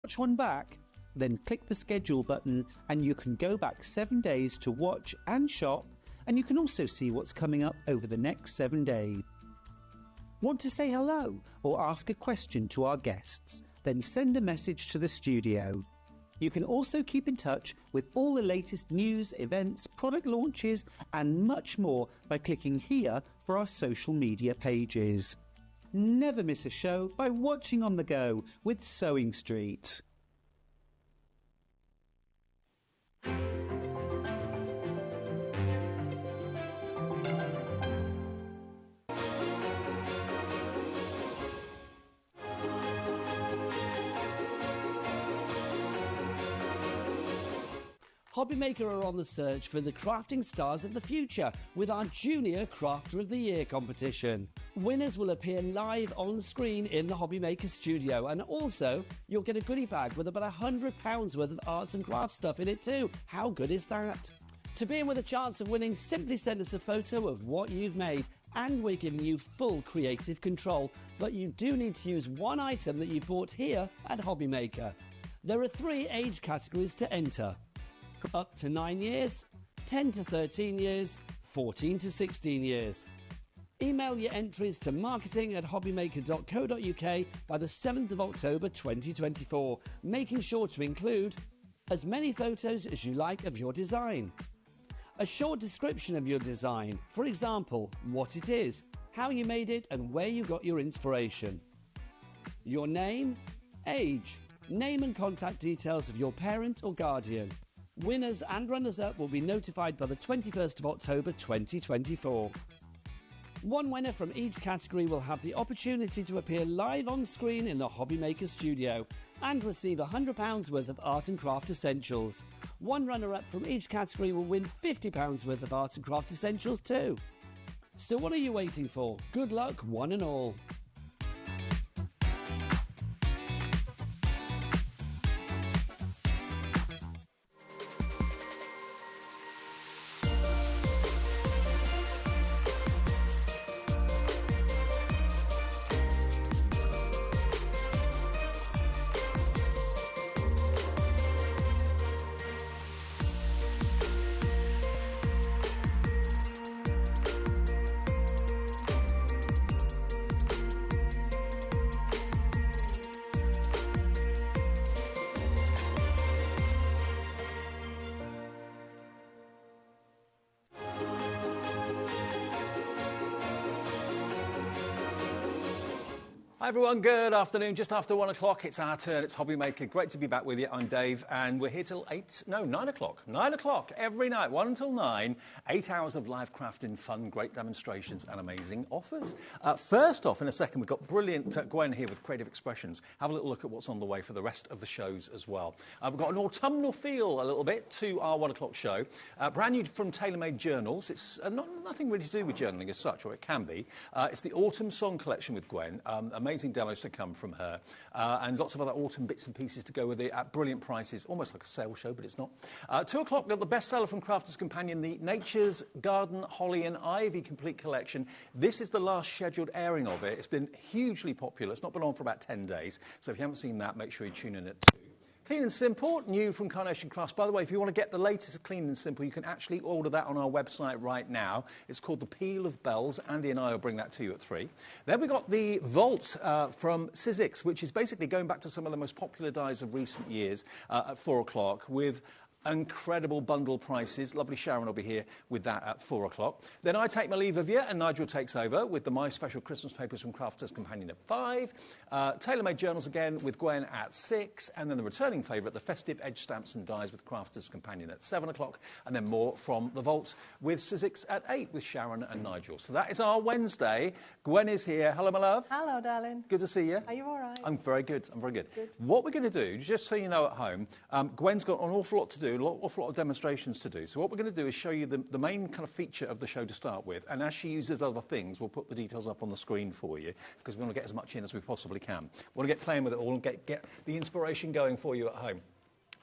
watch one back? Then click the schedule button and you can go back 7 days to watch and shop, and you can also see what's coming up over the next 7 days. Want to say hello or ask a question to our guests? Then send a message to the studio. You can also keep in touch with all the latest news, events, product launches and much more by clicking here for our social media pages. Never miss a show by watching on the go with Sewing Street. HobbyMaker are on the search for the crafting stars of the future with our Junior Crafter of the Year competition. Winners will appear live on screen in the HobbyMaker studio, and also you'll get a goodie bag with about £100 worth of arts and crafts stuff in it too. How good is that? To be in with a chance of winning, simply send us a photo of what you've made, and we're giving you full creative control, but you do need to use one item that you bought here at HobbyMaker. There are 3 age categories to enter: up to 9 years, 10 to 13 years, 14 to 16 years. Email your entries to marketing@hobbymaker.co.uk by the 7th of October 2024, making sure to include as many photos as you like of your design, a short description of your design, for example, what it is, how you made it and where you got your inspiration, your name, age, name and contact details of your parent or guardian. Winners and runners-up will be notified by the 21st of October 2024. One winner from each category will have the opportunity to appear live on screen in the HobbyMaker studio and receive £100 worth of art and craft essentials. One runner-up from each category will win £50 worth of art and craft essentials too. So what are you waiting for? Good luck, one and all. Hi everyone, good afternoon. Just after 1 o'clock, it's our turn. It's HobbyMaker. Great to be back with you. I'm Dave, and we're here till 9 o'clock. 9 o'clock every night, 1 until 9. 8 hours of live crafting, fun, great demonstrations, and amazing offers. First off, in a second, we've got brilliant Gwen here with Creative Expressions. Have a little look at what's on the way for the rest of the shows as well. We've got an autumnal feel a little bit to our 1 o'clock show. Brand new from TaylorMade Journals. It's nothing really to do with journaling as such, or it can be. It's the Autumn Song Collection with Gwen. Amazing demos to come from her, and lots of other autumn bits and pieces to go with it at brilliant prices, almost like a sale show, but it's not. 2 o'clock, we've got the bestseller from Crafter's Companion, the Nature's Garden Holly and Ivy Complete Collection. This is the last scheduled airing of it. It's been hugely popular. It's not been on for about 10 days, so if you haven't seen that, make sure you tune in at 2. Clean and Simple, new from Carnation Crafts. By the way, if you want to get the latest Clean and Simple, you can actually order that on our website right now. It's called the Peel of Bells. Andy and I will bring that to you at 3. Then we've got the Vault from Sizzix, which is basically going back to some of the most popular dyes of recent years at 4 o'clock with incredible bundle prices. Lovely Sharon will be here with that at 4 o'clock. Then I take my leave of you, and Nigel takes over with the My Special Christmas Papers from Crafter's Companion at 5. TaylorMade Journals again with Gwen at 6. And then the returning favourite, the Festive Edge Stamps and Dies with Crafter's Companion at 7 o'clock. And then more from the Vault with Sizzix at 8 with Sharon and Nigel. So that is our Wednesday. Gwen is here. Hello, my love. Hello, darling. Good to see you. Are you all right? I'm very good. I'm very good. Good. What we're going to do, just so you know at home, Gwen's got an awful lot to do, an awful lot of demonstrations to do. So what we're going to do is show you the main kind of feature of the show to start with. And as she uses other things, we'll put the details up on the screen for you because we want to get as much in as we possibly can. We want to get playing with it all and get the inspiration going for you at home.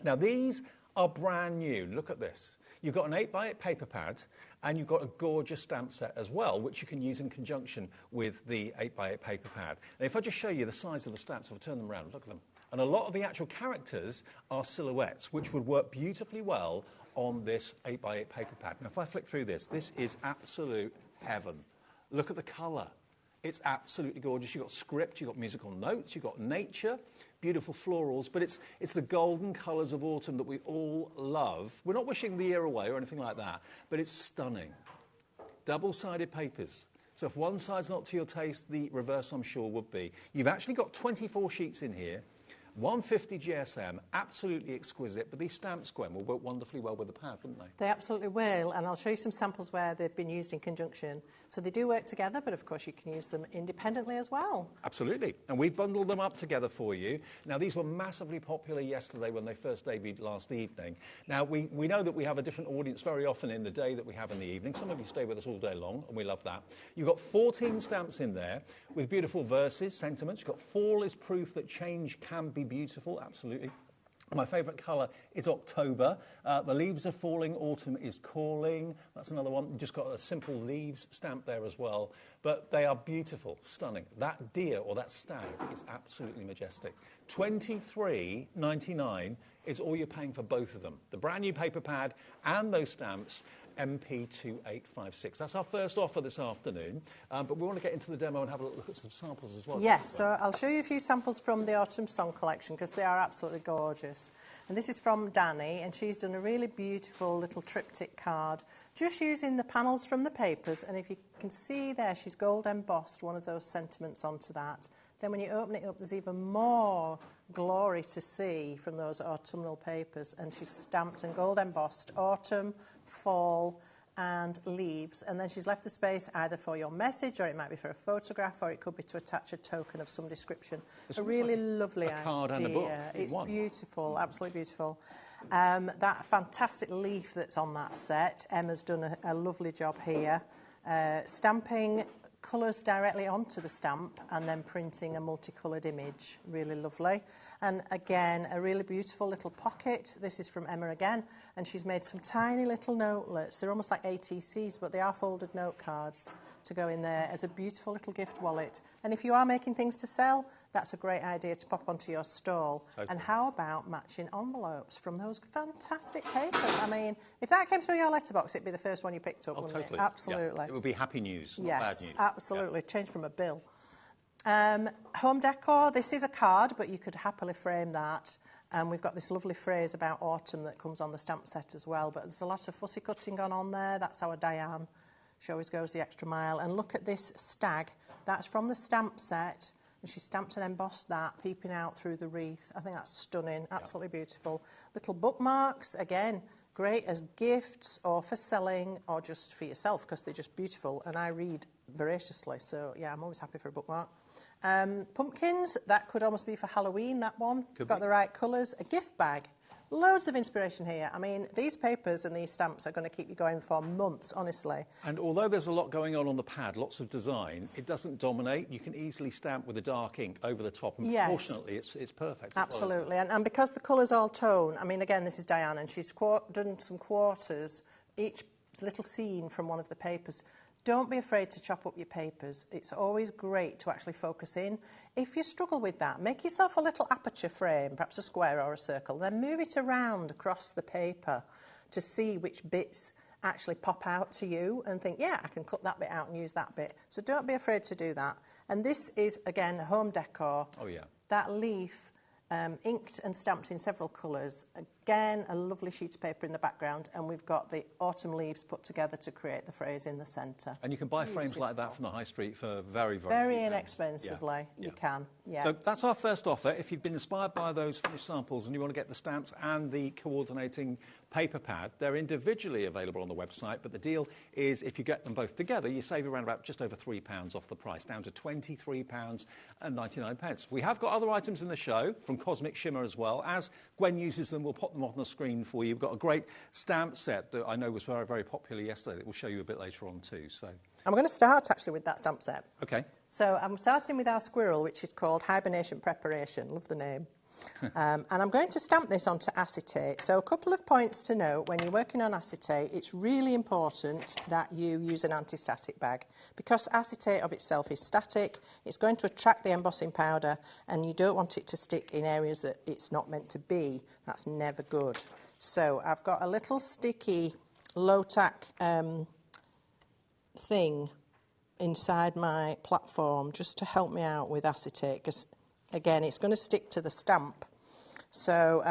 Now, these are brand new. Look at this. You've got an 8x8 paper pad, and you've got a gorgeous stamp set as well, which you can use in conjunction with the 8x8 paper pad. And if I just show you the size of the stamps, if I turn them around, look at them. And a lot of the actual characters are silhouettes, which would work beautifully well on this 8x8 paper pad. Now, if I flick through this, this is absolute heaven. Look at the colour. It's absolutely gorgeous. You've got script, you've got musical notes, you've got nature, beautiful florals, but it's the golden colours of autumn that we all love. We're not wishing the year away or anything like that, but it's stunning. Double-sided papers. So if one side's not to your taste, the reverse, I'm sure, would be. You've actually got 24 sheets in here. 150 GSM, absolutely exquisite, but these stamps, Gwen, will work wonderfully well with the pad, wouldn't they? They absolutely will, and I'll show you some samples where they've been used in conjunction. So they do work together, but of course you can use them independently as well. Absolutely, and we've bundled them up together for you. Now, these were massively popular yesterday when they first debuted last evening. Now, we know that we have a different audience very often in the day that we have in the evening. Some of you stay with us all day long, and we love that. You've got 14 stamps in there with beautiful verses, sentiments. You've got fall is proof that change can be beautiful, absolutely. My favourite colour is October. The leaves are falling, autumn is calling. That's another one. You've just got a simple leaves stamp there as well. But they are beautiful, stunning. That deer or that stag is absolutely majestic. $23.99 is all you're paying for both of them. The brand new paper pad and those stamps. MP2856. That's our first offer this afternoon, but we want to get into the demo and have a look at some samples as well. Yes, so I'll show you a few samples from the Autumn Song collection because they are absolutely gorgeous. And this is from Danny, and she's done a really beautiful little triptych card just using the panels from the papers, and if you can see there, she's gold embossed one of those sentiments onto that. Then when you open it up, there's even more glory to see from those autumnal papers, and she's stamped and gold embossed autumn, fall and leaves, and then she's left the space either for your message, or it might be for a photograph, or it could be to attach a token of some description. It's a really lovely idea. Card and a book. It's beautiful, absolutely beautiful. That fantastic leaf that's on that set, Emma's done a lovely job here, stamping colours directly onto the stamp and then printing a multicoloured image. Really lovely. And again, a really beautiful little pocket. This is from Emma again, and she's made some tiny little notelets. They're almost like ATCs, but they are folded note cards to go in there as a beautiful little gift wallet. And if you are making things to sell, that's a great idea to pop onto your stall. Okay. And how about matching envelopes from those fantastic papers? I mean, if that came through your letterbox, it'd be the first one you picked up, wouldn't it? Absolutely. Yeah. It would be happy news, not bad news. Absolutely. Yeah. Change from a bill. Home decor, this is a card, but you could happily frame that. And we've got this lovely phrase about autumn that comes on the stamp set as well. But there's a lot of fussy cutting on there. That's our Diane. She always goes the extra mile. And look at this stag. That's from the stamp set. And she stamped and embossed that, peeping out through the wreath. I think that's stunning, absolutely beautiful. Little bookmarks, again, great as gifts or for selling or just for yourself because they're just beautiful. And I read voraciously, so yeah, I'm always happy for a bookmark. Pumpkins, that could almost be for Halloween, that one. Got the right colours. A gift bag. Loads of inspiration here. I mean, these papers and these stamps are going to keep you going for months, honestly. And although there's a lot going on the pad, lots of design, it doesn't dominate. You can easily stamp with a dark ink over the top, and proportionately, it's perfect. Absolutely, well, and because the colours all tone, I mean, again, this is Diane, and she's done some quarters, each little scene from one of the papers. Don't be afraid to chop up your papers. It's always great to actually focus in. If you struggle with that, make yourself a little aperture frame, perhaps a square or a circle, then move it around across the paper to see which bits actually pop out to you and think, yeah, I can cut that bit out and use that bit. So don't be afraid to do that. And this is, again, home decor. Oh, yeah. That leaf, inked and stamped in several colours. Again, a lovely sheet of paper in the background, and we've got the autumn leaves put together to create the phrase in the centre. And you can buy frames like that from the high street for very, very inexpensively. You can. So that's our first offer. If you've been inspired by those finished samples and you want to get the stamps and the coordinating paper pad, they're individually available on the website, but the deal is if you get them both together, you save around about just over £3 off the price, down to £23.99. We have got other items in the show from Cosmic Shimmer as well. As Gwen uses them, we'll pop them on the screen for you. We've got a great stamp set that I know was very, very popular yesterday that we'll show you a bit later on too. So I'm going to start actually with that stamp set. Okay. So I'm starting with our squirrel, which is called Hibernation Preparation. Love the name. And I'm going to stamp this onto acetate. So a couple of points to note: when you're working on acetate, it's really important that you use an anti-static bag, because acetate of itself is static. It's going to attract the embossing powder, and you don't want it to stick in areas that it's not meant to be. That's never good. So I've got a little sticky low-tack thing inside my platform just to help me out with acetate, because again, it's going to stick to the stamp. So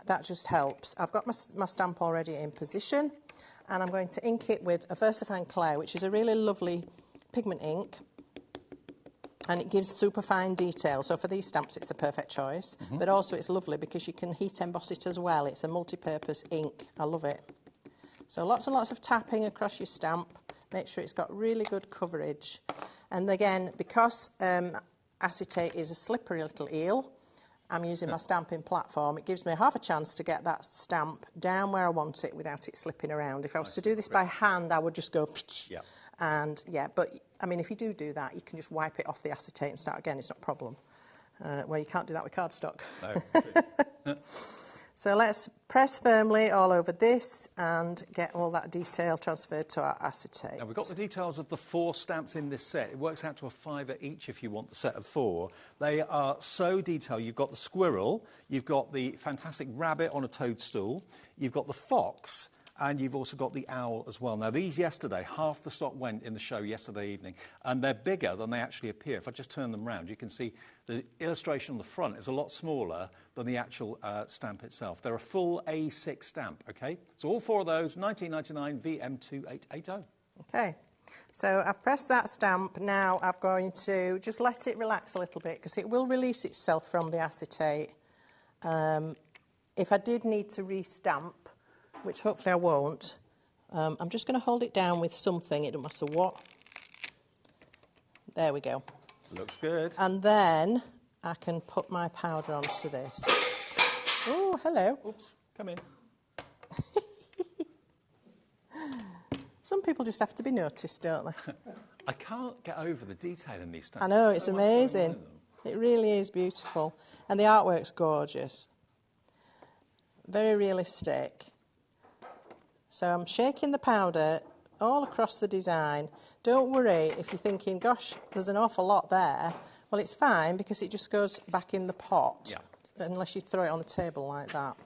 that just helps. I've got my stamp already in position, and I'm going to ink it with a VersaFine Clay, which is a really lovely pigment ink, and it gives super fine detail. So for these stamps, it's a perfect choice. But also it's lovely because you can heat emboss it as well. It's a multi-purpose ink. I love it. So lots and lots of tapping across your stamp. Make sure it's got really good coverage. And again, because acetate is a slippery little eel, I'm using my stamping platform. It gives me half a chance to get that stamp down where I want it without it slipping around. If I was to do this by hand, I would just go... Yeah. And yeah, but I mean, if you do that, you can just wipe it off the acetate and start again. It's not a problem. Well, you can't do that with cardstock. No. So let's press firmly all over this and get all that detail transferred to our acetate. Now, we've got the details of the 4 stamps in this set. It works out to a £5 each if you want the set of 4. They are so detailed. You've got the squirrel, you've got the fantastic rabbit on a toadstool, you've got the fox, and you've also got the owl as well. Now, these yesterday, half the stock went in the show yesterday evening, and they're bigger than they actually appear. If I just turn them round, you can see the illustration on the front is a lot smaller than the actual stamp itself. They're a full A6 stamp, OK? So all 4 of those, $19.99 VM2880. OK. So I've pressed that stamp. Now I'm going to just let it relax a little bit, because it will release itself from the acetate. If I did need to re-stamp, which hopefully I won't, I'm just going to hold it down with something, it doesn't matter what. There we go. Looks good. And then I can put my powder onto this. Oh, hello. Oops, come in. Some people just have to be noticed, don't they? I can't get over the detail in these stamps. I know, There's it's so much going on amazing. in them. It really is beautiful. And the artwork's gorgeous. Very realistic. So I'm shaking the powder all across the design. Don't worry if you're thinking, gosh, there's an awful lot there. Well, it's fine, because it just goes back in the pot. Yeah. Unless you throw it on the table like that.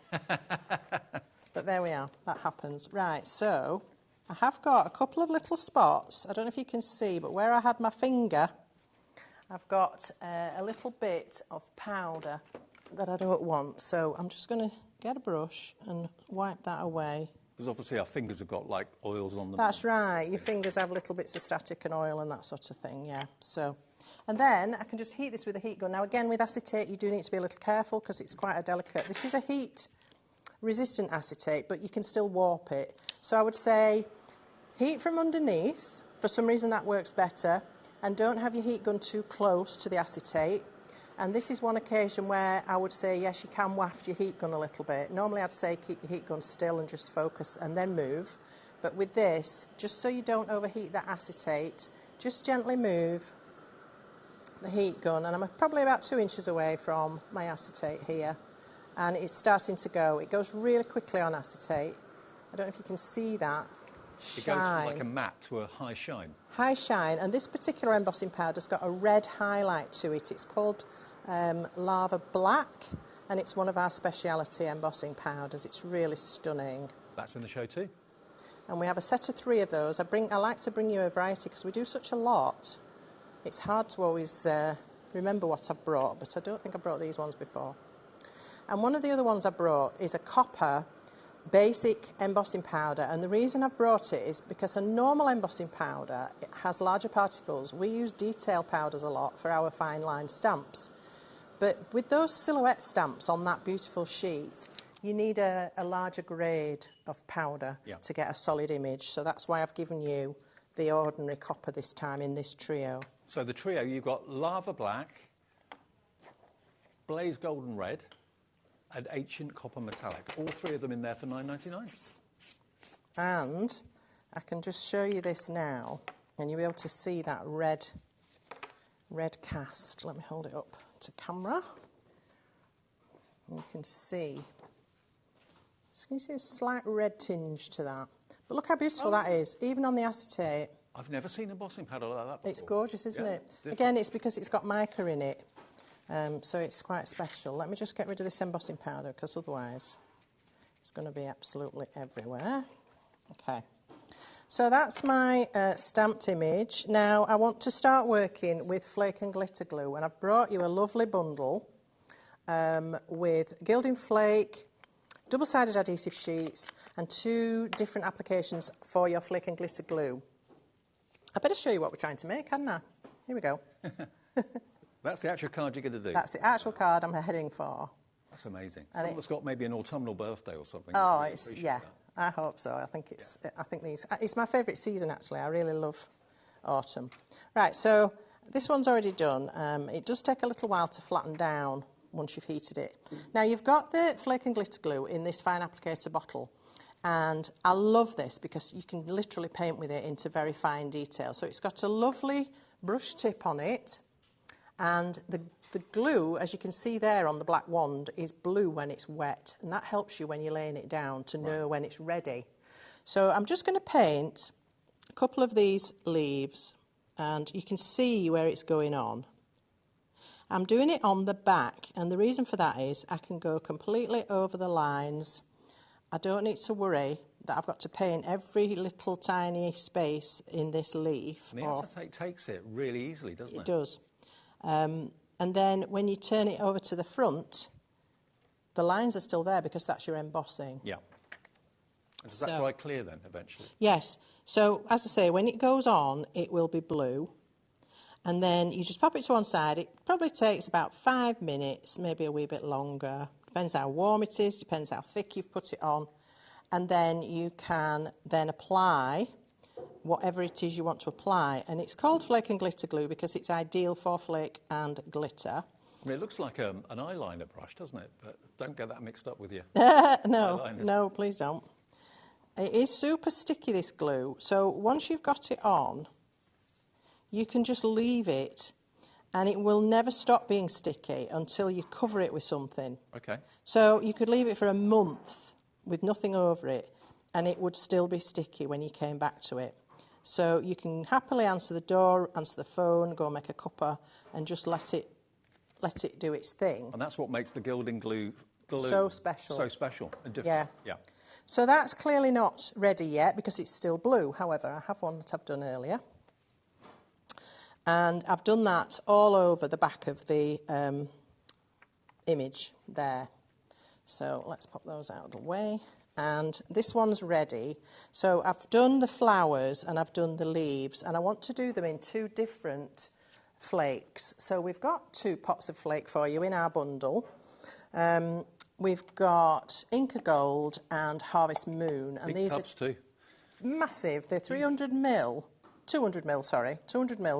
But there we are. That happens. Right, so I have got a couple of little spots. I don't know if you can see, but where I had my finger, I've got a little bit of powder that I don't want. So I'm just going to get a brush and wipe that away. Because obviously our fingers have got, like, oils on them. That's right. Your fingers have little bits of static and oil and that sort of thing, yeah. So, and then I can just heat this with a heat gun. Now, again, with acetate, you do need to be a little careful, because it's quite a delicate... This is a heat-resistant acetate, but you can still warp it. So I would say heat from underneath. For some reason, that works better. And don't have your heat gun too close to the acetate. And this is one occasion where I would say, yes, you can waft your heat gun a little bit. Normally I'd say keep your heat gun still and just focus and then move. But with this, just so you don't overheat that acetate, just gently move the heat gun. And I'm probably about 2 inches away from my acetate here. And it's starting to go. It goes really quickly on acetate. I don't know if you can see that shine. It goes from like a matte to a high shine. High shine. And this particular embossing powder's got a red highlight to it. It's called Lava Black, and it's one of our speciality embossing powders. It's really stunning. That's in the show too. And we have a set of 3 of those. I like to bring you a variety, because we do such a lot. It's hard to always remember what I've brought, but I don't think I brought these ones before. And one of the other ones I brought is a copper basic embossing powder, and the reason I've brought it is because a normal embossing powder, it has larger particles. We use detail powders a lot for our fine line stamps, but with those silhouette stamps on that beautiful sheet, you need a larger grade of powder to get a solid image. So that's why I've given you the ordinary copper this time in this trio. So the trio, you've got Lava Black, Blaze Golden Red, and Ancient Copper Metallic. All 3 of them in there for $9.99. And I can just show you this now, and you'll be able to see that red cast. Let me hold it up to camera. You can see. So can you see a slight red tinge to that? But look how beautiful that is, even on the acetate. I've never seen an embossing powder like that before. It's gorgeous, isn't it? Different. Again, it's because it's got mica in it, so it's quite special. Let me just get rid of this embossing powder, because otherwise it's going to be absolutely everywhere. Okay. So that's my stamped image. Now I want to start working with flake and glitter glue, and I've brought you a lovely bundle with gilding flake, double-sided adhesive sheets, and 2 different applications for your flake and glitter glue. I better show you what we're trying to make, hadn't I? Here we go. That's the actual card you're going to do? That's the actual card I'm heading for. That's amazing. And Someone that's got maybe an autumnal birthday or something. Oh, really it's, appreciate yeah, that. I hope so. I think it's, I think these, it's my favourite season actually. I really love autumn. Right, so this one's already done. It does take a little while to flatten down once you've heated it. Now you've got the flake and glitter glue in this fine applicator bottle, and I love this because you can literally paint with it into very fine detail. So it's got a lovely brush tip on it, and the glue, as you can see there on the black wand, is blue when it's wet, and that helps you when you're laying it down to know when it's ready. So I'm just going to paint a couple of these leaves, and you can see where it's going on. I'm doing it on the back, and the reason for that is I can go completely over the lines. I don't need to worry that I've got to paint every little tiny space in this leaf. And the acetate takes it really easily, doesn't it? It does. And then when you turn it over to the front, the lines are still there because that's your embossing. Yeah. And does that dry clear then, eventually? Yes. So, as I say, when it goes on, it will be blue. And then you just pop it to one side. It probably takes about 5 minutes, maybe a wee bit longer. Depends how warm it is, depends how thick you've put it on. And then you can then apply whatever it is you want to apply. And it's called flake and glitter glue because it's ideal for flake and glitter. I mean, it looks like an eyeliner brush, doesn't it? But don't get that mixed up with your No, please don't. It is super sticky, this glue. So once you've got it on, you can just leave it, and it will never stop being sticky until you cover it with something. Okay. So you could leave it for a month with nothing over it, and it would still be sticky when you came back to it. So you can happily answer the door, answer the phone, go make a cuppa, and just let it do its thing. And that's what makes the gilding glue so special. So special and different. Yeah. So that's clearly not ready yet because it's still blue. However, I have one that I've done earlier. And I've done that all over the back of the image there. So let's pop those out of the way. And this one's ready. So I've done the flowers and I've done the leaves, and I want to do them in 2 different flakes. So we've got 2 pots of flake for you in our bundle. We've got Inca Gold and Harvest Moon. And big these tubs are too. Massive. They're 200 mil,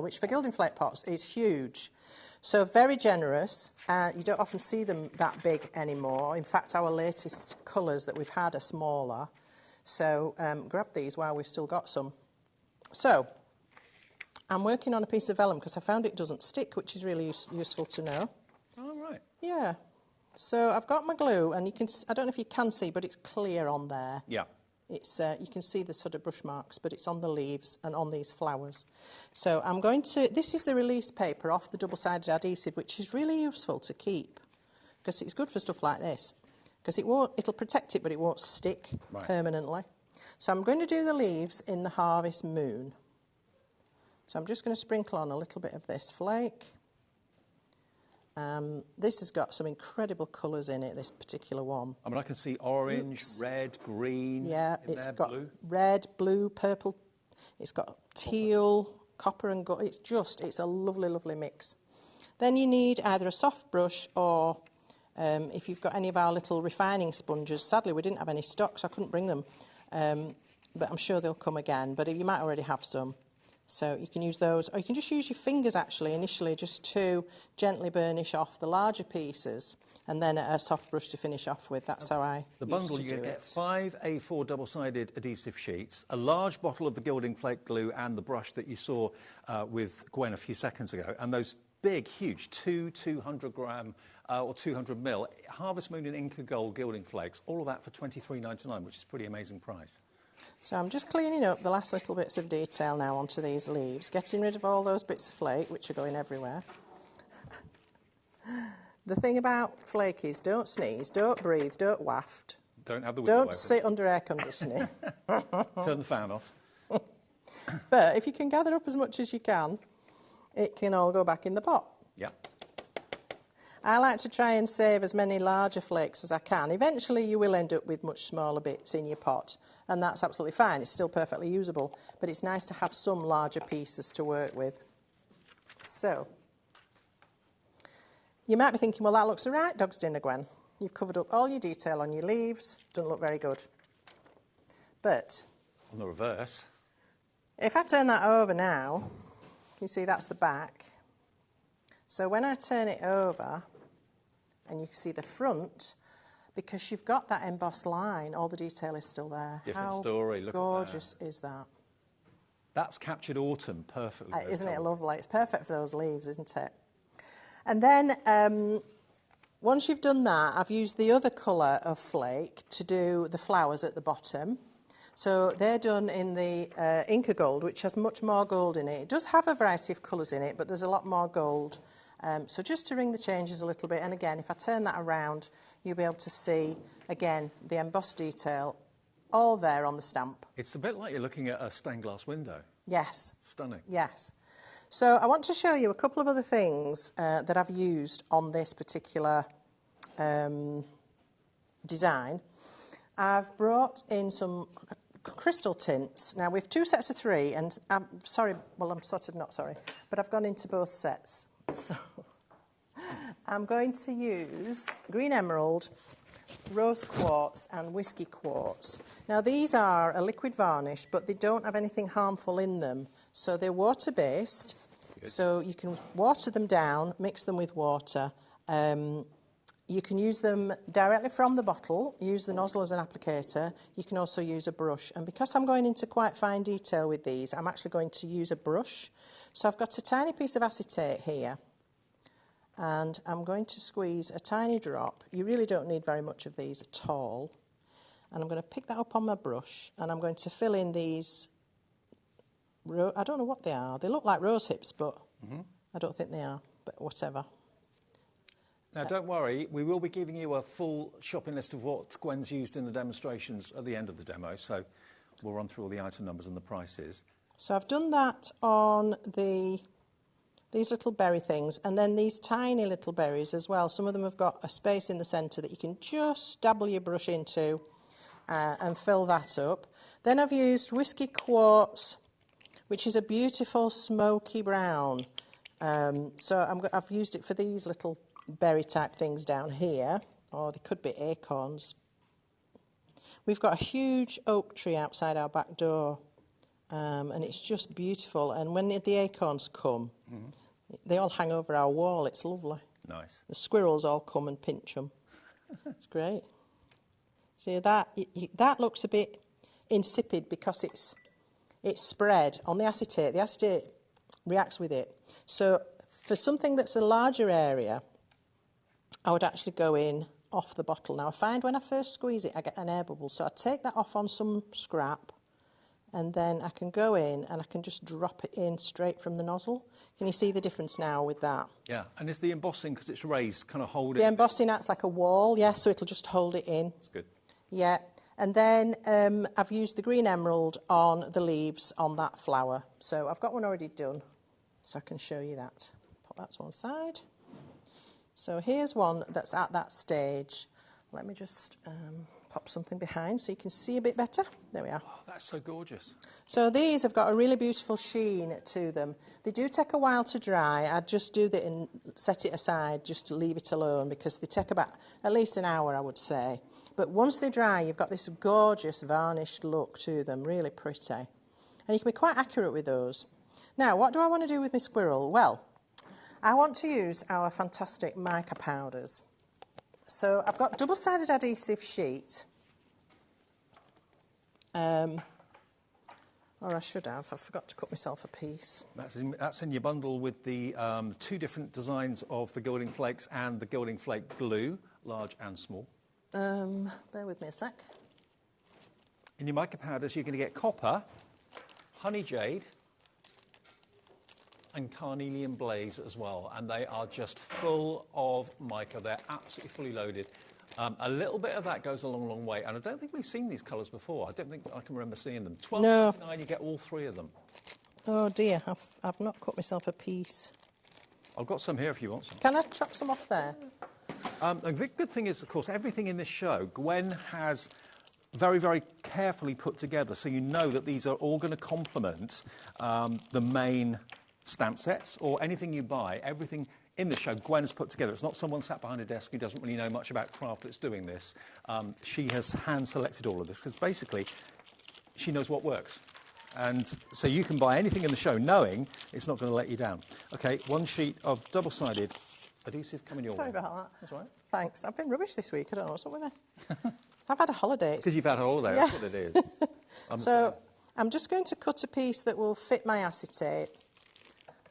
which for gilding flake pots is huge. So very generous. You don't often see them that big anymore. In fact, our latest colours that we've had are smaller. So grab these while we've still got some. So I'm working on a piece of vellum because I found it doesn't stick, which is really useful to know. Oh, right. Yeah. So I've got my glue, and you can, I don't know if you can see, but it's clear on there. Yeah. It's, you can see the sort of brush marks, but it's on the leaves and on these flowers. So I'm going to, this is the release paper off the double-sided adhesive, which is really useful to keep because it's good for stuff like this. Because it'll protect it, but it won't stick permanently. So I'm going to do the leaves in the Harvest Moon. So I'm just going to sprinkle on a little bit of this flake. This has got some incredible colours in it, this particular one. I mean, I can see orange, red, green. Yeah, it's got blue. Red, blue, purple. It's got teal, copper and gold. It's a lovely, lovely mix. Then you need either a soft brush or if you've got any of our little refining sponges. Sadly, we didn't have any stock, so I couldn't bring them. But I'm sure they'll come again. But you might already have some. So you can use those, or you can just use your fingers actually initially just to gently burnish off the larger pieces, and then a soft brush to finish off with. That's how I The bundle, you get 5 A4 double-sided adhesive sheets, a large bottle of the gilding flake glue, and the brush that you saw with Gwen a few seconds ago, and those big, huge 200-gram or 200 mil. Harvest Moon and Inca Gold gilding flakes, all of that for $23.99, which is a pretty amazing price. So I'm just cleaning up the last little bits of detail now onto these leaves, getting rid of all those bits of flake, which are going everywhere. The thing about flake is don't sneeze, don't breathe, don't waft. Don't have the window open. Don't sit under air conditioning. Turn the fan off. But if you can gather up as much as you can, it can all go back in the pot. Yeah. I like to try and save as many larger flakes as I can. Eventually you will end up with much smaller bits in your pot, and that's absolutely fine. It's still perfectly usable, but it's nice to have some larger pieces to work with. So, you might be thinking, well, that looks all right, Dog's Dinner, Gwen. You've covered up all your detail on your leaves. Doesn't look very good. But On the reverse. if I turn that over now, you can see that's the back. So when I turn it over, and you can see the front, because you've got that embossed line, all the detail is still there. Different story. Look gorgeous is that? That's captured autumn perfectly. Isn't it lovely? It's perfect for those leaves, isn't it? And then once you've done that, I've used the other colour of flake to do the flowers at the bottom. So they're done in the Inca Gold, which has much more gold in it. It does have a variety of colours in it, but there's a lot more gold. So just to ring the changes a little bit, and again, if I turn that around, you'll be able to see, again, the embossed detail all there on the stamp. It's a bit like you're looking at a stained glass window. Yes. Stunning. Yes. So I want to show you a couple of other things that I've used on this particular design. I've brought in some crystal tints. Now, we've 2 sets of 3, and I'm sorry, well, I'm sort of not sorry, but I've gone into both sets. So I'm going to use green emerald, rose quartz and whiskey quartz. Now, these are a liquid varnish, but they don't have anything harmful in them. So they're water-based, so you can water them down, mix them with water. You can use them directly from the bottle, use the nozzle as an applicator. You can also use a brush. And because I'm going into quite fine detail with these, I'm actually going to use a brush. So I've got a tiny piece of acetate here, and I'm going to squeeze a tiny drop. You really don't need very much of these at all. And I'm going to pick that up on my brush, and I'm going to fill in these, I don't know what they are. They look like rose hips, but I don't think they are, but whatever. Now, don't worry, we will be giving you a full shopping list of what Gwen's used in the demonstrations at the end of the demo, so we'll run through all the item numbers and the prices. So I've done that on these little berry things, and then these tiny little berries as well. Some of them have got a space in the centre that you can just dabble your brush into and fill that up. Then I've used whiskey quartz, which is a beautiful smoky brown. So I've used it for these little berry type things down here, or they could be acorns. We've got a huge oak tree outside our back door, and it's just beautiful. And when the acorns come, they all hang over our wall. It's lovely. Nice. The squirrels all come and pinch them. It's great. See, that looks a bit insipid because it's spread on the acetate. The acetate reacts with it. So for something that's a larger area, I would actually go in off the bottle. Now, I find when I first squeeze it, I get an air bubble. So I take that off on some scrap, and then I can go in and I can just drop it in straight from the nozzle. Can you see the difference now with that? Yeah, and is the embossing, because it's raised, kind of hold it? The embossing acts like a wall, yeah, so it'll just hold it in. That's good. Yeah, and then I've used the green emerald on the leaves on that flower. So I've got one already done, so I can show you that. Pop that to one side. So here's one that's at that stage. Let me just pop something behind so you can see a bit better. There we are. Oh, that's so gorgeous. So these have got a really beautiful sheen to them. They do take a while to dry. I'd just do that and set it aside just to leave it alone, because they take about at least an hour, I would say. But once they dry, you've got this gorgeous varnished look to them, really pretty. And you can be quite accurate with those. Now, what do I want to do with my squirrel? Well, I want to use our fantastic mica powders. So I've got double-sided adhesive sheet. Well, Or I should have. I forgot to cut myself a piece. That's in your bundle with the 2 different designs of the gilding flakes and the gilding flake glue, large and small. Bear with me a sec. In your mica powders, you're going to get copper, honey jade, and carnelian blaze as well. And they are just full of mica. They're absolutely fully loaded. A little bit of that goes a long, long way. And I don't think we've seen these colours before. I don't think I can remember seeing them. $12.99, you get all 3 of them. Oh dear, I've not cut myself a piece. I've got some here if you want some. Can I chop some off there? The good thing is, of course, everything in this show, Gwen has very, very carefully put together, so you know that these are all going to complement the main stamp sets or anything you buy. Everything in the show, Gwen's put together. It's not someone sat behind a desk who doesn't really know much about craft that's doing this. She has hand-selected all of this because basically she knows what works. And so you can buy anything in the show knowing it's not going to let you down. OK, 1 sheet of double-sided adhesive coming your way. Sorry about that. That's all right. Thanks. I've been rubbish this week. I don't know what's up with me. I've had a holiday. Because you've had a holiday, Yeah. that's what it is. So I'm just going to cut a piece that will fit my acetate.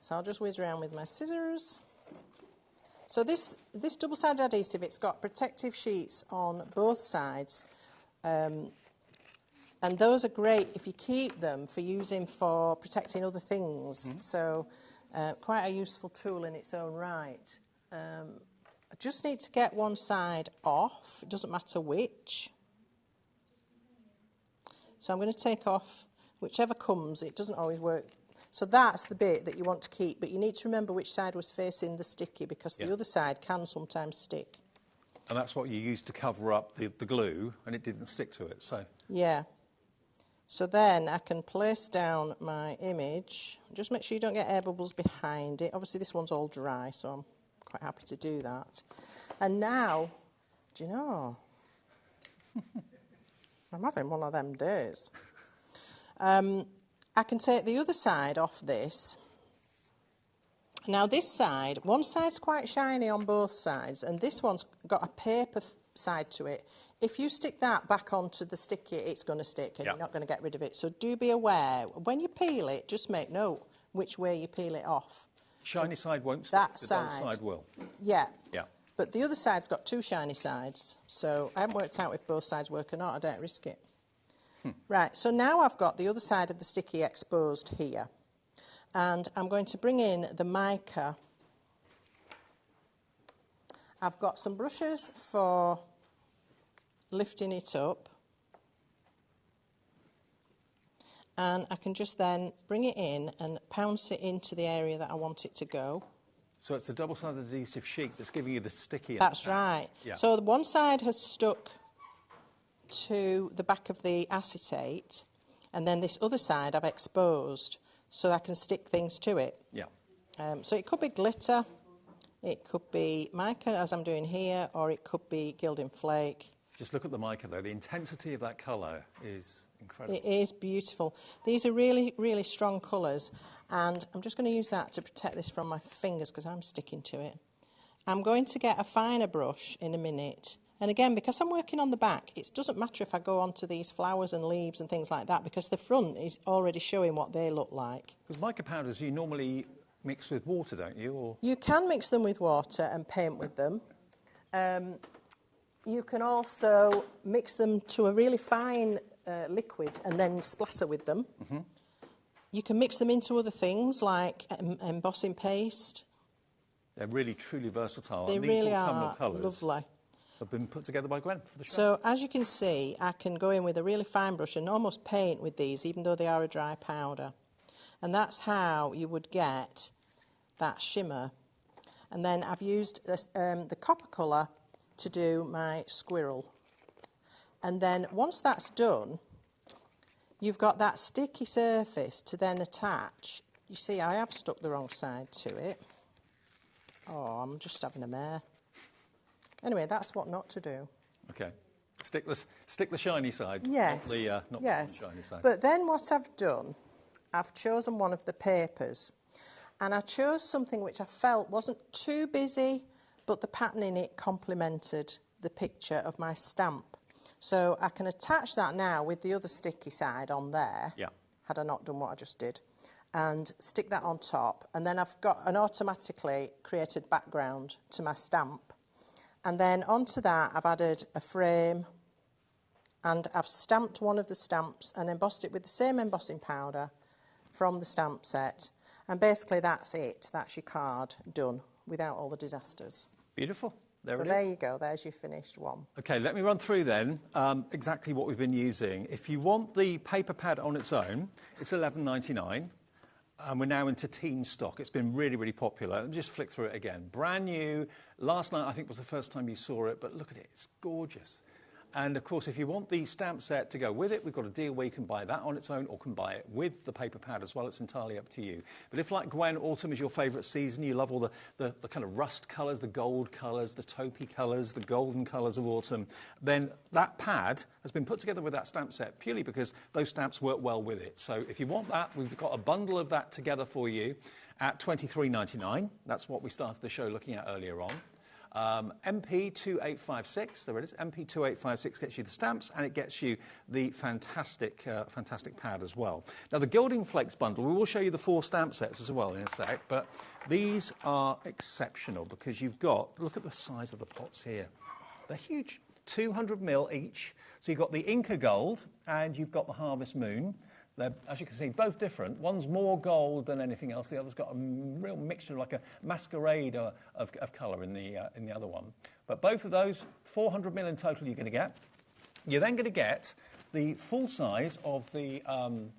So I'll just whiz around with my scissors. So this double-sided adhesive, it's got protective sheets on both sides. And those are great if you keep them for using for protecting other things. So quite a useful tool in its own right. I just need to get one side off. It doesn't matter which. So I'm going to take off whichever comes. It doesn't always work. So that's the bit that you want to keep, but you need to remember which side was facing the sticky because the other side can sometimes stick. And that's what you used to cover up the glue, and it didn't stick to it, so... Yeah. So then I can place down my image. Just make sure you don't get air bubbles behind it. Obviously this one's all dry, so I'm quite happy to do that. And now, do you know, I'm having one of them days. I can take the other side off this. Now this side, one side's quite shiny on both sides, and this one's got a paper side to it. If you stick that back onto the sticky, it's going to stick, and you're not going to get rid of it. So do be aware, when you peel it, just make note which way you peel it off. Shiny side won't stick, That the other side will. Yeah. Yeah. But the other side's got 2 shiny sides, so I haven't worked out if both sides work or not. I don't risk it. Right, so now I've got the other side of the sticky exposed here. And I'm going to bring in the mica. I've got some brushes for lifting it up. And I can just then bring it in and pounce it into the area that I want it to go. So it's the double-sided adhesive sheet that's giving you the sticky... That's right. Yeah. So the one side has stuck to the back of the acetate, and then this other side I've exposed so I can stick things to it. Yeah. So it could be glitter, it could be mica, as I'm doing here, or it could be gilding flake. Just look at the mica, though. The intensity of that colour is incredible. It is beautiful. These are really, really strong colours, and I'm just going to use that to protect this from my fingers because I'm sticking to it. I'm going to get a finer brush in a minute. And again, because I'm working on the back, it doesn't matter if I go onto these flowers and leaves and things like that, because the front is already showing what they look like. Because mica powders you normally mix with water, don't you? Or... You can mix them with water and paint with them. You can also mix them to a really fine liquid and then splatter with them. You can mix them into other things like embossing paste. They're really, truly versatile. They and really these are autumnal colours lovely. have been put together by Gwen for the show. So, as you can see, I can go in with a really fine brush and almost paint with these, even though they are a dry powder. And that's how you would get that shimmer. And then I've used the copper colour to do my squirrel. And then once that's done, you've got that sticky surface to then attach. You see, I have stuck the wrong side to it. Oh, I'm just having a mare. Anyway, that's what not to do. OK. Stick the shiny side, Yes. not the shiny side. But then what I've done, I've chosen one of the papers. And I chose something which I felt wasn't too busy, but the pattern in it complemented the picture of my stamp. So I can attach that now with the other sticky side on there. Yeah. had I not done what I just did. And stick that on top. And then I've got an automatically created background to my stamp. And then onto that, I've added a frame, and I've stamped one of the stamps and embossed it with the same embossing powder from the stamp set. And basically that's it. That's your card done without all the disasters. Beautiful. There it is. So there you go. There's your finished one. Okay, let me run through then exactly what we've been using. If you want the paper pad on its own, it's $11.99. And we're now into teen stock. It's been really, really popular. And just flick through it again. Brand new. Last night, I think, was the first time you saw it. But look at it. It's gorgeous. And, of course, if you want the stamp set to go with it, we've got a deal where you can buy that on its own or can buy it with the paper pad as well. It's entirely up to you. But if, like Gwen, autumn is your favourite season, you love all the kind of rust colours, the gold colours, the taupey colours, the golden colours of autumn, then that pad has been put together with that stamp set purely because those stamps work well with it. So if you want that, we've got a bundle of that together for you at $23.99. That's what we started the show looking at earlier on. MP2856, there it is. MP2856 gets you the stamps and it gets you the fantastic pad as well. Now, the Gilding Flakes bundle, we will show you the 4 stamp sets as well in a sec, but these are exceptional because you've got, look at the size of the pots here. They're huge, 200ml each. So you've got the Inca Gold and you've got the Harvest Moon. They're, as you can see, both different. One's more gold than anything else. The other's got a real mixture, like a masquerade of colour in the other one. But both of those, 400ml in total you're going to get. You're then going to get the full size of the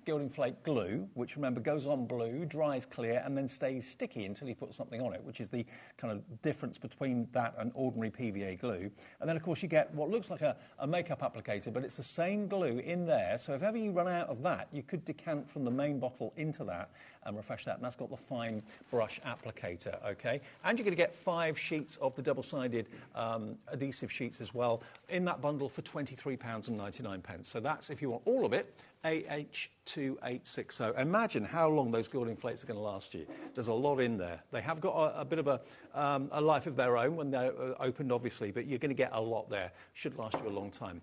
Gilding Flake glue, which, remember, goes on blue, dries clear, and then stays sticky until you put something on it, which is the kind of difference between that and ordinary PVA glue. And then, of course, you get what looks like a makeup applicator, but it's the same glue in there. So if ever you run out of that, you could decant from the main bottle into that and refresh that. And that's got the fine brush applicator, OK? And you're going to get 5 sheets of the double-sided adhesive sheets as well in that bundle for £23.99. So that's, if you want all of it, AH2860. Imagine how long those Gilding Flakes are going to last you. There's a lot in there. They have got a bit of a life of their own when they're opened, obviously, but you're going to get a lot there. Should last you a long time.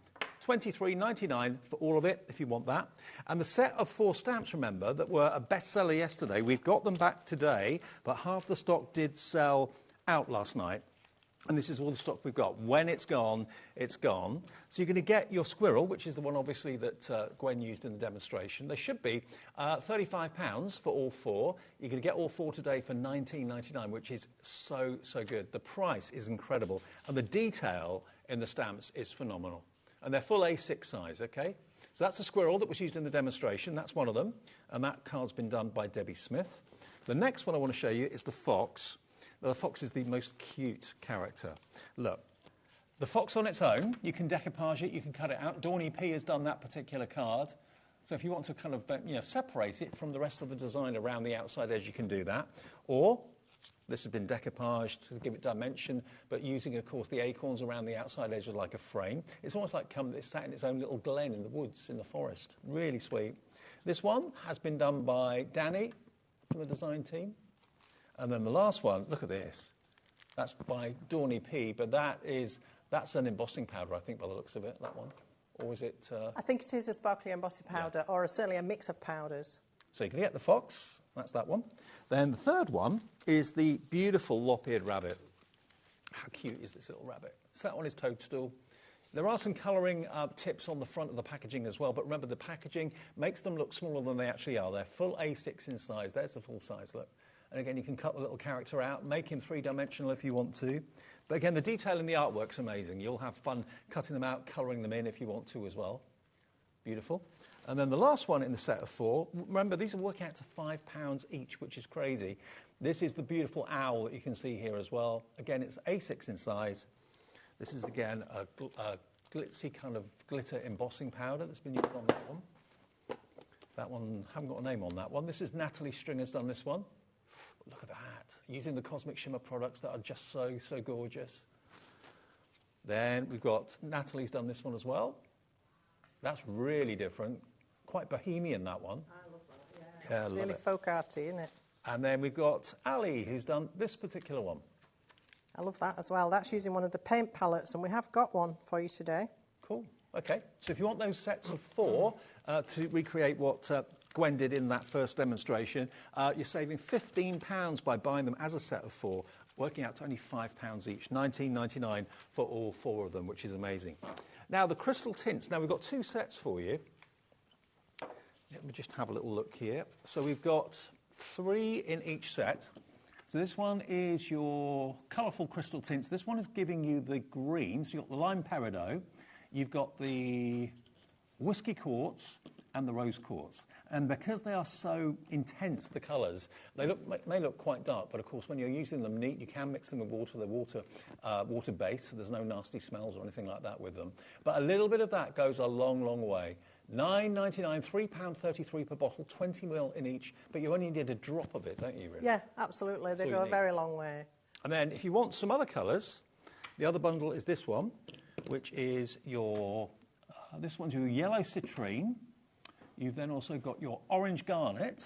$23.99 for all of it, if you want that. And the set of 4 stamps, remember, that were a bestseller yesterday, we've got them back today, but half the stock did sell out last night. And this is all the stock we've got. When it's gone, it's gone. So you're going to get your squirrel, which is the one, obviously, that Gwen used in the demonstration. They should be £35 for all 4. You're going to get all 4 today for $19.99, which is so, so good. The price is incredible. And the detail in the stamps is phenomenal. And they're full A6 size, OK? So that's a squirrel that was used in the demonstration. That's one of them. And that card's been done by Debbie Smith. The next one I want to show you is the fox. The fox is the most cute character. Look, the fox on its own, you can decoupage it, you can cut it out. Dawny P has done that particular card. So if you want to kind of separate it from the rest of the design around the outside edge, you can do that. Or this has been decoupaged to give it dimension, but using, of course, the acorns around the outside edge like a frame. It's almost like it's sat in its own little glen in the woods, in the forest. Really sweet. This one has been done by Danny from the design team. And then the last one, look at this. That's by Dawny P, but that's an embossing powder, I think, by the looks of it, that one. Or is it... I think it is a sparkly embossing powder, or certainly a mix of powders. So you can get the fox, that's that one. Then the third one is the beautiful lop-eared rabbit. How cute is this little rabbit? Sat on his toadstool. There are some colouring tips on the front of the packaging as well, but remember, the packaging makes them look smaller than they actually are. They're full A6 in size. There's the full size, look. And again, you can cut the little character out, make him 3-dimensional if you want to. But again, the detail in the artwork's amazing. You'll have fun cutting them out, colouring them in if you want to as well. Beautiful. And then the last one in the set of 4, remember, these are working out to £5 each, which is crazy. This is the beautiful owl that you can see here as well. Again, it's A6 in size. This is, again, a glitzy kind of glitter embossing powder that's been used on that one. That one, haven't got a name on that one. This is Natalie Stringer's done this one. Look at that, using the Cosmic Shimmer products that are just so, so gorgeous. Then we've got Natalie's done this one as well. That's really different. Quite bohemian, that one. I love that, yeah. Yeah, I love really it. folk arty, isn't it? And then we've got Ali, who's done this particular one. I love that as well. That's using one of the paint palettes, and we have got one for you today. Cool. OK, so if you want those sets of 4 to recreate what Gwen did in that first demonstration. You're saving £15 by buying them as a set of 4, working out to only £5 each, $19.99 for all 4 of them, which is amazing. Now, the crystal tints. Now, we've got 2 sets for you. Let me just have a little look here. So we've got 3 in each set. So this one is your colourful crystal tints. This one is giving you the green. So you've got the lime peridot, you've got the whiskey quartz and the rose quartz. And because they are so intense, the colours, they may look quite dark, but of course when you're using them neat, you can mix them with water. They're water-based, so there's no nasty smells or anything like that with them. But a little bit of that goes a long, long way. $9.99, £3.33 per bottle, 20ml in each, but you only need a drop of it, don't you, really? Yeah, absolutely. They go a very long way. And then if you want some other colours, the other bundle is this one, which is your, this one's your yellow citrine. You've then also got your orange garnet,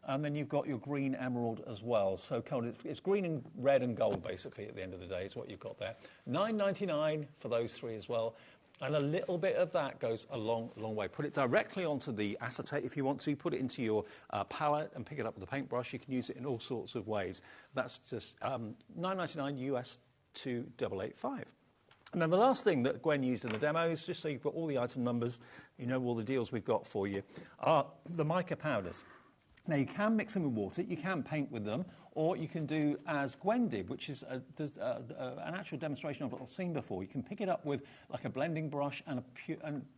and then you've got your green emerald as well. So it's green and red and gold, basically, at the end of the day, is what you've got there. $9.99 for those 3 as well. And a little bit of that goes a long, long way. Put it directly onto the acetate if you want to. Put it into your palette and pick it up with a paintbrush. You can use it in all sorts of ways. That's just $9.99 US $2.885. And then the last thing that Gwen used in the demos, just so you've got all the item numbers, you know all the deals we've got for you, are the mica powders. Now, you can mix them with water, you can paint with them, or you can do as Gwen did, which is an actual demonstration of what I've seen before. You can pick it up with like a blending brush and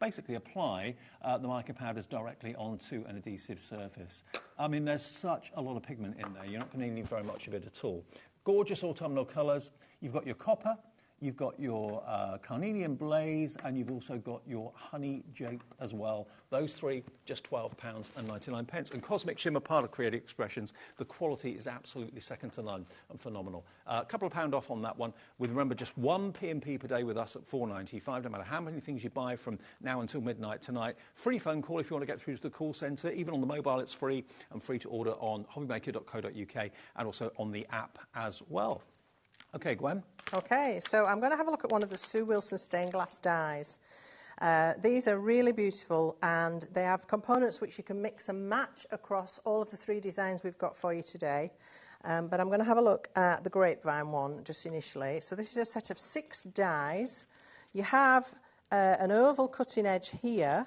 basically apply the mica powders directly onto an adhesive surface. I mean, there's such a lot of pigment in there. You're not going to need very much of it at all. Gorgeous autumnal colours. You've got your copper, you've got your carnelian blaze, and you've also got your honey jape as well. Those 3, just £12.99. And Cosmic Shimmer, part of Creative Expressions, the quality is absolutely second to none and phenomenal. A couple of pound off on that one, with, remember, just 1 P&P per day with us at $4.95, no matter how many things you buy from now until midnight tonight. Free phone call if you want to get through to the call centre. Even on the mobile, it's free, and free to order on hobbymaker.co.uk and also on the app as well. OK, Gwen. OK, so I'm going to have a look at one of the Sue Wilson stained glass dies. These are really beautiful, and they have components which you can mix and match across all of the 3 designs we've got for you today. But I'm going to have a look at the grapevine one just initially. So this is a set of 6 dies. You have an oval cutting edge here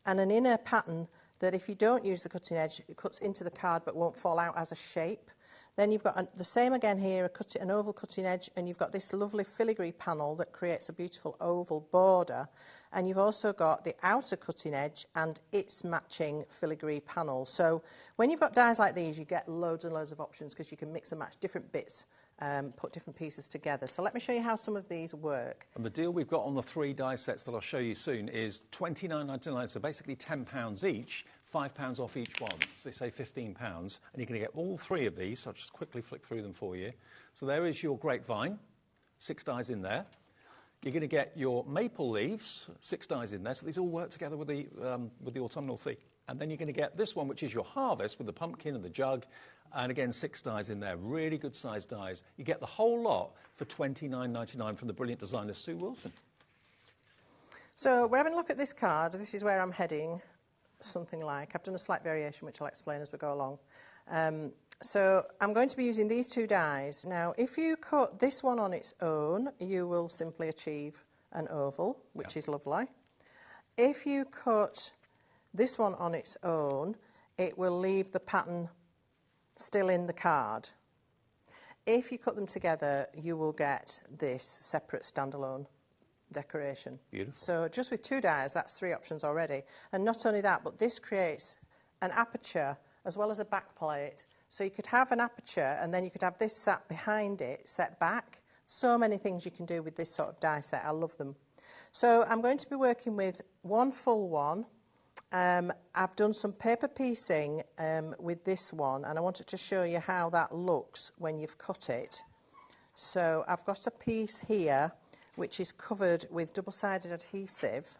and an inner pattern that, if you don't use the cutting edge, it cuts into the card but won't fall out as a shape. Then you've got the same again here, an oval cutting edge, and you've got this lovely filigree panel that creates a beautiful oval border. And you've also got the outer cutting edge and its matching filigree panel. So when you've got dies like these, you get loads and loads of options because you can mix and match different bits, put different pieces together. So let me show you how some of these work. And the deal we've got on the 3 die sets that I'll show you soon is $29.99, so basically £10 each. £5 off each one, so they say £15, and you're going to get all 3 of these. So I'll just quickly flick through them for you. So there is your grapevine, 6 dies in there. You're going to get your maple leaves, 6 dies in there. So these all work together with the autumnal theme. And then you're going to get this one, which is your harvest with the pumpkin and the jug, and again 6 dies in there. Really good sized dies. You get the whole lot for $29.99 from the brilliant designer Sue Wilson. So we're having a look at this card. This is where I'm heading. Something like, I've done a slight variation which I'll explain as we go along. So I'm going to be using these 2 dies. Now, if you cut this one on its own, you will simply achieve an oval, which is lovely. If you cut this one on its own, it will leave the pattern still in the card. If you cut them together, you will get this separate standalone decoration. Beautiful. So just with 2 dies, that's 3 options already. And not only that, but this creates an aperture as well as a back plate. So you could have an aperture and then you could have this sat behind it, set back. So many things you can do with this sort of die set. I love them. So I'm going to be working with 1 full one. I've done some paper piecing with this one, and I wanted to show you how that looks when you've cut it. So I've got a piece here which is covered with double-sided adhesive,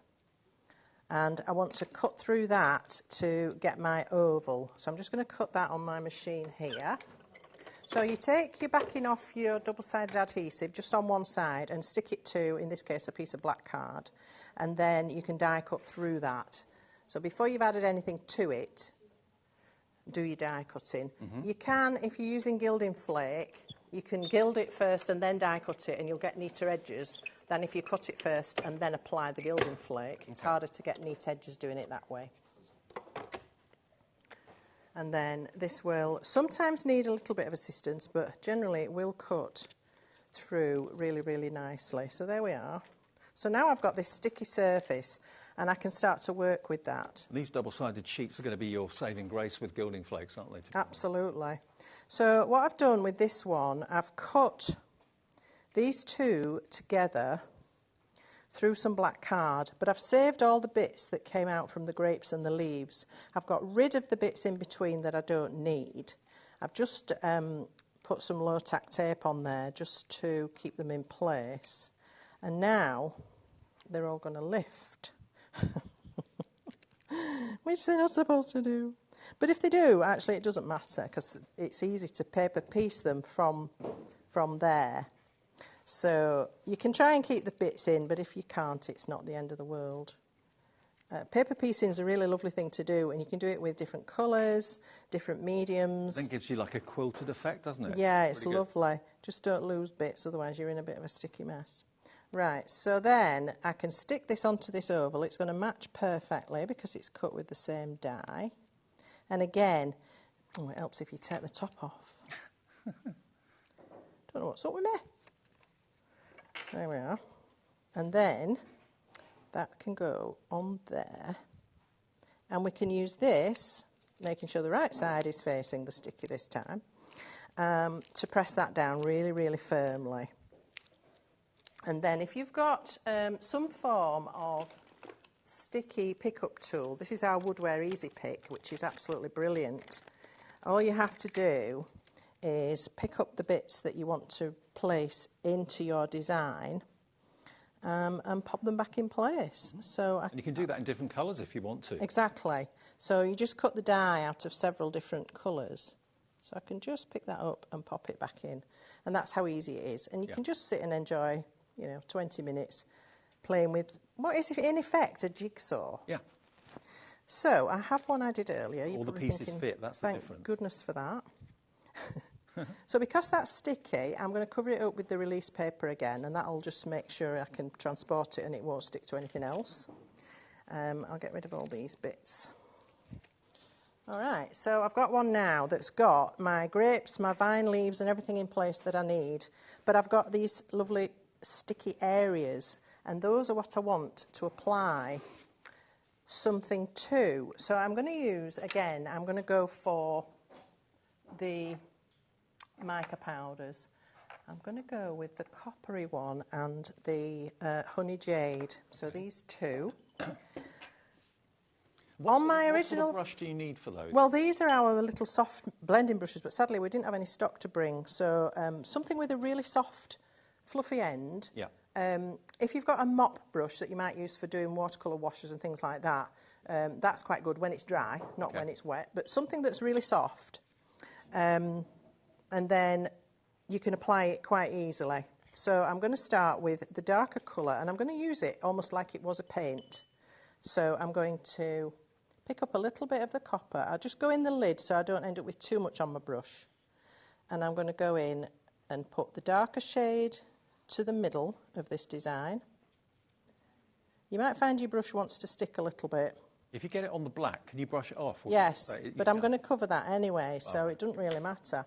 and I want to cut through that to get my oval. So I'm just going to cut that on my machine here. So you take your backing off your double-sided adhesive just on one side and stick it to, in this case, a piece of black card, and then you can die cut through that. So before you've added anything to it, do your die cutting. You can, if you're using gilding flake, you can gild it first and then die cut it, and you'll get neater edges than if you cut it first and then apply the gilding flake. It's harder to get neat edges doing it that way. And then this will sometimes need a little bit of assistance, but generally it will cut through really, really nicely. So there we are. So now I've got this sticky surface, and I can start to work with that. These double-sided sheets are going to be your saving grace with gilding flakes, aren't they? Absolutely. So what I've done with this one, I've cut these two together through some black card, but I've saved all the bits that came out from the grapes and the leaves. I've got rid of the bits in between that I don't need. I've just put some low-tack tape on there just to keep them in place. And now they're all going to lift, which they're not supposed to do. But if they do, actually it doesn't matter, because it's easy to paper piece them from there. So you can try and keep the bits in, but if you can't, it's not the end of the world. Paper piecing is a really lovely thing to do, and you can do it with different colours, different mediums. I think it gives you like a quilted effect, doesn't it? Yeah, it's lovely. Just don't lose bits, otherwise you're in a bit of a sticky mess. Right, so then I can stick this onto this oval. It's going to match perfectly because it's cut with the same die. And again, oh, it helps if you take the top off. Don't know what's up with me. There we are. And then that can go on there. And we can use this, making sure the right side is facing the sticky this time, to press that down really, really firmly. And then if you've got some form of sticky pickup tool, this is our Woodware Easy Pick, which is absolutely brilliant. All you have to do is pick up the bits that you want to place into your design and pop them back in place. So and you can do that in different colours if you want to. Exactly. So you just cut the die out of several different colours. So I can just pick that up and pop it back in. And that's how easy it is. And you can just sit and enjoy, 20 minutes playing with what is in effect a jigsaw. Yeah. So I have one I did earlier. All the pieces fit, that's the difference. Thank goodness for that. So because that's sticky, I'm going to cover it up with the release paper again, and that'll just make sure I can transport it and it won't stick to anything else. I'll get rid of all these bits. All right, so I've got one now that's got my grapes, my vine leaves and everything in place that I need, but I've got these lovely sticky areas, and those are what I want to apply something to. So I'm going to use, again, I'm going to go for the mica powders. I'm going to go with the coppery one and the honey jade. So these two. What sort of brush do you need for those? Well, these are our little soft blending brushes, but sadly we didn't have any stock to bring. So something with a really soft, fluffy end. Yeah. If you've got a mop brush that you might use for doing watercolour washes and things like that, that's quite good when it's dry, not when it's wet. But something that's really soft. And then you can apply it quite easily. So I'm going to start with the darker colour, and I'm going to use it almost like it was a paint. So I'm going to pick up a little bit of the copper. I'll just go in the lid so I don't end up with too much on my brush. And I'm going to go in and put the darker shade to the middle of this design. You might find your brush wants to stick a little bit. If you get it on the black, can you brush it off? Yes, but I'm going to cover that anyway, so it doesn't really matter.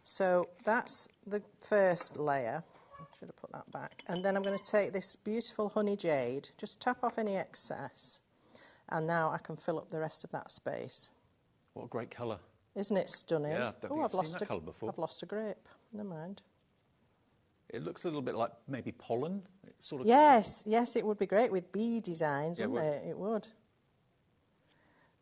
So that's the first layer. I should have put that back. And then I'm going to take this beautiful honey jade, just tap off any excess, and now I can fill up the rest of that space. What a great colour. Isn't it stunning? Yeah, I don't think I've seen that colour before. I've lost a grape. Never mind. It looks a little bit like maybe pollen. It's sort of yes, it would be great with bee designs, wouldn't it? It would.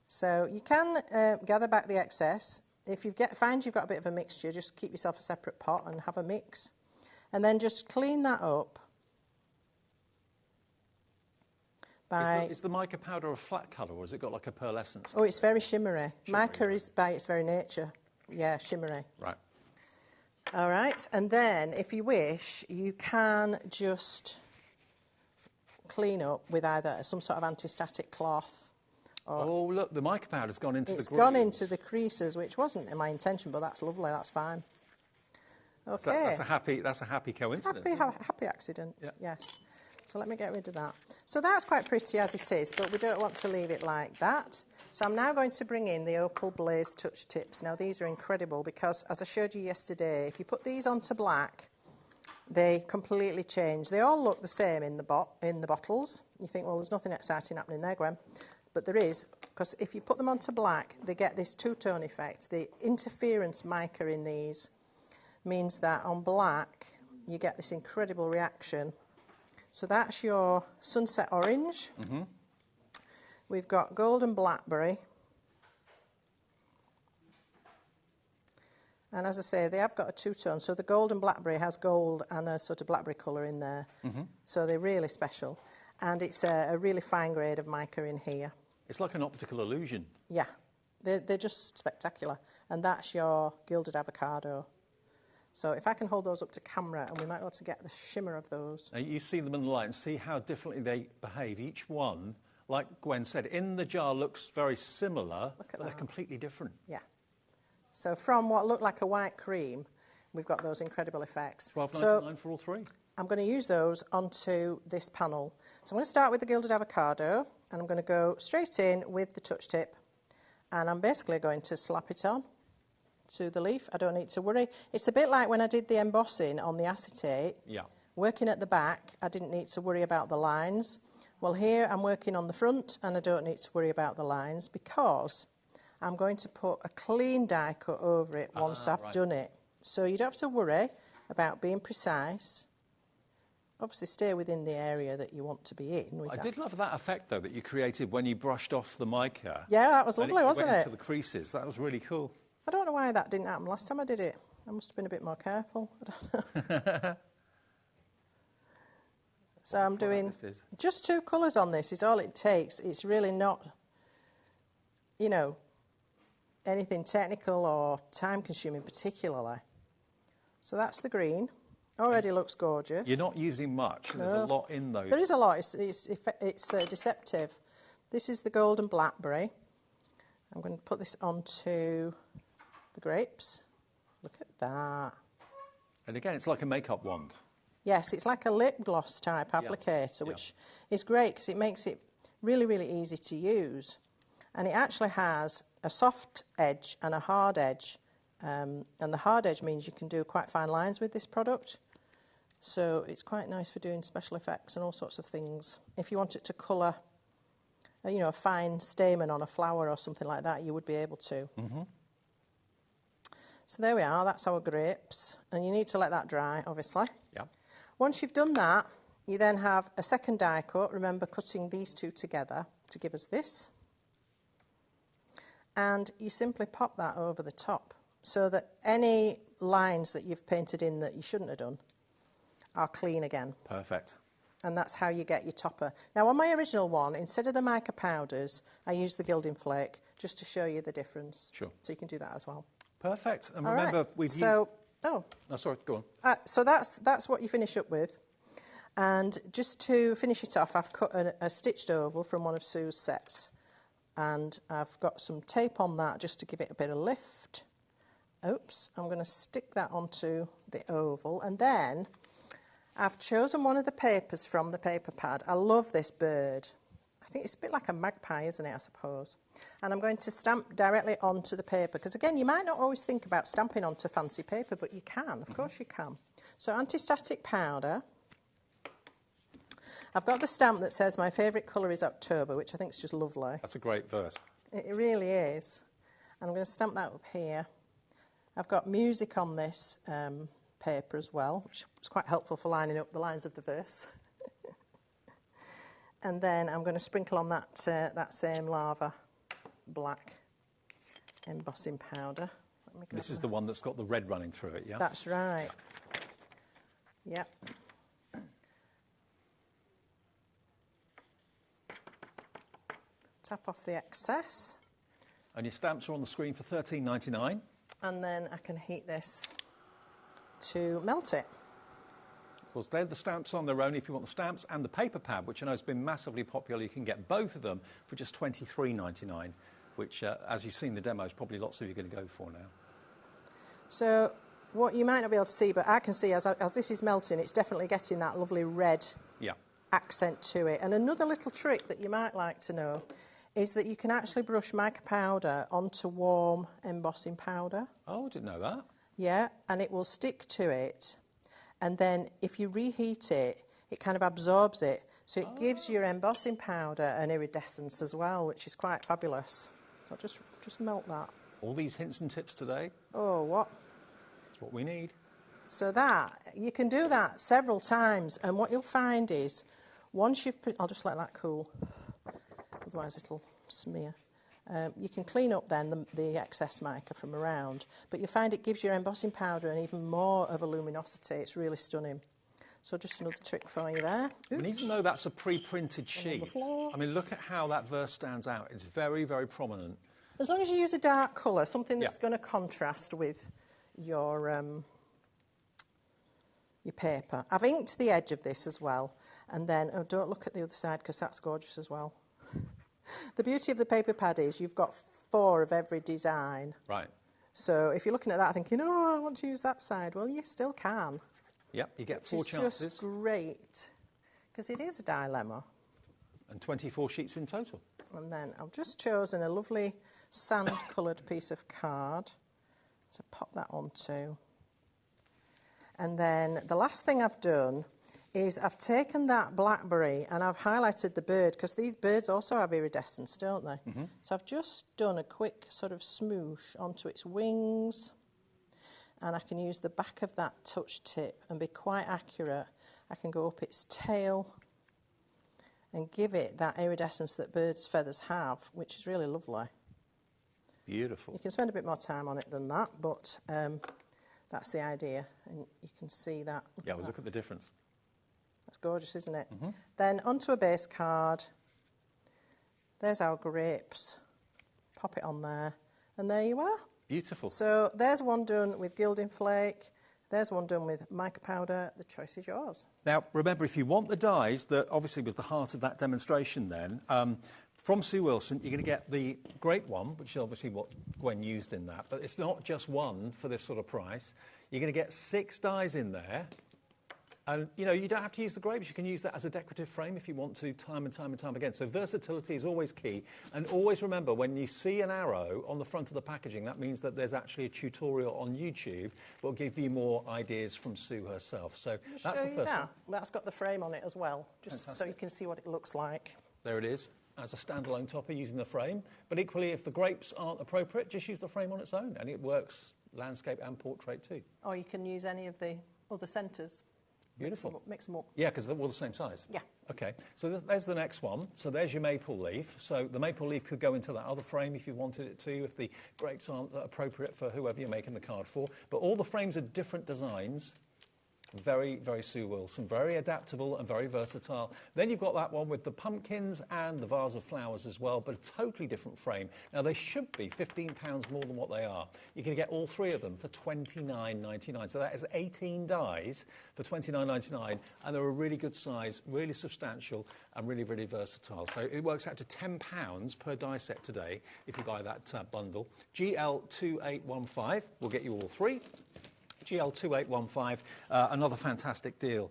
So you can gather back the excess. If you find you've got a bit of a mixture, just keep yourself a separate pot and have a mix. And then just clean that up. Is the mica powder a flat colour, or has it got like a pearlescence? Oh, it's very shimmery. Mica is by its very nature, shimmery. Right. All right, and then if you wish, you can just clean up with either some sort of anti-static cloth Oh, look, the mica powder's gone into the It's grooves. gone into the creases, which wasn't my intention, but that's lovely, that's fine. Okay. That's a happy coincidence. Happy accident, yes. So let me get rid of that. So that's quite pretty as it is, but we don't want to leave it like that. So I'm now going to bring in the Opal Blaze Touch Tips. Now these are incredible because, as I showed you yesterday, if you put these onto black, they completely change. They all look the same in the bottles. You think, well, there's nothing exciting happening there, Gwen. But there is, because if you put them onto black, they get this two-tone effect. The interference mica in these means that on black, you get this incredible reaction. So that's your sunset orange. Mm-hmm. We've got golden blackberry. And as I say, they have got a two-tone. So the golden blackberry has gold and a sort of blackberry colour in there. Mm-hmm. So they're really special. And it's a really fine grade of mica in here. It's like an optical illusion. Yeah, they're just spectacular. And that's your gilded avocado. So if I can hold those up to camera, and we might be able to get the shimmer of those. Now you see them in the light and see how differently they behave. Each one, like Gwen said, in the jar looks very similar, but they're completely different. Yeah. So from what looked like a white cream, we've got those incredible effects. $12.99 for all three. I'm going to use those onto this panel. So I'm going to start with the gilded avocado, and I'm going to go straight in with the touch tip, and I'm basically going to slap it on to the leaf. I don't need to worry. It's a bit like when I did the embossing on the acetate. Yeah. Working at the back, I didn't need to worry about the lines. Well, here I'm working on the front, and I don't need to worry about the lines because I'm going to put a clean die cut over it once I've done it. So you don't have to worry about being precise. Obviously, stay within the area that you want to be in. With I did love that effect, though, that you created when you brushed off the mica. Yeah, that was lovely, wasn't it? Went into the creases. That was really cool. I don't know why that didn't happen last time I did it. I must have been a bit more careful. I don't know. So I'm doing just two colours on this is all it takes. It's really not, you know, anything technical or time-consuming particularly. So that's the green. Already looks gorgeous. You're not using much. No. There's a lot in those. There is a lot. It's deceptive. This is the golden blackberry. I'm going to put this onto the grapes. Look at that. And again, it's like a makeup wand. Yes, it's like a lip gloss type applicator, which is great because it makes it really, really easy to use. And it actually has a soft edge and a hard edge. And the hard edge means you can do quite fine lines with this product. So it's quite nice for doing special effects and all sorts of things. If you want it to colour, you know, a fine stamen on a flower or something like that, you would be able to. Mm-hmm. So there we are, that's our grapes. And you need to let that dry, obviously. Yeah. Once you've done that, you then have a second die cut. Remember cutting these two together to give us this. And you simply pop that over the top so that any lines that you've painted in that you shouldn't have done are clean again. Perfect. And that's how you get your topper. Now, on my original one, instead of the mica powders, I used the gilding flake just to show you the difference. Sure. So you can do that as well. Perfect. And all remember, right. we've used... Oh, sorry, go on. So that's what you finish up with. And just to finish it off, I've cut a stitched oval from one of Sue's sets. And I've got some tape on that just to give it a bit of lift. Oops, I'm going to stick that onto the oval. And then I've chosen one of the papers from the paper pad. I love this bird. I think it's a bit like a magpie, isn't it, I suppose? And I'm going to stamp directly onto the paper, because again, you might not always think about stamping onto fancy paper, but you can, of course you can. So anti-static powder. I've got the stamp that says my favourite colour is October, which I think is just lovely. That's a great verse. It really is. And I'm going to stamp that up here. I've got music on this paper as well, which was quite helpful for lining up the lines of the verse. And then I'm going to sprinkle on that same lava black embossing powder. This is the one that's got the red running through it, yeah? That's right. Yep. Tap off the excess. And your stamps are on the screen for $13.99. And then I can heat this to melt it. Of course, they're the stamps on their own. If you want the stamps and the paper pad, which I know has been massively popular, you can get both of them for just $23.99, which, as you've seen the demos, probably lots of you are going to go for now. So what you might not be able to see, but I can see as this is melting, it's definitely getting that lovely red accent to it. And another little trick that you might like to know is that you can actually brush mica powder onto warm embossing powder. Oh, I didn't know that. Yeah, and it will stick to it. And then if you reheat it, it kind of absorbs it. So it gives your embossing powder an iridescence as well, which is quite fabulous. So I'll just melt that. All these hints and tips today. Oh, what? That's what we need. So that, you can do that several times. And what you'll find is, once you've... I'll just let that cool. Otherwise it'll smear. You can clean up then the excess mica from around, but you find it gives your embossing powder an even more of a luminosity. It's really stunning. So just another trick for you there. And even though that's a pre-printed sheet, I mean, look at how that verse stands out. It's very, very prominent. As long as you use a dark colour, something that's going to contrast with your paper. I've inked the edge of this as well, and then, oh, don't look at the other side because that's gorgeous as well. The beauty of the paper pad is you've got 4 of every design. Right. So if you're looking at that thinking, oh, I want to use that side, well, you still can. Yep, you get 4 chances. It's just great, because it is a dilemma. And 24 sheets in total. And then I've just chosen a lovely sand-coloured piece of card to pop that onto. And then the last thing I've done is I've taken that blackberry and I've highlighted the bird, because these birds also have iridescence, don't they? Mm-hmm. So I've just done a quick sort of smoosh onto its wings, and I can use the back of that touch tip and be quite accurate. I can go up its tail and give it that iridescence that birds' feathers have, which is really lovely. Beautiful. You can spend a bit more time on it than that, but that's the idea, and you can see that. Yeah, well, look at the difference. That's gorgeous, isn't it? Mm-hmm. Then onto a base card. There's our grapes. Pop it on there, and there you are. Beautiful. So there's one done with gilding flake. There's one done with mica powder. The choice is yours. Now, remember, if you want the dies, that obviously was the heart of that demonstration then, from Sue Wilson, you're going to get the grape one, which is obviously what Gwen used in that, but it's not just one for this sort of price. You're going to get 6 dies in there. And, you know, you don't have to use the grapes. You can use that as a decorative frame if you want to, time and time and time again. So versatility is always key. And always remember, when you see an arrow on the front of the packaging, that means that there's actually a tutorial on YouTube that will give you more ideas from Sue herself. So that's the first one. That's got the frame on it as well, just Fantastic. so you can see what it looks like. There it is, as a standalone topper using the frame. But equally, if the grapes aren't appropriate, just use the frame on its own. And it works landscape and portrait too. Or you can use any of the other centres. Beautiful. Mix them up. Yeah, because they're all the same size. Yeah. OK, so there's the next one. So there's your maple leaf. So the maple leaf could go into that other frame if you wanted it to, if the grapes aren't appropriate for whoever you're making the card for. But all the frames are different designs. Very, very Sue Wilson, very adaptable and very versatile. Then you've got that one with the pumpkins and the vase of flowers as well, but a totally different frame. Now, they should be £15 more than what they are. You're going to get all 3 of them for $29.99. So that is 18 dies for $29.99, and they're a really good size, really substantial, and really, really versatile. So it works out to £10 per die set today if you buy that bundle. GL2815 will get you all 3. GL2815, another fantastic deal.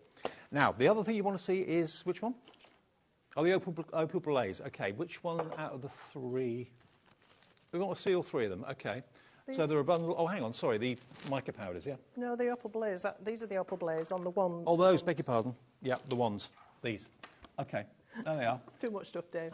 Now, the other thing you want to see is, which one? Oh, the Opal Blaze. OK, which one out of the 3? We want to see all 3 of them. OK. So they're a bundle. Oh, hang on, sorry, the mica powders, yeah? No, the Opal Blaze. These are the Opal Blaze on the one. Oh, those, beg your pardon. Yeah, the ones. These. OK, there they are. It's too much stuff, Dave.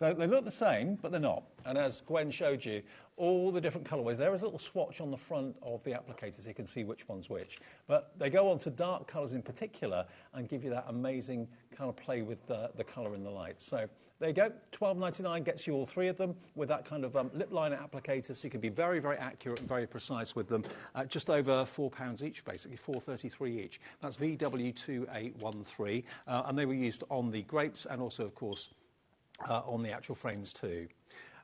They look the same, but they're not. And as Gwen showed you, all the different colourways, there is a little swatch on the front of the applicator so you can see which one's which. But they go on to dark colours in particular and give you that amazing kind of play with the colour in the light. So there you go, $12.99 gets you all 3 of them with that kind of lip liner applicator, so you can be very, very accurate and very precise with them. Just over £4 each, basically, $4.33 each. That's VW2813, and they were used on the grapes and also, of course, on the actual frames too.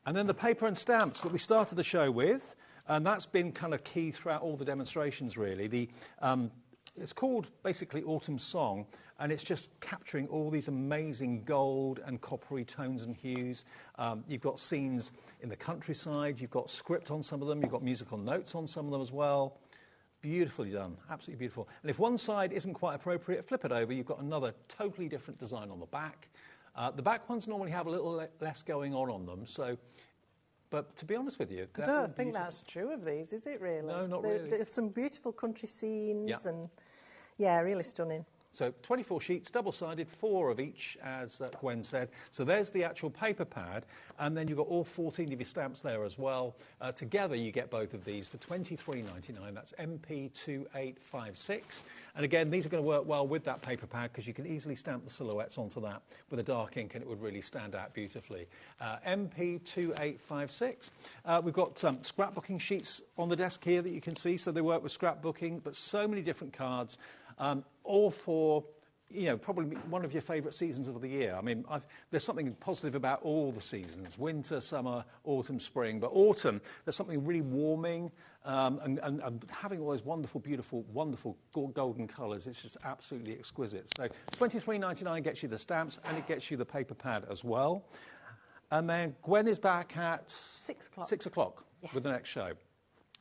And then the paper and stamps that we started the show with, and that's been kind of key throughout all the demonstrations really. The It's called basically Autumn Song, and it's just capturing all these amazing gold and coppery tones and hues. You've got scenes in the countryside, you've got script on some of them, you've got musical notes on some of them as well. Beautifully done, absolutely beautiful. And if one side isn't quite appropriate, flip it over, you've got another totally different design on the back. The back ones normally have a little less going on them, so... But to be honest with you... I don't think that's true of these, is it really? No, not really. There's some beautiful country scenes and, really stunning. So 24 sheets, double-sided, 4 of each, as Gwen said. So there's the actual paper pad, and then you've got all 14 of your stamps there as well. Together you get both of these for $23.99. That's MP2856. And again, these are going to work well with that paper pad because you can easily stamp the silhouettes onto that with a dark ink and it would really stand out beautifully. MP2856. We've got scrapbooking sheets on the desk here that you can see, so they work with scrapbooking, but so many different cards. All for, probably one of your favourite seasons of the year. I mean, there's something positive about all the seasons, winter, summer, autumn, spring. But autumn, there's something really warming and having all those wonderful, beautiful, wonderful golden colours. It's just absolutely exquisite. So $23.99 gets you the stamps and it gets you the paper pad as well. And then Gwen is back at 6 o'clock. 6 o'clock with the next show.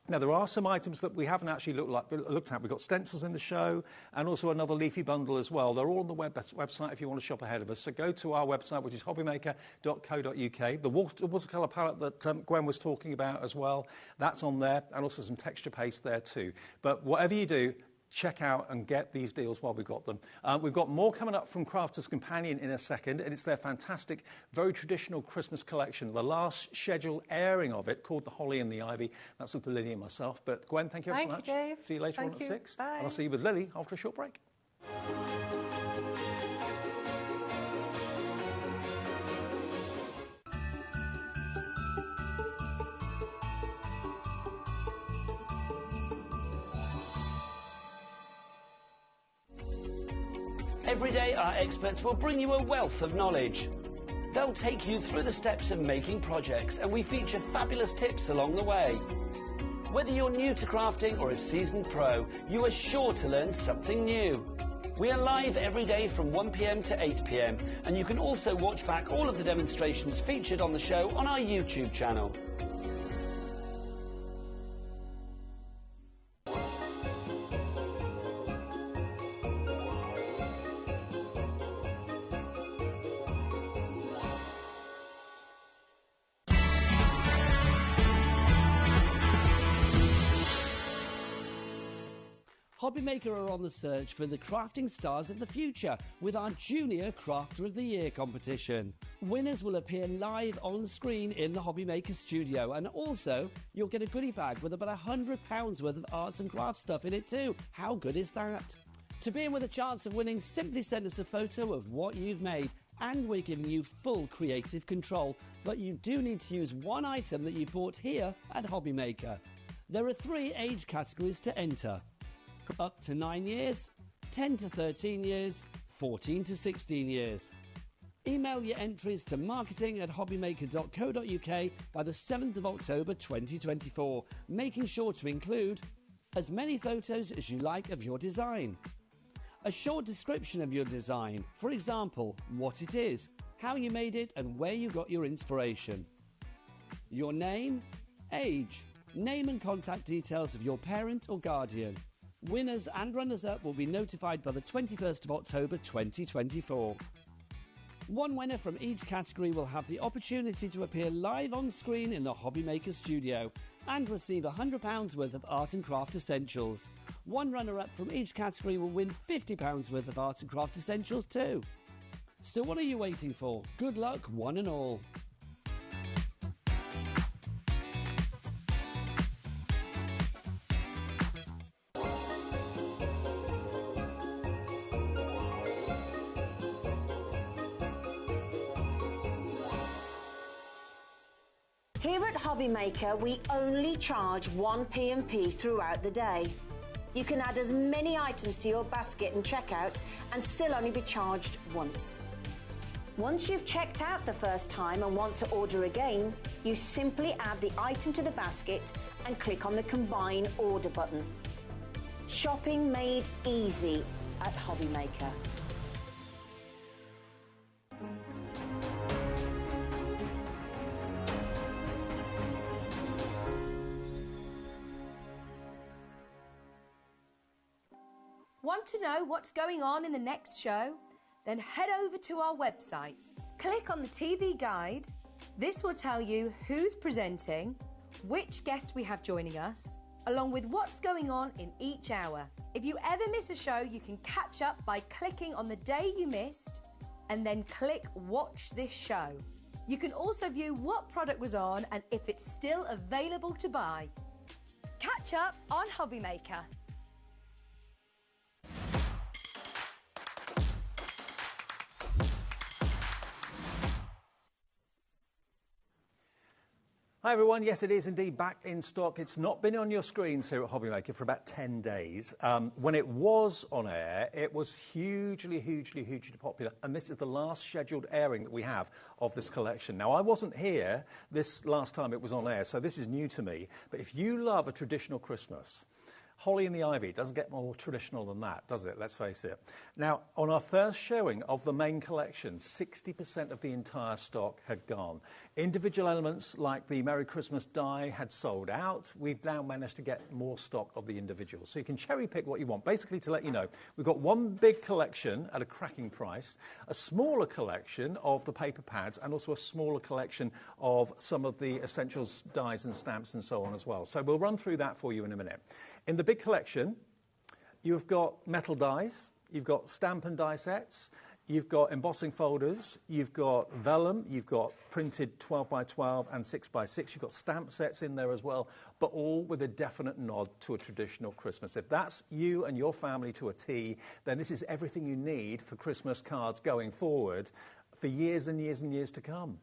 Now, there are some items that we haven't actually looked at. We've got stencils in the show and also another leafy bundle as well. They're all on the website if you want to shop ahead of us. So go to our website, which is hobbymaker.co.uk. The watercolour palette that Gwen was talking about as well, that's on there, and also some texture paste there too. But whatever you do, check out and get these deals while we've got them. We've got more coming up from Crafter's Companion in a second, and it's their fantastic, very traditional Christmas collection. The last scheduled airing of it, called The Holly and the Ivy. That's with Lily and myself. But Gwen, thank you ever so much. Dave. See you later on at 6. Bye. And I'll see you with Lily after a short break. Every day, our experts will bring you a wealth of knowledge. They'll take you through the steps of making projects, and we feature fabulous tips along the way. Whether you're new to crafting or a seasoned pro, you are sure to learn something new. We are live every day from 1 p.m. to 8 p.m, and you can also watch back all of the demonstrations featured on the show on our YouTube channel. HobbyMaker are on the search for the crafting stars of the future with our Junior Crafter of the Year competition. Winners will appear live on screen in the HobbyMaker studio, and also you'll get a goodie bag with about £100 worth of arts and crafts stuff in it too. How good is that? To be in with a chance of winning, simply send us a photo of what you've made, and we're giving you full creative control. But you do need to use one item that you bought here at HobbyMaker. There are 3 age categories to enter: up to 9 years, 10 to 13 years, 14 to 16 years. Email your entries to marketing@hobbymaker.co.uk by the 7th of October 2024, making sure to include as many photos as you like of your design, a short description of your design, for example, what it is, how you made it and where you got your inspiration, your name, age, name and contact details of your parent or guardian. Winners and runners-up will be notified by the 21st of October 2024. One winner from each category will have the opportunity to appear live on screen in the HobbyMaker studio and receive £100 worth of art and craft essentials. One runner-up from each category will win £50 worth of art and craft essentials too. So what are you waiting for? Good luck, one and all. Here at HobbyMaker, we only charge 1 P&P throughout the day. You can add as many items to your basket and checkout and still only be charged once. Once you've checked out the first time and want to order again, you simply add the item to the basket and click on the Combine Order button. Shopping made easy at HobbyMaker. Want to know what's going on in the next show? Then head over to our website. Click on the TV guide. This will tell you who's presenting, which guest we have joining us, along with what's going on in each hour. If you ever miss a show, you can catch up by clicking on the day you missed and then click Watch This Show. You can also view what product was on and if it's still available to buy. Catch up on HobbyMaker. Hi everyone, yes it is indeed back in stock. It's not been on your screens here at HobbyMaker for about 10 days. When it was on air, it was hugely popular, and this is the last scheduled airing that we have of this collection. Now I wasn't here this last time it was on air, so this is new to me, but if you love a traditional Christmas, Holly and the Ivy doesn't get more traditional than that, does it? Let's face it. Now, on our first showing of the main collection, 60% of the entire stock had gone. Individual elements like the Merry Christmas die had sold out. We've now managed to get more stock of the individuals. So you can cherry pick what you want. Basically, to let you know, we've got one big collection at a cracking price, a smaller collection of the paper pads, and also a smaller collection of some of the essentials dies and stamps and so on as well. So we'll run through that for you in a minute. In the big collection, you've got metal dies, you've got stamp and die sets, you've got embossing folders, you've got vellum, you've got printed 12x12 and 6x6, you've got stamp sets in there as well, but all with a definite nod to a traditional Christmas. If that's you and your family to a T, then this is everything you need for Christmas cards going forward for years and years and years to come.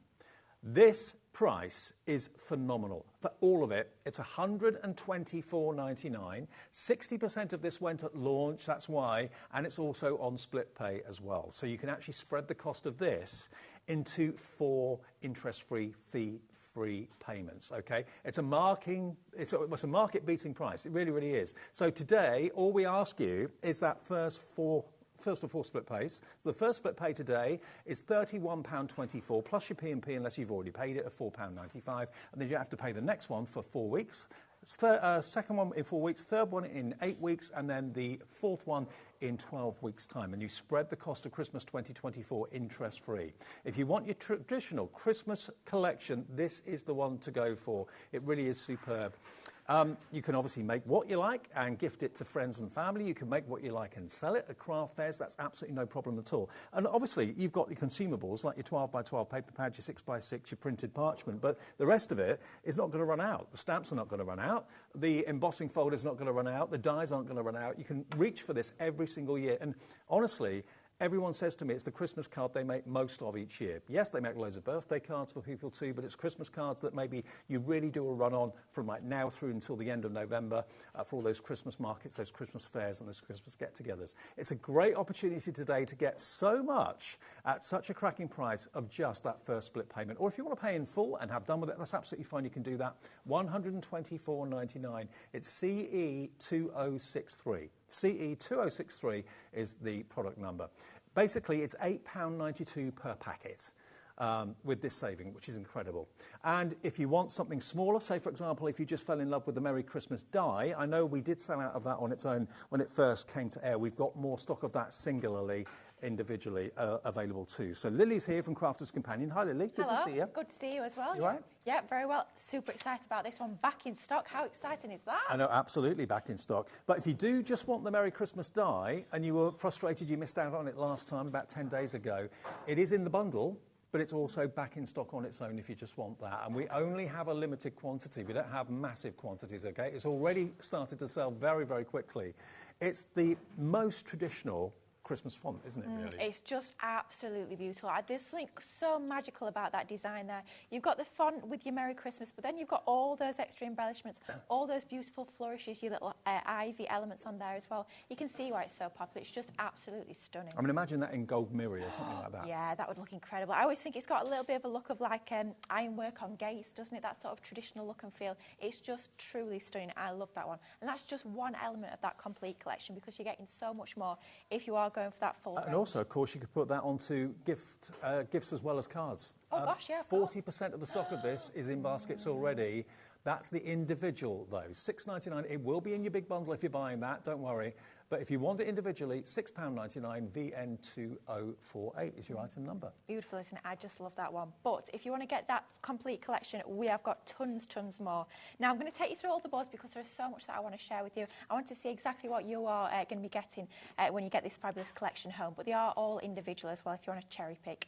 This price is phenomenal. For all of it, it's $124.99. 60% of this went at launch, that's why, and it's also on split pay as well. So you can actually spread the cost of this into 4 interest-free, fee-free payments, okay? It's a market-beating price. It really is. So today, all we ask you is that first of 4 split pays. So the first split pay today is £31.24 plus your P&P unless you've already paid it at £4.95, and then you have to pay the next one for 4 weeks. Second one in 4 weeks, third one in 8 weeks, and then the fourth one in 12 weeks' time. And you spread the cost of Christmas 2024 interest-free. If you want your traditional Christmas collection, this is the one to go for. It really is superb. You can obviously make what you like and gift it to friends and family. You can make what you like and sell it at craft fairs. That's absolutely no problem at all. And obviously, you've got the consumables like your 12x12 paper pad, your 6x6, your printed parchment, but the rest of it is not going to run out. The stamps are not going to run out. The embossing folder is not going to run out. The dies aren't going to run out. You can reach for this every single year. And honestly, everyone says to me it's the Christmas card they make most of each year. Yes, they make loads of birthday cards for people too, but it's Christmas cards that maybe you really do a run on from like now through until the end of November for all those Christmas markets, those Christmas fairs and those Christmas get-togethers. It's a great opportunity today to get so much at such a cracking price of just that first split payment. Or if you want to pay in full and have done with it, that's absolutely fine. You can do that. $124.99. It's CE2063. CE2063 is the product number. Basically, it's £8.92 per packet with this saving, which is incredible. And if you want something smaller, say, for example, if you just fell in love with the Merry Christmas die, I know we did sell out of that on its own when it first came to air. We've got more stock of that singularly, individually available too. So Lily's here from Crafter's Companion. Hi, Lily. Good to see you. Good to see you as well. You all right? Yeah, very well. Super excited about this one. Back in stock. How exciting is that? I know, absolutely back in stock. But if you do just want the Merry Christmas die and you were frustrated you missed out on it last time, about 10 days ago, it is in the bundle, but it's also back in stock on its own if you just want that. And we only have a limited quantity. We don't have massive quantities, okay? It's already started to sell very, very quickly. It's the most traditional Christmas font, isn't it, really? It's just absolutely beautiful. There's something so magical about that design there. You've got the font with your Merry Christmas, but then you've got all those extra embellishments, all those beautiful flourishes, your little ivy elements on there as well. You can see why it's so popular. It's just absolutely stunning. I mean, imagine that in gold mirror or something like that. Yeah, that would look incredible. I always think it's got a little bit of a look of like ironwork on gates, doesn't it? That sort of traditional look and feel. It's just truly stunning. I love that one. And that's just one element of that complete collection, because you're getting so much more if you are going for that full range. And also, of course, you could put that onto gifts as well as cards. Oh, gosh, yeah, of 40% of the stock of this is in baskets already. That's the individual, though. $6.99. It will be in your big bundle if you're buying that, don't worry. But if you want it individually, £6.99, VN2048 is your item number. Beautiful, isn't it? I just love that one. But if you want to get that complete collection, we have got tons more. Now, I'm going to take you through all the boards because there's so much that I want to share with you. I want to see exactly what you are going to be getting when you get this fabulous collection home. But they are all individual as well if you want to cherry pick.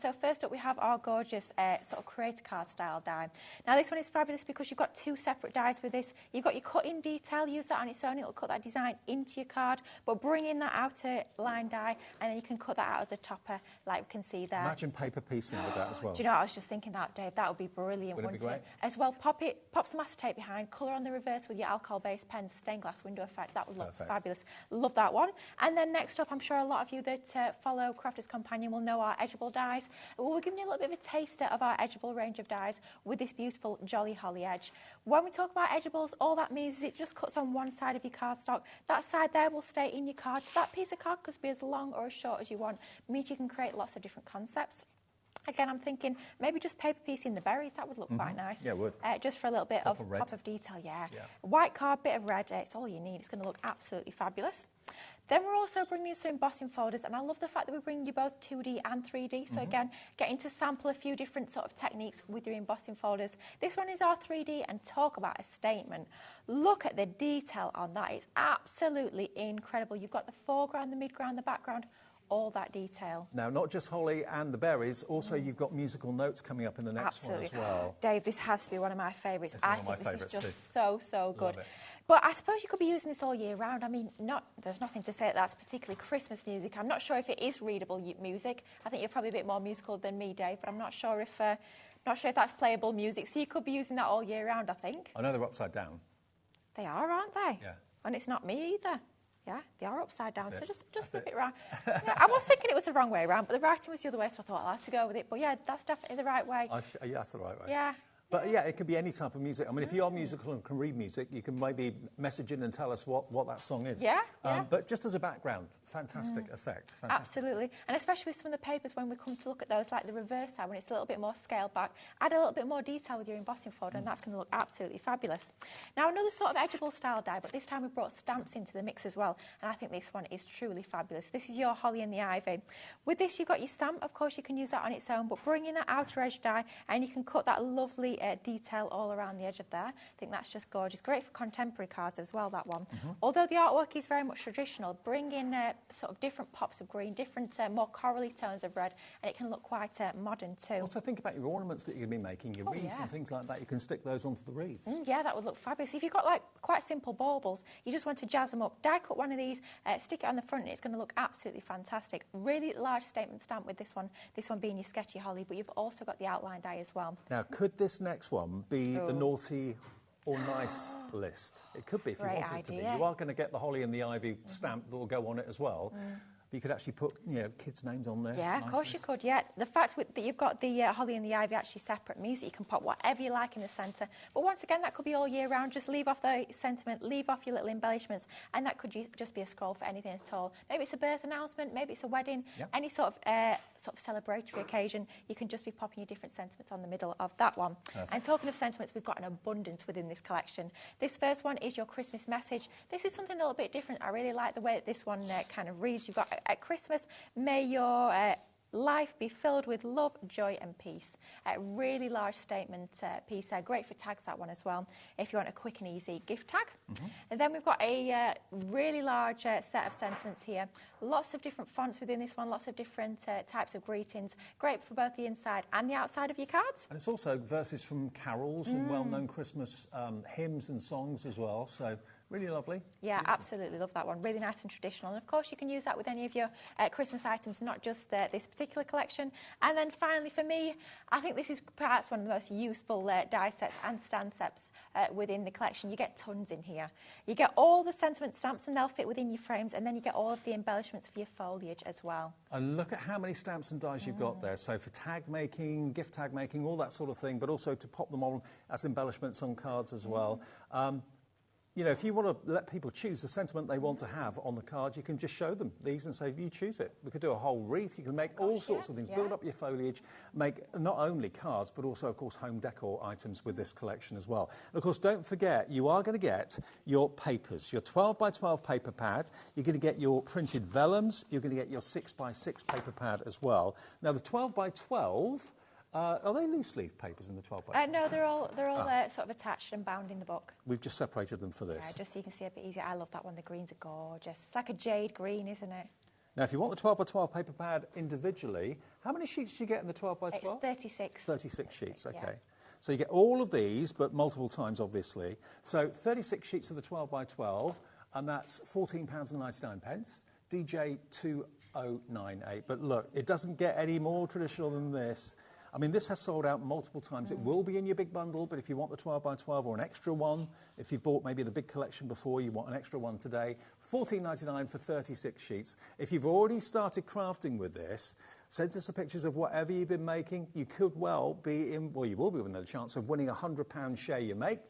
So first up, we have our gorgeous sort of creator card style die. Now, this one is fabulous because you've got two separate dies with this. You've got your cut-in detail. Use that on its own. It'll cut that design into your card. But bring in that outer line die, and then you can cut that out as a topper, like we can see there. Imagine paper piecing with that as well. Do you know what? I was just thinking that, Dave. That would be brilliant, Wouldn't it be great? As well, pop some acetate behind, colour on the reverse with your alcohol-based pens, stained glass window effect. That would look fabulous. Love that one. And then next up, I'm sure a lot of you that follow Crafter's Companion will know our edgeable dies. Well, we're giving you a little bit of a taster of our edgeable range of dies with this beautiful Jolly Holly edge. When we talk about edgeables, all that means is it just cuts on one side of your cardstock. That side there will stay in your card. So that piece of card could be as long or as short as you want. It means you can create lots of different concepts. Again, I'm thinking maybe just paper piecing the berries. That would look quite nice. Yeah, it would. Just for a little bit Pop of detail, yeah. White card, bit of red, it's all you need. It's going to look absolutely fabulous. Then we're also bringing you some embossing folders, and I love the fact that we bring you both 2D and 3D. So again, getting to sample a few different sort of techniques with your embossing folders. This one is our 3D, and talk about a statement. Look at the detail on that. It's absolutely incredible. You've got the foreground, the midground, the background, all that detail. Now, not just holly and the berries, also you've got musical notes coming up in the next one as well. Dave, this has to be one of my favourites. It's one of my favourites this is just so good. Love it. But I suppose you could be using this all year round. I mean, there's nothing to say that's particularly Christmas music. I'm not sure if it is readable music. I think you're probably a bit more musical than me, Dave, but I'm not sure if that's playable music. So you could be using that all year round, I think. I know they're upside down. They are, aren't they? Yeah. And it's not me either. Yeah, they are upside down, so just flip it around. Yeah, I was thinking it was the wrong way around, but the writing was the other way, so I thought I'll have to go with it. But yeah, that's definitely the right way. Yeah, that's the right way. Yeah. But yeah, it could be any type of music. I mean, if you are musical and can read music, you can maybe message in and tell us what that song is. Yeah, But just as a background, fantastic effect. Fantastic. Absolutely. And especially with some of the papers, when we come to look at those, like the reverse side, when it's a little bit more scaled back, add a little bit more detail with your embossing folder, and that's going to look absolutely fabulous. Now, another sort of edgeable style die, but this time we brought stamps into the mix as well, and I think this one is truly fabulous. This is your Holly and the Ivy. With this, you've got your stamp. Of course, you can use that on its own, but bring in that outer edge die, and you can cut that lovely detail all around the edge of there. I think that's just gorgeous. Great for contemporary cards as well, that one. Although the artwork is very much traditional, bring in sort of different pops of green, different more corally tones of red, and it can look quite modern too. Also, think about your ornaments that you're going to be making, your wreaths and things like that. You can stick those onto the wreaths. Yeah, that would look fabulous. If you've got like quite simple baubles, you just want to jazz them up, die cut one of these, stick it on the front, and it's going to look absolutely fantastic. Really large statement stamp with this one being your sketchy holly, but you've also got the outline die as well. Now, could this next one be the naughty or nice list? It could be if you wanted it to be. You are going to get the holly and the ivy stamp that will go on it as well. But you could actually put, kids' names on there. Yeah, of course you could, yeah. The fact that you've got the holly and the ivy actually separate means that you can pop whatever you like in the centre. But once again, that could be all year round. Just leave off the sentiment, leave off your little embellishments, and that could just be a scroll for anything at all. Maybe it's a birth announcement, maybe it's a wedding, any sort of celebratory occasion. You can just be popping your different sentiments on the middle of that one. Perfect. And talking of sentiments, we've got an abundance within this collection. This first one is your Christmas message. This is something a little bit different. I really like the way that this one kind of reads. You've got at Christmas, may your life be filled with love, joy and peace. A really large statement piece there. Great for tags, that one as well, if you want a quick and easy gift tag. And then we've got a really large set of sentiments here. Lots of different fonts within this one, lots of different types of greetings. Great for both the inside and the outside of your cards. And it's also verses from carols and well-known Christmas hymns and songs as well. So Really lovely. Yeah, absolutely love that one. Really nice and traditional. And of course, you can use that with any of your Christmas items, not just this particular collection. And then finally, for me, I think this is perhaps one of the most useful die sets and stand sets within the collection. You get tons in here. You get all the sentiment stamps, and they'll fit within your frames, and then you get all of the embellishments for your foliage as well. And look at how many stamps and dies you've got there. So for tag making, gift tag making, all that sort of thing, but also to pop them on as embellishments on cards as well. You know, if you want to let people choose the sentiment they want to have on the card, you can just show them these and say, you choose it. We could do a whole wreath. You can make all sorts of things, build up your foliage, make not only cards, but also, of course, home decor items with this collection as well. And, of course, don't forget, you are going to get your papers, your 12 by 12 paper pad. You're going to get your printed vellums. You're going to get your 6 by 6 paper pad as well. Now, the 12 by 12... are they loose leaf papers in the 12 by 12? No, they're all sort of attached and bound in the book. We've just separated them for this. Yeah, just so you can see a bit easier. I love that one. The greens are gorgeous. It's like a jade green, isn't it? Now, if you want the 12 by 12 paper pad individually, how many sheets do you get in the 12 by 12? It's 36. 36 sheets, okay. Yeah. So you get all of these, but multiple times, obviously. So 36 sheets of the 12 by 12, and that's £14.99. DJ 2098. But look, it doesn't get any more traditional than this. I mean, this has sold out multiple times. It will be in your big bundle, but if you want the 12 by 12 or an extra one, if you've bought maybe the big collection before, you want an extra one today, £14.99 for 36 sheets. If you've already started crafting with this, send us the pictures of whatever you've been making. You could well be in, well, you will be within a chance of winning a £100 share you make.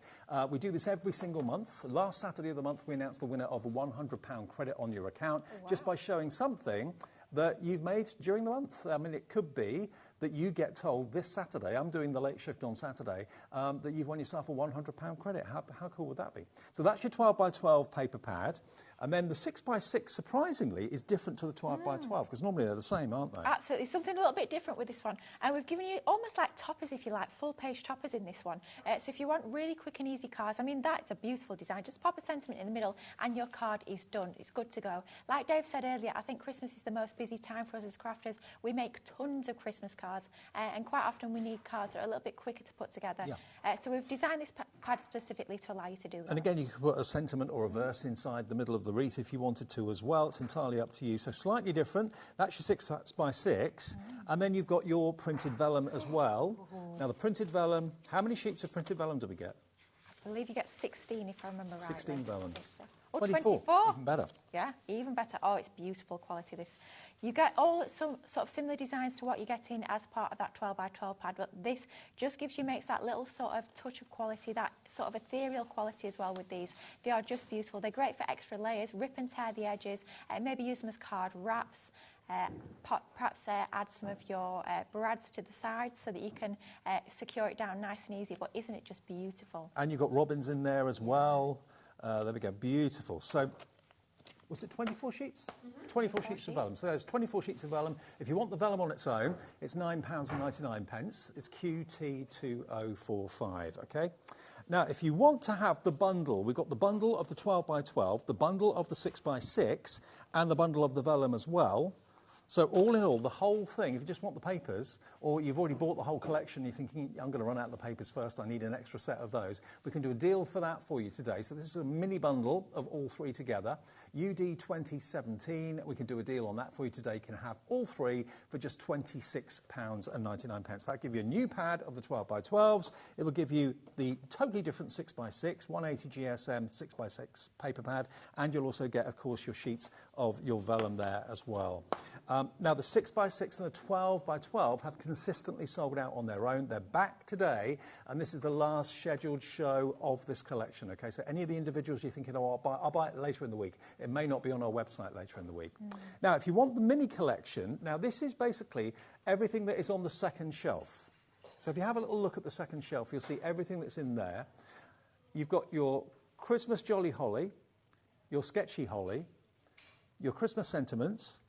We do this every single month. Last Saturday of the month, we announced the winner of a £100 credit on your account just by showing something that you've made during the month. I mean, it could be that you get told this Saturday, I'm doing the late shift on Saturday, that you've won yourself a £100 credit. How cool would that be? So that's your 12 by 12 paper pad. And then the 6 by 6, surprisingly, is different to the 12 by 12, because normally they're the same, aren't they? Absolutely. Something a little bit different with this one. And we've given you almost like toppers, if you like, full-page toppers in this one. So if you want really quick and easy cards, I mean, that's a beautiful design. Just pop a sentiment in the middle and your card is done. It's good to go. Like Dave said earlier, I think Christmas is the most busy time for us as crafters. We make tons of Christmas cards, and quite often we need cards that are a little bit quicker to put together. Yeah. So we've designed this pad specifically to allow you to do that. And again, you could put a sentiment or a verse inside the middle of the wreath if you wanted to as well. It's entirely up to you. So slightly different. That's your 6 by 6. And then you've got your printed vellum as well. Now, the printed vellum, how many sheets of printed vellum do we get? I believe you get 16, if I remember right. 16 vellums. Oh, 24. Even better. Yeah, even better. Oh, it's beautiful quality, this. You get all some sort of similar designs to what you're getting as part of that 12 by 12 pad, but this just makes that little sort of touch of quality, that sort of ethereal quality as well with these. They are just beautiful. They're great for extra layers, rip and tear the edges, maybe use them as card wraps. Perhaps add some of your brads to the sides so that you can secure it down nice and easy, but isn't it just beautiful? And you've got robins in there as well. There we go, beautiful. So, was it 24 sheets? 24 sheets of vellum. So there's 24 sheets of vellum. If you want the vellum on its own, it's £9.99. It's QT2045, okay? Now, if you want to have the bundle, we've got the bundle of the 12 by 12, the bundle of the 6 by 6, and the bundle of the vellum as well. So all in all, the whole thing, if you just want the papers, or you've already bought the whole collection, you're thinking, I'm going to run out of the papers first, I need an extra set of those, we can do a deal for that for you today. So this is a mini bundle of all three together. UD 2017, we can do a deal on that for you today. You can have all three for just £26.99. That'll give you a new pad of the 12 by 12s. It will give you the totally different 6 by 6, 180 GSM 6 by 6 paper pad, and you'll also get, of course, your sheets of your vellum there as well. Now, the 6 by 6 and the 12 by 12 have consistently sold out on their own. They're back today, and this is the last scheduled show of this collection, okay? So any of the individuals you're thinking, oh, I'll buy it later in the week, it may not be on our website later in the week. Now, if you want the mini collection, now this is basically everything that is on the second shelf. So if you have a little look at the second shelf, you'll see everything that's in there. You've got your Christmas Jolly Holly, your Sketchy Holly, your Christmas Sentiments,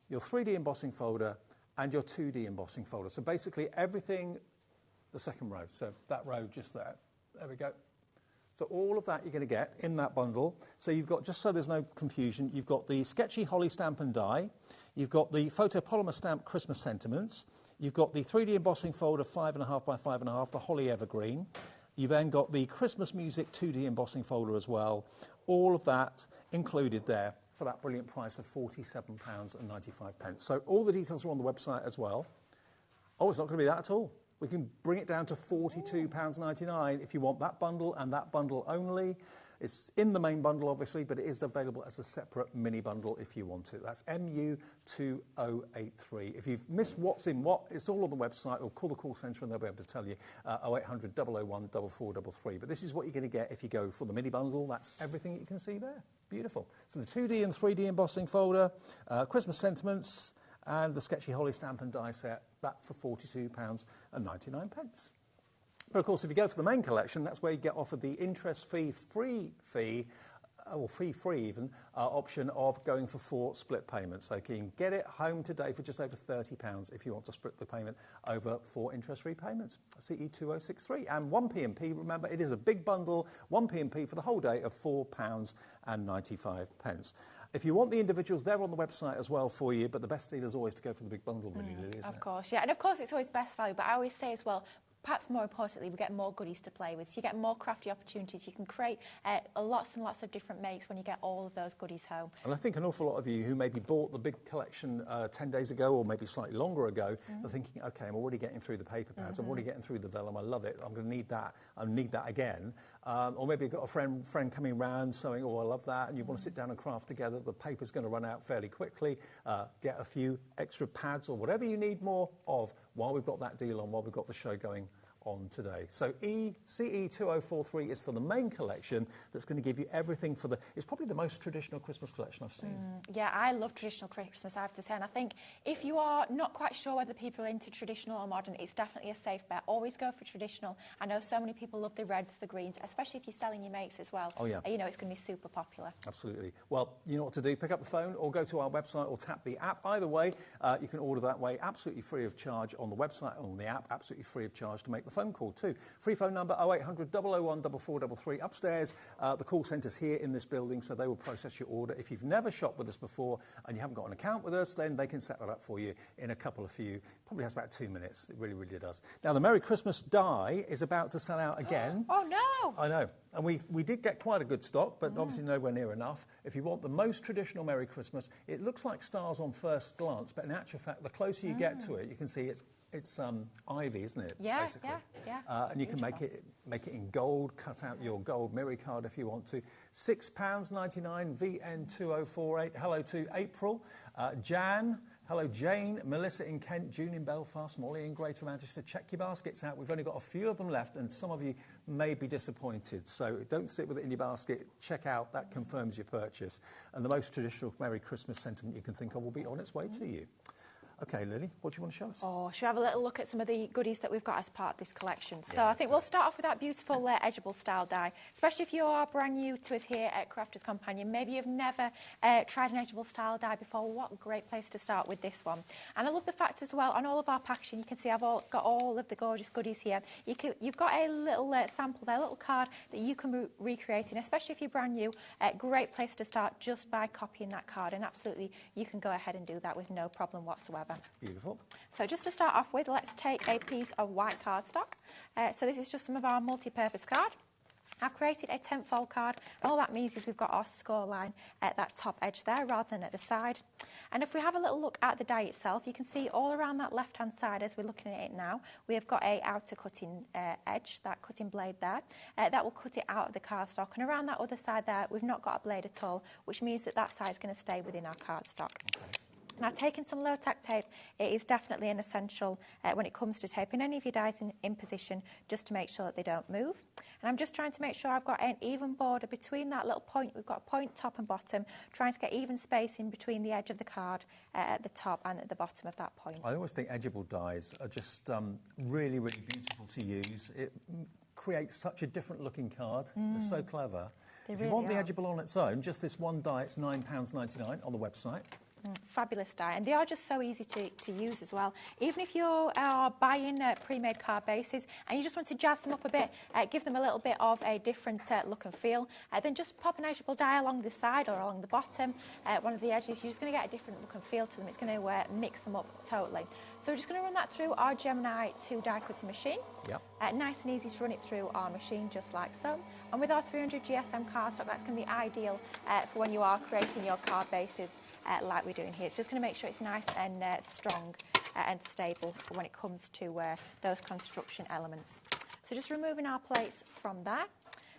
your 3D embossing folder, and your 2D embossing folder. So basically everything, the second row, so that row just there. There we go. So all of that you're going to get in that bundle. So you've got, just so there's no confusion, you've got the Sketchy Holly stamp and die, you've got the photopolymer stamp Christmas Sentiments, you've got the 3D embossing folder 5.5 by 5.5, the Holly Evergreen, You then got the Christmas music 2D embossing folder as well. All of that included there for that brilliant price of £47.95. So all the details are on the website as well. Oh, it's not going to be that at all. We can bring it down to £42.99 if you want that bundle and that bundle only. It's in the main bundle, obviously, but it is available as a separate mini bundle if you want it. That's MU2083. If you've missed what's in what, it's all on the website, or call the call centre and they'll be able to tell you 0800 001 4433. But this is what you're going to get if you go for the mini bundle. That's everything you can see there. Beautiful. So the 2D and 3D embossing folder, Christmas sentiments, and the sketchy holly stamp and die set, that for £42.99. But of course, if you go for the main collection, that's where you get offered the interest-free or fee-free even, option of going for 4 split payments. So you can get it home today for just over £30 if you want to split the payment over 4 interest-free payments. CE2063. And 1 P&P, remember, it is a big bundle, 1 P&P for the whole day of £4.95. If you want the individuals, they're on the website as well for you, but the best deal is always to go for the big bundle, really, isn't it? Of course, yeah. And of course, it's always best value, but I always say as well, perhaps more importantly, we get more goodies to play with. So you get more crafty opportunities. You can create lots and lots of different makes when you get all of those goodies home. And I think an awful lot of you who maybe bought the big collection 10 days ago or maybe slightly longer ago are thinking, OK, I'm already getting through the paper pads. I'm already getting through the vellum. I love it. I'm going to need that. I need that again. Or maybe you've got a friend coming round saying, oh, I love that, and you want to sit down and craft together. The paper's going to run out fairly quickly. Get a few extra pads or whatever you need more of while we've got that deal on, while we've got the show going on today. So CE2043 is for the main collection that's going to give you everything for it's probably the most traditional Christmas collection I've seen. Yeah, I love traditional Christmas, I have to say, and I think if you are not quite sure whether people are into traditional or modern, it's definitely a safe bet. Always go for traditional. I know so many people love the reds, the greens, especially if you're selling your makes as well. Oh, yeah. You know it's going to be super popular. Absolutely. Well, you know what to do. Pick up the phone or go to our website or tap the app. Either way, you can order that way, absolutely free of charge on the website, on the app, absolutely free of charge to make the phone call too. Free phone number 0800 001 4433. Upstairs, the call centre's here in this building, so they will process your order. If you've never shopped with us before and you haven't got an account with us, then they can set that up for you in a couple of few. Probably has about 2 minutes. It really, really does. Now, the Merry Christmas die is about to sell out again. Oh, no! I know. And we did get quite a good stock, but obviously nowhere near enough. If you want the most traditional Merry Christmas, it looks like stars on first glance, but in actual fact, the closer you get to it, you can see it's ivy, isn't it? Yeah, basically? yeah. And you can make it in gold, cut out your gold Miri card if you want to. £6.99, VN2048. Hello to April, Jan. Hello, Jane, Melissa in Kent, June in Belfast, Molly in Greater Manchester. Check your baskets out. We've only got a few of them left, and some of you may be disappointed. So don't sit with it in your basket. Check out. That confirms your purchase. And the most traditional Merry Christmas sentiment you can think of will be on its way to you. OK, Lily, what do you want to show us? Oh, should we have a little look at some of the goodies that we've got as part of this collection? So I think we'll start off with that beautiful edgeable style die, especially if you are brand new to us here at Crafters Companion. Maybe you've never tried an edgeable style die before. What a great place to start with this one. And I love the fact as well, on all of our packaging, you can see I've got all of the gorgeous goodies here. You've got a little sample there, a little card that you can recreate in, especially if you're brand new. Great place to start just by copying that card, and absolutely you can go ahead and do that with no problem whatsoever. Beautiful. So just to start off with, let's take a piece of white cardstock. So this is just some of our multi-purpose card. I've created a 10-fold card, and all that means is we've got our score line at that top edge there rather than at the side. And if we have a little look at the die itself, you can see all around that left-hand side as we're looking at it now, we have got a outer cutting edge, that cutting blade there, that will cut it out of the cardstock. And around that other side there, we've not got a blade at all, which means that that side is going to stay within our cardstock. Okay. Now, taking some low-tack tape, it is definitely an essential when it comes to taping any of your dies in position, just to make sure that they don't move. And I'm just trying to make sure I've got an even border between that little point. We've got a point top and bottom, trying to get even spacing between the edge of the card at the top and at the bottom of that point. I always think edgeable dies are just really, really beautiful to use. It creates such a different-looking card. They're so clever. If you want the edgeable on its own, just this one die, it's £9.99 on the website. Fabulous die, and they are just so easy to use as well. Even if you are buying pre-made card bases and you just want to jazz them up a bit, give them a little bit of a different look and feel, then just pop an edgeable die along the side or along the bottom, one of the edges. You're just going to get a different look and feel to them. It's going to mix them up totally. So we're just going to run that through our Gemini 2 die cutting machine. Yep. Nice and easy to run it through our machine just like so. And with our 300 GSM cardstock, that's going to be ideal for when you are creating your card bases like we're doing here. It's just going to make sure it's nice and strong and stable for when it comes to those construction elements. So just removing our plates from there,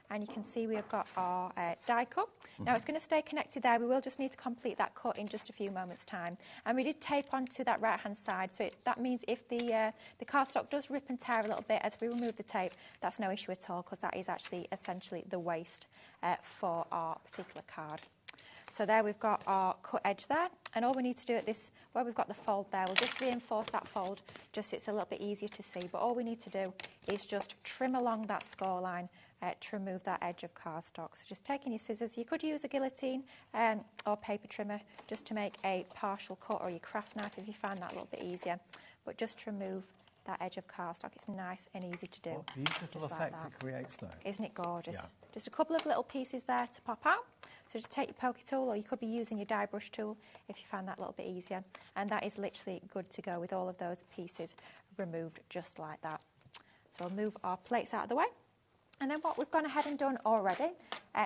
and you can see we have got our die cut. Now it's going to stay connected there. We will just need to complete that cut in just a few moments' time. And we did tape onto that right-hand side, so that means if the cardstock does rip and tear a little bit as we remove the tape, that's no issue at all, because that is actually essentially the waste for our particular card. So there we've got our cut edge there, and all we need to do at this, where we've got the fold there, we'll just reinforce that fold just so it's a little bit easier to see. But all we need to do is just trim along that score line to remove that edge of cardstock. So just taking your scissors, you could use a guillotine or paper trimmer just to make a partial cut, or your craft knife if you find that a little bit easier. But just to remove that edge of cardstock, it's nice and easy to do. What beautiful effect like it creates though. Isn't it gorgeous? Yeah. Just a couple of little pieces there to pop out. So just take your pokey tool, or you could be using your die brush tool if you find that a little bit easier. And that is literally good to go with all of those pieces removed just like that. So I'll move our plates out of the way. And then what we've gone ahead and done already,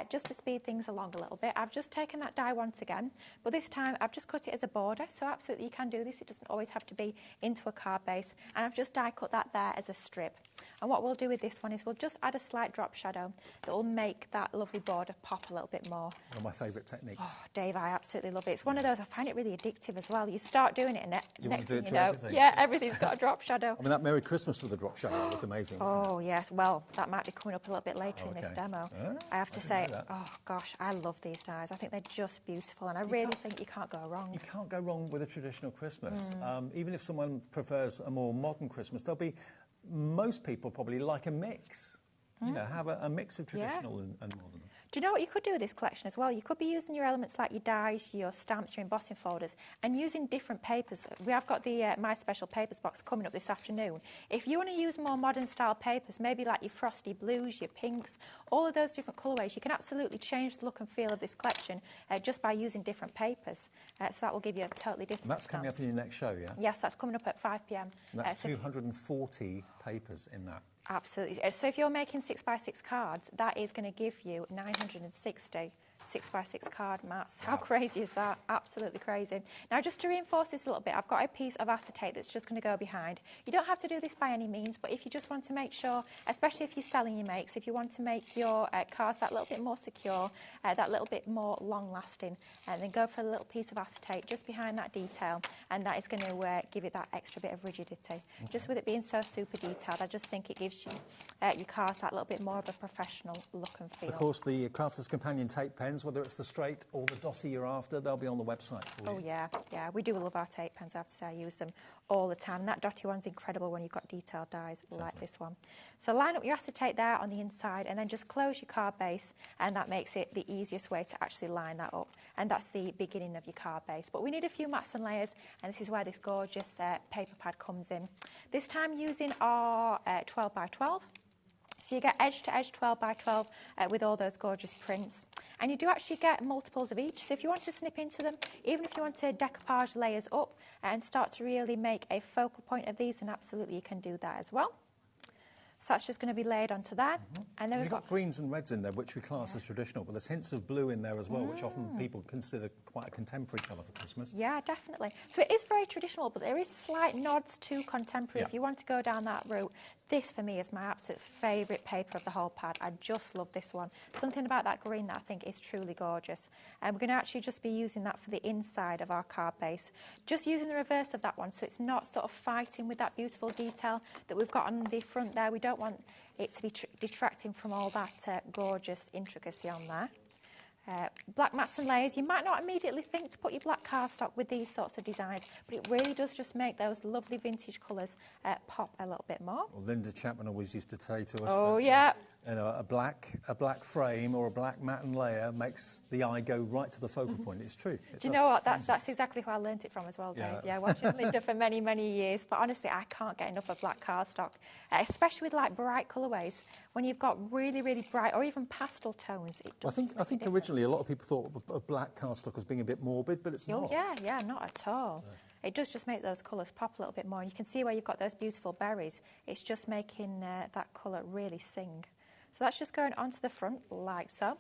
just to speed things along a little bit, I've just taken that die once again, but this time I've just cut it as a border, so absolutely you can do this. It doesn't always have to be into a card base. And I've just die cut that there as a strip. And what we'll do with this one is we'll just add a slight drop shadow that will make that lovely border pop a little bit more. One of my favourite techniques. Oh, Dave, I absolutely love it. It's one of those, I find it really addictive as well. You start doing it and next thing you know, everything. yeah, everything's got a drop shadow. I mean, that Merry Christmas with the drop shadow looked amazing. Oh, yes. Well, that might be coming up a little bit later in this demo. I have to say, oh, gosh, I love these dies. I think they're just beautiful, and I really think you can't go wrong. You can't go wrong with a traditional Christmas. Even if someone prefers a more modern Christmas, there'll be, most people probably like a mix. You know, have a mix of traditional and modern. Do you know what you could do with this collection as well? You could be using your elements like your dies, your stamps, your embossing folders, and using different papers. We have got the My Special Papers box coming up this afternoon. If you want to use more modern style papers, maybe like your frosty blues, your pinks, all of those different colourways, you can absolutely change the look and feel of this collection just by using different papers. So that will give you a totally different And that's coming up in your next show, yeah? Yes, that's coming up at 5 p.m. And that's 240 papers in that. Absolutely. So if you're making 6x6 cards, that is going to give you 960 6x6 card mats. How crazy is that? Absolutely crazy. Now, just to reinforce this a little bit, I've got a piece of acetate that's just going to go behind. You don't have to do this by any means, but if you just want to make sure, especially if you're selling your makes, if you want to make your cards that little bit more secure, that little bit more long-lasting, then go for a little piece of acetate just behind that detail, and that is going to give it that extra bit of rigidity. Okay. Just with it being so super detailed, I just think it gives you your cards that little bit more of a professional look and feel. Of course, the Crafter's Companion tape pens, whether it's the straight or the dotty you're after, they'll be on the website for you. Oh, yeah, yeah. We do love our tape pens, I have to say. I use them all the time. That dotty one's incredible when you've got detailed dies like this one. So line up your acetate there on the inside, and then just close your card base, and that makes it the easiest way to actually line that up. And that's the beginning of your card base. But we need a few mats and layers, and this is where this gorgeous paper pad comes in. This time using our 12 by 12. So you get edge to edge 12 by 12 with all those gorgeous prints. And you do actually get multiples of each. So if you want to snip into them, even if you want to decoupage layers up and start to really make a focal point of these, then absolutely you can do that as well. So that's just going to be laid onto there. And then we've got greens and reds in there, which we class as traditional, but there's hints of blue in there as well, which often people consider quite a contemporary colour for Christmas. Yeah, definitely. So it is very traditional, but there is slight nods to contemporary. If you want to go down that route, this for me is my absolute favourite paper of the whole pad. I just love this one. Something about that green that I think is truly gorgeous. And we're going to actually just be using that for the inside of our card base. Just using the reverse of that one, so it's not sort of fighting with that beautiful detail that we've got on the front there. We don't want it to be detracting from all that gorgeous intricacy on there. Black mats and layers. You might not immediately think to put your black cardstock with these sorts of designs, but it really does just make those lovely vintage colours pop a little bit more. Well, Linda Chapman always used to say to us Oh, that, yeah. You know, a black frame or a black mat and layer makes the eye go right to the focal point. It's true. Do you know what? That's exactly who I learnt it from as well, Dave. Yeah. Yeah, watching Linda for many, many years. But honestly, I can't get enough of black cardstock, especially with like bright colourways. When you've got really, really bright or even pastel tones, it does. I think originally a lot of people thought of black cardstock as being a bit morbid, but it's not. Yeah, not at all. No. It does just make those colours pop a little bit more. And you can see where you've got those beautiful berries. It's just making that colour really sing. So that's just going onto the front like so.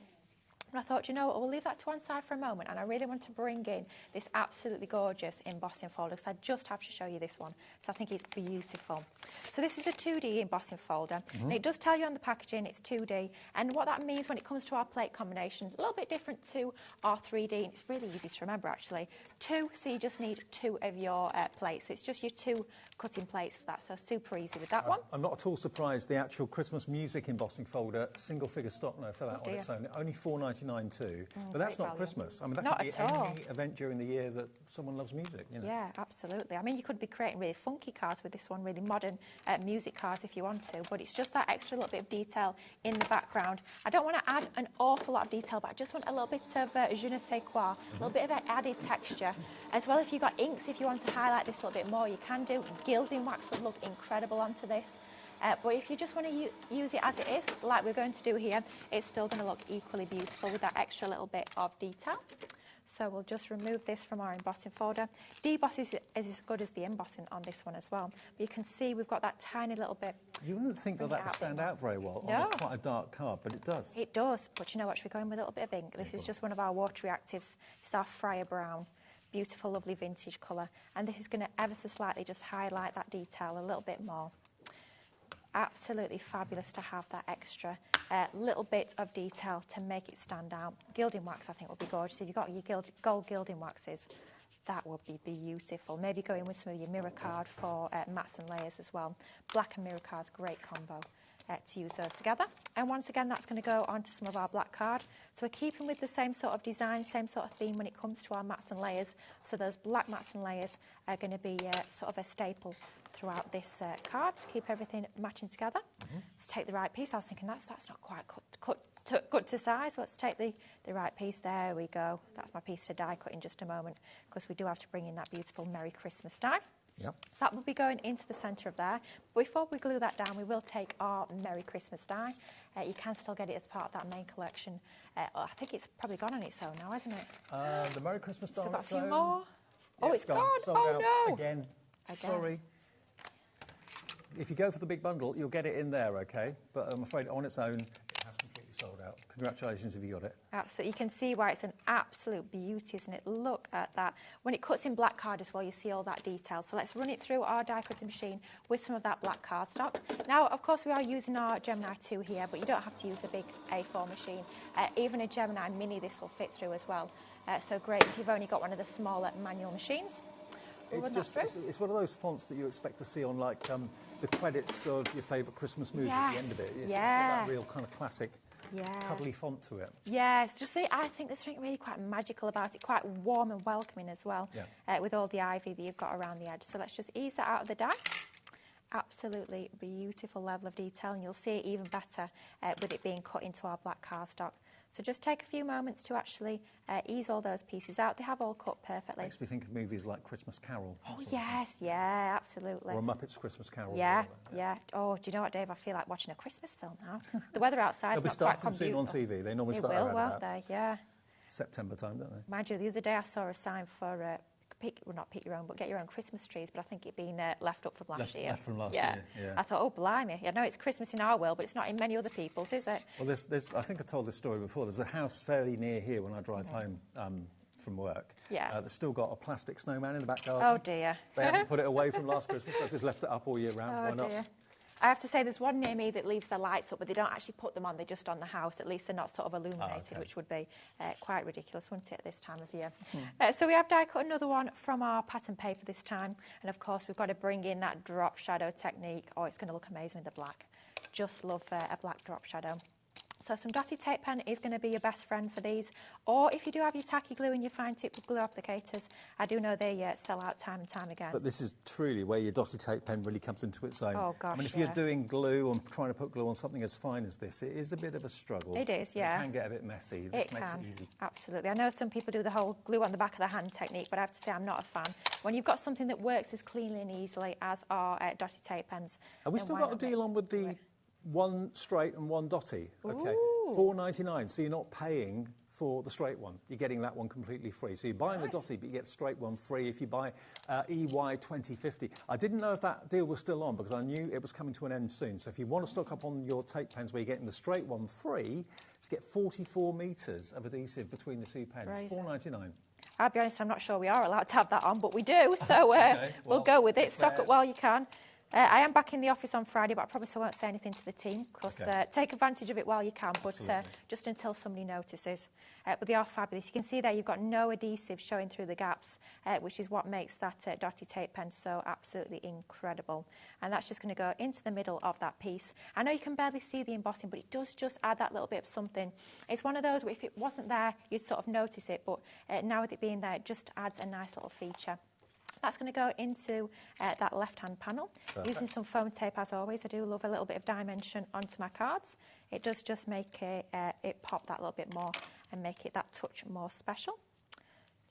And I thought, you know what, we'll leave that to one side for a moment, and I really want to bring in this absolutely gorgeous embossing folder, because I just have to show you this one, so I think it's beautiful. So this is a 2D embossing folder, and it does tell you on the packaging it's 2D, and what that means when it comes to our plate combination, a little bit different to our 3D, and it's really easy to remember actually. 2, so you just need 2 of your plates, so it's just your 2 cutting plates for that, so super easy with that one. I'm not at all surprised the actual Christmas music embossing folder, single figure stock now for that on its own, only $4.99 too. But that's not Christmas. I mean, that could be any event during the year that someone loves music. You know? Yeah, absolutely. I mean, you could be creating really funky cards with this one, really modern music cards if you want to, but it's just that extra little bit of detail in the background. I don't want to add an awful lot of detail, but I just want a little bit of je ne sais quoi, a little bit of added texture. As well, if you've got inks, if you want to highlight this a little bit more, you can do. Gilding wax would look incredible onto this. But if you just want to use it as it is, like we're going to do here, it's still going to look equally beautiful with that extra little bit of detail. So we'll just remove this from our embossing folder. Deboss is as good as the embossing on this one as well. But you can see we've got that tiny little bit. You wouldn't think that would stand out very well on quite a dark card, but it does. It does. But you know what, should we go in with a little bit of ink? This is just one of our water reactives. It's our Friar Brown. Beautiful, lovely vintage colour. And this is going to ever so slightly just highlight that detail a little bit more. Absolutely fabulous to have that extra little bit of detail to make it stand out. Gilding wax, I think, would be gorgeous. If you've got your gold gilding waxes, that would be beautiful. Maybe go in with some of your mirror card for mats and layers as well. Black and mirror cards, great combo to use those together. And once again, that's going to go onto some of our black card. So we're keeping with the same sort of design, same sort of theme when it comes to our mats and layers. So those black mats and layers are going to be sort of a staple throughout this card to keep everything matching together. Let's take the right piece. I was thinking that's not quite cut to size. Let's take the right piece. There we go. That's my piece to die cut in just a moment, because we do have to bring in that beautiful Merry Christmas die. Yep. So that will be going into the centre of there. But before we glue that down, we will take our Merry Christmas die. You can still get it as part of that main collection. I think it's probably gone on its own now, hasn't it? The Merry Christmas die. Still got a few more. Yeah, oh, it's gone. Sold Oh, out no. Again. Sorry. If you go for the big bundle, you'll get it in there, OK? But I'm afraid on its own, it has completely sold out. Congratulations if you got it. Absolutely. You can see why it's an absolute beauty, isn't it? Look at that. When it cuts in black card as well, you see all that detail. So let's run it through our die cutting machine with some of that black cardstock. Now, of course, we are using our Gemini 2 here, but you don't have to use a big A4 machine. Even a Gemini Mini, this will fit through as well. So great if you've only got one of the smaller manual machines. It's one of those fonts that you expect to see on, like, the credits of your favourite Christmas movie at the end of it. It's got that real kind of classic, cuddly font to it. Yes, just see, I think there's something really quite magical about it, quite warm and welcoming as well, with all the ivy that you've got around the edge. So let's just ease that out of the die. Absolutely beautiful level of detail, and you'll see it even better with it being cut into our black cardstock. So just take a few moments to actually ease all those pieces out. They have all cut perfectly. Makes me think of movies like Christmas Carol. Oh, yes, yeah, absolutely. Or a Muppets Christmas Carol. Yeah. Oh, do you know what, Dave? I feel like watching a Christmas film now. The weather outside is not quite They'll be starting soon on TV. They normally start around won't they? Yeah. September time, don't they? Mind you, the other day I saw a sign for... not pick your own, but get your own Christmas trees. But I think it'd been left up from last year. Left from last year, yeah. I thought, oh, blimey. I know it's Christmas in our world, but it's not in many other people's, is it? Well, I think I told this story before. There's a house fairly near here when I drive home from work. Yeah. That's still got a plastic snowman in the back garden. Oh, dear. They haven't put it away from last Christmas. They've just left it up all year round. Oh, Why not? Dear. I have to say there's one near me that leaves the lights up, but they don't actually put them on, they're just on the house. At least they're not sort of illuminated, which would be quite ridiculous, wouldn't it, at this time of year? So we have die cut another one from our pattern paper this time. And of course, we've got to bring in that drop shadow technique. Oh, it's going to look amazing with the black. Just love a black drop shadow. So some dotty tape pen is going to be your best friend for these. Or if you do have your tacky glue and your fine tip glue applicators, I do know they sell out time and time again. But this is truly where your dotty tape pen really comes into its own. Oh gosh, I mean, if you're doing glue or trying to put glue on something as fine as this, it is a bit of a struggle. It is, yeah. It can get a bit messy. This makes it easy. Absolutely. I know some people do the whole glue on the back of the hand technique, but I have to say I'm not a fan. When you've got something that works as cleanly and easily as our dotty tape pens. Have we still got a deal on with the one straight and one dotty? Okay. Ooh. $4.99, so you're not paying for the straight one. You're getting that one completely free. So you're buying the dotty, but you get the straight one free if you buy EY 2050. I didn't know if that deal was still on because I knew it was coming to an end soon. So if you want to stock up on your tape pens where you're getting the straight one free, to get 44 metres of adhesive between the two pens. $4.99. I'll be honest, I'm not sure we are allowed to have that on, but we do, so okay, we'll go with it. Stock up while you can. I am back in the office on Friday, but I promise I won't say anything to the team, because take advantage of it while you can, but just until somebody notices. But they are fabulous. You can see there you've got no adhesive showing through the gaps, which is what makes that dotty tape pen so absolutely incredible. And that's just going to go into the middle of that piece. I know you can barely see the embossing, but it does just add that little bit of something. It's one of those where if it wasn't there, you'd sort of notice it, but now with it being there, it just adds a nice little feature. That's going to go into that left-hand panel. Using some foam tape, as always. I do love a little bit of dimension onto my cards. It does just make it pop that little bit more and make it that touch more special.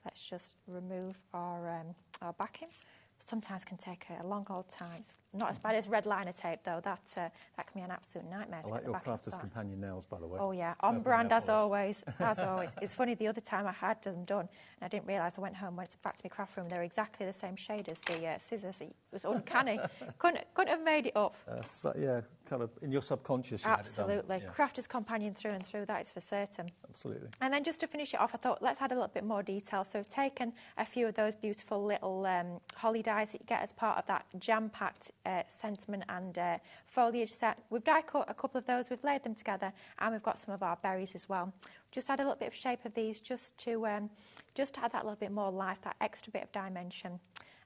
Let's just remove our backing. Sometimes can take a long old time. It's not as bad as red liner tape, though. That can be an absolute nightmare. I like your Crafter's Companion nails, by the way. Oh, yeah. On brand, as always. As always. It's funny, the other time I had them done, and I didn't realise. I went home, went back to my craft room. They were exactly the same shade as the Sizzix. It was uncanny. couldn't have made it up. Yeah, kind of in your subconscious. Absolutely. Had it done. Crafter's Companion through and through, that is for certain. Absolutely. And then just to finish it off, I thought let's add a little bit more detail. So we've taken a few of those beautiful little holly dies that you get as part of that jam-packed sentiment and foliage set. We've die cut a couple of those, we've laid them together, and we've got some of our berries as well. Just add a little bit of shape of these just to add that little bit more life, that extra bit of dimension.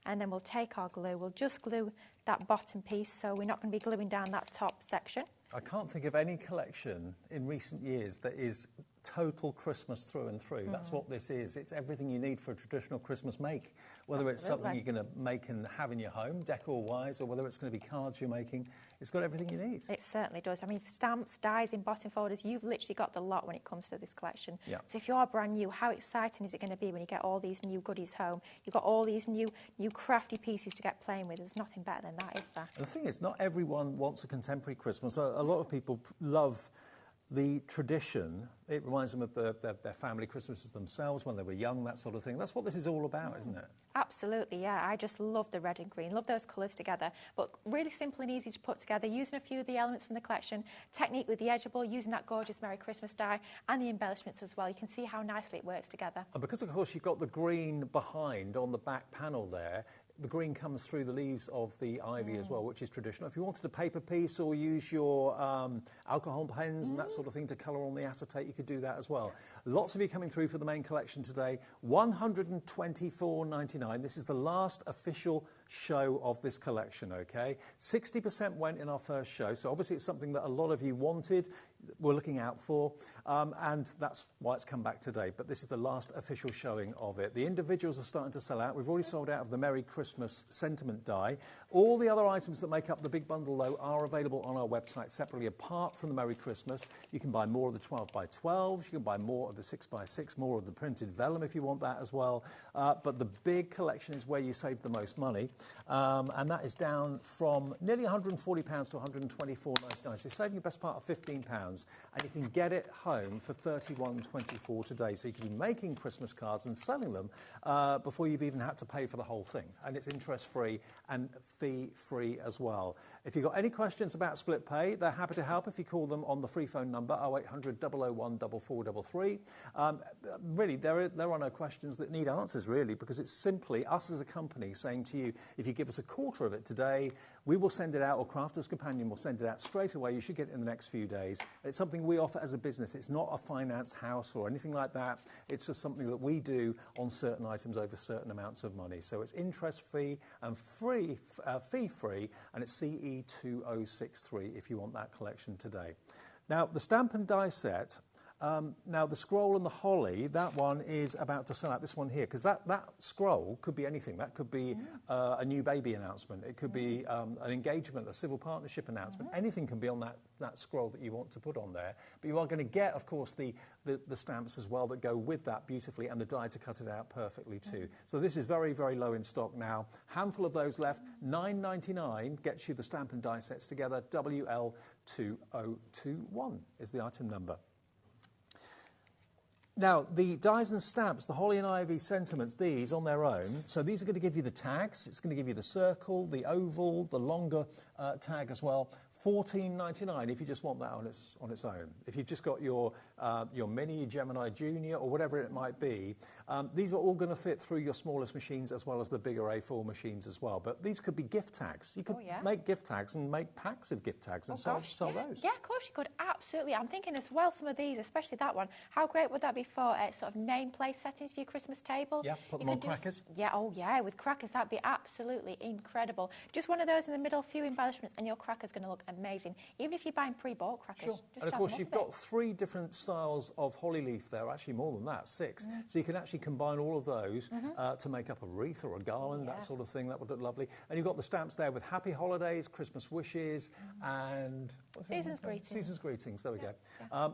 And then we'll take our glue, we'll just glue that bottom piece, so we're not going to be gluing down that top section. I can't think of any collection in recent years that is total Christmas through and through. That's what this is. It's everything you need for a traditional Christmas make, whether it's something you're going to make and have in your home, decor-wise, or whether it's going to be cards you're making. It's got everything you need. It certainly does. I mean, stamps, dies, embossing folders, you've literally got the lot when it comes to this collection. Yeah. So if you're brand new, how exciting is it going to be when you get all these new goodies home? You've got all these new crafty pieces to get playing with. There's nothing better than that, is there? And the thing is, not everyone wants a contemporary Christmas. A lot of people love the tradition. It reminds them of their family Christmases themselves when they were young, that sort of thing. That's what this is all about, isn't it? Absolutely, yeah. I just love the red and green, love those colours together. But really simple and easy to put together, using a few of the elements from the collection, technique with the edgeable, using that gorgeous Merry Christmas die, and the embellishments as well. You can see how nicely it works together. And because, of course, you've got the green behind on the back panel there, the green comes through the leaves of the ivy as well, which is traditional. If you wanted a paper piece or use your alcohol pens and that sort of thing to colour on the acetate, you could do that as well. Lots of you coming through for the main collection today. $124.99. This is the last official show of this collection, okay? 60% went in our first show, so obviously it's something that a lot of you wanted, we're looking out for, and that's why it's come back today. But this is the last official showing of it. The individuals are starting to sell out. We've already sold out of the Merry Christmas sentiment die. All the other items that make up the big bundle, though, are available on our website separately. Apart from the Merry Christmas, you can buy more of the 12x12s, you can buy more of the 6x6, more of the printed vellum if you want that as well. But the big collection is where you save the most money, and that is down from nearly £140 to £124.99. So you're saving the best part of £15, and you can get it home for $31.24 today. So you can be making Christmas cards and selling them before you've even had to pay for the whole thing. And it's interest-free and fee-free as well. If you've got any questions about split pay, they're happy to help if you call them on the free phone number 0800 001 4433. Really, there are no questions that need answers, really, because it's simply us as a company saying to you, if you give us a quarter of it today, we will send it out, or Crafter's Companion will send it out straight away. You should get it in the next few days. It's something we offer as a business. It's not a finance house or anything like that. It's just something that we do on certain items over certain amounts of money. So it's interest-free and fee-free, and it's CE2063 if you want that collection today. Now, the stamp and die set, now the scroll and the holly, that one is about to sell out, this one here, because that scroll could be anything. That could be a new baby announcement. It could be an engagement, a civil partnership announcement. Anything can be on that scroll that you want to put on there. But you are going to get, of course, the stamps as well that go with that beautifully, and the die to cut it out perfectly too. So this is very, very low in stock now. Handful of those left. $9.99 gets you the stamp and die sets together. WL2021 is the item number. Now, the dies and stamps, the holly and ivy sentiments, these on their own, so these are going to give you the tags. It's going to give you the circle, the oval, the longer tag as well. $14.99 if you just want that on its own. If you've just got your Mini, Gemini Junior, or whatever it might be, these are all going to fit through your smallest machines as well as the bigger A4 machines as well. But these could be gift tags. You could make gift tags and make packs of gift tags and sell those. Yeah, of course you could, absolutely. I'm thinking as well, some of these, especially that one, how great would that be for sort of nameplate settings for your Christmas table? Yeah, put them on crackers. Yeah, oh yeah, with crackers, that'd be absolutely incredible. Just one of those in the middle, few embellishments, and your cracker's going to look amazing. Even if you're buying pre-bought crackers. Sure. Just and of course, you've got 3 different styles of holly leaf there, actually more than that, 6. So you can actually combine all of those to make up a wreath or a garland, that sort of thing. That would look lovely. And you've got the stamps there with happy holidays, Christmas wishes, and season's greetings. Season's greetings, there we go.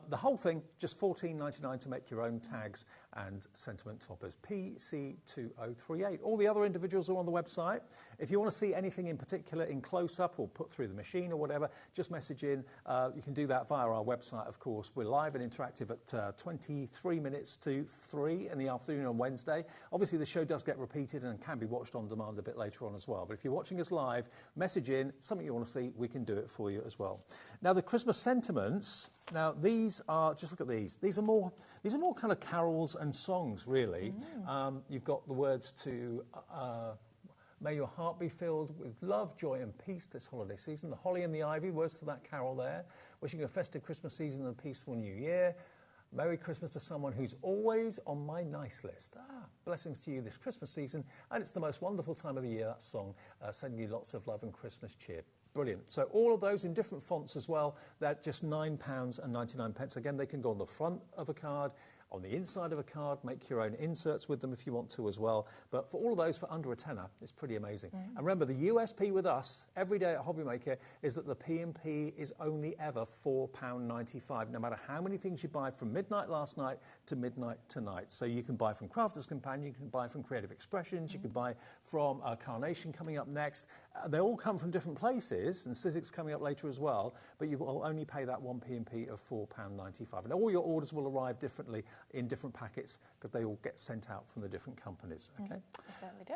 The whole thing, just $14.99 to make your own tags and sentiment toppers. PC2038. All the other individuals are on the website. If you want to see anything in particular in close-up or put through the machine or whatever, just message in. You can do that via our website, of course. We're live and interactive at 23 minutes to 3 in the afternoon on Wednesday. Obviously, the show does get repeated and can be watched on demand a bit later on as well. But if you're watching us live, message in. Something you want to see, we can do it for you as well. Now, the Christmas sentiments. Now, these are, just look at these. These are more kind of carols and songs, really. You've got the words to... May your heart be filled with love, joy and peace this holiday season. The holly and the ivy, words to that carol there. Wishing you a festive Christmas season and a peaceful new year. Merry Christmas to someone who's always on my nice list. Blessings to you this Christmas season. And it's the most wonderful time of the year, that song. Sending you lots of love and Christmas cheer. Brilliant. So all of those in different fonts as well. They're just £9.99. Again, they can go on the front of a card, on the inside of a card, make your own inserts with them if you want to as well. But for all of those, for under a tenner, it's pretty amazing. And remember, the USP with us every day at HobbyMaker is that the P&P is only ever £4.95, no matter how many things you buy from midnight last night to midnight tonight. So you can buy from Crafter's Companion, you can buy from Creative Expressions, you can buy from Carnation coming up next. They all come from different places, and Sizzix coming up later as well, but you will only pay that one P&P of £4.95. And all your orders will arrive differently in different packets because they all get sent out from the different companies. Okay? I certainly do.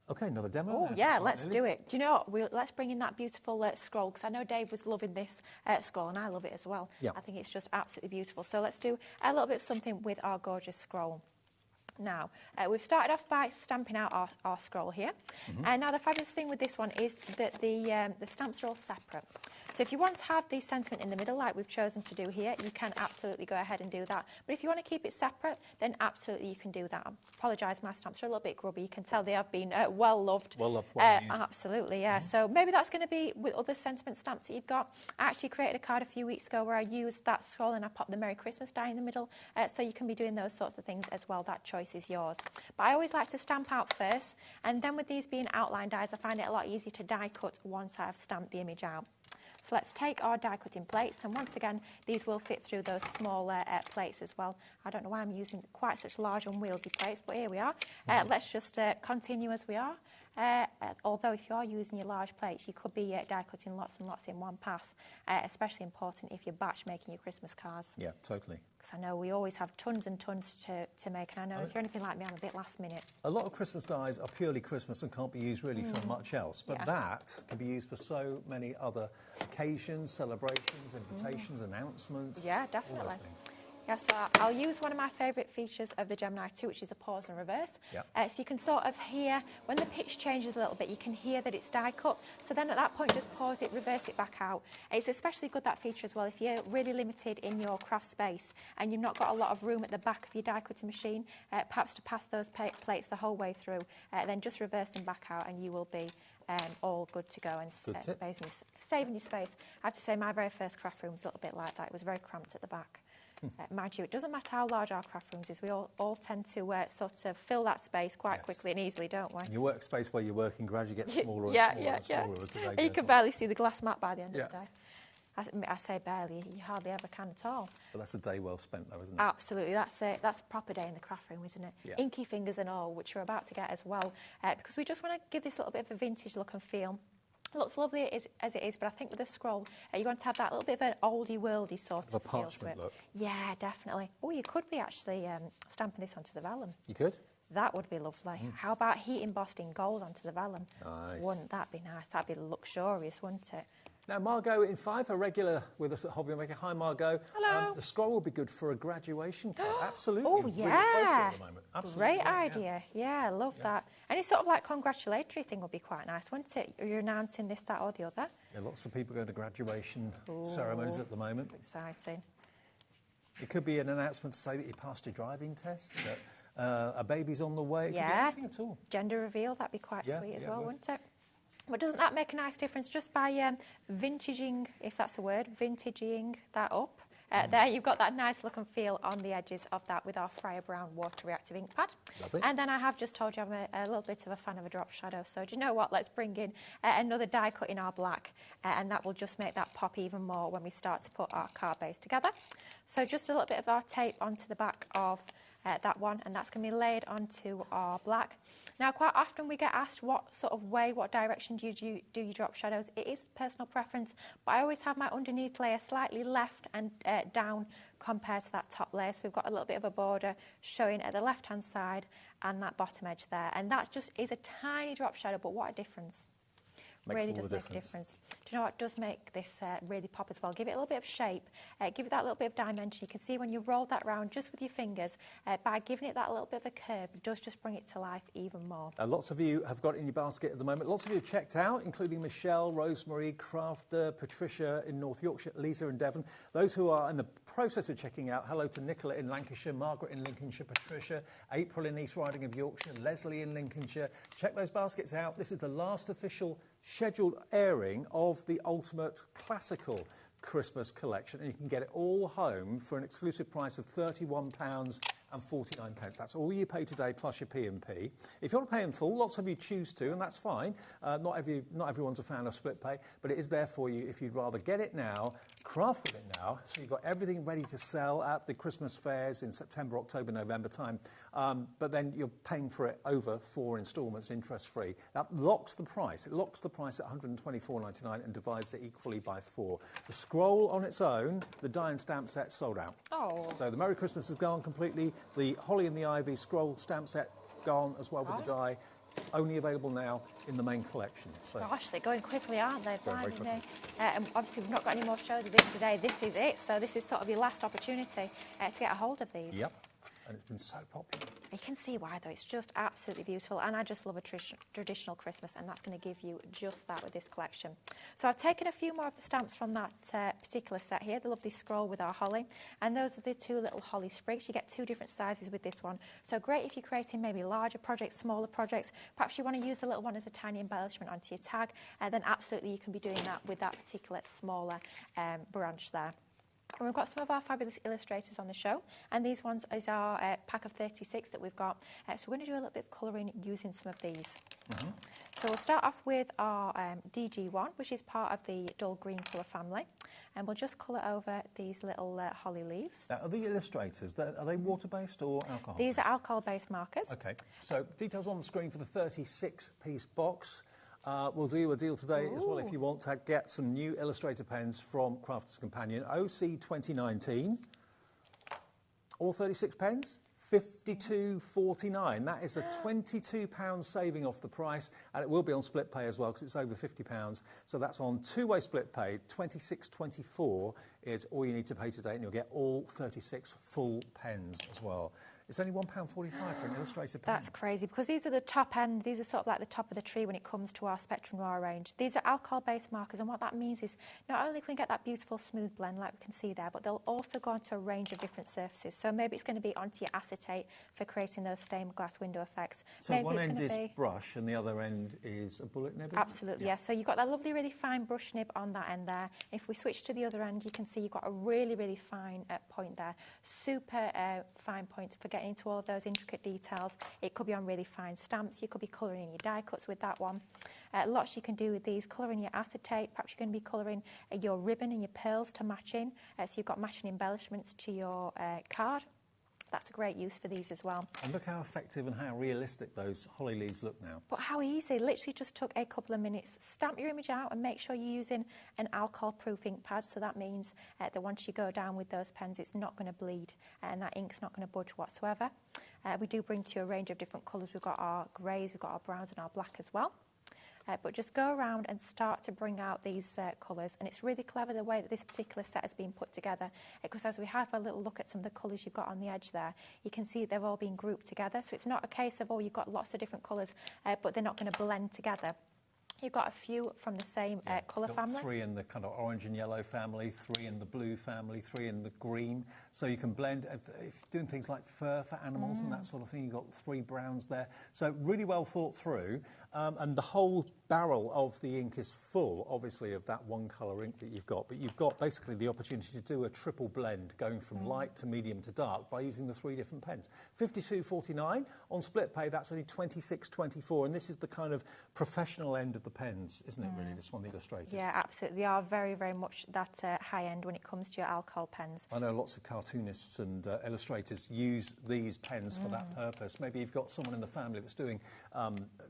Okay, another demo. Oh, yeah, let's do it. Do you know what? Let's bring in that beautiful scroll, because I know Dave was loving this scroll, and I love it as well. Yeah. I think it's just absolutely beautiful. So let's do a little bit of something with our gorgeous scroll. Now, we've started off by stamping out our scroll here. And now the fabulous thing with this one is that the stamps are all separate. So if you want to have the sentiment in the middle, like we've chosen to do here, you can absolutely go ahead and do that. But if you want to keep it separate, then absolutely you can do that. I apologise, my stamps are a little bit grubby. You can tell they have been well loved. Well loved, well used. Absolutely, yeah. So maybe that's going to be with other sentiment stamps that you've got. I actually created a card a few weeks ago where I used that scroll and I popped the Merry Christmas die in the middle. So you can be doing those sorts of things as well. That choice is yours. But I always like to stamp out first, and then with these being outline dies, I find it a lot easier to die cut once I've stamped the image out. So let's take our die cutting plates, and once again these will fit through those smaller plates as well. I don't know why I'm using quite such large unwieldy plates, but here we are. Let's just continue as we are. Although if you are using your large plates, you could be die cutting lots and lots in one pass, especially important if you're batch making your Christmas cards. Yeah, totally. Because I know we always have tons and tons to make, and I know if you're anything like me, I'm a bit last minute. A lot of Christmas dies are purely Christmas and can't be used really for much else, but that can be used for so many other occasions, celebrations, invitations, announcements. Yeah, definitely. All those things. Yeah, so I'll use one of my favourite features of the Gemini 2, which is the pause and reverse. Yeah. So you can sort of hear, when the pitch changes a little bit, you can hear that it's die cut. So then at that point, just pause it, reverse it back out. It's especially good, that feature as well, if you're really limited in your craft space and you've not got a lot of room at the back of your die cutting machine, perhaps to pass those plates the whole way through, then just reverse them back out and you will be all good to go and saving you space. I have to say my very first craft room was a little bit like that. It was very cramped at the back. Mind you, it doesn't matter how large our craft rooms is. We all tend to sort of fill that space quite quickly and easily, don't we? And your workspace where you're working gradually gets smaller and smaller as the day You goes can on. barely see the glass mat by the end of the day. I say barely, you hardly ever can at all. But that's a day well spent though, isn't it? Absolutely, that's it. That's a proper day in the craft room, isn't it? Yeah. Inky fingers and all, which we're about to get as well, because we just want to give this a little bit of a vintage look and feel. It looks lovely as it is, but I think with the scroll, you're going to have that little bit of an oldie-worldy sort of feel to parchment it. look. Yeah, definitely. Oh, you could be actually stamping this onto the vellum. You could? That would be lovely. How about heat embossed in gold onto the vellum? Nice. Wouldn't that be nice? That'd be luxurious, wouldn't it? Now, Margot in 5, a regular with us at HobbyMaker. Hi, Margot. Hello. The scroll will be good for a graduation card. Absolutely. Oh, Really yeah. appropriate at the moment. Absolutely. Great idea. Yeah, I love that. Any sort of like congratulatory thing would be quite nice, wouldn't it? You're announcing this, that or the other. Yeah, lots of people go to graduation ceremonies at the moment. Exciting. It could be an announcement to say that you passed your driving test, that a baby's on the way. It could be anything at all. Gender reveal, that'd be quite sweet as well, would. wouldn't it? But doesn't that make a nice difference just by vintaging, if that's a word, vintaging that up? There you've got that nice look and feel on the edges of that with our Fryer Brown water reactive ink pad. Lovely. And then I have just told you I'm a little bit of a fan of a drop shadow. So do you know what? Let's bring in another die cut in our black and that will just make that pop even more when we start to put our card base together. So just a little bit of our tape onto the back of that one, and that's going to be laid onto our black. Now, quite often we get asked what sort of way, what direction do you drop shadows. It is personal preference, but I always have my underneath layer slightly left and down compared to that top layer. So we've got a little bit of a border showing at the left-hand side and that bottom edge there. And that just is a tiny drop shadow, but what a difference. Really does make a difference. Do you know what does make this really pop as well? Give it a little bit of shape, give it that little bit of dimension. You can see when you roll that round just with your fingers, by giving it that little bit of a curve, it does just bring it to life even more. Lots of you have got it in your basket at the moment. Lots of you have checked out, including Michelle, Rosemary, Crafter, Patricia in North Yorkshire, Lisa in Devon. Those who are in the process of checking out, hello to Nicola in Lancashire, Margaret in Lincolnshire, Patricia, April in East Riding of Yorkshire, Leslie in Lincolnshire. Check those baskets out. This is the last official scheduled airing of the Ultimate Classical Christmas collection, and you can get it all home for an exclusive price of £31.49. That's all you pay today plus your P&P. If you want to pay in full, lots of you choose to, and that's fine. Not everyone's a fan of split pay, but it is there for you if you'd rather get it now, craft with it now, so you've got everything ready to sell at the Christmas fairs in September, October, November time. But then you're paying for it over 4 instalments, interest-free. That locks the price. It locks the price at £124.99 and divides it equally by 4. The scroll on its own, the die and stamp set, sold out. Oh. So the Merry Christmas has gone completely. The Holly and the Ivy scroll stamp set gone as well with the die. Only available now in the main collection. So. Gosh, they're going quickly, aren't they? Very quickly. And obviously we've not got any more shows of this today. This is it. So this is sort of your last opportunity to get a hold of these. Yep. And it's been so popular. You can see why, though. It's just absolutely beautiful, and I just love a traditional Christmas, and that's going to give you just that with this collection. So I've taken a few more of the stamps from that particular set here, the lovely scroll with our holly, and those are the 2 little holly sprigs. You get 2 different sizes with this one. So great if you're creating maybe larger projects, smaller projects. Perhaps you want to use the little one as a tiny embellishment onto your tag, and then absolutely you can be doing that with that particular smaller branch there. And we've got some of our fabulous illustrators on the show, and these ones is our pack of 36 that we've got. So we're going to do a little bit of colouring using some of these. So we'll start off with our DG1, which is part of the dull green colour family, and we'll just colour over these little holly leaves. Now, are the illustrators, are they water-based or alcohol? These are alcohol-based markers. Okay, so details on the screen for the 36-piece box. We'll do you a deal today as well if you want to get some new illustrator pens from Crafters Companion. OC 2019. All 36 pens, £52.49. That is a £22 saving off the price, and it will be on split pay as well because it's over £50. So that's on 2-way split pay. £26.24 is all you need to pay today, and you'll get all 36 full pens as well. It's only £1.45 for an illustrated pen. That's crazy, because these are the top end, these are sort of like the top of the tree when it comes to our Spectrum Noir range. These are alcohol-based markers, and what that means is not only can we get that beautiful smooth blend like we can see there, but they'll also go onto a range of different surfaces. So maybe it's going to be onto your acetate for creating those stained glass window effects. So maybe one end is brush and the other end is a bullet nib? Absolutely, yeah. So you've got that lovely, really fine brush nib on that end there. If we switch to the other end, you can see you've got a really, really fine point there. Super fine point for getting into all of those intricate details. It could be on really fine stamps. You could be colouring in your die cuts with that one. Lots you can do with these. Colouring your acetate. Perhaps you're going to be colouring your ribbon and your pearls to match in. So you've got matching embellishments to your card. That's a great use for these as well. And look how effective and how realistic those holly leaves look now. But how easy. Literally just took a couple of minutes. Stamp your image out and make sure you're using an alcohol-proof ink pad. So that means that once you go down with those pens, it's not going to bleed and that ink's not going to budge whatsoever. We do bring to you a range of different colours. We've got our greys, we've got our browns and our black as well. But just go around and start to bring out these colours, and it's really clever the way that this particular set has been put together, because as we have a little look at some of the colours you've got on the edge there, you can see they've all been grouped together. So it's not a case of, oh, you've got lots of different colours, but they're not going to blend together. You've got a few from the same colour family. 3 in the kind of orange and yellow family, 3 in the blue family, 3 in the green. So you can blend, if you're doing things like fur for animals and that sort of thing, you've got 3 browns there. So really well thought through. And the whole barrel of the ink is full, obviously, of that one colour ink that you've got. But you've got basically the opportunity to do a triple blend, going from light to medium to dark, by using the 3 different pens. $52.49 on split pay. That's only $26.24, and this is the kind of professional end of the pens, isn't it? Really, this one, the illustrators. Yeah, absolutely. They are very, very much that high end when it comes to your alcohol pens. I know lots of cartoonists and illustrators use these pens for that purpose. Maybe you've got someone in the family that's doing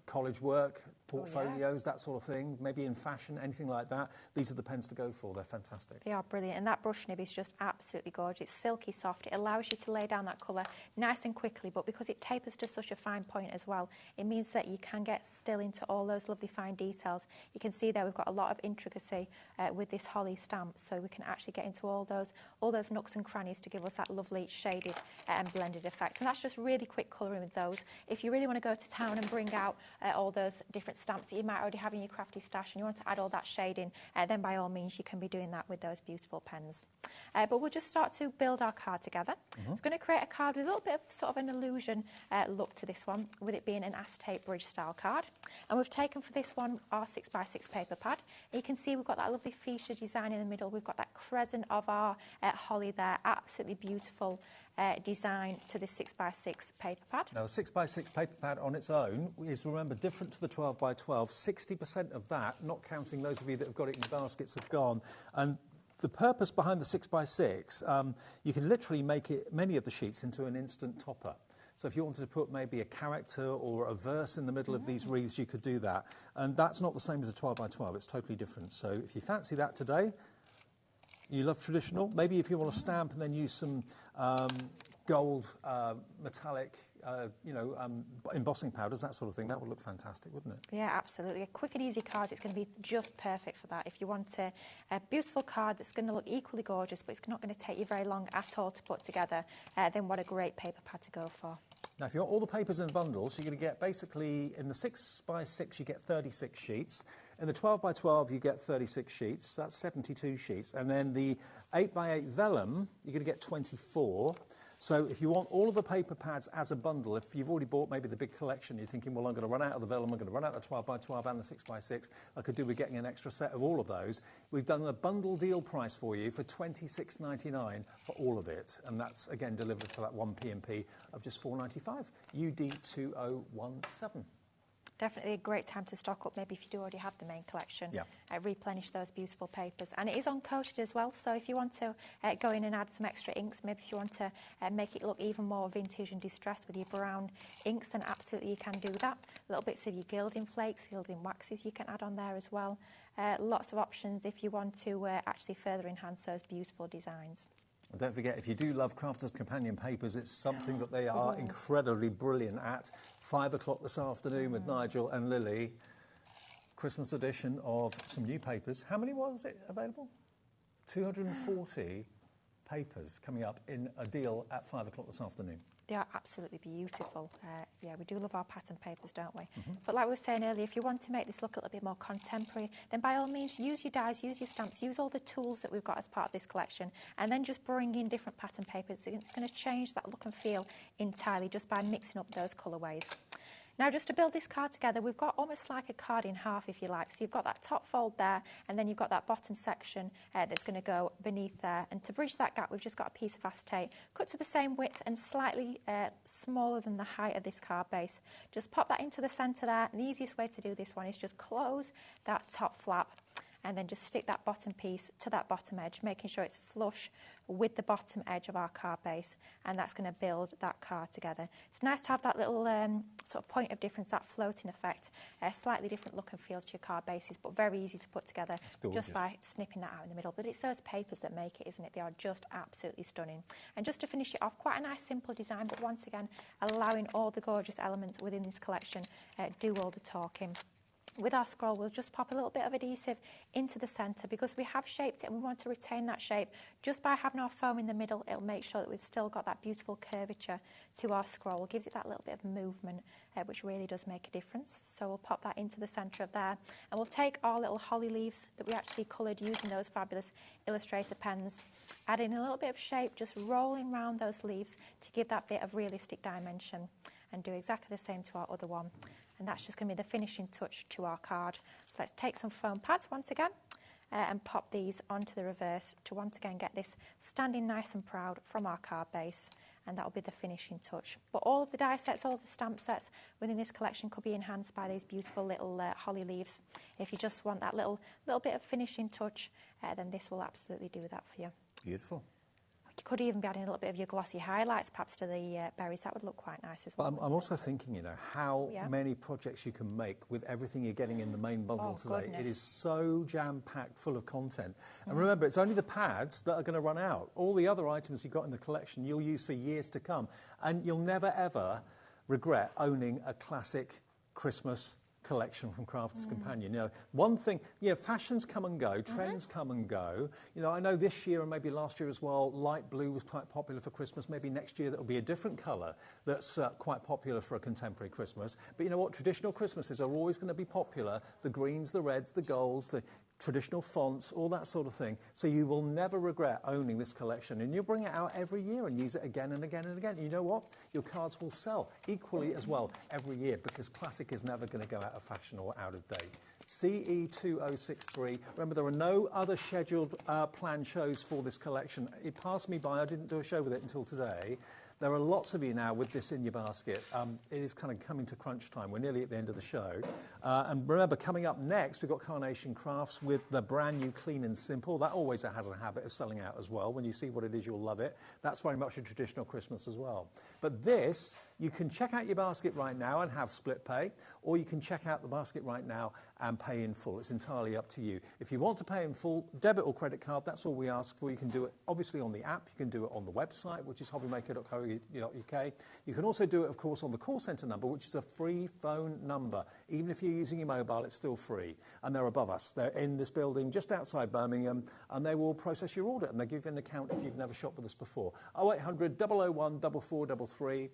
college work, portfolios, that sort of thing, maybe in fashion, anything like that. These are the pens to go for. They're fantastic. They are brilliant, and that brush nib is just absolutely gorgeous. It's silky soft. It allows you to lay down that colour nice and quickly, but because it tapers to such a fine point as well, it means that you can get still into all those lovely fine details. You can see there we've got a lot of intricacy with this holly stamp, so we can actually get into all those nooks and crannies to give us that lovely shaded and blended effect. And that's just really quick colouring with those. If you really want to go to town and bring out all those different stamps that you might already have in your crafty stash, and you want to add all that shading, then by all means you can be doing that with those beautiful pens. But we'll just start to build our card together. It's going to create a card with a little bit of sort of an illusion look to this one, with it being an acetate bridge style card. And we've taken for this one our 6x6 paper pad. You can see we've got that lovely fuchsia design in the middle. We've got that crescent of our holly there. Absolutely beautiful design to this 6x6 paper pad. Now, the 6x6 paper pad on its own is, remember, different to the 12x12. 60% of that, not counting those of you that have got it in your baskets, have gone. And the purpose behind the 6x6, you can literally make it, many of the sheets, into an instant topper. So if you wanted to put maybe a character or a verse in the middle of these wreaths, you could do that. And that's not the same as a 12x12. It's totally different. So if you fancy that today, you love traditional, maybe if you want to stamp and then use some gold, metallic, embossing powders, that sort of thing, that would look fantastic, wouldn't it? Yeah, absolutely. A quick and easy card, it's going to be just perfect for that. If you want a beautiful card that's going to look equally gorgeous, but it's not going to take you very long at all to put together, then what a great paper pad to go for. Now, if you want all the papers in bundles, you're going to get basically, in the 6x6, you get 36 sheets. In the 12x12, you get 36 sheets. That's 72 sheets. And then the 8x8 vellum, you're going to get 24. So if you want all of the paper pads as a bundle, if you've already bought maybe the big collection, you're thinking, well, I'm going to run out of the vellum, I'm going to run out of the 12x12 and the 6x6, I could do with getting an extra set of all of those. We've done a bundle deal price for you for $26.99 for all of it. And that's, again, delivered for that one P&P of just $4.95, UD2017. Definitely a great time to stock up, maybe if you do already have the main collection. Yeah. Replenish those beautiful papers. And it is uncoated as well, so if you want to go in and add some extra inks, maybe if you want to make it look even more vintage and distressed with your brown inks, then absolutely you can do that. Little bits of your gilding flakes, gilding waxes you can add on there as well. Lots of options if you want to actually further enhance those beautiful designs. And don't forget, if you do love Crafters Companion papers, it's something that they are incredibly brilliant at. 5 o'clock this afternoon with Nigel and Lily, Christmas edition of some new papers. How many was it available? 240 papers coming up in a deal at 5 o'clock this afternoon. They are absolutely beautiful. Yeah, we do love our pattern papers, don't we? But like we were saying earlier, if you want to make this look a little bit more contemporary, then by all means, use your dies, use your stamps, use all the tools that we've got as part of this collection, and then just bring in different pattern papers. It's going to change that look and feel entirely just by mixing up those colourways. Now, just to build this card together, we've got almost like a card in half, if you like. So you've got that top fold there, and then you've got that bottom section that's going to go beneath there. And to bridge that gap, we've just got a piece of acetate cut to the same width and slightly smaller than the height of this card base. Just pop that into the centre there, and the easiest way to do this one is just close that top flap, and then just stick that bottom piece to that bottom edge, making sure it's flush with the bottom edge of our card base, and that's going to build that card together. It's nice to have that little sort of point of difference, that floating effect, a slightly different look and feel to your card bases, but very easy to put together just by snipping that out in the middle. But it's those papers that make it, isn't it? They are just absolutely stunning. And just to finish it off, quite a nice simple design, but once again, allowing all the gorgeous elements within this collection do all the talking. With our scroll, we'll just pop a little bit of adhesive into the centre because we have shaped it and we want to retain that shape. Just by having our foam in the middle, it'll make sure that we've still got that beautiful curvature to our scroll. It gives it that little bit of movement, which really does make a difference. So we'll pop that into the centre of there, and we'll take our little holly leaves that we actually coloured using those fabulous Illustrator pens, adding a little bit of shape, just rolling around those leaves to give that bit of realistic dimension, and do exactly the same to our other one. And that's just going to be the finishing touch to our card. So let's take some foam pads once again and pop these onto the reverse to once again get this standing nice and proud from our card base, and that will be the finishing touch. But all of the die sets, all of the stamp sets within this collection could be enhanced by these beautiful little holly leaves. If you just want that little bit of finishing touch, then this will absolutely do that for you. Beautiful. You could even be adding a little bit of your glossy highlights perhaps to the berries. That would look quite nice as well. But I'm also thinking, you know, how many projects you can make with everything you're getting in the main bundle today. Goodness. It is so jam-packed full of content. And remember, it's only the pads that are going to run out. All the other items you've got in the collection you'll use for years to come. And you'll never, ever regret owning a classic Christmas collection from Crafters Companion. You know, one thing, you know, fashions come and go, trends come and go. You know, I know this year and maybe last year as well, light blue was quite popular for Christmas. Maybe next year that will be a different colour that's quite popular for a contemporary Christmas. But you know what? Traditional Christmases are always going to be popular. The greens, the reds, the golds, the traditional fonts, all that sort of thing. So you will never regret owning this collection, and you'll bring it out every year and use it again and again and again. And you know what? Your cards will sell equally as well every year, because classic is never going to go out of fashion or out of date. CE2063. Remember, there are no other scheduled planned shows for this collection. It passed me by. I didn't do a show with it until today. There are lots of you now with this in your basket. It is kind of coming to crunch time. We're nearly at the end of the show. And remember, coming up next, we've got Carnation Crafts with the brand new Clean and Simple. That always has a habit of selling out as well. When you see what it is, you'll love it. That's very much a traditional Christmas as well. But this, you can check out your basket right now and have split pay, or you can check out the basket right now and pay in full. It's entirely up to you. If you want to pay in full, debit or credit card, that's all we ask for. You can do it obviously on the app. You can do it on the website, which is hobbymaker.co.uk. You can also do it, of course, on the call centre number, which is a free phone number. Even if you're using your mobile, it's still free. And they're above us. They're in this building just outside Birmingham, and they will process your order, and they give you an account if you've never shopped with us before. 0800 001 4433.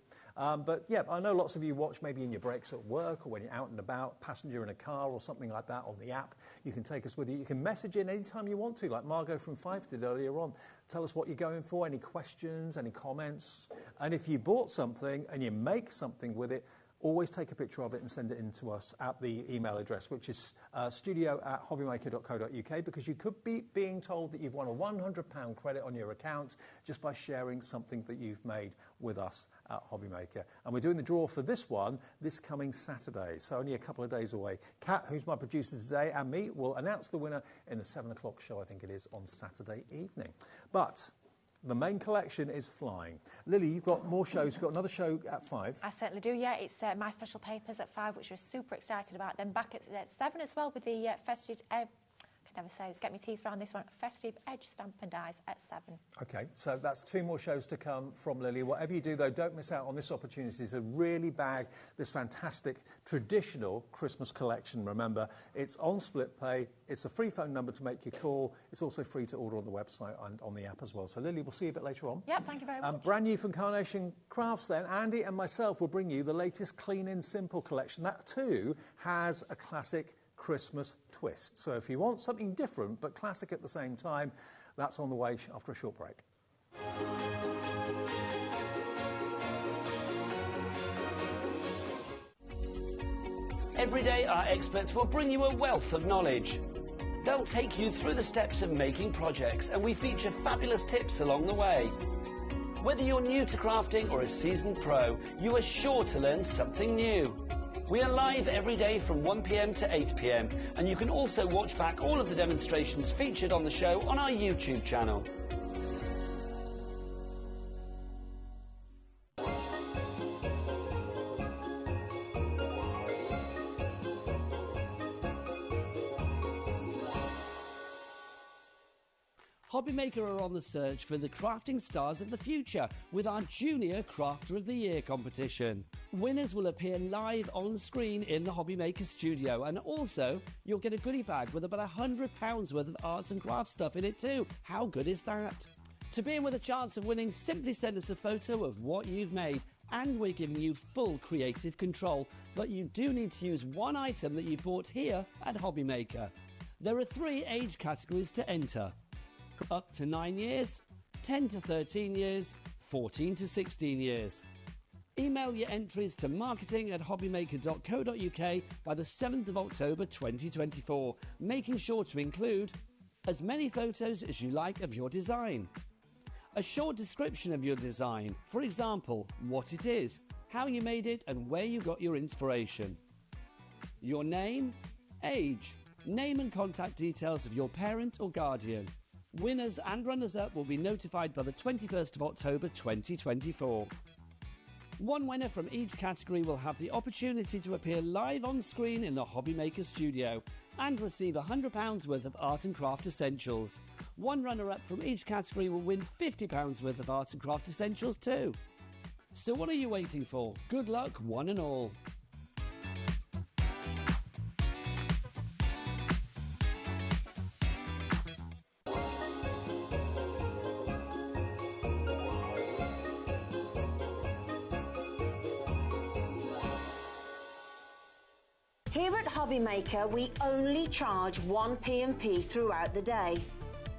But yeah, I know lots of you watch maybe in your breaks at work or when you're out and about, passenger in a car or something like that on the app. You can take us with you. You can message in anytime you want to, like Margot from 5 did earlier on. Tell us what you're going for, any questions, any comments. And if you bought something and you make something with it, always take a picture of it and send it in to us at the email address, which is studio@hobbymaker.co.uk, because you could be being told that you've won a £100 credit on your account just by sharing something that you've made with us at HobbyMaker. And we're doing the draw for this one this coming Saturday, so only a couple of days away. Kat, who's my producer today, and me will announce the winner in the 7 o'clock show, I think it is, on Saturday evening. But the main collection is flying. Lily, you've got more shows. You've got another show at 5. I certainly do, yeah. It's My Special Papers at 5, which we're super excited about. Then back at 7 as well with the festive... I can I never say, let's get my teeth around this one. Festive Edge Stamp and Dies at 7. Okay, so that's 2 more shows to come from Lily. Whatever you do, though, don't miss out on this opportunity to really bag this fantastic traditional Christmas collection. Remember, it's on split pay. It's a free phone number to make your call. It's also free to order on the website and on the app as well. So, Lily, we'll see you a bit later on. Yeah, thank you very much. Brand new from Carnation Crafts, then. Andy and myself will bring you the latest Clean and Simple collection. That, too, has a classic Christmas twist. So if you want something different but classic at the same time, that's on the way after a short break. Every day, our experts will bring you a wealth of knowledge. They'll take you through the steps of making projects, and we feature fabulous tips along the way. Whether you're new to crafting or a seasoned pro, you are sure to learn something new. We are live every day from 1 p.m. to 8 p.m, and you can also watch back all of the demonstrations featured on the show on our YouTube channel. HobbyMaker are on the search for the crafting stars of the future with our Junior Crafter of the Year competition. Winners will appear live on screen in the HobbyMaker studio, and also you'll get a goodie bag with about £100 worth of arts and crafts stuff in it too. How good is that? To be in with a chance of winning, simply send us a photo of what you've made, and we're giving you full creative control, but you do need to use one item that you bought here at HobbyMaker. There are 3 age categories to enter. Up to 9 years, 10 to 13 years, 14 to 16 years. Email your entries to marketing@hobbymaker.co.uk by the 7th of October 2024, making sure to include as many photos as you like of your design, a short description of your design, for example, what it is, how you made it and where you got your inspiration, your name, age, name and contact details of your parent or guardian. Winners and runners-up will be notified by the 21st of October 2024. One winner from each category will have the opportunity to appear live on screen in the HobbyMaker studio and receive £100 worth of art and craft essentials. One runner-up from each category will win £50 worth of art and craft essentials too. So what are you waiting for? Good luck, one and all. Here at HobbyMaker, we only charge 1 P&P throughout the day.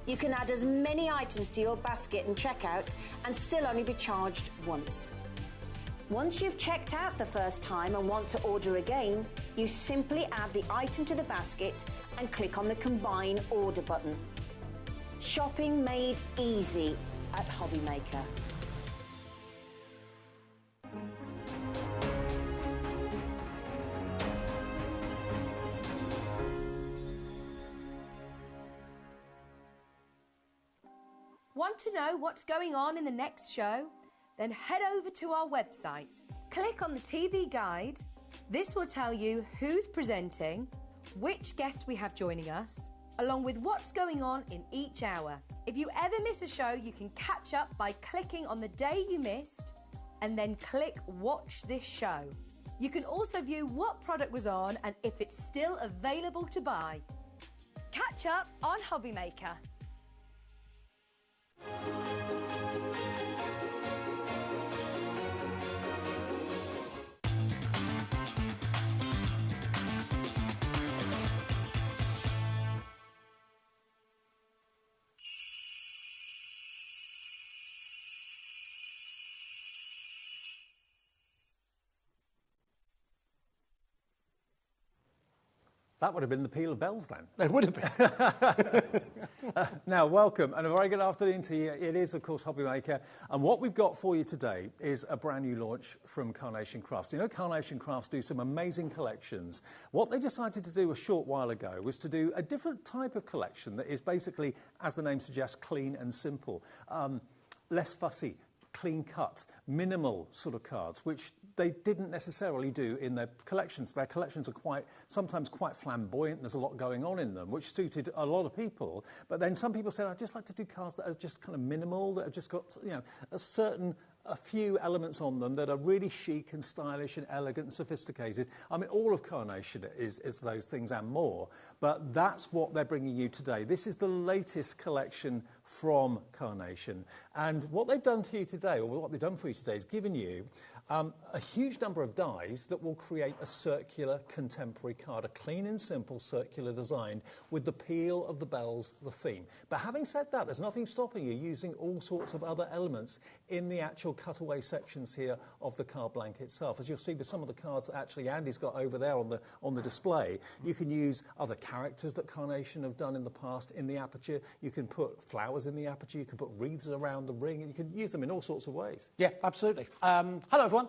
You can add as many items to your basket and checkout and still only be charged once. Once you've checked out the first time and want to order again, you simply add the item to the basket and click on the Combine Order button. Shopping made easy at HobbyMaker. Want to know what's going on in the next show? Then head over to our website. Click on the TV guide. This will tell you who's presenting, which guest we have joining us, along with what's going on in each hour. If you ever miss a show, you can catch up by clicking on the day you missed and then click Watch This Show. You can also view what product was on and if it's still available to buy. Catch up on HobbyMaker. That would have been the peal of bells then. It would have been. Now, welcome and a very good afternoon to you. It is, of course, HobbyMaker. And what we've got for you today is a brand new launch from Carnation Crafts. You know, Carnation Crafts do some amazing collections. What they decided to do a short while ago was to do a different type of collection that is basically, as the name suggests, clean and simple. Less fussy, clean cut, minimal sort of cards, which they didn't necessarily do in their collections. Their collections are sometimes quite flamboyant. There's a lot going on in them, which suited a lot of people. But then some people said, I'd just like to do cards that are just kind of minimal, that have just got, you know, a few elements on them that are really chic and stylish and elegant and sophisticated. I mean, all of Carnation is those things and more, but that's what they're bringing you today. This is the latest collection from Carnation, and what they've done to you today, or what they've done for you today, is given you a huge number of dies that will create a circular contemporary card, a clean and simple circular design with the peel of the bells, the theme. But having said that, there's nothing stopping you using all sorts of other elements in the actual cutaway sections here of the card blank itself. As you'll see with some of the cards that actually Andy's got over there on the display, you can use other characters that Carnation have done in the past in the aperture. You can put flowers in the aperture, you can put wreaths around the ring, and you can use them in all sorts of ways. Yeah, absolutely. Hello, everyone.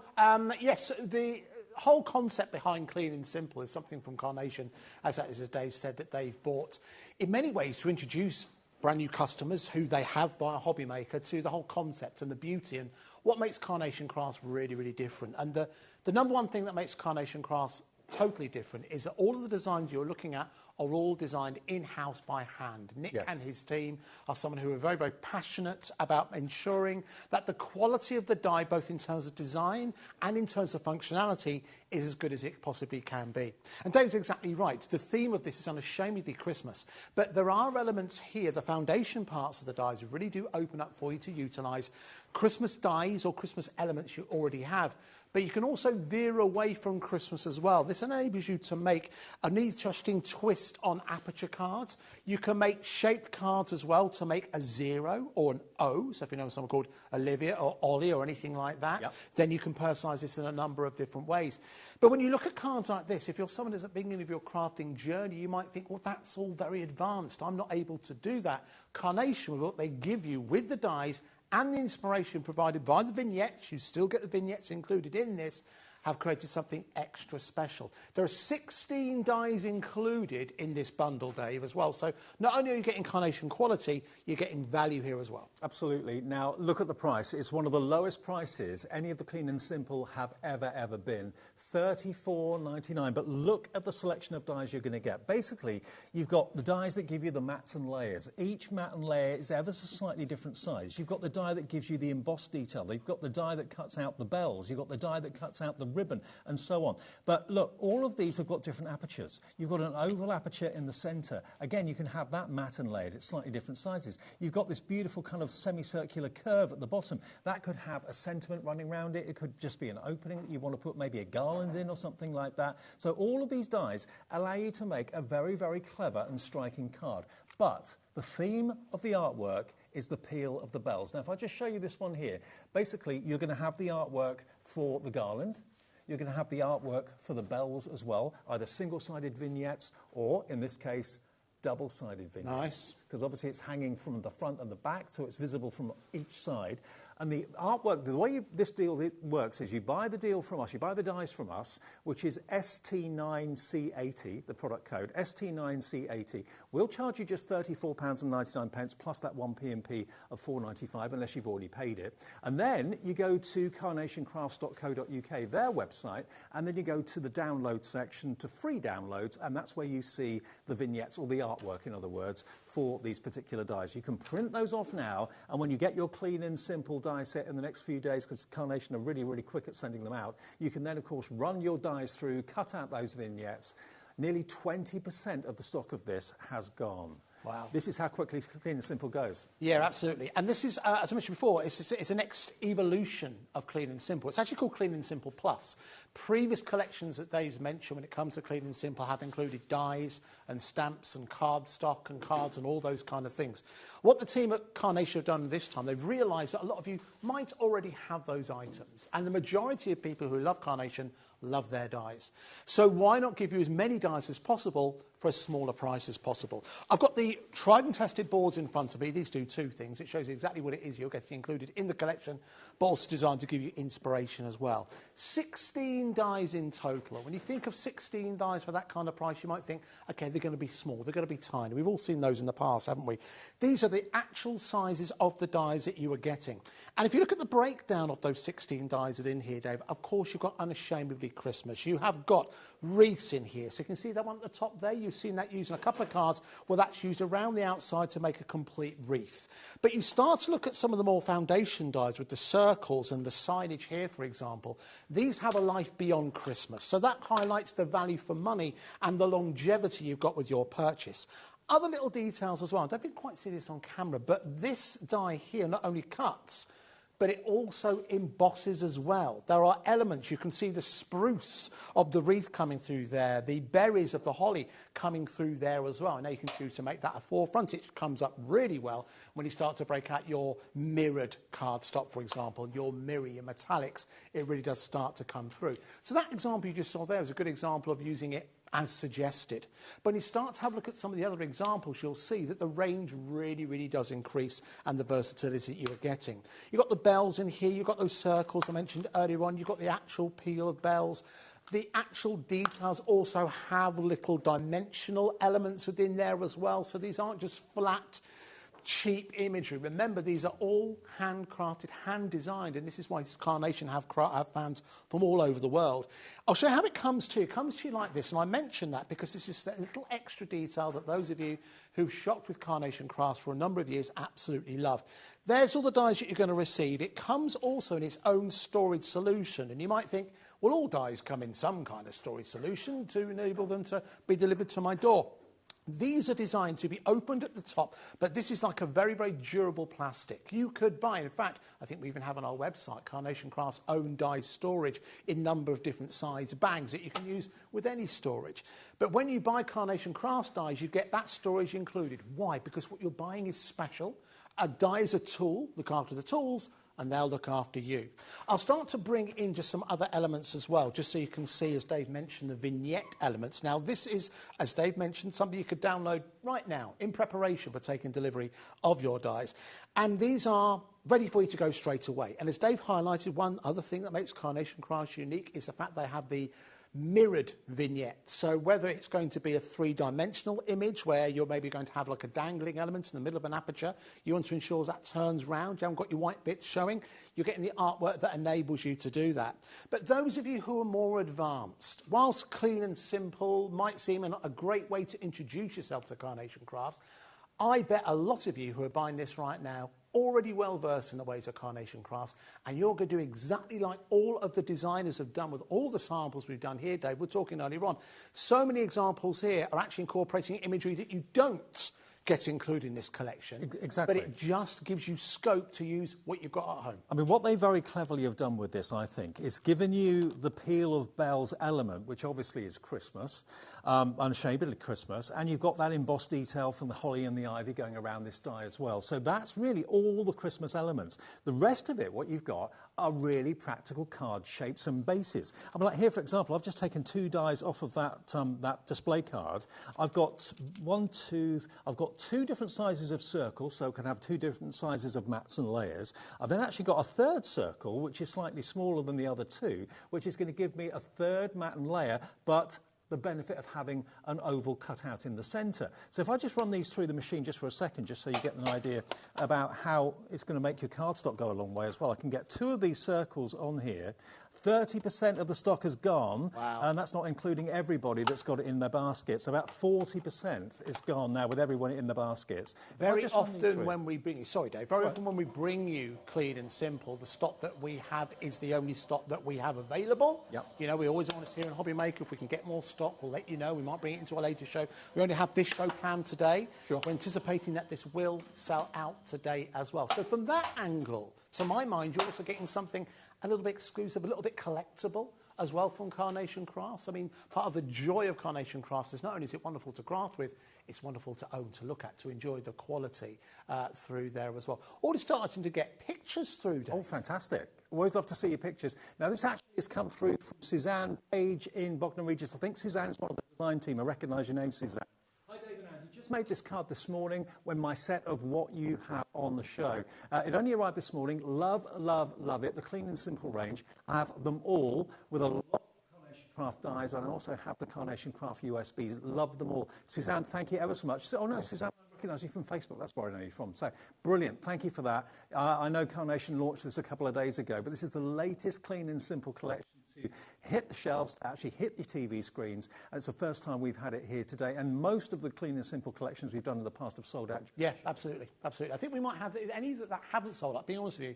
Yes, the whole concept behind Clean and Simple is something from Carnation, as Dave said, that they've bought in many ways to introduce brand new customers who they have via HobbyMaker to the whole concept and the beauty and what makes Carnation Crafts really, really different. And the number one thing that makes Carnation Crafts totally different is that all of the designs you're looking at are all designed in-house by hand. Nick and his team are someone who are very, very passionate about ensuring that the quality of the die, both in terms of design and in terms of functionality, is as good as it possibly can be. And Dave's exactly right. The theme of this is unashamedly Christmas, but there are elements here, the foundation parts of the dies really do open up for you to utilise Christmas dies or Christmas elements you already have. But you can also veer away from Christmas as well. This enables you to make an interesting twist on aperture cards. You can make shaped cards as well to make a 0 or an O. So if you know someone called Olivia or Ollie or anything like that, then you can personalise this in a number of different ways. But when you look at cards like this, if you're someone who's at the beginning of your crafting journey, you might think, well, that's all very advanced. I'm not able to do that. Carnation, what they give you with the dies and the inspiration provided by the vignettes, you still get the vignettes included in this, have created something extra special. There are 16 dies included in this bundle, Dave, as well. So not only are you getting Carnation quality, you're getting value here as well. Absolutely. Now, look at the price. It's one of the lowest prices any of the Clean and Simple have ever been. $34.99. But look at the selection of dies you're going to get. Basically, you've got the dies that give you the mats and layers. Each mat and layer is ever so slightly different size. You've got the die that gives you the embossed detail. You've got the die that cuts out the bells. You've got the die that cuts out the ribbon, and so on. But look, all of these have got different apertures. You've got an oval aperture in the centre. Again, you can have that matte and layered. It's slightly different sizes. You've got this beautiful kind of semicircular curve at the bottom. That could have a sentiment running around it. It could just be an opening that you want to put maybe a garland in or something like that. So all of these dies allow you to make a very, very clever and striking card. But the theme of the artwork is the peel of the bells. Now, if I just show you this one here, basically you're going to have the artwork for the garland. You're going to have the artwork for the bells as well, either single-sided vignettes or, in this case, double-sided vignettes. Nice. Because obviously it's hanging from the front and the back, so it's visible from each side. And the artwork, the way this deal works is you buy the deal from us, you buy the dies from us, which is ST9C80, the product code, ST9C80. We'll charge you just £34.99 plus that 1p&p of £4.95, unless you've already paid it. And then you go to carnationcrafts.co.uk, their website, and then you go to the download section to free downloads, and that's where you see the vignettes, or the artwork, in other words, for these particular dies. You can print those off now, and when you get your Clean and Simple die set in the next few days, because Carnation are really, really quick at sending them out, you can then, of course, run your dies through, cut out those vignettes. Nearly 20% of the stock of this has gone. Wow. This is how quickly Clean and Simple goes. Yeah, absolutely. And this is, as I mentioned before, it's the next evolution of Clean and Simple. It's actually called Clean and Simple Plus. Previous collections that Dave's mentioned when it comes to Clean and Simple have included dies and stamps and cardstock and cards and all those kind of things. What the team at Carnation have done this time, they've realised that a lot of you might already have those items. And the majority of people who love Carnation love their dies. So why not give you as many dies as possible for as small a price as possible. I've got the tried and tested boards in front of me. These do two things. It shows you exactly what it is you're getting included in the collection, but also designed to give you inspiration as well. 16 dies in total. When you think of 16 dies for that kind of price, you might think, okay, they're going to be small, they're going to be tiny. We've all seen those in the past, haven't we? These are the actual sizes of the dies that you are getting. And if you look at the breakdown of those 16 dies within here, Dave, of course you've got Unashamedly Christmas. You have got wreaths in here. So you can see that one at the top there. You've seen that used in a couple of cards where that's used around the outside to make a complete wreath. But you start to look at some of the more foundation dies with the circles and the signage here, for example. These have a life beyond Christmas. So that highlights the value for money and the longevity you've got with your purchase. Other little details as well. I don't quite see this on camera, but this die here not only cuts, but it also embosses as well. There are elements. You can see the spruce of the wreath coming through there, the berries of the holly coming through there as well. Now you can choose to make that a forefront. It comes up really well when you start to break out your mirrored cardstock, for example, your mirror, your metallics. It really does start to come through. So that example you just saw there is a good example of using it as suggested. But when you start to have a look at some of the other examples, you'll see that the range really, really does increase and the versatility that you are getting. You've got the bells in here, you've got those circles I mentioned earlier on, you've got the actual peel of bells. The actual details also have little dimensional elements within there as well, so these aren't just flat, cheap imagery. Remember, these are all handcrafted, hand-designed, and this is why Carnation have fans from all over the world. I'll show you how it comes to you. It comes to you like this, and I mention that because this is that little extra detail that those of you who've shopped with Carnation Crafts for a number of years absolutely love. There's all the dies that you're going to receive. It comes also in its own storage solution, and you might think, well, all dies come in some kind of storage solution to enable them to be delivered to my door. These are designed to be opened at the top, but this is like a very, very durable plastic. You could buy, in fact, I think we even have on our website, Carnation Crafts' own die storage in a number of different size bags that you can use with any storage. But when you buy Carnation Crafts dies, you get that storage included. Why? Because what you're buying is special. A die is a tool, look after the tools, and they'll look after you. I'll start to bring in just some other elements as well, just so you can see, as Dave mentioned, the vignette elements. Now, this is, as Dave mentioned, something you could download right now in preparation for taking delivery of your dies. And these are ready for you to go straight away. And as Dave highlighted, one other thing that makes Carnation Crafts unique is the fact they have the mirrored vignette. So whether it's going to be a three-dimensional image where you're maybe going to have like a dangling element in the middle of an aperture, you want to ensure that turns round, you haven't got your white bits showing, you're getting the artwork that enables you to do that. But those of you who are more advanced, whilst clean and simple might seem a great way to introduce yourself to Carnation Crafts, I bet a lot of you who are buying this right now already well versed in the ways of Carnation Crafts, and you're going to do exactly like all of the designers have done with all the samples we've done here, Dave. We're talking earlier on. So many examples here are actually incorporating imagery that you don't get included in this collection. Exactly. But it just gives you scope to use what you've got at home. I mean, what they very cleverly have done with this, I think, is given you the peel of bells element, which obviously is Christmas, unashamedly Christmas, and you've got that embossed detail from the holly and the ivy going around this die as well. So that's really all the Christmas elements. The rest of it, what you've got, are really practical card shapes and bases. I mean, like here, for example, I've just taken two dies off of that display card. I've got two different sizes of circles, so I can have two different sizes of mats and layers. I've then actually got a third circle, which is slightly smaller than the other two, which is going to give me a third mat and layer, but the benefit of having an oval cut out in the centre. So if I just run these through the machine just for a second, just so you get an idea about how it's going to make your cardstock go a long way as well. I can get two of these circles on here. 30% of the stock is gone, wow. And that's not including everybody that's got it in their baskets. About 40% is gone now with everyone in the baskets. Very often when we bring you, sorry Dave, very often when we bring you clean and simple, the stock that we have is the only stock that we have available. Yep. You know, we always want us here in HobbyMaker, if we can get more stock, we'll let you know. We might bring it into a later show. We only have this show planned today. Sure. We're anticipating that this will sell out today as well. So from that angle, to my mind, you're also getting something a little bit exclusive, a little bit collectible as well from Carnation Crafts. I mean, part of the joy of Carnation Crafts is not only is it wonderful to craft with, it's wonderful to own, to look at, to enjoy the quality through there as well. Already starting to get pictures through, Dave. Oh, fantastic. Always love to see your pictures. Now, this actually has come through from Suzanne Page in Bognor Regis. I think Suzanne is one of the design team. I recognise your name, Suzanne. Hi, Dave and Andy. Just made this card this morning when my set of what you have on the show. It only arrived this morning. Love, love, love it. The Clean and Simple range. I have them all with a lot of Carnation Craft dies, and I also have the Carnation Craft USBs. Love them all. Suzanne, thank you ever so much. Oh, no, Suzanne, I recognise you from Facebook. That's where I know you from. So, brilliant. Thank you for that. I know Carnation launched this a couple of days ago, but this is the latest Clean and Simple collection to hit the shelves, to actually hit your TV screens, and it's the first time we've had it here today, and most of the Clean and Simple collections we've done in the past have sold out. Yeah, absolutely, absolutely. I think we might have any that haven't sold out, being honest with you,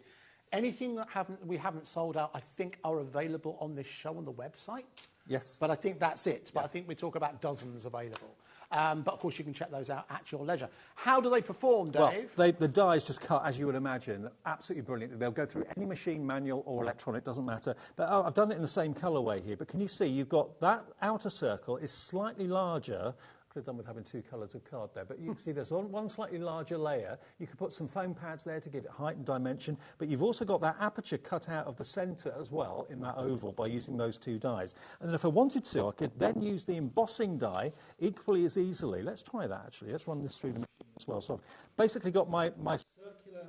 anything that we haven't sold out, I think are available on this show on the website. Yes. But I think that's it. But I think we talk about dozens available. But, of course, you can check those out at your leisure. How do they perform, Dave? Well, the dies just cut, as you would imagine, absolutely brilliant. They'll go through any machine, manual or electronic, doesn't matter. But I've done it in the same colourway here. But can you see, you've got that outer circle is slightly larger. Could have done with having two colours of card there, but you can see there's one slightly larger layer. You could put some foam pads there to give it height and dimension, but you've also got that aperture cut out of the centre as well in that oval by using those two dies. And then if I wanted to, I could then use the embossing die equally as easily. Let's try that actually. Let's run this through the machine as well. So I've basically got my circular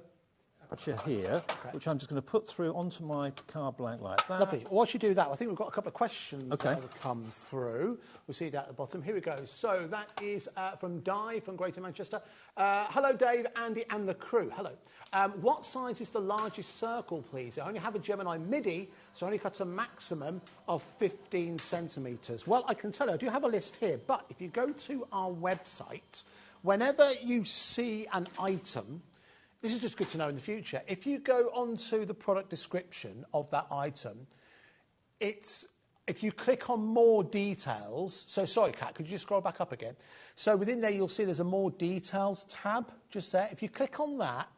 aperture here, which I'm just going to put through onto my card blank like that. Lovely. Whilst you do that, I think we've got a couple of questions that have come through. We'll see it at the bottom. Here we go. So that is from Di from Greater Manchester. Hello, Dave, Andy, and the crew. Hello. What size is the largest circle, please? I only have a Gemini MIDI, so I only cut a maximum of 15 centimetres. Well, I can tell you, I do have a list here, but if you go to our website, whenever you see an item, this is just good to know in the future. If you go onto the product description of that item, if you click on more details, so sorry, Kat, could you just scroll back up again? So within there, you'll see there's a more details tab just there. If you click on that,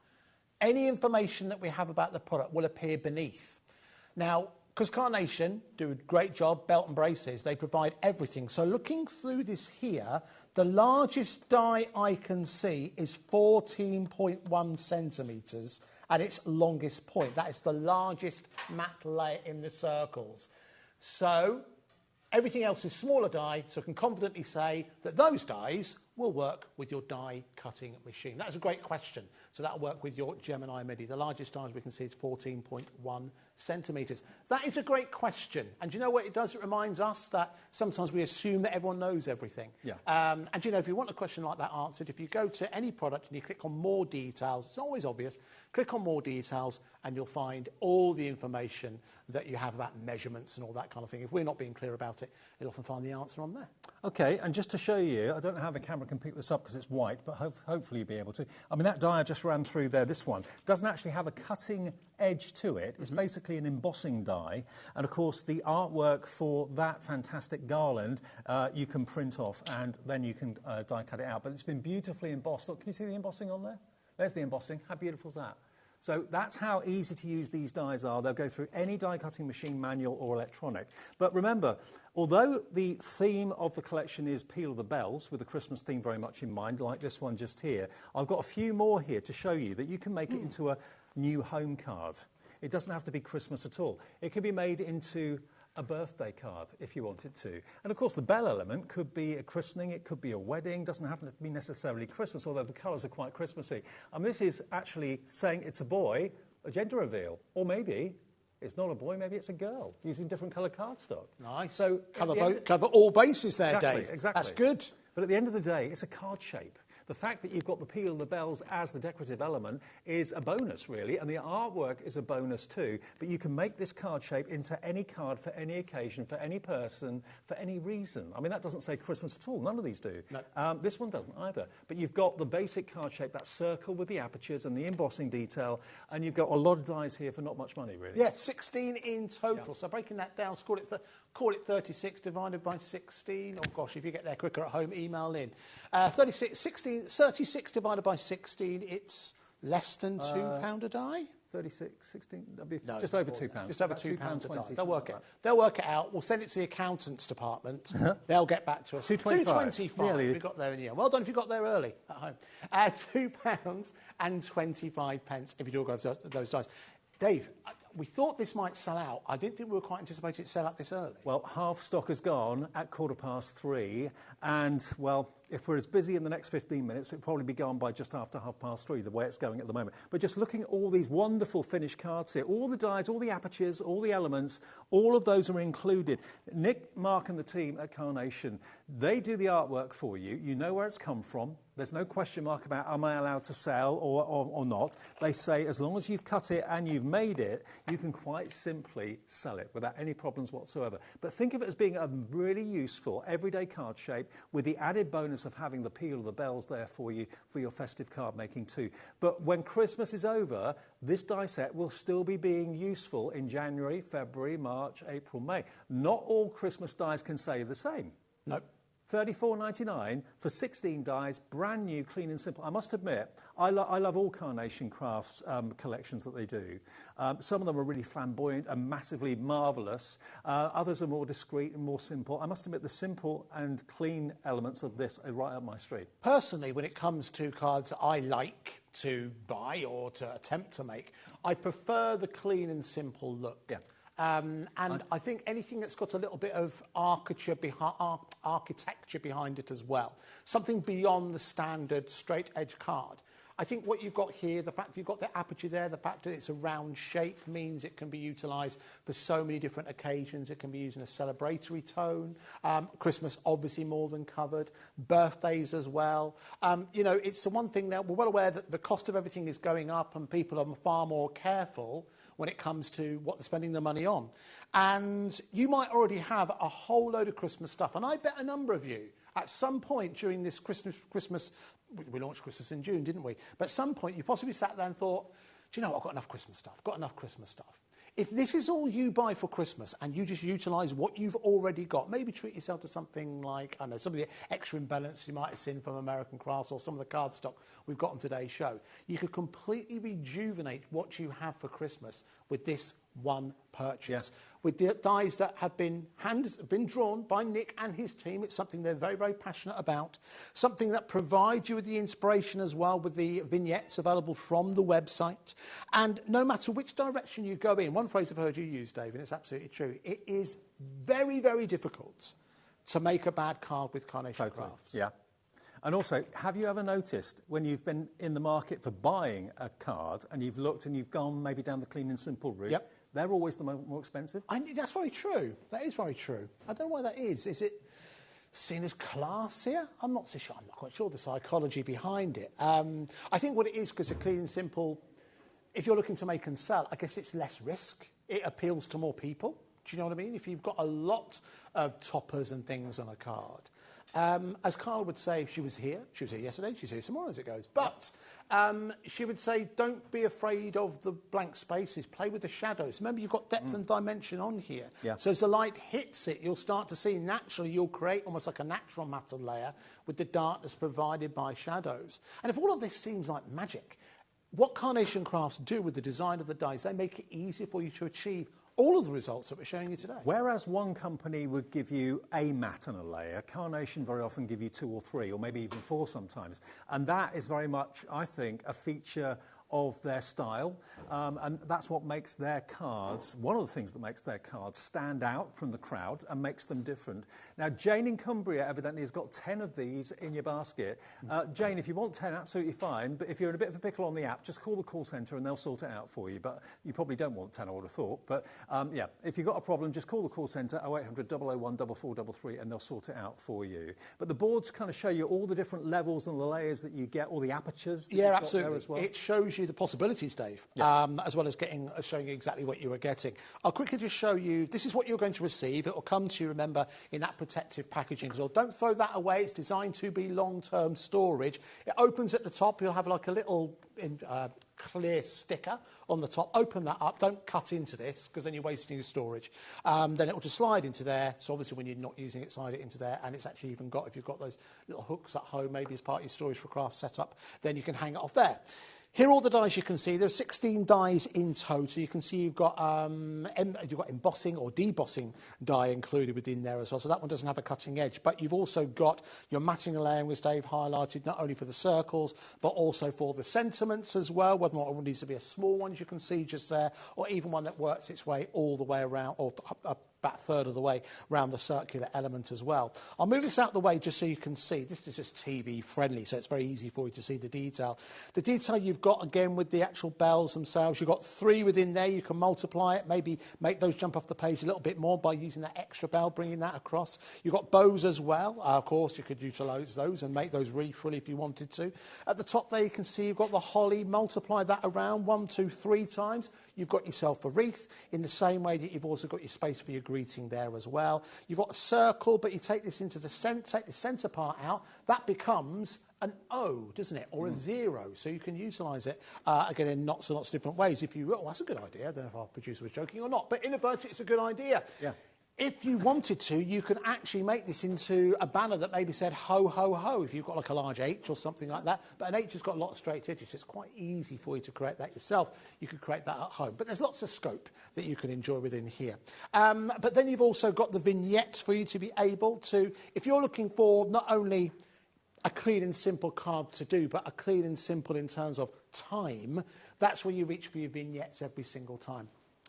any information that we have about the product will appear beneath. Now, because Carnation do a great job, belt and braces, they provide everything. So looking through this here, the largest die I can see is 14.1 centimetres at its longest point. That is the largest matte layer in the circles. So everything else is smaller die, so I can confidently say that those dies will work with your die cutting machine. That is a great question. So that'll work with your Gemini MIDI. The largest dies we can see is 14.1 centimetres. That is a great question. And do you know what it does? It reminds us that sometimes we assume that everyone knows everything. Yeah. And you know, if you want a question like that answered, if you go to any product and you click on more details, it's always obvious, click on more details and you'll find all the information that you have about measurements and all that kind of thing. If we're not being clear about it, you'll often find the answer on there. Okay, and just to show you, I don't know how the camera can pick this up because it's white, but hopefully you'll be able to. I mean, that die I just ran through there, this one, doesn't actually have a cutting edge to it. It's basically an embossing die. And, of course, the artwork for that fantastic garland you can print off and then you can die cut it out. But it's been beautifully embossed. Look, can you see the embossing on there? There's the embossing. How beautiful is that? So that's how easy to use these dies are. They'll go through any die cutting machine, manual or electronic. But remember, although the theme of the collection is Peel the Bells, with the Christmas theme very much in mind, like this one just here, I've got a few more here to show you that you can make it into a new home card. It doesn't have to be Christmas at all. It can be made into a birthday card if you want it to. And of course the bell element could be a christening, it could be a wedding, doesn't have to be necessarily Christmas, although the colours are quite Christmassy. And this is actually saying it's a boy, a gender reveal, or maybe it's not a boy, maybe it's a girl, using different coloured cardstock. Nice. So cover all bases there, exactly, Dave. Exactly. That's good. But at the end of the day, it's a card shape. The fact that you've got the peel, the bells as the decorative element is a bonus, really, and the artwork is a bonus too. But you can make this card shape into any card for any occasion, for any person, for any reason. I mean, that doesn't say Christmas at all. None of these do. No. This one doesn't either. But you've got the basic card shape, that circle with the apertures and the embossing detail, and you've got a lot of dies here for not much money, really. Yeah, 16 in total. Yeah. So breaking that down, call it 36 divided by 16. Oh, gosh, if you get there quicker at home, email in. 36 divided by 16, it's less than £2 a die? 36, 16, that'd be No, just over £2. Just over About £2 a die. £2.20, They'll work it. like They'll work it out. We'll send it to the accountants department. They'll get back to us. £2.25. Nearly. We got there in the end. Well done if you got there early at home. £2.25 if you do those dice. Dave, we thought this might sell out. I didn't think we were quite anticipating it to sell out this early. Well, half stock has gone at 3:15, and, well, if we're as busy in the next 15 minutes, it'll probably be gone by just after 3:30, the way it's going at the moment. But just looking at all these wonderful finished cards here, all the dies, all the apertures, all the elements, all of those are included. Nick, Mark and the team at Carnation, they do the artwork for you. You know where it's come from. There's no question mark about am I allowed to sell or not. They say as long as you've cut it and you've made it, you can quite simply sell it without any problems whatsoever. But think of it as being a really useful everyday card shape with the added bonus of having the peel of the bells there for you for your festive card making too. But when Christmas is over, this die set will still be being useful in January, February, March, April, May. Not all Christmas dies can say the same. No. $34.99 for 16 dies, brand new, clean and simple. I must admit, I love all Carnation Crafts collections that they do. Some of them are really flamboyant and massively marvellous. Others are more discreet and more simple. I must admit, the simple and clean elements of this are right up my street. Personally, when it comes to cards I like to buy or to attempt to make, I prefer the clean and simple look. Yeah. I think anything that's got a little bit of architecture behind it as well, something beyond the standard straight edge card. I think what you've got here, the fact that you've got the aperture there, the fact that it's a round shape means it can be utilised for so many different occasions. It can be used in a celebratory tone. Christmas, obviously, more than covered. Birthdays as well. You know, it's the one thing that we're well aware that the cost of everything is going up and people are far more careful when it comes to what they're spending their money on. And you might already have a whole load of Christmas stuff. And I bet a number of you, at some point during this Christmas, we launched Christmas in June, didn't we? But at some point you possibly sat there and thought, do you know what, I've got enough Christmas stuff. If this is all you buy for Christmas and you just utilise what you've already got, maybe treat yourself to something like, I don't know, some of the extra imbalance you might have seen from American Crafts or some of the card stock we've got on today's show. You could completely rejuvenate what you have for Christmas with this one purchase. Yeah. With the dies that have been drawn by Nick and his team. It's something they're very, very passionate about. Something that provides you with the inspiration as well, with the vignettes available from the website. And no matter which direction you go in, one phrase I've heard you use, Dave, and it's absolutely true, it is very, very difficult to make a bad card with Carnation Crafts. Yeah. And also, have you ever noticed when you've been in the market for buying a card and you've looked and you've gone maybe down the clean and simple route, yep, they're always the more expensive? That's very true. That is very true. I don't know why that is. Is it seen as classier? I'm not so sure. I'm not quite sure the psychology behind it. I think what it is, because a clean and simple, if you're looking to make and sell, I guess it's less risk. It appeals to more people. Do you know what I mean? If you've got a lot of toppers and things on a card. As Carla would say if she was here yesterday, she's here tomorrow as it goes. But she would say, don't be afraid of the blank spaces, play with the shadows. Remember, you've got depth and dimension on here. Yeah. So as the light hits it, you'll start to see naturally, you'll create almost like a natural matter layer with the darkness provided by shadows. And if all of this seems like magic, what Carnation Crafts do with the design of the dies, they make it easier for you to achieve all of the results that we're showing you today. Whereas one company would give you a mat and a layer, Carnation very often give you 2 or 3, or maybe even 4 sometimes. And that is very much, I think, a feature of their style, and that's what makes their cards, one of the things that makes their cards stand out from the crowd and makes them different. Now, Jane in Cumbria evidently has got 10 of these in your basket. Jane, if you want 10, absolutely fine, but if you're in a bit of a pickle on the app, just call the call centre and they'll sort it out for you. But you probably don't want 10, I would have thought. But yeah, if you've got a problem, just call the call centre, 0800 001 4433, and they'll sort it out for you. But the boards kind of show you all the different levels and the layers that you get, all the apertures that you've got there as well. It shows you the possibilities, Dave, as well as showing you exactly what you are getting. I'll quickly just show you, this is what you're going to receive. It will come to you, remember, in that protective packaging as well. Don't throw that away. It's designed to be long-term storage. It opens at the top. You'll have like a little clear sticker on the top. Open that up. Don't cut into this, because then you're wasting your storage. Then it will just slide into there. So obviously when you're not using it, slide it into there. And it's actually even got, if you've got those little hooks at home, maybe as part of your storage for craft setup, then you can hang it off there. Here are all the dies you can see. There are 16 dies in total. You can see you've got embossing or debossing die included within there as well. So that one doesn't have a cutting edge. But you've also got your matting and layering, as Dave highlighted, not only for the circles, but also for the sentiments as well, whether or not it needs to be a small one, as you can see just there, or even one that works its way all the way around, or up about a third of the way around the circular element as well. I'll move this out of the way just so you can see. This is just TV friendly, so it's very easy for you to see the detail. The detail you've got, again, with the actual bells themselves, you've got 3 within there. You can multiply it, maybe make those jump off the page a little bit more by using that extra bell, bringing that across. You've got bows as well. Of course, you could utilise those and make those really frilly if you wanted to. At the top there, you can see you've got the holly. Multiply that around 1, 2, 3 times. You've got yourself a wreath in the same way that you've also got your space for your greeting there as well. You've got a circle, but you take this into the take the centre part out. That becomes an O, doesn't it? Or a 0. So you can utilise it, again, in lots and lots of different ways. If you, oh, that's a good idea. I don't know if our producer was joking or not, but inadvertently, it's a good idea. Yeah. If you wanted to, you could actually make this into a banner that maybe said ho, ho, ho, if you've got like a large H or something like that. But an H has got a lot of straight edges. So it's quite easy for you to create that yourself. You could create that at home. But there's lots of scope that you can enjoy within here. But then you've also got the vignettes for you to be able to, if you're looking for not only a clean and simple card to do, but a clean and simple in terms of time, that's where you reach for your vignettes every single time.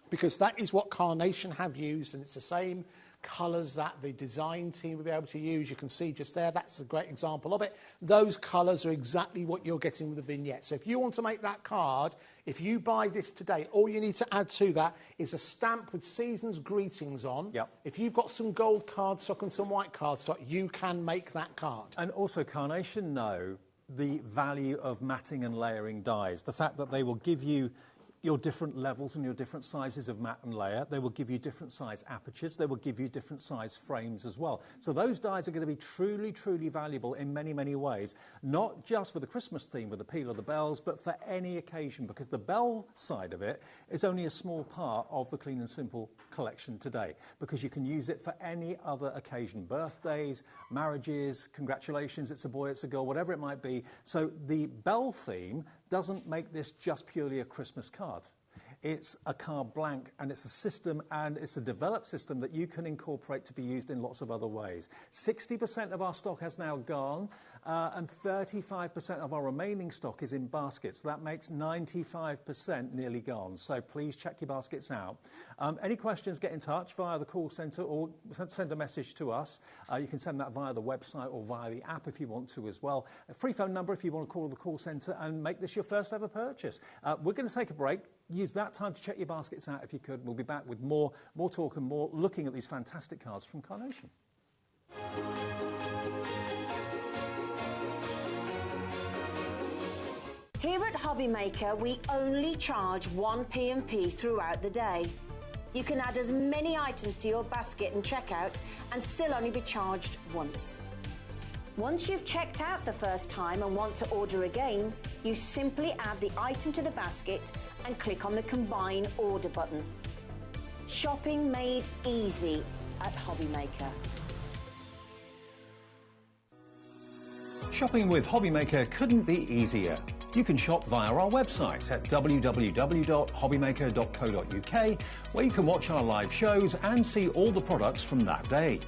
Because that is what Carnation have used, and it's the same colours that the design team will be able to use. You can see just there, that's a great example of it. Those colours are exactly what you're getting with the vignette. So if you want to make that card, if you buy this today, all you need to add to that is a stamp with Season's greetings on. Yep. If you've got some gold cardstock and some white cardstock, you can make that card. And also Carnation know the value of matting and layering dies. The fact that they will give you your different levels and your different sizes of matte and layer. They will give you different size apertures. They will give you different size frames as well. So those dies are going to be truly, truly valuable in many, many ways, not just with the Christmas theme, with the peel or the bells, but for any occasion, because the bell side of it is only a small part of the Clean and Simple collection today, because you can use it for any other occasion, birthdays, marriages, congratulations, it's a boy, it's a girl, whatever it might be. So the bell theme doesn't make this just purely a Christmas card. It's a carte blanche, and it's a system, and it's a developed system that you can incorporate to be used in lots of other ways. 60% of our stock has now gone, and 35% of our remaining stock is in baskets. That makes 95% nearly gone. So please check your baskets out. Any questions, get in touch via the call centre or send a message to us. You can send that via the website or via the app if you want to as well. A free phone number if you want to call the call centre and make this your first ever purchase. We're going to take a break. Use that time to check your baskets out if you could. We'll be back with more talk and more looking at these fantastic cards from Carnation. Here at HobbyMaker, we only charge 1 P&P throughout the day. You can add as many items to your basket and checkout and still only be charged once. Once you've checked out the first time and want to order again, you simply add the item to the basket and click on the Combine Order button. Shopping made easy at HobbyMaker. Shopping with HobbyMaker couldn't be easier. You can shop via our website at www.hobbymaker.co.uk, where you can watch our live shows and see all the products from that day.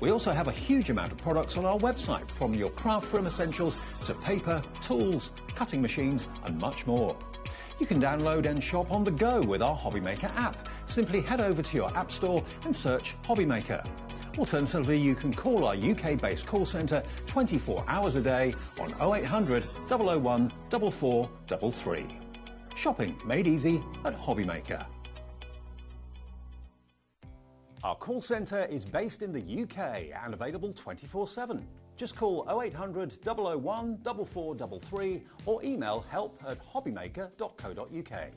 We also have a huge amount of products on our website, from your craft room essentials to paper, tools, cutting machines and much more. You can download and shop on the go with our HobbyMaker app. Simply head over to your app store and search HobbyMaker. Alternatively, you can call our UK-based call centre 24 hours a day on 0800 001 4433. Shopping made easy at HobbyMaker. Our call centre is based in the UK and available 24/7. Just call 0800 001 4433 or email help@hobbymaker.co.uk.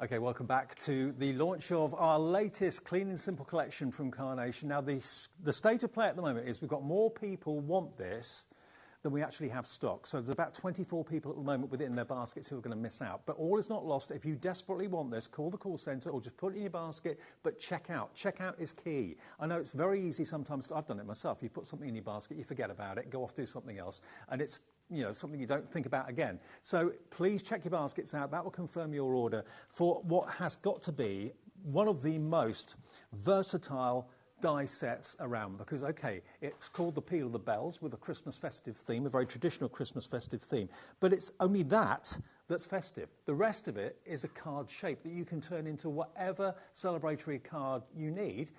Okay, welcome back to the launch of our latest Clean and Simple collection from Carnation. Now, the state of play at the moment is we've got more people want this than we actually have stock. So there's about 24 people at the moment within their baskets who are going to miss out. But all is not lost. If you desperately want this, call the call centre or just put it in your basket, but check out. Check out is key. I know it's very easy sometimes. I've done it myself. You put something in your basket, you forget about it, go off, do something else, and it's something you don't think about again. So please check your baskets out. That will confirm your order for what has got to be one of the most versatile die sets around, because it's called the Peel of the Bells with a Christmas festive theme, a very traditional Christmas festive theme, but it's only that's festive. The rest of it is a card shape that you can turn into whatever celebratory card you need.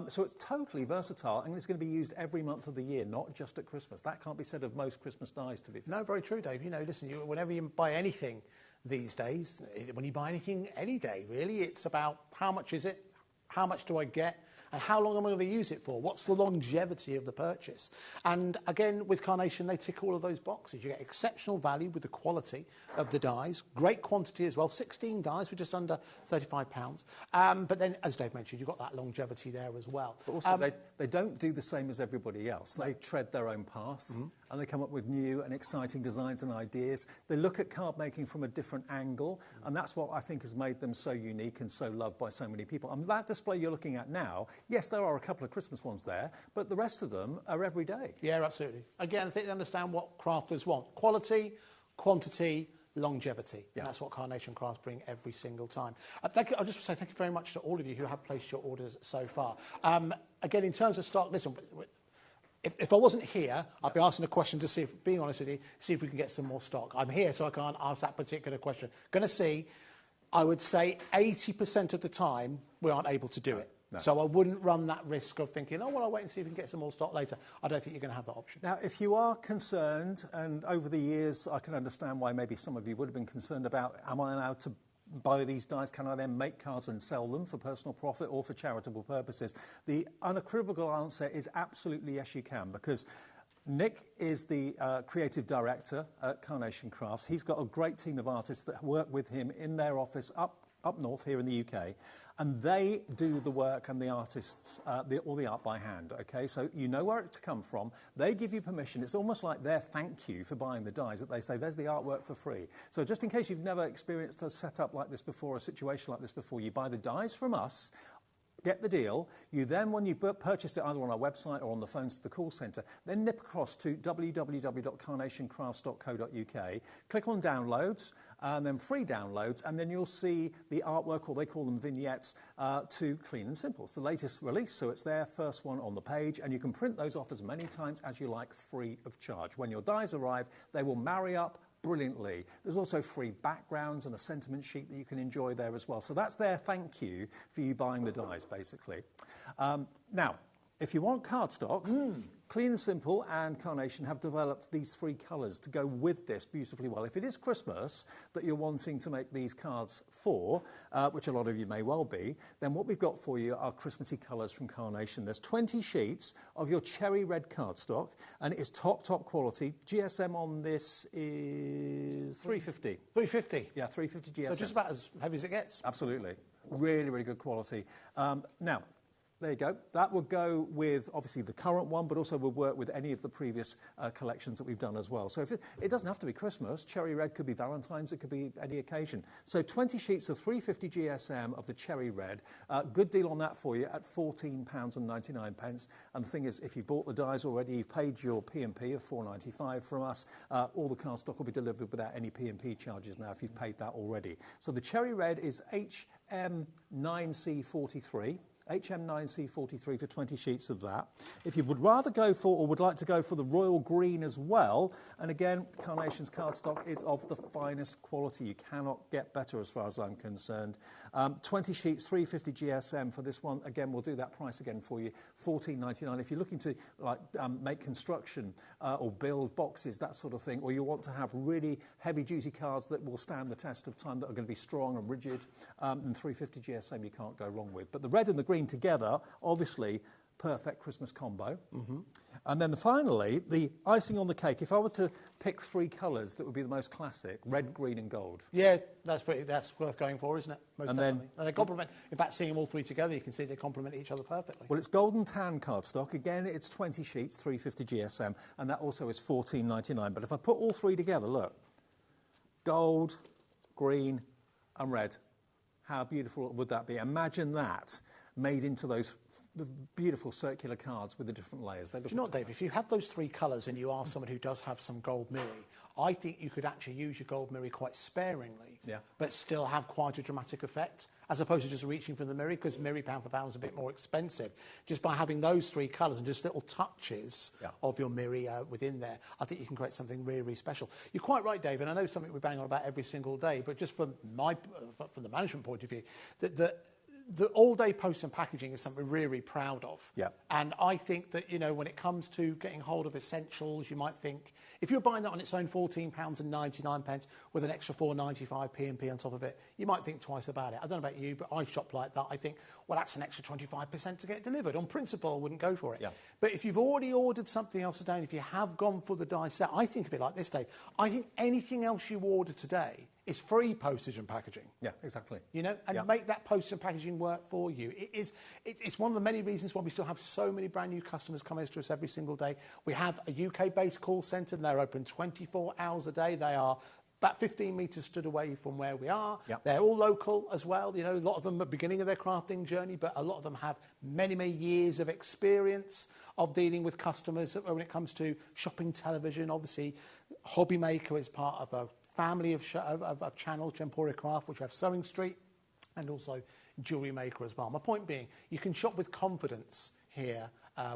So it's totally versatile, and it's going to be used every month of the year, not just at Christmas. That can't be said of most Christmas dies, to be fair. No, very true, Dave. Listen, whenever you buy anything these days, when you buy anything any day, really, it's about how much is it, how much do I get, and how long am I going to use it for? What's the longevity of the purchase? And again, with Carnation, they tick all of those boxes. You get exceptional value with the quality of the dies, great quantity as well, 16 dies for just under £35. But then, as Dave mentioned, you've got that longevity there as well. But also, they don't do the same as everybody else. They tread their own path, and they come up with new and exciting designs and ideas. They look at card making from a different angle, and that's what I think has made them so unique and so loved by so many people. And that display you're looking at now, yes, there are a couple of Christmas ones there, but the rest of them are every day. Yeah, absolutely. Again, I think they understand what crafters want. Quality, quantity, longevity. Yeah. And that's what Carnation Crafts bring every single time. I'll just say thank you very much to all of you who have placed your orders so far. Again, in terms of stock, listen, if I wasn't here, I'd be asking a question to see if, being honest with you, see if we can get some more stock. I'm here, so I can't ask that particular question. Going to see, I would say 80% of the time, we aren't able to do it. No. So I wouldn't run that risk of thinking, oh, well, I'll wait and see if we can get some more stock later. I don't think you're going to have that option. Now, if you are concerned, and over the years, I can understand why maybe some of you would have been concerned about, am I allowed to buy these dies? Can I then make cards and sell them for personal profit or for charitable purposes? The unequivocal answer is absolutely yes, you can, because Nick is the creative director at Carnation Crafts. He's got a great team of artists that work with him in their office up north here in the UK, and they do the work and the artists, all the art by hand, okay? So you know where it to come from. They give you permission. It's almost like their thank you for buying the dies, that they say, there's the artwork for free. So just in case you've never experienced a setup like this before, a situation like this before, you buy the dies from us, get the deal. You then, when you've purchased it either on our website or on the phones to the call centre, then nip across to www.carnationcrafts.co.uk, click on downloads, and then free downloads, and then you'll see the artwork, or they call them vignettes, to Clean and Simple. It's the latest release, so it's their first one on the page, and you can print those off as many times as you like, free of charge. When your dies arrive, they will marry up brilliantly. There's also free backgrounds and a sentiment sheet that you can enjoy there as well. So that's their thank you for you buying the dies, basically. Now, if you want cardstock, Clean and Simple and Carnation have developed these three colours to go with this beautifully well. If it is Christmas that you're wanting to make these cards for, which a lot of you may well be, then what we've got for you are Christmassy colours from Carnation. There's 20 sheets of your cherry red cardstock, and it is top quality. GSM on this is 350. 350? Yeah, 350 GSM. So just about as heavy as it gets? Absolutely. Really, really good quality. Now, there you go. That will go with, obviously, the current one, but also will work with any of the previous collections that we've done as well. So if it doesn't have to be Christmas. Cherry red could be Valentine's. It could be any occasion. So 20 sheets of 350 GSM of the cherry red. Good deal on that for you at £14.99. And the thing is, if you've bought the dies already, you've paid your P&P of £4.95 from us, all the cardstock will be delivered without any P&P charges now if you've paid that already. So the cherry red is HM9C43. HM9C43 for 20 sheets of that. If you would rather go for, or would like to go for the royal green as well, and again, Carnation's cardstock is of the finest quality. You cannot get better as far as I'm concerned. 20 sheets, 350 GSM for this one. Again, we'll do that price again for you, £14.99. If you're looking to make construction or build boxes, that sort of thing, or you want to have really heavy-duty cards that will stand the test of time, that are going to be strong and rigid, then 350 GSM you can't go wrong with. But the red and the green together, obviously, perfect Christmas combo. And then finally, the icing on the cake. If I were to pick 3 colours that would be the most classic, red, green and gold. Yeah, that's worth going for, isn't it? Most definitely. And they complement. In fact, seeing them all 3 together, you can see they complement each other perfectly. Well, it's golden tan cardstock. Again, it's 20 sheets, 350 GSM, and that also is $14.99. But if I put all 3 together, look, gold, green and red. How beautiful would that be? Imagine that made into those beautiful circular cards with the different layers. Do you know what, Dave? If you have those 3 colours and you are someone who does have some gold mirri, I think you could actually use your gold mirri quite sparingly, but still have quite a dramatic effect, as opposed to just reaching for the mirri, because mirri pound for pound is a bit more expensive. Just by having those 3 colours and just little touches of your mirri within there, I think you can create something really, really special. You're quite right, Dave, and I know something we bang on about every single day, but just from from the management point of view, the all-day post and packaging is something we're really proud of. And I think that, you know, when it comes to getting hold of essentials, you might think, if you're buying that on its own £14.99 with an extra £4.95 P&P on top of it, you might think twice about it. I don't know about you, but I shop like that. I think, well, that's an extra 25% to get it delivered. On principle, I wouldn't go for it. But if you've already ordered something else today, and if you have gone for the die set, I think of it like this, Dave. I think anything else you order today is free postage and packaging. Yeah, exactly. You know, and make that postage and packaging work for you. It's one of the many reasons why we still have so many brand new customers coming to us every single day. We have a UK-based call centre, and they're open 24 hours a day. They are about 15 metres stood away from where we are. They're all local as well. You know, a lot of them at the beginning of their crafting journey, but a lot of them have many, many years of experience of dealing with customers when it comes to shopping television. Obviously, HobbyMaker is part of a family of channels, Gemporia Craft, which have Sewing Street, and also Jewellery Maker as well. My point being, you can shop with confidence here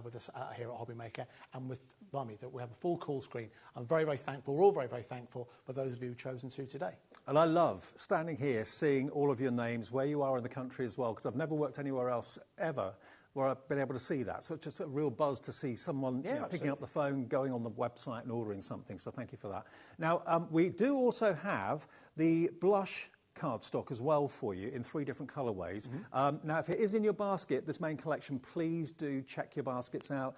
with us here at HobbyMaker, and with Blimey, that we have a full call screen. I'm very, very thankful. We're all very, very thankful for those of you who've chosen to today. And I love standing here, seeing all of your names, where you are in the country as well, because I've never worked anywhere else ever where I've been able to see that. So it's just a real buzz to see someone picking up the phone, going on the website and ordering something. So thank you for that. Now, we do also have the blush cardstock as well for you in 3 different colourways. Now, if it is in your basket, this main collection, please do check your baskets out.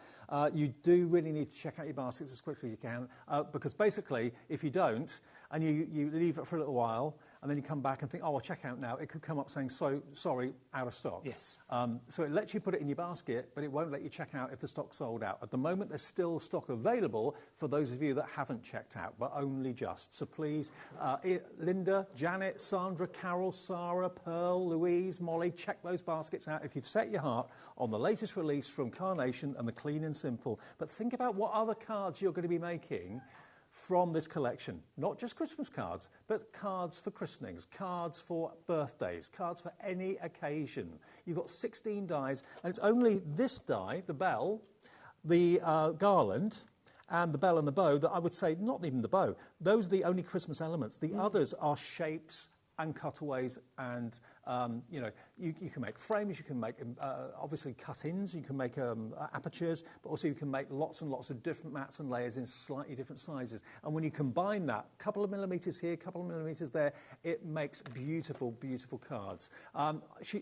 You do really need to check out your baskets as quickly as you can, because basically, if you don't, and you leave it for a little while, and then you come back and think, oh, I'll check out now, it could come up saying, so sorry, out of stock. So it lets you put it in your basket, but it won't let you check out if the stock's sold out. At the moment, there's still stock available for those of you that haven't checked out, but only just. So please, Linda, Janet, Sandra, Carol, Sarah, Pearl, Louise, Molly, check those baskets out if you've set your heart on the latest release from Carnation and the Clean and Simple. But think about what other cards you're going to be making from this collection. Not just Christmas cards, but cards for christenings, cards for birthdays, cards for any occasion. You've got 16 dies, and it's only this die, the bell, the garland, and the bell and the bow that I would say, not even the bow, those are the only Christmas elements. The others are shapes and cutaways, and you know, you can make frames, you can make obviously cut-ins, you can make apertures, but also you can make lots and lots of different mats and layers in slightly different sizes. And when you combine that, a couple of millimetres here, a couple of millimetres there, it makes beautiful, beautiful cards.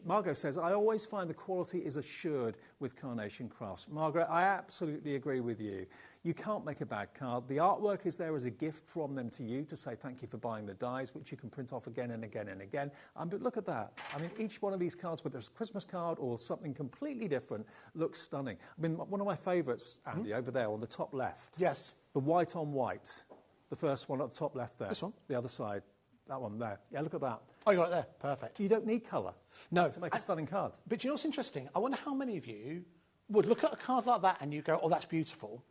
Margot says, I always find the quality is assured with Carnation Crafts. Margaret, I absolutely agree with you. You can't make a bad card. The artwork is there as a gift from them to you to say thank you for buying the dies, which you can print off again and again and again. But look at that. I mean, each one of these cards, whether it's a Christmas card or something completely different, looks stunning. I mean, one of my favourites, Andy, over there on the top left. Yes. The white on white. The first one at the top left there. This one? The other side. That one there. Yeah, look at that. Oh, you got it there. Perfect. You don't need colour. No. To make a stunning card. But you know what's interesting? I wonder how many of you would look at a card like that and you go, oh, that's beautiful.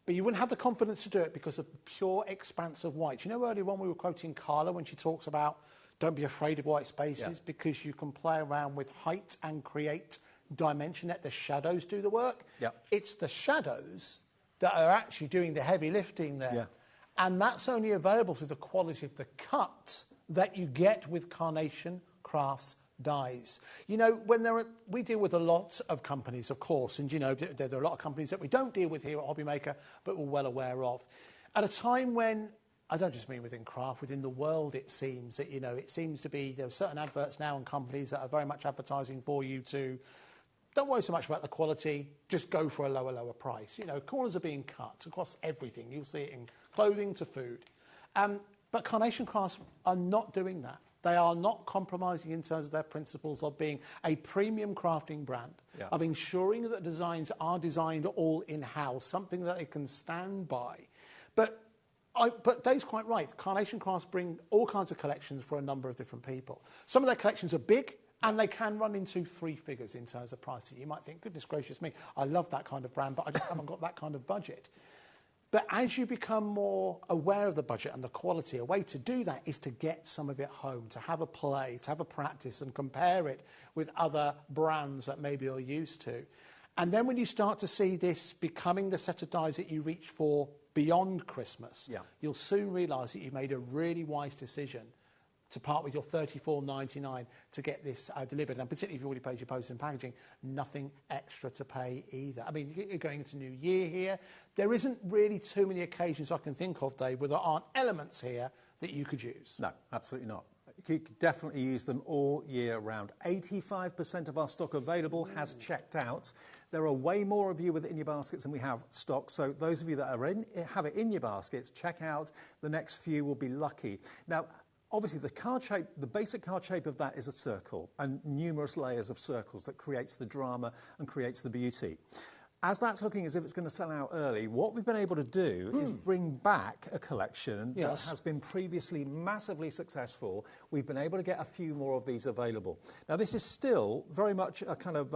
But you wouldn't have the confidence to do it because of the pure expanse of white. You know, earlier on we were quoting Carla when she talks about don't be afraid of white spaces because you can play around with height and create dimension, let the shadows do the work. It's the shadows that are actually doing the heavy lifting there. And that's only available through the quality of the cut that you get with Carnation Crafts dies. You know, we deal with a lot of companies, of course, and you know, there are a lot of companies that we don't deal with here at HobbyMaker, but we're well aware of. At a time when, I don't just mean within craft, within the world, it seems that, you know, it seems to be, there are certain adverts now and companies that are very much advertising for you to don't worry so much about the quality, just go for a lower price. You know, corners are being cut across everything. You'll see it in clothing to food. But Carnation Crafts are not doing that. They are not compromising in terms of their principles of being a premium crafting brand, of ensuring that designs are designed all in-house, something that they can stand by. But Dave's quite right. Carnation Crafts bring all kinds of collections for a number of different people. Some of their collections are big, and they can run into 3 figures in terms of pricing. You might think, goodness gracious me, I love that kind of brand, but I just haven't got that kind of budget. But as you become more aware of the budget and the quality, a way to do that is to get some of it home, to have a play, to have a practice and compare it with other brands that maybe you're used to. And then when you start to see this becoming the set of dies that you reach for beyond Christmas, you'll soon realise that you made a really wise decision to part with your $34.99 to get this delivered. And particularly if you've already paid your postage and packaging, nothing extra to pay either. I mean, you're going into New Year here. There isn't really too many occasions I can think of, Dave, where there aren't elements here that you could use. No, absolutely not. You could definitely use them all year round. 85% of our stock available has checked out. There are way more of you with it in your baskets than we have stock. So those of you that have it in your baskets, check out. The next few will be lucky. Now, obviously, the card shape, the basic card shape of that is a circle and numerous layers of circles that creates the drama and creates the beauty. As that's looking as if it's going to sell out early, what we've been able to do is bring back a collection that has been previously massively successful. We've been able to get a few more of these available. Now, this is still very much a kind of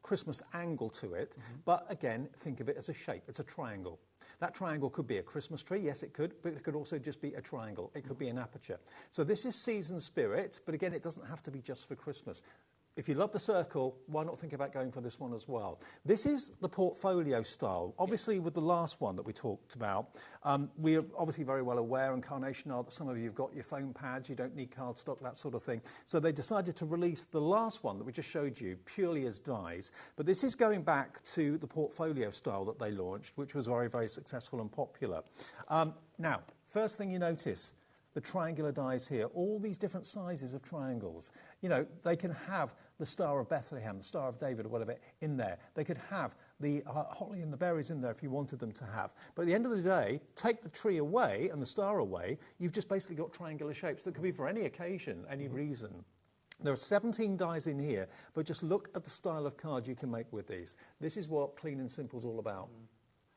Christmas angle to it, but again, think of it as a shape. It's a triangle. That triangle could be a Christmas tree, yes it could, but it could also just be a triangle. It could be an aperture. So this is season spirit, but again, it doesn't have to be just for Christmas. If you love the circle, why not think about going for this one as well? This is the portfolio style. Obviously, with the last one that we talked about, we are obviously very well aware, and Carnation are that some of you have got your foam pads, you don't need cardstock, that sort of thing. So they decided to release the last one that we just showed you purely as dies. But this is going back to the portfolio style that they launched, which was very, very successful and popular. Now, first thing you notice, the triangular dies here, all these different sizes of triangles. You know, they can have the Star of Bethlehem, the Star of David, or whatever in there. They could have the holly and the berries in there if you wanted them to have. But at the end of the day, take the tree away and the star away, you've just basically got triangular shapes that could be for any occasion, any reason. There are 17 dies in here, but just look at the style of card you can make with these. This is what Clean and Simple is all about.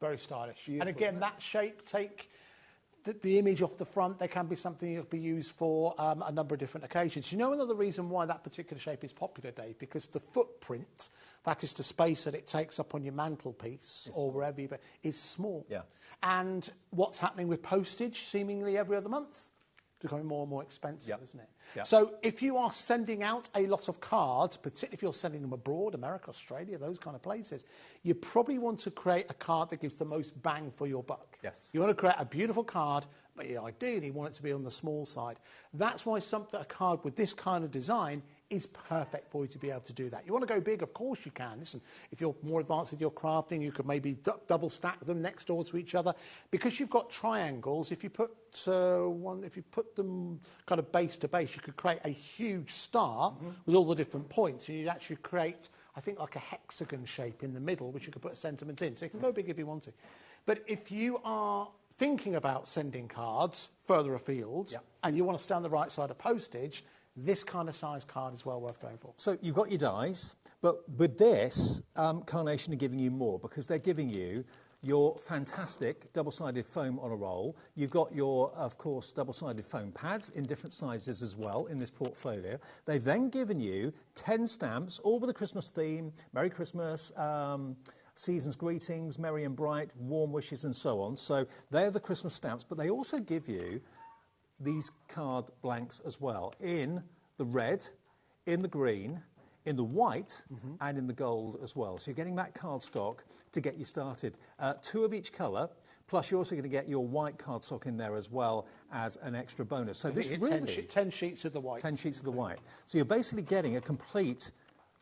Very stylish. Beautiful. And again, that shape, take the image off the front, they can be something that will be used for a number of different occasions. You know another reason why that particular shape is popular, Dave? Because the footprint, that is the space that it takes up on your mantelpiece or wherever you is small. Yeah. And what's happening with postage seemingly every other month? It's becoming more and more expensive, isn't it? Yep. So if you are sending out a lot of cards, particularly if you're sending them abroad, America, Australia, those kind of places, you probably want to create a card that gives the most bang for your buck. Yes. You want to create a beautiful card, but you ideally want it to be on the small side. That's why a card with this kind of design is perfect for you to be able to do that. You want to go big, of course you can. Listen, if you're more advanced with your crafting, you could maybe double stack them next door to each other. Because you've got triangles, if you put them kind of base to base, you could create a huge star with all the different points. And you'd actually create, I think, like a hexagon shape in the middle, which you could put a sentiment in. So you can go big if you want to. But if you are thinking about sending cards further afield and you want to stay on the right side of postage, this kind of size card is well worth going for. So you've got your dies, but with this, Carnation are giving you more because they're giving you your fantastic double-sided foam on a roll. You've got your, of course, double-sided foam pads in different sizes as well in this portfolio. They've then given you 10 stamps, all with a Christmas theme, Merry Christmas, Season's Greetings, Merry and Bright, Warm Wishes and so on. So they're the Christmas stamps, but they also give you these card blanks as well in the red, in the green, in the white and in the gold as well. So you're getting that cardstock to get you started. 2 of each colour, plus you're also going to get your white cardstock in there as well as an extra bonus. So this really 10 sheets of the white. 10 sheets of the white. So you're basically getting a complete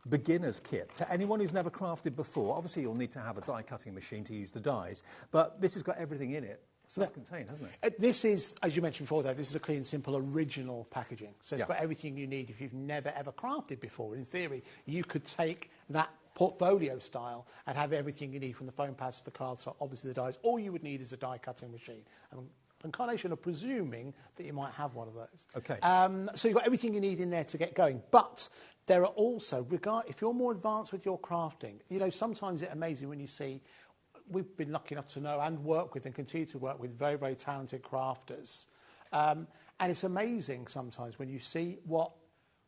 beginner's kit to anyone who's never crafted before. Obviously you'll need to have a die cutting machine to use the dies, but this has got everything in it. Self-contained, hasn't it? This is, as you mentioned before, Dave, this is a Clean and Simple original packaging. So it's got everything you need if you've never, ever crafted before. In theory, you could take that portfolio style and have everything you need from the foam pads to the cards, so obviously the dies. All you would need is a die cutting machine. And Carnation are presuming that you might have one of those. Okay. So you've got everything you need in there to get going. But there are also, if you're more advanced with your crafting, you know, sometimes it's amazing when you see, we've been lucky enough to know and work with and continue to work with very, very talented crafters. And it's amazing sometimes when you see what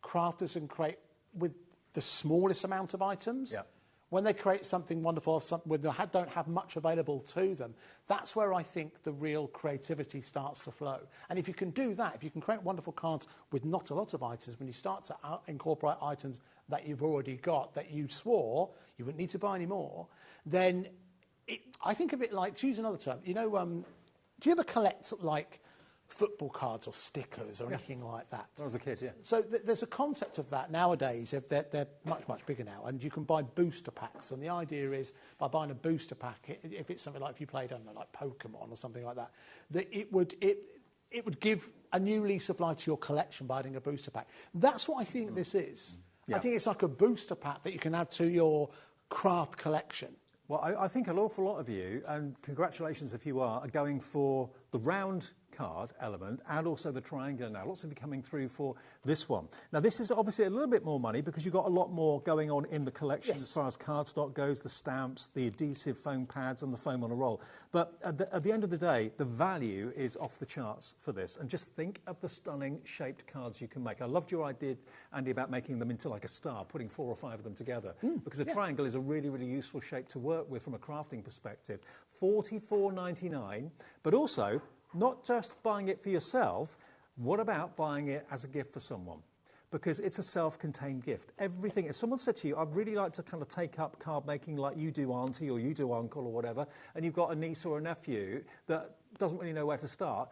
crafters can create with the smallest amount of items. Yeah. When they create something wonderful, when they don't have much available to them, that's where I think the real creativity starts to flow. And if you can do that, if you can create wonderful cards with not a lot of items, when you start to incorporate items that you've already got, that you swore you wouldn't need to buy any more, then I think of it like, to use another term, you know, do you ever collect, like, football cards or stickers or anything like that? When I was a kid, yeah. So there's a concept of that nowadays. They're much, much bigger now, and you can buy booster packs. And the idea is, by buying a booster pack, if it's something like, if you played, I don't know, like Pokemon or something like that, that it would give a new lease of life to your collection by adding a booster pack. That's what I think this is. Yeah. I think it's like a booster pack that you can add to your craft collection. Well, I think an awful lot of you, and congratulations if you are going for the round card element and also the triangular now. Lots of you coming through for this one. Now, this is obviously a little bit more money because you've got a lot more going on in the collection as far as cardstock goes, the stamps, the adhesive foam pads and the foam on a roll. But at the end of the day, the value is off the charts for this. And just think of the stunning shaped cards you can make. I loved your idea, Andy, about making them into like a star, putting 4 or 5 of them together. Because a triangle is a really, really useful shape to work with from a crafting perspective. $44.99, but also not just buying it for yourself, what about buying it as a gift for someone? Because it's a self-contained gift. Everything, if someone said to you, I'd really like to kind of take up card making like you do, auntie, or you do, uncle, or whatever, and you've got a niece or a nephew that doesn't really know where to start,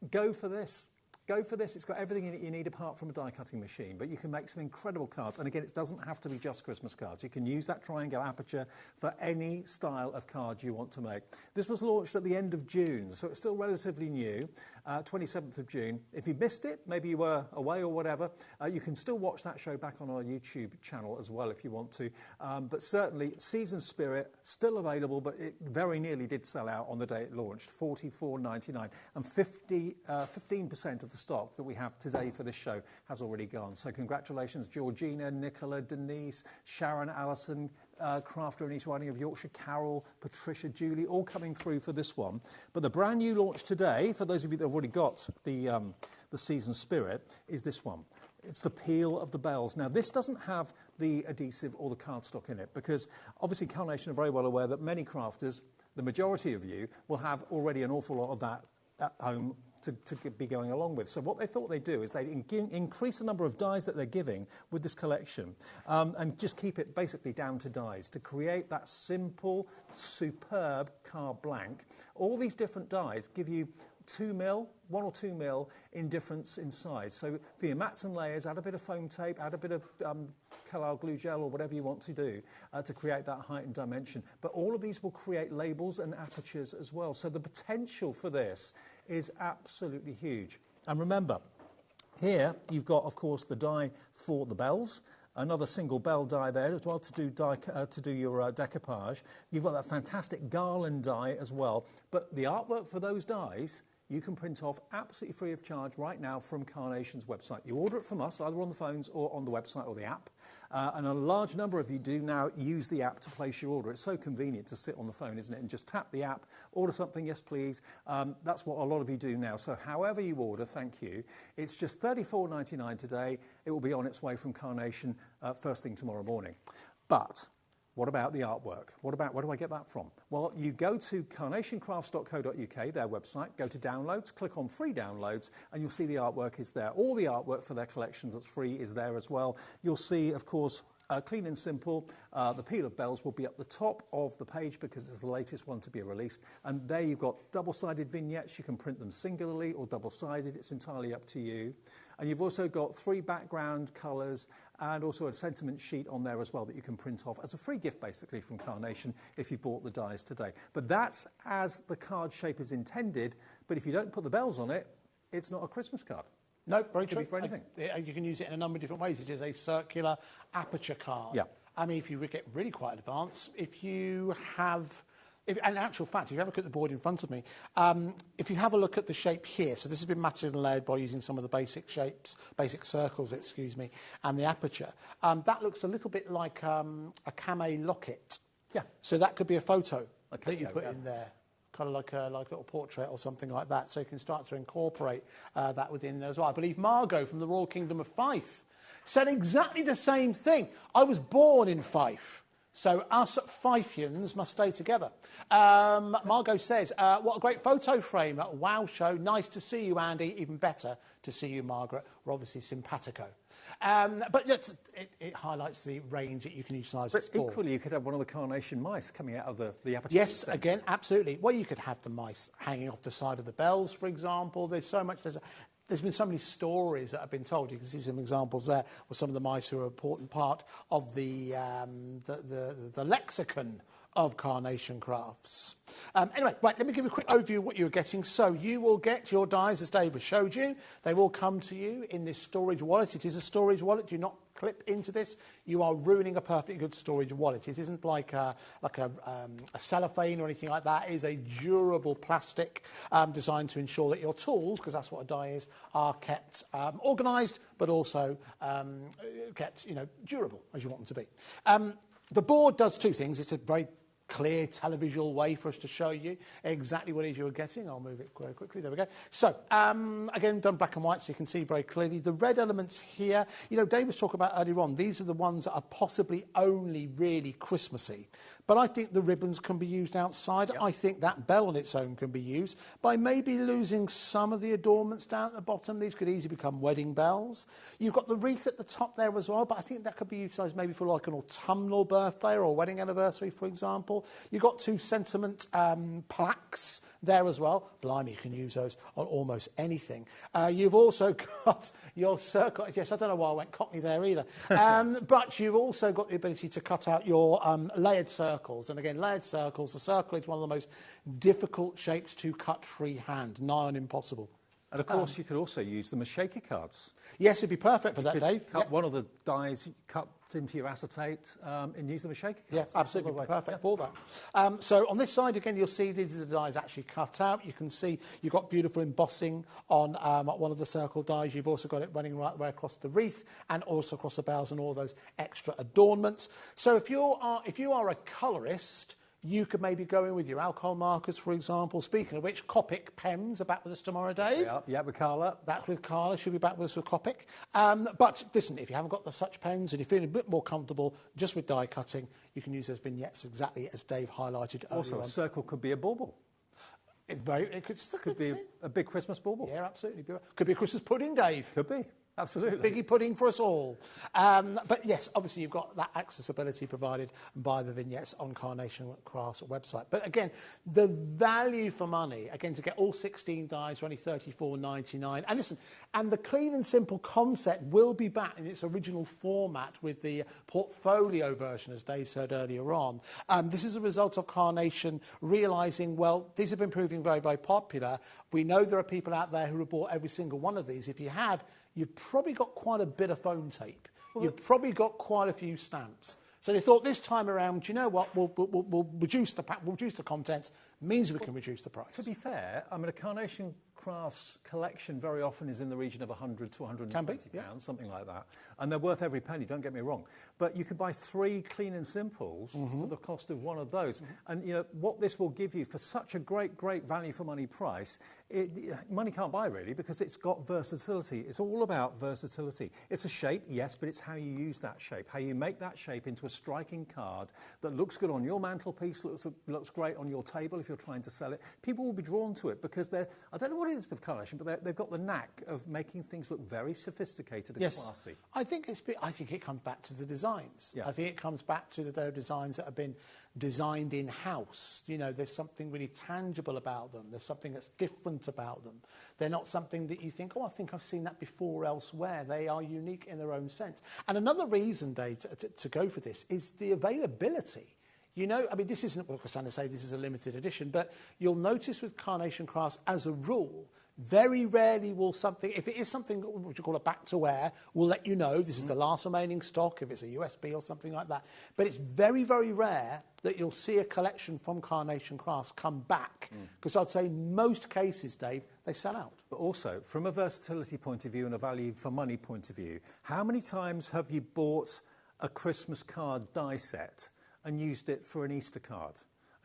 go for this. Go for this. It's got everything in it you need apart from a die-cutting machine, but you can make some incredible cards. And again, it doesn't have to be just Christmas cards. You can use that triangle aperture for any style of card you want to make. This was launched at the end of June, so it's still relatively new, 27th of June. If you missed it, maybe you were away or whatever, you can still watch that show back on our YouTube channel as well if you want to. But certainly, Season Spirit, still available, but it very nearly did sell out on the day it launched, $44.99. And 15% of the stock that we have today for this show has already gone. So congratulations, Georgina, Nicola, Denise, Sharon, Alison, Crafter and East Riding of Yorkshire, Carol, Patricia, Julie, all coming through for this one. But the brand new launch today, for those of you that have already got the Season Spirit, is this one. It's the Peel of the Bells. Now, this doesn't have the adhesive or the cardstock in it because obviously Carnation are very well aware that many crafters, the majority of you, will have already an awful lot of that at home to be going along with. So what they thought they'd do is they'd increase the number of dies that they're giving with this collection and just keep it basically down to dies to create that simple, superb card blank. All these different dies give you 2 mil, 1 or 2 mil in difference in size. So for your mats and layers, add a bit of foam tape, add a bit of Collage glue gel or whatever you want to do to create that height and dimension. But all of these will create labels and apertures as well. So the potential for this is absolutely huge. And remember, here you've got, of course, the die for the bells. Another single bell die there as well to do your decoupage. You've got that fantastic garland die as well. But the artwork for those dies you can print off absolutely free of charge right now from Carnation's website. You order it from us, either on the phones or on the website or the app. And a large number of you do now use the app to place your order. It's so convenient to sit on the phone, isn't it? And just tap the app, order something, yes please. That's what a lot of you do now. So however you order, thank you. It's just $34.99 today. It will be on its way from Carnation first thing tomorrow morning. But what about the artwork? Where do I get that from? Well, you go to carnationcrafts.co.uk, their website, go to downloads, click on free downloads, and you'll see the artwork is there. All the artwork for their collections that's free is there as well. You'll see, of course, clean and simple. The Peel of Bells will be at the top of the page because it's the latest one to be released. And there you've got double-sided vignettes. You can print them singularly or double-sided. It's entirely up to you. And you've also got 3 background colours and also a sentiment sheet on there as well that you can print off as a free gift, basically, from Carnation if you bought the dies today. But that's as the card shape is intended. But if you don't put the bells on it, it's not a Christmas card. No, very Could true. be for anything. You can use it in a number of different ways. It is a circular aperture card. Yeah. I mean, if you get really quite advanced, if you have... in actual fact, if you have a look at the board in front of me, if you have a look at the shape here, so this has been matted and layered by using some of the basic shapes, basic circles, excuse me, and the aperture. That looks a little bit like a camo locket. Yeah. So that could be a photo Okay, that you put in there, kind of like a little portrait or something like that. So you can start to incorporate that within there as well. I believe Margot from the Royal Kingdom of Fife said exactly the same thing. I was born in Fife. So us Fifeans must stay together. Margot says, what a great photo frame. Wow show. Nice to see you, Andy. Even better to see you, Margaret. We're obviously simpatico. But it highlights the range that you can utilise it for. Equally, you could have one of the Carnation mice coming out of the aperture. Yes, again, absolutely. Well, you could have the mice hanging off the side of the bells, for example. There's so much... There's been so many stories that have been told. You can see some examples there with some of the mice who are an important part of the lexicon of Carnation crafts. Anyway, right, let me give you a quick overview of what you're getting. So you will get your dies, as Dave has showed you. They will come to you in this storage wallet. It is a storage wallet. Do not clip into this. You are ruining a perfectly good storage wallet. It isn't like a cellophane or anything like that. It is a durable plastic designed to ensure that your tools, because that's what a die is, are kept organised, but also kept, durable as you want them to be. The board does two things. It's a very clear televisual way for us to show you exactly what it is you're getting. I'll move it very quickly. There we go. So, again, done black and white so you can see very clearly. The red elements here, Dave was talking about earlier on, these are the ones that are possibly only really Christmassy. But I think the ribbons can be used outside. Yep. I think that bell on its own can be used. By maybe losing some of the adornments down at the bottom, these could easily become wedding bells. You've got the wreath at the top there as well, but I think that could be utilised maybe for like an autumnal birthday or a wedding anniversary, for example. You've got two sentiment plaques there as well. Blimey, you can use those on almost anything. You've also got your circle. Yes, I don't know why I went Cockney there either. But you've also got the ability to cut out your layered circles. And again, layered circles, the circle is one of the most difficult shapes to cut freehand, nigh on impossible. And of course, you could also use them as shaker cards. Yes, it'd be perfect for that, Dave. Dave. Cut one of the dies, cut into your acetate, and use them as shaker cards. Yeah, absolutely perfect for that. So on this side, again, you'll see these are the dies actually cut out. You can see you've got beautiful embossing on one of the circle dies. You've also got it running right way across the wreath and also across the bells and all those extra adornments. So if you are a colourist, you could maybe go in with your alcohol markers, for example. Speaking of which, Copic pens are back with us tomorrow, Dave. Yeah, with Carla. Back with Carla. She'll be back with us with Copic. But listen, if you haven't got such pens and you're feeling a bit more comfortable just with die cutting, you can use those vignettes exactly as Dave highlighted earlier Also, a circle could be a bauble. It could be a big Christmas bauble. Yeah, absolutely. Could be a Christmas pudding, Dave. Could be. Absolutely. Biggie pudding for us all. But yes, obviously you've got that accessibility provided by the vignettes on Carnation Crafts website. But again, the value for money, again, to get all 16 dies for only $34.99. And listen, and the clean and simple concept will be back in its original format with the portfolio version, as Dave said earlier on. This is a result of Carnation realising, well, these have been proving very, very popular. We know there are people out there who have bought every single one of these. If you have, you've probably got quite a bit of phone tape. You've probably got quite a few stamps. So they thought this time around, do you know what, we'll reduce the contents, means we can reduce the price. To be fair, I mean, a Carnation Crafts collection very often is in the region of £100 to £120, something like that. And they're worth every penny, don't get me wrong. But you could buy 3 clean and simples for the cost of one of those. And, what this will give you for such a great, great value for money price, money can't buy really, because it's got versatility. It's all about versatility. It's a shape, yes, but it's how you use that shape, how you make that shape into a striking card that looks good on your mantelpiece, looks great on your table if you're trying to sell it. People will be drawn to it because I don't know what it is with Carnation, but they've got the knack of making things look very sophisticated and classy. I think it comes back to the designs. Yeah. I think it comes back to their designs that have been designed in-house. There's something really tangible about them. There's something that's different about them. They're not something that you think, oh, I think I've seen that before elsewhere. They are unique in their own sense. And another reason, Dave, to go for this is the availability. I mean, this isn't what I'm trying to say, this is a limited edition, but you'll notice with Carnation Crafts, as a rule, Very rarely will something, if it is something what you call a back to wear, we'll let you know this is the last remaining stock, if it's a USB or something like that. But it's very, very rare that you'll see a collection from Carnation Crafts come back. Because I'd say most cases, Dave, they sell out. But also, from a versatility point of view and a value for money point of view, how many times have you bought a Christmas card die set and used it for an Easter card?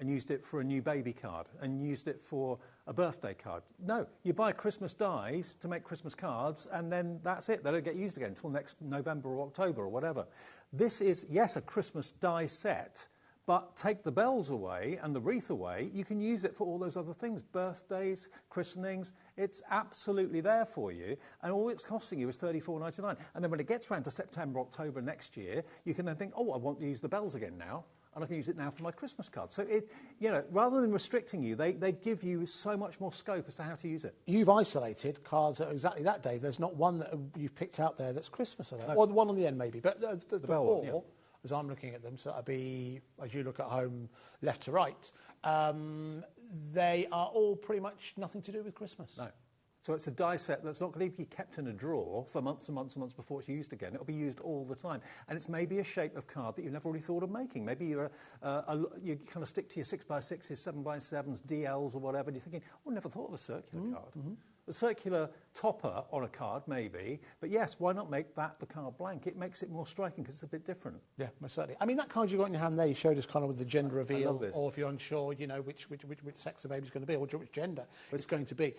And used it for a new baby card, and used it for a birthday card? No, you buy Christmas dies to make Christmas cards, and then that's it. They don't get used again until next November or October or whatever. This is, yes, a Christmas die set, but take the bells away and the wreath away, you can use it for all those other things, birthdays, christenings. It's absolutely there for you, and all it's costing you is $34.99. And then when it gets around to September, October next year, you can then think, oh, I want to use the bells again now. And I can use it now for my Christmas card. So, rather than restricting you, they give you so much more scope as to how to use it. You've isolated cards that are exactly that, Dave. There's not one that you've picked out there that's Christmas. No. Or the one on the end, maybe. But the four, yeah, as I'm looking at them, so that'd be, as you look at home, left to right, they are all pretty much nothing to do with Christmas. No. So it's a die set that's not going to be kept in a drawer for months and months and months before it's used again. It'll be used all the time. And it's maybe a shape of card that you've never really thought of making. Maybe you kind of stick to your 6x6s, 7x7s, DLs or whatever, and you're thinking, oh, I never thought of a circular card. A circular topper on a card, maybe. But yes, why not make that the card blank? It makes it more striking because it's a bit different. Yeah, most certainly. I mean, that card you got in your hand there, you showed us kind of with the gender reveal, or if you're unsure, which sex the baby's going to be, or which gender it's going to be.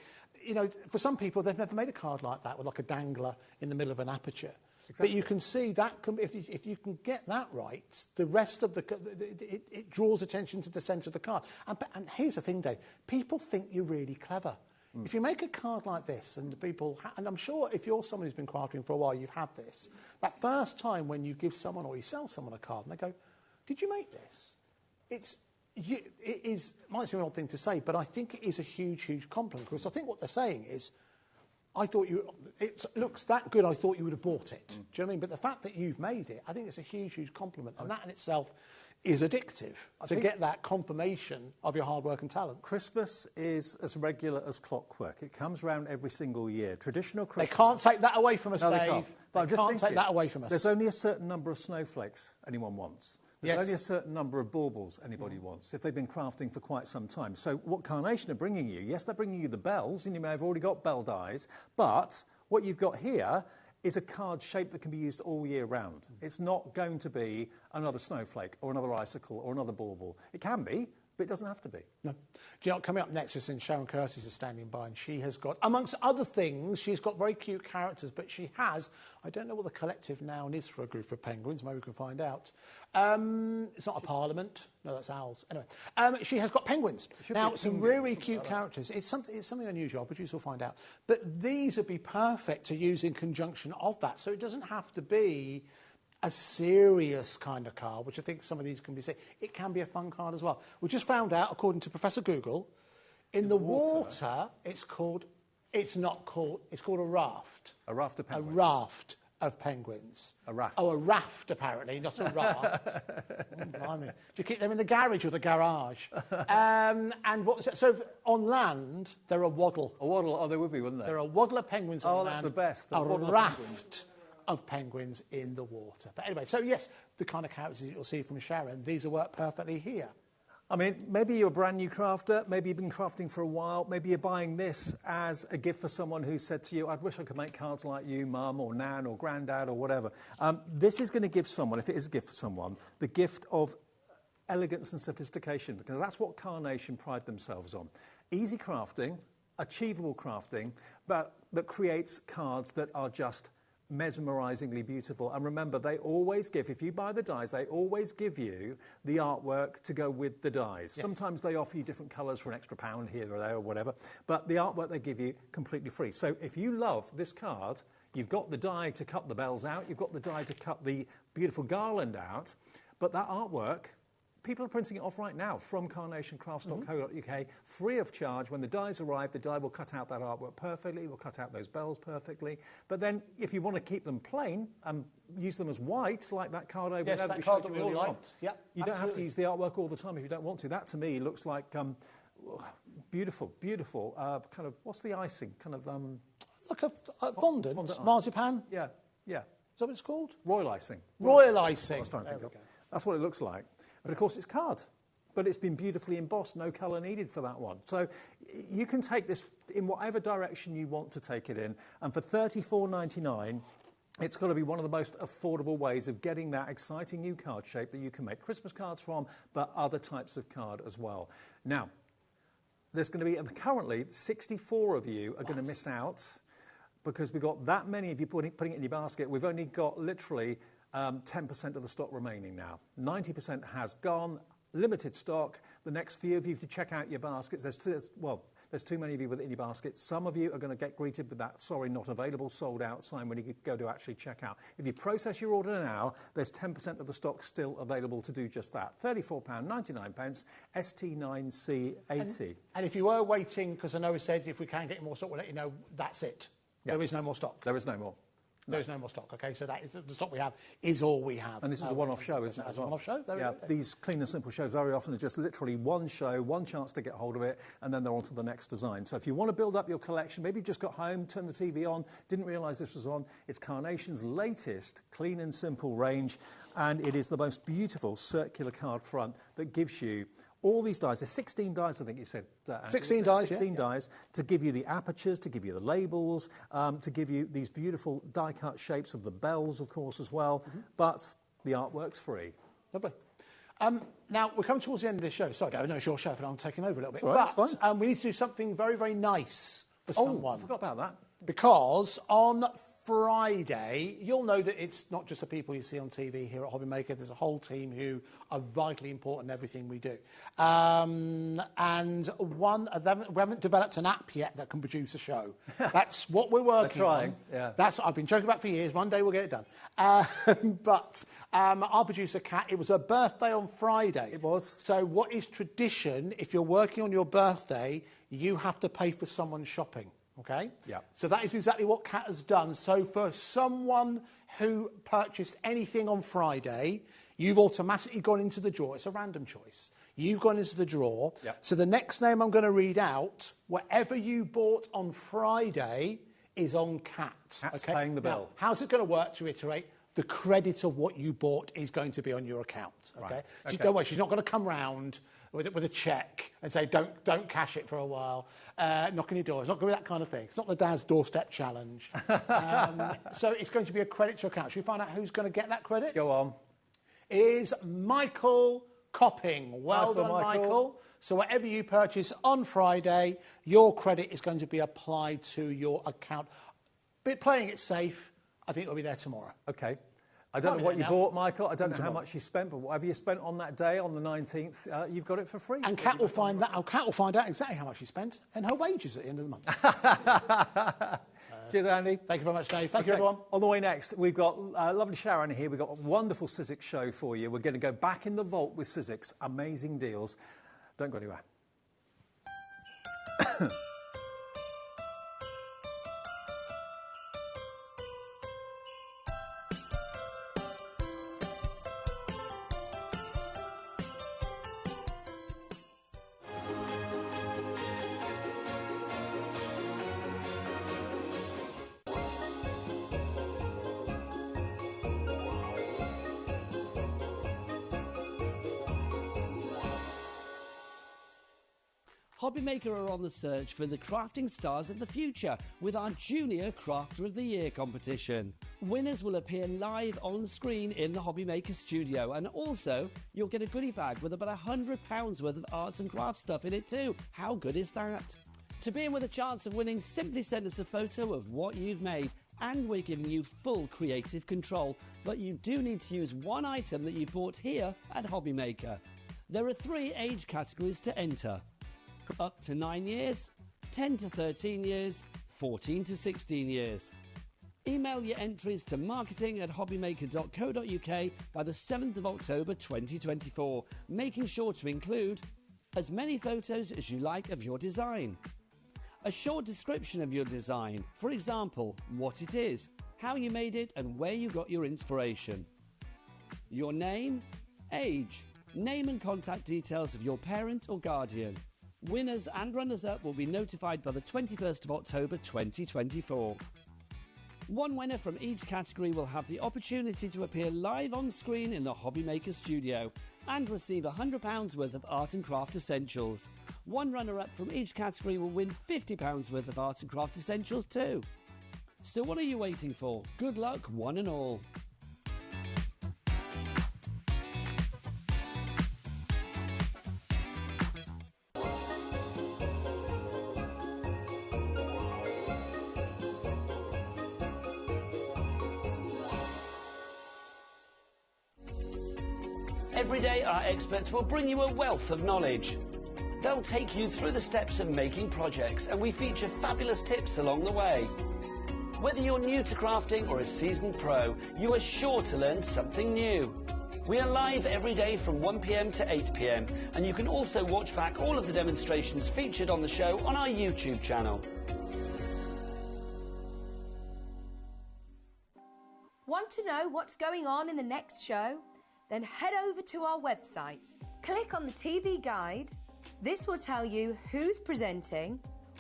For some people, they've never made a card like that with like a dangler in the middle of an aperture. Exactly. But you can see that if you can get that right, the rest of it draws attention to the centre of the card. And here's the thing, Dave. People think you're really clever. If you make a card like this, and and I'm sure if you're someone who's been crafting for a while, you've had this, that first time when you give someone or you sell someone a card and they go, did you make this? It might seem an odd thing to say, but I think it is a huge, huge compliment, because I think what they're saying is, it looks that good, I thought you would have bought it. Do you know what I mean? But the fact that you've made it, I think it's a huge, huge compliment. And that in itself is addictive, to get that confirmation of your hard work and talent. Christmas is as regular as clockwork. It comes around every single year. Traditional Christmas... They can't take that away from us, Dave. They can't. But they can't take that away from us. There's only a certain number of snowflakes anyone wants. There's only a certain number of baubles anybody wants, if they've been crafting for quite some time. So what Carnation are bringing you, yes, they're bringing you the bells, and you may have already got bell dies, but what you've got here is a card shape that can be used all year round. It's not going to be another snowflake or another icicle or another bauble. It can be, but it doesn't have to be. No. Do you know what, coming up next, since Sharon Curtis is standing by, and she has got, amongst other things, she's got very cute characters, but she has, I don't know what the collective noun is for a group of penguins, maybe we can find out. It's not a parliament. No, that's owls. Anyway, she has got penguins. Now, some really cute characters. It's something unusual. Our producer will find out. But these would be perfect to use in conjunction of that. So it doesn't have to be a serious kind of card, which I think some of these can be. It can be a fun card as well. We just found out, according to Professor Google, in the water, it's called a raft. A raft of penguins. A raft of penguins. A raft. Oh, a raft, apparently, not a raft. Blimey. Do you keep them in the garage or the garage? So on land, they're a waddle. A waddle, oh, there would be, wouldn't there? There are a waddle of penguins on land. Oh, that's the best. A raft of penguins in the water. But anyway, so yes, the kind of characters you'll see from Sharon, these will work perfectly here. I mean, maybe you're a brand new crafter, maybe you've been crafting for a while, maybe you're buying this as a gift for someone who said to you, I wish I could make cards like you, Mum or Nan or Grandad or whatever. This is going to give someone, if it is a gift for someone, the gift of elegance and sophistication, because that's what Carnation pride themselves on. Easy crafting, achievable crafting, but that creates cards that are just mesmerisingly beautiful. And remember, they always give, if you buy the dies, they always give you the artwork to go with the dies. Yes. Sometimes they offer you different colours for an extra £1 here or there or whatever, but the artwork they give you completely free. So if you love this card, you've got the die to cut the bells out, you've got the die to cut the beautiful garland out, but that artwork, people are printing it off right now from carnationcrafts.co.uk, free of charge. When the dies arrive, the die will cut out that artwork perfectly, will cut out those bells perfectly. But then, if you want to keep them plain and use them as white, like that card over there that we showed you earlier on, you don't have to use the artwork all the time if you don't want to. That, to me, looks like beautiful, beautiful. Kind of, what's the icing? Kind of... like a fondant, marzipan? Yeah, yeah. Is that what it's called? Royal icing. Royal icing. I was trying to think of. That's what it looks like. But of course it's card. But it's been beautifully embossed, no colour needed for that one. So you can take this in whatever direction you want to take it in. And for $34.99, it's got to be one of the most affordable ways of getting that exciting new card shape that you can make Christmas cards from, but other types of card as well. Now, there's going to be, currently, 64 of you are going to miss out because we've got that many of you putting it in your basket. We've only got literally 10% of the stock remaining now. 90% has gone. Limited stock. The next few of you to check out your baskets. There's too many of you with it in your basket. Some of you are going to get greeted with that "sorry, not available," sold out sign when you go to actually check out. If you process your order now, there's 10% of the stock still available to do just that. £34.99, ST9C80. And if you were waiting, because I know we said if we can get more stock, we'll let you know that's it. Yeah. There is no more stock. There is no more. No. There's no more stock, okay? So that is the stock we have is all we have. And this is a one-off show, isn't it? It's a one-off show. Yeah, these clean and simple shows very often are just literally one show, one chance to get hold of it, and then they're on to the next design. So if you want to build up your collection, maybe you just got home, turned the TV on, didn't realise this was on, it's Carnation's latest clean and simple range, and it is the most beautiful circular card front that gives you all these dies. There's 16 dies, I think you said. 16 dies, 16 dies to give you the apertures, to give you the labels, to give you these beautiful die-cut shapes of the bells, of course, as well. But the artwork's free. Lovely. Now, we're coming towards the end of this show. Sorry, Dave, I know it's your show, and I'm taking over a little bit. All right, that's fine. We need to do something very, very nice for someone. I forgot about that. Because on Friday, you'll know that it's not just the people you see on TV here at HobbyMaker. There's a whole team who are vitally important in everything we do. And we haven't developed an app yet that can produce a show. That's what we're working on. Yeah. That's what I've been joking about for years. One day we'll get it done. But our producer, Kat, it was her birthday on Friday. It was. So what is tradition, if you're working on your birthday, you have to pay for someone's shopping. Okay? Yeah. So that is exactly what Kat has done. So for someone who purchased anything on Friday, you've automatically gone into the drawer. It's a random choice. You've gone into the drawer. Yep. So the next name I'm going to read out, whatever you bought on Friday is on Kat. Kat's paying the bill. Now, how's it going to work, to iterate? The credit of what you bought is going to be on your account. Okay? Right. Okay. Don't worry, she's not going to come round with a cheque and say, don't cash it for a while, knocking your door. It's not going to be that kind of thing. It's not the Dad's Doorstep Challenge. So it's going to be a credit to your account. Should we find out who's going to get that credit? Go on. Is Michael Copping. Well Nice done, one, Michael. So whatever you purchase on Friday, your credit is going to be applied to your account. But playing it safe, I think it'll be there tomorrow. OK. I don't know what you bought, Michael. I don't know how much you spent, but whatever you spent on that day, on the 19th, you've got it for free. And Kat will find that. Kat will find out exactly how much she spent and her wages at the end of the month. Cheers, Andy. Thank you very much, Dave. Thank you, everyone. On the way next, we've got lovely Sharon here. We've got a wonderful Sizzix show for you. We're going to go back in the vault with Sizzix. Amazing deals. Don't go anywhere. HobbyMaker are on the search for the crafting stars of the future with our Junior Crafter of the Year competition. Winners will appear live on screen in the HobbyMaker studio, and also you'll get a goodie bag with about £100 worth of arts and crafts stuff in it too. How good is that? To be in with a chance of winning, simply send us a photo of what you've made, and we're giving you full creative control, but you do need to use one item that you bought here at HobbyMaker. There are 3 age categories to enter: up to 9 years, 10 to 13 years, 14 to 16 years. Email your entries to marketing@hobbymaker.co.uk by the 7th of October 2024, making sure to include as many photos as you like of your design, a short description of your design, for example, what it is, how you made it and where you got your inspiration, your name, age, name and contact details of your parent or guardian, Winners and runners-up will be notified by the 21st of October 2024. One winner from each category will have the opportunity to appear live on screen in the HobbyMaker studio and receive £100 worth of art and craft essentials. One runner-up from each category will win £50 worth of art and craft essentials too. So what are you waiting for? Good luck, one and all. Every day our experts will bring you a wealth of knowledge. They'll take you through the steps of making projects, and we feature fabulous tips along the way. Whether you're new to crafting or a seasoned pro, you are sure to learn something new. We are live every day from 1 p.m. to 8 p.m, and you can also watch back all of the demonstrations featured on the show on our YouTube channel. Want to know what's going on in the next show? Then head over to our website. Click on the TV guide. This will tell you who's presenting,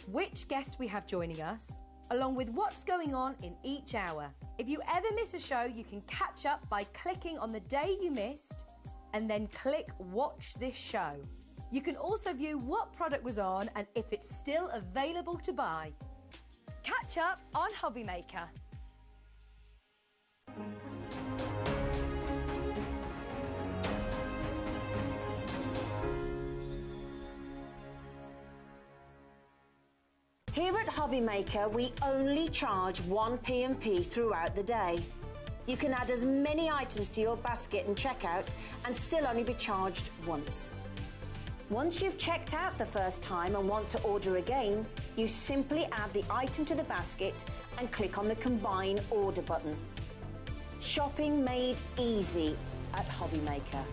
which guest we have joining us, along with what's going on in each hour. If you ever miss a show, you can catch up by clicking on the day you missed and then click Watch This Show. You can also view what product was on and if it's still available to buy. Catch up on HobbyMaker. Here at HobbyMaker, we only charge 1 P&P throughout the day. You can add as many items to your basket and checkout and still only be charged once. Once you've checked out the first time and want to order again, you simply add the item to the basket and click on the Combine Order button. Shopping made easy at HobbyMaker.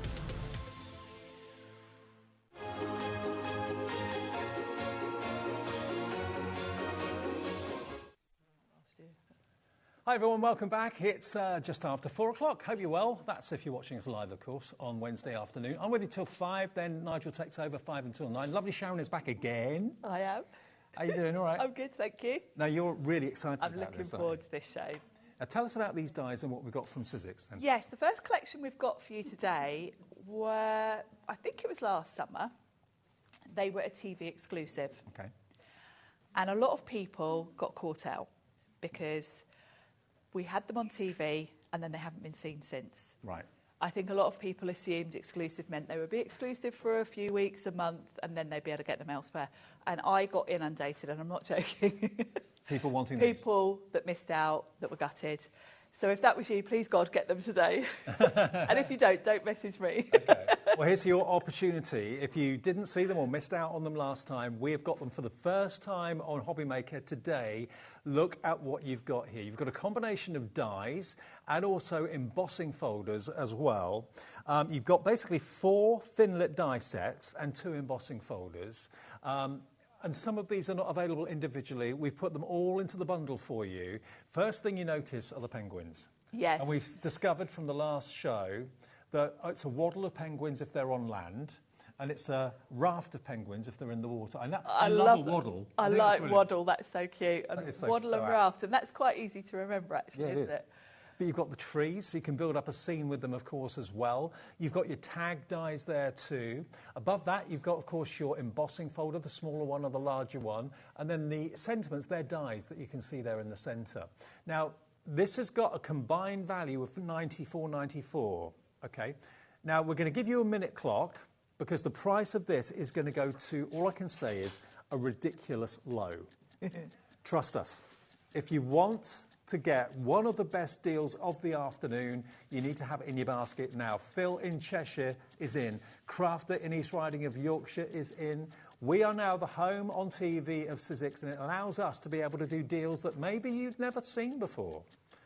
Hi everyone, welcome back. It's just after 4 o'clock. Hope you're well. That's if you're watching us live, of course, on Wednesday afternoon. I'm with you till 5, then Nigel takes over 5 until 9. Lovely Sharon is back again. I am. How you doing? All right? I'm good, thank you. Now, you're really excited I'm about looking this, forward to this show. Tell us about these dies and what we've got from Sizzix then. Yes, the first collection we've got for you today were, I think it was last summer. They were a TV exclusive. Okay. And a lot of people got caught out because we had them on TV and then they haven't been seen since. Right. I think a lot of people assumed exclusive meant they would be exclusive for a few weeks, a month, and then they'd be able to get them elsewhere. And I got inundated, and I'm not joking. People wanting People that missed out, that were gutted. So if that was you, please, God, get them today. And if you don't message me. Okay. Well, here's your opportunity. If you didn't see them or missed out on them last time, we've got them for the first time on HobbyMaker today. Look at what you've got here. You've got a combination of dies and also embossing folders as well. You've got basically 4 thin-lit die sets and 2 embossing folders. And some of these are not available individually. We've put them all into the bundle for you. First thing you notice are the penguins. Yes. And we've discovered from the last show that it's a waddle of penguins if they're on land, and it's a raft of penguins if they're in the water. I love a waddle. I like waddle, that's so cute. And waddle so and raft, and that's quite easy to remember, actually, yeah, isn't it? But you've got the trees, so you can build up a scene with them, of course, as well. You've got your tag dies there too. Above that, you've got, of course, your embossing folder, the smaller one or the larger one. And then the sentiments, they're dies that you can see there in the centre. Now, this has got a combined value of $94.94, okay? Now, we're going to give you a minute clock because the price of this is going to go to, all I can say is, a ridiculous low. Trust us. If you want to get one of the best deals of the afternoon, you need to have it in your basket now. Phil in Cheshire is in. Crafter in East Riding of Yorkshire is in. We are now the home on TV of Sizzix, and it allows us to be able to do deals that maybe you've never seen before.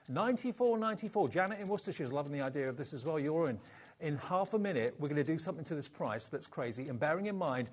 $94.94. Janet in Worcestershire is loving the idea of this as well. You're in. In half a minute, we're going to do something to this price that's crazy. And bearing in mind,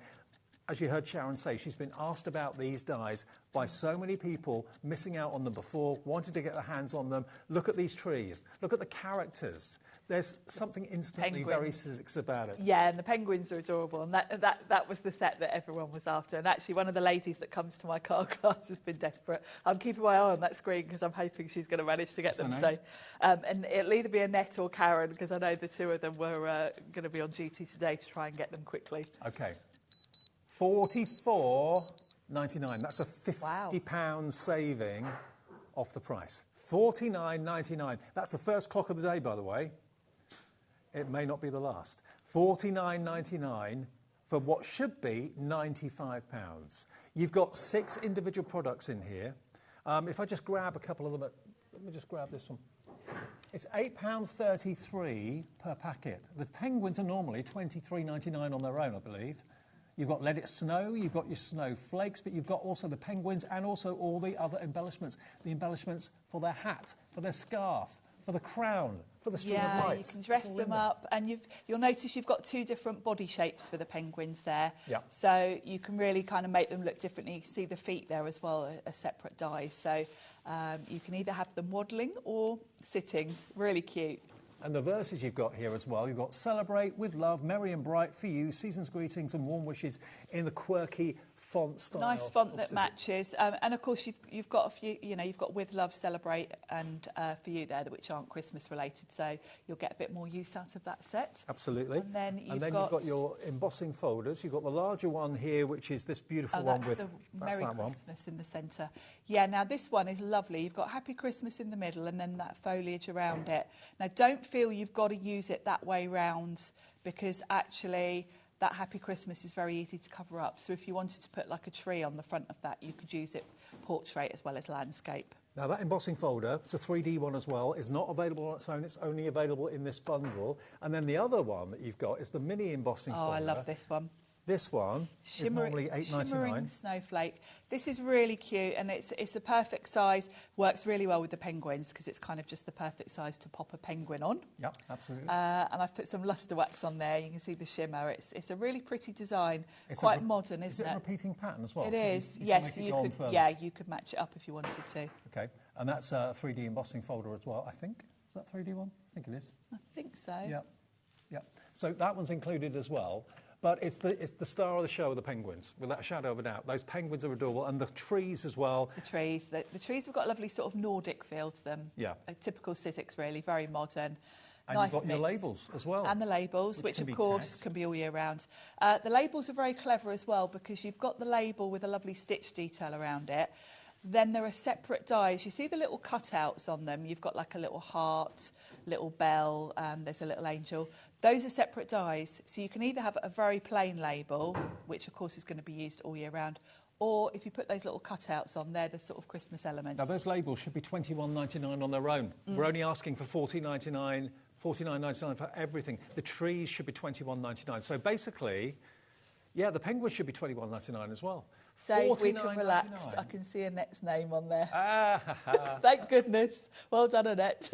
as you heard Sharon say, she's been asked about these dies by so many people, missing out on them before, wanted to get their hands on them. Look at these trees. Look at the characters. There's something instantly very Sizzix about it. Yeah, and the penguins are adorable, and that was the set that everyone was after. And actually, one of the ladies that comes to my car class has been desperate. I'm keeping my eye on that screen because I'm hoping she's going to manage to get them today. And it'll either be Annette or Karen, because I know the two of them were going to be on duty today to try and get them quickly. Okay. $44.99. That's a £50 saving off the price. $49.99. That's the first clock of the day, by the way. It may not be the last. $49.99 for what should be £95. You've got 6 individual products in here. If I just grab a couple of them, let me just grab this one. It's £8.33 per packet. The penguins are normally $23.99 on their own, I believe. You've got Let It Snow, you've got your Snowflakes, but you've got also the penguins and also all the other embellishments. The embellishments for their hat, for their scarf, for the crown, for the string of lights. You can dress them up, and you'll notice you've got 2 different body shapes for the penguins there. Yeah. So you can really kind of make them look differently. You can see the feet there as well, a separate dies. So you can either have them waddling or sitting. Really cute. And the verses you've got here as well, you've got Celebrate with Love, Merry and Bright for You, Season's Greetings and Warm Wishes in the quirky font style. Nice font that matches. And of course, you've got a few, you've got With Love, Celebrate and For You there, which aren't Christmas related. So you'll get a bit more use out of that set. Absolutely. And then you've got your embossing folders. You've got the larger one here, which is this beautiful one with the Merry that Christmas in the centre. Yeah, now this one is lovely. You've got Happy Christmas in the middle and then that foliage around it. Now don't feel you've got to use it that way round, because actually that Happy Christmas is very easy to cover up. So if you wanted to put like a tree on the front of that, you could use it portrait as well as landscape. Now that embossing folder, it's a 3D one as well, is not available on its own. It's only available in this bundle. And then the other one that you've got is the mini embossing folder. Oh, I love this one. This one is normally $8.99. Shimmering Snowflake. This is really cute, and it's the perfect size. Works really well with the penguins because it's kind of just the perfect size to pop a penguin on. Yep, absolutely. And I've put some luster wax on there. You can see the shimmer. It's a really pretty design. It's quite modern, isn't it? Is it a repeating pattern as well? It is. Yes, you could. Yeah, you could match it up if you wanted to. Okay, and that's a 3D embossing folder as well. I think is that 3D one? I think it is. I think so. Yeah, yeah. So that one's included as well. But it's the star of the show of the penguins, without a shadow of a doubt. Those penguins are adorable, and the trees as well. The trees have got a lovely sort of Nordic feel to them. Yeah. A typical Sizzix, really, very modern. And nice you've got mix. your labels as well. And the labels, which of course tags. can be all year round. The labels are very clever as well, because you've got the label with a lovely stitch detail around it. Then there are separate dies. You see the little cutouts on them. You've got like a little heart, little bell, there's a little angel. Those are separate dies. So you can either have a very plain label, which of course is going to be used all year round, or if you put those little cutouts on, they're the sort of Christmas elements. Now those labels should be $21.99 on their own. We're only asking for $49.99, $49.99 for everything. The trees should be $21.99. So basically, yeah, the penguins should be $21.99 as well. Dave, we can relax. I can see Annette's name on there. Ah, Thank goodness. Well done, Annette.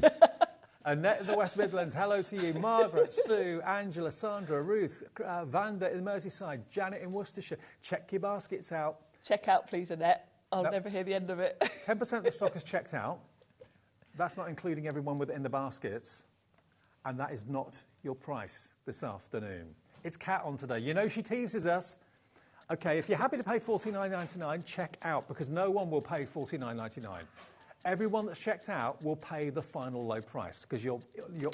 Annette in the West Midlands, hello to you. Margaret, Sue, Angela, Sandra, Ruth, Vanda in Merseyside, Janet in Worcestershire. Check your baskets out. Check out, please, Annette. I'll never hear the end of it. 10% of the stock is checked out. That's not including everyone within the baskets. And that is not your price this afternoon. It's Kat on today. You know she teases us. OK, if you're happy to pay $49.99, check out, because no one will pay $49.99. Everyone that's checked out will pay the final low price, because your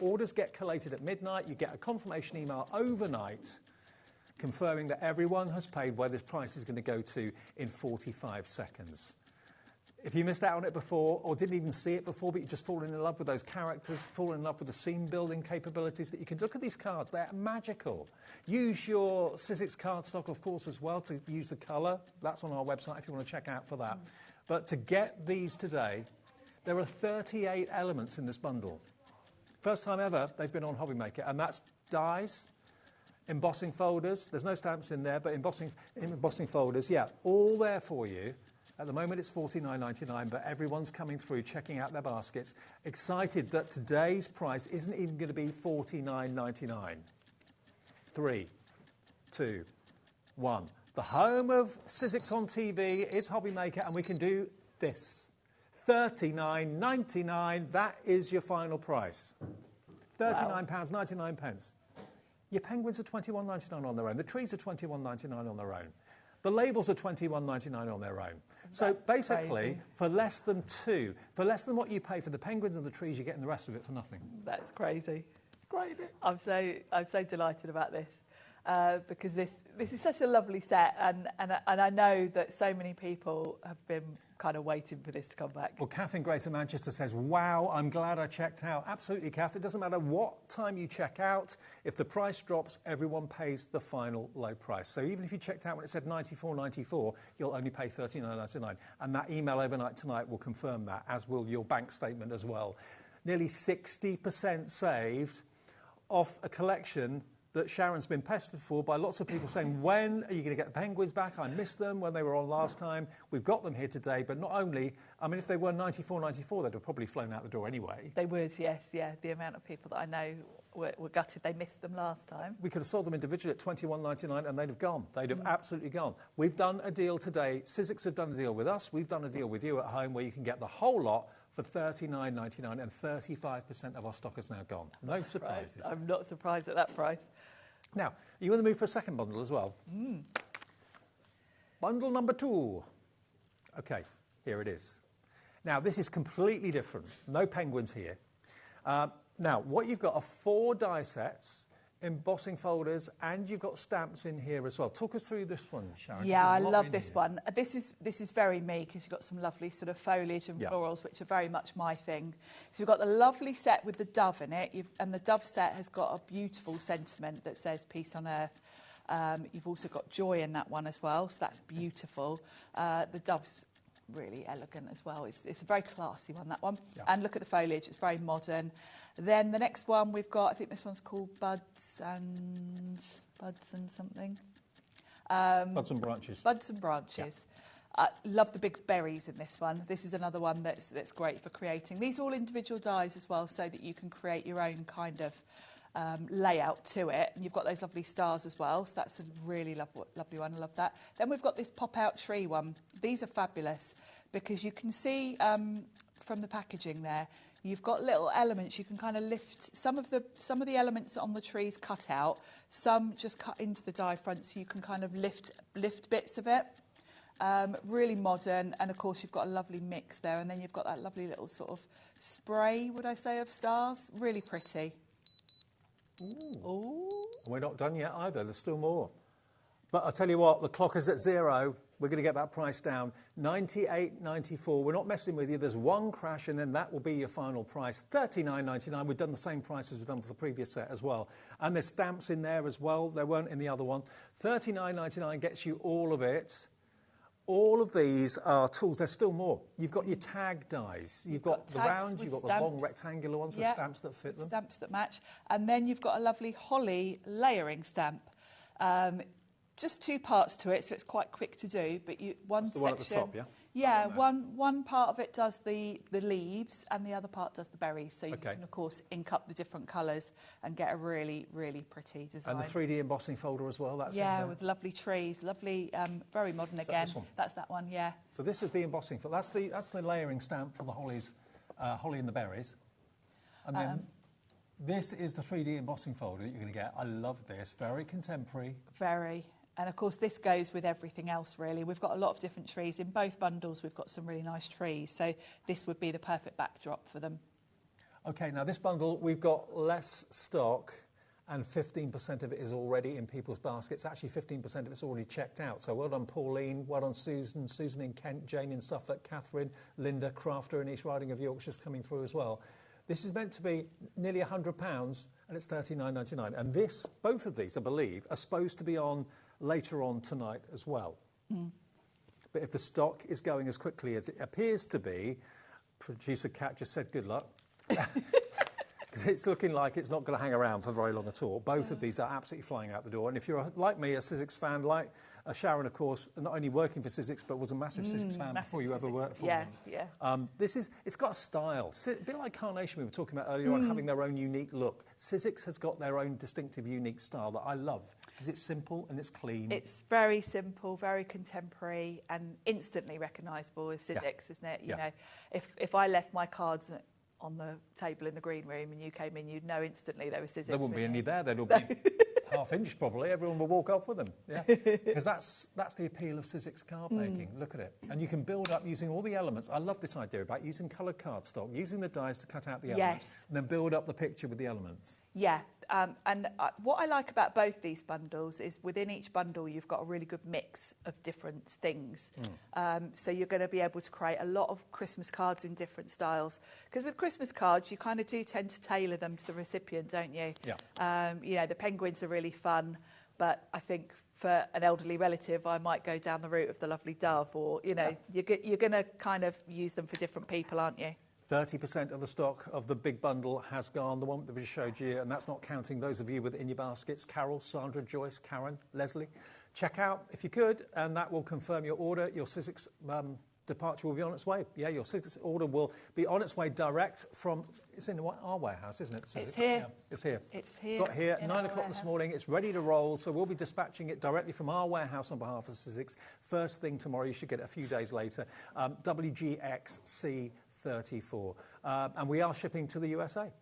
orders get collated at midnight. You get a confirmation email overnight confirming that everyone has paid where this price is going to go to in 45 seconds. If you missed out on it before or didn't even see it before, but you've just fallen in love with those characters, fallen in love with the scene building capabilities, that you can look at these cards. They're magical. Use your Sizzix cardstock, of course, as well, to use the colour. That's on our website if you want to check out for that. But to get these today, there are 38 elements in this bundle. First time ever they've been on HobbyMaker, and that's dies, embossing folders. There's no stamps in there, but embossing folders, yeah, all there for you. At the moment, it's $49.99, but everyone's coming through, checking out their baskets, excited that today's price isn't even going to be $49.99. 3, 2, 1. The home of Sizzix on TV is HobbyMaker, and we can do this. $39.99, that is your final price. £39.99. Your penguins are £21.99 on their own. The trees are £21.99 on their own. The labels are £21.99 on their own. So basically, crazy. for less than what you pay for the penguins and the trees, you're getting the rest of it for nothing. That's crazy. It's great, isn't it? I'm so delighted about this because this is such a lovely set, and I know that so many people have been kind of waiting for this to come back. Well, Kath in Greater Manchester says, wow, I'm glad I checked out. Absolutely, Kath. It doesn't matter what time you check out. If the price drops, everyone pays the final low price. So even if you checked out when it said $94.94, you'll only pay $39.99. And that email overnight tonight will confirm that, as will your bank statement as well. Nearly 60% saved off a collection that Sharon's been pestered for by lots of people saying, when are you going to get the penguins back? I missed them when they were on last time. We've got them here today, but not only, I mean, if they were $94.94, they'd have probably flown out the door anyway. They would, yes, yeah. The amount of people that I know were gutted they missed them last time. We could have sold them individually at $21.99 and they'd have gone. They'd have absolutely gone. We've done a deal today. Sizzix have done a deal with us. We've done a deal with you at home where you can get the whole lot for $39.99, and 35% of our stock is now gone. No surprises. I'm not surprised at that price. Now, are you in the mood for a second bundle as well? Bundle number 2. Okay, here it is. Now, this is completely different. No penguins here. Now, what you've got are 4 die sets, embossing folders, and you've got stamps in here as well. Talk us through this one, Sharon. Yeah, I love this one. This is very me because you've got some lovely sort of foliage and florals, which are very much my thing. So you've got the lovely set with the dove in it, and the dove set has got a beautiful sentiment that says peace on earth. You've also got joy in that one as well, so that's beautiful. The dove's really elegant as well. It's a very classy one, that one. Yeah. And look at the foliage, it's very modern. Then the next one we've got, I think this one's called Buds and something. Buds and Branches. Buds and Branches. Yeah. Love the big berries in this one. This is another one that's great for creating. These are all individual dies as well, so that you can create your own kind of layout to it. And you've got those lovely stars as well, so that's a really lovely one. I love that. Then we've got this pop-out tree one. These are fabulous because you can see from the packaging there, you've got little elements. You can kind of lift some of the elements on the trees cut out, some just cut into the die front, so you can kind of lift bits of it. Really modern, and of course you've got a lovely mix there, and then you've got that lovely little sort of spray, would I say, of stars. Really pretty. Ooh. We're not done yet either. There's still more. But I'll tell you what, the clock is at 0. We're going to get that price down. $98.94. We're not messing with you. There's one crash, and then that will be your final price. $39.99. We've done the same price as we've done for the previous set as well. And there's stamps in there as well. There weren't in the other one. $39.99 gets you all of it. All of these are tools. There's still more. You've got your tag dies. You've got the round, you've got the long rectangular ones with stamps that fit them. Stamps that match. And then you've got a lovely holly layering stamp. Just 2 parts to it, so it's quite quick to do. But one That's the section, one at the top, yeah? Yeah, one part of it does the leaves and the other part does the berries. So you can, of course, ink up the different colours and get a really, really pretty design. And the 3D embossing folder as well. That's with lovely trees, lovely, very modern again. That's that one, yeah. So this is the embossing folder. That's the layering stamp for the hollies, holly and the berries. And then this is the 3D embossing folder that you're going to get. I love this. Very contemporary. Very. And of course, this goes with everything else, really. We've got a lot of different trees. In both bundles, we've got some really nice trees. So this would be the perfect backdrop for them. OK, now this bundle, we've got less stock and 15% of it is already in people's baskets. Actually, 15% of it's already checked out. So well done, Pauline. Well done, Susan. Susan in Kent, Jane in Suffolk, Catherine, Linda, Crafter in East Riding of Yorkshire's coming through as well. This is meant to be nearly £100 and it's $39.99. And both of these, I believe, are supposed to be on later on tonight as well. But if the stock is going as quickly as it appears to be, producer Kat just said good luck. Because it's looking like it's not going to hang around for very long at all. Both of these are absolutely flying out the door. And if you're, like me, a Sizzix fan, like Sharon, of course, not only working for Sizzix, but was a massive Sizzix fan before you ever worked for them. It's got a style. A bit like Carnation we were talking about earlier on, having their own unique look. Sizzix has got their own distinctive, unique style that I love. Because it's simple and it's clean. It's very simple, very contemporary, and instantly recognisable as Sizzix, isn't it? You know, if I left my cards on the table in the green room and you came in, you'd know instantly they were Sizzix. There wouldn't be any there. They'd all be half-inch probably. Everyone will walk off with them. Yeah, because that's the appeal of Sizzix card making. Look at it, and you can build up using all the elements. I love this idea about using coloured cardstock, using the dies to cut out the elements, and then build up the picture with the elements. Yeah, and what I like about both these bundles is within each bundle you've got a really good mix of different things. So you're going to be able to create a lot of Christmas cards in different styles. Because with Christmas cards, you kind of do tend to tailor them to the recipient, don't you? Yeah. You know, the penguins are really fun, but I think for an elderly relative, I might go down the route of the lovely dove, or, you know, you're going to kind of use them for different people, aren't you? 30% of the stock of the big bundle has gone, the one that we just showed you, and that's not counting those of you with in your baskets. Carol, Sandra, Joyce, Karen, Leslie. Check out if you could, and that will confirm your order. Your Sizzix departure will be on its way. Yeah, your Sizzix order will be on its way direct from, it's in our warehouse, isn't it? Sizzix? It's here. Yeah, it's here. It's here. Got here at 9 o'clock this morning. It's ready to roll, so we'll be dispatching it directly from our warehouse on behalf of Sizzix. First thing tomorrow, you should get it a few days later. WGXC34. And we are shipping to the USA.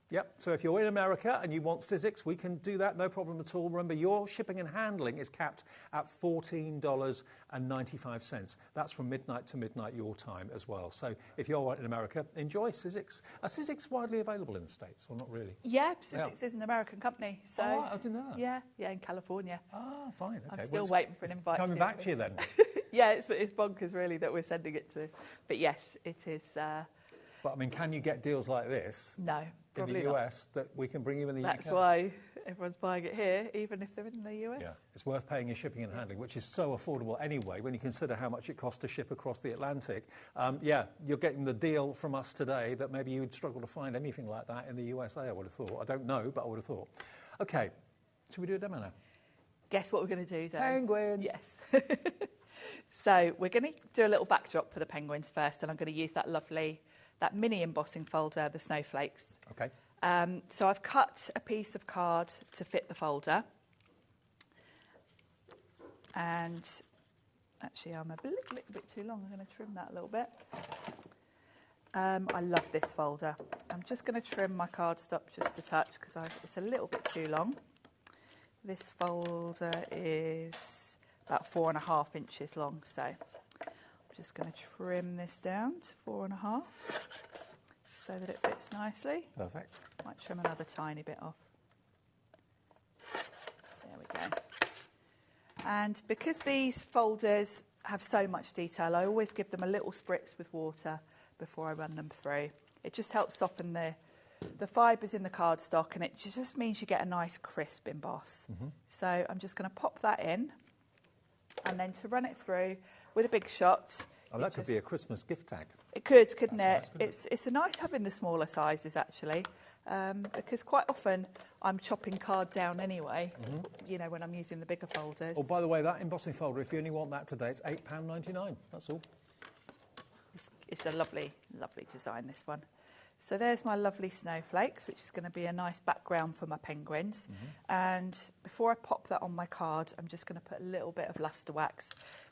Yep, so if you're in America and you want Sizzix, we can do that, no problem at all. Remember, your shipping and handling is capped at $14.95. That's from midnight to midnight your time as well. So if you're in America, enjoy Sizzix. Are Sizzix widely available in the States or not really? Yeah, Sizzix is an American company. So I didn't know that. Yeah, in California. Ah, fine. Okay. I'm still waiting for an invite. Coming back to you then. Yeah, it's bonkers really that we're sending it to. But yes, it is. But I mean, can you get deals like this? No. In the US that we can bring you in the UK? That's why everyone's buying it here, even if they're in the US. Yeah, it's worth paying your shipping and handling, which is so affordable anyway when you consider how much it costs to ship across the Atlantic. Yeah, you're getting the deal from us today that maybe you would struggle to find anything like that in the USA, I would have thought. I don't know, but I would have thought. OK, should we do a demo now? Guess what we're going to do, Dave? Penguins! Yes. So we're going to do a little backdrop for the penguins first, and I'm going to use that mini embossing folder, the Snowflakes. OK. So I've cut a piece of card to fit the folder. And actually, I'm a little bit too long. I'm going to trim that a little bit. I love this folder. I'm just going to trim my cardstock just a touch because it's a little bit too long. This folder is about 4.5 inches long, so I'm just going to trim this down to 4.5 so that it fits nicely. Perfect. Might trim another tiny bit off. There we go. And because these folders have so much detail, I always give them a little spritz with water before I run them through. It just helps soften the fibres in the cardstock, and it just means you get a nice crisp emboss. So I'm just going to pop that in, and then to run it through with a big shot. Oh, that could be a Christmas gift tag. It could, couldn't That's it? nice, It's a nice having the smaller sizes, actually, because quite often I'm chopping card down anyway, you know, when I'm using the bigger folders. Oh, by the way, that embossing folder, if you only want that today, it's £8.99. That's all. It's a lovely, lovely design, this one. So there's my lovely snowflakes, which is going to be a nice background for my penguins. And before I pop that on my card, I'm just going to put a little bit of luster wax.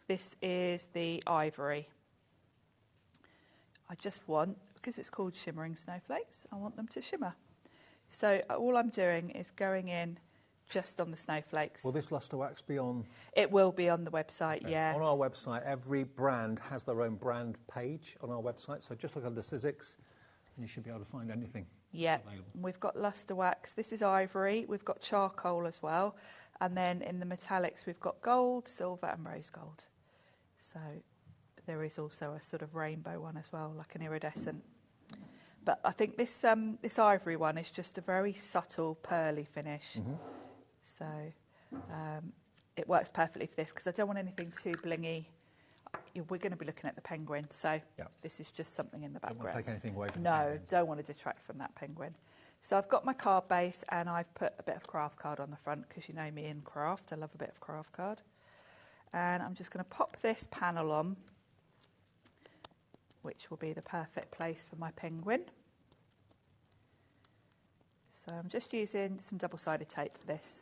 This is the ivory. I just want, because it's called shimmering snowflakes, I want them to shimmer. So all I'm doing is going in just on the snowflakes. Will this luster wax be on? It will be on the website, Okay. yeah. On our website, every brand has their own brand page on our website. So just look under Sizzix, and you should be able to find anything. Yeah, available. we've got luster wax. This is ivory. We've got charcoal as well. And then in the metallics, we've got gold, silver and rose gold. So there is also a sort of rainbow one as well, like an iridescent. But I think this ivory one is just a very subtle, pearly finish. So it works perfectly for this because I don't want anything too blingy. We're going to be looking at the penguin, so this is just something in the background. Don't want to take anything away from the No, penguins. don't want to detract from that penguin. So I've got my card base and I've put a bit of craft card on the front because you know me in craft. I love a bit of craft card. And I'm just going to pop this panel on, which will be the perfect place for my penguin. So I'm just using some double-sided tape for this.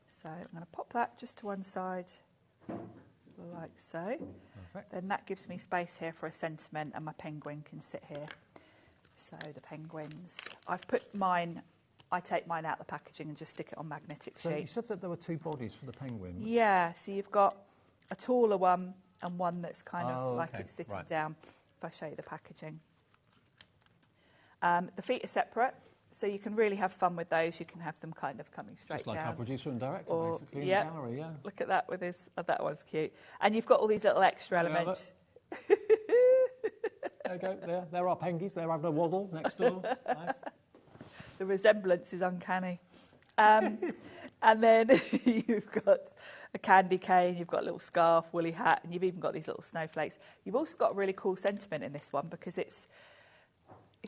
So I'm going to pop that just to one side like so. Perfect. Then that gives me space here for a sentiment, and my penguin can sit here. So the penguins, I've put mine, I take mine out of the packaging and just stick it on magnetic sheet. So you said that there were two bodies for the penguin. Yeah, so you've got a taller one and one that's kind of like okay. it's sitting Right. down, if I show you the packaging. The feet are separate, so you can really have fun with those. You can have them kind of coming straight Just like down. our producer and director, Or- basically, in yeah. the gallery, yeah. Look at that with his, that one's cute. And you've got all these little extra Yeah, elements. There you go, there are pengies, they're having a waddle next door. Nice. The resemblance is uncanny. And then you've got a candy cane, you've got a little scarf, woolly hat, and you've even got these little snowflakes. You've also got a really cool sentiment in this one because it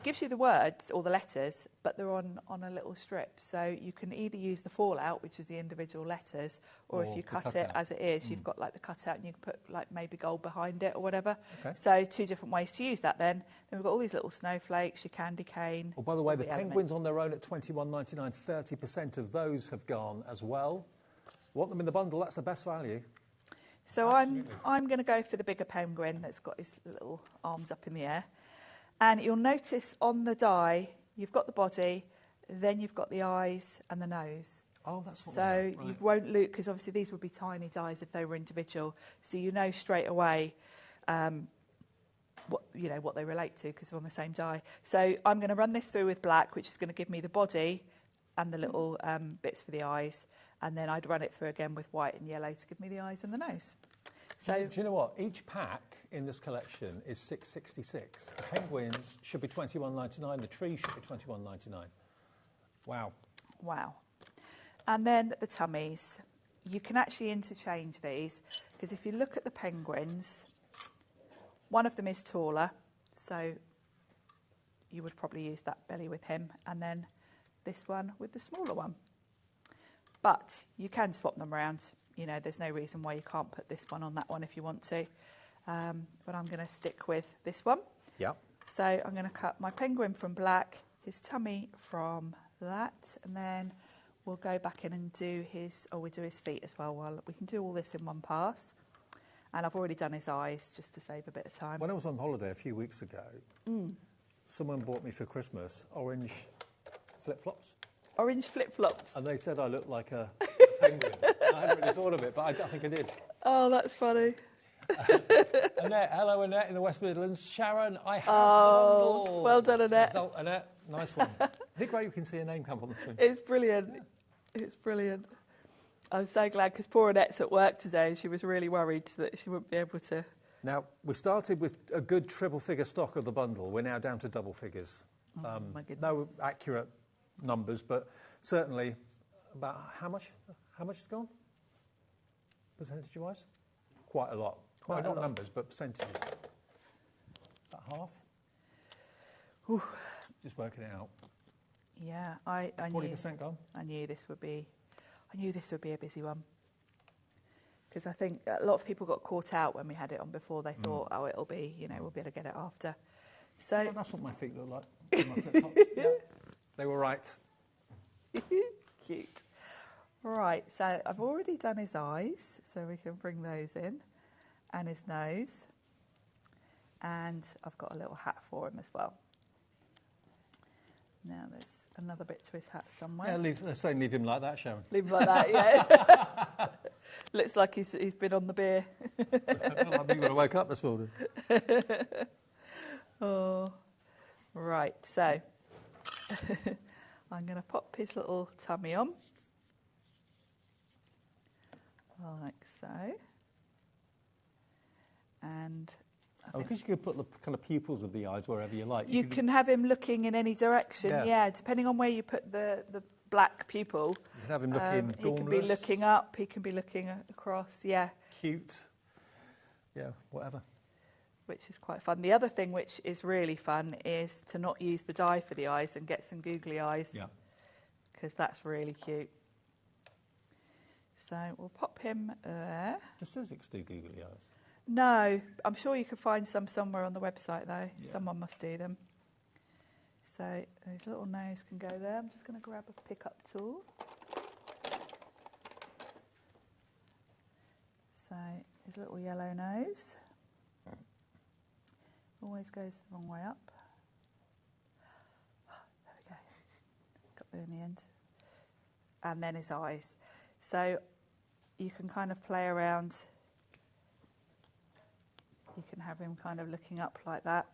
gives you the words or the letters, but they're on a little strip. So you can either use the fallout, which is the individual letters, or if you the cut it cutout. as it is, you've got like the cutout and you can put like maybe gold behind it or whatever. Okay. So two different ways to use that then. Then we've got all these little snowflakes, your candy cane. Oh, by the way, all the elements. penguins on their own at $21.99, 30% of those have gone as well. Want them in the bundle, that's the best value. So Absolutely. I'm going to go for the bigger penguin that's got his little arms up in the air. And you'll notice on the die, you've got the body, then you've got the eyes and the nose. Oh, that's what So we want, you right. won't look, because obviously these would be tiny dies if they were individual. So you know straight away what they relate to because they're on the same die. So I'm going to run this through with black, which is going to give me the body and the little bits for the eyes. And then I'd run it through again with white and yellow to give me the eyes and the nose. So Do you know what? Each pack in this collection is $6.66. The penguins should be $21.99. The tree should be $21.99. Wow. Wow. And then the tummies. You can actually interchange these because if you look at the penguins, one of them is taller, so you would probably use that belly with him, and then this one with the smaller one. But you can swap them around. You know, there's no reason why you can't put this one on that one if you want to. But I'm going to stick with this one. Yeah. So I'm going to cut my penguin from black, his tummy from that, and then we'll go back in and do we'll do his feet as well. Well, we can do all this in one pass. And I've already done his eyes just to save a bit of time. When I was on holiday a few weeks ago, someone bought me for Christmas orange flip-flops. Orange flip-flops. And they said I looked like a penguin. I hadn't really thought of it, but I think I did. Oh, that's funny. Annette, hello Annette in the West Midlands. Sharon, I have the bundle. Well done, Annette. Result, Annette, nice one. I think great you can see your name come up on the screen. It's brilliant. Yeah. It's brilliant. I'm so glad because poor Annette's at work today and she was really worried that she wouldn't be able to. Now, we started with a good triple figure stock of the bundle. We're now down to double figures. My goodness. No accurate numbers, but certainly about how much has gone? Percentage-wise? Quite a lot. Quite a not lot. numbers, but percentages. About half? Ooh. Just working it out. Yeah, I knew. 40% gone? I knew this would be a busy one. Because I think a lot of people got caught out when we had it on before. They thought, it'll be, we'll be able to get it after. So Well, that's what my feet look like. My flip-flops. Yeah, they were right. cute. Right, so I've already done his eyes, so we can bring those in, and his nose. And I've got a little hat for him as well. Now there's another bit to his hat somewhere. Yeah, let's say leave him like that, Sharon. Leave him like that, yeah. Looks like he's been on the beer. I think I woke up this morning. Oh, right. So I'm going to pop his little tummy on, like so. And Because you could put the kind of pupils of the eyes wherever you like. you can have him looking in any direction. Yeah. Yeah, depending on where you put the black pupil. You can have him looking He can be gormless, looking up. He can be looking across. Yeah. cute. Yeah, whatever. Which is quite fun. The other thing which is really fun is to not use the dye for the eyes and get some googly eyes. Yeah. Because that's really cute. So we'll pop him there. Does Sizzix do googly eyes? No, I'm sure you could find some somewhere on the website though. Yeah. Someone must do them. So his little nose can go there. I'm just going to grab a pickup tool. So his little yellow nose. Always goes the wrong way up. There we go. Got there in the end. And then his eyes. So you can kind of play around. You can have him kind of looking up like that.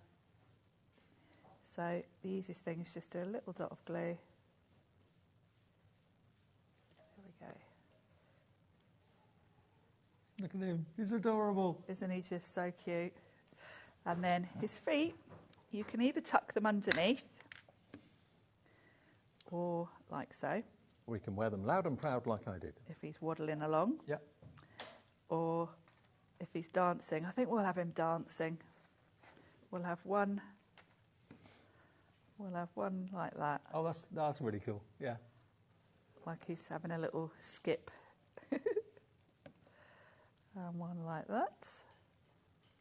So the easiest thing is just do a little dot of glue. There we go. Look at him, he's adorable. Isn't he just so cute? And then his feet, you can either tuck them underneath or like so. We can wear them loud and proud like I did. If he's waddling along. Yep. Or if he's dancing. I think we'll have him dancing. We'll have one like that. Oh, that's really cool, yeah. Like he's having a little skip. And one like that.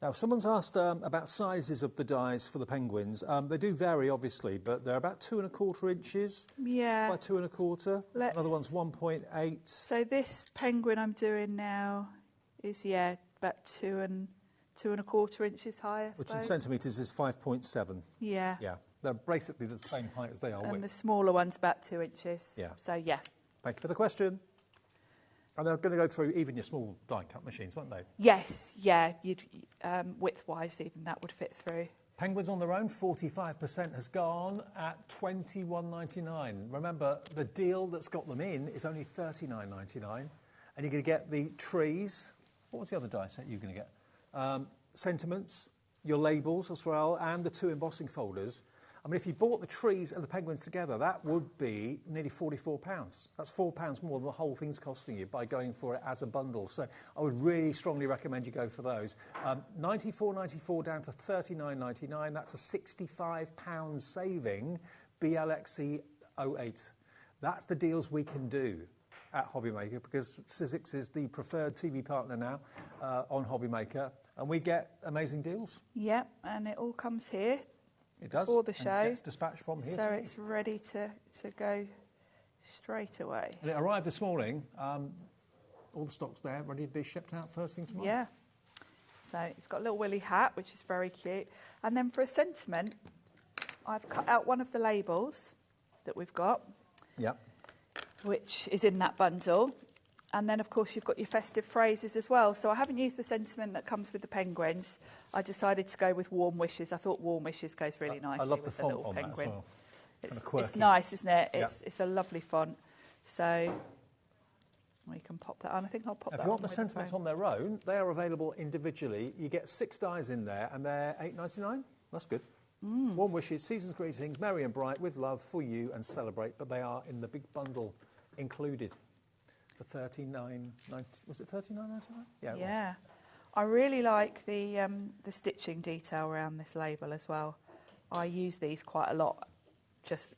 Now, someone's asked about sizes of the dies for the penguins. They do vary, obviously, but they're about 2¼ inches Yeah. by 2¼ Another one's 1.8. So this penguin I'm doing now is, about 2¼ inches high, I Which in suppose. centimetres is 5.7. Yeah. Yeah, they're basically the same height as they are And width. the smaller one's about 2 inches. Yeah. So, yeah. Thank you for the question. And they're going to go through even your small die-cut machines, won't they? Yes, yeah. You'd width-wise, even that would fit through. Penguins on their own, 45% has gone at $21.99. Remember, the deal that's got them in is only $39.99. And you're going to get the trees. What was the other die set you're going to get? Sentiments, your labels as well, and the 2 embossing folders. I mean, if you bought the trees and the penguins together, that would be nearly £44. That's £4 more than the whole thing's costing you by going for it as a bundle. So I would really strongly recommend you go for those. $94.94 down to $39.99. That's a £65 saving. BLXE 08. That's the deals we can do at HobbyMaker, because Sizzix is the preferred TV partner now on HobbyMaker, and we get amazing deals. Yep, and it all comes here. It does. For the show. And gets dispatched from here. So it's ready to go straight away. And it arrived this morning. All the stock's there, ready to be shipped out first thing tomorrow. Yeah. So it's got a little willy hat, which is very cute. And then for a sentiment, I've cut out one of the labels that we've got. Yep. Which is in that bundle. And then, of course, you've got your festive phrases as well. So I haven't used the sentiment that comes with the penguins. I decided to go with warm wishes. I thought warm wishes goes really nicely. I love the with font little on penguin. that as well. It's nice, isn't it? Yep. It's a lovely font. So we can pop that on. I think I'll pop that on. If you want the with sentiments phone. on their own, they are available individually. You get 6 dies in there, and they're $8.99. That's good. Warm wishes, season's greetings, merry and bright, with love for you, and celebrate. But they are in the big bundle included for $39.90. Was it $39.99? Yeah. Yeah. I really like the stitching detail around this label as well. I use these quite a lot, just,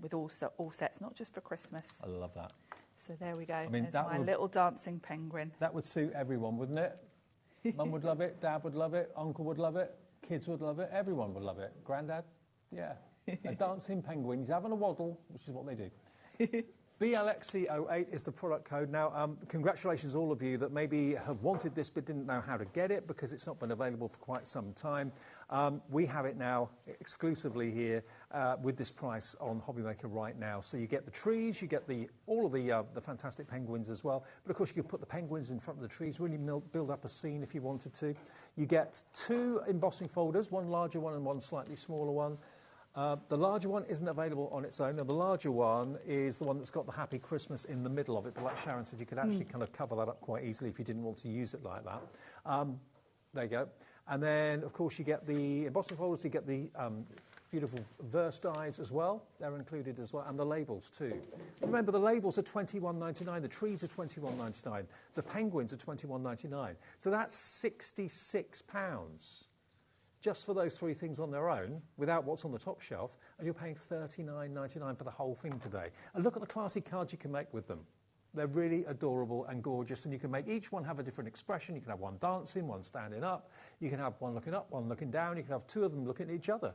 with all sets, not just for Christmas. I love that. So there we go. I mean, There's my little dancing penguin. That would suit everyone, wouldn't it? Mum would love it, Dad would love it, Uncle would love it, kids would love it, everyone would love it. Granddad? Yeah. A dancing penguin. He's having a waddle, which is what they do. BLXC08 is the product code. Now, congratulations all of you that maybe have wanted this but didn't know how to get it because it's not been available for quite some time. We have it now exclusively here with this price on HobbyMaker right now. So you get the trees, you get all of the fantastic penguins as well. But of course, you can put the penguins in front of the trees, really build up a scene if you wanted to. You get 2 embossing folders, one larger one and one slightly smaller one. The larger one isn't available on its own. Now, the larger one is the one that's got the Happy Christmas in the middle of it. But like Sharon said, you could actually kind of cover that up quite easily if you didn't want to use it like that. There you go. And then, of course, you get the embossing folders. You get the beautiful verse dies as well. They're included as well. And the labels, too. Remember, the labels are $21.99. The trees are $21.99. The penguins are $21.99. So that's £66. Just for those 3 things on their own, without what's on the top shelf, and you're paying $39.99 for the whole thing today. And look at the classy cards you can make with them. They're really adorable and gorgeous, and you can make each one have a different expression. You can have one dancing, one standing up. You can have one looking up, one looking down. You can have 2 of them looking at each other.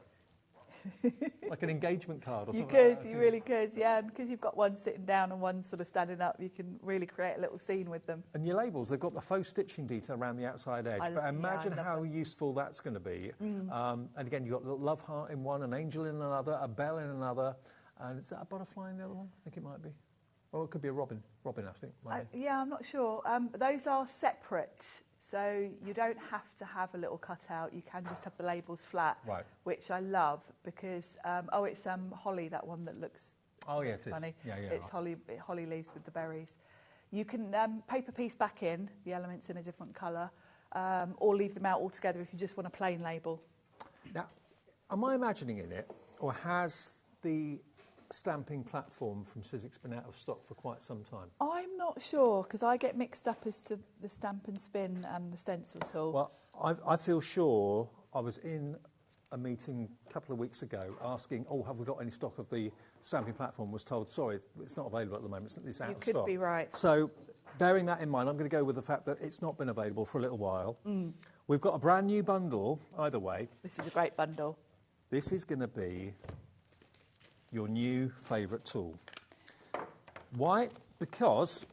Like an engagement card or You something could, like that. you really could, yeah. And because you've got one sitting down and one sort of standing up, you can really create a little scene with them. And your labels, they've got the faux stitching detail around the outside edge. But imagine how useful that's going to be. And again, you've got a little love heart in one, an angel in another, a bell in another. And is that a butterfly in the other one? I think it might be. Or it could be a robin. Robin, I think. Yeah, I'm not sure. Those are separate. So you don't have to have a little cutout. You can just have the labels flat, right. Which I love because, it's holly, that one that looks it funny. Is. Yeah, it's holly leaves with the berries. You can paper piece back in the elements in a different colour, or leave them out altogether if you just want a plain label. Now, am I imagining in it, or has the stamping platform from Sizzix been out of stock for quite some time? I'm not sure, because I get mixed up as to the stamp and spin and the stencil tool. Well, I feel sure I was in a meeting a couple of weeks ago asking, have we got any stock of the stamping platform? Was told, sorry, it's not available at the moment, it's out of stock. You could be right. So, bearing that in mind, I'm going to go with the fact that it's not been available for a little while. We've got a brand new bundle, either way. This is a great bundle. This is going to be your new favourite tool. Why? Because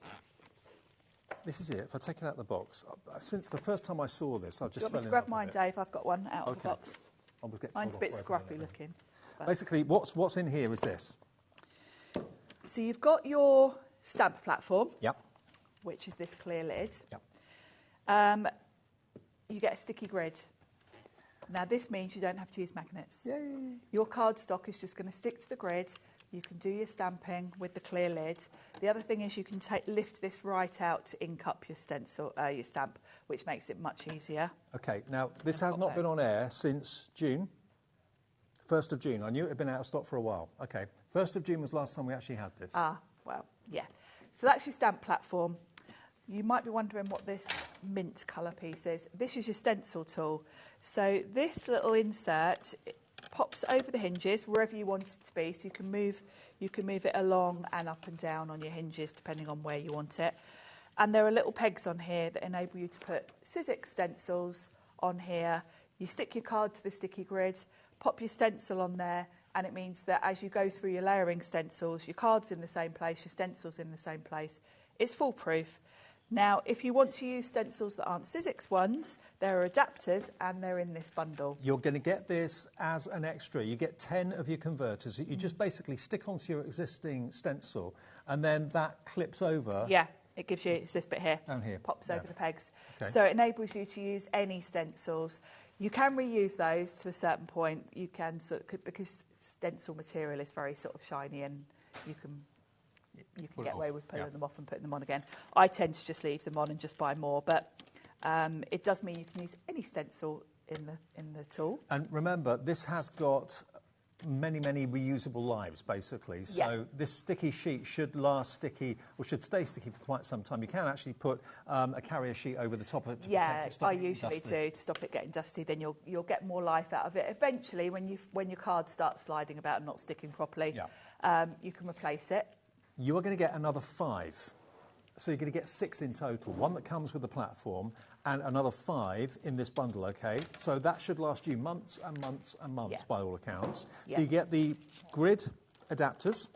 this is it. If I take it out of the box, since the first time I saw this, I've just fell in love with it. Do you want me to grab mine, Dave? I've got one out of the box. Mine's a bit scruffy looking. Basically, what's in here is this. So you've got your stamp platform. Yep. Which is this clear lid. Yep. You get a sticky grid. Now, this means you don't have to use magnets. Yay. Your cardstock is just going to stick to the grid. You can do your stamping with the clear lid. The other thing is you can lift this right out to ink up your stencil, your stamp, which makes it much easier. OK, now, this has not been on air since June. 1st of June. I knew it had been out of stock for a while. OK, 1st of June was the last time we actually had this. Well, yeah. So that's your stamp platform. You might be wondering what this mint colour piece is. This is your stencil tool. So this little insert pops over the hinges wherever you want it to be. So you can move it along and up and down on your hinges depending on where you want it. And there are little pegs on here that enable you to put Sizzix stencils on here. You stick your card to the sticky grid, pop your stencil on there, and it means that as you go through your layering stencils, your card's in the same place, your stencil's in the same place. It's foolproof. Now, if you want to use stencils that aren't Sizzix ones, there are adapters and they're in this bundle. You're going to get this as an extra. You get 10 of your converters that you just basically stick onto your existing stencil and then that clips over. Yeah, it gives you, it's this bit here. Down here. Pops over the pegs. Okay. So it enables you to use any stencils. You can reuse those to a certain point. You can, because stencil material is very sort of shiny and you can get away with pulling them off and putting them on again. I tend to just leave them on and just buy more, but it does mean you can use any stencil in the tool. And remember, this has got many reusable lives, basically. So this sticky sheet should should stay sticky for quite some time. You can actually put a carrier sheet over the top of it to protect it. Yeah, I usually do to stop it getting dusty. Then you'll get more life out of it. Eventually, when your card starts sliding about and not sticking properly, you can replace it. You are going to get another 5. So you're going to get 6 in total. One that comes with the platform and another 5 in this bundle, OK? So that should last you months and months and months by all accounts. So you get the grid adapters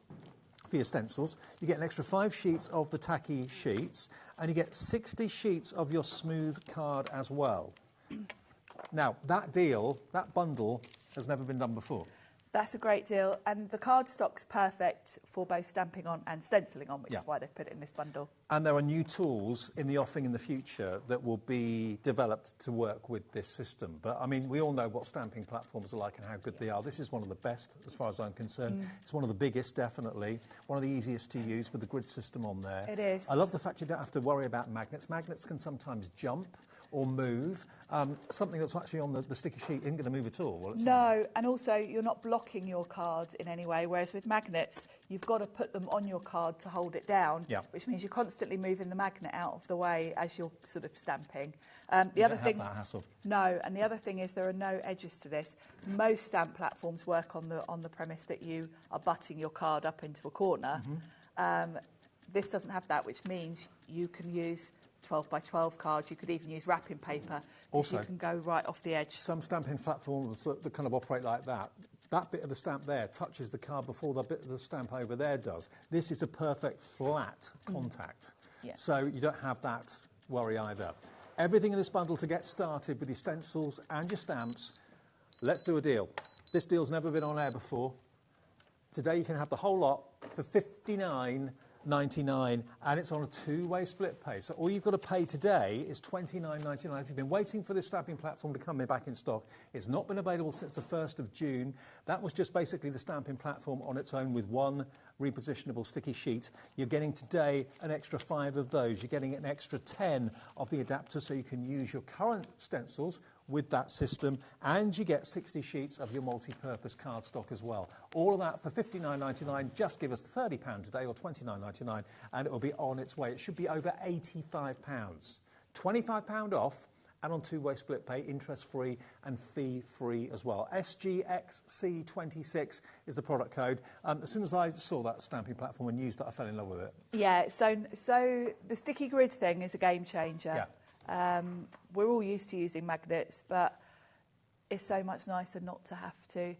for your stencils. You get an extra 5 sheets of the tacky sheets and you get 60 sheets of your smooth card as well. Now, that bundle has never been done before. That's a great deal, and the cardstock's perfect for both stamping on and stenciling on, which is why they've put it in this bundle. And there are new tools in the offing in the future that will be developed to work with this system. But, I mean, we all know what stamping platforms are like and how good they are. This is one of the best, as far as I'm concerned. It's one of the biggest, definitely. One of the easiest to use with the grid system on there. It is. I love the fact you don't have to worry about magnets. Magnets can sometimes jump or move. Something that's actually on the sticky sheet isn't going to move at all. Well, no, and also you're not blocking your card in any way, whereas with magnets, you've got to put them on your card to hold it down, which means you're constantly moving the magnet out of the way as you're sort of stamping. The other thing, that hassle. No, and the other thing is there are no edges to this. Most stamp platforms work on the premise that you are butting your card up into a corner. This doesn't have that, which means you can use 12 by 12 cards. You could even use wrapping paper. Also, you can go right off the edge. Some stamping platforms that kind of operate like that, that bit of the stamp there touches the card before the bit of the stamp over there does. This is a perfect flat contact. Yeah. So you don't have that worry either. Everything in this bundle to get started with your stencils and your stamps. Let's do a deal. This deal's never been on air before. Today you can have the whole lot for $59.99, and it's on a two-way split pay. So all you've got to pay today is $29.99. If you've been waiting for this stamping platform to come back in stock, it's not been available since the 1st of June. That was just basically the stamping platform on its own with one repositionable sticky sheet. You're getting today an extra 5 of those. You're getting an extra 10 of the adapter so you can use your current stencils with that system, and you get 60 sheets of your multi-purpose cardstock as well. All of that for $59.99. Just give us £30 today or $29.99 and it will be on its way. It should be over £85. £25 off and on two-way split pay, interest-free and fee-free as well. SGXC26 is the product code. As soon as I saw that stamping platform and used it, I fell in love with it. Yeah, so the sticky grid thing is a game changer. Yeah. We're all used to using magnets, but it's so much nicer not to have to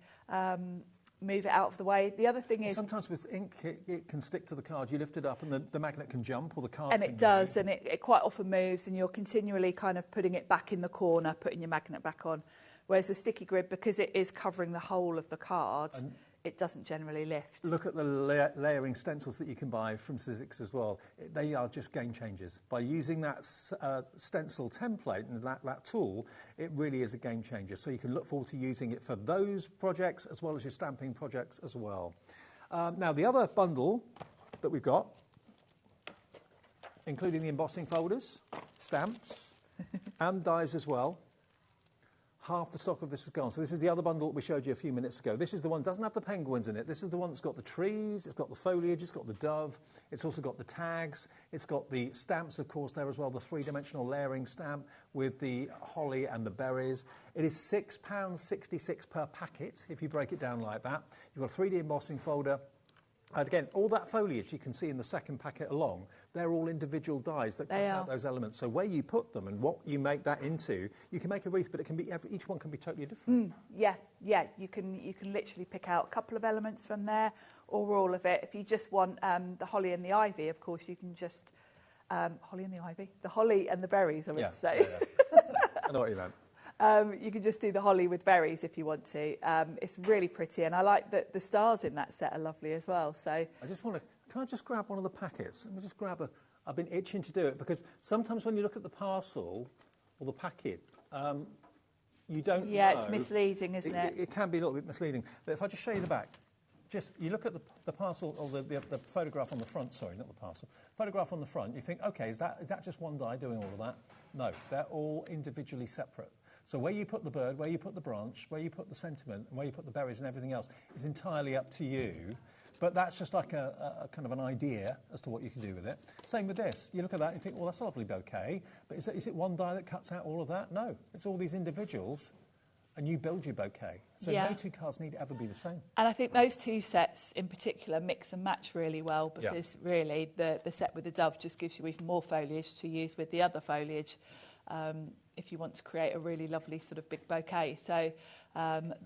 move it out of the way. The other thing is... Sometimes with ink, it can stick to the card. You lift it up and the magnet can jump, or the card and can it does, move. and it quite often moves, and you're continually kind of putting it back in the corner, putting your magnet back on. Whereas the sticky grid, because it is covering the whole of the card, it doesn't generally lift. Look at the layering stencils that you can buy from Sizzix as well. They are just game changers. By using that stencil template and that tool, it really is a game changer. So you can look forward to using it for those projects as well as your stamping projects as well. Now, the other bundle that we've got, including the embossing folders, stamps, and dies as well. Half the stock of this is gone. So this is the other bundle that we showed you a few minutes ago. This is the one that doesn't have the penguins in it. This is the one that's got the trees, it's got the foliage, it's got the dove, it's also got the tags, it's got the stamps, of course, there as well, the three-dimensional layering stamp with the holly and the berries. It is £6.66 per packet, if you break it down like that. You've got a 3D embossing folder. And again, all that foliage you can see in the second packet along, they're all individual dies that cut out those elements. So where you put them and what you make that into, you can make a wreath, but it can be each one can be totally different. Yeah. You can literally pick out a couple of elements from there, or all of it. If you just want the holly and the ivy, of course, you can just holly and the ivy, the holly and the berries, I would say. Yeah. I know what you meant. You can just do the holly with berries if you want to. It's really pretty, and I like that the stars in that set are lovely as well. So I just want to, can I just grab one of the packets? Let me just grab I've been itching to do it, because sometimes when you look at the parcel or the packet, you don't know. Yeah, it's misleading, isn't it? It can be a little bit misleading. But if I just show you the back, you look at the parcel, or the photograph on the front, sorry, not the parcel, photograph on the front, you think, okay, is that just one die doing all of that? No, they're all individually separate. So where you put the bird, where you put the branch, where you put the sentiment, and where you put the berries and everything else is entirely up to you. But that's just like a kind of an idea as to what you can do with it. Same with this. You look at that and you think, well, that's a lovely bouquet. But is it one die that cuts out all of that? No. It's all these individuals, and you build your bouquet. So no two cards need to ever be the same. And I think those two sets in particular mix and match really well, because really the set with the dove just gives you even more foliage to use with the other foliage. If you want to create a really lovely sort of big bouquet. So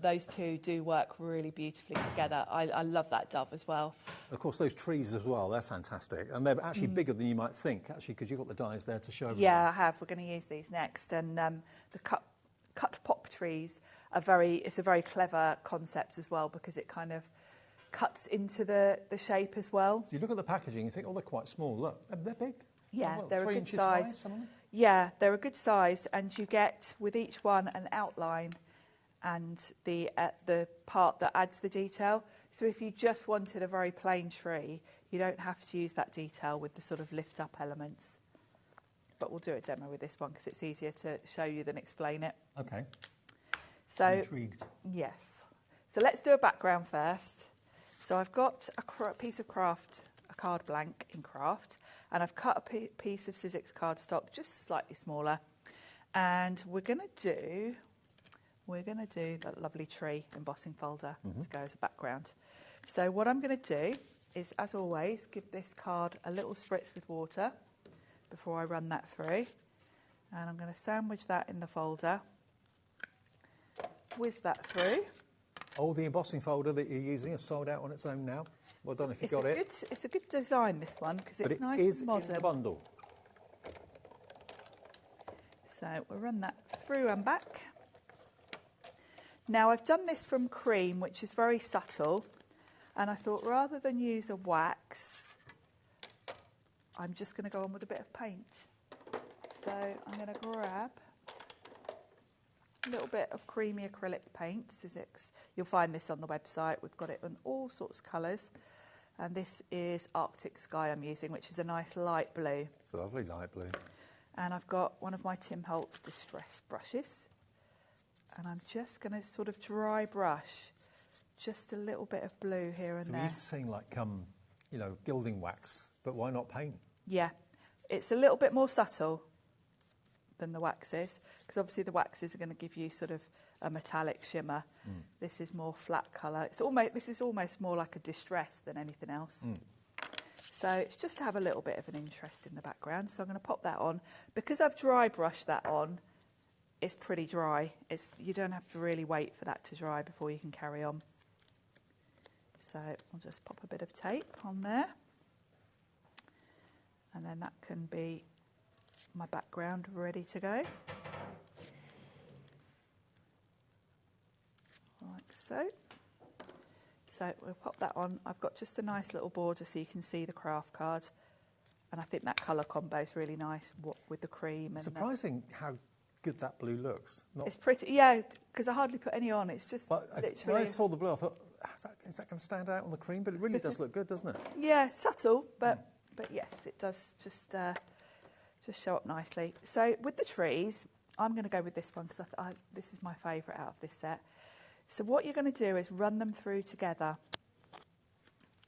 those two do work really beautifully together. I love that dove as well. Of course, those trees as well, they're fantastic. And they're actually bigger than you might think, actually, because you've got the dies there to show everyone. Yeah, I have. We're going to use these next. And the cut pop trees it's a very clever concept as well, because it kind of cuts into the shape as well. So you look at the packaging, you think, oh, they're quite small. Look, they're big. Yeah, well, they're a 3 good inches size. High, something? Yeah, they're a good size, and you get with each one an outline and the part that adds the detail. So if you just wanted a very plain tree, you don't have to use that detail with the sort of lift up elements. But we'll do a demo with this one because it's easier to show you than explain it. Okay. So I'm intrigued. Yes. So let's do a background first. So I've got a piece of craft, a card blank in craft, and I've cut a piece of Sizzix cardstock just slightly smaller, and we're going to do that lovely tree embossing folder to go as a background. So what I'm going to do is, as always, give this card a little spritz with water before I run that through, and I'm going to sandwich that in the folder, whiz that through, Oh, the embossing folder that you're using is sold out on its own now. Well done if you got it. It's a good design, this one, because it's nice and modern. In the bundle. So we'll run that through and back. Now I've done this from cream, which is very subtle, and I thought rather than use a wax, I'm just going to go on with a bit of paint. So I'm going to grab a little bit of creamy acrylic paint, Sizzix. You'll find this on the website. We've got it in all sorts of colours. And this is Arctic Sky I'm using, which is a nice light blue. It's a lovely light blue. And I've got one of my Tim Holtz Distress brushes. And I'm just going to sort of dry brush just a little bit of blue here and there. So we're used to seeing like, you know, gilding wax, but why not paint? Yeah, it's a little bit more subtle than the waxes, because obviously the waxes are going to give you sort of a metallic shimmer. This is more flat colour. This is almost more like a distress than anything else. So it's just to have a little bit of an interest in the background. So I'm going to pop that on. Because I've dry brushed that on, it's pretty dry. You don't have to really wait for that to dry before you can carry on. So I'll just pop a bit of tape on there. And then that can be my background ready to go. Like so. So we'll pop that on. I've got just a nice little border so you can see the craft card. And I think that colour combo is really nice with the cream. And surprising how good that blue looks. It's pretty, yeah, because I hardly put any on. It's just literally... When I saw the blue, I thought, is that going to stand out on the cream? But it really does look good, doesn't it? Yeah, subtle, but yes, it does just show up nicely. So with the trees, I'm going to go with this one because this is my favourite out of this set. So what you're going to do is run them through together,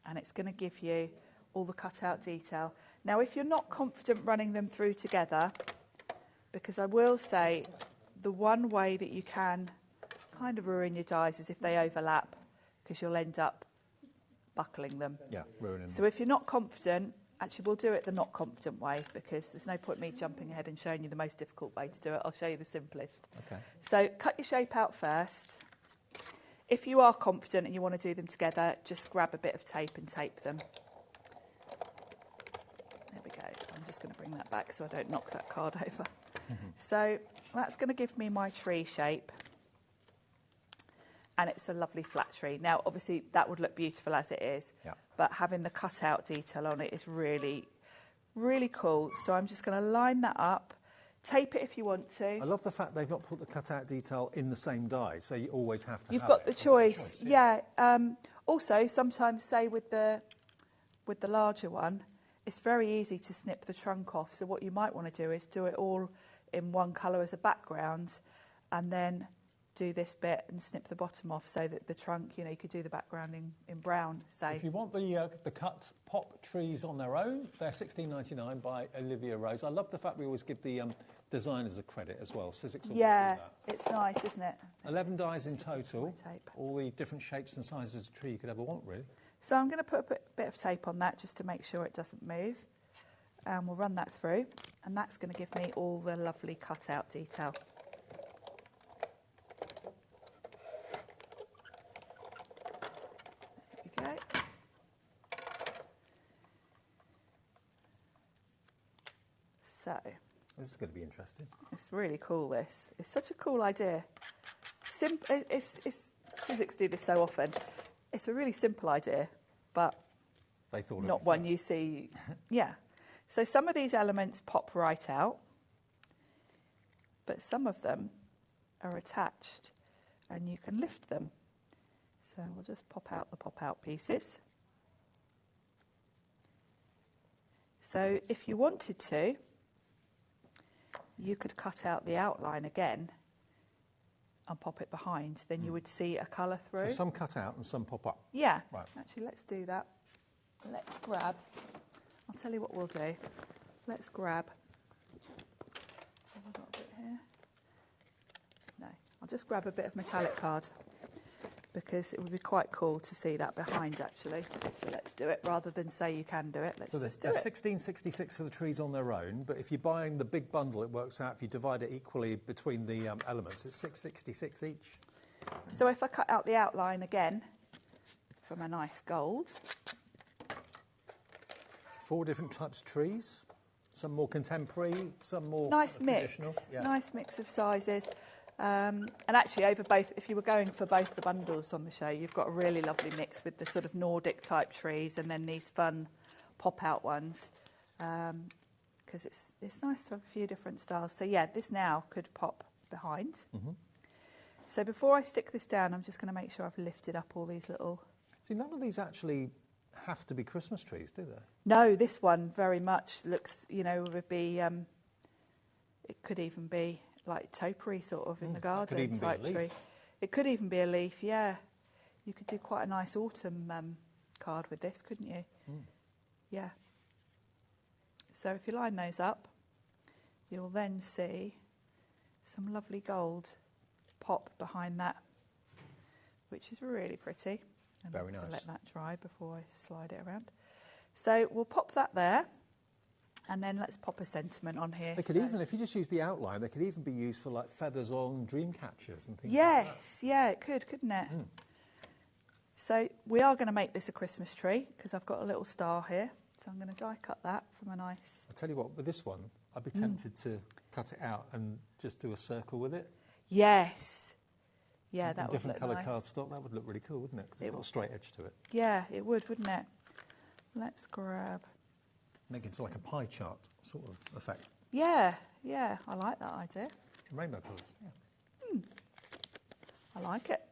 and it's going to give you all the cutout detail. Now, if you're not confident running them through together, because I will say the one way that you can kind of ruin your dies is if they overlap, because you'll end up buckling them. Yeah, ruining them. So if you're not confident, actually we'll do it the not confident way, because there's no point me jumping ahead and showing you the most difficult way to do it. I'll show you the simplest. Okay. So cut your shape out first. If you are confident and you want to do them together, just grab a bit of tape and tape them. There we go. I'm just going to bring that back so I don't knock that card over. So that's going to give me my tree shape. And it's a lovely flat tree. Now, obviously, that would look beautiful as it is. Yeah. But having the cutout detail on it is really, really cool. So I'm just going to line that up. Tape it if you want to. I love the fact they've not put the cutout detail in the same die, so you always have to You've have got it. the choice, yeah. Also, sometimes, say, with the larger one, it's very easy to snip the trunk off. So what you might want to do is do it all in one colour as a background, and then do this bit and snip the bottom off so that the trunk, you know, you could do the background in brown, say. If you want the cut pop trees on their own, they're $16.99 by Olivia Rose. I love the fact we always give the designers a credit as well. Sizzix always yeah, do that. It's nice, isn't it? 11 dies in total, all the different shapes and sizes of tree you could ever want, really. So I'm going to put a bit of tape on that just to make sure it doesn't move. And we'll run that through, and that's going to give me all the lovely cutout detail. There we go. So. This is going to be interesting. It's really cool, this. It's such a cool idea. Sizzix do this so often. It's a really simple idea, but they thought not one you see. Yeah. So some of these elements pop right out, but some of them are attached and you can lift them. So we'll just pop out the pop-out pieces. So if you wanted to, you could cut out the outline again and pop it behind. Then you would see a colour through. So some cut out and some pop up. Yeah. Right. Actually, let's do that. Let's grab. I'll tell you what we'll do. Let's grab. Have I got a bit here? No. I'll just grab a bit of metallic card, because it would be quite cool to see that behind, actually. So let's do it. Rather than say you can do it, let's just do it. So there's $16.66 for the trees on their own, but if you're buying the big bundle, it works out, if you divide it equally between the elements, it's $6.66 each. So if I cut out the outline again from a nice gold. 4 different types of trees, some more contemporary, some more Nice traditional. mix, Yeah. nice mix of sizes. And actually over both, if you were going for both the bundles on the show, you've got a really lovely mix with the sort of Nordic type trees and then these fun pop-out ones. Because it's nice to have a few different styles. So yeah, this now could pop behind. Mm-hmm. So before I stick this down, I'm just going to make sure I've lifted up all these little... See, none of these actually have to be Christmas trees, do they? No, this one very much looks, you know, would be... it could even be like topiary sort of in the garden even type be a tree. leaf. It could even be a leaf, yeah. You could do quite a nice autumn card with this, couldn't you? Mm. Yeah. So if you line those up, you'll then see some lovely gold pop behind that, which is really pretty. And Very I'm nice. gonna let that dry before I slide it around. So we'll pop that there, and then let's pop a sentiment on here. They could So- even, if you just use the outline, they could even be used for like feathers on dream catchers and things Yes, like that. yeah, it could, couldn't it? Mm. So we are going to make this a Christmas tree because I've got a little star here. So I'm going to die cut that from a nice... I'll tell you what, with this one, I'd be tempted to cut it out and just do a circle with it. Yes. Yeah, that would different look coloured nice. cardstock, that would look really cool, wouldn't it? Because It it's got a would. straight edge to it. Yeah, it would, wouldn't it? Let's grab... Make it into like a pie chart sort of effect. Yeah, yeah, I like that idea. Rainbow colours, yeah. I like it.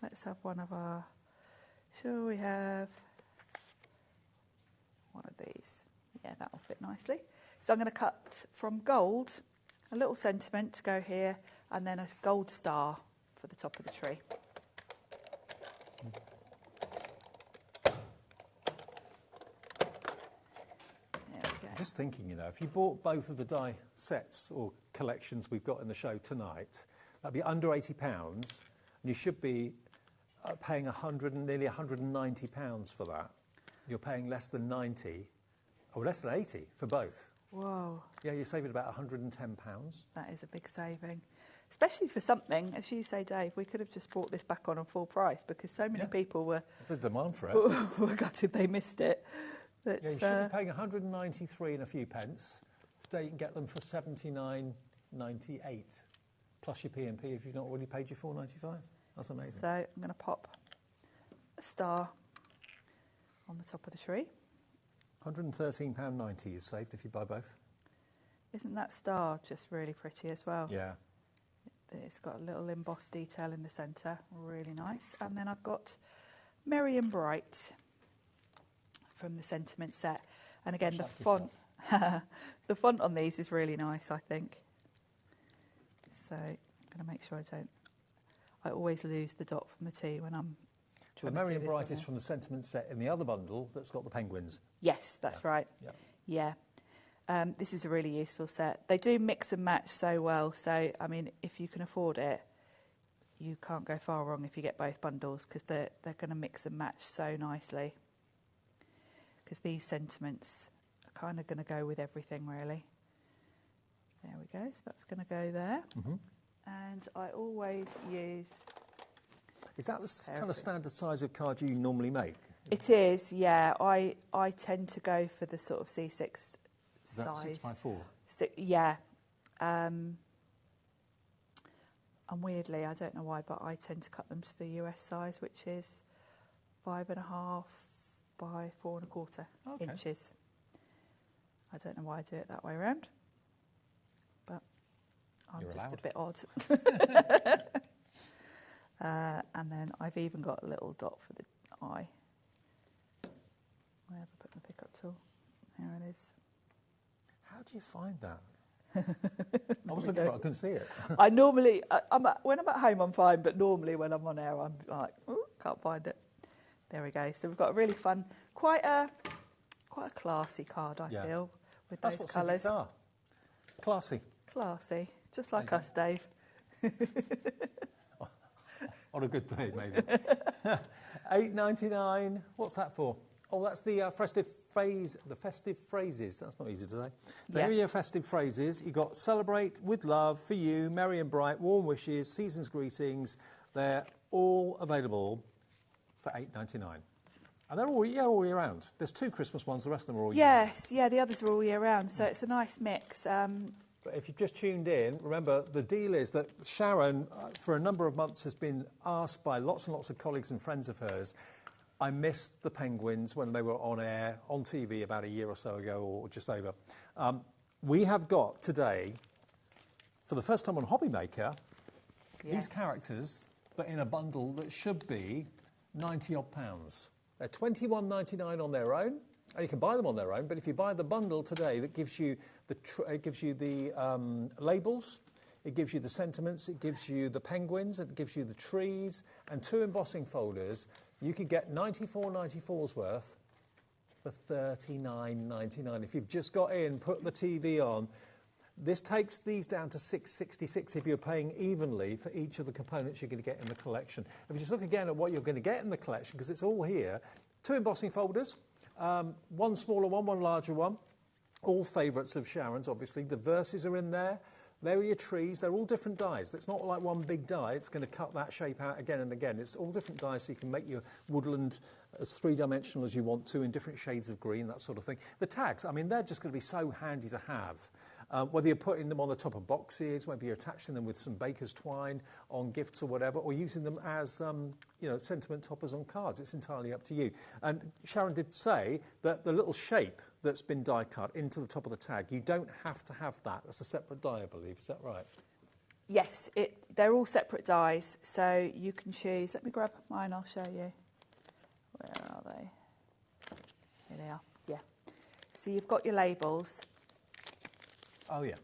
Let's have one of our... Shall we have one of these? Yeah, that'll fit nicely. So I'm going to cut from gold, a little sentiment to go here, and then a gold star for the top of the tree. There we go. Just thinking, you know, if you bought both of the die sets or collections we've got in the show tonight, that'd be under £80, and you should be paying nearly £190 for that. You're paying less than 90, or less than 80 for both. Whoa, Yeah, you're saving about £110. that is a big saving. Especially for something, as you say, Dave, we could have just brought this back on full price because so many Yeah. people were If there's demand for it. were gutted they missed it. But, Yeah, you should be paying 193 and a few pence. Today you can get them for 79.98 plus your P&P if you've not already paid your £4.95. That's amazing. So I'm going to pop a star on the top of the tree. £113.90 is saved if you buy both. Isn't that star just really pretty as well? Yeah. It's got a little embossed detail in the centre, really nice. And then I've got Merry and Bright from the sentiment set. And again, the font, the font on these is really nice, I think. So I'm going to make sure I always lose the dot from the T when I'm So the trying to Merry do and this on Bright is there. from the sentiment set in the other bundle that's got the penguins. Yes, that's right. Yeah. Yeah. This is a really useful set. They do mix and match so well. So, I mean, if you can afford it, you can't go far wrong if you get both bundles because they're going to mix and match so nicely. Because these sentiments are kind of going to go with everything, really. There we go. So that's going to go there. Mm-hmm. And I always use... Is that the kind of standard size of card you normally make? It is, yeah. I tend to go for the sort of C6 Is that size. 6x4? Yeah. And weirdly, I don't know why, but I tend to cut them to the US size, which is 5.5 by 4.25 inches. I don't know why I do it that way around, but I'm You're just allowed. a bit odd. And then I've even got a little dot for the eye. Where have I put my pickup tool? There it is. How do you find that? I was looking for it, I couldn't see it. I normally, when I'm at home, I'm fine, but normally when I'm on air, I'm like, oh, can't find it. There we go. So we've got a really fun, quite a classy card, I feel, with That's those what colours. Sizzix are. Classy. Classy, just like us, Dave. On a good day, maybe. £8.99. What's that for? Oh, that's the festive phrase. The festive phrases. That's not easy to say. So here are your festive phrases. You've got celebrate with love for you, merry and bright, warm wishes, season's greetings, They're all available for $8.99. And they're all year round. There's 2 Christmas ones, the rest of them are all year round. Yes, yeah, the others are all year round, so it's a nice mix. But if you've just tuned in, remember, the deal is that Sharon, for a number of months, has been asked by lots and lots of colleagues and friends of hers, I missed the penguins when they were on air, on TV about a year or so ago, or just over. We have got today, for the first time on HobbyMaker, these characters, but in a bundle that should be 90-odd pounds. They're $21.99 on their own, and you can buy them on their own. But if you buy the bundle today, that gives you the labels, it gives you the sentiments, it gives you the penguins, it gives you the trees, and 2 embossing folders. You could get 94.94's worth for $39.99. If you've just got in, put the TV on. This takes these down to $6.66 if you're paying evenly for each of the components you're going to get in the collection. If you just look again at what you're going to get in the collection, because it's all here, 2 embossing folders, 1 smaller one, 1 larger one, all favourites of Sharon's, obviously. The verses are in there. There are your trees. They're all different dies. It's not like one big die. It's going to cut that shape out again and again. It's all different dies, so you can make your woodland as 3-dimensional as you want to, in different shades of green, that sort of thing. The tags, I mean, they're just going to be so handy to have. Whether you're putting them on the top of boxes, maybe you're attaching them with some baker's twine on gifts or whatever, or using them as sentiment toppers on cards. It's entirely up to you. And Sharon did say that the little shape that's been die cut into the top of the tag, you don't have to have that. That's a separate die, I believe. Is that right? Yes, they're all separate dies, so you can choose. Let me grab mine, I'll show you. Where are they? Here they are, yeah. So you've got your labels. Oh, yeah.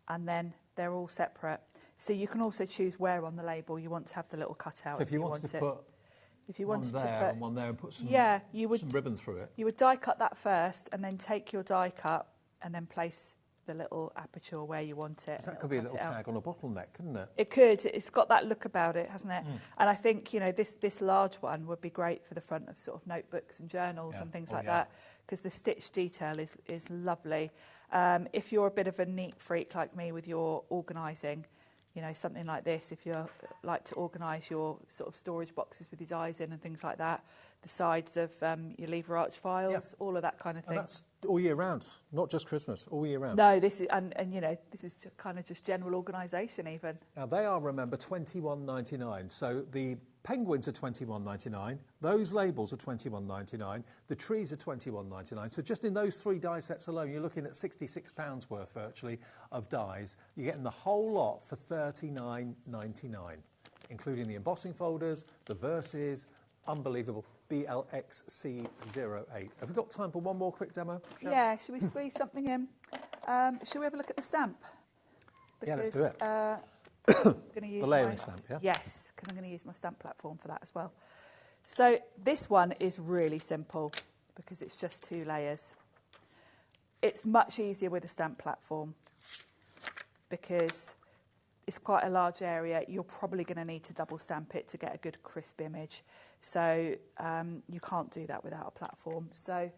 And then they're all separate. So you can also choose where on the label you want to have the little cutout. So if you wanted to put one there and one there and put some ribbon through it. You would die cut that first and then take your die cut and then place the little aperture where you want it. That could be a little tag on a bottleneck, couldn't it? It could. It's got that look about it, hasn't it? And I think, this large one would be great for the front of sort of notebooks and journals and things like that, because the stitch detail is lovely. If you're a bit of a neat freak like me with your organising, something like this, if you like to organise your sort of storage boxes with your dies in and things like that, the sides of your lever arch files, all of that kind of thing. And that's all year round, not just Christmas, all year round. No, this is, and this is kind of just general organisation even. Now, they are, remember, $21.99. So the penguins are $21.99. Those labels are $21.99. The trees are $21.99. So just in those 3 die sets alone, you're looking at £66 worth, virtually, of dies. You're getting the whole lot for $39.99, including the embossing folders, the verses. Unbelievable. BLXC08. Have we got time for one more quick demo? Yeah, should we squeeze something in? Should we have a look at the stamp? Because, let's do it. I'm going to use the layering stamp, yeah? Yes, because I'm going to use my stamp platform for that as well. So this one is really simple because it's just 2 layers. It's much easier with a stamp platform because it's quite a large area. You're probably going to need to double stamp it to get a good crisp image. So you can't do that without a platform. So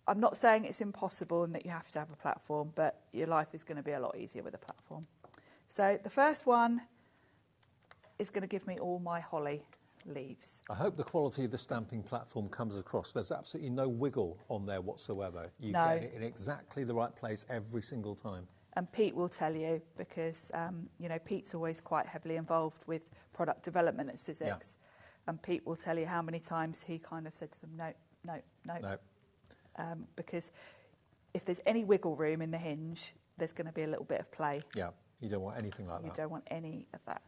I'm not saying it's impossible and that you have to have a platform, but your life is going to be a lot easier with a platform. So the first one is going to give me all my holly leaves. I hope the quality of the stamping platform comes across. There's absolutely no wiggle on there whatsoever. You get it in exactly the right place every single time. And Pete will tell you because, Pete's always quite heavily involved with product development at Sizzix. Yeah. And Pete will tell you how many times he kind of said to them, no. Because if there's any wiggle room in the hinge, there's going to be a little bit of play. Yeah, you don't want anything like that. You don't want any of that.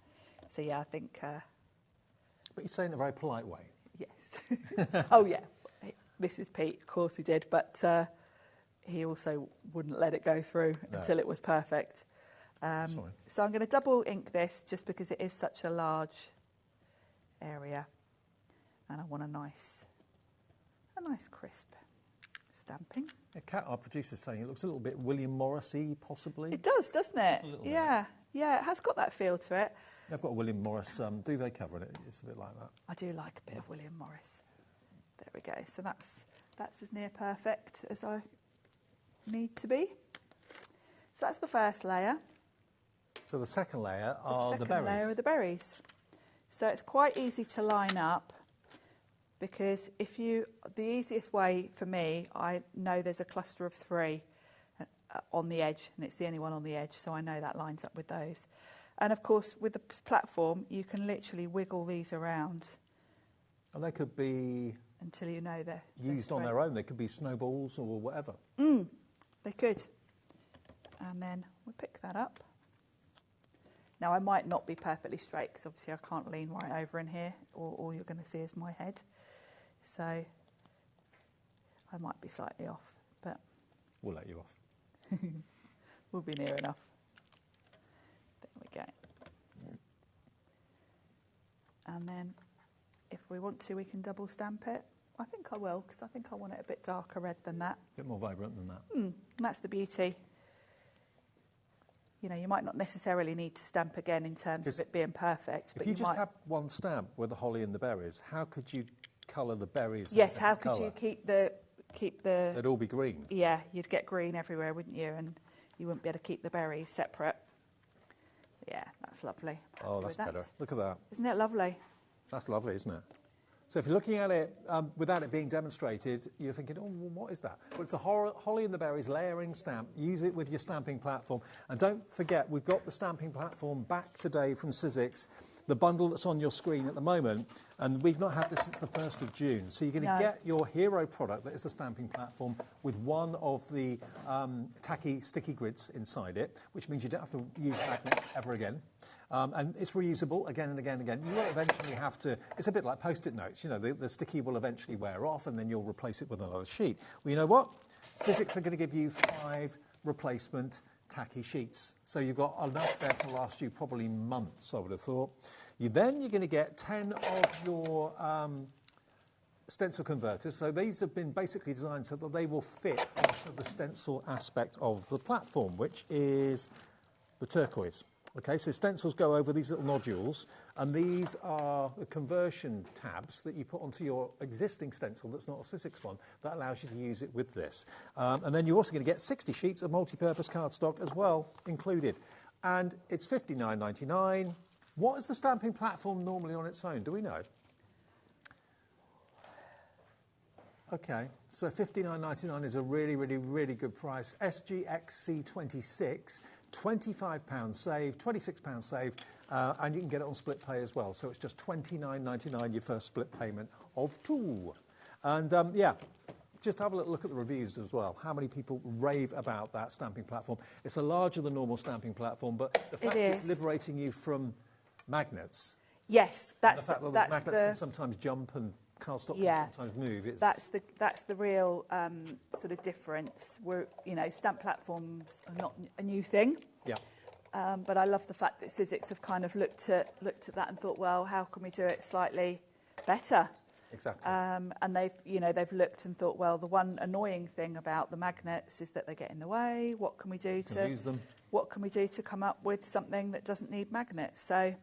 So, yeah, I think... But you say it in a very polite way. Yes. Oh, yeah. This is Pete. Of course he did. But he also wouldn't let it go through until it was perfect. So I'm going to double ink this just because it is such a large area. And I want a nice crisp stamping. Our producer's saying it looks a little bit William Morris-y, possibly. It does, doesn't it? Yeah, it has got that feel to it. I've got a William Morris duvet cover in it. It's a bit like that. I do like a bit of William Morris. There we go. So that's as near perfect as I need to be. So that's the first layer. So the second layer are the berries. The second layer are the berries. So it's quite easy to line up, because the easiest way for me, I know there's a cluster of 3 on the edge, and it's the only one on the edge, so I know that lines up with those. And of course, with the platform, you can literally wiggle these around. And they could be until you know they're used on their own. They could be snowballs or whatever. They could. And then we'll pick that up. Now, I might not be perfectly straight, because obviously I can't lean right over in here, or all you're going to see is my head. So I might be slightly off, but we'll let you off. We'll be near enough. There we go. And then if we want to, we can double stamp it. I think I will, because I think I want it a bit darker red than that. A bit more vibrant than that. And that's the beauty. You know, you might not necessarily need to stamp again in terms of it being perfect. If you just have one stamp with the holly and the berries, how could you colour the berries? Yes, how could you keep the... They'd all be green. Yeah, you'd get green everywhere, wouldn't you? And you wouldn't be able to keep the berries separate. Yeah, that's lovely. Oh, that's better. Look at that. Isn't it lovely? That's lovely, isn't it? So if you're looking at it without it being demonstrated, you're thinking, oh, well, what is that? Well, it's a holly and the berries layering stamp. Use it with your stamping platform. And don't forget, we've got the stamping platform back today from Sizzix, the bundle that's on your screen at the moment, and we've not had this since the 1st of June. So you're going to get your hero product, that is the stamping platform, with one of the tacky sticky grids inside it, which means you don't have to use magnets ever again. And it's reusable again and again and again. You will eventually have to, it's a bit like Post-it notes, you know, the sticky will eventually wear off and then you'll replace it with another sheet. Well, you know what? Sizzix are going to give you 5 replacement tacky sheets. So you've got enough there to last you probably months, I would have thought. You're going to get 10 of your stencil converters. So these have been basically designed so that they will fit onto the stencil aspect of the platform, which is the turquoise. Okay, so stencils go over these little nodules, and these are the conversion tabs that you put onto your existing stencil that's not a Sizzix one, that allows you to use it with this. And then you're also going to get 60 sheets of multi-purpose cardstock as well included. And it's $59.99. What is the stamping platform normally on its own? Do we know? Okay, so $59.99 is a really, really, really good price. SGXC26. £25 saved, £26 saved, and you can get it on split pay as well. So it's just $29.99 your first split payment of 2. And yeah, just have a little look at the reviews as well. How many people rave about that stamping platform? It's a larger than normal stamping platform, but the fact it's liberating you from magnets. Yes, that's the fact that magnets can sometimes jump and cardstock can sometimes move. That's the real sort of difference. Stamp platforms are not a new thing. Yeah. But I love the fact that Sizzix have kind of looked at that and thought, well, how can we do it slightly better? Exactly. And they've looked and thought, well, the one annoying thing about the magnets is that they get in the way. What can we do to use them? What can we do to come up with something that doesn't need magnets? So.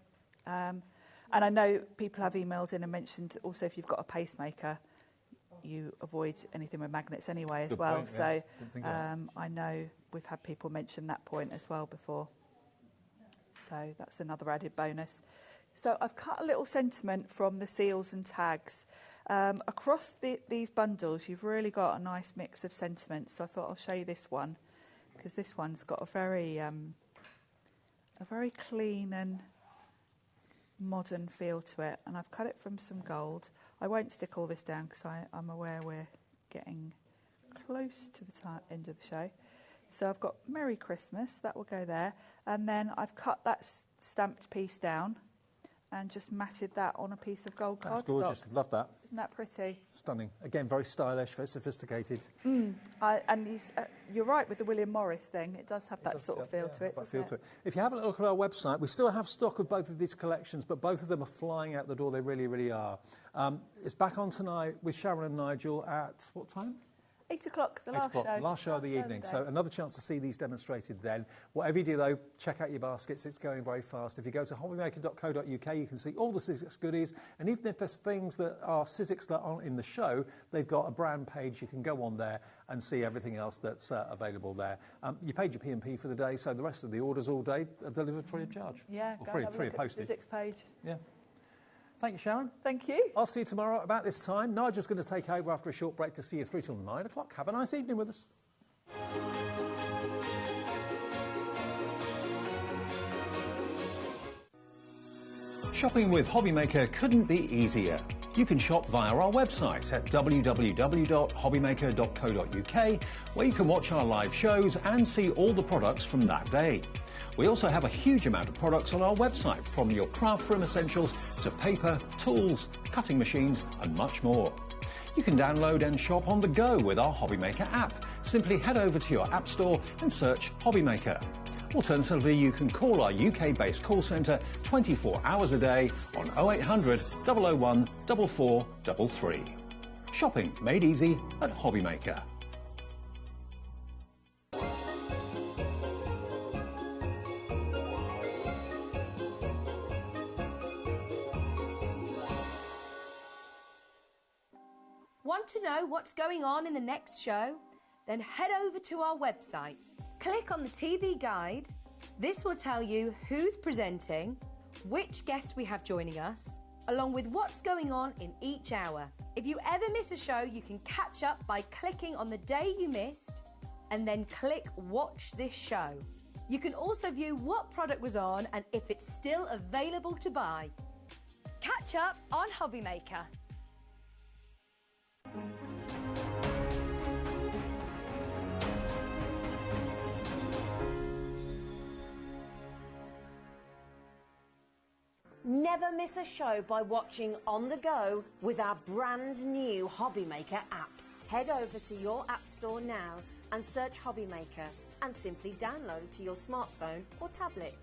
And I know people have emailed in and mentioned also if you've got a pacemaker, you avoid anything with magnets anyway as well. Point, yeah. So I know we've had people mention that point as well before. So that's another added bonus. So I've cut a little sentiment from the seals and tags. Across these bundles, you've really got a nice mix of sentiments. So I thought I'll show you this one, because this one's got a very clean and modern feel to it, and I've cut it from some gold. I won't stick all this down because I'm aware we're getting close to the end of the show. So I've got Merry Christmas, that will go there, and then I've cut that stamped piece down and just matted that on a piece of gold cardstock. That's gorgeous, love that. Isn't that pretty? Stunning. Again, very stylish, very sophisticated. And you're right with the William Morris thing, it does have that sort of feel to it. If you have a look at our website, we still have stock of both of these collections, but both of them are flying out the door, they really, really are. It's back on tonight with Sharon and Nigel at what time? 8 o'clock, the last show of the evening. So another chance to see these demonstrated then. Whatever you do, though, check out your baskets. It's going very fast. If you go to hobbymaker.co.uk, you can see all the Sizzix goodies. And even if there's things that are Sizzix that aren't in the show, they've got a brand page. You can go on there and see everything else that's available there. You paid your P&P for the day, so the rest of the orders all day are delivered free of charge. Yeah, or free of postage. Sizzix page. Yeah. Thank you, Sharon. Thank you. I'll see you tomorrow about this time. Nigel's going to take over after a short break to see you through till 9 o'clock. Have a nice evening with us. Shopping with HobbyMaker couldn't be easier. You can shop via our website at www.hobbymaker.co.uk, where you can watch our live shows and see all the products from that day. We also have a huge amount of products on our website, from your craft room essentials to paper, tools, cutting machines and much more. You can download and shop on the go with our HobbyMaker app. Simply head over to your app store and search HobbyMaker. Alternatively, you can call our UK-based call centre 24 hours a day on 0800 001 4433. Shopping made easy at HobbyMaker. Want to know what's going on in the next show? Then head over to our website. Click on the TV guide. This will tell you who's presenting, which guest we have joining us, along with what's going on in each hour. If you ever miss a show, you can catch up by clicking on the day you missed and then click Watch This Show. You can also view what product was on and if it's still available to buy. Catch up on HobbyMaker. Never miss a show by watching on the go with our brand new HobbyMaker app. Head over to your app store now and search HobbyMaker and simply download to your smartphone or tablet.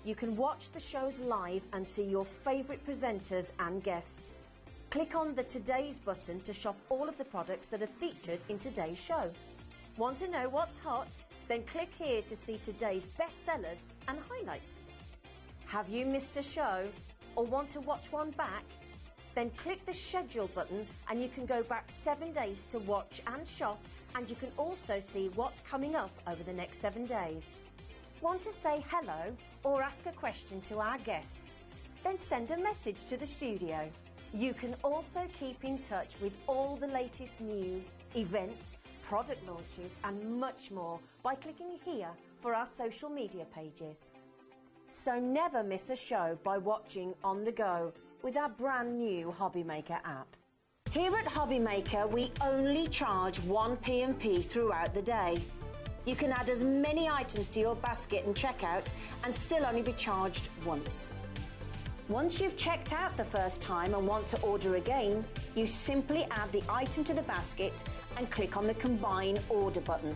You can watch the shows live and see your favourite presenters and guests. Click on the Today's button to shop all of the products that are featured in today's show. Want to know what's hot? Then click here to see today's bestsellers and highlights. Have you missed a show or want to watch one back? Then click the schedule button and you can go back 7 days to watch and shop, and you can also see what's coming up over the next 7 days. Want to say hello or ask a question to our guests? Then send a message to the studio. You can also keep in touch with all the latest news, events, product launches and much more by clicking here for our social media pages. So never miss a show by watching on the go with our brand new HobbyMaker app. Here at HobbyMaker, we only charge 1 P&P throughout the day. You can add as many items to your basket and checkout and still only be charged once. Once you've checked out the first time and want to order again, you simply add the item to the basket and click on the Combine Order button.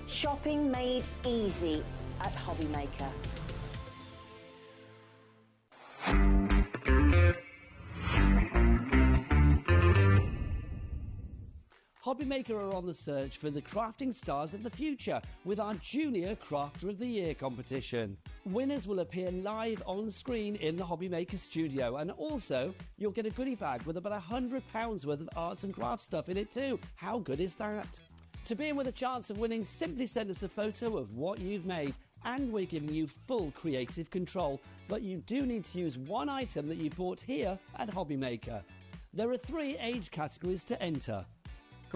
Shopping made easy at HobbyMaker. HobbyMaker are on the search for the crafting stars of the future with our Junior Crafter of the Year competition. Winners will appear live on screen in the HobbyMaker studio, and also you'll get a goodie bag with about £100 worth of arts and crafts stuff in it too. How good is that? To be in with a chance of winning, simply send us a photo of what you've made, and we're giving you full creative control, but you do need to use one item that you bought here at HobbyMaker. There are 3 age categories to enter: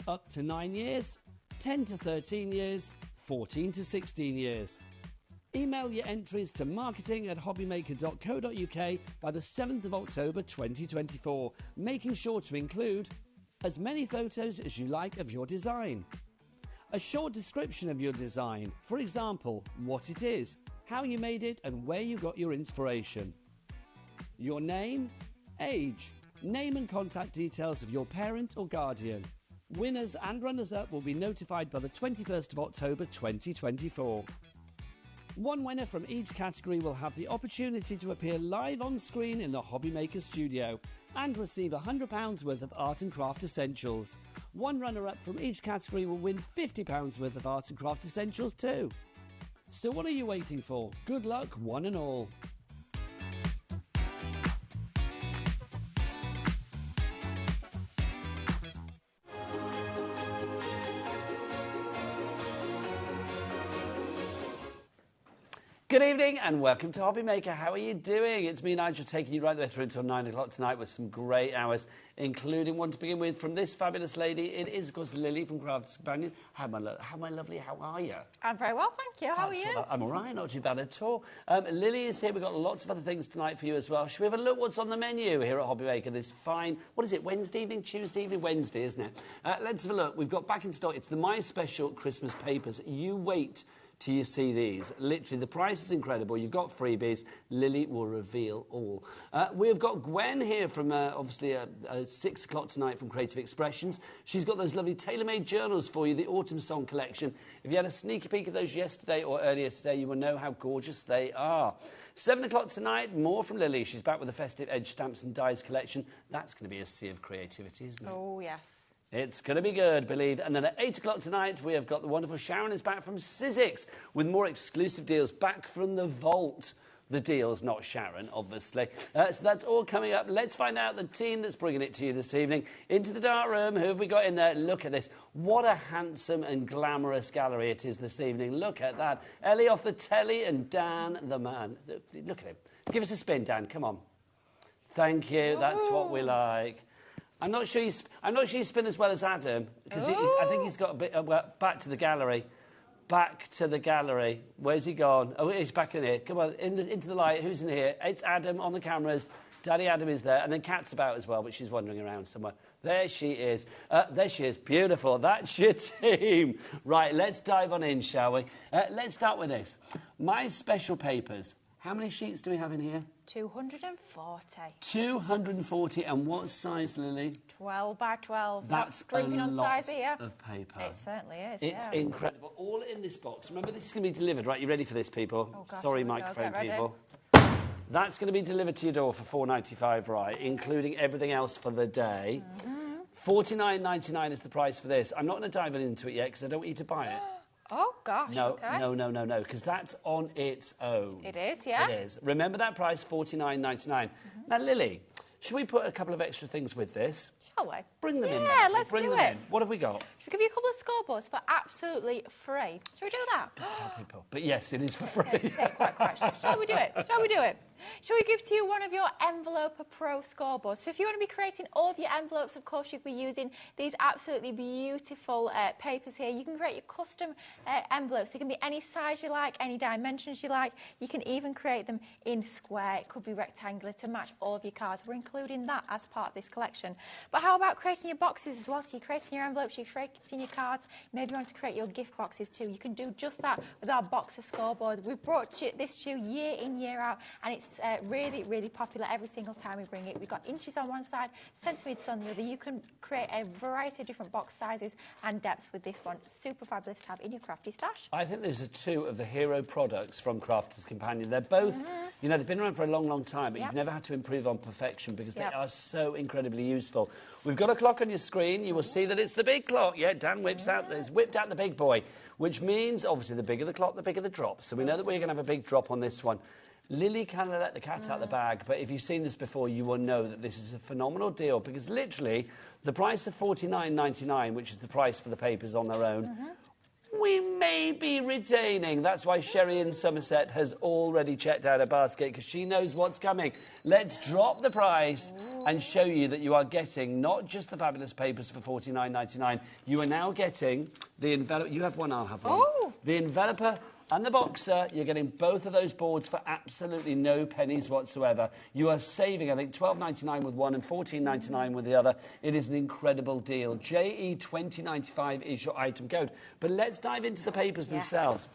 up to 9 years, 10 to 13 years, 14 to 16 years. Email your entries to marketing@hobbymaker.co.uk by the 7th of October 2024, making sure to include as many photos as you like of your design, a short description of your design, for example, what it is, how you made it and where you got your inspiration, your name, age, name and contact details of your parent or guardian. Winners and runners-up will be notified by the 21st of October 2024. One winner from each category will have the opportunity to appear live on screen in the HobbyMaker studio and receive £100 worth of art and craft essentials. One runner-up from each category will win £50 worth of art and craft essentials too. So what are you waiting for? Good luck, one and all. Good evening and welcome to HobbyMaker. How are you doing? It's me, Nigel, taking you right the way through until 9 o'clock tonight with some great hours, including one to begin with from this fabulous lady. It is, of course, Lily from Crafters Companion. How my lovely, how are you? I'm very well, thank you. How are you? I'm all right, not too bad at all. Lily is here. We've got lots of other things tonight for you as well. Should we have a look what's on the menu here at HobbyMaker this fine, what is it, Wednesday evening, Tuesday evening? Wednesday, isn't it? Let's have a look. We've got back in stock. It's the My Special Christmas papers. You wait till you see these. Literally, the price is incredible. You've got freebies. Lily will reveal all. We've got Gwen here from, obviously, 6 o'clock tonight from Creative Expressions. She's got those lovely tailor-made journals for you, the Autumn Song Collection. If you had a sneaky peek of those yesterday or earlier today, you will know how gorgeous they are. 7 o'clock tonight, more from Lily. She's back with the Festive Edge Stamps and Dies collection. That's going to be a sea of creativity, isn't it? Oh, yes. It's going to be good, believe. And then at 8 o'clock tonight, we have got the wonderful Sharon is back from Sizzix with more exclusive deals back from the vault. The deals, not Sharon, obviously. So that's all coming up. Let's find out the team that's bringing it to you this evening. Into the dark room. Who have we got in there? Look at this. What a handsome and glamorous gallery it is this evening. Look at that. Ellie off the telly and Dan the man. Look at him. Give us a spin, Dan. Come on. Thank you. That's what we like. I'm not sure you spin as well as Adam, because I think he's got a bit... well, back to the gallery. Back to the gallery. Where's he gone? Oh, he's back in here. Come on, into the light. Who's in here? It's Adam on the cameras. Daddy Adam is there. And then Kat's about as well, but she's wandering around somewhere. There she is. There she is. Beautiful. That's your team. Right, let's dive on in, shall we? Let's start with this. My Special papers. How many sheets do we have in here? 240. 240, and what size, Lily? 12 by 12. That's a lot size here. Of paper. It certainly is, It's incredible. All in this box. Remember, this is going to be delivered. Right, you ready for this, people? Oh, gosh, sorry, microphone people. That's going to be delivered to your door for $4.95, right, including everything else for the day. $49.99 is the price for this. I'm not going to dive into it yet because I don't want you to buy it. Oh, gosh, no, okay. No, because that's on its own. It is, yeah. It is. Remember that price, $49.99. Now, Lily, should we put a couple of extra things with this? Shall we? Bring them in. Yeah, let's Bring do them it. in. What have we got? Should we give you a couple of scoreboards for absolutely free? Shall we do that? Don't tell people. But yes, it is for free. Okay, say it quite question. Shall we do it? Shall we do it? Shall we give to you one of your Enveloper Pro scoreboards? So if you want to be creating all of your envelopes, of course, you'll be using these absolutely beautiful papers here. You can create your custom envelopes. They can be any size you like, any dimensions you like. You can even create them in square. It could be rectangular to match all of your cards. We're including that as part of this collection. But how about creating your boxes as well? So you're creating your envelopes, you're creating your cards. Maybe you want to create your gift boxes too. You can do just that with our Boxer scoreboard. We've brought this to you year in, year out, and it's really, really popular every single time we bring it. We've got inches on one side, centimetres on the other. You can create a variety of different box sizes and depths with this one. Super fabulous to have in your crafty stash. I think those are two of the hero products from Crafters Companion. They're both, you know, they've been around for a long, long time, but you've never had to improve on perfection because they are so incredibly useful. We've got a clock on your screen. You will see that it's the big clock. Yeah, Dan whipped out the big boy, which means, obviously, the bigger the clock, the bigger the drop. So we know that we're going to have a big drop on this one. Lily kind of let the cat out the bag, but if you've seen this before, you will know that this is a phenomenal deal because literally the price of $49.99, which is the price for the papers on their own, we may be retaining. That's why Sherry in Somerset has already checked out her basket because she knows what's coming. Let's drop the price and show you that you are getting not just the fabulous papers for $49.99, you are now getting the envelope. You have one, I'll have one. Oh. The enveloper and the Boxer, you're getting both of those boards for absolutely no pennies whatsoever. You are saving, I think, $12.99 with one and $14.99 with the other. It is an incredible deal. JE2095 is your item code. But let's dive into the papers themselves.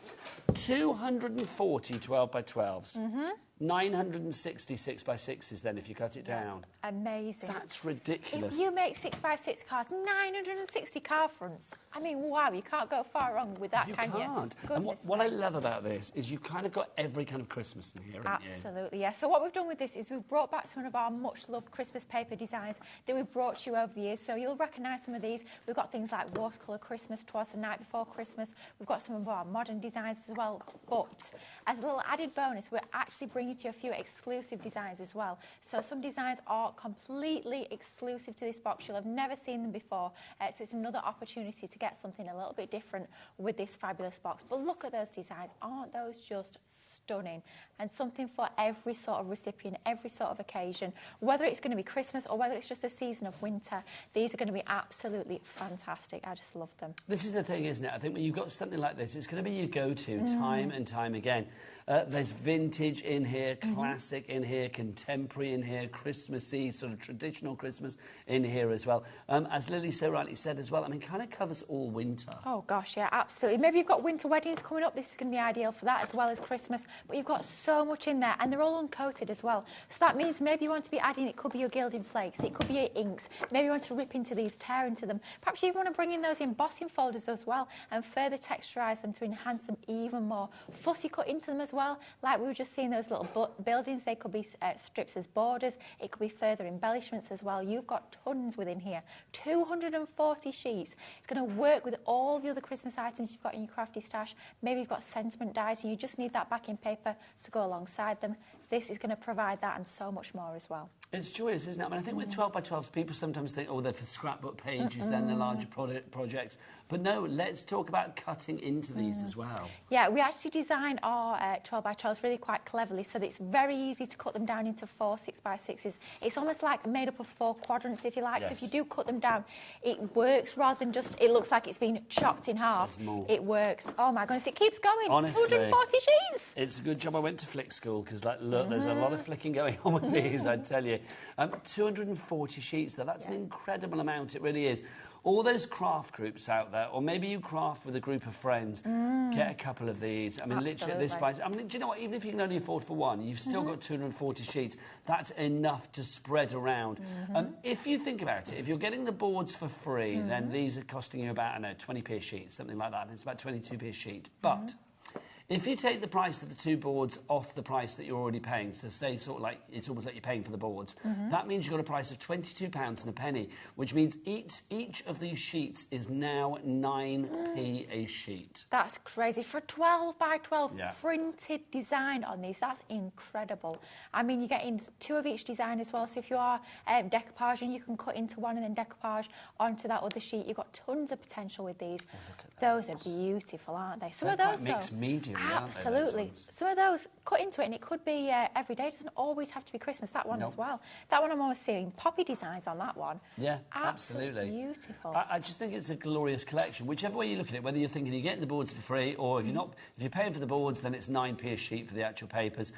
240 12 by 12s. 966 by 6s then, if you cut it down. Amazing. That's ridiculous. If you make 6 by 6 cards, 960 card fronts. I mean, wow, you can't go far wrong with that, can you? You can't. And what I love about this is you kind of got every kind of Christmas in here, haven't you? Absolutely, yeah. So what we've done with this is we've brought back some of our much-loved Christmas paper designs that we've brought to you over the years. So you'll recognise some of these. We've got things like watercolour Christmas, Twas the Night Before Christmas. We've got some of our modern designs as well. But as a little added bonus, we're actually bringing to you a few exclusive designs as well. So some designs are completely exclusive to this box. You'll have never seen them before. So it's another opportunity to get something a little bit different with this fabulous box. But look at those designs. Aren't those just stunning, and something for every sort of recipient, every sort of occasion, whether it's going to be Christmas or whether it's just a season of winter. These are going to be absolutely fantastic. I just love them. This is the thing, isn't it? I think when you've got something like this, it's going to be your go-to time and time again. There's vintage in here, classic in here, contemporary in here, Christmassy, sort of traditional Christmas in here as well. As Lily so rightly said as well, I mean, kind of covers all winter. Oh gosh, yeah, absolutely. Maybe you've got winter weddings coming up. This is going to be ideal for that as well as Christmas. But you've got so much in there, and they're all uncoated as well. So that means maybe you want to be adding, it could be your gilding flakes, it could be your inks. Maybe you want to rip into these, tear into them. Perhaps you want to bring in those embossing folders as well and further texturise them to enhance them even more. Fussy cut into them as well, like we were just seeing those little buildings. They could be strips as borders. It could be further embellishments as well. You've got tons within here. 240 sheets. It's going to work with all the other Christmas items you've got in your crafty stash. Maybe you've got sentiment dies and you just need that backing paper to go alongside them. This is going to provide that and so much more as well. It's joyous, isn't it? I mean, I think with 12 by 12s, people sometimes think, oh, they're for scrapbook pages, then they're larger projects. But no, let's talk about cutting into these as well. Yeah, we actually designed our 12 by 12s really quite cleverly so that it's very easy to cut them down into 4 6 by 6s. It's almost like made up of 4 quadrants, if you like. Yes. So if you do cut them down, it works rather than just, it looks like it's been chopped in half. It works. Oh my goodness, it keeps going. Honestly, 240 sheets. It's a good job I went to Flick school because, like, look, there's a lot of flicking going on with these, I tell you. 240 sheets, though, that's an incredible amount, it really is. All those craft groups out there, or maybe you craft with a group of friends, get a couple of these. I mean, literally at this price. I mean, do you know what? Even if you can only afford for one, you've still got 240 sheets. That's enough to spread around. If you think about it, if you're getting the boards for free, then these are costing you about, I don't know, 20p a sheet, something like that. I think it's about 22p a sheet. But if you take the price of the 2 boards off the price that you're already paying, so say sort of like it's almost like you're paying for the boards, that means you've got a price of £22 and a penny, which means each of these sheets is now 9p a sheet. That's crazy. For 12 by 12 printed design on these, that's incredible. I mean, you're getting 2 of each design as well, so if you are decoupaging, you can cut into one and then decoupage onto that other sheet. You've got tons of potential with these. Those are beautiful, aren't they? Some of those, mixed media. Absolutely. Some of those cut into it, and it could be every day. It doesn't always have to be Christmas. That one as well. That one I'm always seeing poppy designs on that one. Yeah, absolutely. Beautiful. I just think it's a glorious collection. Whichever way you look at it, whether you're thinking you're getting the boards for free, or if you're not, if you're paying for the boards, then it's 9p a sheet for the actual papers.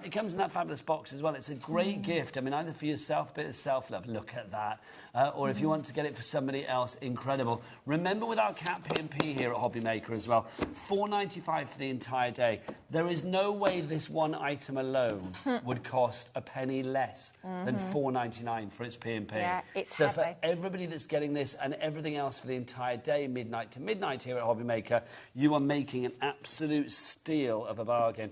It comes in that fabulous box as well. It's a great gift. I mean, either for yourself, a bit of self-love. Look at that. Or if you want to get it for somebody else, incredible. Remember, with our Cat P&P here at HobbyMaker as well, £4.95 for the entire day. There is no way this one item alone would cost a penny less than £4.99 for its P&P. Yeah, it's so heavy. for everybody that's getting this and everything else for the entire day, midnight to midnight here at HobbyMaker, you are making an absolute steal of a bargain.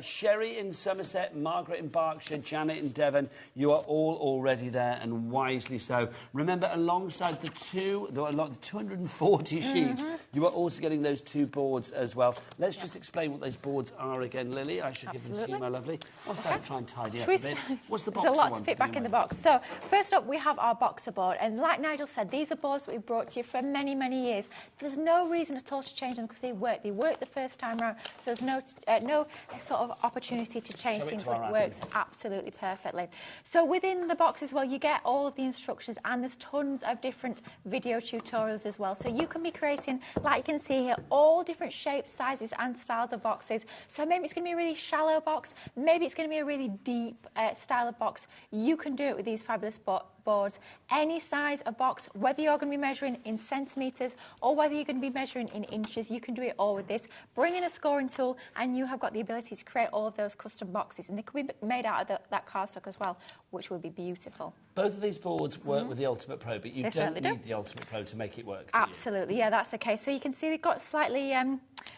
Sherry in Somerset, Margaret in Berkshire, Janet in Devon, you are all already there, and wisely so. Remember, alongside the 240 sheets, you are also getting those 2 boards as well. Let's just explain what those boards are again, Lily. I should give them to you, my lovely. Whilst I try and tidy up a bit. What's the boxer one? There's a lot to fit back in the box. So, first up, we have our boxer board. And like Nigel said, these are boards that we've brought to you for many, many years. There's no reason at all to change them because they work. They work the first time round. So there's no sort of opportunity to change things. It works absolutely perfectly. So within the box as well, you get all of the instructions, and there's tons of different video tutorials as well. So you can be creating, like you can see here, all different shapes, sizes and styles of boxes. So maybe it's going to be a really shallow box, maybe it's going to be a really deep style of box. You can do it with these fabulous boards. Any size of box, whether you're going to be measuring in centimetres or whether you're going to be measuring in inches, you can do it all with this. Bring in a scoring tool and you have got the ability to create all of those custom boxes, and they could be made out of that cardstock as well, which would be beautiful. Both of these boards work with the Ultimate Pro, but you don't need the Ultimate Pro to make it work, do you? Absolutely, yeah, that's the case. So you can see they've got slightly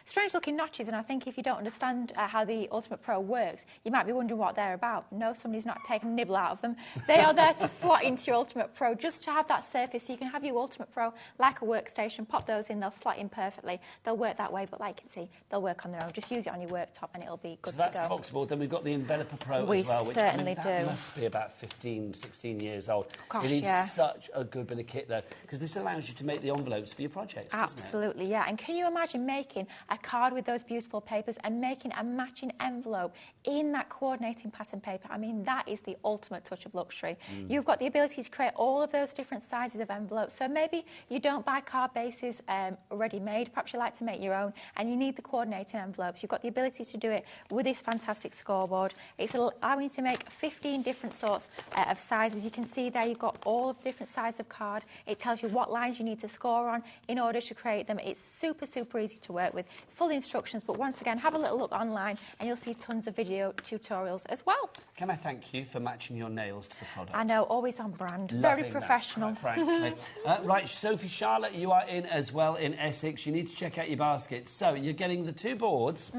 strange looking notches, and I think if you don't understand how the Ultimate Pro works, you might be wondering what they're about. No, somebody's not taken a nibble out of them. They are there to slot in into your Ultimate Pro just to have that surface. So you can have your Ultimate Pro like a workstation, pop those in, they'll slot in perfectly. They'll work that way, but like you can see, they'll work on their own. Just use it on your worktop and it'll be good to go. So that's the Foxboard. Then we've got the Enveloper Pro We as well, which certainly that must be about 15, 16 years old. Gosh, it is yeah. such a good bit of kit, though, because this allows you to make the envelopes for your projects, doesn't it? Absolutely, yeah. And can you imagine making a card with those beautiful papers and making a matching envelope in that coordinating pattern paper? I mean, that is the ultimate touch of luxury. You've got the ability to create all of those different sizes of envelopes. So maybe you don't buy card bases already made. Perhaps you like to make your own and you need the coordinating envelopes. You've got the ability to do it with this fantastic scoreboard. It's allowing you to make 15 different sorts of sizes. You can see there you've got all of the different sizes of card. It tells you what lines you need to score on in order to create them. It's super, super easy to work with. Full instructions, but once again, have a little look online and you'll see tons of video tutorials as well. Can I thank you for matching your nails to the product? I know, always on brand. Loving Very that, professional. quite frankly. Right, Sophie Charlotte, you are in as well in Essex. You need to check out your basket. So you're getting the 2 boards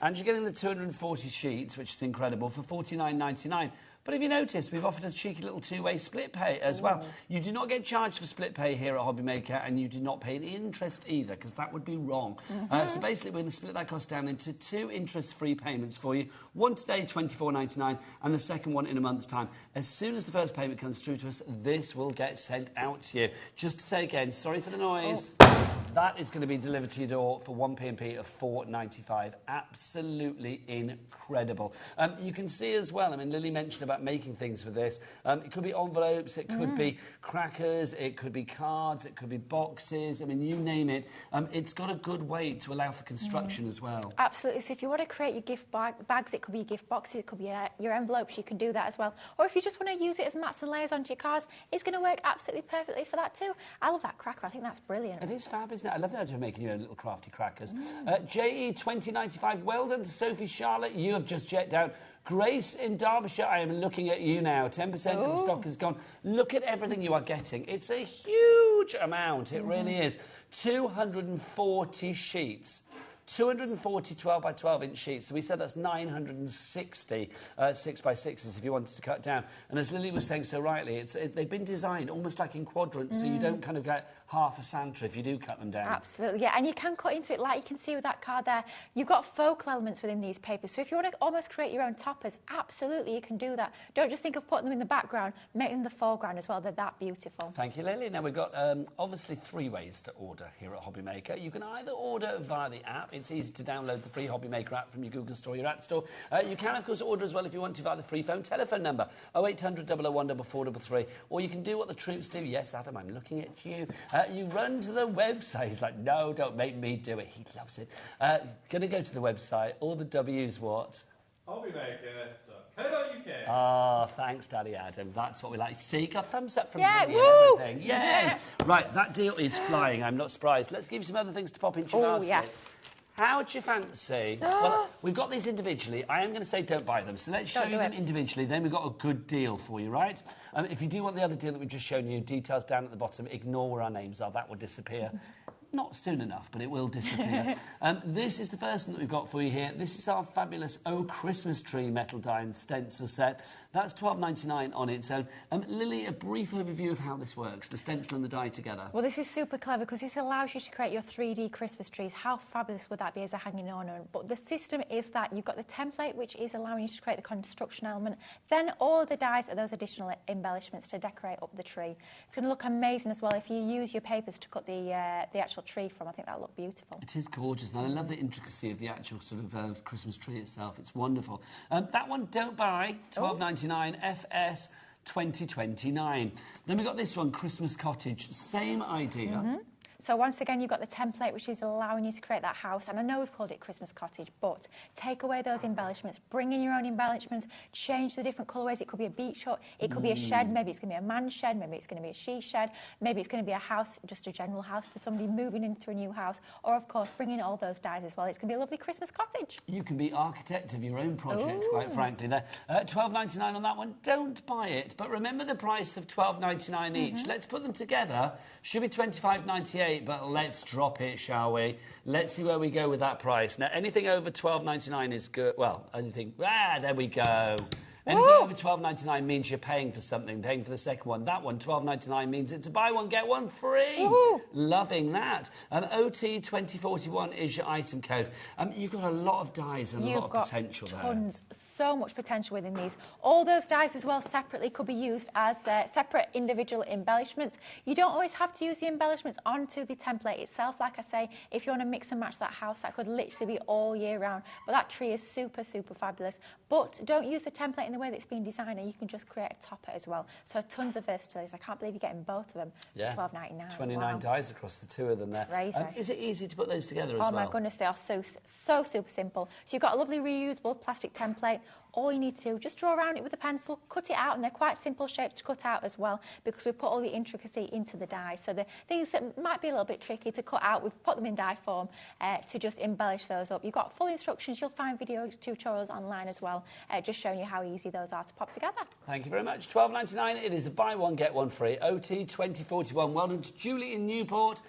and you're getting the 240 sheets, which is incredible, for $49.99. But have you noticed we've offered a cheeky little 2-way split pay as well? You do not get charged for split pay here at HobbyMaker, and you do not pay any interest either, because that would be wrong. So basically, we're going to split that cost down into 2 interest-free payments for you. One today, $24.99, and the second one in a month's time. As soon as the first payment comes through to us, this will get sent out to you. Just to say again, sorry for the noise. That is going to be delivered to your door for one P&P of $4.95. Absolutely incredible. You can see as well, I mean, Lily mentioned about making things with this. It could be envelopes, it could be crackers, it could be cards, it could be boxes. I mean, you name it. It's got a good weight to allow for construction as well. Absolutely. So if you want to create your gift bags, it could be your gift boxes, it could be your envelopes, you can do that as well. Or if you just want to use it as mats and layers onto your cards, it's going to work absolutely perfectly for that too. I love that cracker. I think that's brilliant. It is fab, isn't it? I love the idea of making your own little crafty crackers. JE2095, well done to Sophie Charlotte. You have just checked out. Grace in Derbyshire, I am looking at you now. 10% of the stock is gone. Look at everything you are getting. It's a huge amount. It really is. 240 sheets. 240 12 by 12 inch sheets. So we said that's 960 6 by 6s if you wanted to cut down. And as Lily was saying so rightly, they've been designed almost like in quadrants, so you don't kind of get half a Santa if you do cut them down. Absolutely, yeah. And you can cut into it like you can see with that card there. You've got focal elements within these papers. So if you want to almost create your own toppers, absolutely you can do that. Don't just think of putting them in the background, make them the foreground as well. They're that beautiful. Thank you, Lily. Now we've got obviously 3 ways to order here at HobbyMaker. You can either order via the app. It's easy to download the free HobbyMaker app from your Google Store, your App Store. You can, of course, order as well if you want to via the free phone telephone number, 0800 001 4433. Or you can do what the troops do. Yes, Adam, I'm looking at you. You run to the website. He's like, no, don't make me do it. He loves it. Going to go to the website. All the W's what? HobbyMaker.co.uk. Ah, thanks, Daddy Adam. That's what we like. See, got thumbs up from me and everything. Yay! Yeah. Right, that deal is flying. I'm not surprised. Let's give you some other things to pop into your basket. Yes. How do you fancy? Well, we've got these individually. I am going to say don't buy them. So let's show you them individually. Then we've got a good deal for you, right? If you do want the other deal that we've just shown you, details down at the bottom. Ignore where our names are. That will disappear. Not soon enough, but it will disappear. This is the first one that we've got for you here. This is our fabulous Oh Christmas Tree metal die stencil set. That's $12.99 on its own. Lily, a brief overview of how this works, the stencil and the die together. Well, this is super clever because this allows you to create your 3D Christmas trees. How fabulous would that be as a hanging ornament? But the system is that you've got the template, which is allowing you to create the construction element. Then all of the dies are those additional embellishments to decorate up the tree. It's going to look amazing as well if you use your papers to cut the actual tree from. I think that'll look beautiful. It is gorgeous, and I love the intricacy of the actual sort of Christmas tree itself. It's wonderful. That one, don't buy, $12.99, FS 2029. Then we got this one, Christmas Cottage. Same idea. So once again, you've got the template, which is allowing you to create that house. And I know we've called it Christmas Cottage, but take away those embellishments, bring in your own embellishments, change the different colourways. It could be a beach hut, it could be a shed, maybe it's going to be a man's shed, maybe it's going to be a she shed, maybe it's going to be a house, just a general house for somebody moving into a new house. Or, of course, bring in all those dies as well. It's going to be a lovely Christmas cottage. You can be architect of your own project, quite frankly. There, $12.99 on that one. Don't buy it, but remember the price of $12.99 each. Let's put them together. Should be $25.98, but let's drop it, shall we? Let's see where we go with that price. Now, anything over $12.99 is good. Well, anything... there we go. Anything over £12.99 means you're paying for something, paying for the second one. That one, £12.99, means it's a buy one, get one free. Woohoo! Loving that. OT2041 is your item code. You've got a lot of dyes and a lot of potential there. Tons, so much potential within these. All those dyes as well separately could be used as separate individual embellishments. You don't always have to use the embellishments onto the template itself. Like I say, if you want to mix and match that house, that could literally be all year round. But that tree is super, super fabulous. But don't use the template in the way that it's been designed, and you can just create a topper as well. So tons of versatilities. I can't believe you're getting both of them for £12.99. 29 dyes across the two of them there. Crazy. Is it easy to put those together as well? Oh my goodness, they are so super simple. So you've got a lovely reusable plastic template. All you need to do, just draw around it with a pencil, cut it out, and they're quite simple shapes to cut out as well, because we've put all the intricacy into the die. So the things that might be a little bit tricky to cut out, we've put them in die form to just embellish those up. You've got full instructions. You'll find video tutorials online as well, just showing you how easy those are to pop together. Thank you very much. £12.99. It is a buy one, get one free. OT2041. Well done to Julie in Newport,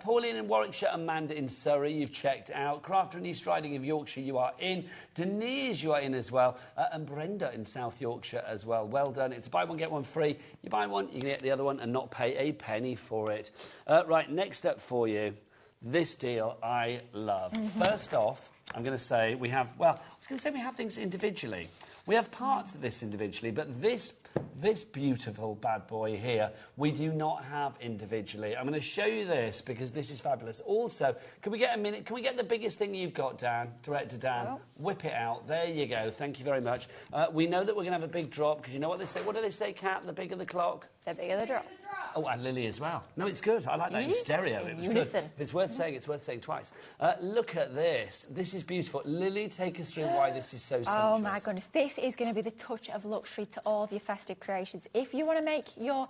Pauline in Warwickshire, Amanda in Surrey. You've checked out. Crafter in East Riding of Yorkshire, you are in. Denise, you are in as well. And Brenda in South Yorkshire as well. Well done. It's a buy one, get one free. You buy one, you can get the other one and not pay a penny for it. Right, next up for you, this deal I love. First off, I'm going to say we have, well, I was going to say we have things individually. We have parts of this individually, but this beautiful bad boy here, we do not have individually. I'm going to show you this because this is fabulous. Also, can we get a minute? Can we get the biggest thing you've got, Dan? Director Dan, whip it out. There you go. Thank you very much. We know that we're going to have a big drop because you know what they say. What do they say, Kat? The bigger the clock, The bigger the drop. Oh, and Lily as well. No, it's good. I like that in stereo. It was good. If it's worth saying, it's worth saying twice. Look at this. This is beautiful. Lily, take us through why this is so sumptuous. Oh, my goodness. This is going to be the touch of luxury to all of your festive creations. If you want to make your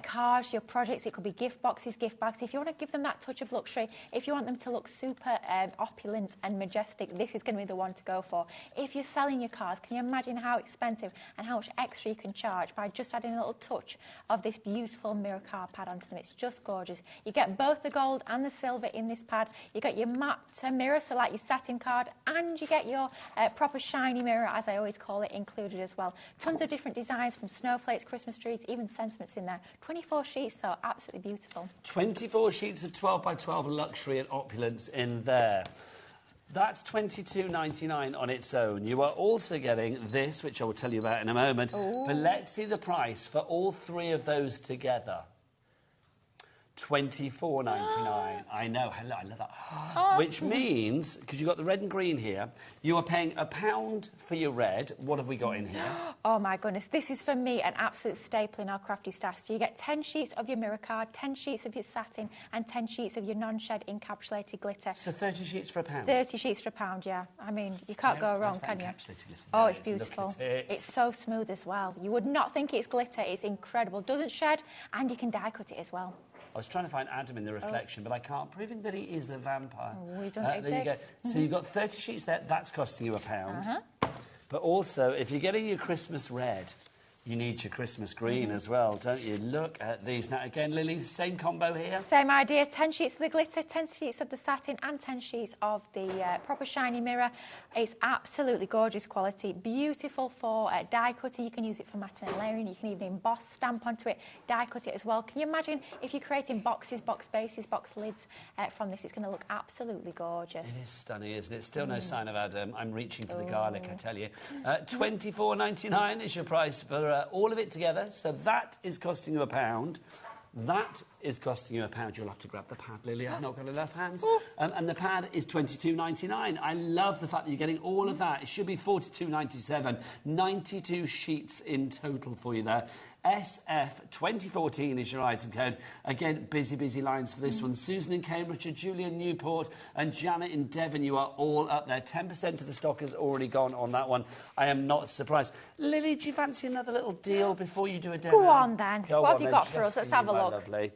cards, your projects, it could be gift boxes, gift bags. If you want to give them that touch of luxury, if you want them to look super opulent and majestic, this is going to be the one to go for. If you're selling your cards, can you imagine how expensive and how much extra you can charge by just adding a little touch of this beautiful mirror card pad onto them? It's just gorgeous. You get both the gold and the silver in this pad. You get your matte mirror, so like your satin card, and you get your proper shiny mirror, as I always call it, included as well. Tons of different designs, from snowflakes, Christmas trees, even sentiments in there. 24 sheets, so absolutely beautiful. 24 sheets of 12 by 12 luxury and opulence in there. That's £22.99 on its own. You are also getting this, which I will tell you about in a moment. Ooh. But let's see the price for all three of those together. £24.99. I know, hello, I love that. Which means, because you've got the red and green here, you are paying £1 for your red. What have we got in here? Oh my goodness, this is for me an absolute staple in our crafty stash. So you get 10 sheets of your mirror card, 10 sheets of your satin, and 10 sheets of your non-shed encapsulated glitter. So 30 sheets for £1? 30 sheets for £1, yeah. I mean, you can't go wrong, can you? Oh, it's beautiful. It's so smooth as well. You would not think it's glitter. It's incredible. Doesn't shed, and you can die cut it as well. I was trying to find Adam in the reflection, but I can't, proving that he is a vampire. We don't exist. There you go. So you've got 30 sheets there. That's costing you £1. But also, if you're getting your Christmas red, you need your Christmas green as well, don't you? Look at these. Now, again, Lily, same combo here? Same idea. 10 sheets of the glitter, 10 sheets of the satin, and 10 sheets of the proper shiny mirror. It's absolutely gorgeous quality. Beautiful for die cutting. You can use it for matting and layering. You can even emboss, stamp onto it, die cut it as well. Can you imagine if you're creating boxes, box bases, box lids from this? It's going to look absolutely gorgeous. It is stunning, isn't it? Still no sign of Adam. I'm reaching for the garlic, I tell you. £24.99 is your price for all of it together. So that is costing you £1. That is costing you £1. You'll have to grab the pad, Lily. I've not got enough hands. And the pad is $22.99. I love the fact that you're getting all of that. It should be $42.97. 92 sheets in total for you there. SF2014 is your item code. Again, busy lines for this one. Susan in Cambridgeshire, Julia in Newport, and Janet in Devon, you are all up there. 10% of the stock has already gone on that one. I am not surprised. Lily, do you fancy another little deal before you do a demo? Go on, then. What have you got for us? Let's have a look. Lovely.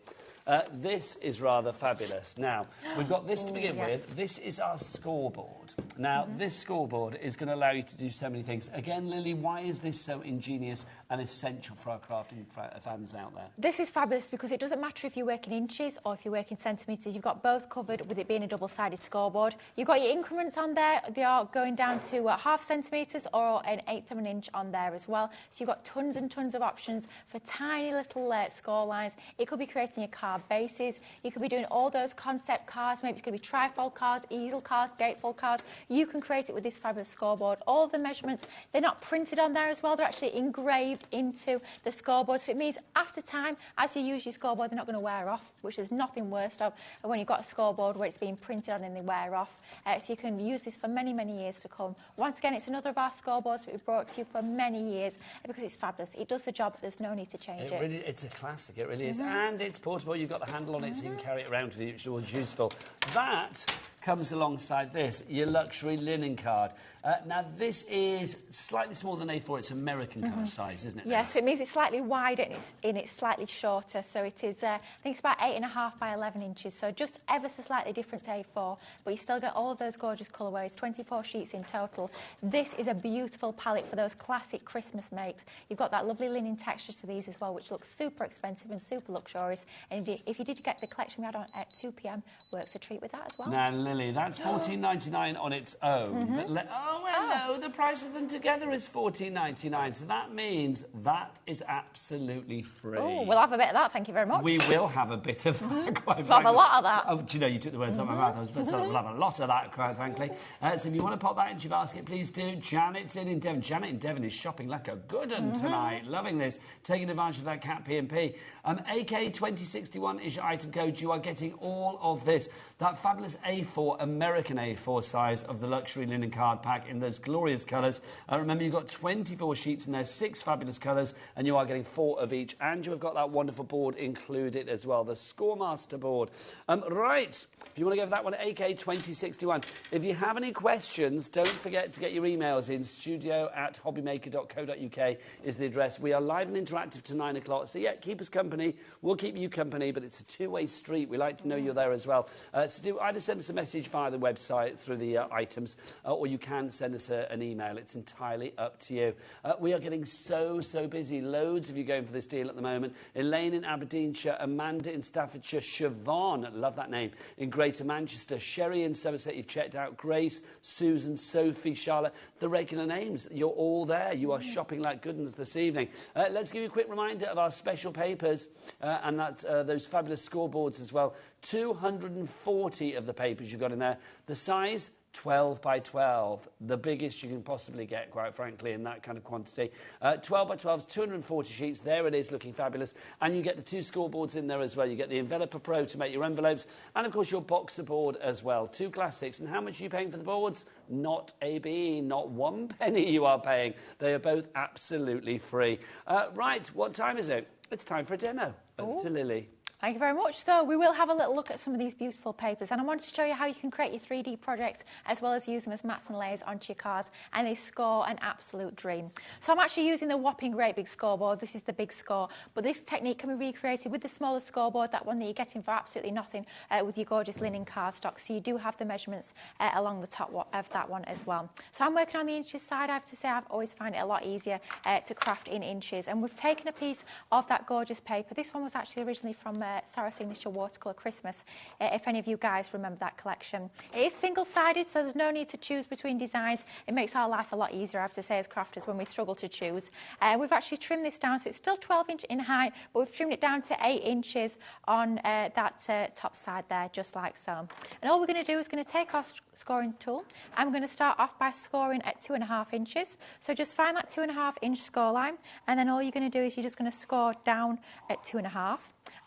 This is rather fabulous. Now, we've got this to begin with. This is our scoreboard. Now, this scoreboard is going to allow you to do so many things. Again, Lily, why is this so ingenious and essential for our crafting fans out there? This is fabulous because it doesn't matter if you work in inches or if you work in centimetres. You've got both covered with it being a double-sided scoreboard. You've got your increments on there. They are going down to half centimetres or an eighth of an inch on there as well. So you've got tons and tons of options for tiny little score lines. It could be creating your card bases. You could be doing all those concept cards. Maybe it's going to be trifold cards, easel cards, gatefold cards. You can create it with this fabulous scoreboard. All the measurements, they're not printed on there as well. They're actually engraved into the scoreboard. So it means after time, as you use your scoreboard, they're not going to wear off, which is nothing worse of when you've got a scoreboard where it's being printed on and they wear off. So you can use this for many, many years to come. Once again, it's another of our scoreboards that we've brought to you for many years because it's fabulous. It does the job, but there's no need to change it. Really, it's a classic, it really is. And it's portable. You've got the handle on it, so you can carry it around with you, which is always useful. That comes alongside this, your luxury linen card. Now, this is slightly smaller than A4. It's American card size, isn't it? Yes, it means it's slightly wider and it's slightly shorter. So it is, I think it's about 8.5 by 11 inches. So just ever so slightly different to A4, but you still get all of those gorgeous colourways, 24 sheets in total. This is a beautiful palette for those classic Christmas makes. You've got that lovely linen texture to these as well, which looks super expensive and super luxurious. And if you did get the collection we had on at 2 p.m, works a treat with that as well. Now, Lily, that's $14.99 on its own. But no, the price of them together is $14.99. So that means that is absolutely free. Oh, we'll have a bit of that, thank you very much. We will have a bit of that, quite frankly. We'll have a lot of that. Oh, do you know, you took the words out of my mouth. I was about to say we'll have a lot of that, quite frankly. So if you want to pop that into your basket, please do. Janet's in Devon. Janet in Devon is shopping like a good one tonight. Loving this. Taking advantage of that cat P&P. AK2061 is your item code. You are getting all of this. That fabulous A4, American A4 size of the luxury linen card pack in those glorious colours. Remember, you've got 24 sheets in there, 6 fabulous colours, and you are getting 4 of each. And you have got that wonderful board included as well, the Scoremaster board. Right, if you want to go for that one, AK2061. If you have any questions, don't forget to get your emails in. studio@hobbymaker.co.uk is the address. We are live and interactive to 9 o'clock, so yeah, keep us company. We'll keep you company, but it's a two-way street. We like to know you're there as well. So do either send us a message via the website through the items, or you can send us an email. It's entirely up to you. We are getting so busy. Loads of you going for this deal at the moment. Elaine in Aberdeenshire, Amanda in Staffordshire, Siobhan, love that name, in Greater Manchester, Sherry in Somerset, you've checked out, Grace, Susan, Sophie, Charlotte, the regular names. You're all there. You are shopping like good ones this evening. Let's give you a quick reminder of our special papers and that's those fabulous scoreboards as well. 240 of the papers you've got in there. The size, 12 by 12, the biggest you can possibly get, quite frankly, in that kind of quantity. 12 by 12 is 240 sheets. There it is, looking fabulous. And you get the 2 scoreboards in there as well. You get the Enveloper Pro to make your envelopes, and, of course, your Boxer board as well. 2 classics. And how much are you paying for the boards? Not a B, not 1 penny you are paying. They are both absolutely free. Right, what time is it? It's time for a demo. Over to Lily. Thank you very much. So we will have a little look at some of these beautiful papers, and I wanted to show you how you can create your 3D projects as well as use them as mats and layers onto your cards, and they score an absolute dream. So I'm actually using the whopping great big scoreboard. This is the big score, but this technique can be recreated with the smaller scoreboard, that one that you're getting for absolutely nothing, with your gorgeous linen cardstock. So you do have the measurements along the top of that one as well. So I'm working on the inches side. I have to say I've always found it a lot easier to craft in inches, and we've taken a piece of that gorgeous paper. This one was actually originally from Sarah Signature Watercolour Christmas, if any of you guys remember that collection. It is single-sided, so there's no need to choose between designs. It makes our life a lot easier, I have to say, as crafters when we struggle to choose. We've actually trimmed this down, so it's still 12 inch in height, but we've trimmed it down to 8 inches on that top side there, just like so. And all we're going to do is going to take our scoring tool. I'm going to start off by scoring at 2.5 inches. So just find that 2.5 inch score line, and then all you're going to do is you're just going to score down at 2.5.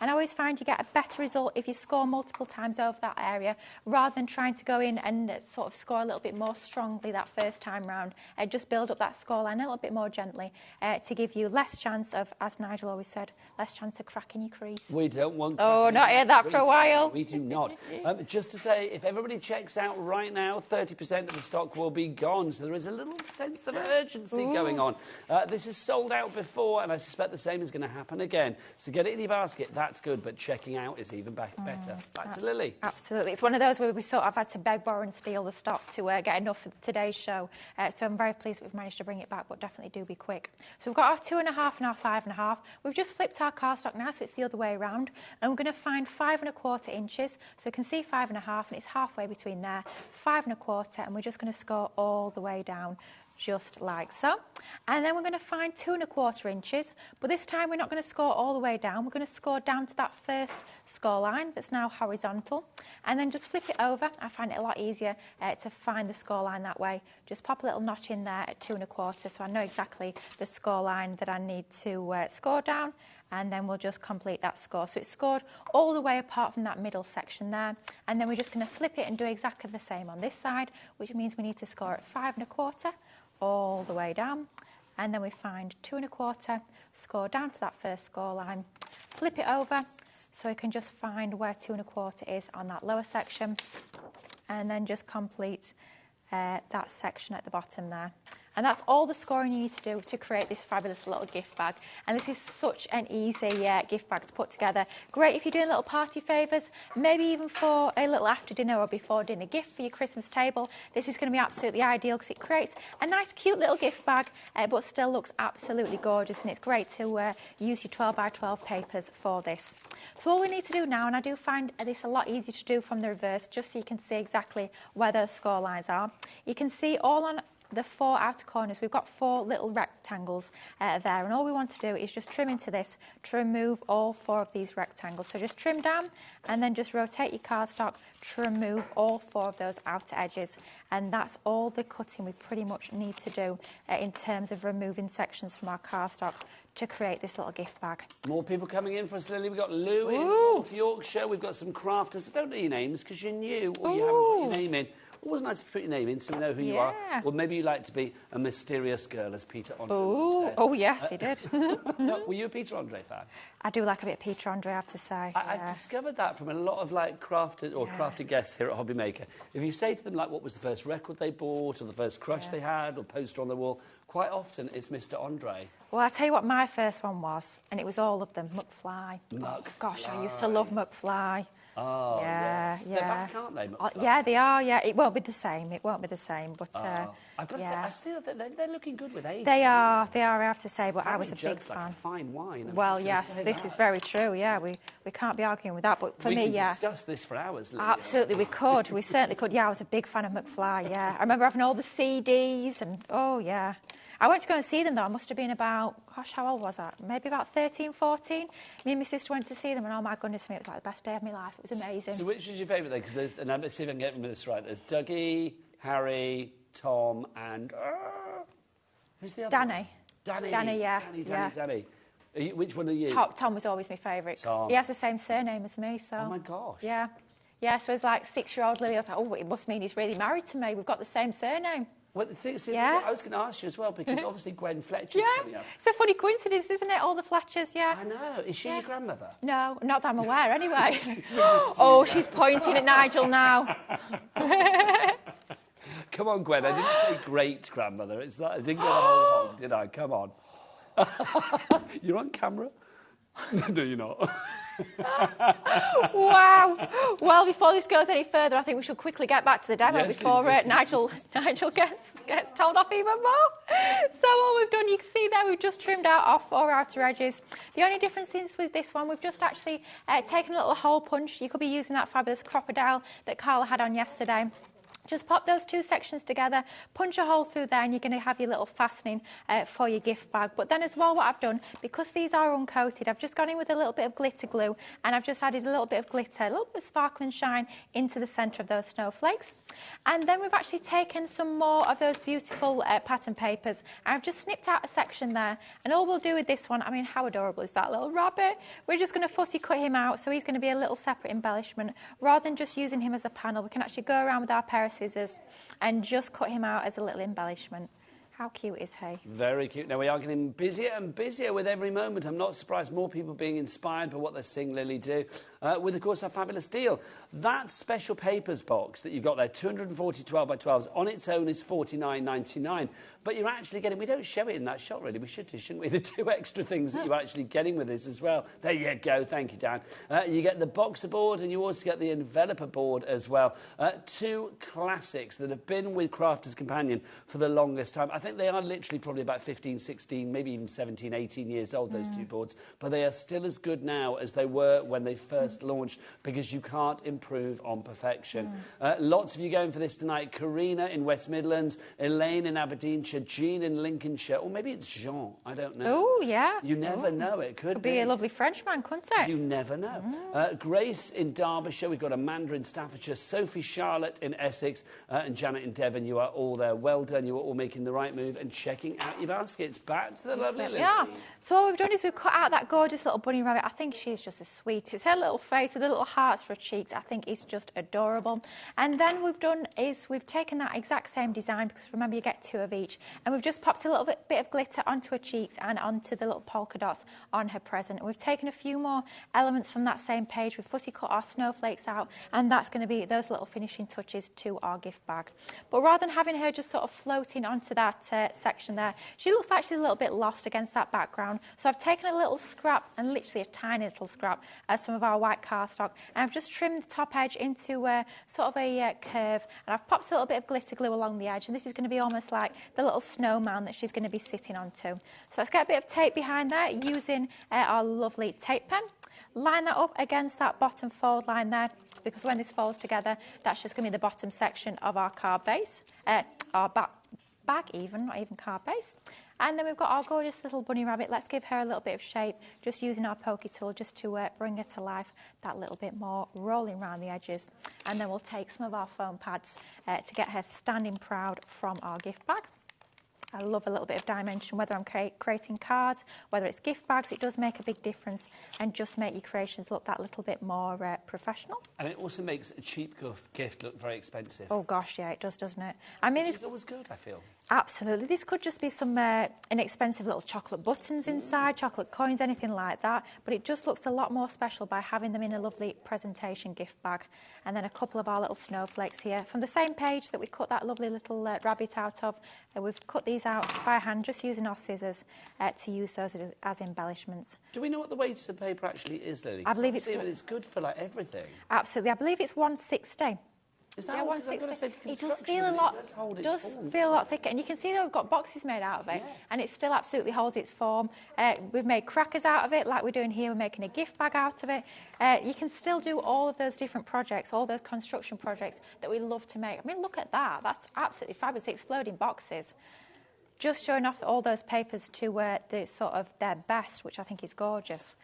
And I always find you get a better result if you score multiple times over that area, rather than trying to go in and sort of score a little bit more strongly that first time round. Just build up that score line a little bit more gently to give you less chance of, as Nigel always said, less chance of cracking your crease. We don't want... Oh, not heard that for a while. We do not. Just to say, if everybody checks out right now, 30% of the stock will be gone. So there is a little sense of urgency going on. This is sold out before, and I suspect the same is going to happen again. So get it in your basket. That's good. good, but checking out is even better. Back to Lily. Absolutely. It's one of those where we sort of had to beg, borrow and steal the stock to get enough for today's show. So I'm very pleased that we've managed to bring it back, but definitely do be quick. So we've got our 2.5 and our 5.5. We've just flipped our cardstock now, so it's the other way around. And we're going to find 5.25 inches. So we can see 5.5, and it's halfway between there. 5.25, and we're just going to score all the way down, just like so. And then we're going to find 2.25 inches, but this time we're not going to score all the way down. We're going to score down to that first score line that's now horizontal, and then just flip it over. I find it a lot easier to find the score line that way. Just pop a little notch in there at 2.25, so I know exactly the score line that I need to score down, and then we'll just complete that score. So it's scored all the way apart from that middle section there, and then we're just going to flip it and do exactly the same on this side, which means we need to score at 5.25 all the way down, and then we find 2.25, score down to that first score line, flip it over so we can just find where 2.25 is on that lower section, and then just complete that section at the bottom there. And that's all the scoring you need to do to create this fabulous little gift bag. And this is such an easy gift bag to put together. Great if you're doing little party favours, maybe even for a little after dinner or before dinner gift for your Christmas table. This is going to be absolutely ideal because it creates a nice cute little gift bag, but still looks absolutely gorgeous, and it's great to use your 12 by 12 papers for this. So all we need to do now, and I do find this a lot easier to do from the reverse, just so you can see exactly where those score lines are. You can see all on the 4 outer corners, we've got 4 little rectangles there, and all we want to do is just trim into this to remove all 4 of these rectangles. So just trim down and then just rotate your cardstock to remove all 4 of those outer edges, and that's all the cutting we pretty much need to do in terms of removing sections from our cardstock to create this little gift bag. More people coming in for us, Lily. We've got Lou in North Yorkshire. We've got some crafters. Don't know your names because you're new or you haven't put your name in. Always nice to put your name in so we know who you are. Or maybe you like to be a mysterious girl, as Peter Andre said. Oh, yes, he did. Were you a Peter Andre fan? I do like a bit of Peter Andre, I have to say. I've discovered that from a lot of crafted guests here at HobbyMaker. If you say to them what was the first record they bought or the first crush they had or poster on the wall, quite often it's Mr. Andre. Well, I'll tell you what my first one was, and it was all of them, McFly. Gosh, I used to love McFly. Oh, yeah, yes. They're back, aren't they, McFly? Yeah, they are, yeah. It won't be the same, but I've got to say, I still think they're looking good with age. They are, I have to say, but I was a big fan. Like a fine wine. Well, yes, this is very true, yeah. We can't be arguing with that, but for me, We can discuss this for hours, Lydia. Absolutely, we could. We certainly could. Yeah, I was a big fan of McFly, yeah. I remember having all the CDs and, oh, yeah. I went to go and see them, though. I must have been about, gosh, how old was I? Maybe about 13, 14. Me and my sister went to see them, and oh, my goodness me, it was like the best day of my life. It was amazing. So which was your favourite, then? Because there's, and let's see if I can get this right. There's Dougie, Harry, Tom, and... who's the other one? Danny, yeah. Danny. Which one are you? Tom was always my favourite. Tom. He has the same surname as me, so... Oh, my gosh. Yeah. Yeah, so it's like 6-year-old Lily. I was like, oh, it must mean he's really married to me. We've got the same surname. Well, the thing is, I was going to ask you as well, because obviously Gwen Fletcher's coming up. It's a funny coincidence, isn't it? All the Fletchers, yeah. I know. Is she your grandmother? No, not that I'm aware, anyway. Oh, she's pointing at Nigel now. Come on, Gwen. I didn't say great-grandmother. It's that I didn't get a whole hog, did I? Come on. You're on camera? No, you're not. Wow. Well, before this goes any further, I think we should quickly get back to the demo before Nigel gets told off even more. So all we've done, you can see there, we've just trimmed out our 4 outer edges. The only difference is with this one, we've just actually taken a little hole punch. You could be using that fabulous crocodile that Carla had on yesterday. Just pop those 2 sections together, punch a hole through there, and you're going to have your little fastening for your gift bag. But then as well, what I've done, because these are uncoated, I've just gone in with a little bit of glitter glue, and I've just added a little bit of glitter, a little bit of sparkle and shine into the centre of those snowflakes. And then we've actually taken some more of those beautiful pattern papers, and I've just snipped out a section there. And all we'll do with this one, I mean, how adorable is that little rabbit? We're just going to fussy cut him out, so he's going to be a little separate embellishment. Rather than just using him as a panel, we can actually go around with our pair of scissors and just cut him out as a little embellishment. How cute is he? Very cute. Now, we are getting busier and busier with every moment. I'm not surprised more people being inspired by what they're seeing Lily do, with, of course, our fabulous deal. That special papers box that you've got there, 240 12 by 12s, on its own is $49.99. But you're actually getting, we don't show it in that shot really, we should do, shouldn't we? The 2 extra things that you're actually getting with this as well. There you go, thank you, Dan. You get the boxer board and you also get the enveloper board as well. 2 classics that have been with Crafter's Companion for the longest time. I think they are literally probably about 15, 16, maybe even 17, 18 years old, those 2 boards. But they are still as good now as they were when they first launched, because you can't improve on perfection. Lots of you going for this tonight. Karina in West Midlands, Elaine in Aberdeenshire, Jean in Lincolnshire, or maybe it's Jean, I don't know. Oh, yeah. You never know, it could be a lovely Frenchman, couldn't it? You never know. Grace in Derbyshire, we've got Amanda in Staffordshire, Sophie Charlotte in Essex, and Janet in Devon. You are all there. Well done. You are all making the right move and checking out your baskets. Back to the lovely Lily. Yeah. So what we've done is we've cut out that gorgeous little bunny rabbit. I think she's just as sweet. It's her little face with the little hearts for her cheeks. I think it's just adorable. And then we've done is we've taken that exact same design, because remember you get 2 of each, and we've just popped a little bit of glitter onto her cheeks and onto the little polka dots on her present. And we've taken a few more elements from that same page. We've fussy cut our snowflakes out, and that's going to be those little finishing touches to our gift bag. But rather than having her just sort of floating onto that section there, she looks like she's a little bit lost against that background. So I've taken a little scrap, and literally a tiny little scrap, as some of our white cardstock, and I've just trimmed the top edge into sort of a curve, and I've popped a little bit of glitter glue along the edge, and this is going to be almost like the little snowman that she's going to be sitting onto. So let's get a bit of tape behind there using our lovely tape pen. Line that up against that bottom fold line there, because when this folds together, that's just going to be the bottom section of our card base, our bag even, not even card base. And then we've got our gorgeous little bunny rabbit. Let's give her a little bit of shape, just using our pokey tool just to bring her to life that little bit more, rolling around the edges. And then we'll take some of our foam pads to get her standing proud from our gift bag. I love a little bit of dimension, whether I'm creating cards, whether it's gift bags, it does make a big difference and just make your creations look that little bit more professional. And it also makes a cheap gift look very expensive. Oh gosh, yeah, it does, doesn't it? I mean, it's always good, I feel. Absolutely. This could just be some inexpensive little chocolate buttons inside, chocolate coins, anything like that. But it just looks a lot more special by having them in a lovely presentation gift bag. And then a couple of our little snowflakes here. From the same page that we cut that lovely little rabbit out of, we've cut these out by hand, just using our scissors to use those as embellishments. Do we know what the weight of the paper actually is, Lily? I believe it's good for like everything. Absolutely. I believe it's 160. Is that 160? It does feel a lot. It does feel a lot thicker, and you can see that we've got boxes made out of it, and it still absolutely holds its form. We've made crackers out of it, like we're doing here. We're making a gift bag out of it. You can still do all of those different projects, all those construction projects that we love to make. I mean, look at that. That's absolutely fabulous. Exploding boxes. Just showing off all those papers to the sort of their best, which I think is gorgeous.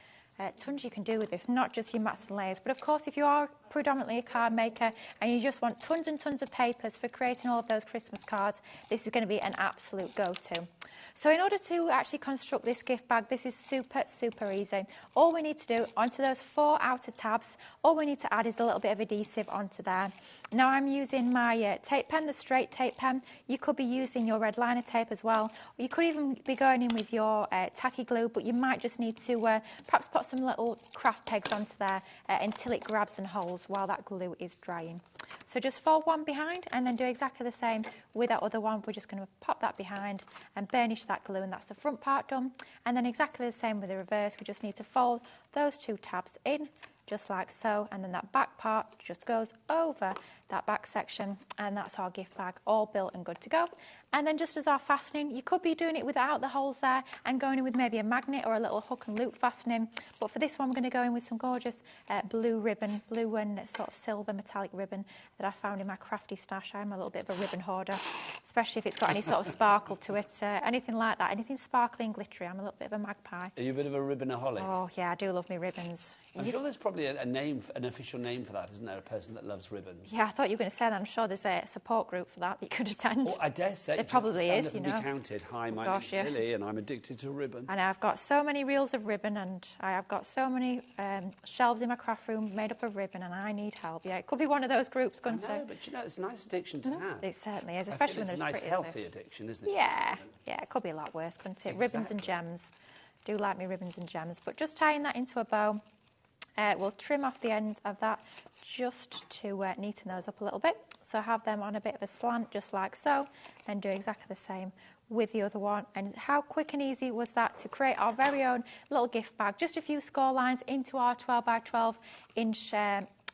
Tons you can do with this, not just your mats and layers, but of course if you are predominantly a card maker and you just want tons and tons of papers for creating all of those Christmas cards, this is going to be an absolute go-to. So in order to actually construct this gift bag, this is super, super easy. All we need to do, onto those 4 outer tabs, all we need to add is a little bit of adhesive onto there. Now I'm using my tape pen, the straight tape pen. You could be using your red liner tape as well. Or you could even be going in with your tacky glue, but you might just need to perhaps put some little craft pegs onto there until it grabs and holds while that glue is drying. So just fold one behind and then do exactly the same with that other one. We're just going to pop that behind and burnish that glue, and that's the front part done. And then exactly the same with the reverse. We just need to fold those 2 tabs in, just like so, and then that back part just goes over that back section, and that's our gift bag all built and good to go. And then just as our fastening, you could be doing it without the holes there and going in with maybe a magnet or a little hook and loop fastening, but for this one we're going to go in with some gorgeous blue ribbon, blue and sort of silver metallic ribbon that I found in my crafty stash. I'm a little bit of a ribbon hoarder, especially if it's got any sort of sparkle to it, anything like that, anything sparkly and glittery. I'm a little bit of a magpie. Are you a bit of a ribbonaholic? Oh yeah, I do love me ribbons. I'm sure there's probably a name, an official name for that, isn't there? A person that loves ribbons. Yeah, I thought you were going to say that. I'm sure there's a support group for that you could attend. Oh, I dare say. There probably is, you know. Be counted. Hi, my name's Lily, and I'm addicted to ribbon. And I've got so many reels of ribbon, and I have got so many shelves in my craft room made up of ribbon, and I need help. Yeah, it could be one of those groups. I know, but you know, it's a nice addiction to have. It certainly is, especially when there's nice, pretty as healthy this. addiction, isn't it? Yeah, yeah, it could be a lot worse, couldn't it? Ribbons and gems. Do like me ribbons and gems. But just tying that into a bow, we'll trim off the ends of that just to neaten those up a little bit. So have them on a bit of a slant, just like so, and do exactly the same with the other one. And how quick and easy was that to create our very own little gift bag? Just a few score lines into our 12 by 12 inch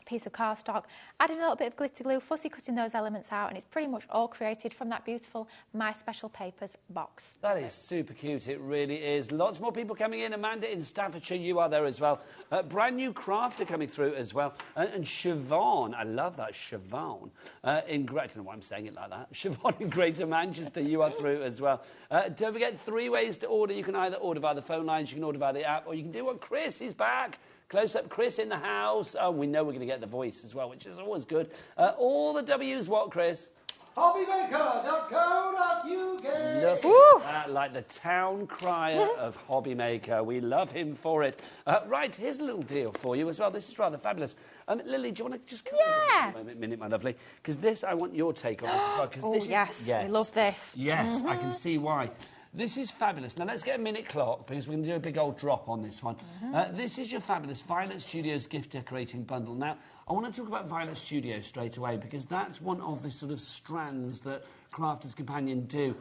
piece of cardstock, adding a little bit of glitter glue, fussy cutting those elements out, and it's pretty much all created from that beautiful My Special Papers box. That is super cute, it really is. Lots more people coming in. Amanda in Staffordshire, you are there as well. Brand new crafter coming through as well. And Siobhan, I love that, Siobhan. I don't know why I'm saying it like that. Siobhan in Greater Manchester, you are through as well. Don't forget, 3 ways to order. You can either order via the phone lines, you can order via the app, or you can do what Chris is back. Close-up Chris in the house. Oh, we know we're going to get the voice as well, which is always good. All the W's what, Chris? HobbyMaker.co.uk. Look at that, like the town crier of HobbyMaker. We love him for it. Right, here's a little deal for you as well. This is rather fabulous. Lily, do you want to just come over a minute, my lovely? Because this, I want your take on this as well. Oh, this yes, we love this. Yes, I can see why. This is fabulous. Now, let's get a minute clock, because we're going to do a big old drop on this one. This is your fabulous Violet Studios gift decorating bundle. Now, I want to talk about Violet Studios straight away, because that's one of the sort of strands that Crafter's Companion do,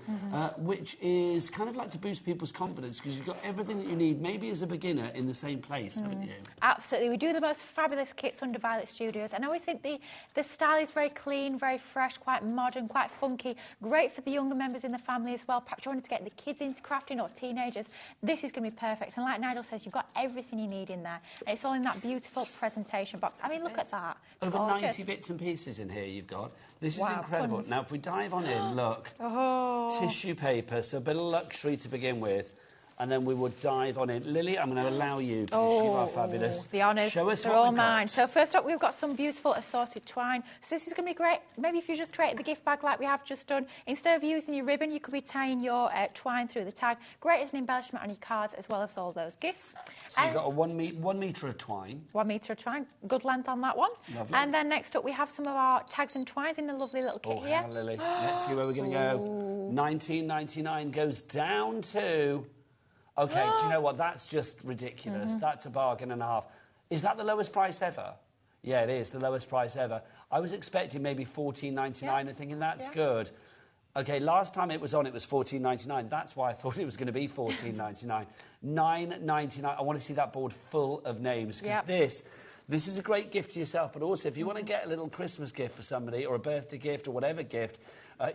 which is kind of like to boost people's confidence, because you've got everything that you need, maybe as a beginner, in the same place, haven't you? Absolutely. We do the most fabulous kits under Violet Studios, and I always think the style is very clean, very fresh, quite modern, quite funky, great for the younger members in the family as well. Perhaps you wanted to get the kids into crafting or teenagers. This is going to be perfect. And like Nigel says, you've got everything you need in there. And it's all in that beautiful presentation box. I mean, look at that. Over Gorgeous. 90 bits and pieces in here you've got. This is Wow, incredible. tons. Now, if we dive on in, look. Oh. Tissue paper, so a bit of luxury to begin with. And then we will dive on in. Lily, I'm going to allow you, because you are fabulous. The honours, Show us they're what all we've got. mine. So first up, we've got some beautiful assorted twine. So this is going to be great. Maybe if you just created the gift bag like we have just done, instead of using your ribbon, you could be tying your twine through the tag. Great as an embellishment on your cards, as well as all those gifts. So you've got a 1 metre of twine. 1 metre of twine. Good length on that one. Lovely. And then next up, we have some of our tags and twines in a lovely little kit here. Oh, Lily. Let's see where we're going to go. $19.99 goes down to... OK, do you know what? That's just ridiculous. That's a bargain and a half. Is that the lowest price ever? Yeah, it is, the lowest price ever. I was expecting maybe $14.99 and thinking that's good. OK, last time it was on, it was $14.99. That's why I thought it was going to be $14.99. $9.99. I want to see that board full of names, because this is a great gift to yourself, but also if you want to get a little Christmas gift for somebody or a birthday gift or whatever gift,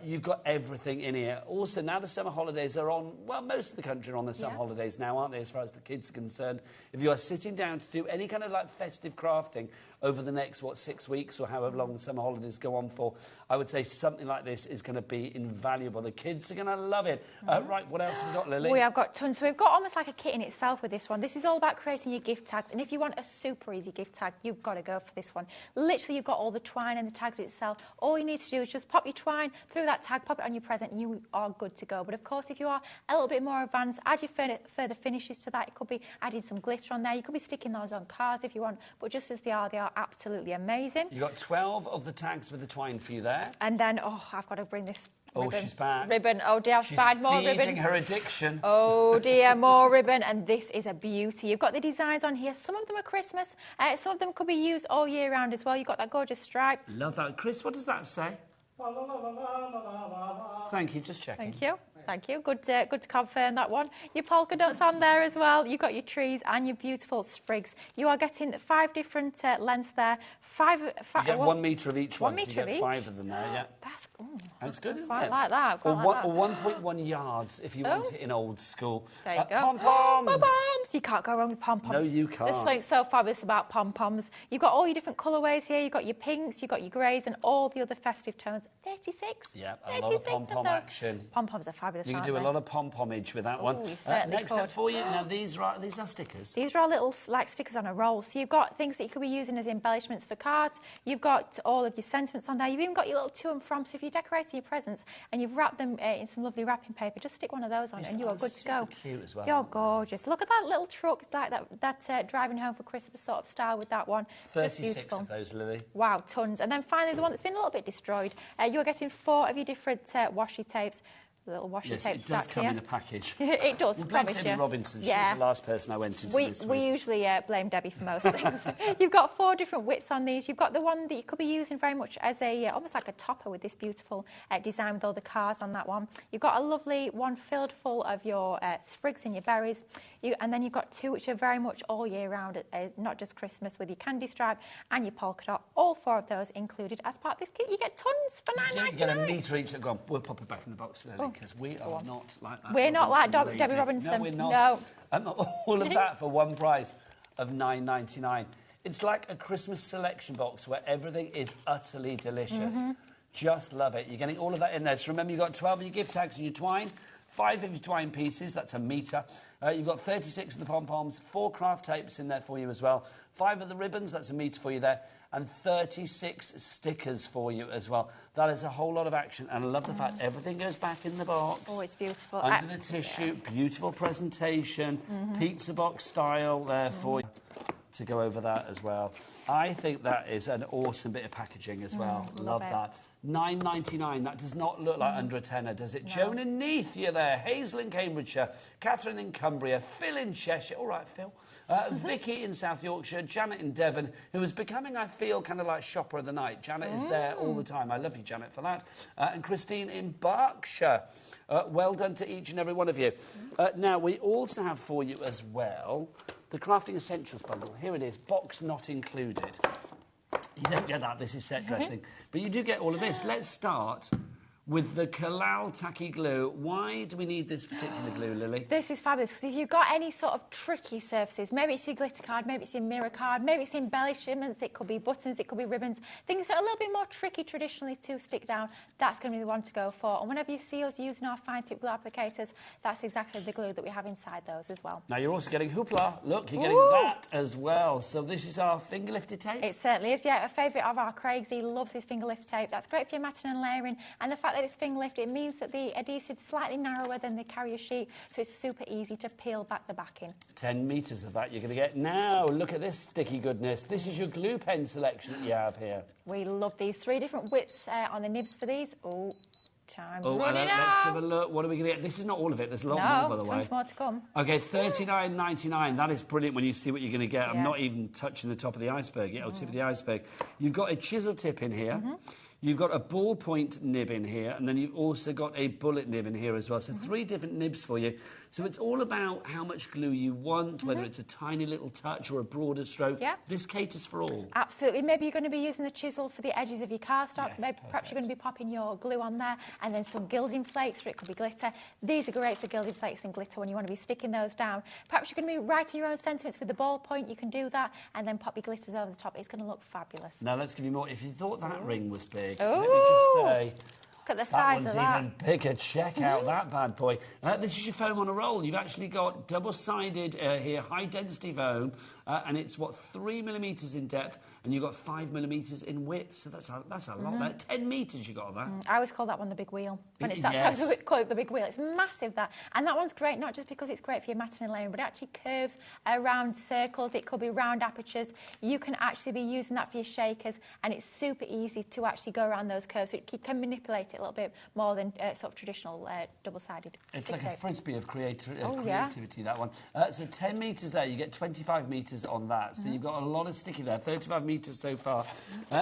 you've got everything in here. Also, now the summer holidays are on, well, most of the country are on the summer holidays now, aren't they, as far as the kids are concerned. If you are sitting down to do any kind of like festive crafting over the next, 6 weeks or however long the summer holidays go on for, I would say something like this is going to be invaluable. The kids are going to love it. Right, what else have we got, Lily? We have got tons. So we've got almost like a kit in itself with this one. This is all about creating your gift tags. And if you want a super easy gift tag, you've got to go for this one. Literally, you've got all the twine and the tags itself. All you need to do is just pop your twine through that tag, pop it on your present, and you are good to go. But of course, if you are a little bit more advanced, add your further finishes to that. It could be adding some glitter on there. You could be sticking those on cards if you want. But just as they are absolutely amazing. You've got 12 of the tags with the twine for you there. And then, I've got to bring this ribbon. Oh, she's back. Ribbon. Oh, dear, I've spied more ribbon. She's feeding her addiction. Oh, dear, more ribbon. And this is a beauty. You've got the designs on here. Some of them are Christmas. Some of them could be used all year round as well. You've got that gorgeous stripe. Love that. Chris, what does that say? Thank you, just checking. Thank you. Thank you. Good to confirm that one. Your polka dots on there as well. You've got your trees and your beautiful sprigs. You are getting 5 different lengths there. You get 1 metre of each one, so you get each? 5 of them there, yeah. That's good, isn't it? Like that. Or 1.1 yards, if you want it in old school. There you go. Pom-poms! Pom-poms! You can't go wrong with pom-poms. No, you can't. There's something so fabulous about pom-poms. You've got all your different colourways here. You've got your pinks, you've got your greys, and all the other festive tones. 36. Yeah, a lot of pom-pom action. Pom-poms are fabulous, You can aren't do a they? lot of pom-pomage with that one. You certainly Next could. up for you, now these are stickers. These are our little like stickers on a roll. So you've got things that you could be using as embellishments for cards. You've got all of your sentiments on there. You've even got your little to and from. So if you're decorating your presents and you've wrapped them in some lovely wrapping paper, just stick one of those on and you are good to go. Cute as well. You're gorgeous. Look at that little truck. It's like that driving home for Christmas sort of style with that one. 36 of those, Lily. Wow, tons. And then finally, the one that's been a little bit destroyed. You're getting 4 of your different washi tapes. Little washi tape it does come here. in a package. It does, we I blame promise Debbie you. Robinson. She Yeah. was the last person I went into this with. We usually blame Debbie for most things. You've got 4 different widths on these. You've got the one that you could be using very much as a almost like a topper with this beautiful design with all the cars on that one. You've got a lovely one filled full of your sprigs and your berries. And then you've got 2 which are very much all year round, not just Christmas, with your candy stripe and your polka dot. All 4 of those included as part of this kit. You get tons for $9.99. You get a metre each. Go on, we'll pop it back in the box, Lily, because we are not like that. We're not like Robinson Debbie lady. Robinson. No, we're not. No. All of that for one price of $9.99. It's like a Christmas selection box where everything is utterly delicious. Just love it. You're getting all of that in there. So remember, you've got 12 of your gift tags and your twine, 5 of your twine pieces, that's a metre. You've got 36 of the pom-poms, 4 craft tapes in there for you as well, 5 of the ribbons, that's a metre for you there, and 36 stickers for you as well. That is a whole lot of action, and I love the fact everything goes back in the box. Oh, it's beautiful. Under the tissue, beautiful presentation, pizza box style there for you to go over that as well. I think that is an awesome bit of packaging as well. Love that. $9.99. That does not look like under a tenner, does it? No. Joan and Neath, you're there. Hazel in Cambridgeshire. Catherine in Cumbria. Phil in Cheshire. All right, Phil. Vicky in South Yorkshire. Janet in Devon, who is becoming, I feel, kind of like shopper of the night. Janet is there all the time. I love you, Janet, for that. And Christine in Berkshire. Well done to each and every one of you. Now, we also have for you as well the Crafting Essentials bundle. Here it is, box not included. You don't get that, this is set dressing. But you do get all of this. Let's start with the Kalal Tacky Glue. Why do we need this particular glue, Lily? This is fabulous, because if you've got any sort of tricky surfaces, maybe it's your glitter card, maybe it's your mirror card, maybe it's embellishments, it could be buttons, it could be ribbons, things that are a little bit more tricky traditionally to stick down, that's going to be the one to go for. And whenever you see us using our fine tip glue applicators, that's exactly the glue that we have inside those as well. Now, you're also getting Hoopla. Look, you're getting that as well. So this is our finger lifted tape? It certainly is, yeah. A favourite of our Craig's. He loves his finger lift tape. That's great for your matting and layering. And the fact that it's finger lift, it means that the adhesive's slightly narrower than the carrier sheet, so it's super easy to peel back the backing. 10 metres of that you're going to get. Now, look at this sticky goodness. This is your glue pen selection that you have here. We love these. 3 different widths on the nibs for these. Oh, time's running out. Let's have a look. What are we going to get? This is not all of it. There's a lot more, by the way. Tons more to come. OK, $39.99. That is brilliant when you see what you're going to get. I'm not even touching the top of the iceberg yet, or tip of the iceberg. You've got a chisel tip in here. You've got a ballpoint nib in here, and then you've also got a bullet nib in here as well. So 3 different nibs for you. So it's all about how much glue you want, whether it's a tiny little touch or a broader stroke. This caters for all. Absolutely. Maybe you're going to be using the chisel for the edges of your cardstock. Yes, perhaps you're going to be popping your glue on there, and then some gilding flakes, or it could be glitter. These are great for gilding flakes and glitter when you want to be sticking those down. Perhaps you're going to be writing your own sentiments with the ballpoint. You can do that, and then pop your glitters over the top. It's going to look fabulous. Now, let's give you more. If you thought that ring was big, let me just say... Look at the size of that. That one's even bigger. Check out that bad boy. This is your foam on a roll. You've actually got double-sided here, high-density foam, and it's, 3 millimetres in depth, and you've got 5 millimetres in width. So that's a lot there. 10 metres you got of that. I always call that one the big wheel. When it's that size, we call it the big wheel. It's massive, that. And that one's great, not just because it's great for your matting and layering, but it actually curves around circles. It could be round apertures. You can actually be using that for your shakers, and it's super easy to actually go around those curves. So you can manipulate it a little bit more than sort of traditional double-sided. It's like a frisbee of creativity, that one. So 10 metres there, you get 25 metres on that. So you've got a lot of sticky there, 35 metres so far.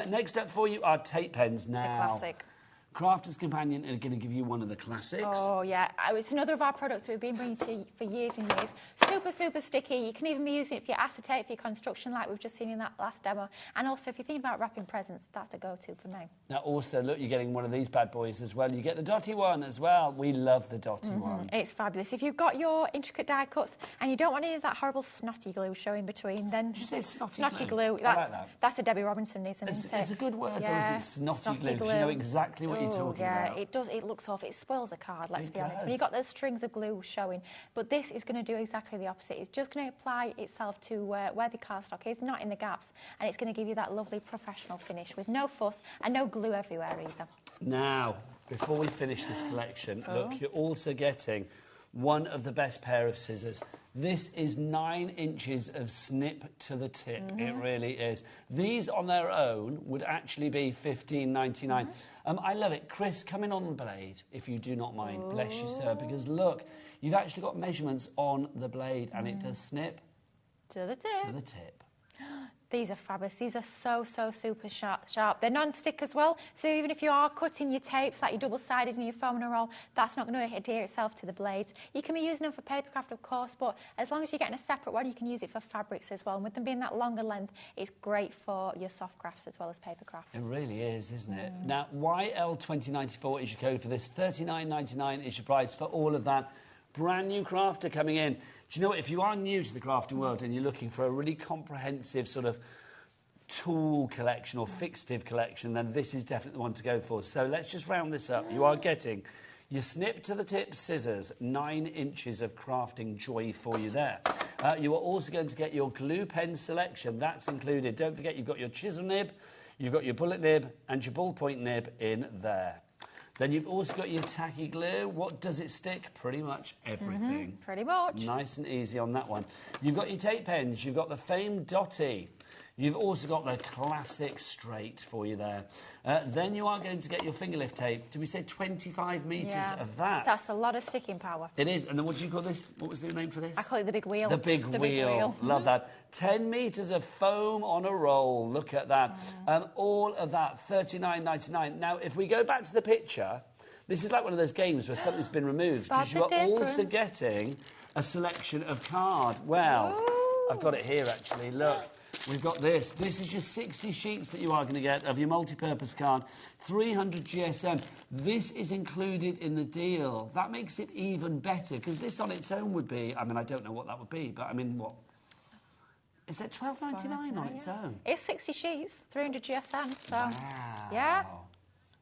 Next up for you are tape pens now. The classic. Crafter's Companion are going to give you one of the classics. Oh, yeah. It's another of our products we've been bringing to you for years and years. Super, super sticky. You can even be using it for your acetate, for your construction, like we've just seen in that last demo. And also, if you're thinking about wrapping presents, that's a go-to for me. Now, also, look, you're getting one of these bad boys as well. You get the dotty one as well. We love the dotty one. It's fabulous. If you've got your intricate die cuts and you don't want any of that horrible snotty glue showing between, then... Did you say snotty glue? I like that. That's a Debbie Robinson, isn't it? It's a good word, though, isn't it? Snotty glue, because you know exactly what you're talking about. It does. It looks awful. It spoils a card, let's be honest, when you've got those strings of glue showing. But this is going to do exactly the opposite. It's just going to apply itself to where the cardstock is, not in the gaps, and it's going to give you that lovely professional finish with no fuss and no glue everywhere either. Now, before we finish this collection, look, you're also getting one of the best pair of scissors. This is 9 inches of snip to the tip. It really is. These on their own would actually be $15.99. I love it. Chris, come in on the blade, if you do not mind. Bless you, sir, because look, you've actually got measurements on the blade, and it does snip To the tip. to the tip. These are fabulous. These are so super sharp. They're non-stick as well, so even if you are cutting your tapes like your double-sided and your foam and a roll, that's not going to adhere itself to the blades. You can be using them for papercraft, of course, but as long as you're getting a separate one, you can use it for fabrics as well. And with them being that longer length, it's great for your soft crafts as well as papercraft. It really is, isn't it? Now, YL2094 is your code for this. $39.99 is your price for all of that. Brand new crafter coming in. Do you know what? If you are new to the crafting world and you're looking for a really comprehensive sort of tool collection or fixative collection, then this is definitely the one to go for. So let's just round this up. You are getting your snip to the tip scissors, 9 inches of crafting joy for you there. You are also going to get your glue pen selection. That's included. Don't forget you've got your chisel nib, you've got your bullet nib and your ballpoint nib in there. Then you've also got your tacky glue. What does it stick? Pretty much everything. Pretty much. Nice and easy on that one. You've got your tape pens. You've got the famed Dotty. You've also got the classic straight for you there. Then you are going to get your finger lift tape. Did we say 25 metres of that? That's a lot of sticking power. It is. And then what do you call this? What was the name for this? I call it the big wheel. The big wheel. Love that. 10 metres of foam on a roll. Look at that. All of that, $39.99. Now, if we go back to the picture, this is like one of those games where something's been removed, because you are also getting a selection of card. Well, I've got it here, actually. Look. We've got this. This is your 60 sheets that you are going to get of your multi-purpose card, 300 GSM. This is included in the deal. That makes it even better, because this on its own would be, I mean, I don't know what that would be, but I mean, what? Is that $12.99 on its own? It's 60 sheets, 300 GSM, so, wow. Yeah.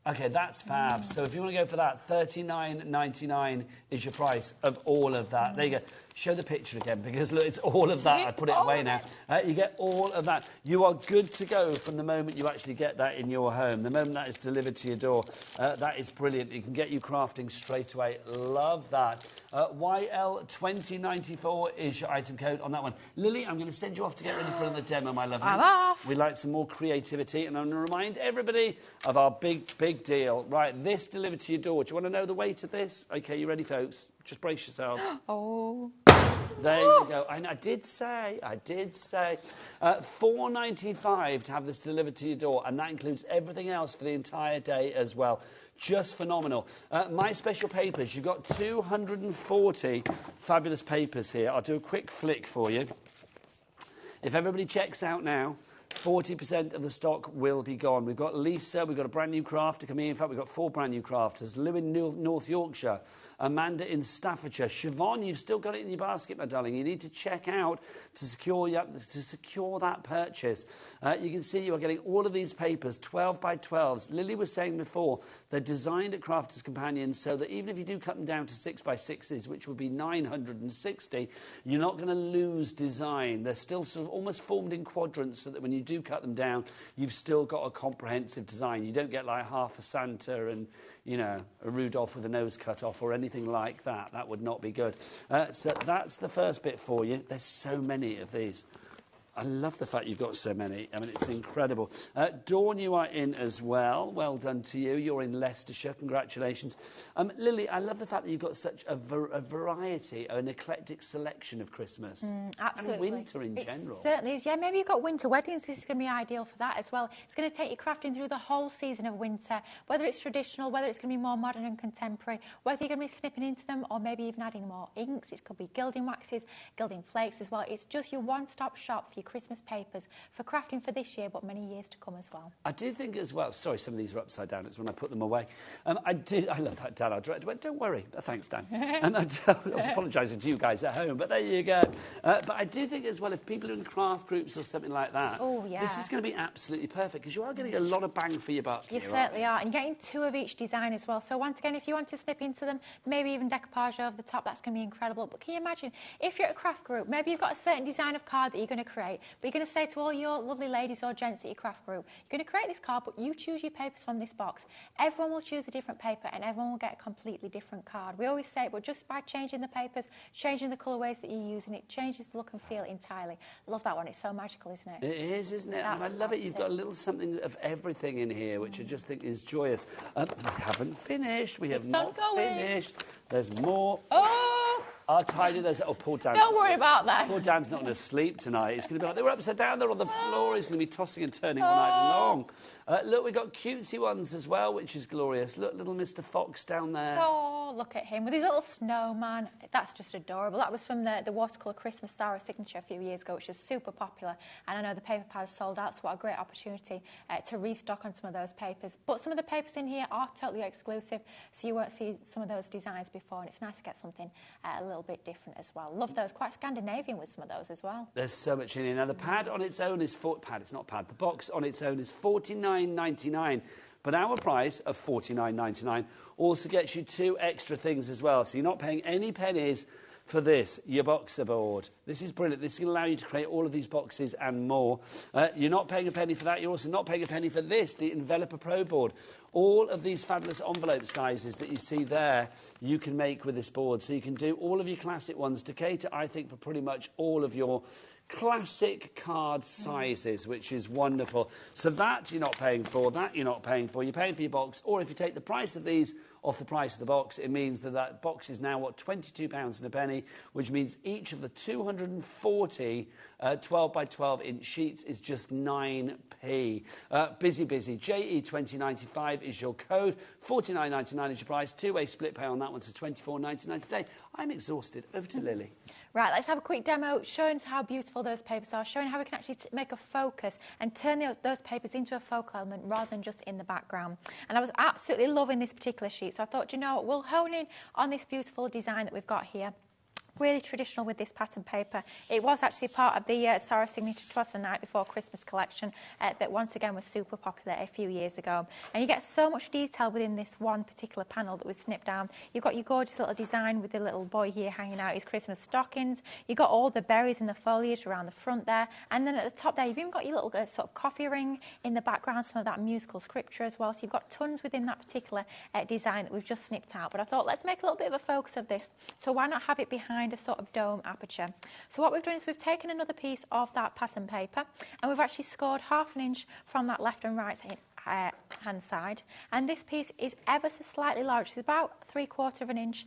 OK, that's fab. So if you want to go for that, $39.99 is your price of all of that. There you go. Show the picture again, because look, it's all of that. I put it away now. You get all of that. You are good to go from the moment you actually get that in your home. The moment that is delivered to your door, that is brilliant. It can get you crafting straight away. Love that. YL2094 is your item code on that one. Lily, I'm going to send you off to get ready for another demo, my lovely. I'm off. We'd like some more creativity, and I'm going to remind everybody of our big deal. Right, this delivered to your door. Do you want to know the weight of this? OK, you ready, folks? Just brace yourselves. Oh. There you go. I did say, $4.95 to have this delivered to your door, and that includes everything else for the entire day as well. Just phenomenal. My special papers, you've got 240 fabulous papers here. I'll do a quick flick for you. If everybody checks out now, 40% of the stock will be gone. We've got Lisa, we've got a brand new crafter coming in. In fact, we've got 4 brand new crafters. Lou in North Yorkshire, Amanda in Staffordshire. Siobhan, you've still got it in your basket, my darling. You need to check out to secure that purchase. You can see you are getting all of these papers, 12 by 12s. Lily was saying before, they're designed at Crafters Companion so that even if you do cut them down to 6 by 6s, which would be 960, you're not going to lose design. They're still sort of almost formed in quadrants so that when you do cut them down, you've still got a comprehensive design. You don't get like half a Santa and, you know, a Rudolph with a nose cut off or anything like that. That would not be good. So that's the first bit for you. There's so many of these. I love the fact you've got so many. I mean, it's incredible. Dawn, you are in as well. Well done to you. You're in Leicestershire. Congratulations. Lily, I love the fact that you've got such a variety, an eclectic selection of Christmas. Absolutely. And winter in general. Certainly is. Yeah, maybe you've got winter weddings. This is going to be ideal for that as well. It's going to take you crafting through the whole season of winter, whether it's traditional, whether it's going to be more modern and contemporary, whether you're going to be snipping into them or maybe even adding more inks. It could be gilding waxes, gilding flakes as well. It's just your one-stop shop for your Christmas papers for crafting for this year, but many years to come as well. I do think as well, sorry, some of these are upside down. It's when I put them away. I love that, Dan. Don't worry. Thanks, Dan. And I was apologising to you guys at home, but there you go. But I do think as well, if people are in craft groups or something like that, this is going to be absolutely perfect because you are getting a lot of bang for your buck. You certainly are. And you're getting 2 of each design as well. So once again, if you want to snip into them, maybe even decoupage over the top, that's going to be incredible. But can you imagine, if you're at a craft group, maybe you've got a certain design of card that you're going to create, great. But you're going to say to all your lovely ladies or gents at your craft group, you're going to create this card, but you choose your papers from this box. Everyone will choose a different paper and everyone will get a completely different card. We always say it, but just by changing the papers, changing the colourways that you're using, it changes the look and feel entirely. Love that one. It's so magical, isn't it? It is, isn't it? And I love it. You've got a little something of everything in here, which I just think is joyous. We haven't finished. We have not finished. There's more. Oh! I'll tidy those. Oh, poor Dan. Don't worry about that. Poor Dan's not going to sleep tonight. It's going to be like they were upside down there on the floor. He's going to be tossing and turning all night long. Look, we've got cutesy ones as well, which is glorious. Look, little Mr. Fox down there. Oh, look at him with his little snowman. That's just adorable. That was from the watercolour Christmas Star signature a few years ago, which is super popular. And I know the paper pad is sold out, so what a great opportunity to restock on some of those papers. But some of the papers in here are totally exclusive, so you won't see some of those designs before, and it's nice to get something a little bit different as well. Love those. Quite Scandinavian with some of those as well. There's so much in here. Now, the pad on its own is... The box on its own is $49.99. But our price of $49.99 also gets you 2 extra things as well. So you're not paying any pennies for this, your boxer board. This is brilliant. This will allow you to create all of these boxes and more. You're not paying a penny for that. You're also not paying a penny for this, the Enveloper Pro board. All of these fabulous envelope sizes that you see there, you can make with this board. So you can do all of your classic ones to cater, I think, for pretty much all of your classic card sizes, which is wonderful. So that you're not paying for, that you're not paying for. You're paying for your box, or if you take the price of these off the price of the box, it means that that box is now, what, £22 and a penny, which means each of the 240 12 by 12 inch sheets is just 9p. Busy. JE2095 is your code. $49.99 is your price. 2-way split pay on that one, so $24.99 today. I'm exhausted. Over to Lily. Right, let's have a quick demo showing us how beautiful those papers are, showing how we can actually make a focus and turn those papers into a focal element rather than just in the background. And I was absolutely loving this particular sheet, so I thought, you know what, we'll hone in on this beautiful design that we've got here. Really traditional with this pattern paper. It was actually part of the Sarah Signature Trust the Night Before Christmas collection that once again was super popular a few years ago. And you get so much detail within this one particular panel that was snipped down. You've got your gorgeous little design with the little boy here hanging out his Christmas stockings. You've got all the berries and the foliage around the front there. And then at the top there, you've even got your little sort of coffee ring in the background, some of that musical scripture as well. So you've got tons within that particular design that we've just snipped out. But I thought, let's make a little bit of a focus of this. So why not have it behind a sort of dome aperture? So what we've done is we've taken another piece of that pattern paper and we've actually scored ½ an inch from that left and right hand side, and this piece is ever so slightly larger. It's about 3/4 of an inch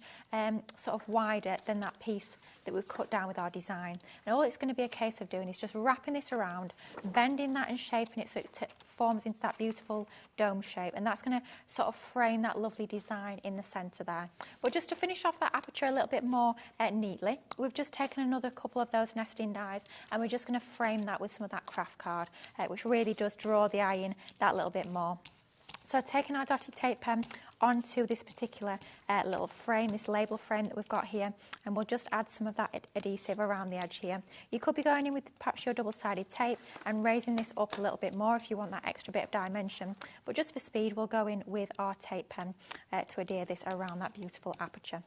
sort of wider than that piece that we've cut down with our design. And all it's going to be a case of doing is just wrapping this around, bending that and shaping it so it forms into that beautiful dome shape, and that's going to sort of frame that lovely design in the centre there. But just to finish off that aperture a little bit more neatly, we've just taken another couple of those nesting dies and we're just going to frame that with some of that craft card, which really does draw the eye in that little bit more. So taking our dotted tape pen onto this particular little frame, this label frame that we've got here, and we'll just add some of that adhesive around the edge here. You could be going in with perhaps your double-sided tape and raising this up a little bit more if you want that extra bit of dimension, but just for speed we'll go in with our tape pen to adhere this around that beautiful aperture.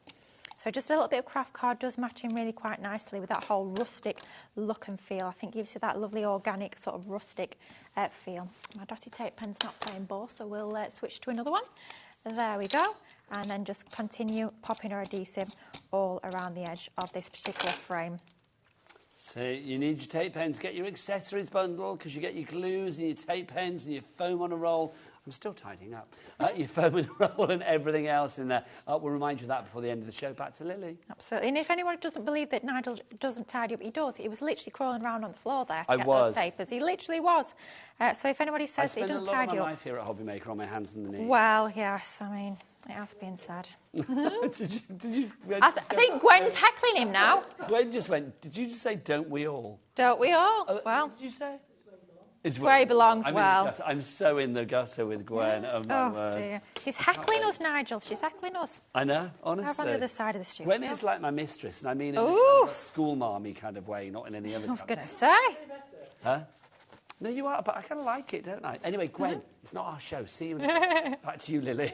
So just a little bit of craft card does match in really quite nicely with that whole rustic look and feel. I think gives you that lovely organic sort of rustic feel. My dotted tape pen's not playing ball, so we'll switch to another one. There we go. And then just continue popping our adhesive all around the edge of this particular frame. So you need your tape pens, get your accessories bundle, because you get your glues and your tape pens and your foam on a roll. I'm still tidying up. Your foam on a roll and everything else in there. We'll remind you of that before the end of the show. Back to Lily. Absolutely. And if anyone doesn't believe that Nigel doesn't tidy up, he does. He was literally crawling around on the floor there to get those papers. He literally was. So if anybody says that he doesn't tidy up... I spend a lot of my life here at HobbyMaker on my hands and the knees. Well, yes, I mean, it has been said. Did you I think Gwen's heckling him now. Gwen just went, did you just say, don't we all? Don't we all? Well... What did you say? It's where he belongs. I'm so in the gutter with Gwen. Oh, dear. She's heckling us, Nigel. She's heckling us. I know, honestly. Over on the other side of the studio. Gwen is like my mistress, and I mean in a school marmy kind of way, not in any other I was going to say. Huh? No, you are, but I kind of like it, don't I? Anyway, Gwen, it's not our show. See you in a bit. Back to you, Lily.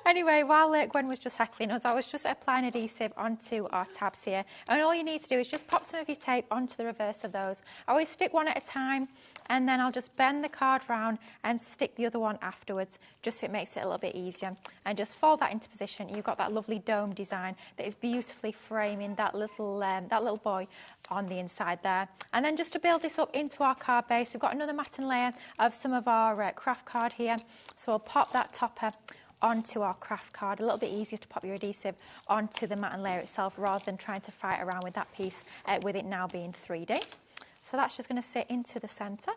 Anyway, while Gwen was just heckling us, I was just applying adhesive onto our tabs here. And all you need to do is just pop some of your tape onto the reverse of those. I always stick one at a time, and then I'll just bend the card round and stick the other one afterwards, just so it makes it a little bit easier. And just fold that into position. You've got that lovely dome design that is beautifully framing that little boy on the inside there. And then just to build this up into our card base, we've got another matting layer of some of our craft card here. So I'll pop that topper onto our craft card. A little bit easier to pop your adhesive onto the matting layer itself rather than trying to fight around with that piece with it now being 3D. So that's just going to sit into the centre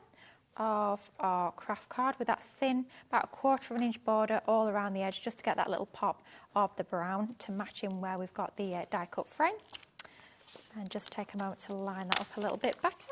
of our craft card with that thin, about 1/4 of an inch border all around the edge, just to get that little pop of the brown to match in where we've got the die cut frame. And just take a moment to line that up a little bit better.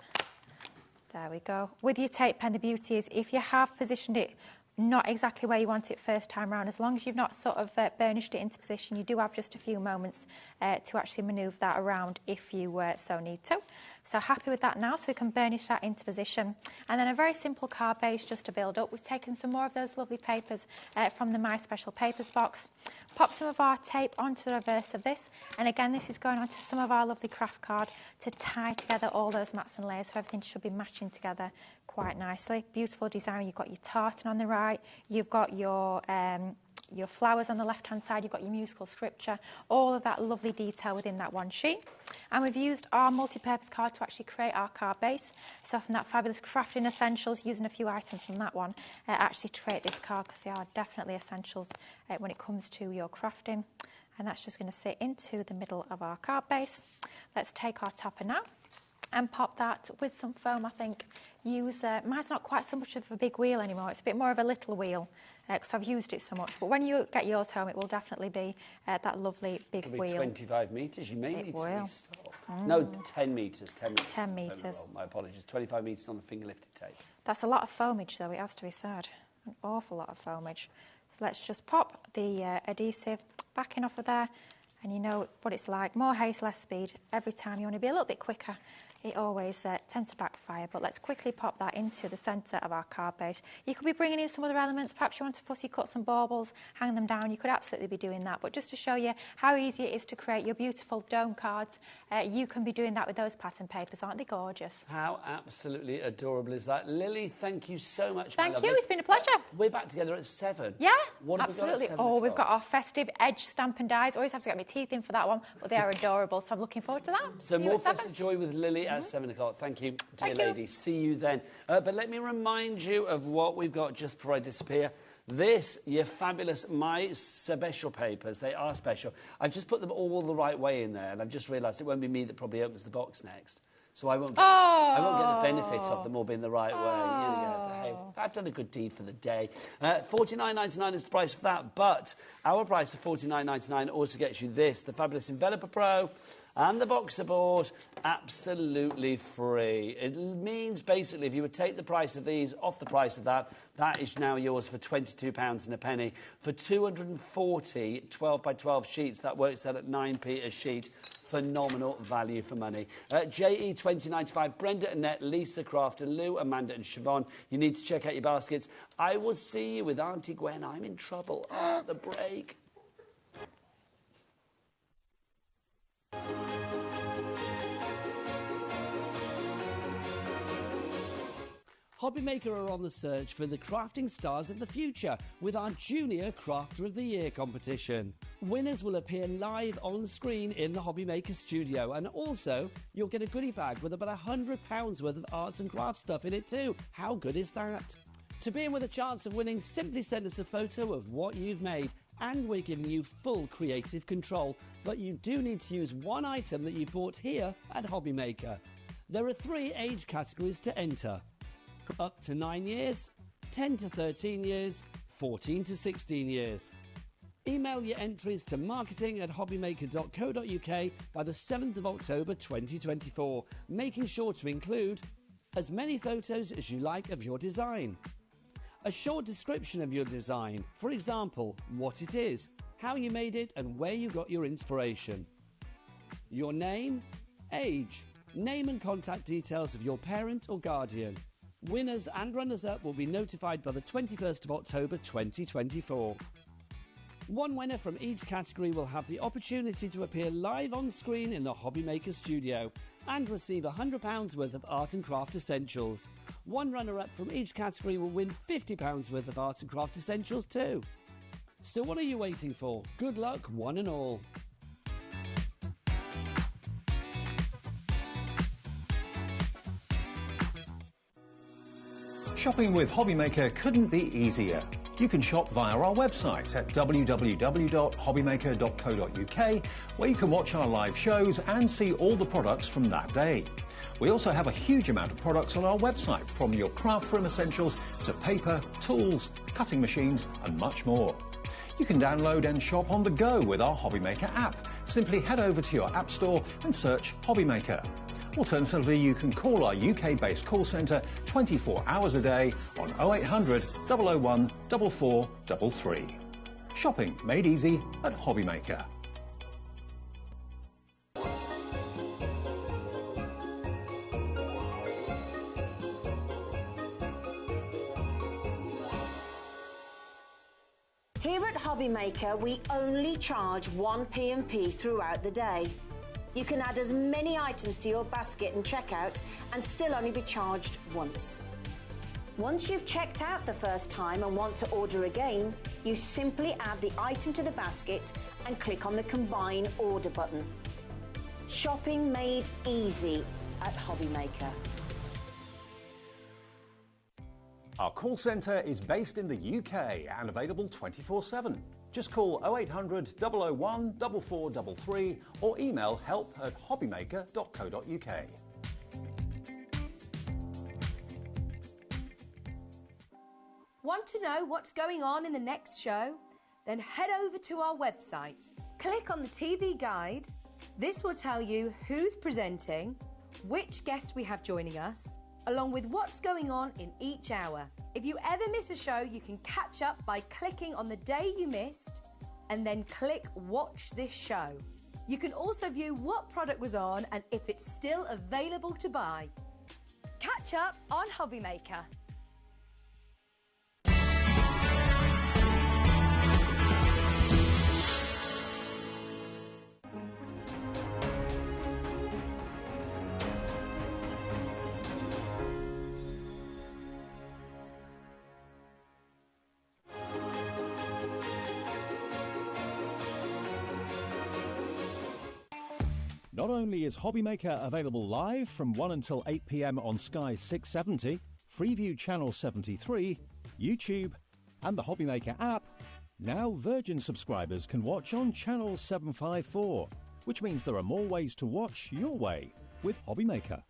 There we go. With your tape pen, the beauty is if you have positioned it not exactly where you want it first time round, as long as you've not sort of burnished it into position, you do have just a few moments to actually manoeuvre that around if you so need to. So happy with that now, so we can burnish that into position. And then a very simple card base just to build up. We've taken some more of those lovely papers from the My Special Papers box. Pop some of our tape onto the reverse of this. And again, this is going onto some of our lovely craft card to tie together all those mats and layers, so everything should be matching together quite nicely. Beautiful design. You've got your tartan on the right, you've got your flowers on the left-hand side, you've got your musical scripture, all of that lovely detail within that one sheet. And we've used our multi-purpose card to actually create our card base. So from that fabulous crafting essentials, using a few items from that one, actually to create this card, because they are definitely essentials when it comes to your crafting. And that's just going to sit into the middle of our card base. Let's take our topper now and pop that with some foam, I think. Mine's not quite so much of a big wheel anymore, it's a bit more of a little wheel, because I've used it so much. But when you get yours home, it will definitely be that lovely big It'll be wheel. 25 metres, you may need to will. restock. No, 10 metres, 10 metres. 10 metres. Oh, my apologies, 25 metres on the finger-lifted tape. That's a lot of foamage, though, it has to be said. An awful lot of foamage. So let's just pop the adhesive back in off of there. And you know what it's like, more haste, less speed. Every time you want to be a little bit quicker, it always tends to backfire. But let's quickly pop that into the centre of our card base. You could be bringing in some other elements. Perhaps you want to fussy cut some baubles, hang them down. You could absolutely be doing that. But just to show you how easy it is to create your beautiful dome cards, you can be doing that with those pattern papers. Aren't they gorgeous? How absolutely adorable is that? Lily, thank you so much, Thank you, it's been a pleasure. We're back together at 7. Yeah, what absolutely. Have we got at 7 we've got our festive edge stamp and dies. Always have to get my teeth in for that one, but they are adorable, so I'm looking forward to that. So more festive joy with Lily at 7 o'clock. Thank you, dear lady. See you then. But let me remind you of what we've got just before I disappear. This, your fabulous My Special Papers, they are special. I've just put them all the right way in there, and I've just realised it won't be me that probably opens the box next. So I won't get the benefit of them all being the right way. Yeah, I've done a good deed for the day. $49.99 is the price for that, but our price of $49.99 also gets you this, the fabulous Enveloper Pro and the Boxer Board, absolutely free. It means basically if you would take the price of these off the price of that, that is now yours for £22 and a penny. For 240 12 by 12 sheets, that works out at 9p a sheet. Phenomenal value for money. JE 2095, Brenda, Annette, Lisa, Crafter, Lou, Amanda and Siobhan. You need to check out your baskets. I will see you with Auntie Gwen. I'm in trouble after the break. HobbyMaker are on the search for the crafting stars of the future with our Junior Crafter of the Year competition. Winners will appear live on screen in the HobbyMaker studio, and also you'll get a goodie bag with about £100 worth of arts and crafts stuff in it too. How good is that? To be in with a chance of winning, simply send us a photo of what you've made, and we're giving you full creative control. But you do need to use one item that you bought here at HobbyMaker. There are 3 age categories to enter: up to 9 years, 10 to 13 years, 14 to 16 years. Email your entries to marketing@hobbymaker.co.uk by the 7th of October 2024, making sure to include as many photos as you like of your design, a short description of your design, for example, what it is, how you made it and where you got your inspiration, your name, age, name and contact details of your parent or guardian, Winners and runners-up will be notified by the 21st of October 2024. One winner from each category will have the opportunity to appear live on screen in the HobbyMaker studio and receive £100 worth of art and craft essentials. One runner-up from each category will win £50 worth of art and craft essentials too. So what are you waiting for? Good luck, one and all. Shopping with HobbyMaker couldn't be easier. You can shop via our website at www.hobbymaker.co.uk, where you can watch our live shows and see all the products from that day. We also have a huge amount of products on our website, from your craft room essentials to paper, tools, cutting machines and much more. You can download and shop on the go with our HobbyMaker app. Simply head over to your app store and search HobbyMaker. Alternatively, you can call our UK-based call centre 24 hours a day on 0800 001 4433. Shopping made easy at HobbyMaker. Here at HobbyMaker, we only charge 1 P&P throughout the day. You can add as many items to your basket and checkout and still only be charged once. Once you've checked out the first time and want to order again, you simply add the item to the basket and click on the Combine Order button. Shopping made easy at HobbyMaker. Our call centre is based in the UK and available 24/7. Just call 0800 001 4433 or email help@hobbymaker.co.uk. Want to know what's going on in the next show? Then head over to our website. Click on the TV guide. This will tell you who's presenting, which guest we have joining us, along with what's going on in each hour. If you ever miss a show, you can catch up by clicking on the day you missed and then click Watch This Show. You can also view what product was on and if it's still available to buy. Catch up on HobbyMaker. Not only is HobbyMaker available live from 1 until 8 p.m. on Sky 670, Freeview Channel 73, YouTube, and the HobbyMaker app, now Virgin subscribers can watch on Channel 754, which means there are more ways to watch your way with HobbyMaker.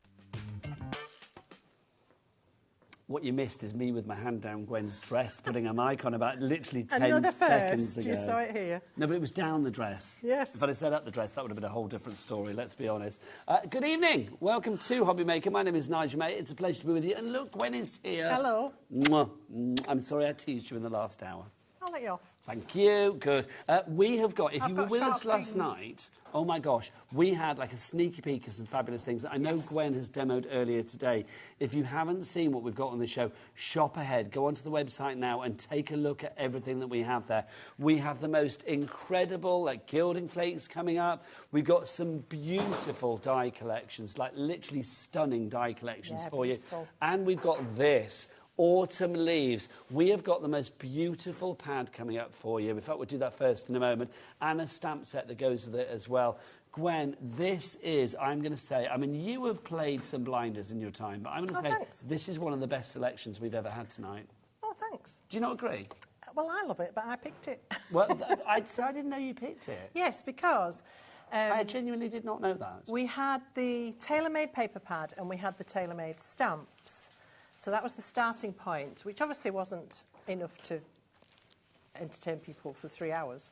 What you missed is me with my hand down Gwen's dress, putting a mic on about literally 10 Another seconds first. ago. You saw it here. No, but it was down the dress. Yes. If I'd have set up the dress, that would have been a whole different story, let's be honest. Good evening. Welcome to HobbyMaker. My name is Nigel, mate. It's a pleasure to be with you. And look, Gwen is here. Hello. Mwah. I'm sorry I teased you in the last hour. I'll let you off. Thank you. Good. We have got, if I've you were got with sharp us last things. night, oh my gosh, we had like a sneaky peek of some fabulous things that I know Gwen has demoed earlier today. If you haven't seen what we've got on the show, shop ahead. Go onto the website now and take a look at everything that we have there. We have the most incredible like gilding flakes coming up. We've got some beautiful dye collections, like literally stunning dye collections for beautiful. you. And we've got this. Autumn leaves. We have got the most beautiful pad coming up for you. In fact, we'll do that first in a moment. And a stamp set that goes with it as well. Gwen, this is, I'm going to say, I mean, you have played some blinders in your time, but I'm going to say thanks. this is one of the best selections we've ever had tonight. Oh, thanks. Do you not agree? Well, I love it, but I picked it. Well, I didn't know you picked it. Yes, because I genuinely did not know that. we had the tailor-made paper pad and we had the tailor-made stamps. So that was the starting point, which obviously wasn't enough to entertain people for 3 hours.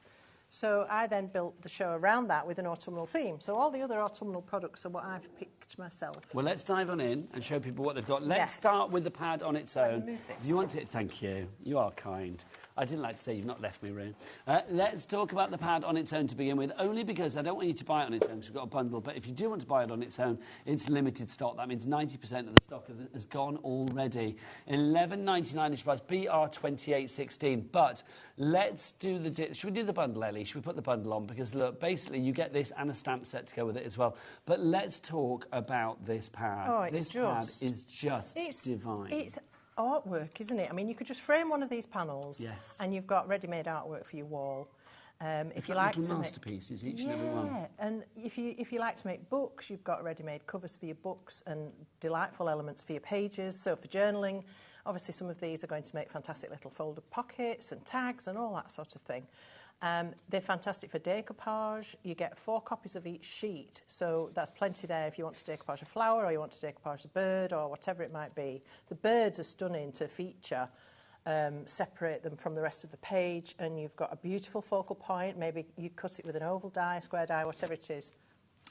So I then built the show around that with an autumnal theme. So all the other autumnal products are what I've picked myself. Well, let's dive on in and show people what they've got. Let's Yes. start with the pad on its Let me own. move this. If you want it, thank you. You are kind. I didn't like to say you've not left me room. Let's talk about the pad on its own to begin with, only because I don't want you to buy it on its own because we've got a bundle. But if you do want to buy it on its own, it's limited stock. That means 90% of the stock has gone already. $11.99 each price, BR28.16. But let's do the... Should we do the bundle, Ellie? Should we put the bundle on? Because, look, basically you get this and a stamp set to go with it as well. But let's talk about this pad. Oh, it's this pad is just divine. It's artwork, isn't it? I mean, you could just frame one of these panels, yes, and you've got ready-made artwork for your wall. If you like little to masterpieces, each and every one. Yeah, and if you like to make books, you've got ready-made covers for your books and delightful elements for your pages. So for journaling, obviously some of these are going to make fantastic little folded pockets and tags and all that sort of thing. They're fantastic for decoupage. You get 4 copies of each sheet, so that's plenty there if you want to decoupage a flower or you want to decoupage a bird or whatever it might be. The birds are stunning to feature. Separate them from the rest of the page, and you've got a beautiful focal point. Maybe you cut it with an oval die, square die, whatever it is.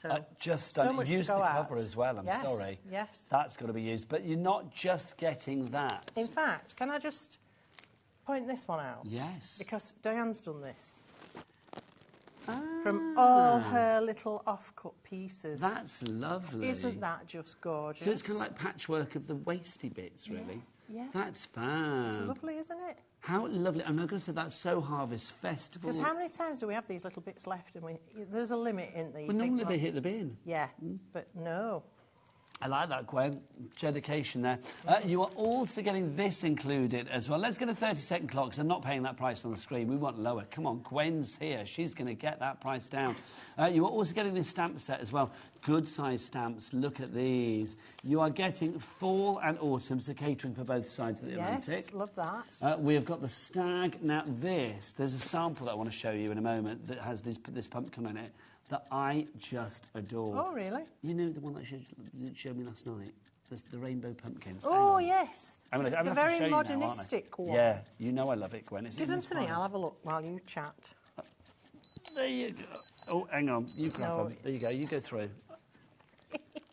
So just so done. much Use to the go cover at. as well. I'm Yes, sorry. Yes. That's got to be used. But you're not just getting that. In fact, can I just point this one out? Yes. Because Diane's done this. From all her little off-cut pieces. That's lovely. Isn't that just gorgeous? So it's kind of like patchwork of the wasty bits, really. Yeah. That's fab. It's lovely, isn't it? How lovely. I'm not going to say that's so Harvest Festival. Because how many times do we have these little bits left? And there's a limit, isn't there? Well, normally they hit the bin. Yeah, but no. I like that, Gwen. Dedication there. You are also getting this included as well. Let's get a 30-second clock, because I'm not paying that price on the screen. We want lower. Come on, Gwen's here. She's going to get that price down. You are also getting this stamp set as well. Good size stamps. Look at these. You are getting fall and autumn, so catering for both sides of the Atlantic. Yes, love that. We have got the stag. Now there's a sample that I want to show you in a moment that has this pumpkin on it that I just adore. Oh, really? You know the one that you showed me last night? The rainbow pumpkins. Oh, yes. I'm The gonna very show modernistic one. Yeah, you know I love it, Gwen. Give them to me. I'll have a look while you chat. There you go. Oh, hang on. You grab them. There you go. You go through.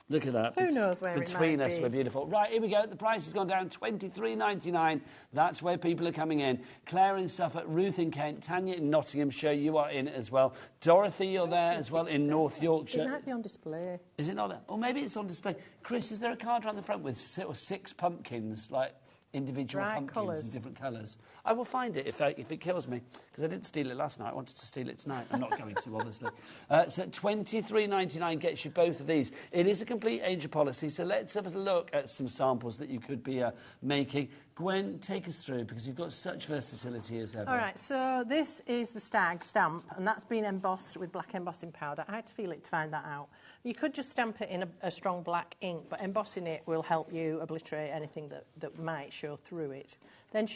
Look at that. Who knows where Between it might us, be. we're beautiful. Right, here we go. The price has gone down, $23.99. That's where people are coming in. Claire in Suffolk, Ruth in Kent, Tanya in Nottinghamshire, you are in as well. Dorothy, you're there as well in North Yorkshire. It might be on display. Is it not there? Or maybe it's on display. Chris, is there a card around the front with 6 pumpkins, like individual Bright pumpkins colours. in different colours? I will find it if it kills me, because I didn't steal it last night. I wanted to steal it tonight. I'm not going to, obviously. So $23.99 gets you both of these. It is a complete Angel policy, so let's have a look at some samples that you could be making. Gwen, take us through, because you've got such versatility as ever. All right, so this is the stag stamp, and that's been embossed with black embossing powder. I had to feel it to find that out. You could just stamp it in a strong black ink, but embossing it will help you obliterate anything that might show through it. Then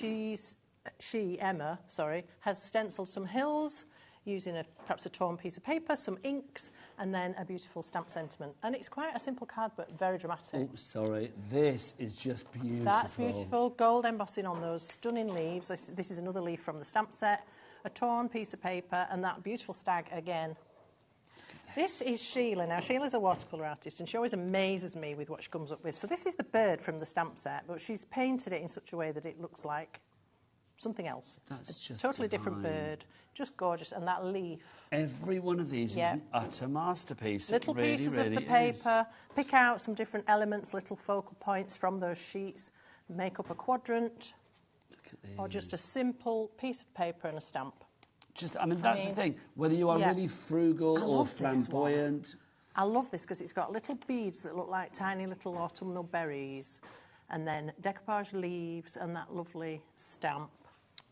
Emma, has stenciled some hills using perhaps a torn piece of paper, some inks, and then a beautiful stamp sentiment. And it's quite a simple card, but very dramatic. Oh, sorry. This is just beautiful. That's beautiful. Gold embossing on those stunning leaves. This is another leaf from the stamp set. A torn piece of paper, and that beautiful stag again. This is Sheila. Now, Sheila's a watercolour artist, and she always amazes me with what she comes up with. So this is the bird from the stamp set, but she's painted it in such a way that it looks like something else. That's just totally divine. different bird. Just gorgeous. And that leaf. Every one of these is an utter masterpiece. Little it really, pieces really of the paper. Pick out some different elements, little focal points from those sheets. Make up a quadrant. Look at these. Or just a simple piece of paper and a stamp. That's the thing. Whether you are really frugal or flamboyant. I love this because it's got little beads that look like tiny little autumnal berries, and then decoupage leaves and that lovely stamp.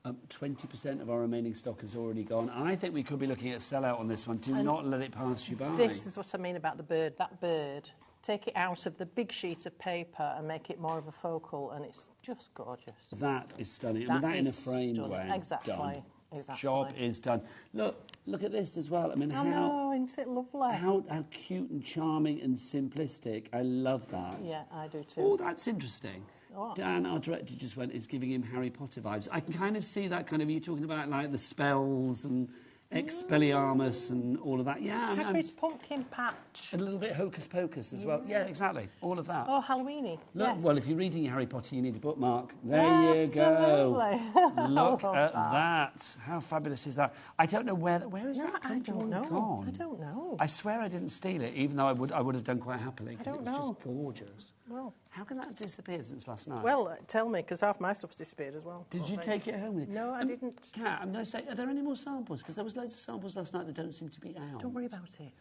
20% of our remaining stock has already gone. I think we could be looking at sellout on this one. Do not let it pass you by. This is what I mean about the bird. That bird, take it out of the big sheet of paper and make it more of a focal, and it's just gorgeous. That is stunning. I mean, that in a frame way. Exactly. Done. Exactly. Job is done. Look at this as well. I mean, isn't it lovely? How cute and charming and simplistic. I love that. Yeah, I do too. Oh, that's interesting. What? Dan, our director, just went, is giving him Harry Potter vibes. I can kind of see that kind of, you talking about like the spells and Expelliarmus and all of that. Yeah, Hagrid's pumpkin patch. a little bit hocus pocus as well. Yeah, exactly. All of that. Oh, Halloweeny. Look, Yes. well, if you're reading Harry Potter, you need a bookmark. There you go. Absolutely. Look I love at that. How fabulous is that? I don't know where is No, that I don't one know. gone? I don't know. I swear I didn't steal it, even though I would have done quite happily. 'Cause I don't it was know. just gorgeous. Well, How can that have disappeared since last night? well, tell me, because half my stuff's disappeared as well. Did you take it home with you? No, I didn't. Kat, I'm going to say, are there any more samples? Because there was loads of samples last night that don't seem to be out. Don't worry about it.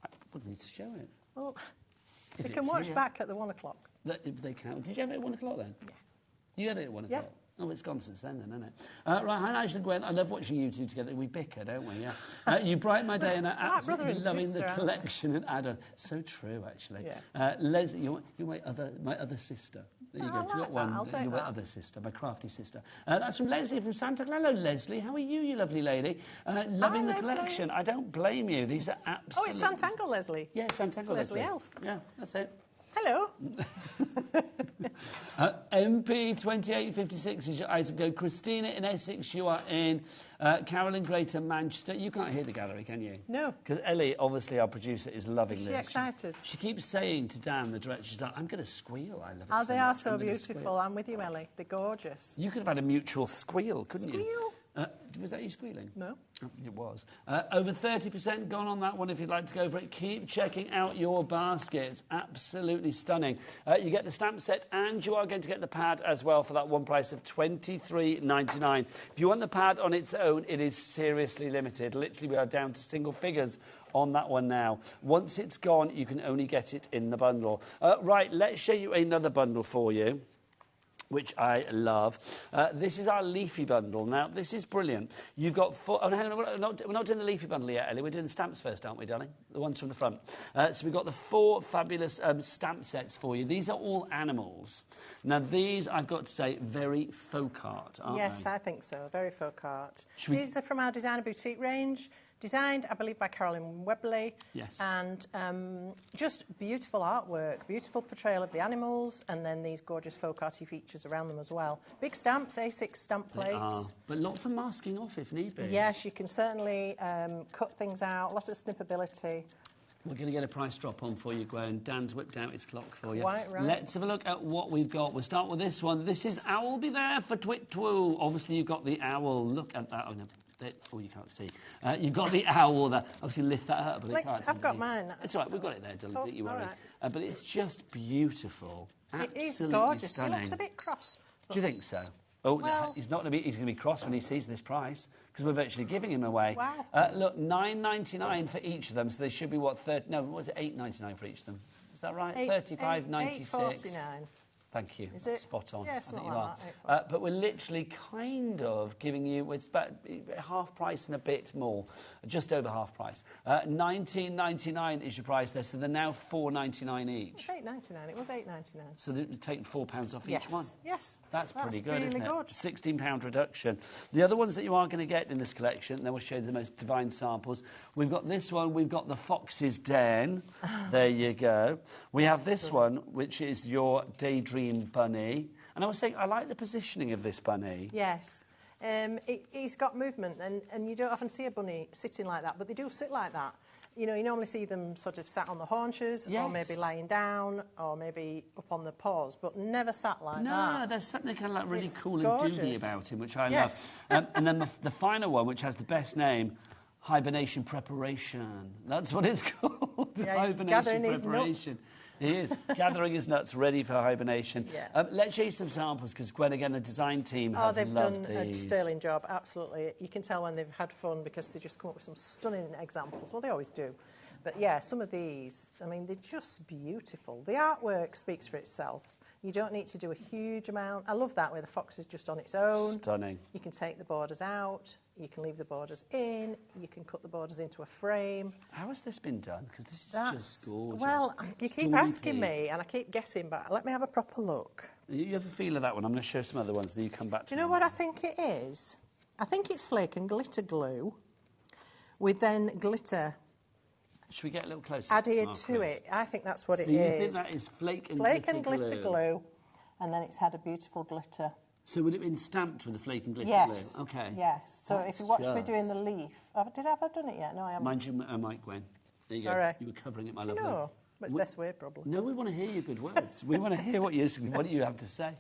I would need to show it. Well, If we can it's watch here. back at the 1 o'clock. If they can. Did you have it at 1 o'clock then? Yeah. You had it at 1 Yeah. o'clock? Oh, it's gone since then, isn't it? Right, hi, Nigel and Gwen. I love watching you two together. We bicker, don't we? Yeah. You brighten my day and are Like brother absolutely and loving sister, the aren't collection and add-on. So true, actually. Yeah. Leslie, you're my other sister. There you Oh, go. I If you've got like that. one, I'll take you're my that. other sister, my crafty sister. That's from Leslie from Santa Clara. Hello, Leslie. How are you, you lovely lady? Loving the Leslie. collection. I don't blame you. These are Oh, absolutely... it's Santangle, Leslie. Yeah, Santangle It's Leslie Elf. Yeah, that's it. Hello. MP2856 is your item code. Christina in Essex, you are in. Carolyn Greater Manchester. You can't hear the gallery, can you? No. Because Ellie, obviously our producer, is loving Is this. she excited? She keeps saying to Dan, the director, she's like, I'm going to squeal. I love it Oh, so they are much. so I'm gonna beautiful. squeal." I'm with you, Ellie. They're gorgeous. You could have had a mutual squeal, couldn't you? Squeal. Was that you squealing? No. Oh, it was. Over 30% gone on that one if you'd like to go for it. Keep checking out your baskets. Absolutely stunning. You get the stamp set and you are going to get the pad as well for that one price of $23.99. If you want the pad on its own, it is seriously limited. Literally, we are down to single figures on that one now. Once it's gone, you can only get it in the bundle. Right, let's show you another bundle for you, which I love. This is our leafy bundle. Now, this is brilliant. You've got four... Oh, no, hang on, we're not doing the leafy bundle yet, Ellie. We're doing the stamps first, aren't we, darling? The ones from the front. So we've got the 4 fabulous stamp sets for you. These are all animals. Now, these, I've got to say, very folk art, aren't they? Yes, I think so. Very folk art. Should we- These are from our designer boutique range. Designed, I believe, by Carolyn Webley. Yes. And just beautiful artwork, beautiful portrayal of the animals, and then these gorgeous folk arty features around them as well. Big stamps, A6 stamp They plates. are. But lots of masking off if need be. Yes, you can certainly cut things out, a lot of snippability. We're going to get a price drop on for you, Gwen. Dan's whipped out his clock for you. Quite right. Let's have a look at what we've got. We'll start with this one. This is Owl Be There for Twit Twoo. Obviously, you've got the owl. Look at that. Oh, no. Oh, you can't see. You've got the owl there. Obviously, lift that up. But Like, I've got mine. It's all right. We've got it there, darling. Oh, Don't you worry. all right. But it's just beautiful. It is Absolutely gorgeous. stunning. It looks a bit cross. Do you think so? Oh, Well- he's not going to be. He's going to be cross when he sees this price because we're virtually giving him away. Wow. Look, $9.99 for each of them. So they should be what? No, what was it? $8.99 for each of them. Is that right? $35.96. $8.49. Thank you. Is That's it? spot on. Yeah, it's I think not you like are. that, But we're literally kind of giving you, it's about half price and a bit more, just over half price. $19.99 is your price there, so they're now $4.99 each. It's $8.99. It was $8.99. So they're taking £4 off Yes. each one. Yes. That's pretty good, really isn't it? good. £16 reduction. The other ones that you are going to get in this collection, then we'll show you the most divine samples. We've got this one, we've got the Fox's Den. There you go. We have this one, which is your Daydream Bunny. And I was saying, I like the positioning of this bunny. Yes. He's got movement, and you don't often see a bunny sitting like that, but they do sit like that. You know, you normally see them sort of sat on the haunches, Yes. or maybe lying down, or maybe up on the paws, but never sat like that. No, there's something kind of like really It's cool and gorgeous. doody about him, which I Yes. love. And then the final one, which has the best name, Hibernation Preparation. That's what it's called. Yeah, he's Hibernation gathering his Preparation. He is gathering his nuts, ready for hibernation. Yeah. Let's show you some samples because Gwen, again, the design team have they've loved done a these. sterling job, absolutely. You can tell when they've had fun because they just come up with some stunning examples. Well, they always do. But yeah, some of these, I mean, they're just beautiful. The artwork speaks for itself. You don't need to do a huge amount. I love that where the fox is just on its own. Stunning. You can take the borders out. You can leave the borders in. You can cut the borders into a frame. How has this been done? Because this is That's, just gorgeous. well, you keep Stompy. asking me and I keep guessing, but let me have a proper look. You have a feel of that one. I'm going to show some other ones, then you come back to Do you know what I think it is? I think it's flake and glitter glue with then glitter Should we get a little closer? adhered to it. I think that's what it So you is. think that is flake and Flake glitter and glitter glue, and then it's had a beautiful glitter So would it have been stamped with the flake and glitter Yes. glue? Okay. Yes. So That's if you watch me just- doing the leaf, have I done it yet? No, I haven't. Mind your mic, Gwen. There you Sorry. go. You were covering it, my Do you lovely. know? But it's best way, probably. No, we want to hear your good words. We want to hear what you have to say.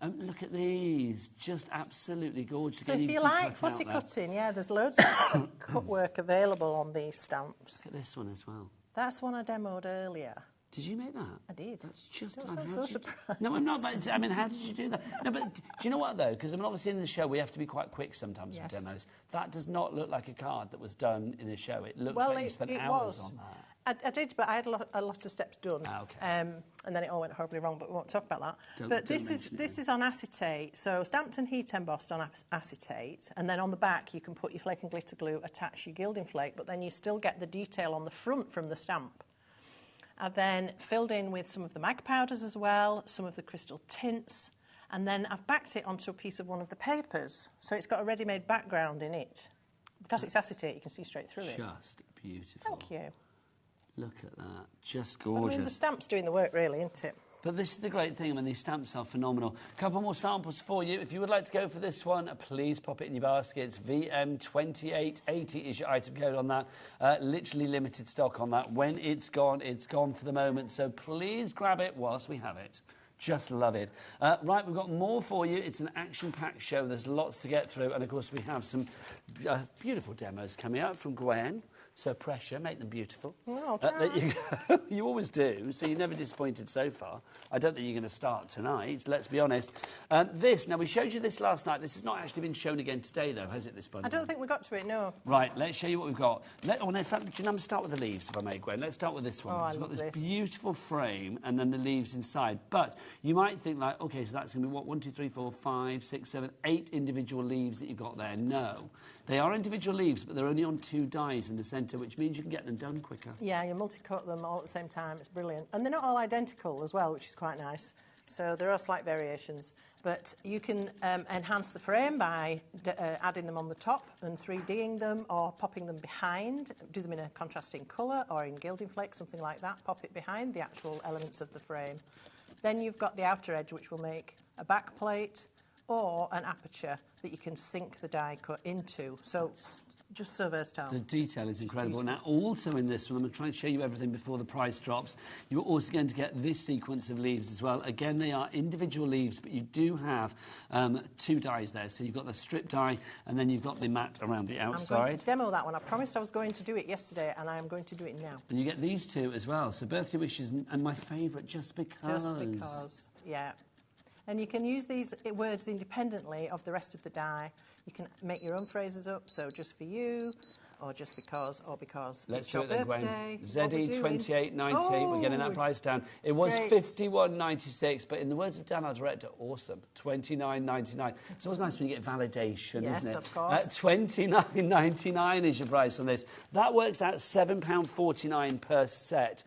Look at these. Just absolutely gorgeous. So Again, if can you see like cut out fussy there. cutting, yeah, there's loads of cut work available on these stamps. Look at this one as well. That's one I demoed earlier. Did you make that? I did. That's just... Don't how sound did so you- surprised. No, I'm not. But, I mean, how did you do that? No, but do you know what, though? Because, I mean, obviously in the show we have to be quite quick sometimes Yes. for demos. That does not look like a card that was done in a show. It looks Well, like you spent it hours was. on that. I did, but I had a lot of steps done. Ah, okay. And then it all went horribly wrong, but we won't talk about that. Don't This mention it. is on acetate, so stamped and heat embossed on acetate, and then on the back you can put your flake and glitter glue, attach your gilding flake, but then you still get the detail on the front from the stamp. I've then filled in with some of the mica powders as well, some of the crystal tints, and then I've backed it onto a piece of one of the papers, so it's got a ready-made background in it. Because it's acetate, you can see straight through it. Just beautiful. Thank you. Look at that. Just I gorgeous. mean, the stamp's doing the work, really, isn't it? But this is the great thing, I mean, these stamps are phenomenal. A couple more samples for you. If you would like to go for this one, please pop it in your baskets. VM2880 is your item code on that. Literally limited stock on that. When it's gone for the moment. So please grab it whilst we have it. Just love it. Right, we've got more for you. It's an action-packed show. There's lots to get through. And, of course, we have some beautiful demos coming out from Gwen. So pressure, make them beautiful. Well, I'll try. There you go. You always do, so you're never disappointed so far. I don't think you're going to start tonight, let's be honest. Now we showed you this last night. This has not actually been shown again today, though, has it, this bundle? I don't think we got to it, no. Right, let's show you what we've got. In fact, do you know, start with the leaves, if I may, Gwen. Let's start with this one. Oh, I It's got love this this. beautiful frame and then the leaves inside. But you might think, like, OK, so that's going to be, what, 1, 2, 3, 4, 5, 6, 7, 8 individual leaves that you've got there. No. They are individual leaves, but they're only on 2 dies in the centre, which means you can get them done quicker. Yeah, you multi-cut them all at the same time. It's brilliant. And they're not all identical as well, which is quite nice. So there are slight variations. But you can enhance the frame by adding them on the top and 3Ding them or popping them behind. Do them in a contrasting colour or in gilding flake, something like that. Pop it behind the actual elements of the frame. Then you've got the outer edge, which will make a back plate or an aperture that you can sink the die cut into. So just so versatile. The detail is incredible. Now, also in this one, I'm going to try and show you everything before the price drops. You're also going to get this sequence of leaves as well. Again, they are individual leaves, but you do have 2 dies there. So you've got the strip die, and then you've got the mat around the outside. I'm going to demo that one. I promised I was going to do it yesterday, and I am going to do it now. And you get these 2 as well. So birthday wishes, and my favourite, just because. Just because, yeah. And you can use these words independently of the rest of the die. You can make your own phrases up, so just for you, or just because, or because Let's it's do your it then, birthday. Gwen. ZE2890, we're getting that price down. It was great. $51.96, but in the words of Dan, our director, awesome, $29.99. It's always nice when you get validation, Yes, isn't it? of course. $29.99 is your price on this. That works out £7.49 per set.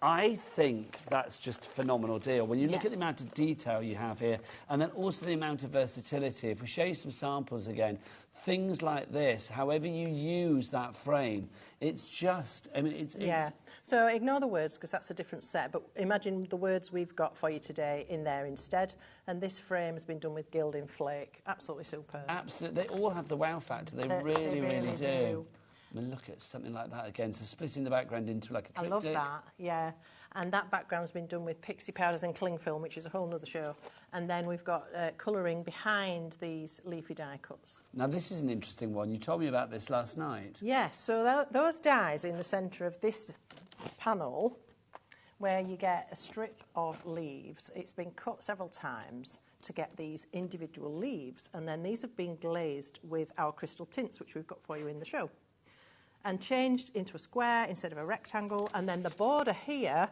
I think that's just a phenomenal deal. When you look at the amount of detail you have here, and then also the amount of versatility, if we show you some samples again, things like this, however you use that frame, it's just, I mean, it's... Yeah, so ignore the words because that's a different set, but imagine the words we've got for you today in there instead, and this frame has been done with gilding flake. Absolutely superb. Absolutely, they all have the wow factor, they really do. I mean, look at something like that again. So splitting the background into like a triptych. I love that, yeah. And that background's been done with pixie powders and cling film, which is a whole other show. And then we've got colouring behind these leafy die cuts. Now, this is an interesting one. You told me about this last night. Yes, so those dies in the centre of this panel, where you get a strip of leaves. It's been cut several times to get these individual leaves. And then these have been glazed with our crystal tints, which we've got for you in the show, and changed into a square instead of a rectangle. And then the border here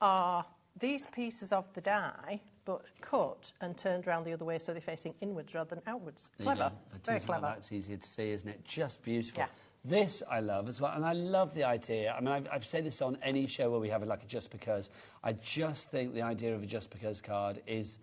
are these pieces of the die, but cut and turned around the other way so they're facing inwards rather than outwards. Clever, very clever. That's easier to see, isn't it? Just beautiful. Yeah. This I love as well, and I love the idea. I mean, I've said this on any show where we have it like a just because. I just think the idea of a just because card is,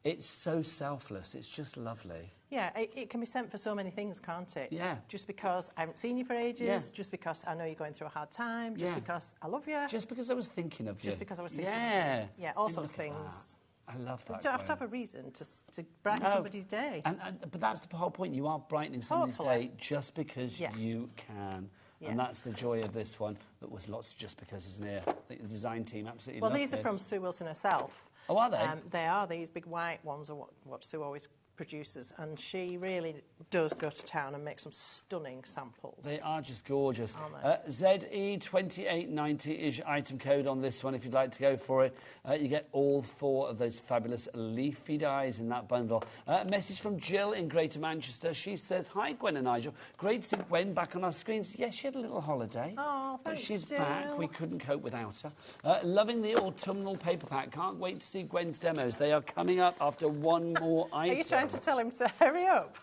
it's so selfless. It's just lovely. Yeah, it can be sent for so many things, can't it? Yeah. Just because I haven't seen you for ages, Yeah. just because I know you're going through a hard time, just because I love you. Just because I was thinking of you. Just because I was thinking Yeah. of you. Yeah, all And sorts of look at things. I love that. You don't have to have a reason to brighten somebody's day. But that's the whole point. You are brightening somebody's day just because you can. Yeah. And that's the joy of this one. That was lots of just because, isn't it? I think the design team absolutely Well, loved these are from Sue Wilson herself. Oh, are they? They are. These big white ones are what Sue always produces, and she really does go to town and make some stunning samples. They are just gorgeous. Aren't they? ZE2890 is your item code on this one if you'd like to go for it. You get all 4 of those fabulous leafy dies in that bundle. Message from Jill in Greater Manchester. She says, hi, Gwen and Nigel. Great to see Gwen back on our screens. Yes, she had a little holiday. Oh, thanks, but she's Jill. back. We couldn't cope without her. Loving the autumnal paper pack. Can't wait to see Gwen's demos. They are coming up after one more item. Are you trying to tell him to hurry up?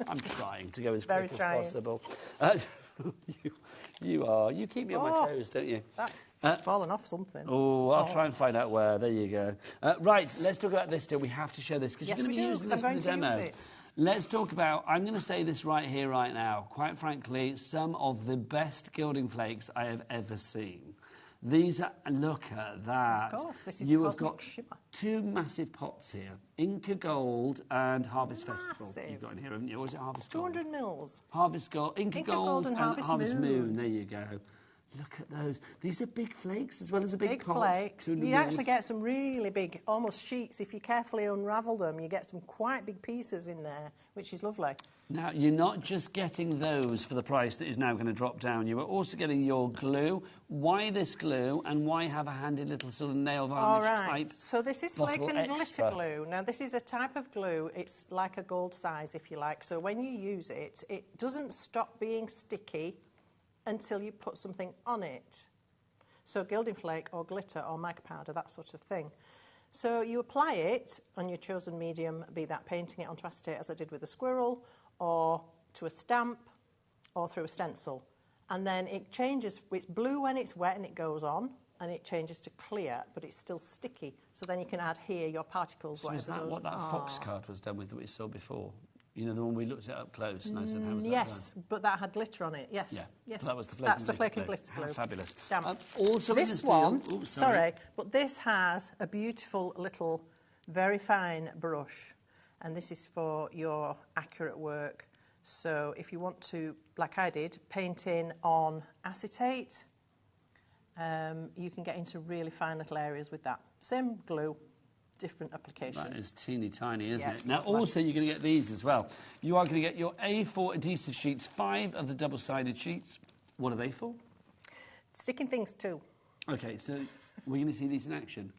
I'm trying to go as Very quick trying. as possible. You are. You keep me on my toes, don't you? That's fallen off something. Oh, I'll try and find out where. There you go. Right, let's talk about this still. We have to show this because Yes, you're going to be using this in the demo. Let's talk about, I'm going to say this right here, right now. Quite frankly, some of the best gilding flakes I have ever seen. These are, look at that. Of course, this is you have Cosmic got Shimmer. 2 massive pots here. Inca Gold and Harvest Massive. Festival. You've got in here, haven't you? Or is it Harvest Gold? 200 mils. Harvest Gold, Inca Gold and Harvest Moon. There you go. Look at those. These are big flakes as well as a big pot. Flakes. 200 You mils. actually get some really big, almost sheets. If you carefully unravel them, you get some quite big pieces in there, which is lovely. Now, you're not just getting those for the price that is now going to drop down. You are also getting your glue. Why this glue and why have a handy little sort of nail varnish type So this is Flake bottle and extra? glitter glue. Now, this is a type of glue. It's like a gold size, if you like. So when you use it, it doesn't stop being sticky until you put something on it. So gilding flake or glitter or mica powder, that sort of thing. So you apply it on your chosen medium, be that painting it onto acetate as I did with the squirrel, or to a stamp, or through a stencil. And then it changes, it's blue when it's wet and it goes on, and it changes to clear, but it's still sticky. So then you can add here your particles, So is whatever that those what that are. fox card was done with that we saw before? You know, the one we looked at up close and I said, how was that Yes, done? but that had glitter on it, yes. Yeah, yes. that was the flake That's and the glitter flake and glue. glitter How glue. fabulous. Stamp. Also in the This steel... one, Ooh, sorry. but this has a beautiful little, very fine brush, and this is for your accurate work. So if you want to, like I did, paint in on acetate, you can get into really fine little areas with that. Same glue, different application. That is teeny tiny, isn't Yes, it? Now, lovely. also, you're going to get these as well. You are going to get your A4 adhesive sheets, 5 of the double-sided sheets. What are they for? Sticking things too. OK, so we're going to see these in action.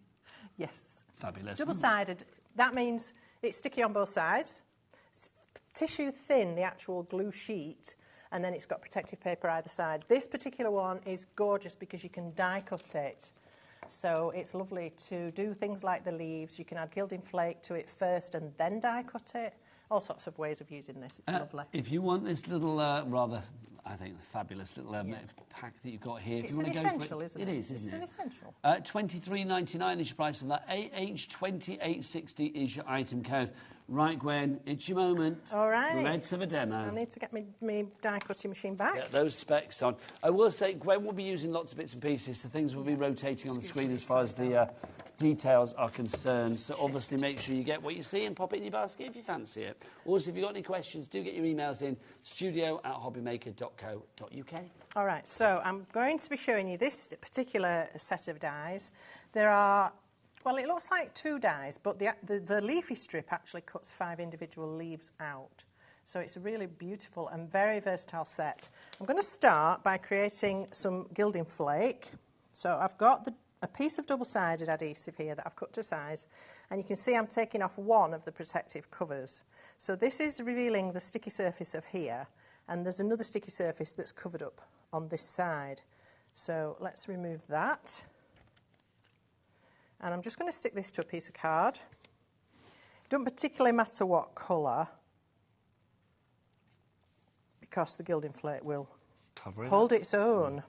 Yes. Fabulous. Double-sided, that means it's sticky on both sides. It's tissue thin, the actual glue sheet, and then it's got protective paper either side. This particular one is gorgeous because you can die cut it. So it's lovely to do things like the leaves. You can add gilding flake to it first and then die cut it. All sorts of ways of using this. It's lovely. If you want this little, rather, I think, fabulous little pack that you've got here, It's if you an want to go essential, for it, isn't it? It is, isn't it? It's an essential. $23.99 is your price on that. AH2860 is your item code. Right, Gwen, it's your moment. All right. Let's have a demo. I need to get my die cutting machine back. Get those specs on. I will say, Gwen will be using lots of bits and pieces, so things will be rotating on the screen as far as the details are concerned. So obviously make sure you get what you see and pop it in your basket if you fancy it. Also, if you've got any questions, do get your emails in, studio@hobbymaker.co.uk. All right, so I'm going to be showing you this particular set of dies. There are, well, it looks like 2 dies, but the leafy strip actually cuts 5 individual leaves out. So it's a really beautiful and very versatile set. I'm going to start by creating some gilding flake. So I've got a piece of double-sided adhesive here that I've cut to size, and you can see I'm taking off one of the protective covers. So this is revealing the sticky surface of here, and there's another sticky surface that's covered up on this side. So let's remove that. And I'm just going to stick this to a piece of card. It doesn't particularly matter what colour, because the gilding flake will hold its own.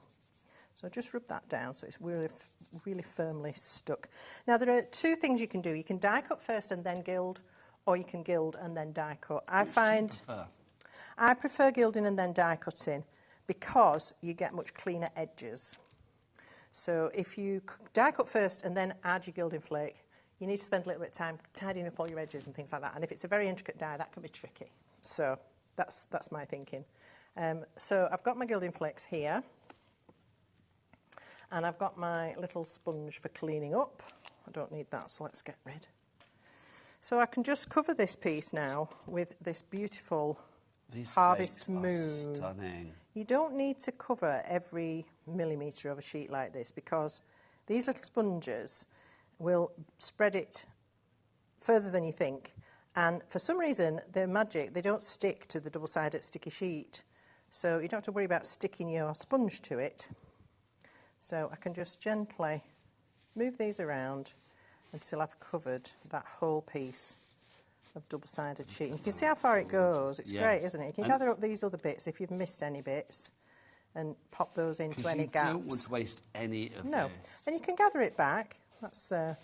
So just rub that down so it's really, really firmly stuck. Now, there are 2 things you can do. You can die cut first and then gild, or you can gild and then die cut. I prefer gilding and then die cutting because you get much cleaner edges. So if you die cut first and then add your gilding flake, you need to spend a little bit of time tidying up all your edges and things like that. And if it's a very intricate die, that can be tricky. So that's my thinking. So I've got my gilding flakes here. And I've got my little sponge for cleaning up. I don't need that, so let's get rid. So I can just cover this piece now with this beautiful Harvest Moon. Stunning. You don't need to cover every millimetre of a sheet like this because these little sponges will spread it further than you think. And for some reason, they're magic. They don't stick to the double-sided sticky sheet. So you don't have to worry about sticking your sponge to it. So I can just gently move these around until I've covered that whole piece of double-sided sheet. And you can see how far it goes. It's great, isn't it? You can gather up these other bits if you've missed any bits and pop those into any gaps. You don't want to waste any of No. this. And you can gather it back. That's a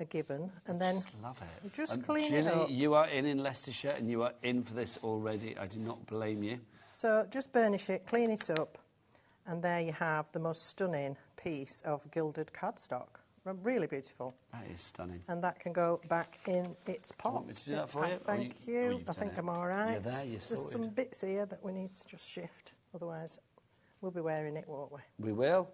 given. And then just love it. Just clean it Gilly, up. you are in Leicestershire and you are in for this already. I do not blame you. So just burnish it, clean it up, and there you have the most stunning piece of gilded cardstock. Really beautiful. That is stunning. And that can go back in its pot. Want me to do that for you? Thank you. I think I'm all right. You're there, you're There's sorted. some bits here that we need to just shift. Otherwise, we'll be wearing it, won't we? We will.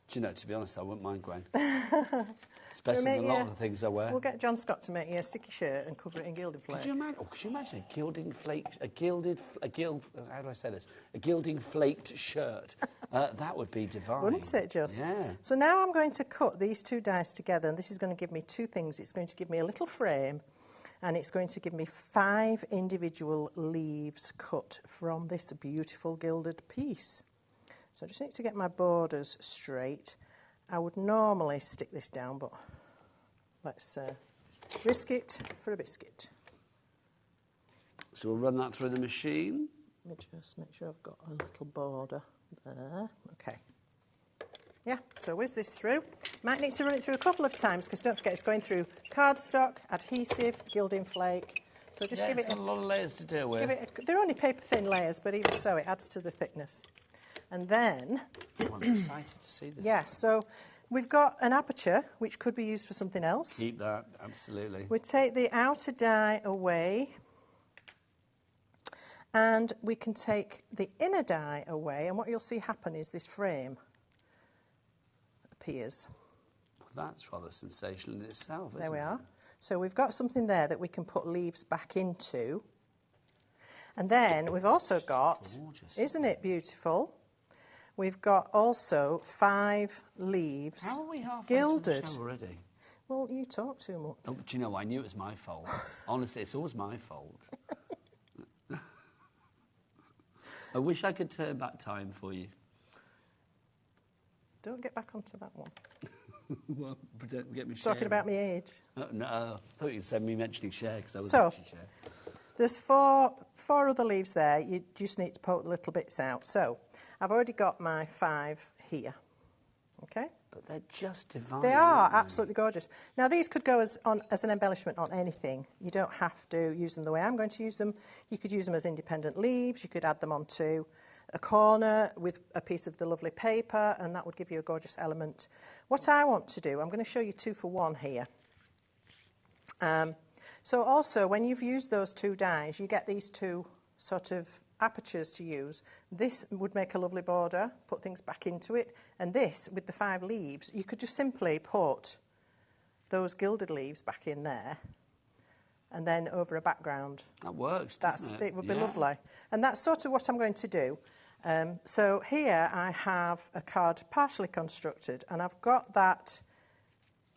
Do you know, to be honest, I wouldn't mind, Gwen. It's better than a lot of the things I wear. We'll get John Scott to make you a sticky shirt and cover it in gilding flake. Could you imagine a gilding flake, how do I say this? A gilding flaked shirt. That would be divine. Wouldn't it just? Yeah. So now I'm going to cut these two dies together, and this is going to give me two things. It's going to give me a little frame, and it's going to give me 5 individual leaves cut from this beautiful gilded piece. So I just need to get my borders straight. I would normally stick this down, but let's risk it for a biscuit. So we'll run that through the machine. Let me just make sure I've got a little border there. Okay. Yeah, so whiz this through. Might need to run it through a couple of times because don't forget it's going through cardstock, adhesive, gilding flake. So just give it a lot of layers to deal with. They're only paper thin layers, but even so, it adds to the thickness. And then, I'm excited to see this. yeah, so we've got an aperture, which could be used for something else. Keep that, absolutely. We take the outer die away, and we can take the inner die away, and what you'll see happen is this frame appears. Well, that's rather sensational in itself, isn't it? There we are. So we've got something there that we can put leaves back into. And then we've also got, isn't it beautiful? We've got also 5 leaves How are we halfway gilded. through the show already? Well, you talk too much. Oh, but you know, I knew it was my fault. Honestly, it's always my fault. I wish I could turn back time for you. Don't get back onto that one. Well, don't get me Talking about my age. No, I thought you'd said me mentioning share because I was So, mentioning share. There's four other leaves there. You just need to poke the little bits out. So I've already got my 5 here. Okay? But they're just divine. They are aren't they? absolutely gorgeous. Now these could go as an embellishment on anything. You don't have to use them the way I'm going to use them. You could use them as independent leaves. You could add them onto a corner with a piece of the lovely paper, and that would give you a gorgeous element. What I want to do, I'm going to show you 2 for 1 here. So also, when you've used those 2 dies, you get these 2 sort of apertures to use. This would make a lovely border, put things back into it, and this, with the 5 leaves, you could just simply put those gilded leaves back in there, and then over a background. That works, doesn't it? It would be lovely. And that's sort of what I'm going to do. So here I have a card partially constructed, and I've got that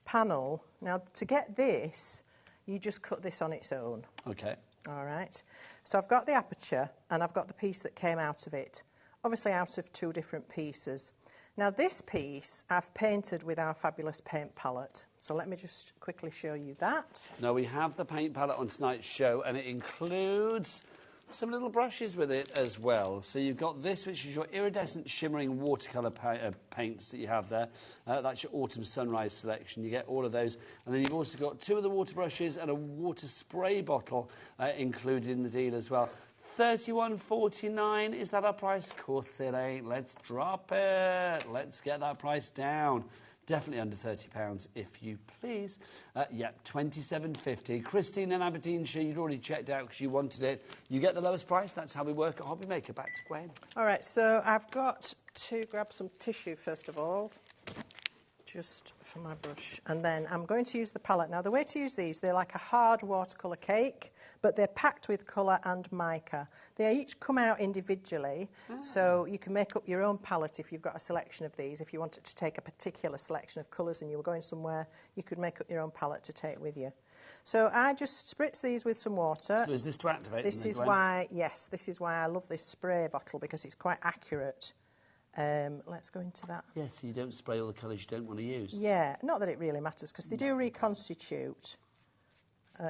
panel. Now, to get this, you just cut this on its own. Okay. All right. So I've got the aperture, and I've got the piece that came out of it, obviously out of 2 different pieces. Now, this piece I've painted with our fabulous paint palette. So let me just quickly show you that. Now, we have the paint palette on tonight's show, and it includes some little brushes with it as well. So you've got this, which is your iridescent shimmering watercolour paints that you have there. That's your autumn sunrise selection. You get all of those. And then you've also got 2 of the water brushes and a water spray bottle included in the deal as well. $31.49, is that our price? Of course it ain't. Let's drop it. Let's get that price down. Definitely under £30, if you please. Yep, £27.50. Christine in Aberdeenshire, you'd already checked out because you wanted it. You get the lowest price. That's how we work at HobbyMaker. Back to Gwen. All right, so I've got to grab some tissue first of all, just for my brush. And then I'm going to use the palette. Now, the way to use these, they're like a hard watercolour cake, but they're packed with colour and mica. They each come out individually, so you can make up your own palette if you've got a selection of these. If you wanted to take a particular selection of colours and you were going somewhere, you could make up your own palette to take with you. So I just spritz these with some water. So is this to activate This them, is Gwen? why, yes, this is why I love this spray bottle, because it's quite accurate. Let's go into that. Yeah, so you don't spray all the colours you don't want to use. Yeah, not that it really matters, because they do reconstitute.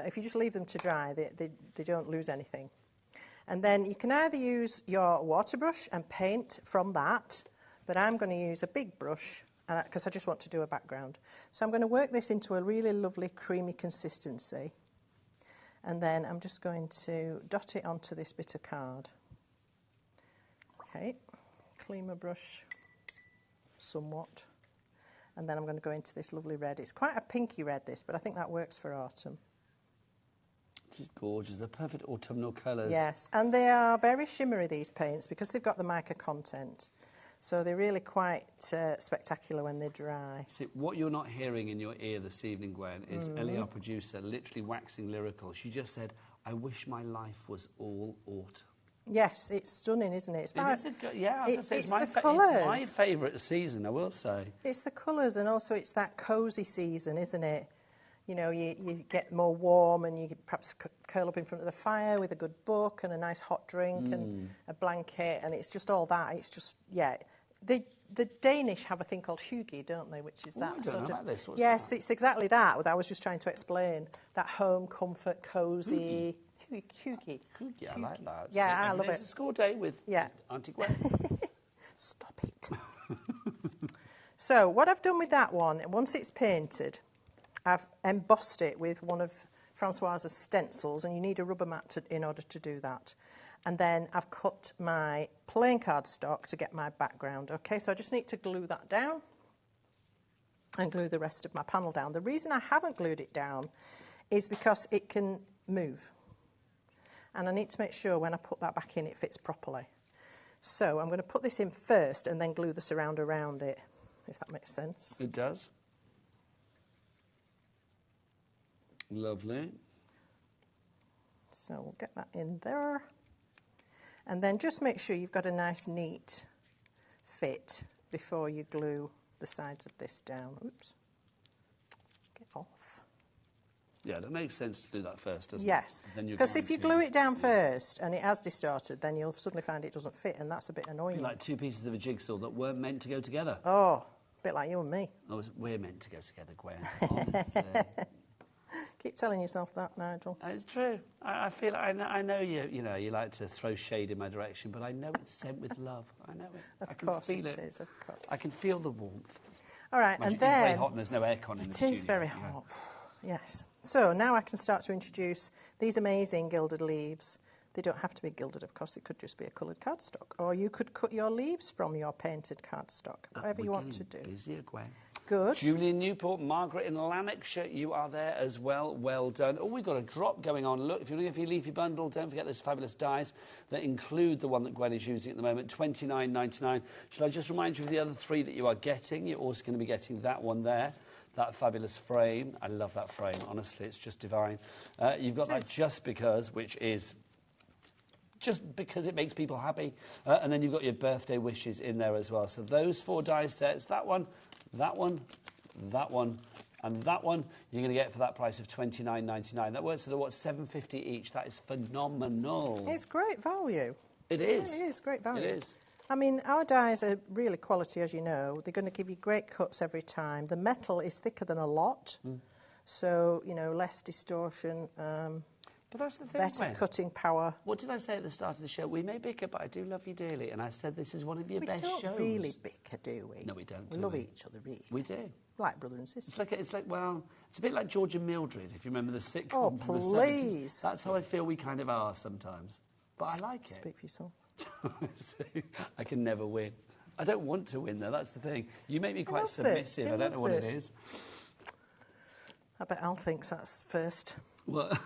If you just leave them to dry, they don't lose anything. And then you can either use your water brush and paint from that, but I'm going to use a big brush because I just want to do a background. So I'm going to work this into a really lovely creamy consistency. And then I'm just going to dot it onto this bit of card. Okay, clean my brush somewhat. And then I'm going to go into this lovely red. It's quite a pinky red, this, but I think that works for autumn. This is gorgeous. They're perfect autumnal colours. Yes, and they are very shimmery, these paints, because they've got the mica content. So they're really quite spectacular when they dry. See, what you're not hearing in your ear this evening, Gwen, is Ellie, our producer, literally waxing lyrical. She just said, I wish my life was all autumn. Yes, it's stunning, isn't it? It's my favourite season, I will say. It's the colours, and also it's that cosy season, isn't it? You know, you get more warm and you perhaps curl up in front of the fire with a good book and a nice hot drink and a blanket, and it's just all that. It's just, yeah. The Danish have a thing called hygge, don't they, which is that I don't sort know of... about this. What's yes, that? it's exactly that I was just trying to explain. That home, comfort, cosy... Hygge. Yeah, I like that. Yeah, I love it. It's a school day with Auntie Gwen. Stop it. So, what I've done with that one, once it's painted, I've embossed it with one of Francoise's stencils, and you need a rubber mat in order to do that. And then I've cut my plain cardstock to get my background. Okay, so I just need to glue that down and glue the rest of my panel down. The reason I haven't glued it down is because it can move. And I need to make sure when I put that back in, it fits properly. So I'm going to put this in first and then glue the surround around it, if that makes sense. It does. Lovely. So we'll get that in there. And then just make sure you've got a nice, neat fit before you glue the sides of this down. Oops. Get off. Yeah, that makes sense to do that first, doesn't it? Yes, because if you glue it down first and it has distorted, then you'll suddenly find it doesn't fit, and that's a bit annoying. Like two pieces of a jigsaw that weren't meant to go together. Oh, a bit like you and me. Oh, we're meant to go together, Gwen. Honestly. Keep telling yourself that, Nigel. It's true. I feel I know you like to throw shade in my direction, but I know it's sent with love. I know it. Of I can course feel it is, of course. I can feel the warmth. All right, Mind and you, then... It's very hot and there's no aircon in the studio. It is very hot. Yes. So now I can start to introduce these amazing gilded leaves. They don't have to be gilded, of course. It could just be a coloured cardstock. Or you could cut your leaves from your painted cardstock, whatever you want to do. Busier, Gwen. Good. Julie in Newport, Margaret in Lanarkshire, you are there as well. Well done. Oh, we've got a drop going on. Look, if you're looking for your leafy bundle, don't forget those fabulous dies that include the one that Gwen is using at the moment, $29.99. Shall I just remind you of the other three that you are getting? You're also going to be getting that one there. That fabulous frame. I love that frame, honestly. It's just divine. You've got that Just Because, which is just because it makes people happy. And then you've got your birthday wishes in there as well. So those 4 die sets, that one, that one, that one, and that one, you're going to get for that price of $29.99. That works at, what, $7.50 each. That is phenomenal. It's great value. It is. It is great value. It is. I mean, our dyes are really quality, as you know. They're going to give you great cuts every time. The metal is thicker than a lot, so, you know, less distortion, but that's the thing, better Gwen. cutting power. What did I say at the start of the show? We may bicker, but I do love you dearly, and I said this is one of your best shows. We don't really bicker, do we? No, we don't. We love each other, really. We do. Like brother and sister. It's like, well, it's a bit like George and Mildred, if you remember the sitcom Oh, from the 70s. please. That's how I feel we kind of are sometimes. But I like it. Speak for yourself. I can never win. I don't want to win, though. That's the thing. You make me quite loves it. submissive. He I don't know what loves it it. is. I bet Al thinks that's first. Well,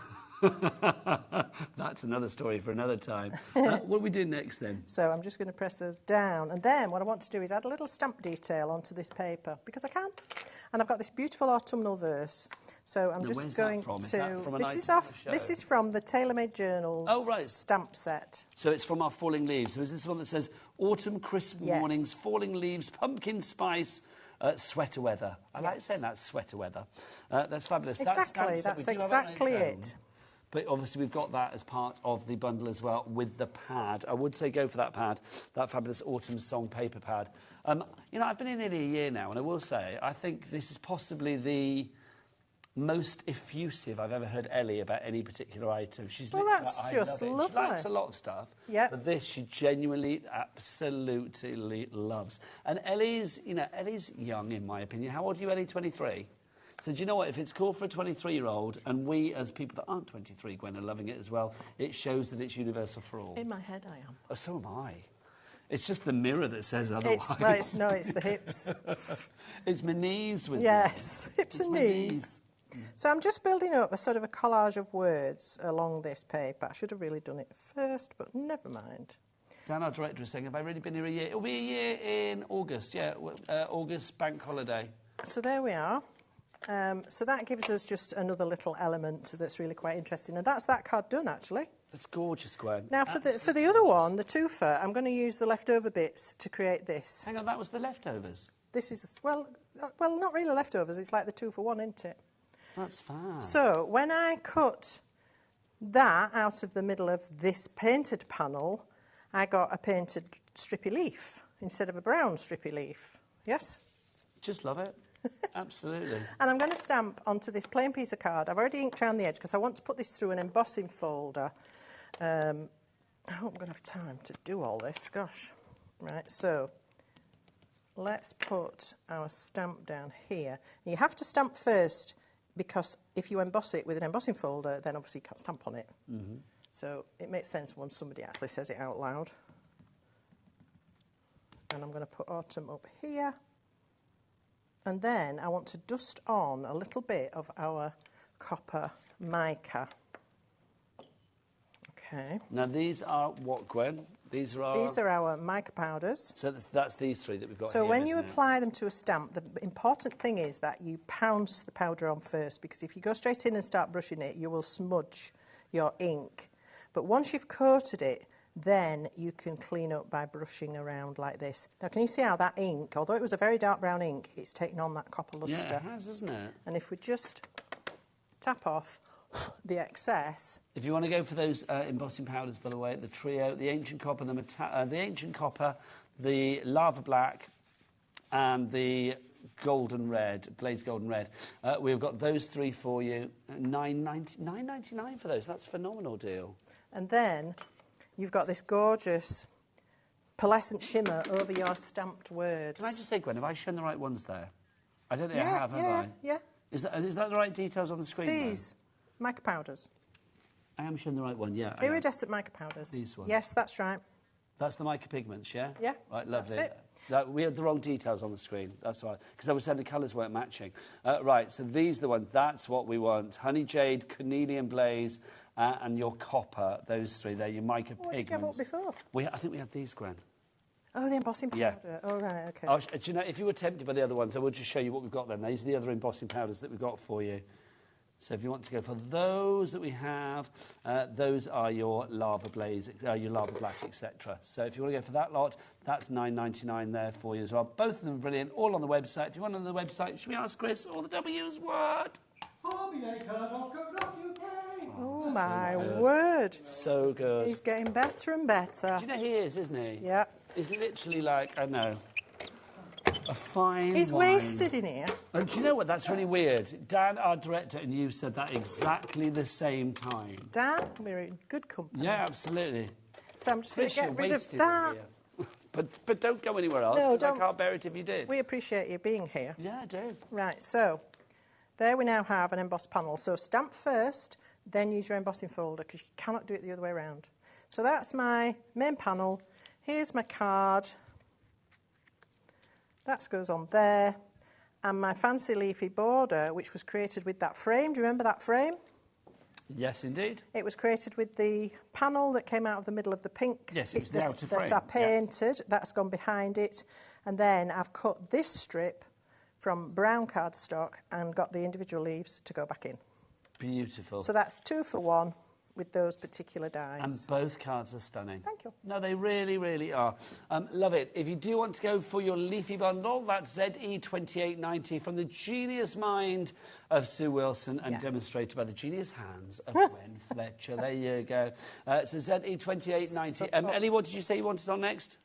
that's another story for another time. What do we do next, then? So I'm just going to press those down. And then what I want to do is add a little stamp detail onto this paper, because I can. And I've got this beautiful autumnal verse. So I'm just where's going that from? to... Is that from an this item is on off. the show? This is from the Tailor-Made Journals stamp set. So it's from our Falling Leaves. So is this one that says Autumn, Crisp Mornings, Falling Leaves, Pumpkin Spice, sweater weather? I like saying that, sweater weather. That's fabulous. Exactly, that's exactly it. But obviously we've got that as part of the bundle as well with the pad. I would say go for that pad, that fabulous Autumn Song paper pad. You know, I've been in nearly a year now, and I will say, I think this is possibly the most effusive I've ever heard Ellie about any particular item. She's that's just lovely. She likes a lot of stuff, but this she genuinely, absolutely loves. And Ellie's young, in my opinion. How old are you, Ellie? 23? So do you know what? If it's cool for a 23-year-old, and we, as people that aren't 23, Gwen, are loving it as well, it shows that it's universal for all. In my head, I am. Oh, so am I. It's just the mirror that says otherwise. It's the hips. It's my knees with Yes, hips and knees. So I'm just building up a sort of a collage of words along this paper. I should have really done it first, but never mind. Dan, our director, is saying, have I really been here a year? It'll be a year in August, August bank holiday. So there we are. So that gives us just another little element that's really quite interesting. And that's that card done, actually. That's gorgeous, Gwen. Now, for the other one, the twofer, I'm going to use the leftover bits to create this. Hang on, that was the leftovers? This is, well, not really leftovers. It's like the 2-for-1, isn't it? That's fine. So when I cut that out of the middle of this painted panel, I got a painted strippy leaf instead of a brown strippy leaf. Yes? Just love it. Absolutely. And I'm going to stamp onto this plain piece of card. I've already inked around the edge because I want to put this through an embossing folder. I hope I'm going to have time to do all this. Gosh. Right, so let's put our stamp down here. You have to stamp first, because if you emboss it with an embossing folder, then obviously you can't stamp on it. Mm-hmm. So it makes sense when somebody actually says it out loud. And I'm going to put autumn up here. And then I want to dust on a little bit of our copper mica. Okay. Now these are what, Gwen? These are our mica powders. So that's these three that we've got here. So when you apply them to a stamp, the important thing is that you pounce the powder on first, because if you go straight in and start brushing it, you will smudge your ink. But once you've coated it, then you can clean up by brushing around like this. Now, can you see how that ink, although it was a very dark brown ink, it's taken on that copper lustre? Yeah, it has, isn't it? And if we just tap off the excess... If you want to go for those embossing powders, by the way, the trio, the ancient copper, the lava black, and the golden red, glazed golden red, we've got those three for you. $9.99 for those. That's a phenomenal deal. And then you've got this gorgeous pearlescent shimmer over your stamped words. Can I just say, Gwen, have I shown the right ones there? I don't think I have I? Yeah. Is that the right details on the screen? These mica powders. I am showing the right one, yeah. Iridescent mica powders. These ones. Yes, that's right. That's the mica pigments, yeah? Yeah. Right, lovely. That's it. We had the wrong details on the screen, that's right. Because I was saying the colours weren't matching. Right, so these are the ones, that's what we want. Honey Jade, Cornelian Blaze, and your copper, those three there, your mica pigments. What did you have up before? I think we had these, Gwen. Oh, the embossing powder. Yeah. Oh, right, OK. Do you know, if you were tempted by the other ones, I will just show you what we've got then. These are the other embossing powders that we've got for you. So if you want to go for those that we have, those are your lava blaze, your lava black, etc. So if you want to go for that lot, that's $9.99 there for you as well. Both of them are brilliant, all on the website. If you want on the website, should we ask Chris all the W's what? HobbyMaker.co.uk. Oh, my word. So good. He's getting better and better. Do you know he is, isn't he? Yeah. He's literally like, I know, a fine He's wine. wasted in here. And do you know what? That's really weird. Dan, our director, and you said that exactly the same time. Dan, we're in good company. Yeah, absolutely. So I'm just going to get rid of wasted that. But don't go anywhere else, No, because I can't bear it if you did. We appreciate you being here. Yeah, I do. Right, so there we now have an embossed panel. So stamp first, then use your embossing folder, because you cannot do it the other way around. So that's my main panel. Here's my card. That goes on there. And my fancy leafy border, which was created with that frame. Do you remember that frame? Yes, indeed. It was created with the panel that came out of the middle of the pink. Yes, it was the outer frame. That I painted. Yeah. That's gone behind it. And then I've cut this strip from brown cardstock and got the individual leaves to go back in. Beautiful. So that's 2 for 1 with those particular dies. And both cards are stunning. Thank you. No, they really, really are. Love it. If you do want to go for your leafy bundle, that's ZE2890 from the genius mind of Sue Wilson and demonstrated by the genius hands of Gwen Fletcher. There you go. So ZE2890. Ellie, what did you say you wanted on next?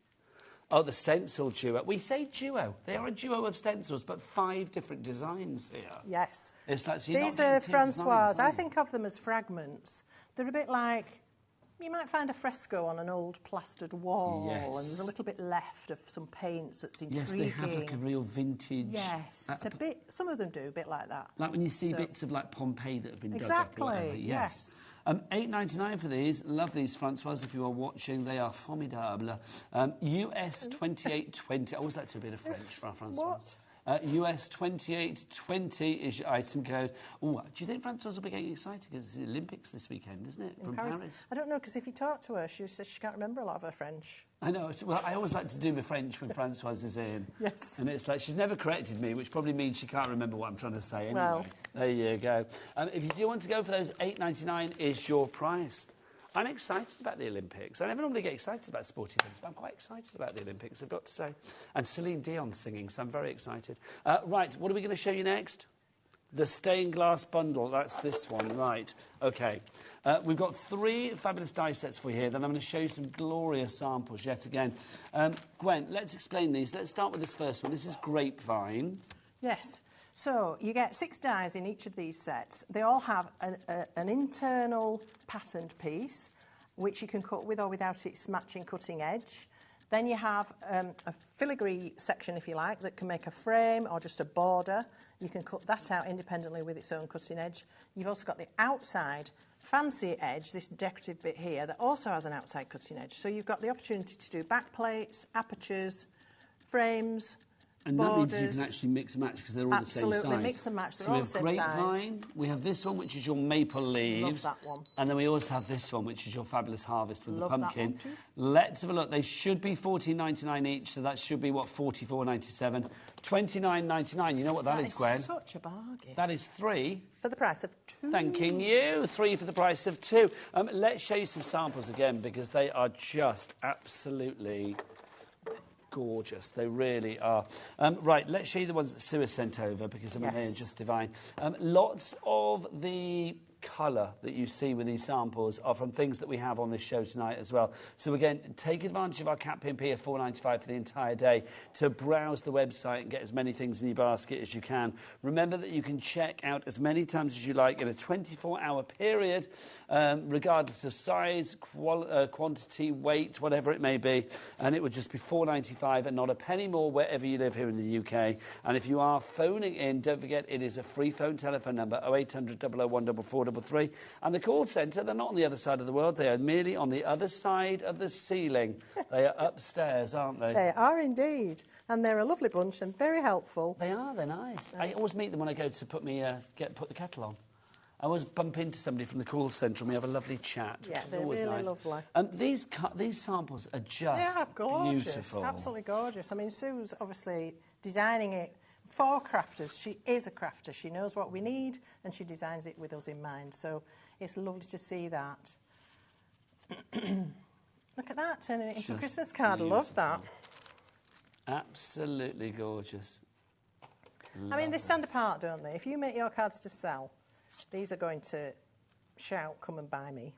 Oh, the stencil duo. We say duo. They are a duo of stencils, but 5 different designs here. Yes. It's like, so these are Francois. I think of them as fragments. They're a bit like, you might find a fresco on an old plastered wall, and there's a little bit left of some paints that's intriguing. Yes, they have like a real vintage... Yes, it's a bit, some of them do a bit like that. Like when you see bits of like Pompeii that have been dug up. Exactly, yes. $8.99 for these. Love these Francois. If you are watching, they are formidable. US 2820. I always like to do a bit of French for our Francois. What? US 2820 is your item code. Oh, do you think Francois will be getting excited because it's the Olympics this weekend, isn't it? From Paris. I don't know, because if you talk to her, she says she can't remember a lot of her French. I know. Well, I always like to do my French when Francois is in. Yes. And it's like she's never corrected me, which probably means she can't remember what I'm trying to say anyway. Well. There you go. If you do want to go for those, $8.99 is your price. I'm excited about the Olympics. I never normally get excited about sporty events, but I'm quite excited about the Olympics, I've got to say. And Celine Dion singing, so I'm very excited. Right, what are we going to show you next? The stained glass bundle. That's this one, right. OK. We've got 3 fabulous die sets for you here. Then I'm going to show you some glorious samples yet again. Gwen, let's explain these. Let's start with this first one. This is grapevine. Yes. So you get 6 dies in each of these sets. They all have an internal patterned piece, which you can cut with or without its matching cutting edge. Then you have a filigree section, if you like, that can make a frame or just a border. You can cut that out independently with its own cutting edge. You've also got the outside fancy edge, this decorative bit here, that also has an outside cutting edge. So you've got the opportunity to do back plates, apertures, frames, and borders. That means you can actually mix and match because they're all the same size. Absolutely, mix and match. They're so all the same size. we have grapevine, we have this one, which is your maple leaves. Love that one. And then we also have this one, which is your fabulous harvest with Love the pumpkin. That one too. Let's have a look. They should be $14.99 each, so that should be, what, $44.97. $29.99. You know what that is, Gwen? Such a bargain. That is 3. For the price of 2. Thanking you. 3 for the price of 2. Let's show you some samples again, because they are just absolutely gorgeous. They really are. Right, let's show you the ones that Sue has sent over, because they are just divine. Lots of the colour that you see with these samples are from things that we have on this show tonight as well. So again, take advantage of our Cat P&P of $4.95 for the entire day to browse the website and get as many things in your basket as you can. Remember that you can check out as many times as you like in a 24-hour period, regardless of size, quantity, weight, whatever it may be, and it would just be $4.95 and not a penny more wherever you live here in the UK. And if you are phoning in, don't forget it is a free phone telephone number, 0800 001 4433, and the call centre, they're not on the other side of the world, they are merely on the other side of the ceiling. They are upstairs, aren't they? They are indeed, and they're a lovely bunch and very helpful. They are, they're nice. I always meet them when I go to put the kettle on. I always bump into somebody from the call centre and we have a lovely chat, yeah, which is they're always really nice. Lovely. And these samples are just they are gorgeous, beautiful. Absolutely gorgeous. I mean, Sue's obviously designing it for crafters. She is a crafter. She knows what we need and she designs it with us in mind. So it's lovely to see that. Look at that, turning it into a Christmas card. Beautiful. I love that. Absolutely gorgeous. I mean, they stand apart, don't they? If you make your cards to sell, these are going to shout, come and buy me.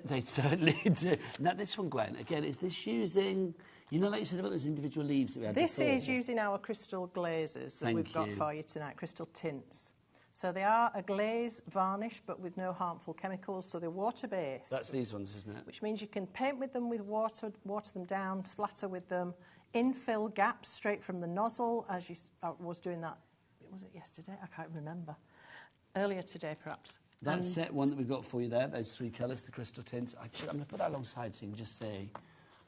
They certainly do. Now, this one, Gwen, again, is this using... You know, like you said about those individual leaves that we had This before? is using our crystal glazes that we've got for you tonight, crystal tints. So they are a glaze varnish, but with no harmful chemicals, so they're water-based. That's these ones, isn't it? Which means you can paint with them with water them down, splatter with them, infill gaps straight from the nozzle, as you was doing that. Was it yesterday? I can't remember. Earlier today, perhaps. That's set one that we've got for you there, those 3 colours, the crystal tints. I'm going to put that alongside so you can just see.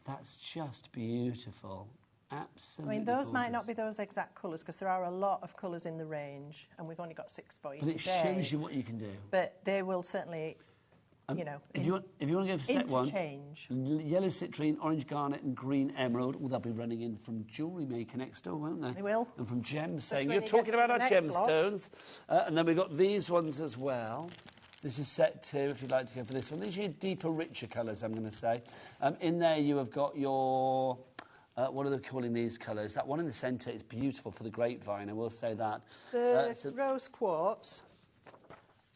That's just beautiful. Absolutely. I mean, those might gorgeous. not be those exact colours because there are a lot of colours in the range, and we've only got 6 for you But it today. shows you what you can do. But they will certainly, you know, If you want to go for set one, interchange. yellow citrine, orange garnet, and green emerald. Oh, they'll be running in from Jewellery Maker next door, won't they? They will. And from Gems, saying when you're you talking get to about our the next lot. gemstones. And then we've got these ones as well. This is set 2, if you'd like to go for this one. These are your deeper, richer colours, I'm going to say. In there, you have got your... what are they calling these colours? That one in the centre is beautiful for the grapevine, I will say that. The rose quartz.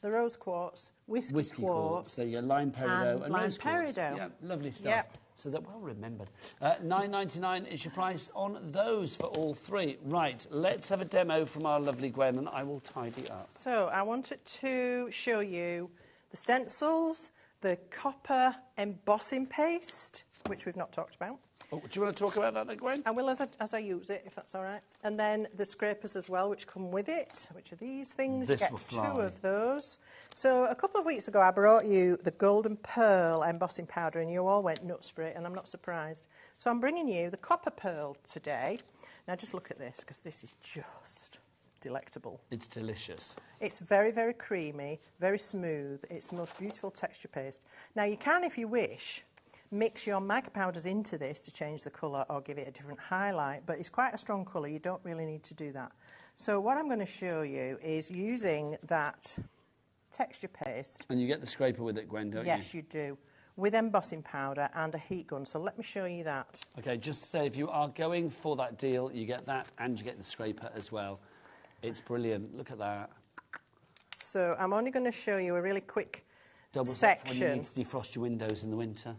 The rose quartz, whiskey quartz. There you go, lime peridot and lime rose quartz. peridot. Yeah, lovely stuff. Yep. So they're well remembered. $9.99 is your price on those for all 3. Right, let's have a demo from our lovely Gwen, and I will tidy up. So I wanted to show you the stencils, the copper embossing paste, which we've not talked about. Oh, do you want to talk about that then, Gwen? I will as I use it, if that's all right. And then the scrapers as well, which come with it, which are these things. This you get will fly. 2 of those. So a couple of weeks ago, I brought you the golden pearl embossing powder, and you all went nuts for it, and I'm not surprised. So I'm bringing you the copper pearl today. Now just look at this, because this is just delectable. It's delicious. It's very, very creamy, very smooth. It's the most beautiful texture paste. Now you can, if you wish, mix your mica powders into this to change the colour or give it a different highlight, but it's quite a strong colour. You don't really need to do that. So what I'm going to show you is using that texture paste. And you get the scraper with it, Gwen, don't you? Yes, you do. With embossing powder and a heat gun. So let me show you that. OK, just to say, if you are going for that deal, you get that and you get the scraper as well. It's brilliant. Look at that. So I'm only going to show you a really quick Double section. when you need to defrost your windows in the winter.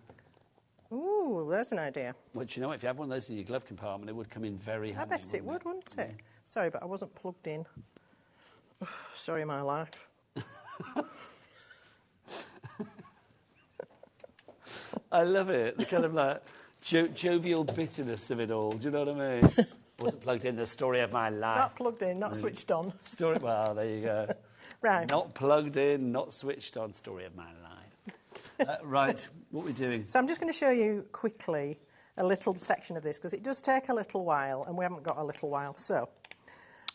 Ooh, there's an idea. Which, you know, if you have one of those in your glove compartment, it would come in very handy. I bet it would, wouldn't it? Sorry, but I wasn't plugged in. Sorry, my life. I love it. The kind of like jovial bitterness of it all. Do you know what I mean? Wasn't plugged in. The story of my life. Not plugged in, not switched on. Story. Well, there you go. Right. Not plugged in, not switched on. Story of my life. Right, what are we doing? So I'm just going to show you quickly a little section of this because it does take a little while and we haven't got a little while. So,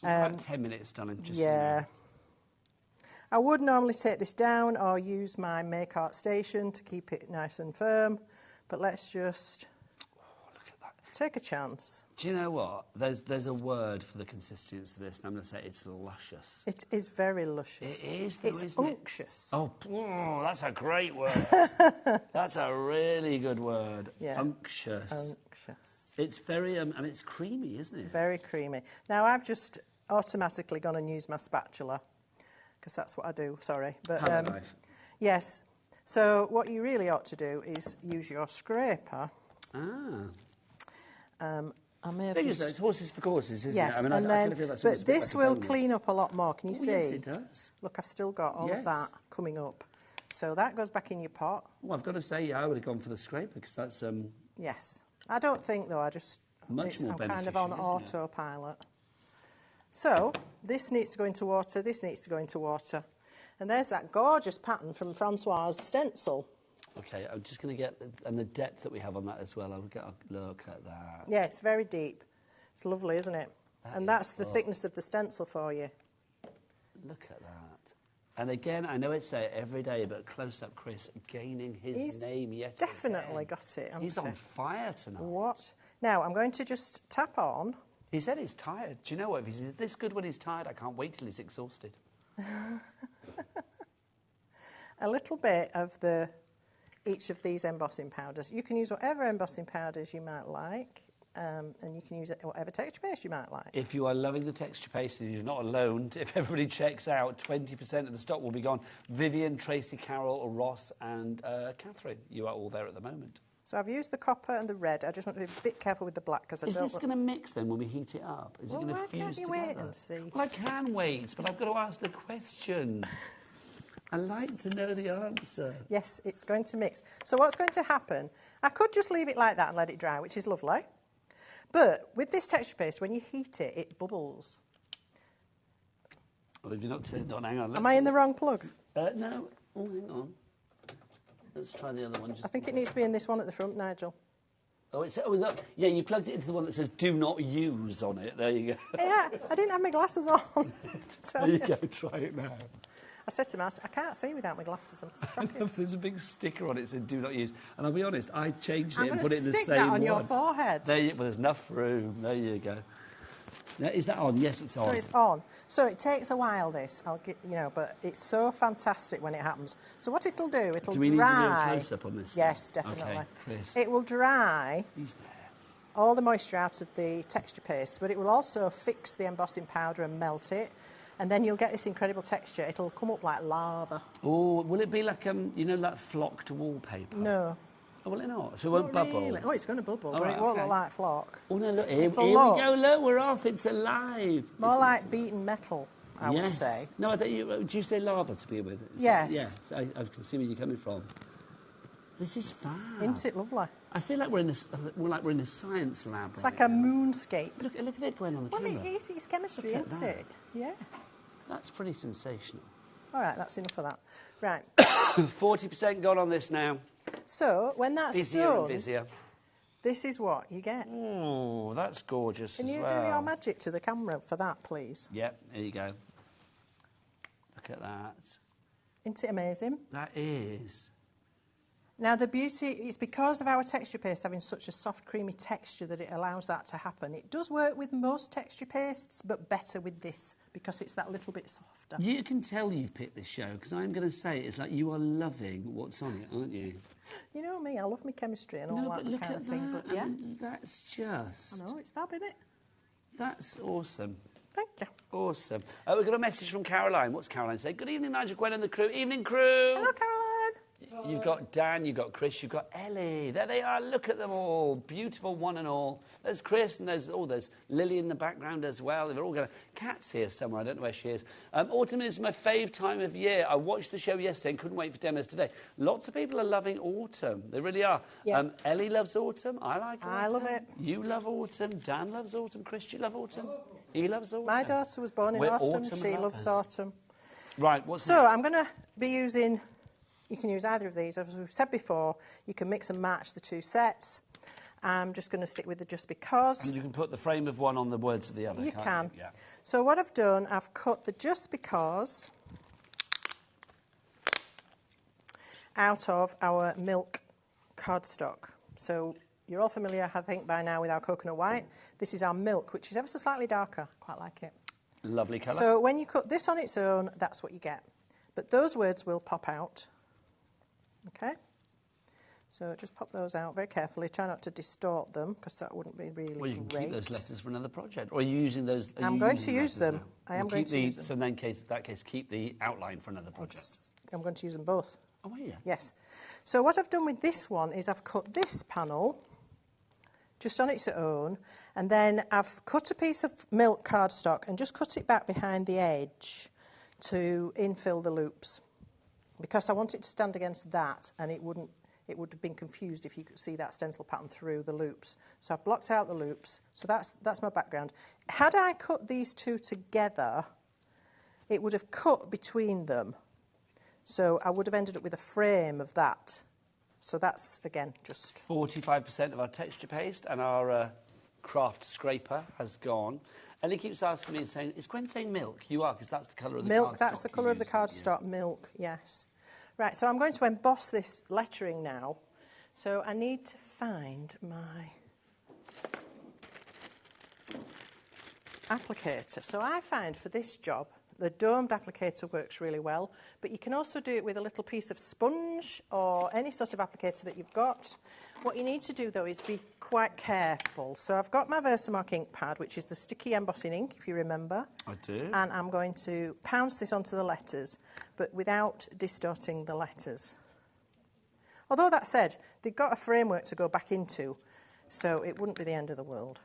about 10 minutes, darling. Just yeah. So you know. I would normally take this down or use my Make Art station to keep it nice and firm, but let's just take a chance. Do you know what? There's a word for the consistency of this, and I'm going to say it's luscious. It is very luscious. It is, though, it's isn't unctuous. It? Oh, that's a great word. That's a really good word. Yeah. Unctuous. Unctuous. It's very, I mean, it's creamy, isn't it? Very creamy. Now, I've just automatically gone and used my spatula, because that's what I do, sorry. But yes, so what you really ought to do is use your scraper. I may have just... It's horses for courses, isn't yes, it? I mean, and I then, kind of feel that's but this like will clean up a lot more. Can you see? Yes, it does. Look, I've still got all Yes. of that coming up. So that goes back in your pot. Well, I've got to say, yeah, I would have gone for the scraper because that's Yes. I don't think, though, I'm kind of on autopilot. So this needs to go into water, this needs to go into water. And there's that gorgeous pattern from Francois' stencil. Okay, I'm just going to get... And the depth that we have on that as well, I'll get a look at that. Yeah, it's very deep. It's lovely, isn't it? And that's the thickness of the stencil for you. Look at that. And again, I know it's say every day, but close-up Chris gaining his name yet definitely again. Got it. He's on fire tonight. What? Now, I'm going to just tap on. He said he's tired. Do you know what? If he's this good when he's tired, I can't wait till he's exhausted. A little bit of each of these embossing powders. You can use whatever embossing powders you might like, and you can use whatever texture paste you might like. If you are loving the texture paste and you're not alone, if everybody checks out, 20% of the stock will be gone. Vivian, Tracy, Carol, Ross and Catherine, you are all there at the moment. So I've used the copper and the red. I just want to be a bit careful with the black because I don't... Is this going to mix then when we heat it up? Is it going to fuse together? Wait and see? Well, I can wait, but I've got to ask the question. I like to know the answer. Yes, it's going to mix. So what's going to happen, I could just leave it like that and let it dry, which is lovely. But with this texture paste, when you heat it, it bubbles. Well, if you're not turned on, hang on. Am I in the wrong plug? No. Oh, hang on. Let's try the other one. I think it needs to be in this one at the front, Nigel. Oh, yeah, you plugged it into the one that says "Do not use" on it. There you go. Yeah, I didn't have my glasses on. There you go. Try it now. I said to him, I can't see without my glasses. I'm shocking. There's a big sticker on it that said "Do not use," and I'll be honest, I changed it I'm and put it in the stick same that on one. your forehead. Well, there's enough room. There you go. Now, is that on? Yes, it's on. So it's on. So it takes a while, this, but it's so fantastic when it happens. So what it'll do, it'll dry. Do we need to do a close-up on this? Yes, definitely. Okay, Chris. It will dry He's there. all the moisture out of the texture paste, but it will also fix the embossing powder and melt it, and then you'll get this incredible texture. It'll come up like lava. Oh, will it be like, like flocked wallpaper? No. Oh, will it not? So it won't bubble? Really. Oh, it's going to bubble, but right, it won't okay. look like flock. Oh, no, look, here we look. go. Look, we're off. It's alive. More like beaten metal, I would say. No, I thought do you say lava to begin with? Yes. So I can see where you're coming from. This is fab. Isn't it lovely? I feel like we're in a science lab. It's like a moonscape. Look at it going on the camera. Well, it's chemistry, isn't it? Yeah. That's pretty sensational. All right, that's enough of that. Right. 40% gone on this now. So, when that's busier done, and busier. This is what you get. Oh, that's gorgeous. Can you do your magic to the camera for that, please? Yep, there you go. Look at that. Isn't it amazing? That is. Now, the beauty is because of our texture paste having such a soft, creamy texture that it allows that to happen. It does work with most texture pastes, but better with this because it's that little bit softer. You can tell you've picked this show because I'm going to say it's like you are loving what's on it, aren't you? You know me, I love my chemistry and all that look kind at of thing, but yeah. That's just... I know, it's fab, isn't it? That's awesome. Thank you. Awesome. We've got a message from Caroline. What's Caroline saying? Good evening, Nigel, Gwen and the crew. Evening, crew. Hello, Caroline. You've got Dan, you've got Chris, you've got Ellie. There they are. Look at them all. Beautiful one and all. There's Chris and there's Lily in the background as well. They're all going to... Kat's here somewhere. I don't know where she is. Autumn is my fave time of year. I watched the show yesterday and couldn't wait for demos today. Lots of people are loving autumn. They really are. Yeah. Ellie loves autumn. I like autumn. I love it. You love autumn. Dan loves autumn. Chris, do you love autumn? He loves autumn. My daughter was born in We're autumn. autumn She lovers. loves autumn. Right, what's So next? I'm going to be using... You can use either of these. As we've said before, you can mix and match the two sets. I'm just going to stick with the just because. And you can put the frame of one on the words of the other, You can't can. you? Yeah. So what I've done, I've cut the just because out of our milk cardstock. So you're all familiar, I think, by now with our coconut white. This is our milk, which is ever so slightly darker. Quite like it. Lovely colour. So when you cut this on its own, that's what you get. But those words will pop out. Okay? So just pop those out very carefully. Try not to distort them, because that wouldn't be really Well, you can great. keep those letters for another project. Or are you using those? I'm going to use them. I am going to use them. So in that case, keep the outline for another project. I'm going to use them both. Oh, are you? Yes. So what I've done with this one is I've cut this panel just on its own, and then I've cut a piece of milk cardstock and just cut it back behind the edge to infill the loops, because I want it to stand against that, and it would have been confused if you could see that stencil pattern through the loops. So I've blocked out the loops. So that's my background. Had I cut these two together, it would have cut between them. So I would have ended up with a frame of that. So that's, again, just... 45% of our texture paste and our craft scraper has gone. Ellie keeps asking me and saying, is Gwen saying milk? You are, because that's the colour of the cardstock. Milk, that's the colour of the cardstock, milk, yes. Right, so I'm going to emboss this lettering now. So I need to find my applicator. So I find for this job, the domed applicator works really well, but you can also do it with a little piece of sponge or any sort of applicator that you've got. What you need to do, though, is be quite careful. So I've got my Versamark ink pad, which is the sticky embossing ink, if you remember. I do. And I'm going to pounce this onto the letters, but without distorting the letters. Although that said, they've got a framework to go back into, so it wouldn't be the end of the world.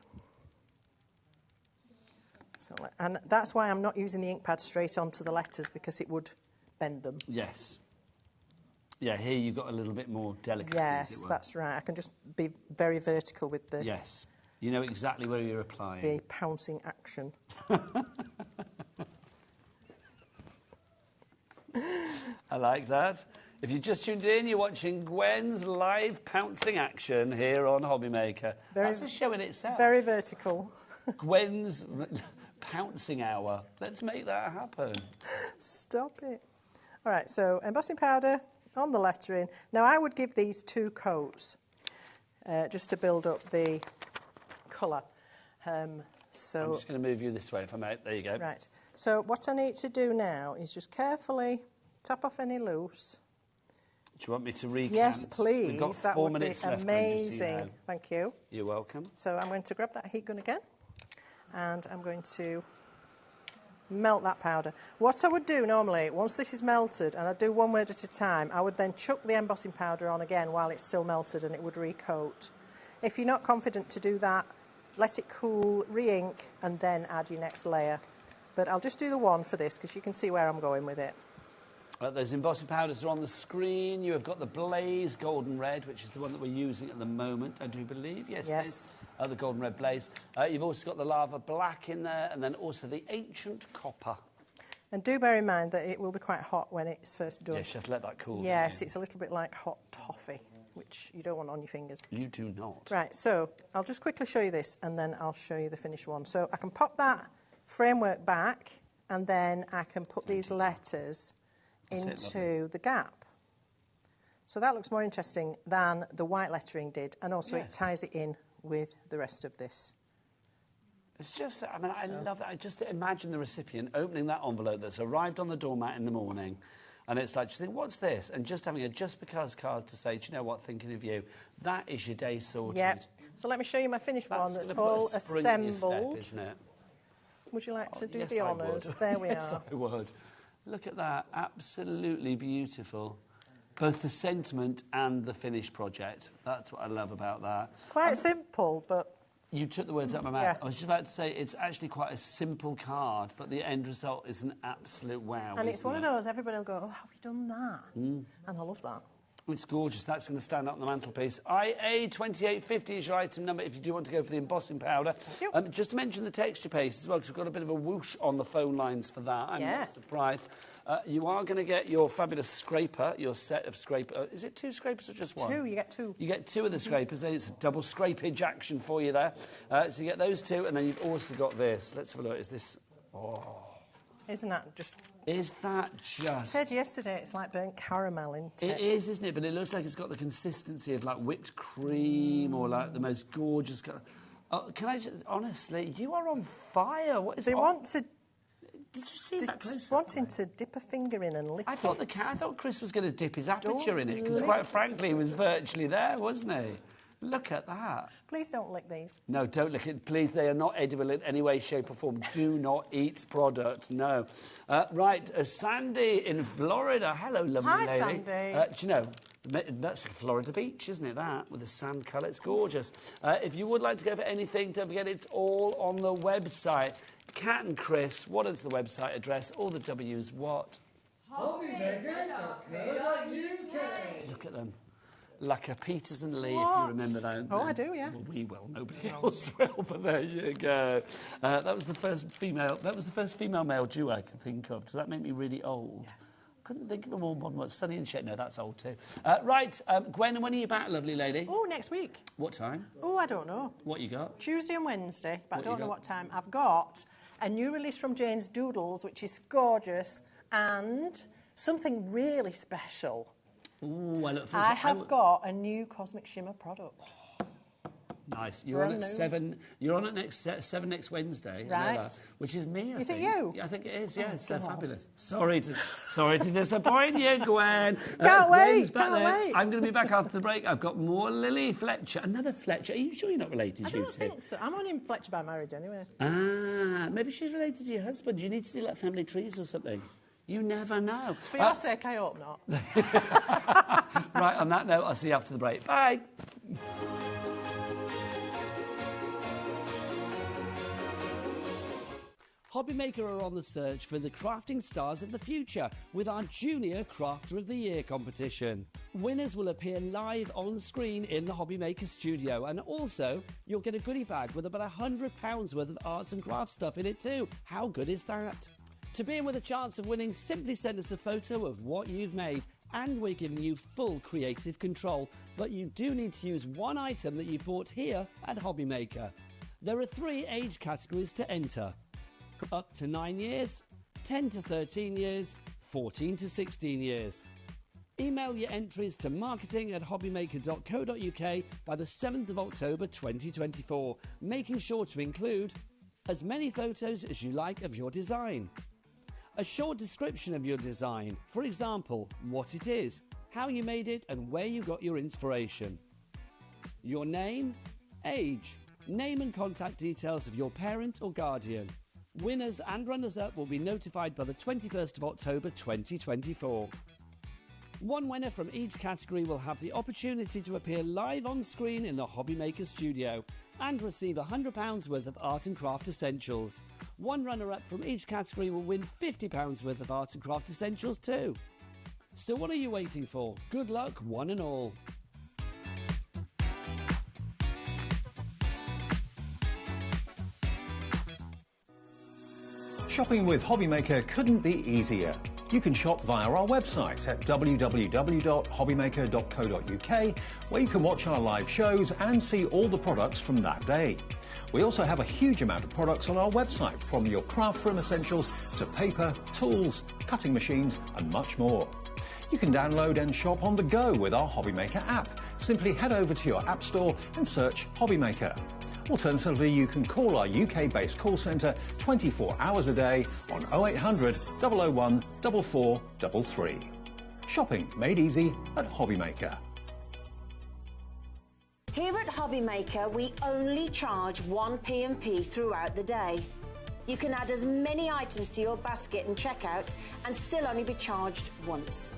So, and that's why I'm not using the ink pad straight onto the letters, because it would bend them. Yes. Yeah, here you've got a little bit more delicacy, as it Yes, were. that's right. I can just be very vertical with the, Yes. You know exactly where you're applying. the pouncing action. I like that. If you just tuned in, you're watching Gwen's live pouncing action here on HobbyMaker. That's a show in itself. Very vertical. Gwen's pouncing hour. Let's make that happen. Stop it. All right, so embossing powder on the lettering. Now, I would give these 2 coats just to build up the colour. So I'm just going to move you this way if I may. There you go. Right. So what I need to do now is just carefully tap off any loose. Do you want me to recount? Yes, please. We've got that 4 would minutes be left. amazing. Thank you. You're welcome. So I'm going to grab that heat gun again, and I'm going to melt that powder. What I would do normally, once this is melted, and I do 1 word at a time, I would then chuck the embossing powder on again while it's still melted, and it would recoat. If you're not confident to do that, let it cool, re-ink, and then add your next layer. But I'll just do the 1 for this, because you can see where I'm going with it. Those embossing powders are on the screen. You have got the Blaze Golden Red, which is the one that we're using at the moment, I do believe. Yes. The Golden Red Blaze. You've also got the Lava Black in there, and then also the Ancient Copper. And do bear in mind that it will be quite hot when it's first done. Yes, you have to let that cool. Yes, it's a little bit like hot toffee, which you don't want on your fingers. You do not. Right, so I'll just quickly show you this, and then I'll show you the finished one. So I can pop that framework back, and then I can put these letters into the gap. So that looks more interesting than the white lettering did, and also it ties it in with the rest of this. It's just, I mean, I love that. I just imagine the recipient opening that envelope that's arrived on the doormat in the morning, and it's like, just think, what's this? And just having a just because card to say, do you know what, thinking of you. That is your day sorted. Yep. So let me show you my finished one that's all assembled. Step, isn't it? Would you like to do the honours? There we yes, are. I would. Look at that. Absolutely beautiful. Both the sentiment and the finished project. That's what I love about that. Quite simple, but... You took the words out of my mouth. Yeah. I was just about to say it's actually quite a simple card, but the end result is an absolute wow. And it's one of those, everybody will go, oh, have you done that? And I love that. It's gorgeous. That's going to stand up on the mantelpiece. IA2850 is your item number if you do want to go for the embossing powder. Just to mention the texture paste as well, because we've got a bit of a whoosh on the phone lines for that. I'm not surprised. You are going to get your fabulous scraper, your set of scraper. Is it 2 scrapers or just 1? 2, you get 2. You get 2 of the scrapers, then it's a double scrapage action for you there. So you get those 2, and then you've also got this. Let's have a look. Is this... Oh... Isn't that just... Is that just... I said yesterday it's like burnt caramel, isn't it? It is, isn't it? But it looks like it's got the consistency of, like, whipped cream or, like, the most gorgeous... can I just... Honestly, you are on fire. What is They want to... Did you see that close wanting to dip a finger in and lick I thought Chris was going to dip his aperture in it, because, quite frankly, he was virtually there, wasn't he? Look at that. Please don't lick these. No, don't lick it. Please, they are not edible in any way, shape or form. Do not eat product, no. Right, Sandy in Florida. Hello, lovely lady. Hi, Sandy. Do you know, that's Florida Beach, isn't it, that? With the sand colour, it's gorgeous. If you would like to go for anything, don't forget it's all on the website. Kat and Chris, what is the website address? All the W's, what? HobbyMaker.co.uk. Look at them. Like a Peters and Lee, if you remember that. Oh, I do, yeah. Well, we will. Nobody else will, but there you go. That was the first female-male duo I could think of. Does that make me really old? Yeah. Couldn't think of a more modern one. Sunny and Shet. No, that's old too. Right, Gwen, when are you back, lovely lady? Oh, next week. What time? Oh, I don't know. What you got? Tuesday and Wednesday, but I don't know what time. I've got a new release from Jane's Doodles, which is gorgeous, and something really special. Ooh, I look forward to I have got a new Cosmic Shimmer product. Nice. You're on at 7. You're on at 7 next Wednesday. Right. Which is me, I think. Is it you? Yeah, I think it is, yeah. It's fabulous. Sorry to disappoint you, Gwen. Can't wait. I'm going to be back after the break. I've got more Lily Fletcher. Another Fletcher. Are you sure you're not related, I don't think so. I'm only Fletcher by marriage anyway. Ah, maybe she's related to your husband. You need to do like family trees or something. You never know. For your sake, I hope not. Right, on that note, I'll see you after the break. Bye. HobbyMaker are on the search for the crafting stars of the future with our Junior Crafter of the Year competition. Winners will appear live on screen in the HobbyMaker studio, and also you'll get a goodie bag with about £100 worth of arts and crafts stuff in it too. How good is that? To be in with a chance of winning, simply send us a photo of what you've made and we're giving you full creative control, but you do need to use one item that you bought here at HobbyMaker. There are 3 age categories to enter: up to 9 years, 10 to 13 years, 14 to 16 years. Email your entries to marketing@hobbymaker.co.uk by the 7th of October 2024, making sure to include as many photos as you like of your design, a short description of your design, for example, what it is, how you made it and where you got your inspiration, your name, age, name and contact details of your parent or guardian. Winners and runners-up will be notified by the 21st of October 2024. One winner from each category will have the opportunity to appear live on screen in the HobbyMaker studio and receive £100 worth of art and craft essentials. One runner-up from each category will win £50 worth of art and craft essentials too. So what are you waiting for? Good luck, one and all. Shopping with HobbyMaker couldn't be easier. You can shop via our website at www.hobbymaker.co.uk, where you can watch our live shows and see all the products from that day. We also have a huge amount of products on our website, from your craft room essentials to paper, tools, cutting machines and much more. You can download and shop on the go with our HobbyMaker app. Simply head over to your app store and search HobbyMaker. Alternatively, you can call our UK-based call centre 24 hours a day on 0800 001 4433. Shopping made easy at HobbyMaker. Here at HobbyMaker, we only charge 1 P&P throughout the day. You can add as many items to your basket and checkout and still only be charged once.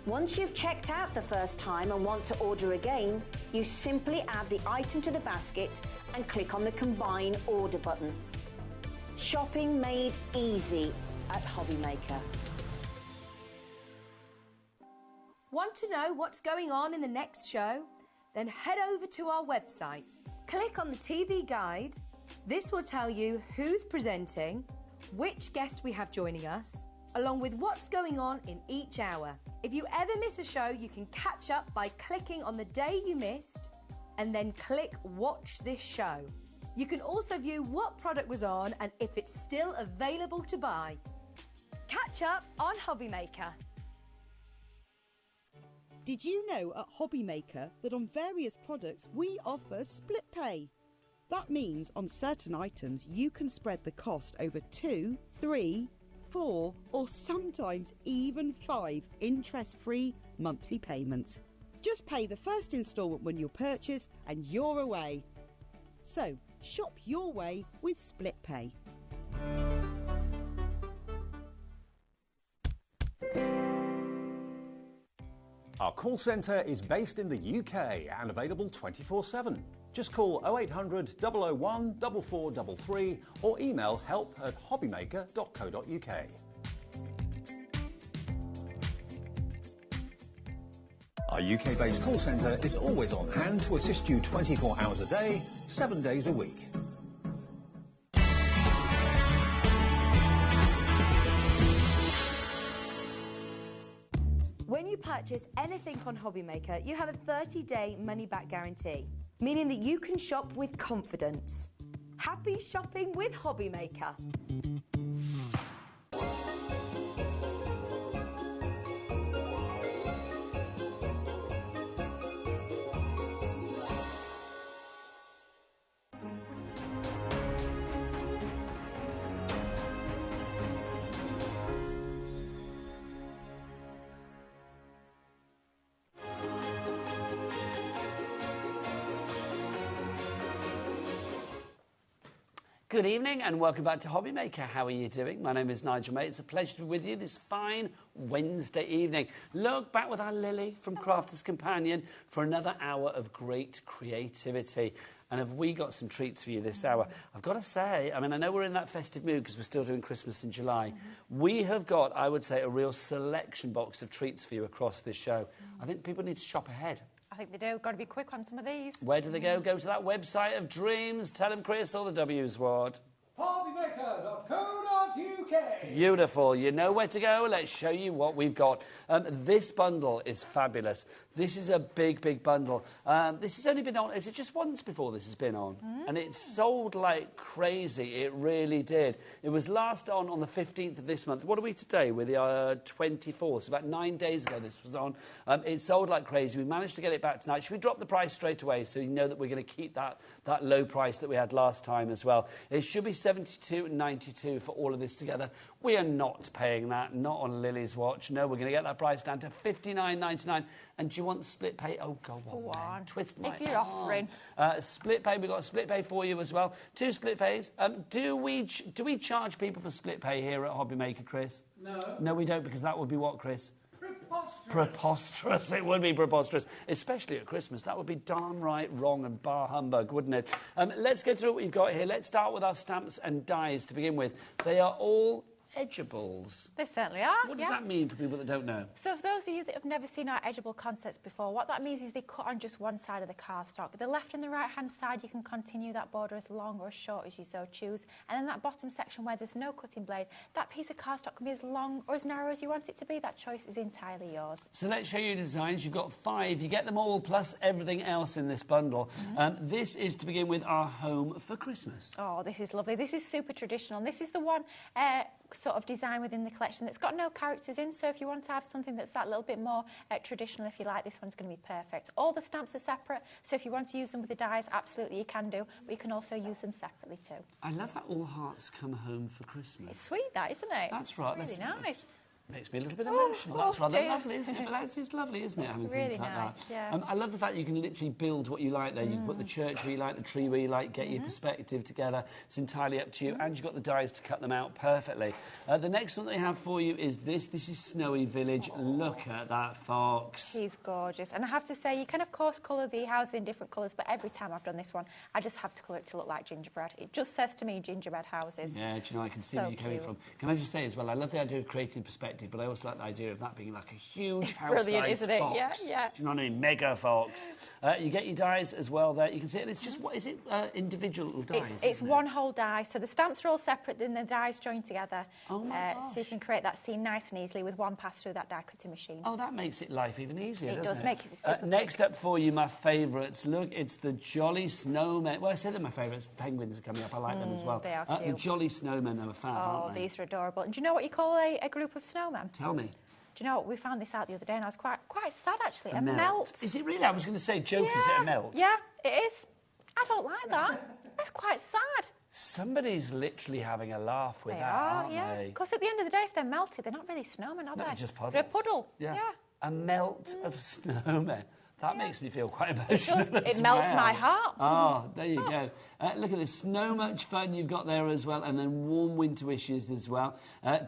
Once you've checked out the first time and want to order again, you simply add the item to the basket and click on the Combine Order button. Shopping made easy at HobbyMaker. Want to know what's going on in the next show? Then head over to our website. Click on the TV guide. This will tell you who's presenting, which guest we have joining us, along with what's going on in each hour. If you ever miss a show, you can catch up by clicking on the day you missed and then click Watch This Show. You can also view what product was on and if it's still available to buy. Catch up on HobbyMaker. Did you know at HobbyMaker that on various products we offer split pay? That means on certain items you can spread the cost over 2, 3, 4 or sometimes even 5 interest-free monthly payments. Just pay the first instalment when you purchase and you're away. So shop your way with split pay. Our call centre is based in the UK and available 24/7. Just call 0800 001 4433 or email help@hobbymaker.co.uk. Our UK-based call centre is always on hand to assist you 24 hours a day, 7 days a week. When you purchase anything on HobbyMaker, you have a 30-day money-back guarantee, meaning that you can shop with confidence. Happy shopping with HobbyMaker. Good evening and welcome back to HobbyMaker. How are you doing? My name is Nigel May. It's a pleasure to be with you this fine Wednesday evening. Look back with our Lily from Crafter's Companion for another hour of great creativity. And have we got some treats for you this hour? I've got to say, I mean, I know we're in that festive mood because we're still doing Christmas in July. We have got, I would say, a real selection box of treats for you across this show. I think people need to shop ahead. I think they do. Got to be quick on some of these. Where do they go? Go to that website of dreams. Tell them, Chris, all the W's what? HobbyMaker.co.uk. Okay. Beautiful. You know where to go. Let's show you what we've got. This bundle is fabulous. This is a big, big bundle. This has only been on, is it just once before this has been on? And it sold like crazy. It really did. It was last on the 15th of this month. What are we today? We're the 24th. So about 9 days ago this was on. It sold like crazy. We managed to get it back tonight. Should we drop the price straight away so you know that we're going to keep that low price that we had last time as well? It should be $72.92 for all of this together. We are not paying that, not on Lily's watch. No, we're going to get that price down to $59.99. And do you want split pay? Oh, go on. Twist my arm. If you're offering. Split pay, we've got a split pay for you as well. 2 split pays. Do we charge people for split pay here at HobbyMaker, Chris? No. No, we don't, because that would be what, Chris? Preposterous. Preposterous. It would be preposterous, especially at Christmas. That would be darn right wrong and bar humbug, wouldn't it? Let's go through what you've got here. Let's start with our stamps and dies to begin with. They are all edgeables. They certainly are. What does that mean for people that don't know? So for those of you that have never seen our edgeable concepts before, what that means is they cut on just one side of the cardstock. The left and the right hand side, you can continue that border as long or as short as you so choose. And then that bottom section where there's no cutting blade, that piece of cardstock can be as long or as narrow as you want it to be. That choice is entirely yours. So let's show you designs. You've got 5. You get them all plus everything else in this bundle. This is to begin with our home for Christmas. Oh, this is lovely. This is super traditional. And this is the one sort of design within the collection that's got no characters in, so if you want to have something that's that little bit more traditional, if you like, this one's going to be perfect. All the stamps are separate, so if you want to use them with the dies, absolutely you can do, but you can also use them separately too. I love that all hearts come home for Christmas. It's sweet, that, isn't it? That's right. Really nice. Makes me a little bit emotional. That's rather dear. lovely, isn't it? But that is lovely, isn't it, having Really things like nice, that? yeah. I love the fact you can literally build what you like there. You can put the church where you like, the tree where you like, get your perspective together. It's entirely up to you. And you've got the dies to cut them out perfectly. The next one they have for you is this. This is Snowy Village. Look at that fox. He's gorgeous. And I have to say, you can, of course, colour the houses in different colours, but every time I've done this one, I just have to colour it to look like gingerbread. It just says to me gingerbread houses. Yeah, do you know, I can see where you're coming from. Can I just say as well, I love the idea of creating perspective, but I also like the idea of that being like a huge house-sized Brilliant, isn't it? fox. Yeah, yeah. Do you know what I mean? Mega fox. You get your dies as well there. You can see it. It's just, what is it? Individual little dies, It's one whole die. So the stamps are all separate, then the dies join together. Oh, my gosh. So you can create that scene nice and easily with one pass through that die cutting machine. Oh, that makes it life even easier, It doesn't does make it super Next up for you, my favourites. Look, it's the Jolly Snowmen. Well, I said they're my favourites. Penguins are coming up. I like them as well. They are The cute. Jolly Snowmen are fab, aren't they? These are adorable. And do you know what you call a group of snowmen? Tell me. Do you know what? We found this out the other day and I was quite sad, actually. A melt. melt. Is it really? I was going to say joke, is it a melt? Yeah, it is. I don't like that. That's quite sad. Somebody's literally having a laugh with They that, are, aren't yeah. they? Because at the end of the day, if they're melted, they're not really snowmen, are No, they? they're just puddles. They're a puddle. Yeah. A melt of snowmen. That makes me feel quite It emotional. does. It melts my heart. Oh, there you go. Look at this. So much fun you've got there as well. And then warm winter wishes as well.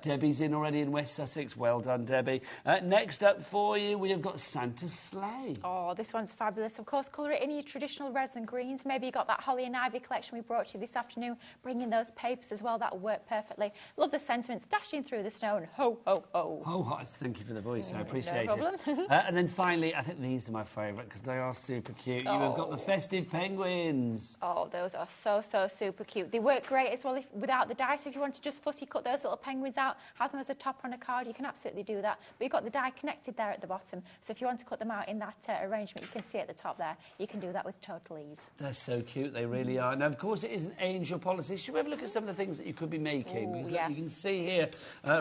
Debbie's in already in West Sussex. Well done, Debbie. Next up for you, we have got Santa's sleigh. Oh, this one's fabulous. Of course, colour it in your traditional reds and greens. Maybe you got that holly and ivy collection we brought you this afternoon. Bring in those papers as well. That'll work perfectly. Love the sentiments. Dashing through the snow and ho, ho, ho. Oh, thank you for the voice. I appreciate no it. And then finally, I think these are my favourite because they are super cute. You have got the festive penguins. Oh, those are so super cute. They work great as well without the dice. If you want to just fussy cut those little penguins out, have them as a top on a card, you can absolutely do that. But you've got the die connected there at the bottom. So if you want to cut them out in that arrangement, you can see at the top there, you can do that with total ease. They're so cute, they really are. Now, of course, it is an angel policy. Should we have a look at some of the things that you could be making? Because yes. you can see here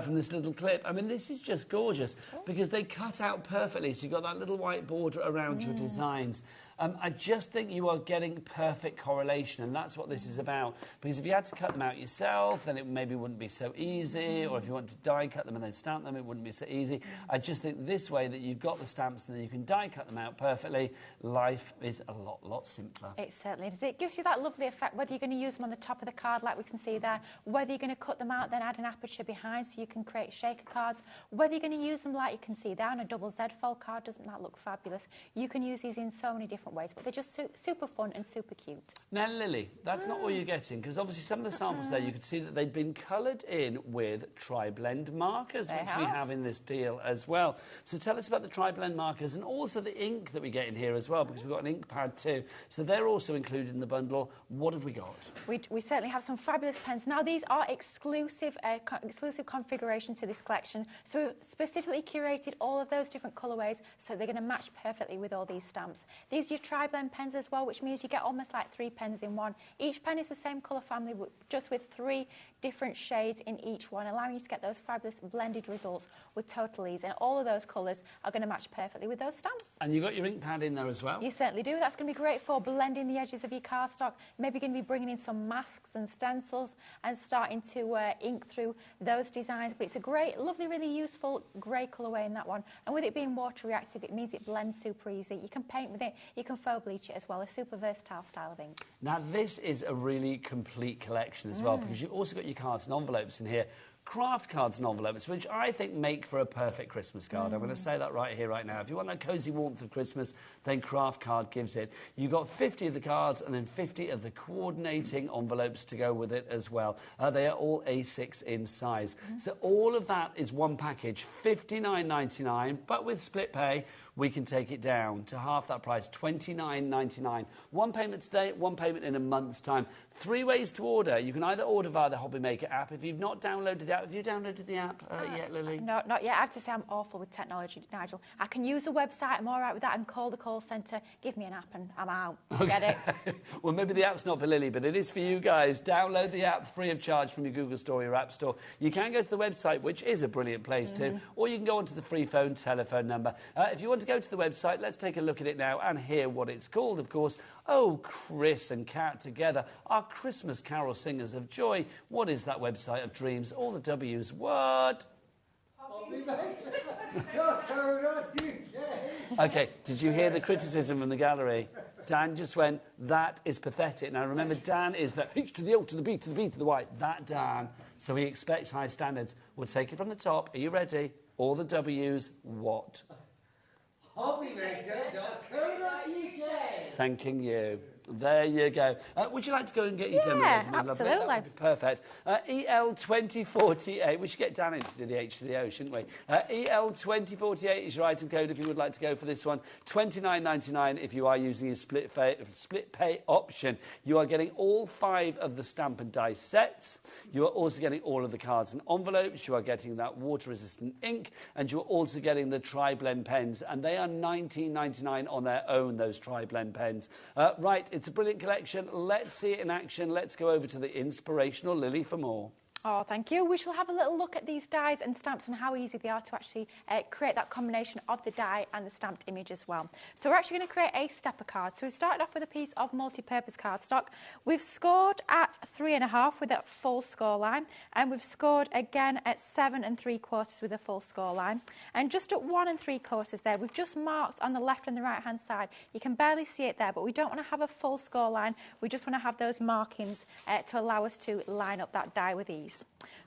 from this little clip. I mean, this is just gorgeous because they cut out perfectly. So you've got that little white border around your designs. I just think you are getting perfect correlation, and that's what this is about. Because if you had to cut them out yourself, then it maybe wouldn't be so easy, or if you want to die cut them and then stamp them, it wouldn't be so easy. I just think this way that you've got the stamps and then you can die cut them out perfectly, life is a lot simpler. It certainly is. It gives you that lovely effect, whether you're going to use them on the top of the card like we can see there, whether you're going to cut them out, then add an aperture behind so you can create shaker cards, whether you're going to use them like you can see there on a double Z fold card. Doesn't that look fabulous? You can use these in so many different different ways, but they're just super fun and super cute. Now, Lily, that's not all you're getting, because obviously some of the samples there, you could see that they'd been coloured in with tri-blend markers, which we have in this deal as well. So tell us about the tri-blend markers and also the ink that we get in here as well, because we've got an ink pad too. So they're also included in the bundle. What have we got? We certainly have some fabulous pens. Now, these are exclusive configuration to this collection, so we've specifically curated all of those different colourways, so they're going to match perfectly with all these stamps. These are your tri-blend pens as well, which means you get almost like 3 pens in one. Each pen is the same colour family, just with 3 different shades in each one, allowing you to get those fabulous blended results with total ease. And all of those colours are going to match perfectly with those stamps. And you've got your ink pad in there as well? You certainly do. That's going to be great for blending the edges of your cardstock. Maybe going to be bringing in some masks and stencils and starting to ink through those designs. But it's a great, lovely, really useful grey colourway in that one. And with it being water reactive, it means it blends super easy. You can paint with it, you can faux bleach it as well. A super versatile style of ink. Now, this is a really complete collection as well, because you've also got your cards and envelopes in here. Craft cards and envelopes, which I think make for a perfect Christmas card. I'm going to say that right here, right now. If you want that cosy warmth of Christmas, then craft card gives it. You've got 50 of the cards and then 50 of the coordinating envelopes to go with it as well. They are all A6 in size. So all of that is one package, $59.99, but with split pay, we can take it down to half that price, $29.99. One payment today, one payment in a month's time. 3 ways to order. You can either order via the HobbyMaker app. If you've not downloaded the app, have you downloaded the app yet, Lily? No, not yet. I have to say I'm awful with technology, Nigel. I can use the website, I'm all right with that, and call the call centre, give me an app and I'm out. Get it? Well, maybe the app's not for Lily, but it is for you guys. Download the app free of charge from your Google Store or your App Store. You can go to the website, which is a brilliant place too, or you can go onto the free phone telephone number. If you want to go to the website, let's take a look at it now and hear what it's called, of course. Oh, Chris and Kat together, our Christmas carol singers of joy. What is that website of dreams? All the W's. What? OK, did you hear the criticism from the gallery? Dan just went, that is pathetic. Now, remember, Dan is the H to the O to the B to the V to the Y. That Dan. So he expects high standards. We'll take it from the top. Are you ready? All the W's, what? HobbyMaker.co.uk. Thanking you. There you go. Would you like to go and get your demo? Yeah, absolutely. That would be perfect. EL2048. We should get Dan in to do the H to the O, shouldn't we? EL2048 is your item code if you would like to go for this one. $29.99 if you are using a split pay option. You are getting all 5 of the stamp and die sets. You are also getting all of the cards and envelopes. You are getting that water-resistant ink. And you are also getting the tri-blend pens. And they are $19.99 on their own, those tri-blend pens. Right. It's a brilliant collection. Let's see it in action. Let's go over to the inspirational Lily for more. Oh, thank you. We shall have a little look at these dies and stamps and how easy they are to actually create that combination of the die and the stamped image as well. So we're actually going to create a stepper card. So we started off with a piece of multi-purpose cardstock. We've scored at 3.5 with a full score line, and we've scored again at 7 3/4 with a full score line. And just at 1 3/4 there, we've just marked on the left and the right hand side. You can barely see it there, but we don't want to have a full score line. We just want to have those markings to allow us to line up that die with ease.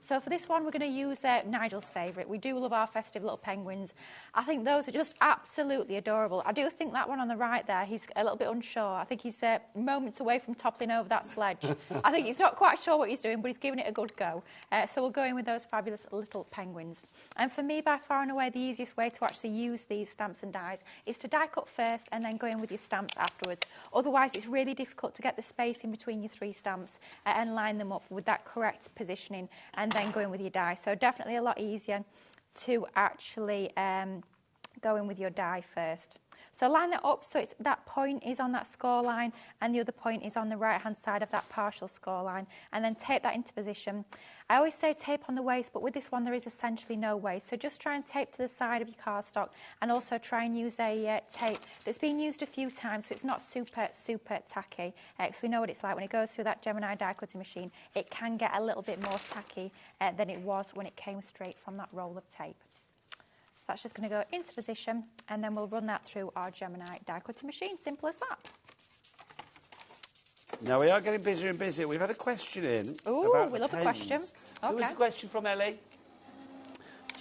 So for this one, we're going to use Nigel's favourite. We do love our festive little penguins. I think those are just absolutely adorable. I do think that one on the right there, he's a little bit unsure. I think he's moments away from toppling over that sledge. I think he's not quite sure what he's doing, but he's giving it a good go. So we'll go in with those fabulous little penguins. And for me, by far and away, the easiest way to actually use these stamps and dies is to die cut first and then go in with your stamps afterwards. Otherwise, it's really difficult to get the space in between your 3 stamps and line them up with that correct positioning and then go in with your die. So definitely a lot easier to actually go in with your die first. So line it up so that point is on that score line and the other point is on the right hand side of that partial score line, and then tape that into position. I always say tape on the waist, but with this one there is essentially no waist. So just try and tape to the side of your cardstock, and also try and use a tape that's been used a few times so it's not super tacky. Because we know what it's like when it goes through that Gemini die cutting machine. It can get a little bit more tacky than it was when it came straight from that roll of tape. So that's just going to go into position, and then we'll run that through our Gemini die cutting machine. Simple as that. Now, we are getting busier and busier. We've had a question in. Ooh, we love a question. Who was the question from, Ellie?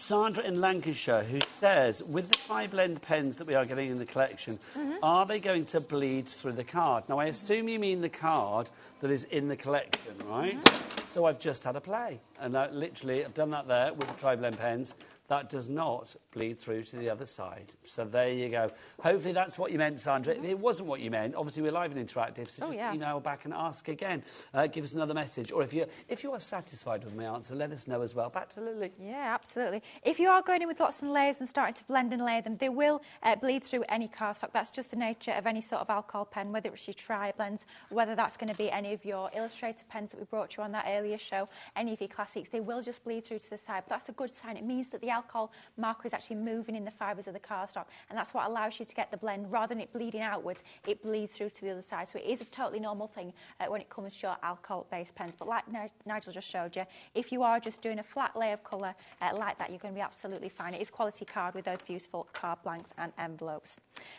Sandra in Lancashire, who says, with the tri-blend pens that we are getting in the collection, are they going to bleed through the card? Now, I assume you mean the card that is in the collection, right? So I've just had a play. And literally, I've done that there with the tri-blend pens. That does not bleed through to the other side. So there you go. Hopefully that's what you meant, Sandra. If it wasn't what you meant, obviously we're live and interactive, so just email back and ask again. Give us another message. Or if you are satisfied with my answer, let us know as well. Back to Lily. Yeah, absolutely. If you are going in with lots of layers and starting to blend and layer them, they will bleed through any cardstock. That's just the nature of any sort of alcohol pen, whether it's your tri-blends, whether that's going to be any of your Illustrator pens that we brought you on that earlier show, any of your classics, they will just bleed through to the side. But that's a good sign. It means that the alcohol marker is actually moving in the fibres of the cardstock, and that's what allows you to get the blend. Rather than it bleeding outwards, it bleeds through to the other side. So it is a totally normal thing when it comes to your alcohol-based pens. But like Nigel just showed you, if you are just doing a flat layer of colour like that, you're going to be absolutely fine. It is quality card with those beautiful card blanks and envelopes.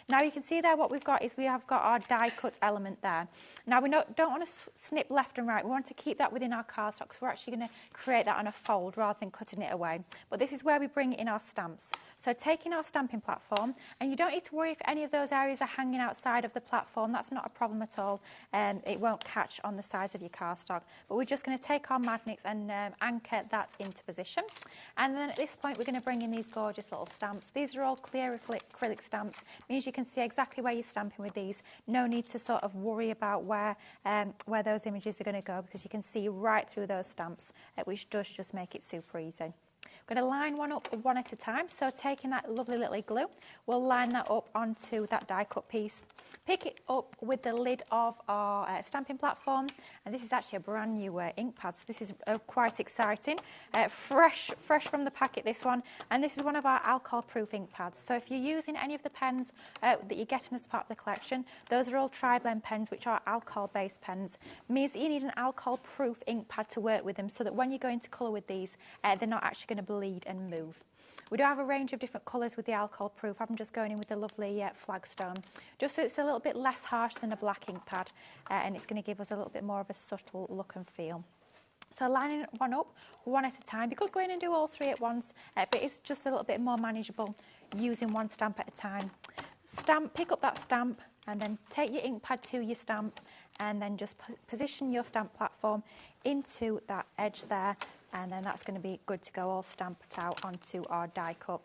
Now you can see there what we've got is we have got our die cut element there. Now we don't want to snip left and right. We want to keep that within our cardstock, because we're actually going to create that on a fold rather than cutting it away. But this is where we bring in our stamps. So taking our stamping platform, and you don't need to worry if any of those areas are hanging outside of the platform. That's not a problem at all. It won't catch on the sides of your cardstock. But we're just going to take our magnets and anchor that into position. And then at this point, we're going to bring in these gorgeous little stamps. These are all clear acrylic stamps. Means you can see exactly where you're stamping with these. No need to sort of worry about where those images are going to go, because you can see right through those stamps, which does just make it super easy. I'm going to line one up one at a time. So taking that lovely little glue, we'll line that up onto that die cut piece. Pick it up with the lid of our stamping platform, and this is actually a brand new ink pad, so this is quite exciting. Fresh from the packet, this one, and this is one of our alcohol-proof ink pads. So if you're using any of the pens that you're getting as part of the collection, those are all tri-blend pens, which are alcohol-based pens. It means that you need an alcohol-proof ink pad to work with them, so that when you go into colour with these, they're not actually going to bleed and move. We do have a range of different colours with the alcohol proof. I'm just going in with the lovely Flagstone, just so it's a little bit less harsh than a black ink pad, and it's going to give us a little bit more of a subtle look and feel. So lining one up one at a time. You could go in and do all three at once, but it's just a little bit more manageable using one stamp at a time. Pick up that stamp, and then take your ink pad to your stamp, and then just position your stamp platform into that edge there, and then that's going to be good to go, all stamped out onto our die cut.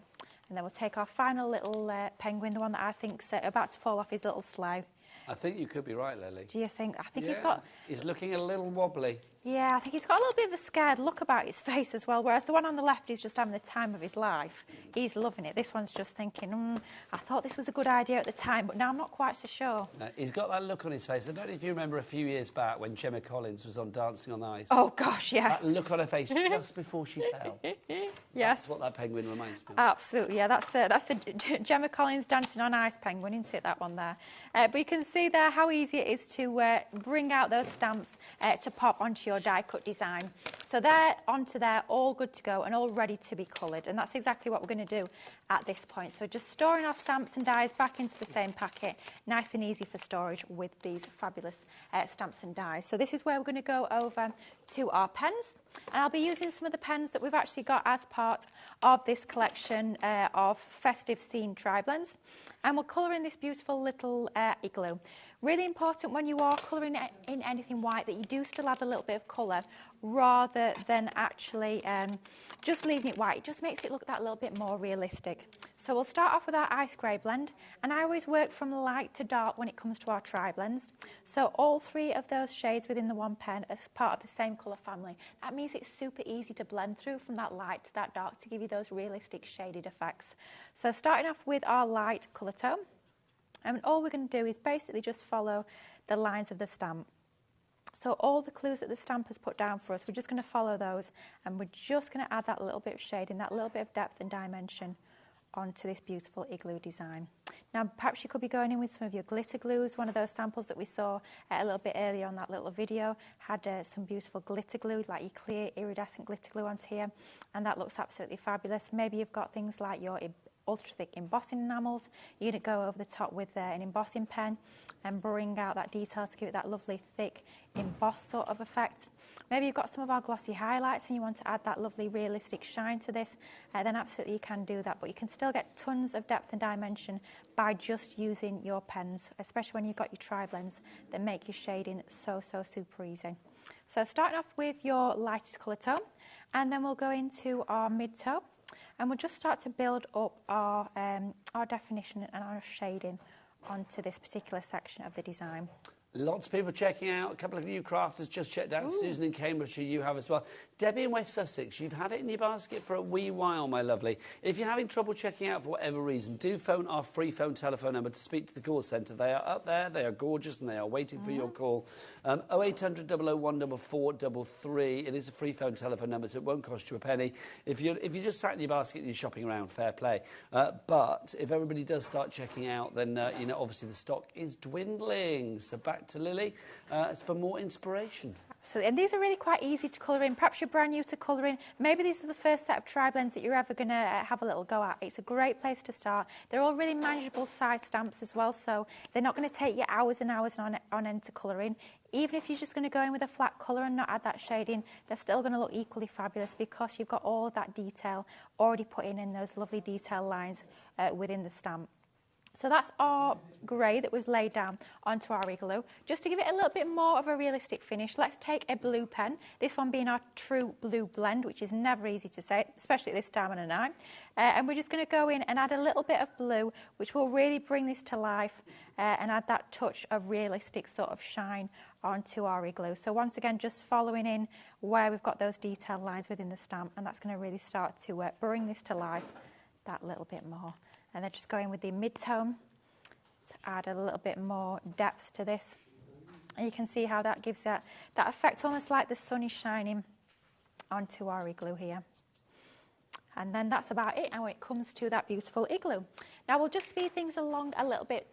And then we'll take our final little penguin, the one that I think's about to fall off his little sleigh. I think you could be right, Lily. Do you think? I think he's looking a little wobbly. Yeah, I think he's got a little bit of a scared look about his face as well, whereas the one on the left is just having the time of his life. He's loving it. This one's just thinking, I thought this was a good idea at the time, but now I'm not quite so sure. He's got that look on his face. I don't know if you remember a few years back when Gemma Collins was on Dancing on Ice. Oh, gosh, yes. That look on her face just before she fell. Yes. That's what that penguin reminds me of. Absolutely, yeah. That's the Gemma Collins Dancing on Ice penguin, isn't it, that one there? But you can see there how easy it is to bring out those stamps to pop onto your die-cut design. So they're onto there, all good to go and all ready to be coloured. And that's exactly what we're going to do at this point. So just storing our stamps and dies back into the same packet, nice and easy for storage with these fabulous stamps and dies. So this is where we're going to go over to our pens. And I'll be using some of the pens that we've actually got as part of this collection of festive scene tri-blends. And we'll colour in this beautiful little igloo. Really important when you are colouring in anything white that you do still add a little bit of colour rather than actually just leaving it white. It just makes it look that little bit more realistic. So we'll start off with our ice grey blend, and I always work from light to dark when it comes to our tri-blends. So all three of those shades within the one pen as part of the same colour family. That means it's super easy to blend through from that light to that dark to give you those realistic shaded effects. So starting off with our light colour tone, and all we're going to do is basically just follow the lines of the stamp. So all the clues that the stamp has put down for us, we're just going to follow those, and we're just going to add that little bit of shading, that little bit of depth and dimension onto this beautiful igloo design. Now perhaps you could be going in with some of your glitter glues. One of those samples that we saw a little bit earlier on that little video had some beautiful glitter glue, like your clear iridescent glitter glue onto here, and that looks absolutely fabulous. Maybe you've got things like your ultra thick embossing enamels. You're going to go over the top with an embossing pen and bring out that detail to give it that lovely thick embossed sort of effect. Maybe you've got some of our glossy highlights and you want to add that lovely realistic shine to this, then absolutely you can do that, but you can still get tons of depth and dimension by just using your pens, especially when you've got your tri-blends that make your shading so super easy. So starting off with your lightest colour tone, and then we'll go into our mid-tone, and we'll just start to build up our definition and our shading onto this particular section of the design. Lots of people checking out. A couple of new crafters just checked out. Ooh. Susan in Cambridgeshire, you have as well. Debbie in West Sussex, you've had it in your basket for a wee while, my lovely. If you're having trouble checking out for whatever reason, do phone our free phone telephone number to speak to the call centre. They are up there, they are gorgeous, and they are waiting for your call. 0800 001 4433. It is a free phone telephone number, so it won't cost you a penny. If you're just sat in your basket and you're shopping around, fair play. But if everybody does start checking out, then, you know, obviously the stock is dwindling. So back to Lily for more inspiration. Absolutely, and these are really quite easy to colour in. Perhaps you're brand new to colouring. Maybe these are the first set of tri-blends that you're ever going to have a little go at. It's a great place to start. They're all really manageable size stamps as well, so they're not going to take you hours and hours on end to colour in. Even if you're just going to go in with a flat colour and not add that shading, they're still going to look equally fabulous because you've got all of that detail already put in those lovely detail lines within the stamp. So that's our grey that was laid down onto our igloo. Just to give it a little bit more of a realistic finish, let's take a blue pen, this one being our true blue blend, which is never easy to say, especially at this time of the night. And we're just going to go in and add a little bit of blue, which will really bring this to life and add that touch of realistic sort of shine onto our igloo. So once again, just following in where we've got those detail lines within the stamp, and that's going to really start to bring this to life that little bit more. And then just going with the mid-tone to add a little bit more depth to this. And you can see how that gives that effect, almost like the sun is shining onto our igloo here. And then that's about it, and when it comes to that beautiful igloo. Now we'll just speed things along a little bit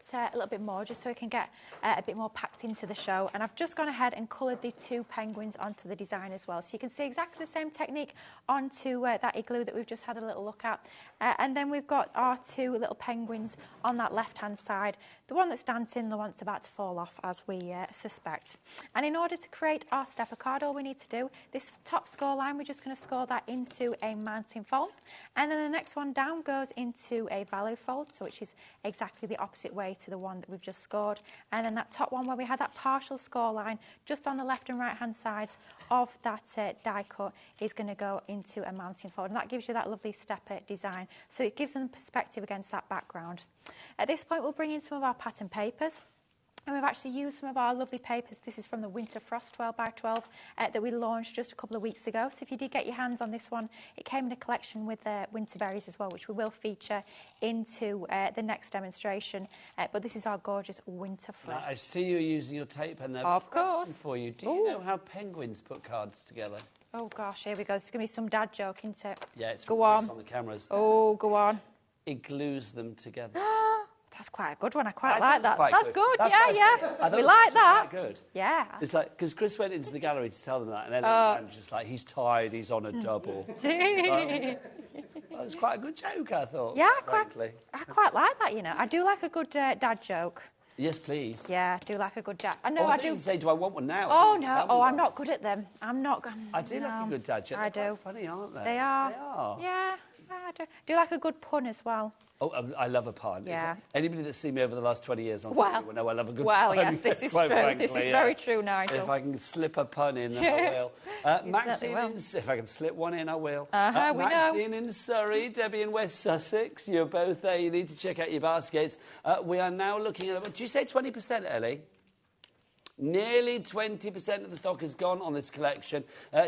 more, just so we can get a bit more packed into the show. And I've just gone ahead and coloured the two penguins onto the design as well. So you can see exactly the same technique onto that igloo that we've just had a little look at. And then we've got our two little penguins on that left-hand side. The one that's dancing, the one that's about to fall off, as we suspect. And in order to create our stepper card, all we need to do, this top score line, we're just going to score that into a mounting fold. And then the next one down goes into a value fold, so which is exactly the opposite way to the one that we've just scored. And then that top one where we had that partial score line just on the left and right hand sides of that die cut is going to go into a mounting fold, and that gives you that lovely stepper design, so it gives them perspective against that background. At this point we'll bring in some of our pattern papers. And we've actually used some of our lovely papers. This is from the Winter Frost 12x12 that we launched just a couple of weeks ago. So if you did get your hands on this one, it came in a collection with winter berries as well, which we will feature into the next demonstration. But this is our gorgeous Winter Frost. Now, I see you using your tape pen there. Of course. For you. Do you know how penguins put cards together? Oh gosh, here we go. This is going to be some dad joke, isn't it? Yeah, it's go on. On the cameras. Oh, go on. It glues them together. That's quite a good one. I quite like that. That's good. That's yeah. We like that. Quite good. Yeah. It's like, because Chris went into the gallery to tell them that, and then was just like, he's tired, he's on a double. Well, it's quite a good joke, I thought. Yeah, I quite like that, you know. I do like a good dad joke. Yes, please. Yeah, I do like a good dad. I know I do. You say, do I want one now? Oh, no. Oh, I'm not good at them. I'm not. I do like a good dad joke. I do. They're funny, aren't they? They are. Yeah, I do. Do like a good pun as well. Oh, I love a pun. Yeah. Anybody that's seen me over the last 20 years on TV will know I love a good pun. Well, yes, this is true. Frankly, this is very true, Nigel. If I can slip a pun in, I will. Maxine, if I can slip one in, I will. Maxine in Surrey, Debbie in West Sussex, you're both there. You need to check out your baskets. We are now looking at, did you say 20%, Ellie? Nearly 20% of the stock is gone on this collection.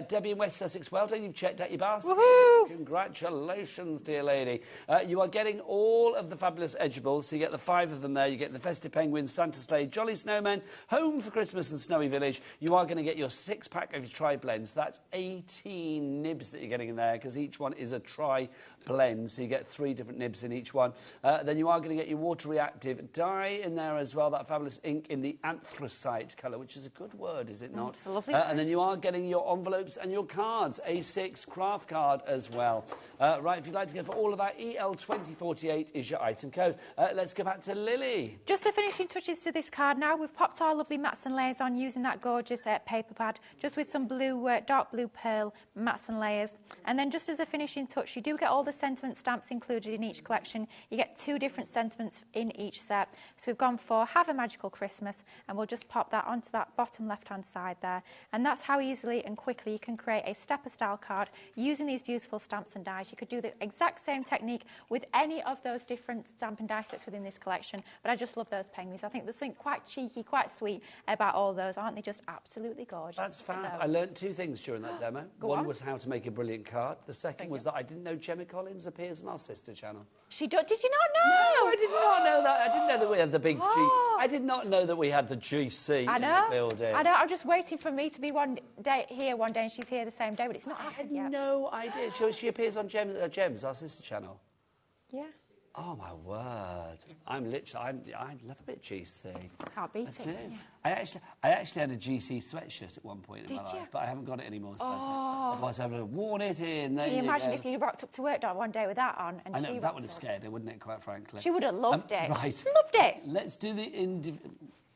Debbie in West Sussex, well done, you've checked out your basket. Woohoo! Congratulations, dear lady. You are getting all of the fabulous edgeables, so you get the 5 of them there. You get the Festive Penguins, Santa Sleigh, Jolly Snowmen, Home for Christmas and Snowy Village. You are going to get your 6-pack of your tri-blends. That's 18 nibs that you're getting in there, because each one is a tri-blend, so you get 3 different nibs in each one. Then you are going to get your water-reactive dye in there as well, that fabulous ink in the anthracite colour, which is a good word, is it not? It's a lovely And then you are getting your envelopes and your cards, A6 craft card as well. Right, if you'd like to go for all of that, EL2048 is your item code. Let's go back to Lily. Just the finishing touches to this card now. We've popped our lovely mats and layers on using that gorgeous paper pad, just with some blue, dark blue pearl mats and layers. And then just as a finishing touch, you do get all the sentiment stamps included in each collection. You get 2 different sentiments in each set. So we've gone for Have a Magical Christmas, and we'll just pop that onto that bottom left-hand side there. And that's how easily and quickly you can create a stepper-style card using these beautiful stamps and dies. You could do the exact same technique with any of those different stamp and die sets within this collection, but I just love those penguins. I think there's something quite cheeky, quite sweet about all those. Aren't they just absolutely gorgeous? That's fab. I learned 2 things during that demo. One was how to make a brilliant card. The second was that I didn't know Gemma Collins appears on our sister channel. Did you not know? No, I did not know that. I didn't know that we had the big G. I did not know that we had the GC in the building. I know. I'm just waiting for me to be one day and she's here the same day, but it's not happened yet. No idea. She appears on Gems, our sister channel. Yeah. Oh my word! I love a bit GC. Can't beat it. Yeah. I actually had a GC sweatshirt at one point in my life, but I haven't got it anymore. So otherwise, I would have worn it in. Can you imagine if you rocked up to work one day with that on? And I know that would have scared her, wouldn't it? Quite frankly, she would have loved it. Right, loved it.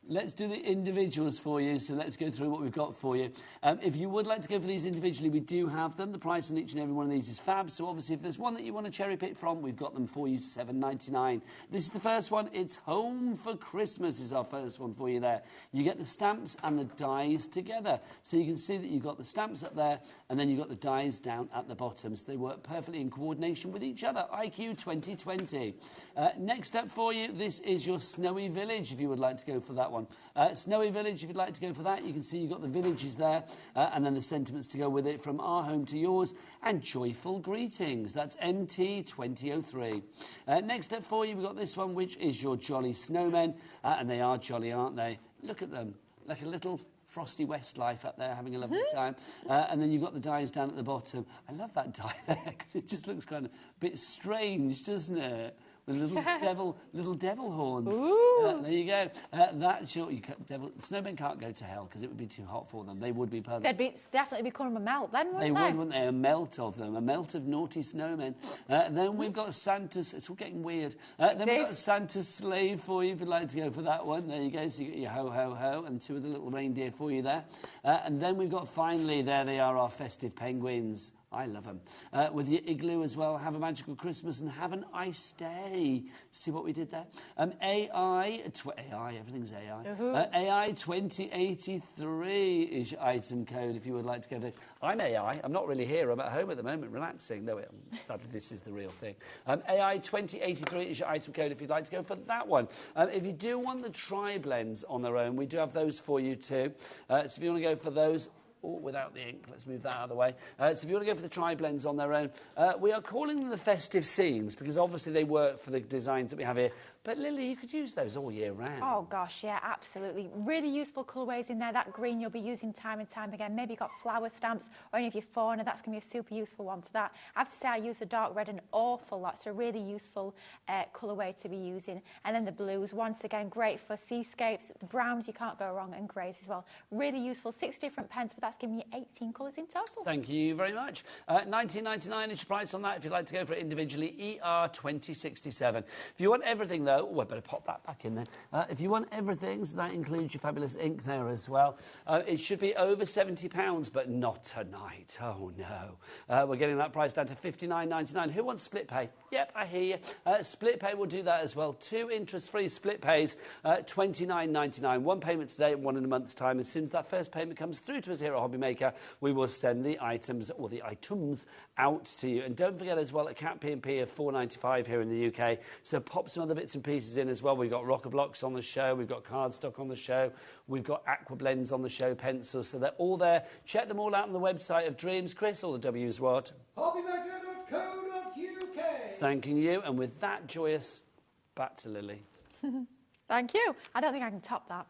Let's do the individuals for you, so let's go through what we've got for you. If you would like to go for these individually, we do have them. The price on each and every one of these is fab, so obviously if there's one that you want to cherry pick from, we've got them for you, $7.99. This is the first one. It's Home for Christmas is our first one for you there. You get the stamps and the dies together. So you can see that you've got the stamps up there, and then you've got the dies down at the bottom. So they work perfectly in coordination with each other. IQ 2020. Next up for you, this is your Snowy Village, if you would like to go for that one. Snowy Village, if you'd like to go for that, you can see you've got the villages there, and then the sentiments to go with it, from our home to yours, and joyful greetings. That's MT 2003. Next up for you, we've got this one, which is your Jolly Snowmen, and they are jolly, aren't they? Look at them, like a little frosty Westlife up there, having a lovely time. And then you've got the dies down at the bottom. I love that die there, because it just looks kind of a bit strange, doesn't it? With little devil horns. There you go. That's your snowmen can't go to hell because it would be too hot for them. They would be perfect. They'd definitely become a melt then, wouldn't they? Wouldn't they? A melt of them. A melt of naughty snowmen. Then we've got Santa's. It's all getting weird. Then we've got Santa's Slave for you if you'd like to go for that one. There you go. So you get your ho ho ho and 2 of the little reindeer for you there. And then we've got finally, there they are, our festive penguins. I love them. With your igloo as well. Have a magical Christmas and have an ice day. See what we did there? AI, everything's AI. AI 2083 is your item code if you would like to go for this. I'm AI. I'm not really here. I'm at home at the moment, relaxing. No, sadly, this is the real thing. AI 2083 is your item code if you'd like to go for that one. If you do want the tri-blends on their own, we do have those for you too. So if you want to go for those, without the ink, let's move that out of the way. So if you want to go for the tri-blends on their own, we are calling them the festive scenes because obviously they work for the designs that we have here. But Lily, you could use those all year round. Oh gosh, yeah, absolutely. Really useful colourways in there. That green you'll be using time and time again. Maybe you've got flower stamps or any of your fauna. That's going to be a super useful one for that. I have to say I use the dark red an awful lot. So a really useful colourway to be using. And then the blues, once again, great for seascapes. The browns you can't go wrong, and greys as well. Really useful. 6 different pens, but that's giving you 18 colours in total. Thank you very much. $19.99 is your price on that if you'd like to go for it individually. ER 2067. If you want everything though, I better pop that back in there. If you want everything, so that includes your fabulous ink there as well, it should be over £70, but not tonight. Oh no. We're getting that price down to $59.99. Who wants split pay? Yep, I hear you. Split pay will do that as well. 2 interest-free split pays, $29.99. 1 payment today and 1 in a month's time. As soon as that first payment comes through to us here at HobbyMaker, we will send the items out to you. And don't forget as well, at Cat P&P are $4.95 here in the UK. So pop some other bits and pieces in as well. We've got rocker blocks on the show. We've got cardstock on the show. We've got aqua blends on the show, pencils. So they're all there. Check them all out on the website of Dreams. Chris, all the W's what? HobbyMaker.co.uk. Thanking you. And with that, joyous, back to Lily. Thank you. I don't think I can top that.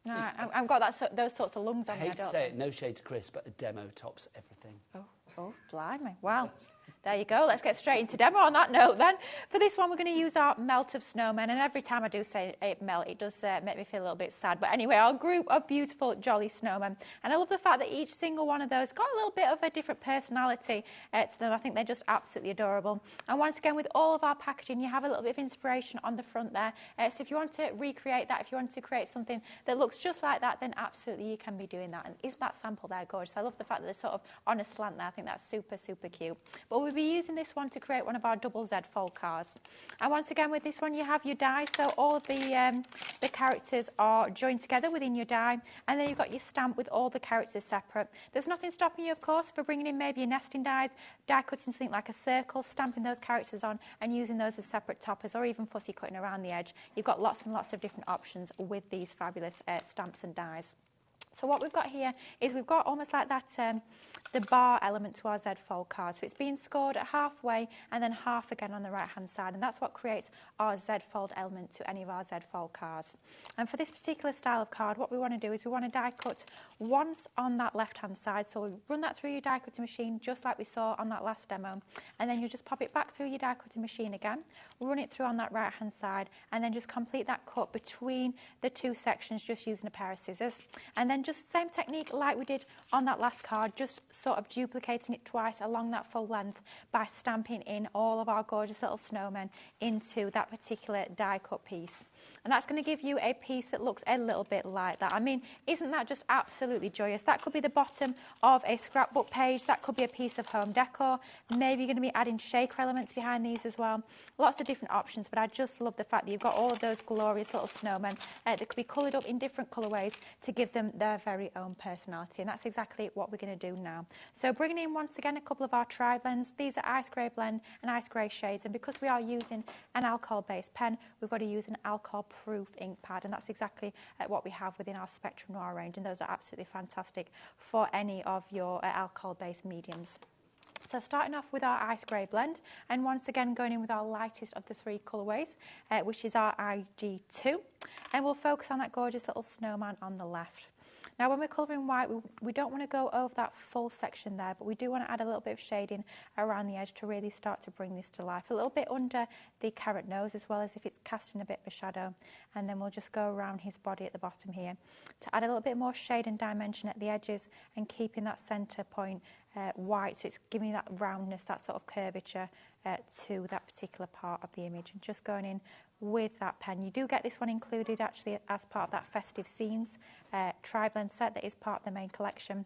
No, I've got those sorts of lungs on me. I hate to say it, no shade to Chris, but a demo tops everything. Oh, blimey. Wow. There you go. Let's get straight into demo on that note then. For this one, we're going to use our melt of snowmen. And every time I do say it melt, it does make me feel a little bit sad. But anyway, our group of beautiful, jolly snowmen. And I love the fact that each single one of those got a little bit of a different personality to them. I think they're just absolutely adorable. And once again, with all of our packaging, you have a little bit of inspiration on the front there. So if you want to recreate that, if you want to create something that looks just like that, then absolutely you can be doing that. And isn't that sample there gorgeous? I love the fact that they're sort of on a slant there. I think that's super, super cute. But we'll be using this one to create one of our double Z fold cards. And once again, with this one, you have your die. So all of the characters are joined together within your die. And then you've got your stamp with all the characters separate. There's nothing stopping you, of course, for bringing in maybe your nesting dies, die cutting something like a circle, stamping those characters on and using those as separate toppers, or even fussy cutting around the edge. You've got lots and lots of different options with these fabulous stamps and dies. So what we've got here is we've got almost like that the bar element to our Z fold card. So it's being scored at halfway and then half again on the right hand side, and that's what creates our Z fold element to any of our Z fold cards. And for this particular style of card, what we want to do is we want to die cut once on that left hand side. So we run that through your die cutting machine just like we saw on that last demo, and then you just pop it back through your die cutting machine again, run it through on that right hand side, and then just complete that cut between the two sections just using a pair of scissors. And then just the same technique like we did on that last card, just sort of duplicating it twice along that full length by stamping in all of our gorgeous little snowmen into that particular die cut piece. And that's going to give you a piece that looks a little bit like that. I mean, isn't that just absolutely joyous? That could be the bottom of a scrapbook page. That could be a piece of home decor. Maybe you're going to be adding shaker elements behind these as well. Lots of different options, but I just love the fact that you've got all of those glorious little snowmen that could be coloured up in different colourways to give them their very own personality. And that's exactly what we're going to do now. So bringing in once again a couple of our tri-blends. These are ice grey blend and ice grey shades. And because we are using an alcohol-based pen, we've got to use an alcohol-proof ink pad. And that's exactly what we have within our Spectrum Noir range. And those are absolutely fantastic for any of your alcohol-based mediums. So starting off with our ice grey blend, and once again going in with our lightest of the three colourways, which is our IG2. And we'll focus on that gorgeous little snowman on the left. Now when we're colouring white, we don't want to go over that full section there, but we do want to add a little bit of shading around the edge to really start to bring this to life. A little bit under the carrot nose, as well as if it's casting a bit of a shadow. And then we'll just go around his body at the bottom here to add a little bit more shade and dimension at the edges and keeping that centre point white, so it's giving that roundness, that sort of curvature to that particular part of the image. And just going in with that pen. You do get this one included actually as part of that Festive Scenes tri-blend set that is part of the main collection.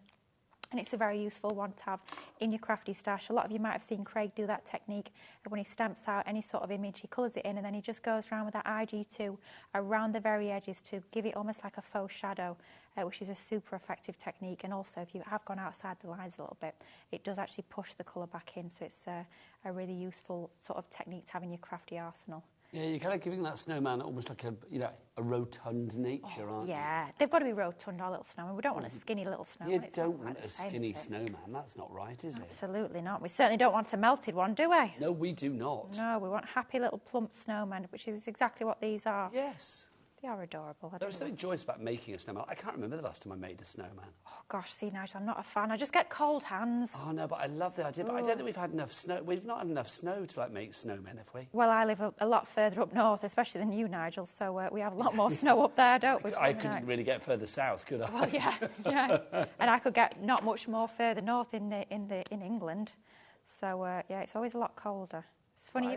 And it's a very useful one to have in your crafty stash. A lot of you might have seen Craig do that technique when he stamps out any sort of image. He colours it in and then he just goes around with that IG2 around the very edges to give it almost like a faux shadow, which is a super effective technique. And also, if you have gone outside the lines a little bit, it does actually push the colour back in. So it's a really useful sort of technique to have in your crafty arsenal. Yeah, you're kind of giving that snowman almost like a rotund nature, aren't you? Yeah, they've got to be rotund, our little snowman. We don't want a skinny little snowman. You don't want a skinny snowman. That's not right, is it? Absolutely not. We certainly don't want a melted one, do we? No, we do not. No, we want happy little plump snowmen, which is exactly what these are. Yes. They are adorable. There is something joyous about making a snowman. I can't remember the last time I made a snowman. Oh, gosh, see, Nigel, I'm not a fan. I just get cold hands. Oh, no, but I love the idea. But I don't think we've had enough snow. We've not had enough snow to, make snowmen, have we? Well, I live a lot further up north, especially than you, Nigel, so we have a lot more snow up there, don't we? I couldn't really get further south, could I? Well, yeah. And I could get not much more further north in England. So, yeah, it's always a lot colder. It's funny.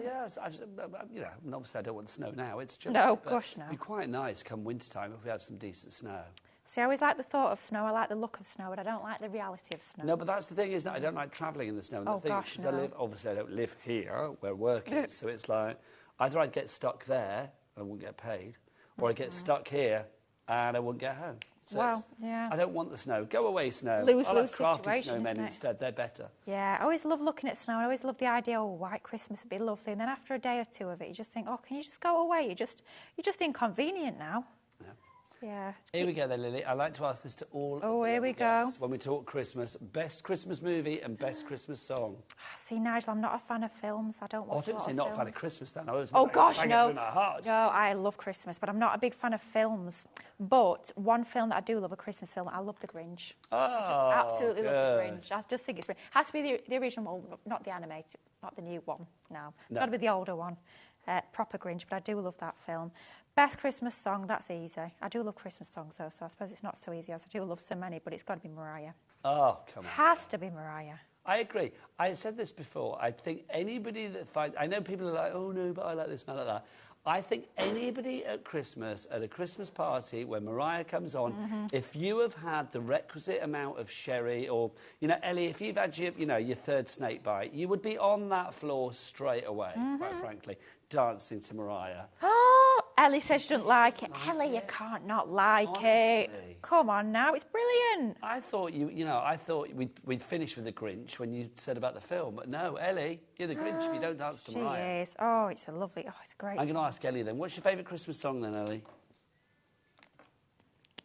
Obviously I don't want snow now. It's just no, gosh, no. It'd be quite nice come wintertime if we had some decent snow. See, I always like the thought of snow. I like the look of snow, but I don't like the reality of snow. No, but that's the thing, is that I don't like travelling in the snow. And oh, the thing gosh, is, no. Obviously, I don't live here. We're working, so it's like either I'd get stuck there and I wouldn't get paid, or I'd get stuck here and I wouldn't get home. So well, yeah. I don't want the snow. Go away, snow. Lose-lose I like crafty situation, snowmen instead. They're better. Yeah, I always love looking at snow. I always love the idea, oh, white Christmas would be lovely. And then after a day or two of it, you just think, oh, can you just go away? You're just inconvenient now. Yeah. Yeah. Here we go then, Lily. I like to ask this to all. Oh, here we go. When we talk Christmas, best Christmas movie and best Christmas song. See, Nigel, I'm not a fan of films. I don't watch. I think you're not a fan of Christmas then. Oh gosh, no. No, I love Christmas, but I'm not a big fan of films. But one film that I do love, a Christmas film, I love The Grinch. Oh, I just absolutely love The Grinch. I just think it's great. Has to be the original one, not the animated, not the new one. No, it's got to be the older one. Proper Grinch, but I do love that film. Best Christmas song, that's easy. I do love Christmas songs though, so I suppose it's not so easy as I do love so many, but it's got to be Mariah. Oh, come on. Has to be Mariah. I agree. I said this before. I think anybody that finds... I know people are like, oh, no, but I like this, not like that. I think anybody at Christmas, at a Christmas party, when Mariah comes on, if you have had the requisite amount of sherry or, you know, Ellie, if you've had your third snake bite, you would be on that floor straight away, quite frankly, dancing to Mariah. Oh, Ellie says she doesn't like it. Ellie, you can't not like it. Come on now, it's brilliant. I thought I thought we'd finish with The Grinch when you said about the film, but no, Ellie, you're the Grinch if you don't dance to Mariah. She is. Oh, it's a lovely, it's great. I'm going to ask Ellie then, what's your favourite Christmas song then, Ellie?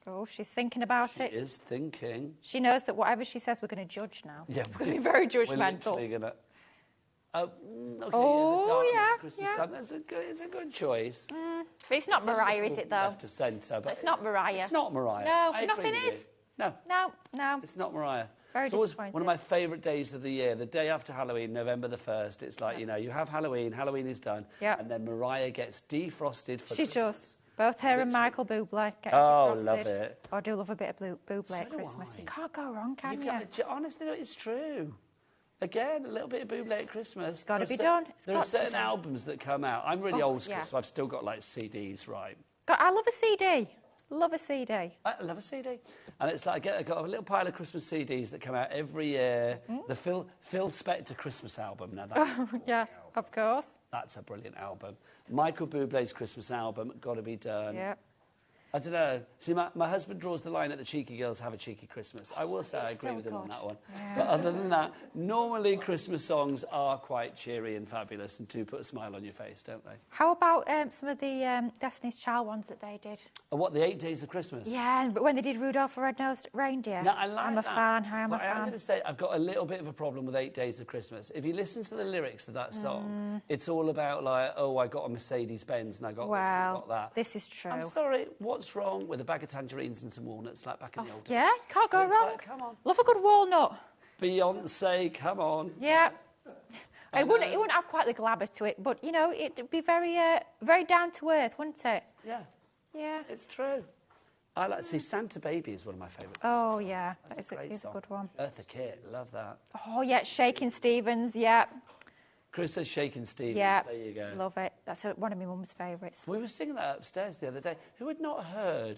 Oh, she's thinking about it. She is thinking. She knows that whatever she says, we're going to judge now. Yeah, we're going to be very judgmental. We're literally going to... okay, oh, Christmas time. It's a good choice. But it's not Mariah, is it, though? Left to centre. But it's not Mariah. It's not Mariah. No, nothing is. No. No. It's not Mariah. Very it's always disappointing. one of my favourite days of the year, the day after Halloween, November the 1st. It's like, you have Halloween is done, and then Mariah gets defrosted for Christmas. She does. Both her and Michael Bublé get defrosted. Love it. I do love a bit of Bublé at Christmas. You can't go wrong, can you? Honestly, it's true. Again, a little bit of Bublé at Christmas. It's got to be done. There are certain albums that come out. I'm really old school, so I've still got, like, CDs, right? I love a CD. Love a CD. I love a CD. And it's like I got a little pile of Christmas CDs that come out every year. The Phil Spector Christmas album. Now yes, of course. That's a brilliant album. Michael Bublé's Christmas album, got to be done. Yeah. I don't know. See, my husband draws the line at the cheeky girls have a cheeky Christmas. I will say I agree with him on that one. Yeah. But other than that, normally Christmas songs are quite cheery and fabulous and do put a smile on your face, don't they? How about some of the Destiny's Child ones that they did? What, the 8 Days of Christmas? Yeah, but when they did Rudolph the Red-Nosed Reindeer. No, I like I'm a fan. I'm a fan. I'm going to say I've got a little bit of a problem with 8 Days of Christmas. If you listen to the lyrics of that song, it's all about like, oh, I got a Mercedes-Benz and I got this and I got that. This is true. I'm sorry, what's wrong with a bag of tangerines and some walnuts like back in the old days? Yeah, you can't go wrong. Like, come on. Love a good walnut. Beyonce, come on. Yeah. It wouldn't have quite the glabber to it, but, you know, it'd be very, very down to earth, wouldn't it? Yeah. Yeah. It's true. I like to see Santa Baby is one of my favourite. Oh, yeah. That's That is a good one. Eartha Kitt, love that. Oh, yeah, Shakin' Stevens, yeah. Chris says Shakin' Stevens, yeah. There you go. Love it. That's one of my mum's favourites. We were singing that upstairs the other day. Who had not heard?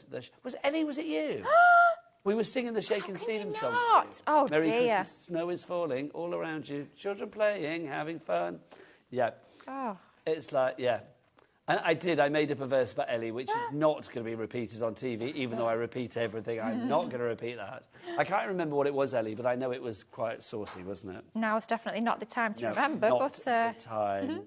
Ellie, was it you? We were singing the Shakin' Stevens song. Oh, Merry dear. Christmas, snow is falling all around you. Children playing, having fun. Yeah. Oh. It's like, yeah. And I made up a verse about Ellie, which is not going to be repeated on TV, even though I repeat everything. I'm not going to repeat that. I can't remember what it was, Ellie, but I know it was quite saucy, wasn't it? Now's definitely not the time to remember. Not the time.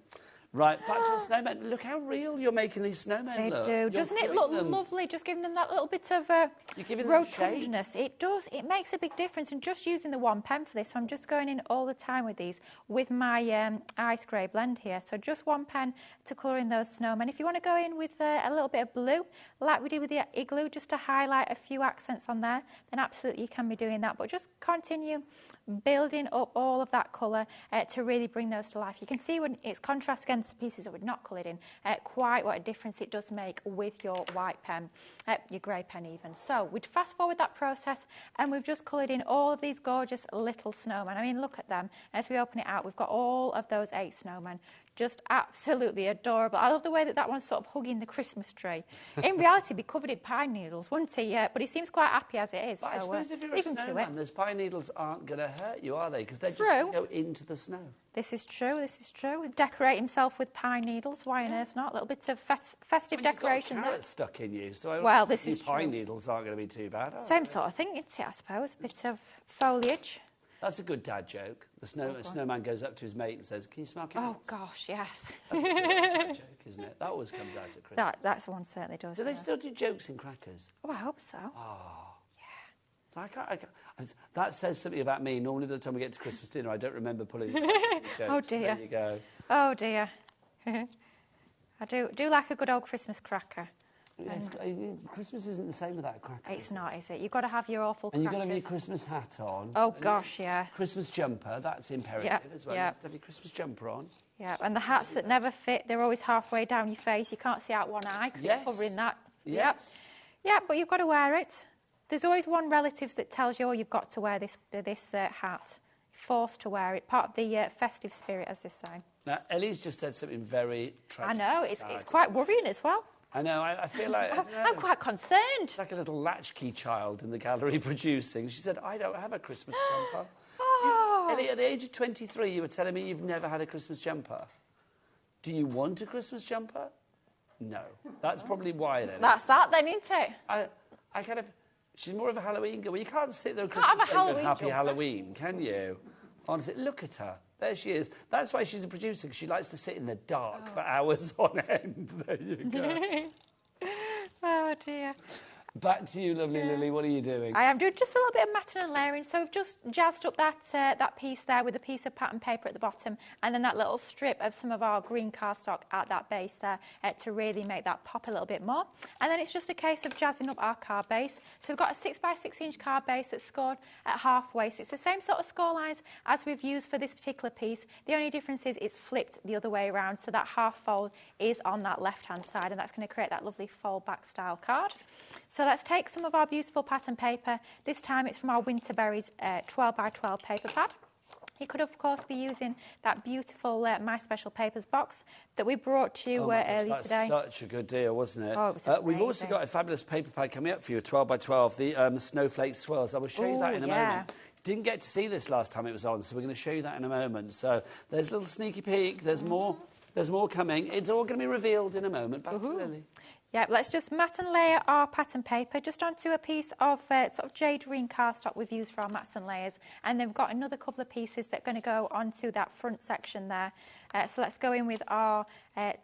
Right, back to the snowmen. Look how real you're making these snowmen look. They do. Doesn't it look lovely? Just giving them that little bit of rotundness. It does. It makes a big difference. And just using the one pen for this, so I'm just going in all the time with these with my ice grey blend here. So just one pen to colour in those snowmen. If you want to go in with a little bit of blue, like we did with the igloo, just to highlight a few accents on there, then absolutely you can be doing that. But just continue building up all of that colour to really bring those to life. You can see when it's contrast against pieces that we're not coloured in, quite what a difference it does make with your white pen, your grey pen even. So we'd fast forward that process and we've just coloured in all of these gorgeous little snowmen. I mean, look at them. As we open it out, we've got all of those 8 snowmen. Just absolutely adorable. I love the way that one's sort of hugging the Christmas tree. In reality, he'd be covered in pine needles, wouldn't he? Yeah, but he seems quite happy as it is. But I suppose if you're a snowman, those pine needles aren't going to hurt you, are they? Because they're just going to go into the snow. This is true, this is true. Decorate himself with pine needles, why on earth not? A little bit of festive decoration there. You've got carrots stuck in you, so well, this is pine needles aren't going to be too bad. Same sort of thing, isn't it, I suppose? A bit of foliage. That's a good dad joke. The snowman goes up to his mate and says, "Can you smell carrots?" Oh, gosh, yes. That's a good dad joke. isn't it? That always comes out at Christmas. That's the one certainly does. Do they still do jokes in crackers? Oh, I hope so. Oh. Yeah. That says something about me. Normally, by the time we get to Christmas dinner, I don't remember pulling the jokes. Oh, dear. There you go. Oh, dear. I do like a good old Christmas cracker. Yes, Christmas isn't the same without crackers. It's not, is it? You've got to have your awful and crackers. you've got to have your Christmas hat on. Oh, gosh, yeah. Christmas jumper, that's imperative as well. You have to have your Christmas jumper on. Yeah, and the hats that never fit, they're always halfway down your face. You can't see out one eye because you're covering that. Yes. Yeah, but you've got to wear it. There's always one relative that tells you, oh, you've got to wear this hat. Forced to wear it. Part of the festive spirit, as they say. Now, Ellie's just said something very tragic. I know, it's quite worrying as well. I know, I feel like... I'm quite concerned. Like a little latchkey child in the gallery producing. She said, I don't have a Christmas jumper. Oh. Ellie, at the age of 23, you were telling me you've never had a Christmas jumper. Do you want a Christmas jumper? No. That's probably why, then. That's that, then, isn't it? I kind of... She's more of a Halloween girl. Well, you can't sit there on Can't have a Christmas Day and Halloween Happy jumper. Halloween, can you? Honestly, look at her. There she is. That's why she's a producer, because she likes to sit in the dark for hours on end. There you go. Oh, dear. Back to you, lovely Lily. What are you doing? I am doing just a little bit of matting and layering. So we've just jazzed up that piece there with a piece of pattern paper at the bottom and then that little strip of some of our green cardstock at that base there to really make that pop a little bit more. And then it's just a case of jazzing up our card base. So we've got a 6x6 inch card base that's scored at halfway. So it's the same sort of score lines as we've used for this particular piece. The only difference is it's flipped the other way around. So that half fold is on that left-hand side and that's going to create that lovely fold back style card. So let's take some of our beautiful pattern paper. This time it's from our Winterberries 12x12 paper pad. You could, of course, be using that beautiful My Special Papers box that we brought to you earlier today. Such a good deal, wasn't it? Oh, it was we've also got a fabulous paper pad coming up for you, 12x12, the Snowflake swirls. I will show you that in a moment. Didn't get to see this last time it was on, so we're going to show you that in a moment. So there's a little sneaky peek. There's more. There's more coming. It's all going to be revealed in a moment. Back to Lily. Yeah, let's just mat and layer our pattern paper just onto a piece of sort of jade green cardstock we've used for our mats and layers. And then we've got another couple of pieces that are going to go onto that front section there. So let's go in with our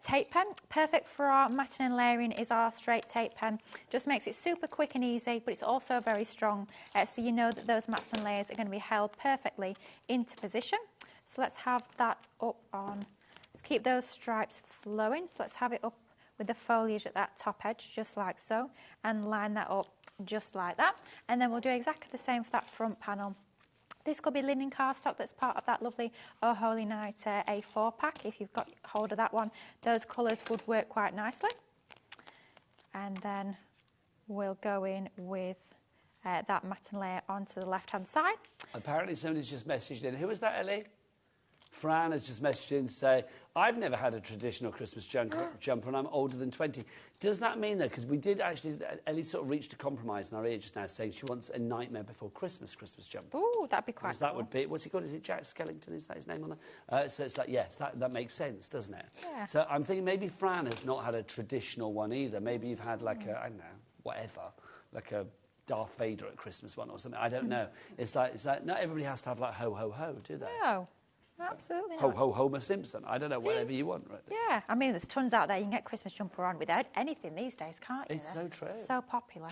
tape pen. Perfect for our matting and layering is our straight tape pen. Just makes it super quick and easy, but it's also very strong. So you know that those mats and layers are going to be held perfectly into position. So let's have that up on. Let's keep those stripes flowing. So let's have it up with the foliage at that top edge, just like so, and line that up just like that. And then we'll do exactly the same for that front panel. This could be linen cardstock that's part of that lovely Oh Holy Night A4 pack. If you've got hold of that one, those colours would work quite nicely. And then we'll go in with that matte layer onto the left-hand side. Apparently somebody's just messaged in. Who was that, Ellie? Fran has just messaged in to say, I've never had a traditional Christmas jumper and I'm older than 20. Does that mean, though, because we did actually, Ellie sort of reached a compromise in our ear just now saying she wants a Nightmare Before Christmas jumper. Ooh, that'd be quite cool. That would be, what's he called? Is it Jack Skellington? Is that his name on that? So it's like, yes, that makes sense, doesn't it? Yeah. So I'm thinking maybe Fran has not had a traditional one either. Maybe you've had like a, I don't know, whatever, like a Darth Vader at Christmas one or something. I don't know. It's like not everybody has to have like ho, ho, ho, do they? No. Absolutely Ho, not. ho, Homer Simpson. I don't know, whatever you want. Right? Yeah, I mean, there's tons out there. You can get Christmas jumper on without anything these days, can't you? It's so true. So popular.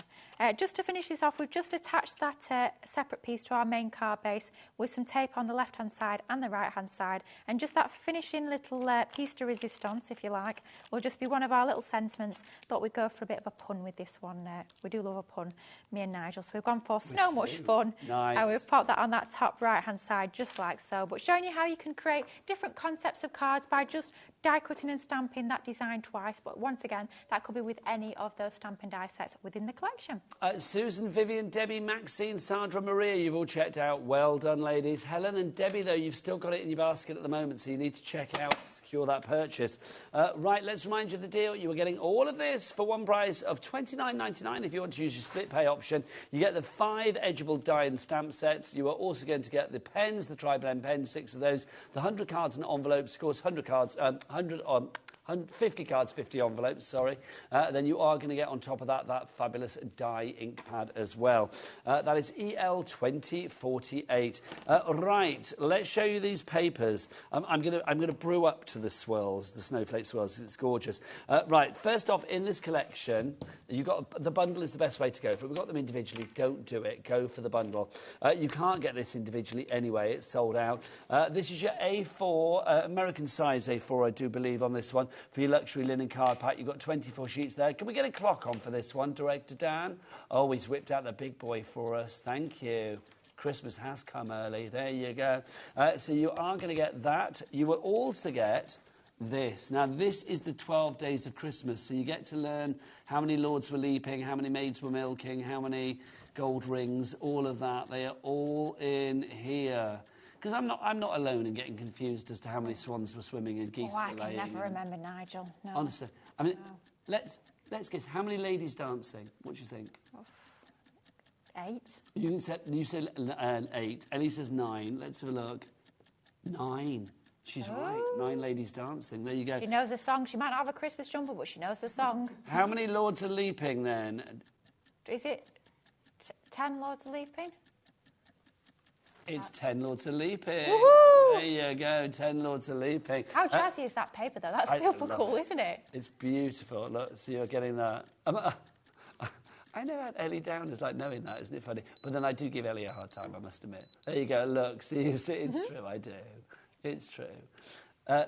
Just to finish this off, we've just attached that separate piece to our main card base with some tape on the left-hand side and the right-hand side. And just that finishing little piece de resistance, if you like, will just be one of our little sentiments. Thought we'd go for a bit of a pun with this one. We do love a pun, me and Nigel. So we've gone for so much fun. Nice. And we've popped that on that top right-hand side, just like so. But showing you how you can create different concepts of cards by just die cutting and stamping that design twice. But once again, that could be with any of those stamping die sets within the collection. Susan, Vivian, Debbie, Maxine, Sandra, Maria, you've all checked out. Well done, ladies. Helen and Debbie, though, you've still got it in your basket at the moment, so you need to check out, secure that purchase. Right, let's remind you of the deal. You are getting all of this for one price of $29.99 if you want to use your split pay option. You get the 5 edgeable die and stamp sets. You are also going to get the pens, the tri-blend pens, 6 of those, the 100 cards and envelopes, of course, 100 cards, 50 cards, 50 envelopes, sorry. Then you are going to get on top of that fabulous dye ink pad as well. That is EL2048. Right, let's show you these papers. I'm going to brew up to the swirls, the snowflake swirls. It's gorgeous. Right, first off, in this collection, the bundle is the best way to go for it. We've got them individually. Don't do it. Go for the bundle. You can't get this individually anyway. It's sold out. This is your A4, American size A4, I do believe, on this one. For your luxury linen card pack, you've got 24 sheets there. Can we get a clock on for this one, Director Dan? Oh, he's whipped out the big boy for us. Thank you. Christmas has come early. There you go. So you are going to get that. You will also get this. Now, this is the 12 days of Christmas. So you get to learn how many lords were leaping, how many maids were milking, how many gold rings, all of that. They are all in here. Because I'm not alone in getting confused as to how many swans were swimming and geese were laying. I can never remember, Nigel. No. Honestly. I mean, let's guess. How many ladies dancing? What do you think? 8. You said 8. Ellie says 9. Let's have a look. 9. She's right. 9 ladies dancing. There you go. She knows the song. She might not have a Christmas jumper, but she knows the song. How many lords are leaping then? Is it 10 lords are leaping? It's 10 lords are leaping. Woohoo! There you go, 10 lords are leaping. How jazzy is that paper, though? That's super cool, isn't it? It's beautiful. Look, so you're getting that. I know how Ellie Down is like knowing that, isn't it funny? But then I do give Ellie a hard time, I must admit. There you go, look, see, it's true, I do. It's true.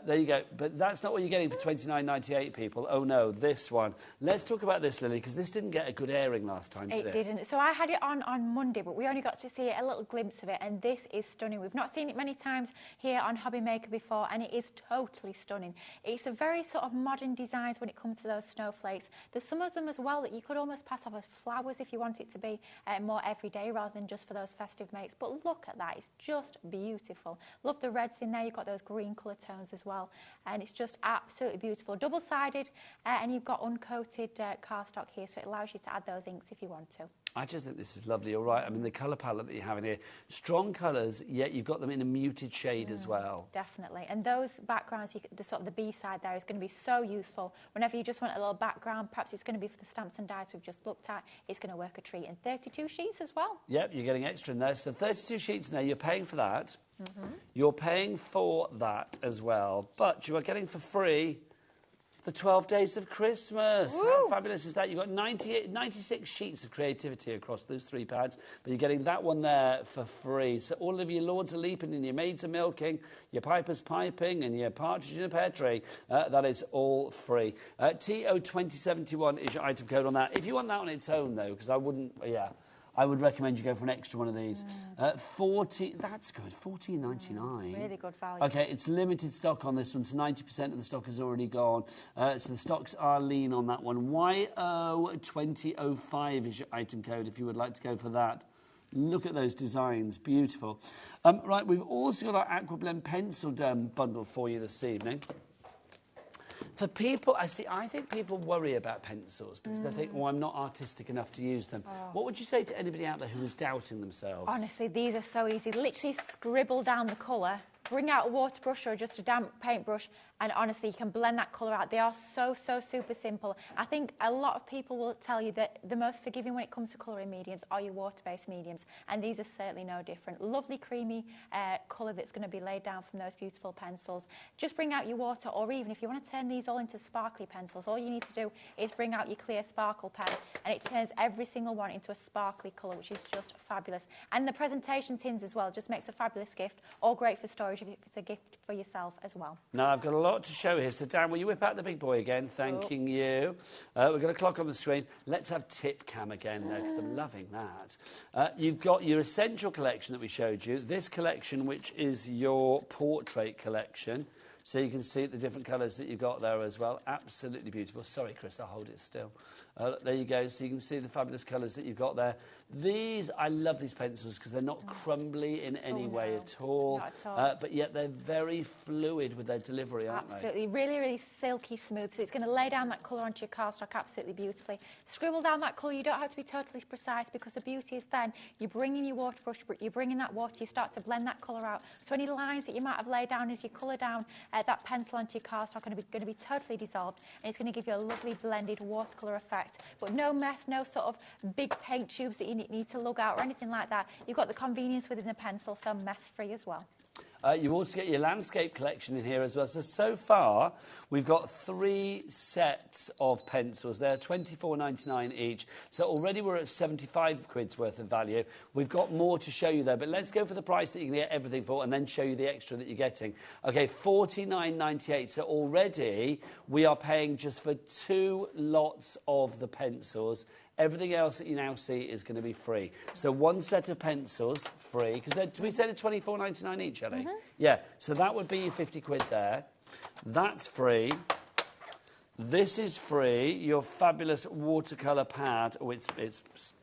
There you go. But that's not what you're getting for $29.98, people. Oh, no, this one. Let's talk about this, Lily, because this didn't get a good airing last time, did it? It didn't. So I had it on Monday, but we only got to see a little glimpse of it, and this is stunning. We've not seen it many times here on HobbyMaker before, and it is totally stunning. It's a very sort of modern designs when it comes to those snowflakes. There's some of them as well that you could almost pass off as flowers if you want it to be more everyday rather than just for those festive makes. But look at that. It's just beautiful. Love the reds in there. You've got those green colour tones as well. And it's just absolutely beautiful. Double-sided, and you've got uncoated cardstock here, so it allows you to add those inks if you want to. I just think this is lovely, all right. I mean, the colour palette that you have in here, strong colours, yet you've got them in a muted shade as well. Definitely. And those backgrounds, the sort of the B side there is going to be so useful. Whenever you just want a little background, perhaps it's going to be for the stamps and dies we've just looked at, it's going to work a treat. And 32 sheets as well. Yep, you're getting extra in there. So 32 sheets in there, you're paying for that. You're paying for that as well. But you are getting for free the 12 days of Christmas. Woo! How fabulous is that? You've got 96 sheets of creativity across those 3 pads, but you're getting that one there for free. So all of your lords are leaping and your maids are milking, your pipers piping and your partridge in a pear tree. That is all free. TO2071 is your item code on that. If you want that on its own, though, because I wouldn't, I would recommend you go for an extra one of these. 40, that's good, $14.99. Really good value. Okay, it's limited stock on this one, so 90% of the stock is already gone. So the stocks are lean on that one. YO2005 is your item code if you would like to go for that. Look at those designs, beautiful. Right, we've also got our Aquablend penciled bundle for you this evening. For people, I think people worry about pencils because they think, oh, I'm not artistic enough to use them. What would you say to anybody out there who is doubting themselves? Honestly, these are so easy. Literally scribble down the colour, bring out a water brush or just a damp paintbrush, and honestly, you can blend that colour out. They are so super simple. I think a lot of people will tell you that the most forgiving when it comes to colouring mediums are your water-based mediums, and these are certainly no different. Lovely, creamy colour that's going to be laid down from those beautiful pencils. Just bring out your water, or even if you want to turn these all into sparkly pencils, all you need to do is bring out your clear sparkle pen, and it turns every single one into a sparkly colour, which is just fabulous. And the presentation tins as well just makes a fabulous gift, or great for storage if it's a gift for yourself as well. Now, I've got a lot to show here, so Dan, will you whip out the big boy again? Thanking you. We've got a clock on the screen. Let's have tip cam again, though, because I'm loving that. You've got your essential collection that we showed you, this collection, which is your portrait collection. So you can see the different colours that you've got there as well. Absolutely beautiful. Sorry, Chris, I'll hold it still. There you go. So you can see the fabulous colours that you've got there. These, I love these pencils because they're not crumbly in any way at all. Not at all. But yet they're very fluid with their delivery, aren't they? Absolutely. Really silky smooth. So it's going to lay down that colour onto your cardstock absolutely beautifully. Scribble down that colour. You don't have to be totally precise because the beauty is then you bring in your water brush, you bring in that water, you start to blend that colour out. So any lines that you might have laid down as you colour down that pencil onto your cardstock going to be totally dissolved, and it's going to give you a lovely blended watercolour effect. But no mess, no sort of big paint tubes that you need to lug out or anything like that. You've got the convenience within the pencil, so mess-free as well. You also get your landscape collection in here as well. So far, we've got 3 sets of pencils. They're £24.99 each. So already we're at 75 quid's worth of value. We've got more to show you there, but let's go for the price that you can get everything for and then show you the extra that you're getting. OK, £49.98. So already we are paying just for 2 lots of the pencils. Everything else that you now see is going to be free. So 1 set of pencils free, because we said they're £24.99 each, Ellie? Yeah, so that would be your 50 quid there. That's free. This is free. Your fabulous watercolour pad. Oh, it's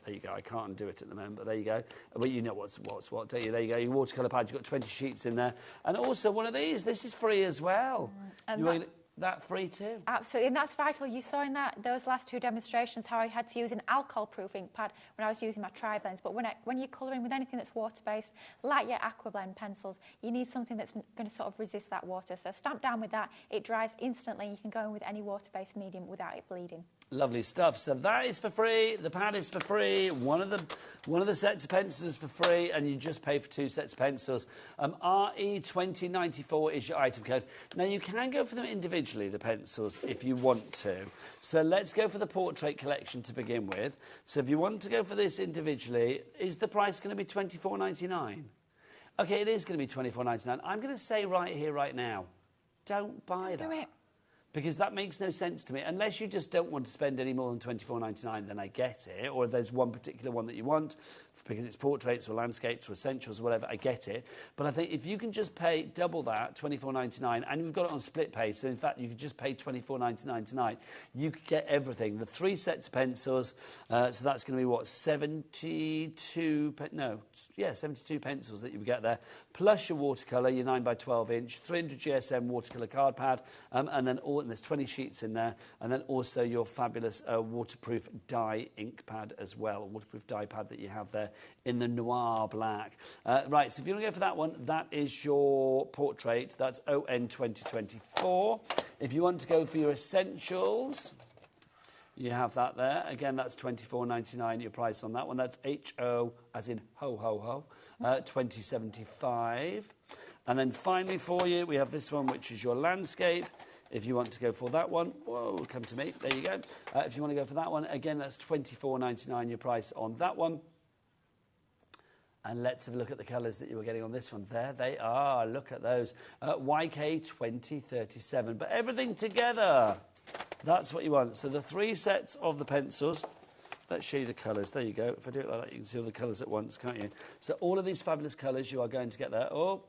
there you go. I can't undo it at the moment, but there you go. But you know what's what, don't you? There you go. Your watercolour pad. You've got 20 sheets in there, and also one of these. This is free as well. And that free too. Absolutely, and that's vital. You saw in those last 2 demonstrations how I had to use an alcohol-proof ink pad when I was using my tri-blends. But when you're colouring with anything that's water-based, like your aqua blend pencils, you need something that's going to sort of resist that water. So stamp down with that. It dries instantly. You can go in with any water-based medium without it bleeding. Lovely stuff. So that is for free. The pad is for free. One of the sets of pencils is for free, and you just pay for 2 sets of pencils. RE2094 is your item code. Now you can go for them individually, the pencils, if you want to. So let's go for the portrait collection to begin with. So if you want to go for this individually, is the price going to be £24.99? Okay, it is going to be £24.99. I'm going to say right here, right now, don't buy that. Do it. Because that makes no sense to me. Unless you just don't want to spend any more than £24.99, then I get it. Or if there's one particular one that you want, because it's portraits or landscapes or essentials or whatever, I get it. But I think if you can just pay double that, £24.99, and you've got it on split pay, so in fact you could just pay £24.99 tonight, you could get everything. The 3 sets of pencils, so that's going to be, what, 72 pencils that you would get there, plus your watercolour, your 9x12 inch, 300 GSM watercolour card pad, and then and there's 20 sheets in there, and then also your fabulous waterproof dye ink pad as well, waterproof dye pad that you have there in the noir black. Right, so if you want to go for that one, that is your portrait. That's ON 2024. If you want to go for your essentials, you have that there. Again, that's £24.99, your price on that one. That's HO, as in ho, ho, ho, 2075. And then finally for you, we have this one, which is your landscape. If you want to go for that one, whoa, come to me. There you go. If you want to go for that one, again, that's £24.99, your price on that one. And let's have a look at the colours that you were getting on this one. There they are. Look at those. YK 2037. But everything together. That's what you want. So the 3 sets of the pencils. Let's show you the colours. There you go. If I do it like that, you can see all the colours at once, can't you? So all of these fabulous colours you are going to get there. Oh,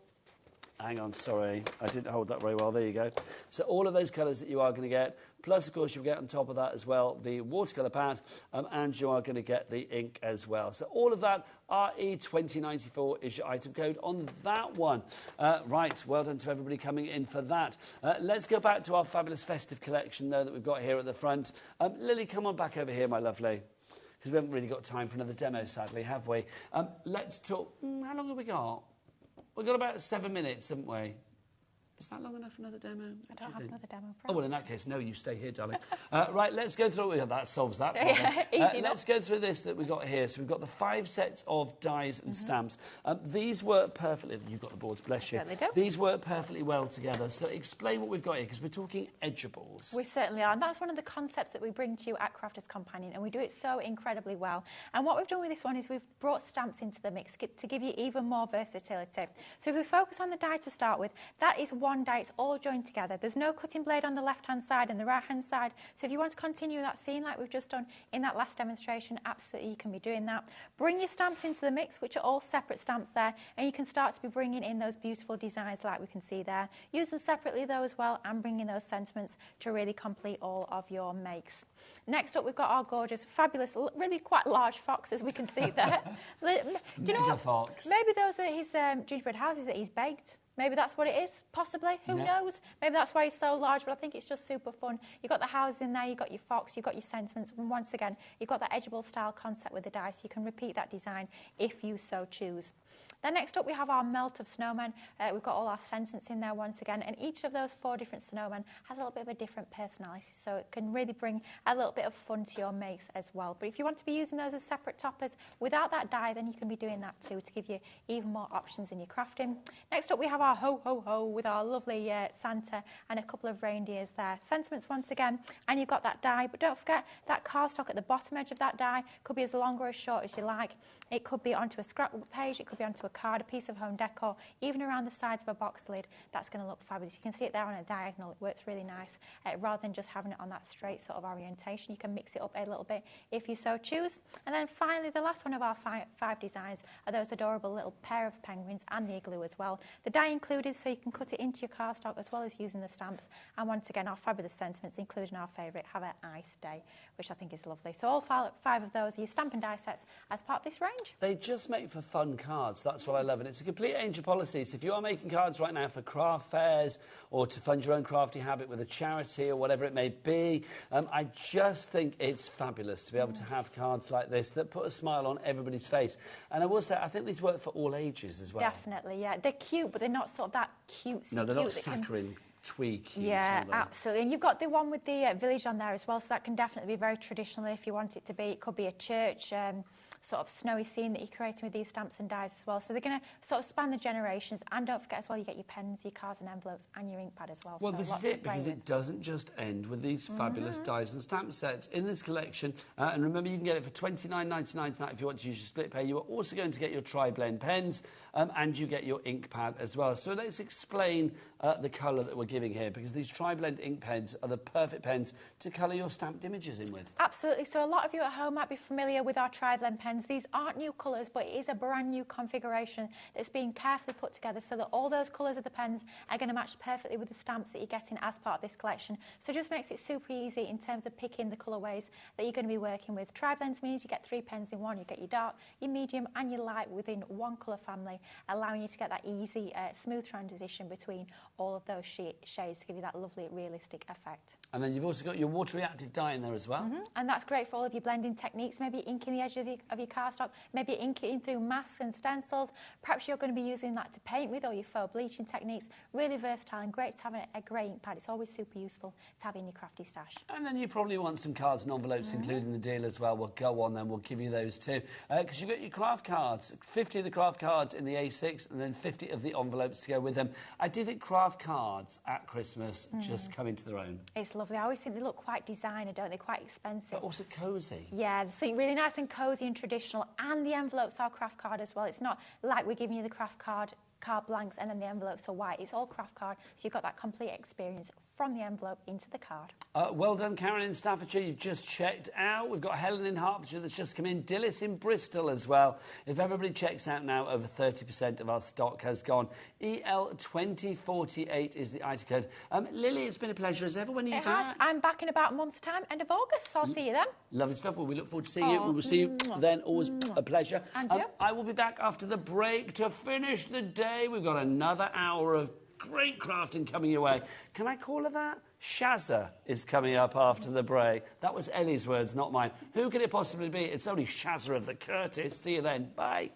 hang on, sorry. I didn't hold that very well. There you go. So all of those colours that you are going to get. Plus, of course, you'll get on top of that as well the watercolour pad, and you are going to get the ink as well. So all of that, RE2094 is your item code on that one. Right, well done to everybody coming in for that. Let's go back to our fabulous festive collection, though, that we've got here at the front. Lily, come on back over here, my lovely, because we haven't really got time for another demo, sadly, have we? Let's talk... how long have we got? We've got about 7 minutes, haven't we? Is that long enough for another demo? I don't have another demo. Oh, well, in that case, no, you stay here, darling. Right, let's go through... that solves that problem. Let's go through this that we've got here. So we've got the 5 sets of dies and stamps. These work perfectly... You've got the boards, bless you. Certainly do. These work perfectly well together. So explain what we've got here, because we're talking edgeables. We certainly are, and that's one of the concepts that we bring to you at Crafters Companion, and we do it so incredibly well. And what we've done with this one is we've brought stamps into the mix to give you even more versatility. So if we focus on the die to start with, that is one die. It's all joined together. There's no cutting blade on the left-hand side and the right-hand side. So if you want to continue that scene like we've just done in that last demonstration, absolutely you can be doing that. Bring your stamps into the mix, which are all separate stamps there, and you can start to be bringing in those beautiful designs like we can see there. Use them separately though as well, and bring in those sentiments to really complete all of your makes. Next up, we've got our gorgeous, fabulous, really quite large fox, as we can see there. Do you know what? Fox. Maybe those are his gingerbread houses that he's baked. Maybe that's what it is, possibly. Who knows? Maybe that's why he's so large, but I think it's just super fun. You've got the houses in there, you've got your fox, you've got your sentiments, and once again, you've got that edgeable style concept with the dice. You can repeat that design if you so choose. Then next up we have our melt of snowmen. We've got all our sentiments in there once again, and each of those 4 different snowmen has a little bit of a different personality, so it can really bring a little bit of fun to your makes as well. But if you want to be using those as separate toppers without that die, then you can be doing that too to give you even more options in your crafting. Next up we have our ho ho ho with our lovely Santa and a couple of reindeers there. Sentiments once again, and you've got that die, but don't forget that cardstock at the bottom edge of that die could be as long or as short as you like. It could be onto a scrapbook page, it could be onto a card, a piece of home decor, even around the sides of a box lid. That's going to look fabulous. You can see it there on a diagonal. It works really nice. Rather than just having it on that straight sort of orientation, you can mix it up a little bit if you so choose. And then finally, the last one of our 5 designs are those adorable little pair of penguins and the igloo as well. The die included, so you can cut it into your cardstock as well as using the stamps. And once again, our fabulous sentiments, including our favourite, Have a Nice Day, which I think is lovely. So all 5 of those are your stamp and die sets as part of this range. They just make for fun cards. That's what I love. And it's a complete range of policies. So if you are making cards right now for craft fairs or to fund your own crafty habit with a charity or whatever it may be, I just think it's fabulous to be able to have cards like this that put a smile on everybody's face. And I will say, I think these work for all ages as well. Definitely, yeah. They're cute, but they're not sort of that cute. No, they're not saccharine. Tweak. Yeah, absolutely. And you've got the one with the village on there as well, so that can definitely be very traditional if you want it to be. It could be a church, sort of snowy scene that you're creating with these stamps and dies as well. So they're going to sort of span the generations. And don't forget as well, you get your pens, your cards and envelopes and your ink pad as well. Well, so this is it, because it doesn't just end with these fabulous dies and stamp sets in this collection. And remember, you can get it for $29.99 tonight if you want to use your split pay. You are also going to get your tri-blend pens and you get your ink pad as well. So let's explain the colour that we're giving here, because these tri-blend ink pens are the perfect pens to colour your stamped images in with. Absolutely. So a lot of you at home might be familiar with our tri-blend pens. These aren't new colours, but it is a brand new configuration that's been carefully put together so that all those colours of the pens are going to match perfectly with the stamps that you're getting as part of this collection. So it just makes it super easy in terms of picking the colourways that you're going to be working with. Tri-blends means you get 3 pens in one. You get your dark, your medium and your light within one colour family, allowing you to get that easy, smooth transition between all of those shades to give you that lovely, realistic effect. And then you've also got your water reactive dye in there as well. And that's great for all of your blending techniques. Maybe inking the edge of your cardstock, maybe inking through masks and stencils. Perhaps you're going to be using that to paint with, or your faux bleaching techniques. Really versatile and great to have a grey ink pad. It's always super useful to have in your crafty stash. And then you probably want some cards and envelopes included in the deal as well. We'll go on then, we'll give you those too. Because you've got your craft cards, 50 of the craft cards in the A6 and then 50 of the envelopes to go with them. I do think craft cards at Christmas just come into their own. It's lovely. I always think they look quite designer, don't they? Quite expensive. But also cosy. Yeah, so really nice and cosy and traditional. And the envelopes are craft card as well. It's not like we're giving you the craft card blanks and then the envelopes are white. It's all craft card, so you've got that complete experience from the envelope into the card. Well done, Karen in Staffordshire. You've just checked out. We've got Helen in Hertfordshire that's just come in. Dillis in Bristol as well. If everybody checks out now, over 30% of our stock has gone. EL2048 is the item code. Lily, it's been a pleasure as ever. When are you back? I'm back in about a month's time, end of August, so I'll see you then. Lovely stuff. Well, we look forward to seeing you. We will see you then. Always a pleasure. And you? I will be back after the break to finish the day. We've got another hour of great crafting coming your way. Can I call her that? Shazza is coming up after the break. That was Ellie's words, not mine. Who could it possibly be? It's only Shazza of the Curtis. See you then. Bye.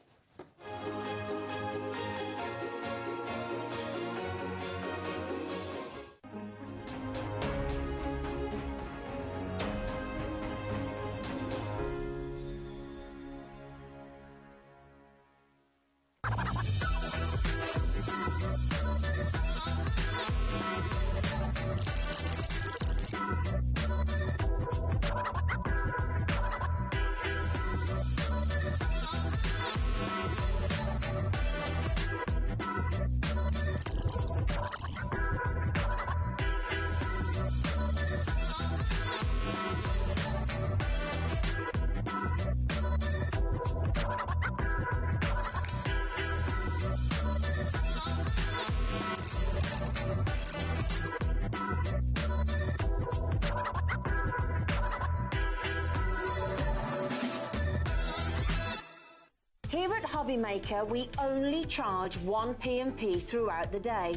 Here at HobbyMaker, we only charge 1 P&P throughout the day.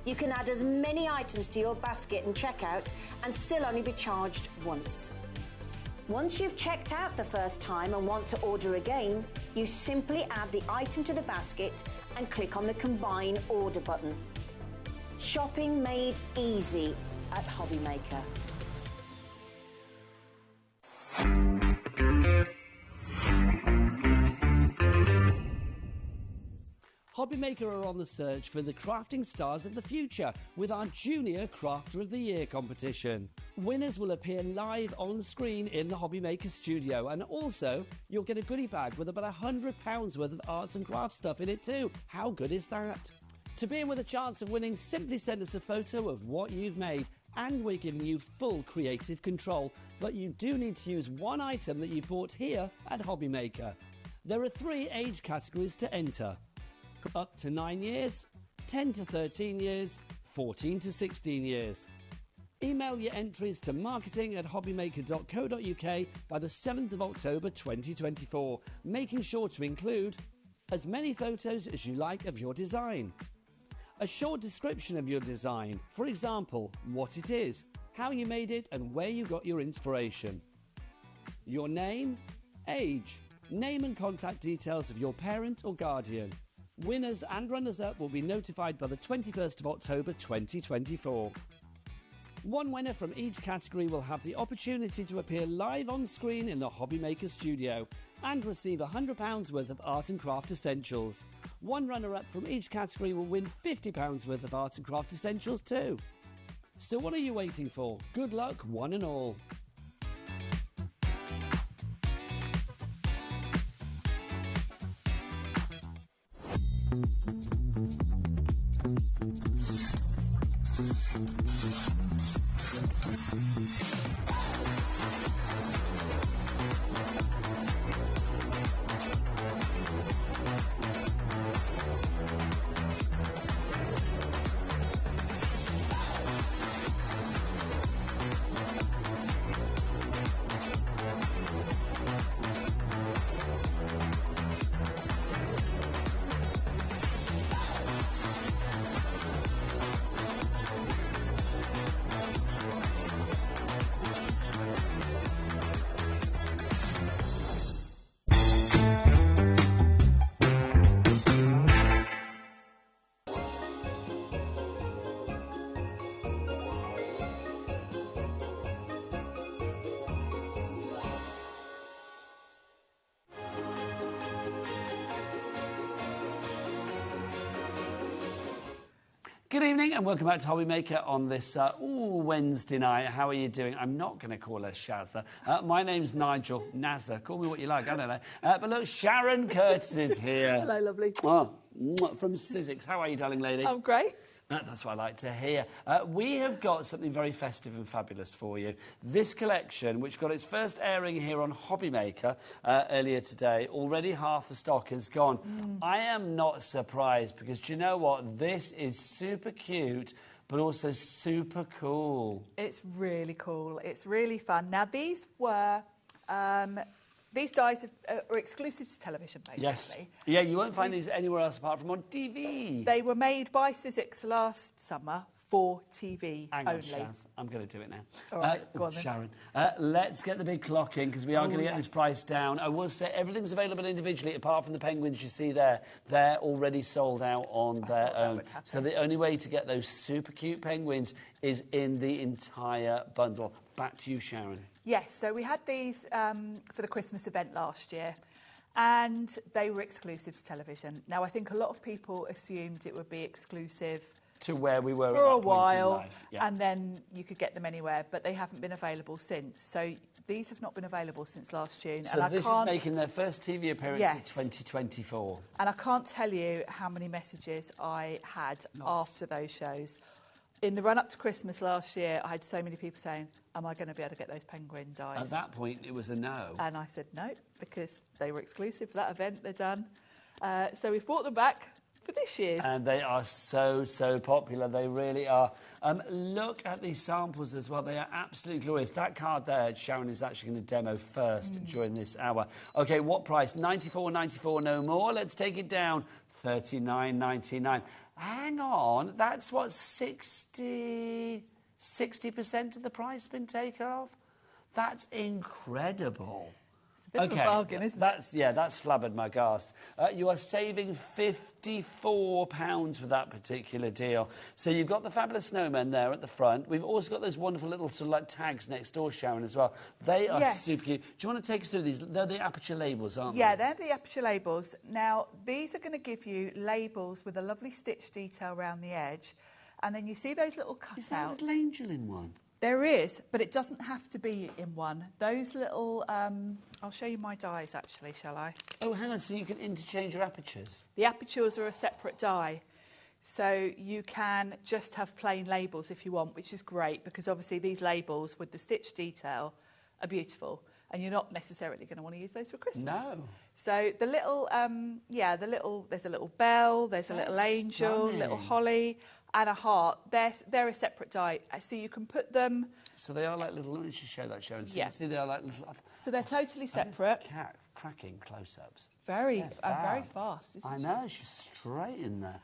You can add as many items to your basket and checkout and still only be charged once. Once you've checked out the first time and want to order again, you simply add the item to the basket and click on the Combine Order button. Shopping made easy at HobbyMaker. HobbyMaker are on the search for the crafting stars of the future with our Junior Crafter of the Year competition. Winners will appear live on screen in the HobbyMaker studio, and also you'll get a goodie bag with about £100 worth of arts and crafts stuff in it too. How good is that? To be in with a chance of winning, simply send us a photo of what you've made, and we're giving you full creative control, but you do need to use one item that you bought here at HobbyMaker. There are 3 age categories to enter: up to 9 years, 10 to 13 years, 14 to 16 years. Email your entries to marketing@hobbymaker.co.uk by the 7th of October 2024, making sure to include as many photos as you like of your design, a short description of your design, for example, what it is, how you made it and where you got your inspiration, your name, age, name and contact details of your parent or guardian. Winners and runners-up will be notified by the 21st of October 2024. One winner from each category will have the opportunity to appear live on screen in the HobbyMaker studio and receive £100 worth of art and craft essentials. One runner-up from each category will win £50 worth of art and craft essentials too. So what are you waiting for? Good luck, one and all. Good evening and welcome back to HobbyMaker on this Wednesday night. How are you doing? I'm not going to call her Shazza. My name's Nigel. Nazza. Call me what you like. I don't know. But look, Sharon Curtis is here. Hello, lovely. Oh, from Sizzix. How are you, darling lady? I'm great. That's what I like to hear. We have got something very festive and fabulous for you. This collection, which got its first airing here on HobbyMaker earlier today, already half the stock is gone. I am not surprised because, do you know what? This is super cute, but also super cool. It's really cool. It's really fun. Now, these were... these dies are exclusive to television, basically. Yes. Yeah, you won't find these anywhere else apart from on TV. They were made by Sizzix last summer for TV Hang on, only. Shaz. I'm going to do it now. All right, go on then. Sharon, let's get the big clock in because we are going to get this price down. I will say everything's available individually apart from the penguins you see there. They're already sold out on their own. So the only way to get those super cute penguins is in the entire bundle. Back to you, Sharon. Yes, so we had these for the Christmas event last year, and they were exclusive to television. Now, I think a lot of people assumed it would be exclusive to where we were for at a that point while, in life. Yeah. and then you could get them anywhere, but they haven't been available since. So these have not been available since last June. So and this is making their first TV appearance in 2024. And I can't tell you how many messages I had after those shows. In the run-up to Christmas last year, I had so many people saying, am I going to be able to get those penguin dies? At that point, it was a no. And I said no, because they were exclusive for that event. They're done. So we've brought them back for this year. And they are so, so popular. They really are. Look at these samples as well. They are absolutely glorious. That card there, Sharon is actually going to demo first during this hour. OK, what price? $94.94, no more. Let's take it down. $39.99. Hang on, that's what 60% of the price has been taken off? That's incredible. Bit of a bargain, isn't it? That's flabbergasted. You are saving £54 with that particular deal. So you've got the fabulous snowmen there at the front. We've also got those wonderful little sort of like tags next door, Sharon, as well. They are super cute. Do you want to take us through these? They're the aperture labels, aren't they? Yeah, they're the aperture labels. Now, these are going to give you labels with a lovely stitch detail around the edge. And then you see those little cutouts. Is there a little angel in one? There is, but it doesn't have to be in one. Those little, I'll show you my dies actually, shall I? Oh, hang on, so you can interchange your apertures? The apertures are a separate die. So you can just have plain labels if you want, which is great because obviously these labels with the stitch detail are beautiful and you're not necessarily going to want to use those for Christmas. No. So the little, there's a little bell, there's a little angel, stunning. little holly, and a heart. They're a separate die, so you can put them. So they are like little. Let me just show that, Sharon. So Yeah. you see, they are like little. So they're totally separate. Cracking close-ups. Very They're fast, isn't I she? know, she's straight in there.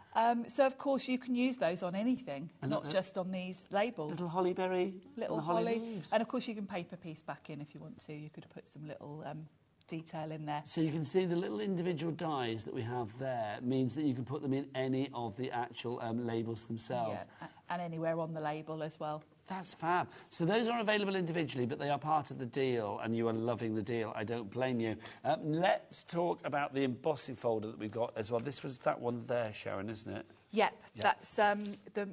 So of course you can use those on anything, not just on these labels. Little hollyberry. Little and holly, leaves. and of course you can paper piece back in if you want to. You could put some little detail in there. So you can see the little individual dies that we have there means that you can put them in any of the actual labels themselves. Yeah, and anywhere on the label as well. That's fab. So those are available individually, but they are part of the deal, and you are loving the deal. I don't blame you. Let's talk about the embossing folder that we've got as well. This was that one there, Sharon, isn't it? Yep. That's The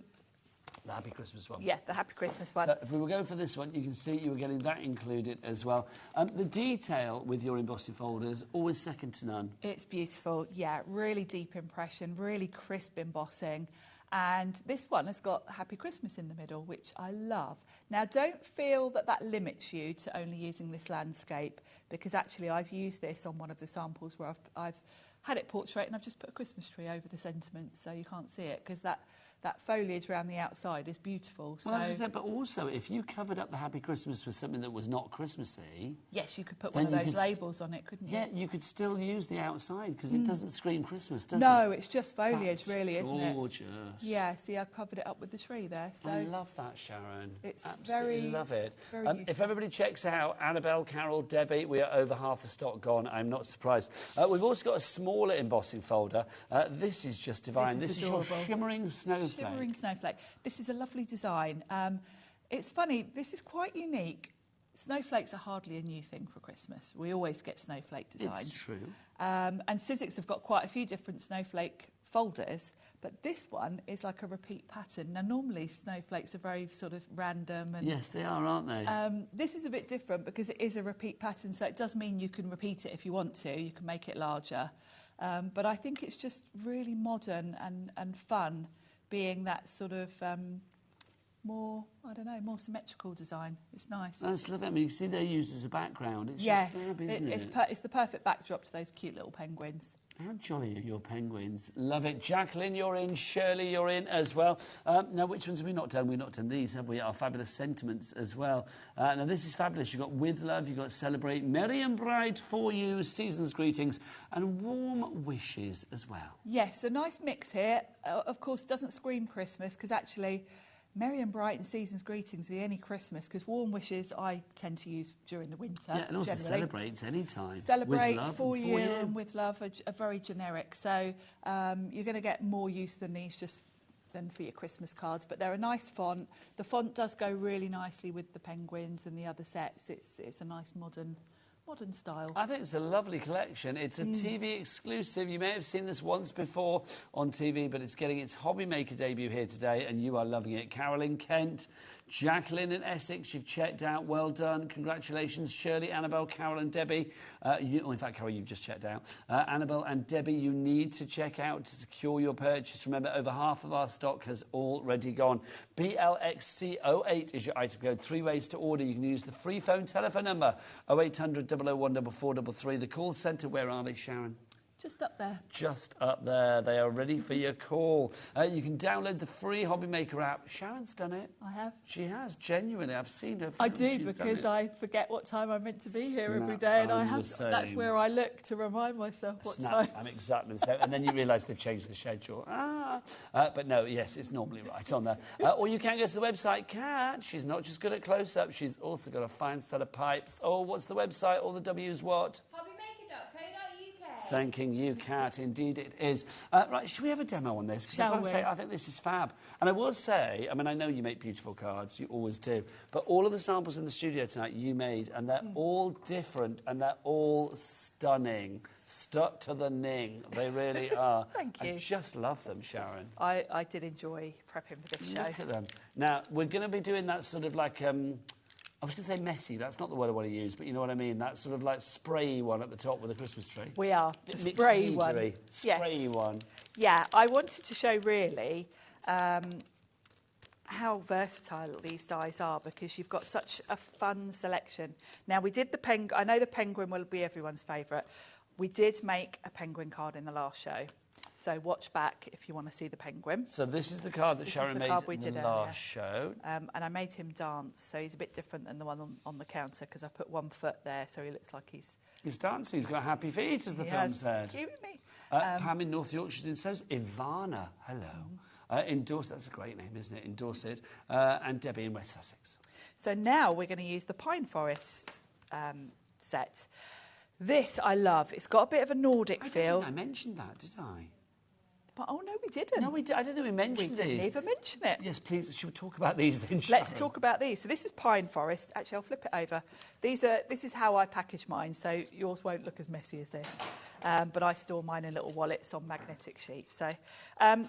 Happy Christmas one. Yeah, the Happy Christmas one. So if we were going for this one, you can see you were getting that included as well. The detail with your embossing folders, always second to none. It's beautiful, yeah, really deep impression, really crisp embossing. And this one has got Happy Christmas in the middle, which I love. Now, don't feel that that limits you to only using this landscape, because actually I've used this on one of the samples where I've had it portrait and I've just put a Christmas tree over the sentiment so you can't see it, because that foliage around the outside is beautiful. Well, as I said, but also if you covered up the Happy Christmas with something that was not Christmassy... Yes, you could put one of those labels on it, couldn't you? Yeah, you could still use the outside because it doesn't scream Christmas, does it? No, it's just foliage, really, isn't it? Gorgeous. Yeah, see, I've covered it up with the tree there. So I love that, Sharon. It's absolutely love it. Very if everybody checks out Annabelle, Carol, Debbie, we are over half the stock gone. I'm not surprised. We've also got a smaller embossing folder. This is just divine. This is your shimmering snowflake. Shimmering snowflake. This is a lovely design. It's funny, this is quite unique. Snowflakes are hardly a new thing for Christmas. We always get snowflake designs. It's true. And Sizzix have got quite a few different snowflake folders, but this one is like a repeat pattern. Now, normally snowflakes are very sort of random. And, yes, they are, aren't they? This is a bit different because it is a repeat pattern, so it does mean you can repeat it if you want to. You can make it larger. But I think it's just really modern and fun, being that sort of more symmetrical design. It's nice. That's lovely. I mean, you can see they're used as a background. It's yes, just fab, isn't it? It's the perfect backdrop to those cute little penguins. How jolly are your penguins? Love it. Jacqueline, you're in. Shirley, you're in as well. Now, which ones have we not done? We've not done these, have we? Our fabulous sentiments as well. Now, this is fabulous. You've got With Love, you've got Celebrate, Merry and Bright, For You, Season's Greetings, and Warm Wishes as well. Yes, a nice mix here. Of course, doesn't scream Christmas, because actually Merry and Bright and Season's Greetings are any Christmas, because Warm Wishes I tend to use during the winter. Yeah, and also generally. Celebrates any time. Celebrate, With Love, For You and With Love are very generic, so you're going to get more use than these than for your Christmas cards, but they're a nice font. The font does go really nicely with the penguins and the other sets. It's a nice modern style. I think it's a lovely collection. It's a TV exclusive. You may have seen this once before on TV, but it's getting its HobbyMaker debut here today, and you are loving it. Carolyn Kent, Jacqueline in Essex, you've checked out. Well done. Congratulations. Shirley, Annabelle, Carol and Debbie. In fact, Carol, you've just checked out. Annabelle and Debbie, you need to check out to secure your purchase. Remember, over half of our stock has already gone. BLXC08 is your item code. 3 ways to order. You can use the free phone telephone number, 0800 001 4433. The call centre, where are they, Sharon? Just up there. Just up there. They are ready for your call. You can download the free HobbyMaker app. Sharon's done it. I have. She has, genuinely. I've seen her. I do, because I forget what time I'm meant to be here every day, and that's where I look to remind myself what time. I'm exactly the same. And then you realise they've changed the schedule. But no, yes, it's normally right on there. Or you can go to the website. Kat, she's not just good at close-up, she's also got a fine set of pipes. Oh, what's the website? All the W's what? HobbyMaker.co.uk. Thanking you, Kat. Indeed it is. Right, should we have a demo on this? Because I've got to say, I think this is fab. And I will say, I mean, I know you make beautiful cards, you always do, but all of the samples in the studio tonight you made, and they're all different, and they're all stunning. Stuck to the ning. They really are. Thank you. I just love them, Sharon. I did enjoy prepping for this show. Look at them. Now, we're going to be doing that sort of like... I was going to say messy, that's not the word I want to use, but you know what I mean? That sort of like spray one at the top with a Christmas tree. We are. The spray one. Spray one. Yeah, I wanted to show really how versatile these dies are, because you've got such a fun selection. Now, we did the penguin. I know the penguin will be everyone's favourite. We did make a penguin card in the last show. So watch back if you want to see the penguin. So this is the card that Sharon made in the last show. And I made him dance, so he's a bit different than the one on the counter, because I put 1 foot there, so he looks like he's... He's dancing, he's got happy feet, as the film said. Cute, isn't he? Pam in North Yorkshire's in So's. Ivana, hello. In Dorset, that's a great name, isn't it? In Dorset. And Debbie in West Sussex. So now we're going to use the Pine Forest set. This I love. It's got a bit of a Nordic feel. I don't think I mentioned that, did I? But, oh, no, we didn't. No, we did. I don't think we mentioned these. We didn't even mention it. Yes, please. Should we talk about these then, Sharon? Let's talk about these. So this is Pine Forest. Actually, I'll flip it over. This is how I package mine, so yours won't look as messy as this. But I store mine in little wallets on magnetic sheets. So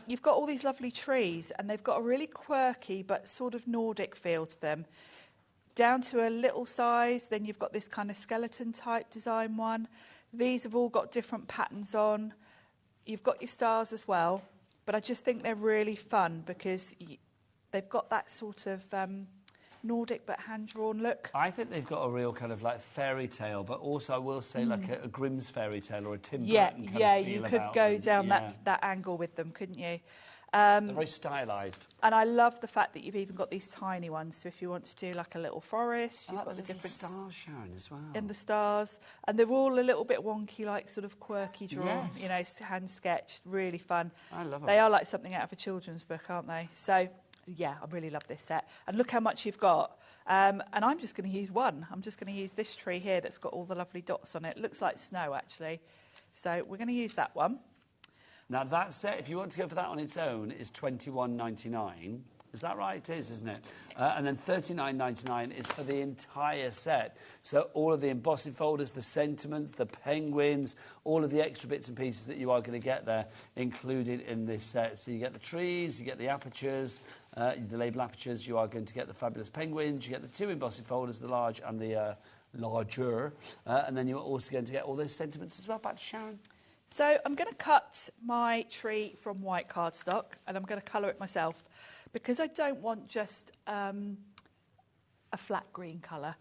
you've got all these lovely trees, and they've got a really quirky but sort of Nordic feel to them. Down to a little size, then you've got this kind of skeleton type design one. These have all got different patterns on. You've got your stars as well, but I just think they're really fun because they've got that sort of Nordic but hand-drawn look. I think they've got a real kind of like fairy tale, but also I will say like a Grimm's fairy tale or a Tim Burton kind of feel you could go down that angle with them, couldn't you? They're very stylised. And I love the fact that you've even got these tiny ones. So if you want to do like a little forest, you've got the different stars, Sharon, as well. And the stars, and they're all a little bit wonky, like sort of quirky drawn. You know, hand sketched, really fun. I love them. They are like something out of a children's book, aren't they? So yeah, I really love this set. And look how much you've got. And I'm just going to use one. I'm just going to use this tree here that's got all the lovely dots on it. It looks like snow, actually. So we're going to use that one. Now, that set, if you want to go for that on its own, is $21.99. Is that right? It is, isn't it? And then $39.99 is for the entire set. So all of the embossing folders, the sentiments, the penguins, all of the extra bits and pieces that you are going to get there included in this set. So you get the trees, you get the apertures, the label apertures, you are going to get the fabulous penguins, you get the 2 embossing folders, the large and the larger, and then you're also going to get all those sentiments as well. Back to Sharon. So I'm going to cut my tree from white cardstock, and I'm going to colour it myself, because I don't want just a flat green colour.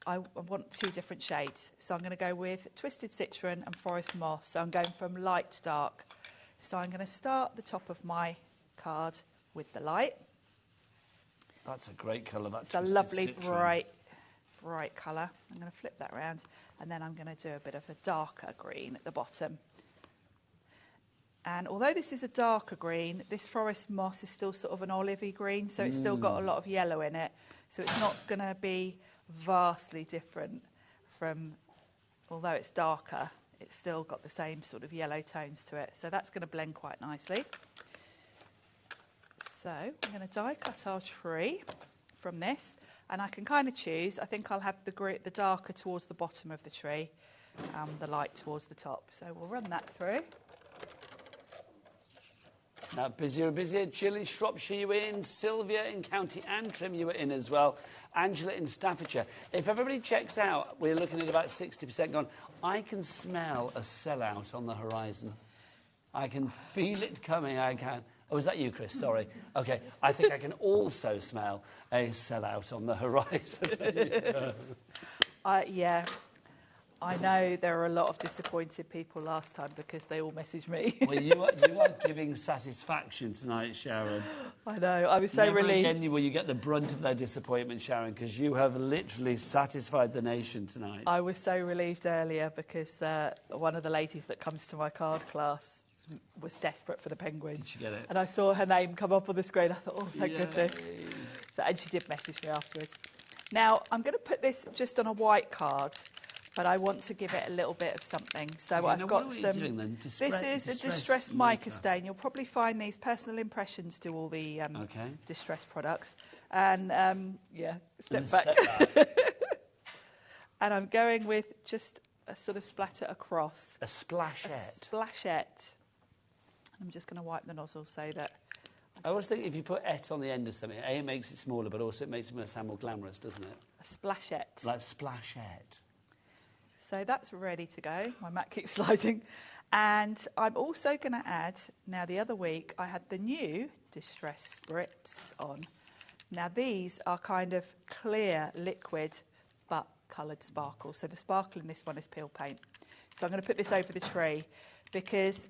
I want 2 different shades. So I'm going to go with Twisted Citron and Forest Moss. So I'm going from light to dark. So I'm going to start the top of my card with the light. That's a great colour, that It's a lovely bright colour. I'm going to flip that around, and then I'm going to do a bit of a darker green at the bottom. And although this is a darker green, this Forest Moss is still sort of an olivey green, so it's still got a lot of yellow in it. So it's not going to be vastly different from, although it's darker, it's still got the same sort of yellow tones to it. So that's going to blend quite nicely. So I'm going to die cut our tree from this, and I can kind of choose. I think I'll have the darker towards the bottom of the tree, the light towards the top. So we'll run that through. Now, busier and busier. Jill in Shropshire, you were in. Sylvia in County Antrim, you were in as well. Angela in Staffordshire. If everybody checks out, we're looking at about 60% gone. I can smell a sellout on the horizon. I can feel it coming. I can. Oh, is that you, Chris? Sorry. OK, I think I can also smell a sellout on the horizon. Yeah. I know there are a lot of disappointed people last time because they all messaged me. Well, you are giving satisfaction tonight, Sharon. I know, I was so relieved. Never again will you get the brunt of their disappointment, Sharon, because you have literally satisfied the nation tonight. I was so relieved earlier because one of the ladies that comes to my card class was desperate for the penguins. Did she get it? And I saw her name come up on the screen. I thought, oh, thank goodness. So, and she did message me afterwards. Now, I'm going to put this just on a white card, but I want to give it a little bit of something. So okay, I've got what some... doing, then? This is a distressed mica stain. You'll probably find these Personal Impressions do all the distressed products. And, yeah, step back. And I'm going with just a sort of splatter across. A splashette. A splashette. I'm just going to wipe the nozzle so that... I always think if you put "et" on the end of something, A, it makes it smaller, but also it makes it sound more glamorous, doesn't it? A splashette. Like splashette. So that's ready to go. My mat keeps sliding. And I'm also going to add, now the other week, I had the new Distress Spritz on. Now these are kind of clear liquid, but coloured sparkle. So the sparkle in this one is peel paint. So I'm going to put this over the tree because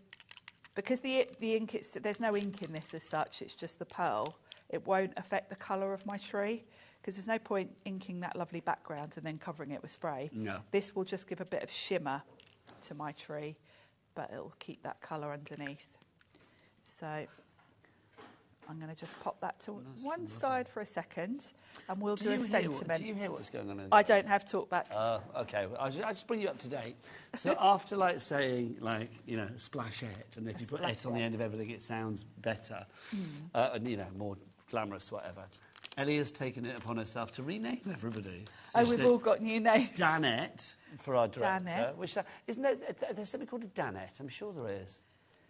the ink, there's no ink in this as such, it's just the pearl, it won't affect the colour of my tree because there's no point inking that lovely background and then covering it with spray. No. This will just give a bit of shimmer to my tree, but it'll keep that colour underneath. So I'm going to just pop that to one side for a second and we'll do a sentiment. Do you hear what's going on in there? I don't have talk back. OK. Well, I'll just bring you up to date. So after, like, saying, like, you know, splashette, and if you put "et" on the end of everything, it sounds better, and, you know, more glamorous, whatever. Ellie has taken it upon herself to rename everybody. So we've all got new names. Danette for our director. Danette. Which, isn't there's something called a Danette? I'm sure there is.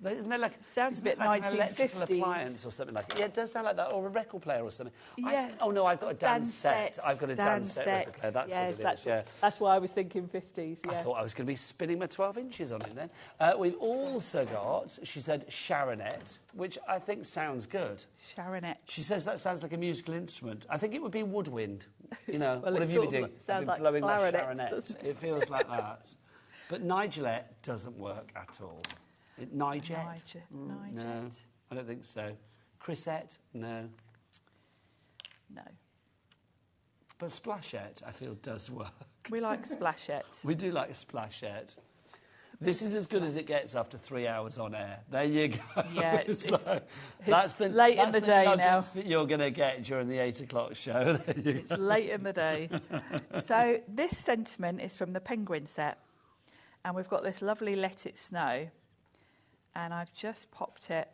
Isn't there like, sounds a bit like 1950s. an electrical appliance or something like that? Yeah, it does sound like that, or a record player or something. Yeah. Oh no, I've got a Dansette. I've got a Dansette record player. That's what it is. Yeah. That's why I was thinking 50s. Yeah. I thought I was going to be spinning my 12 inches on it then. We've also got, she said, Sharonette, which I think sounds good. Sharonette. She says that sounds like a musical instrument. I think it would be woodwind. You know, well, what have you been doing? Sounds like blowing my clarinet, Sharonette. It feels like that. But Nigelette doesn't work at all. Niget? No, I don't think so. Chrisette? No. No. But Splashette, I feel, does work. We like Splashette. We do like Splashette. This is as good as it gets after 3 hours on air. There you go. Yeah, that's the late in the day now that you're going to get during the 8 o'clock show. It's late in the day. So this sentiment is from the Penguin set, and we've got this lovely Let It Snow. And I've just popped it.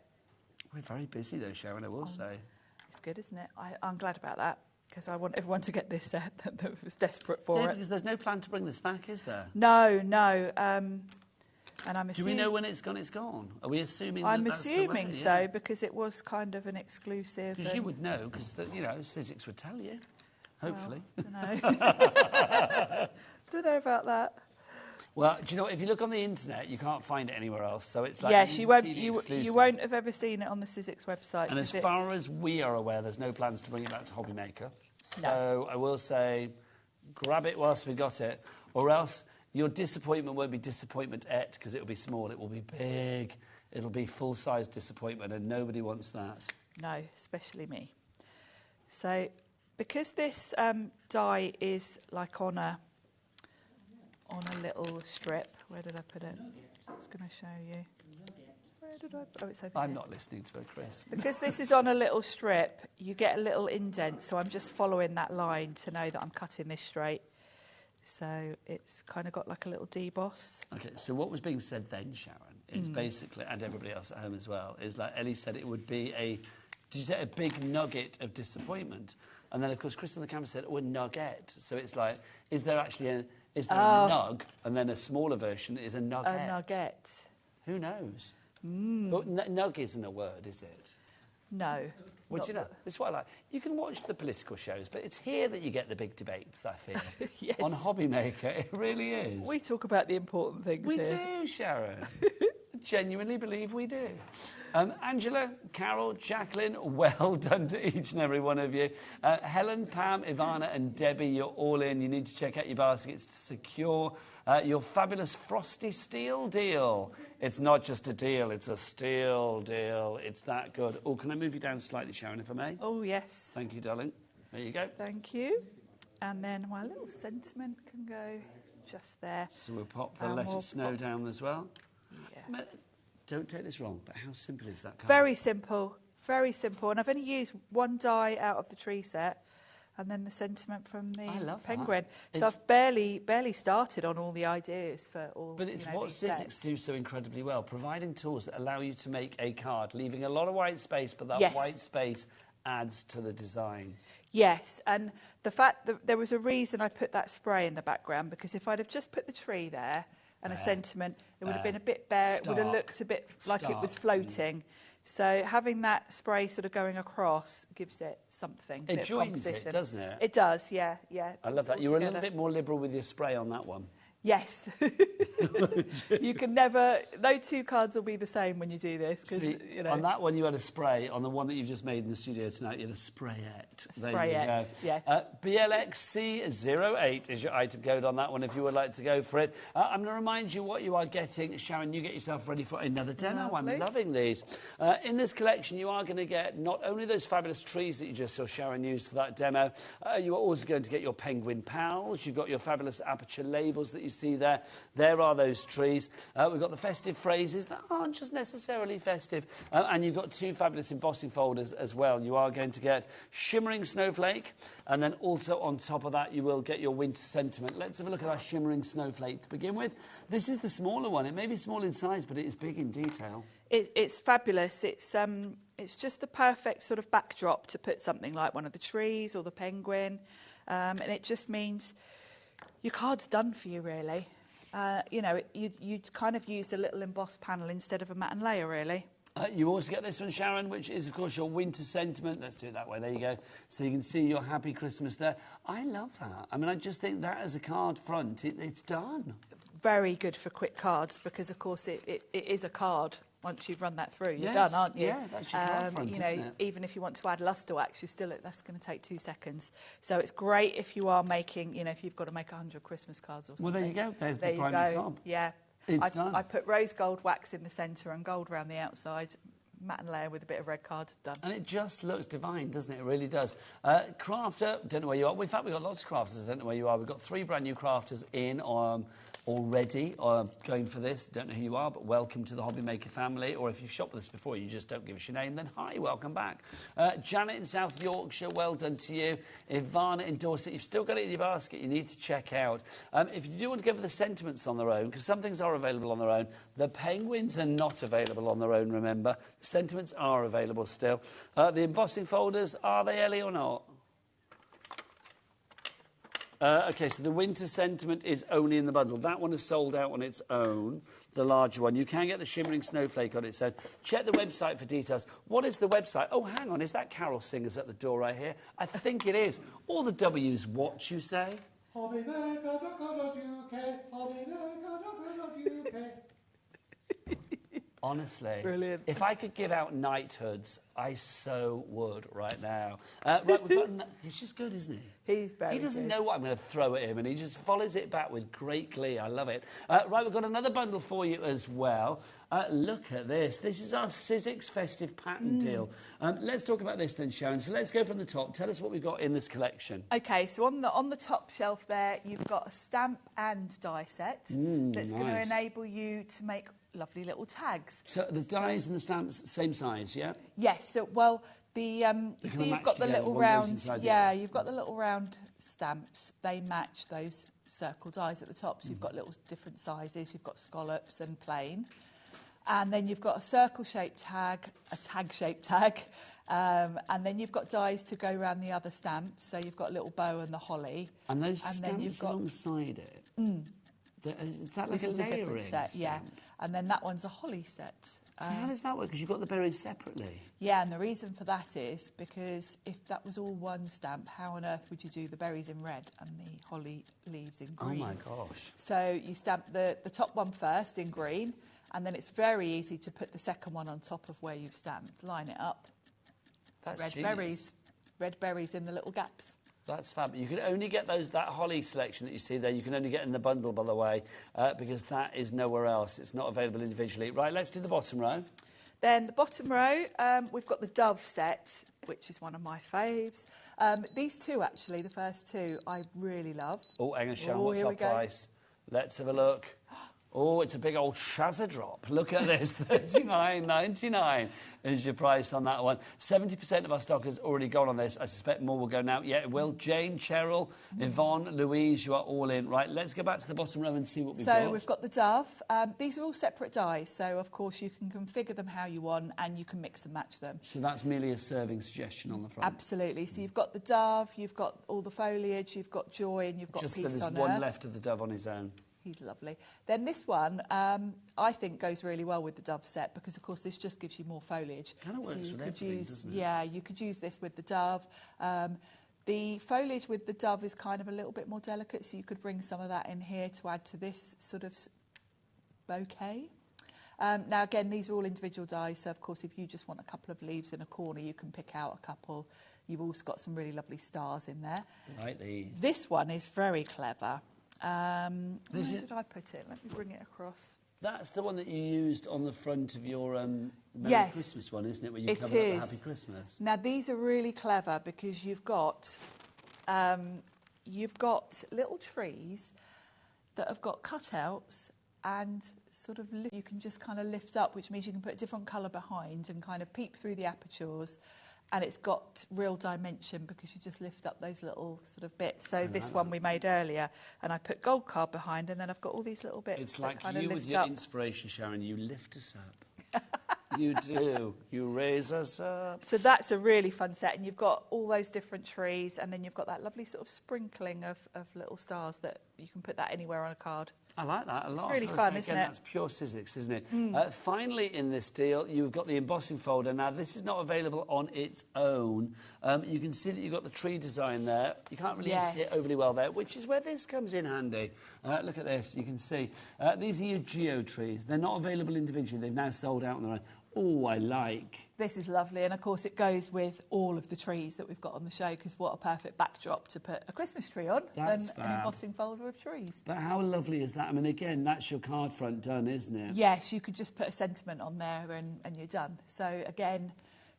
We're very busy though, Sharon, I will say. It's good, isn't it? I'm glad about that, because I want everyone to get this set that was desperate for it. Because there's no plan to bring this back, is there? No. And I'm assuming... Do we know when it's gone? Are we assuming I'm that's assuming the way? so, because it was kind of an exclusive. Because you would know, because, you know, Sizzix would tell you, hopefully. Well, don't know. Don't know about that. Well, do you know what? If you look on the internet, you can't find it anywhere else. So it's like yes, you won't have ever seen it on the Sizzix website. And as far as we are aware, there's no plans to bring it back to HobbyMaker. No. So I will say, grab it whilst we got it, or else your disappointment won't be disappointment because it'll be small. It will be big. It'll be full-size disappointment, and nobody wants that. No, especially me. So because this die is like on a little strip. Where did I put it? I was going to show you. Where did I... Oh, it's over I'm here. not listening to her, Chris. Because this is on a little strip, you get a little indent, so I'm just following that line to know that I'm cutting this straight. So it's kind of got like a little deboss. OK, so what was being said then, Sharon, is basically, and everybody else at home as well, is like Ellie said, it would be did you say a big nugget of disappointment? And then, of course, Chris on the camera said, a nugget. So it's like, is there actually a nug, and then a smaller version is a nugget? A nugget. Who knows? But nug isn't a word, is it? No. Well, do you know, it's what I like. You can watch the political shows, but it's here that you get the big debates, I feel. Yes. On HobbyMaker, it really is. We talk about the important things We here. do, Sharon. genuinely believe we do. Angela, Carol, Jacqueline, well done to each and every one of you. Helen, Pam, Ivana and Debbie, you're all in. You need to check out your baskets to secure your fabulous Frosty Steel deal. It's not just a deal, it's a steel deal. It's that good. Oh, can I move you down slightly, Sharon, if I may? Oh, yes. Thank you, darling. There you go. Thank you. And then my little sentiment can go just there. So we'll pop the Let It Snow down as well. Yeah. Don't take this wrong, but how simple is that card? Very simple, very simple. And I've only used one die out of the tree set, and then the sentiment from the penguin. So I've barely started on all the ideas for all. But it's what Sizzix do so incredibly well, providing tools that allow you to make a card, leaving a lot of white space, but that white space adds to the design. Yes, and the fact that there was a reason I put that spray in the background, because if I'd have just put the tree there and a sentiment, it would have been a bit bare, it would have looked a bit like it was floating. So having that spray sort of going across gives it something. It joins it, doesn't it? It does, yeah. I love that. You were a little bit more liberal with your spray on that one. Yes. You can never... No two cards will be the same when you do this. See, you know. On that one you had a spray. On the one that you've just made in the studio tonight, you had a sprayette. Sprayette, yes. BLXC08 is your item code on that one if you would like to go for it. I'm going to remind you what you are getting. Sharon, you get yourself ready for another demo. Lovely. I'm loving these. In this collection, you are going to get not only those fabulous trees that you just saw Sharon use for that demo, you are also going to get your penguin pals. You've got your fabulous aperture labels that you see there. There are those trees. We've got the festive phrases that aren't just necessarily festive. And you've got two fabulous embossing folders as well. You are going to get Shimmering Snowflake, and then also on top of that you will get your winter sentiment. Let's have a look at our Shimmering Snowflake to begin with. This is the smaller one. It may be small in size, but it is big in detail. It's fabulous. It's just the perfect sort of backdrop to put something like one of the trees or the penguin. And it just means your card's done for you, really. You know, you'd kind of used a little embossed panel instead of a matte and layer, really. You also get this one, Sharon, which is, of course, your winter sentiment. Let's do it that way. There you go. So you can see your happy Christmas there. I love that. I mean, I just think that as a card front, it's done. Very good for quick cards because, of course, it is a card. Once you've run that through, you're done, aren't you? Yeah, that's your card front, you know, isn't it? even if you want to add luster wax, that's going to take 2 seconds. So it's great if you are making, you know, if you've got to make 100 Christmas cards or something. Well, there you go. There's there the prime example. Yeah. It's done. I put rose gold wax in the centre and gold around the outside. Matte and layer with a bit of red card, done. And it just looks divine, doesn't it? It really does. Crafter, don't know where you are. Well, in fact, we've got lots of crafters. I don't know where you are. We've got 3 brand new crafters in already going for this. Don't know who you are, but welcome to the HobbyMaker family. Or if you've shopped with us before, you just don't give us your name, then hi, welcome back. Janet in South Yorkshire, well done to you. Ivana in Dorset, you've still got it in your basket, you need to check out. If you do want to go for the sentiments on their own, because some things are available on their own, the penguins are not available on their own, remember. The sentiments are available still. The embossing folders, are they, Ellie, or not? OK, so the winter sentiment is only in the bundle. That one is sold out on its own, the larger one. You can get the Shimmering Snowflake on its own. Check the website for details. What is the website? Oh, hang on, is that Carol Singers at the door right here? I think it is. All the W's what, you say? HobbyMaker.co.uk, HobbyMaker.co.uk. Honestly, brilliant. If I could give out knighthoods, I so would right now. Right, we've got. He's just good, isn't he? He's very He doesn't good. know what I'm going to throw at him, and he just follows it back with great glee. I love it. Right, we've got another bundle for you as well. Look at this. This is our Sizzix festive pattern deal. Let's talk about this then, Sharon. So let's go from the top. Tell us what we've got in this collection. OK, so on the top shelf there, you've got a stamp and die set that's going to enable you to make lovely little tags. So the dies and the stamps, same size, yeah? Yes. So, well, you see you've got the little round... Yeah, you've got the little round stamps. They match those circle dies at the top. So you've got little different sizes. You've got scallops and plain. And then you've got a circle-shaped tag, a tag-shaped tag. And then you've got dies to go around the other stamps. So you've got a little bow and the holly. And those stamps alongside it? Is that like a layering set? Yeah. And then that one's a holly set. So how does that work? Because you've got the berries separately. Yeah, and the reason for that is because if that was all one stamp, how on earth would you do the berries in red and the holly leaves in green? Oh, my gosh. So you stamp the top one first in green, And then it's very easy to put the second one on top of where you've stamped. Line it up. That's red genius. red berries in the little gaps. That's fab. You can only get that holly selection that you see there. You can only get in the bundle, by the way, because that is nowhere else. It's not available individually. Right, let's do the bottom row. Then the bottom row, we've got the Dove set, which is one of my faves. These two, actually, the first two, I really love. Oh, hang on, Sharon, what's our price? Let's have a look. Oh, it's a big old shazza drop. Look at this, $39.99 is your price on that one. 70% of our stock has already gone on this. I suspect more will go now. Yeah, it will. Jane, Cheryl, Yvonne, Louise, you are all in. Right, let's go back to the bottom row and see what we've got. So we've got the Dove. These are all separate dies, so of course you can configure them how you want and you can mix and match them. So that's merely a serving suggestion on the front. Absolutely. So you've got the Dove, you've got all the foliage, you've got Joy, and you've got Just Peace so there's on one Earth. left of the Dove on his own. He's lovely. Then this one, I think, goes really well with the Dove set because, of course, this just gives you more foliage. Kind of works with everything, doesn't it? Yeah, you could use this with the Dove. The foliage with the Dove is kind of a little bit more delicate, so you could bring some of that in here to add to this sort of bouquet. Now, again, these are all individual dies, so, of course, if you just want a couple of leaves in a corner, you can pick out a couple. You've also got some really lovely stars in there. Like these. This one is very clever. Where did I put it? Let me bring it across. That's the one that you used on the front of your Merry Yes, Christmas one, isn't it? Where you it covered up the is. Happy Christmas. Now, these are really clever because you've got little trees that have got cutouts and sort of you can just kind of lift up, which means you can put a different colour behind and kind of peep through the apertures. And it's got real dimension because you just lift up those little sort of bits. So this one we made earlier, and I put gold card behind, and then I've got all these little bits. It's that like kind you of with lift your up. inspiration, Sharon. You lift us up. You do. You raise us up. So that's a really fun set, and you've got all those different trees, and then you've got that lovely sort of sprinkling of little stars that you can put that anywhere on a card. I like that a lot. It's really fun, isn't it? That's pure Sizzix, isn't it? Finally, in this deal, you've got the embossing folder. Now, this is not available on its own. You can see that you've got the tree design there. You can't really see it overly well there, which is where this comes in handy. Look at this. You can see. These are your geo trees. They're not available individually. They've now sold out on their own. Oh, I like. This is lovely, and of course it goes with all of the trees that we've got on the show, because what a perfect backdrop to put a Christmas tree on than an embossing folder of trees. But how lovely is that? I mean, again, that's your card front done, isn't it? Yes, you could just put a sentiment on there and you're done. So again,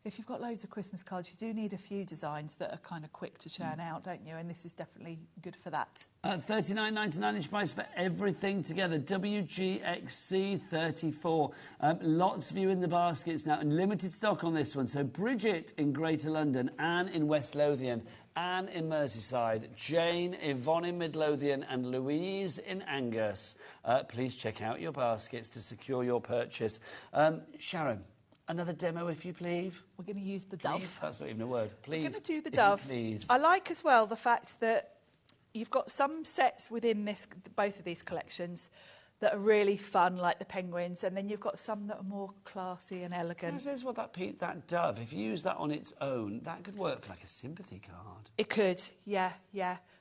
if you've got loads of Christmas cards, you do need a few designs that are kind of quick to churn out, don't you? And this is definitely good for that. $39.99 each price for everything together. WGXC 34. Lots of you in the baskets now, and limited stock on this one. So Bridget in Greater London, Anne in West Lothian, Anne in Merseyside, Jane, Yvonne in Midlothian, and Louise in Angus. Please check out your baskets to secure your purchase. Sharon, another demo, if you please. We're going to use the Dove. Please? That's not even a word. Please. We're going to do the Dove. Please. I like as well the fact that you've got some sets within both of these collections that are really fun, like the penguins, and then you've got some that are more classy and elegant. Says what that Dove, if you use that on its own, that could work for like a sympathy card. It could, yeah.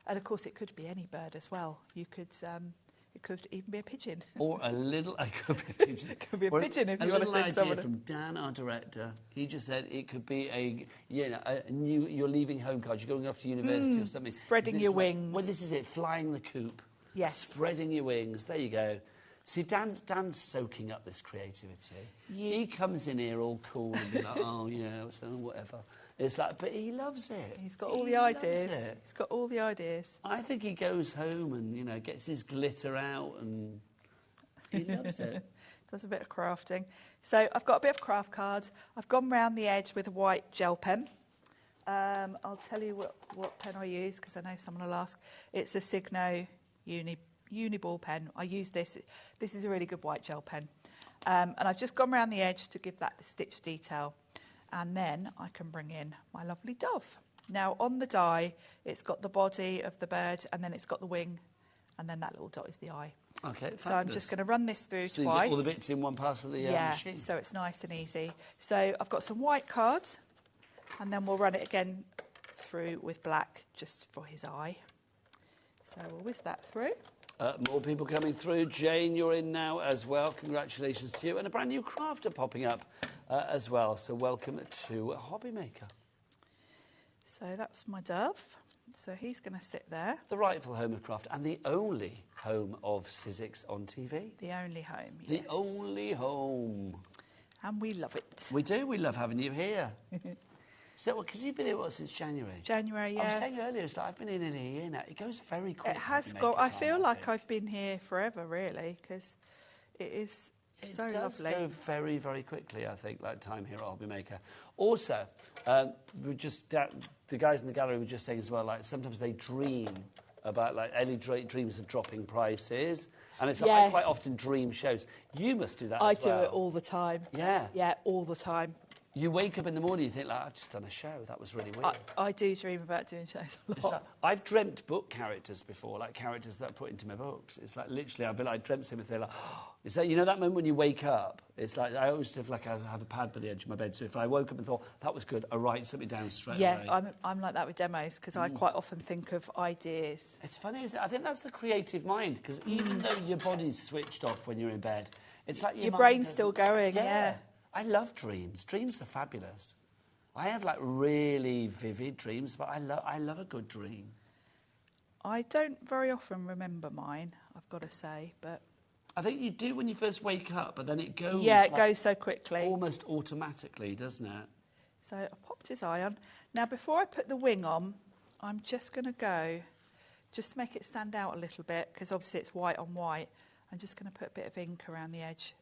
And of course, it could be any bird as well. You could. It could even be a pigeon. Or a little... It could be a pigeon. It could be a pigeon if you want to send someone. A little idea from Dan, our director. He just said it could be a new... You're leaving home card. You're going off to university or something. Spreading your wings. Well, this is it. Flying the coop. Yes. Spreading your wings. There you go. See, Dan's soaking up this creativity. He comes in here all cool and be like, so whatever. It's like, but he loves it. He's got all the ideas. He's got all the ideas. I think he goes home and, gets his glitter out and he loves it. Does a bit of crafting. So I've got a bit of craft card. I've gone round the edge with a white gel pen. I'll tell you what pen I use, because I know someone will ask. It's a Signo Uni ball pen. I use this. This is a really good white gel pen. And I've just gone around the edge to give that the stitch detail. And then I can bring in my lovely Dove. Now, on the die, it's got the body of the bird, and then it's got the wing, and then that little dot is the eye. Okay, so I'm just going to run this through so twice. You get all the bits in one pass of the machine. So it's nice and easy. So I've got some white cards, and then we'll run it again through with black just for his eye. So we'll whiz that through. More people coming through. Jane, you're in now as well. Congratulations to you. And a brand new crafter popping up as well. So welcome to HobbyMaker. So that's my dove. So he's going to sit there. The rightful home of craft and the only home of Sizzix on TV. The only home, yes. The only home. And we love it. We do. We love having you here. So, because you've been here, since January? January, yeah. I was saying earlier, it's like I've been in nearly a year now. It goes very quick. It has gone. I feel like I've been here forever, really, because it is so lovely. It does go very, very quickly, I think, like time here at HobbyMaker. Also, we just the guys in the gallery were just saying as well, like sometimes they dream about, like Ellie dreams of dropping prices, and it's like, I quite often dream shows. You must do that as well. I do it all the time. Yeah. Yeah, all the time. You wake up in the morning, you think, like, I've just done a show. That was really weird. I do dream about doing shows a lot. Like, I've dreamt book characters before, like characters that I put into my books. It's like literally, I've been like, I dreamt something. They're like, oh. It's like, you know, that moment when you wake up. It's like I always have like I have a pad by the edge of my bed. So if I woke up and thought that was good, I write something down straight away. Yeah, I'm like that with demos because I quite often think of ideas. It's funny, isn't it? I think that's the creative mind because even though your body's switched off when you're in bed, it's like your brain's still going. Yeah. I love dreams. Dreams are fabulous. I have like really vivid dreams, but I love a good dream. I don't very often remember mine, I've got to say, but I think you do when you first wake up, but then it goes. Yeah, it goes so quickly. Almost automatically, doesn't it? So I popped his eye on. Now, before I put the wing on, I'm just going to go, just to make it stand out a little bit, because obviously it's white on white, I'm just going to put a bit of ink around the edge.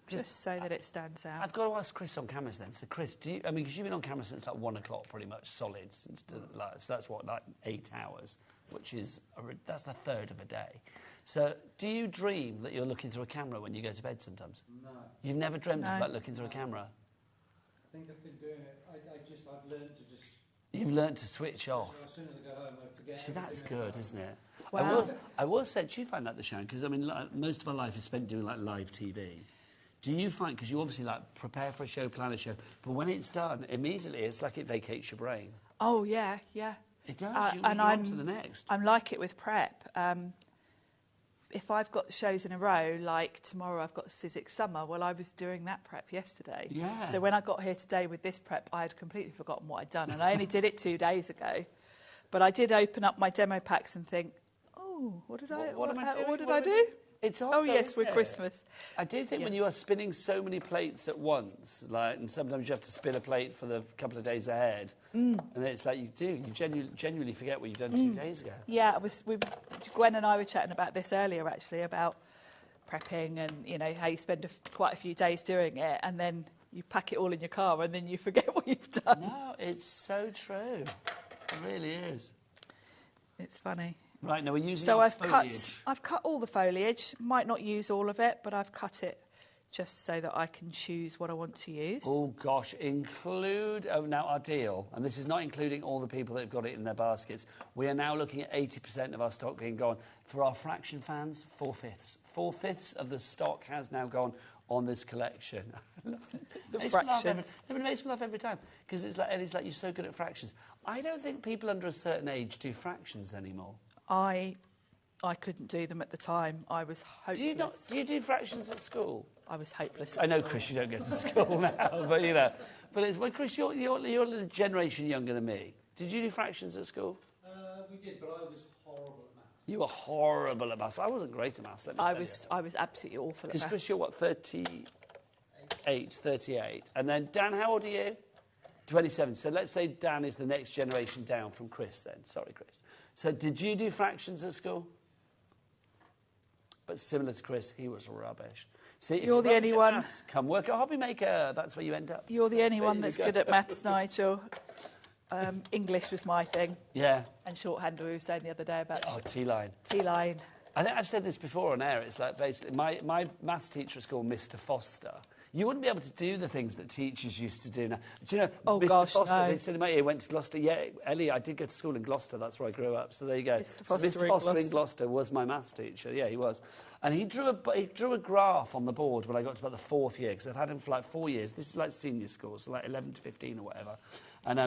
Just so that it stands out. I've got to ask Chris on cameras then. So, Chris, because you've been on camera since like 1 o'clock pretty much solid, since like, so that's what, like 8 hours, which is, that's the third of a day. So, do you dream that you're looking through a camera when you go to bed sometimes? No. You've never dreamt of like looking through a camera? I think I've been doing it. I've learned to just... You've learned to switch off. As soon as I go home, I forget. See, that's good, isn't it? Wow. I will say, do you find that the show? Because, I mean, like, most of our life is spent doing, like, live TV. Do you find, because you obviously, like, prepare for a show, plan a show, but when it's done, immediately, it's like it vacates your brain. Oh, yeah, yeah. It does. And on to the next. I'm like it with prep. If I've got shows in a row, like tomorrow I've got Sizzix Summer, well, I was doing that prep yesterday. Yeah. So when I got here today with this prep, I had completely forgotten what I'd done, and I only did it 2 days ago. But I did open up my demo packs and think, oh, what did I do? It's odd, oh, yes, with it? Christmas. I do think when you are spinning so many plates at once, like, and sometimes you have to spin a plate for the couple of days ahead, and it's like you genuinely forget what you've done 2 days ago. Yeah, Gwen and I were chatting about this earlier, actually, about prepping and, you know, how you spend quite a few days doing it, and then you pack it all in your car, and then you forget what you've done. No, it's so true. It really is. It's funny. Right, now we're using I've foliage. I've cut all the foliage. Might not use all of it, but I've cut it just so that I can choose what I want to use. Oh, gosh, now our deal, and this is not including all the people that have got it in their baskets, we are now looking at 80% of our stock being gone. For our fraction fans, 4/5. 4/5 of the stock has now gone on this collection. I love it. The fractions. It makes me laugh every time, because it's like, Ellie's like, you're so good at fractions. I don't think people under a certain age do fractions anymore. I couldn't do them at the time. I was hopeless. Do you do fractions at school? I was hopeless. I know, Chris, you don't go to school now, but you know. But it's, well, Chris, you're a generation younger than me. Did you do fractions at school? We did, but I was horrible at maths. You were horrible at maths. I wasn't great at maths. Let me tell you. I was absolutely awful at maths. Because Chris, you're what, 38, and then Dan, how old are you? 27. So let's say Dan is the next generation down from Chris. Then, sorry, Chris. So did you do fractions at school? But similar to Chris, he was rubbish. See, if you're the only one. Maths, come work at HobbyMaker. That's where you end up. You're the only one that's good at maths, Nigel. English was my thing. Yeah. And shorthand, we were saying the other day about... Oh, T-line. T-line. I think I've said this before on air. It's like basically my maths teacher at school, Mr. Foster. You wouldn't be able to do the things that teachers used to do now. Do you know, Mr. Foster, they said, mate, he went to Gloucester. Yeah, Ellie, I did go to school in Gloucester. That's where I grew up. So there you go. Mr. Foster in Gloucester was my maths teacher. Yeah, he was. And he drew a graph on the board when I got to about the 4th year, because I've had him for like 4 years. This is like senior school, so like 11 to 15 or whatever. And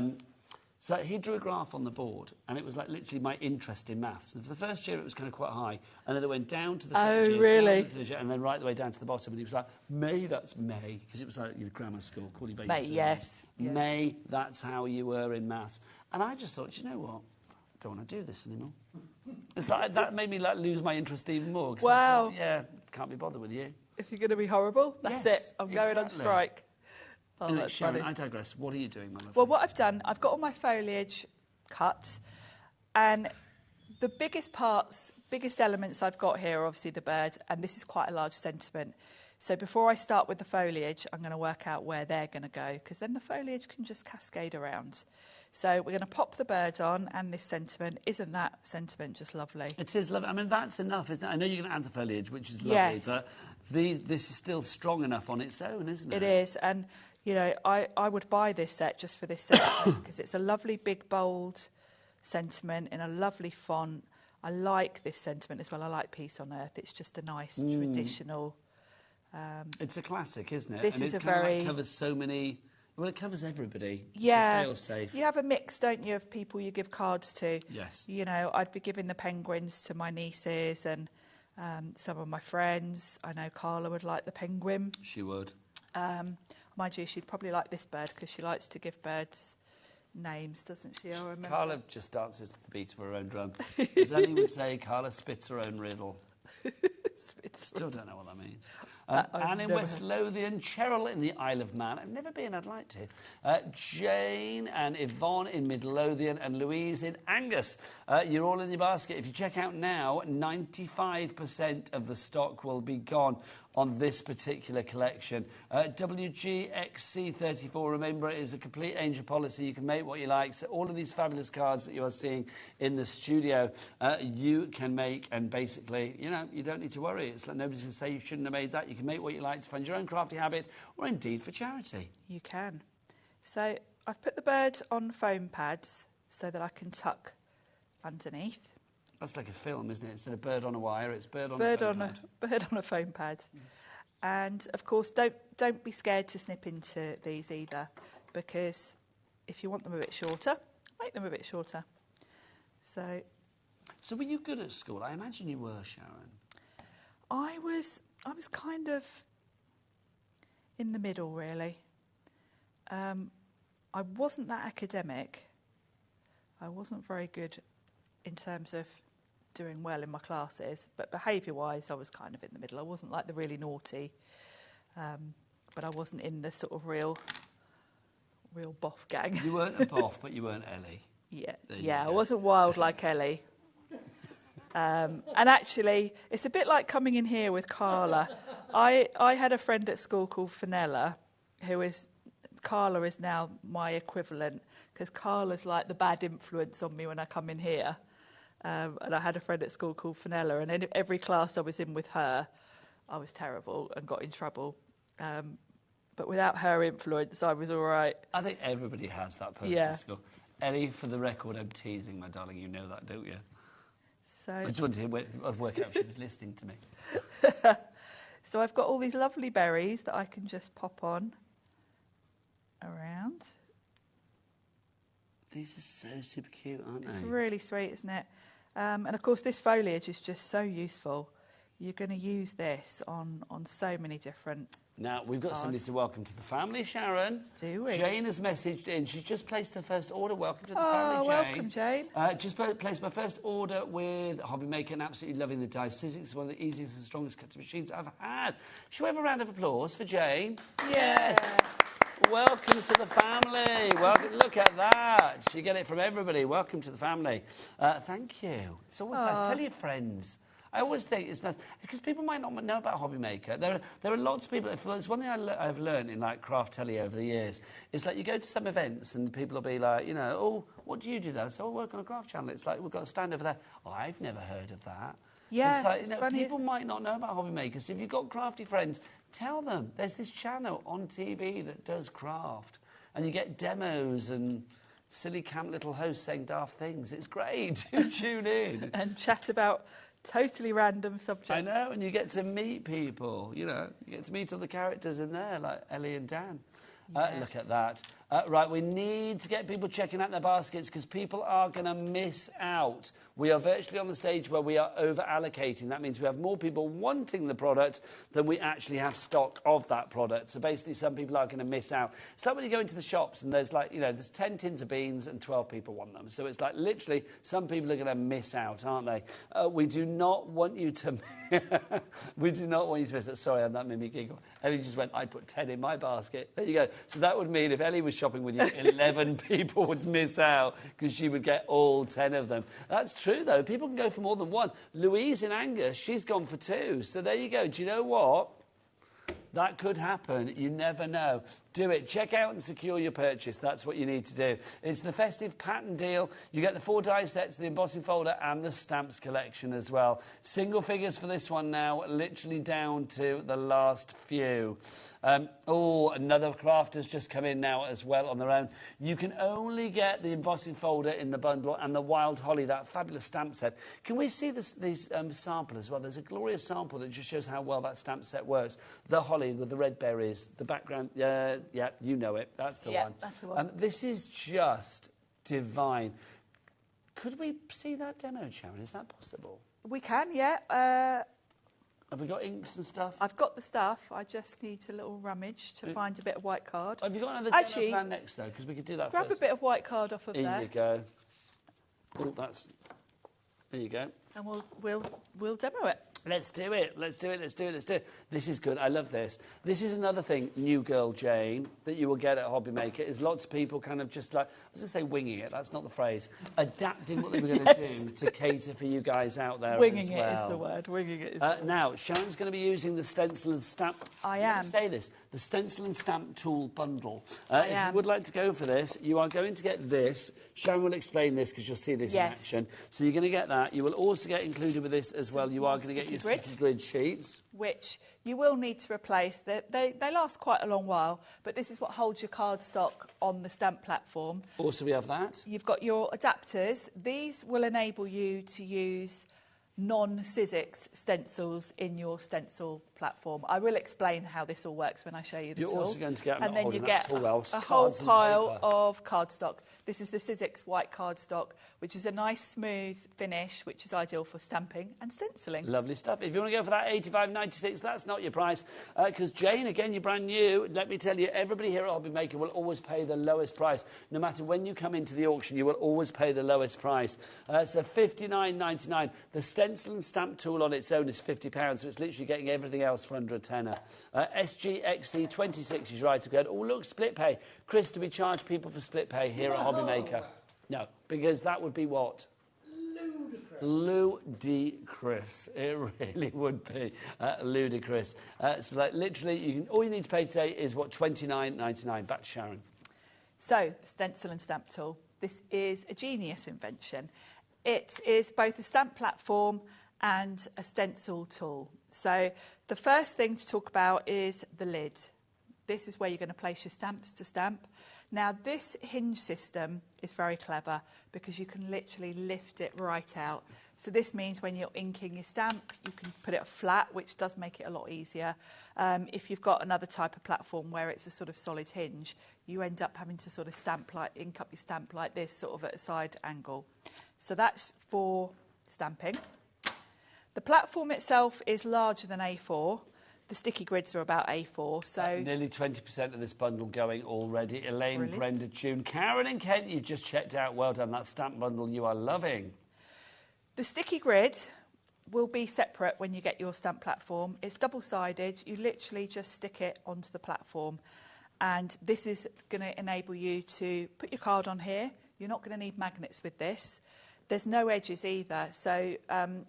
So he drew a graph on the board, and it was like literally my interest in maths. And for the first year, it was kind of quite high, and then it went down to the second year, really? down to the third year, and then right the way down to the bottom. And he was like, May, that's May, because it was like your grammar school, call you by your May, surname. yes. Yeah. May, that's how you were in maths. And I just thought, you know what? I don't want to do this anymore. It's like, that made me like lose my interest even more. 'Cause Wow. I thought, yeah, can't be bothered with you. If you're going to be horrible, that's Yes, it. I'm going on exactly. strike. Oh, Anyway, that's Sharon, funny. I digress. What are you doing, my lovely? Well, what I've done, I've got all my foliage cut, and the biggest elements I've got here are obviously the bird, and this is quite a large sentiment. So before I start with the foliage, I'm going to work out where they're going to go, because then the foliage can just cascade around. So we're going to pop the bird on and this sentiment. Isn't that sentiment just lovely? It is lovely. I mean, that's enough, isn't it? I know you're going to add the foliage, which is lovely, Yes. but this is still strong enough on its own, isn't it? It is, and you know, I would buy this set just for this sentiment because it's a lovely big bold sentiment in a lovely font. I like this sentiment as well. I like Peace on Earth. It's just a nice traditional. It's a classic, isn't it? This and is it a kind of very like covers so many. Well, it covers everybody. Yeah, so it feels safe. You have a mix, don't you, of people you give cards to. Yes. You know, I'd be giving the penguins to my nieces and some of my friends. I know Carla would like the penguin. She would. Mind you, she'd probably like this bird because she likes to give birds names, doesn't she? I remember. Carla just dances to the beat of her own drum. As Ellie would say, Carla spits her own riddle. Still don't know what that means. Anne in West Lothian, Cheryl in the Isle of Man. I've never been, I'd like to. Jane and Yvonne in Midlothian and Louise in Angus. You're all in your basket. If you check out now, 95% of the stock will be gone on this particular collection. WGXC34, remember, it is a complete angel policy. You can make what you like. So all of these fabulous cards that you are seeing in the studio, you can make, and basically, you know, you don't need to worry. It's like nobody's going to say you shouldn't have made that. You can make what you like to find your own crafty habit, or indeed for charity. You can. So I've put the bird on foam pads so that I can tuck underneath. That's like a film, isn't it? Instead of bird on a wire, it's bird on a foam pad. Bird on a foam pad. And of course, don't be scared to snip into these either, because if you want them a bit shorter, make them a bit shorter. So were you good at school? I imagine you were, Sharon. I was kind of in the middle, really. I wasn't that academic. I wasn't very good in terms of doing well in my classes, but behaviour-wise, I was kind of in the middle. I wasn't like the really naughty, but I wasn't in the sort of real boff gang. You weren't a boff, but you weren't Ellie. Yeah, I wasn't wild like Ellie. And actually, it's a bit like coming in here with Carla. I had a friend at school called Fenella, Carla is now my equivalent, because Carla's like the bad influence on me when I come in here. And I had a friend at school called Fenella, and in every class I was in with her, I was terrible and got in trouble. But without her influence, I was all right. I think everybody has that person at school. Ellie, for the record, I'm teasing, my darling. You know that, don't you? So I just wanted to work out if she was listening to me. So I've got all these lovely berries that I can just pop on around. These are so super cute, aren't they? It's really sweet, isn't it? And of course, this foliage is just so useful. You're going to use this on so many different Now, we've got cards. somebody to welcome to the family, Sharon. Do we? Jane has messaged in. She's just placed her first order. Welcome to the Oh, family, Jane. welcome, Jane. Just placed my first order with HobbyMaker and absolutely loving the dies. Sizzix is one of the easiest and strongest cutting machines I've had. Shall we have a round of applause for Jane? Yes. Welcome to the family. Welcome. Look at that. You get it from everybody. Welcome to the family. Thank you. It's always nice. Tell your friends. I always think it's nice because people might not know about HobbyMaker. There are lots of people. It's one thing I've learned in like craft telly over the years. It's like you go to some events and people will be like, you know, oh, what do you do there? So I work on a craft channel. It's like we've got a stand over there. Oh, I've never heard of that. Yeah, it's like, it's you know, funny, people might not know about HobbyMaker. So if you've got crafty friends, tell them there's this channel on TV that does craft, and you get demos and silly camp little hosts saying daft things. It's great. Tune in And chat about totally random subjects. I know, and you get to meet people, you know. You get to meet all the characters in there, like Ellie and Dan. Yes. Look at that. Right, we need to get people checking out their baskets because people are going to miss out. We are virtually on the stage where we are over-allocating. That means we have more people wanting the product than we actually have stock of that product. So basically, some people are going to miss out. It's like when you go into the shops and there's like, you know, there's 10 tins of beans and 12 people want them. So it's like literally some people are going to miss out, aren't they? We do not want you to... we do not want you to miss it. Sorry, that made me giggle. Ellie just went, I put 10 in my basket. There you go. So that would mean if Ellie was shopping with you, 11 people would miss out because she would get all 10 of them. That's true, though. People can go for more than one. Louise in Angus, she's gone for 2. So there you go. Do you know what? That could happen. You never know. Do it. Check out and secure your purchase. That's what you need to do. It's the festive pattern deal. You get the 4 die sets, the embossing folder, and the stamps collection as well. Single figures for this one now, literally down to the last few. Another craft has just come in now as well on their own. You can only get the embossing folder in the bundle and the Wild Holly, that fabulous stamp set. Can we see this sample as well? There's a glorious sample that just shows how well that stamp set works. The holly with the red berries, the background, yeah, you know it. That's the one. That's the one. This is just divine. Could we see that demo, Sharon? Is that possible? We can, yeah. Have we got inks and stuff? I've got the stuff. I just need a little rummage to find a bit of white card. Have you got another demo plan next, though? Because we could do that grab first. a bit of white card off of there. There you go. Oh, that's... There you go. And we'll demo it. Let's do it. Let's do it. Let's do it. Let's do it. This is good. I love this. This is another thing, new girl Jane, that you will get at HobbyMaker, is lots of people kind of just like, I was going to say winging it, that's not the phrase, adapting what they were going to do to cater for you guys out there Winging as well. it is the word. Winging it is the word. Now, Sharon's going to be using the stencil and stamp... I am. Say this, the stencil and stamp tool bundle. If you would like to go for this, you are going to get this. Sharon will explain this because you'll see this in action. So you're going to get that. You will also get included with this as well. You are going to get your sticky grid sheets. Which you will need to replace. They last quite a long while, but this is what holds your cardstock on the stamp platform. Also, we have that. You've got your adapters. These will enable you to use non-Sizzix stencils in your stencil platform. I will explain how this all works when I show you the tool. You're also going to get, and then you get a whole pile of cardstock. This is the Sizzix white cardstock, which is a nice smooth finish, which is ideal for stamping and stenciling. Lovely stuff. If you want to go for that $85.96, that's not your price. Because Jane, again, you're brand new. Let me tell you, everybody here at HobbyMaker will always pay the lowest price. No matter when you come into the auction, you will always pay the lowest price. So $59.99. The stencil and stamp tool on its own is £50, so it's literally getting everything else for under a tenner. SGXC26 is right again. Oh, look, split pay. Chris, do we charge people for split pay here at HobbyMaker? No, because that would be what? Ludicrous. It really would be ludicrous. So, like, literally, all you need to pay today is, what, $29.99. Back to Sharon. So, the stencil and stamp tool. This is a genius invention. It is both a stamp platform and a stencil tool. So the first thing to talk about is the lid. This is where you're going to place your stamps to stamp. Now, this hinge system is very clever because you can literally lift it right out. So this means when you're inking your stamp, you can put it flat, which does make it a lot easier. If you've got another type of platform where it's a sort of solid hinge, you end up having to sort of ink up your stamp like this, sort of at a side angle. So that's for stamping. The platform itself is larger than A4. The sticky grids are about A4, so... nearly 20% of this bundle going already. Elaine, Brilliant. Brenda, June, Karen and Kent, you've just checked out. Well done, that stamp bundle you are loving. The sticky grid will be separate when you get your stamp platform. It's double-sided. You literally just stick it onto the platform. And this is going to enable you to put your card on here. You're not going to need magnets with this. There's no edges either, so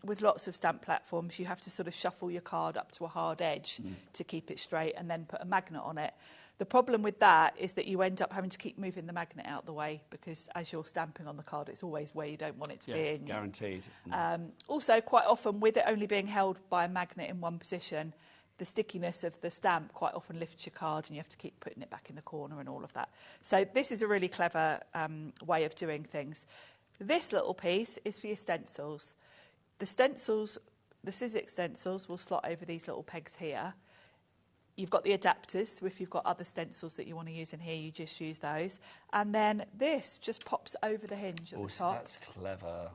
with lots of stamp platforms, you have to sort of shuffle your card up to a hard edge to keep it straight and then put a magnet on it. The problem with that is that you end up having to keep moving the magnet out the way because as you're stamping on the card, it's always where you don't want it to be. Yes, guaranteed. Also, quite often, with it only being held by a magnet in one position, the stickiness of the stamp quite often lifts your card and you have to keep putting it back in the corner and all of that. So this is a really clever way of doing things. This little piece is for your stencils. The stencils, the Sizzix stencils, will slot over these little pegs here. You've got the adapters, so if you've got other stencils that you want to use in here, you just use those. And then this just pops over the hinge at the top. That's clever.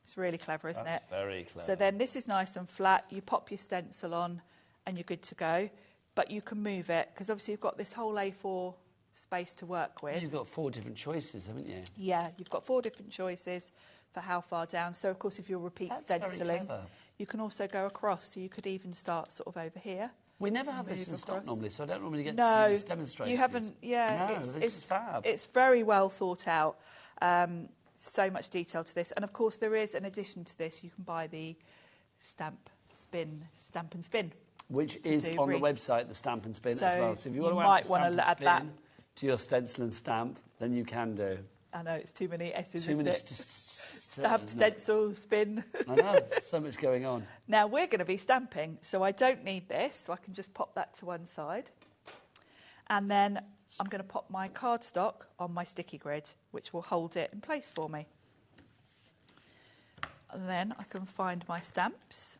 It's really clever, isn't it? That's very clever. So then this is nice and flat. You pop your stencil on and you're good to go. But you can move it, because obviously you've got this whole A4 space to work with. You've got 4 different choices, haven't you? Yeah, you've got 4 different choices for how far down. So, of course, if you're repeat stenciling, you can also go across. So you could even start sort of over here. We never have this in stock normally, so I don't normally get to see this demonstrated. You haven't, yeah. No, this is fab. It's very well thought out. So much detail to this. And, of course, there is, in addition to this, you can buy the Stamp and Spin. Which is on the website, the Stamp and Spin so as well. So if you want to might want to add that to your stencil and stamp, then you can do. I know, it's too many S's, too many isn't it? Stamp, stencil, spin. I know, so much going on. Now, we're going to be stamping, so I don't need this, so I can just pop that to one side. And then I'm going to pop my cardstock on my sticky grid, which will hold it in place for me. And then I can find my stamps.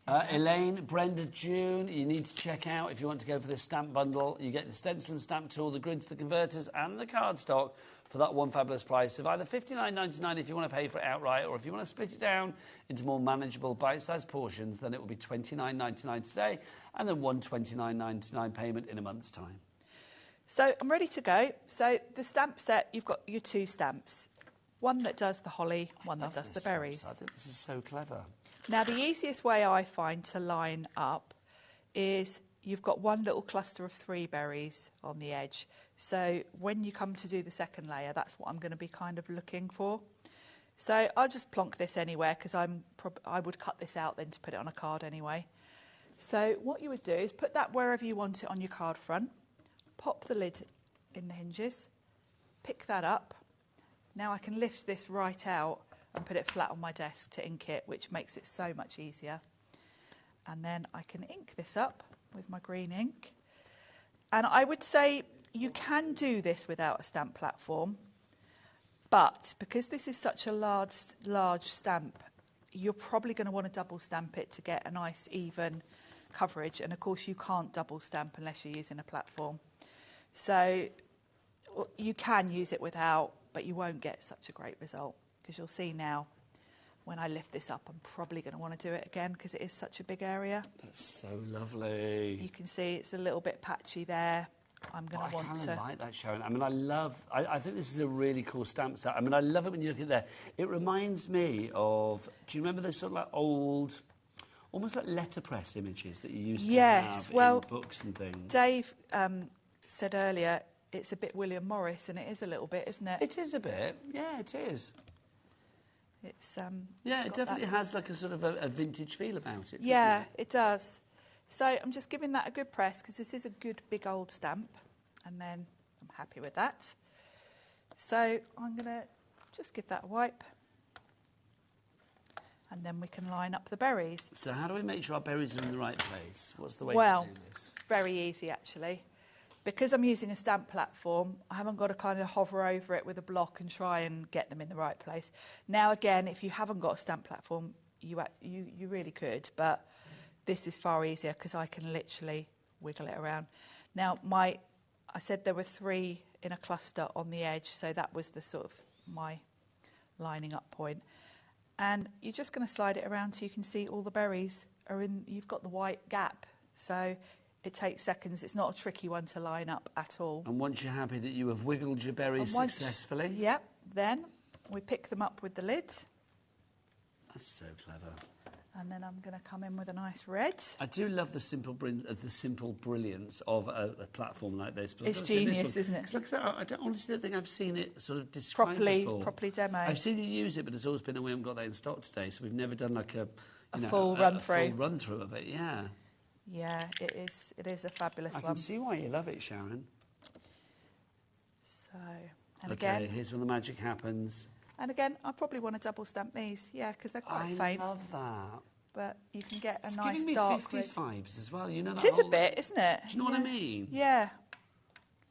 Elaine, Brenda, June, you need to check out if you want to go for this stamp bundle. You get the stencil and stamp tool, the grids, the converters and the cardstock for that one fabulous price of either $59.99 if you want to pay for it outright, or if you want to split it down into more manageable bite-sized portions, then it will be $29.99 today and then one $29.99 payment in a month's time. So I'm ready to go. So the stamp set, you've got your 2 stamps. One that does the holly, one that does the berries. I think this is so clever. Now, the easiest way I find to line up is you've got one little cluster of 3 berries on the edge. So when you come to do the second layer, that's what I'm going to be kind of looking for. So I'll just plonk this anywhere, because I would cut this out then to put it on a card anyway. So what you would do is put that wherever you want it on your card front, pop the lid in the hinges, pick that up. Now I can lift this right out and put it flat on my desk to ink it, which makes it so much easier. And then I can ink this up with my green ink. And I would say you can do this without a stamp platform, but because this is such a large stamp, you're probably going to want to double stamp it to get a nice even coverage. And of course you can't double stamp unless you're using a platform. So you can use it without, but you won't get such a great result. Because you'll see now, when I lift this up, I'm probably going to want to do it again because it is such a big area. That's so lovely. You can see it's a little bit patchy there. I'm going to want to... I kind of like that, Sharon. I mean, I think this is a really cool stamp set. I mean, I love it when you look at there. It reminds me of... Do you remember those sort of like old, almost like letterpress images that you used to have in books and things? Dave said earlier, it's a bit William Morris, and it is a little bit, isn't it? It is a bit. Yeah, it is. It's yeah, it definitely has like a sort of a vintage feel about it. Yeah, doesn't it does. So I'm just giving that a good press because this is a good big old stamp, and then I'm happy with that. So I'm going to just give that a wipe, and then we can line up the berries. So how do we make sure our berries are in the right place? What's the way to do this? Very easy actually. Because I'm using a stamp platform, I haven't got to kind of hover over it with a block and try and get them in the right place. Now, again, if you haven't got a stamp platform, you really could, but this is far easier because I can literally wiggle it around. Now, I said there were 3 in a cluster on the edge, so that was the sort of my lining up point. And you're just going to slide it around so you can see all the berries are in, you've got the white gap. So it takes seconds. It's not a tricky one to line up at all. And once you're happy that you have wiggled your berries successfully... Yep. Then we pick them up with the lid. That's so clever. And then I'm going to come in with a nice red. I do love the simple brilliance of a platform like this. But it's genius, isn't it? Like I honestly don't think I've seen it sort of described before. Properly demo. I've seen you use it, but it's always been that we haven't got that in stock today, so we've never done like a full run-through. A full run-through of it, yeah. Yeah, it is a fabulous one. I can see why you love it, Sharon. So, and again... here's when the magic happens. And again, I probably want to double stamp these, yeah, because they're quite faint. I love that. But you can get a it's nice giving me dark 50s vibes as well. You know, it is a bit, isn't it? Do you know what I mean? Yeah.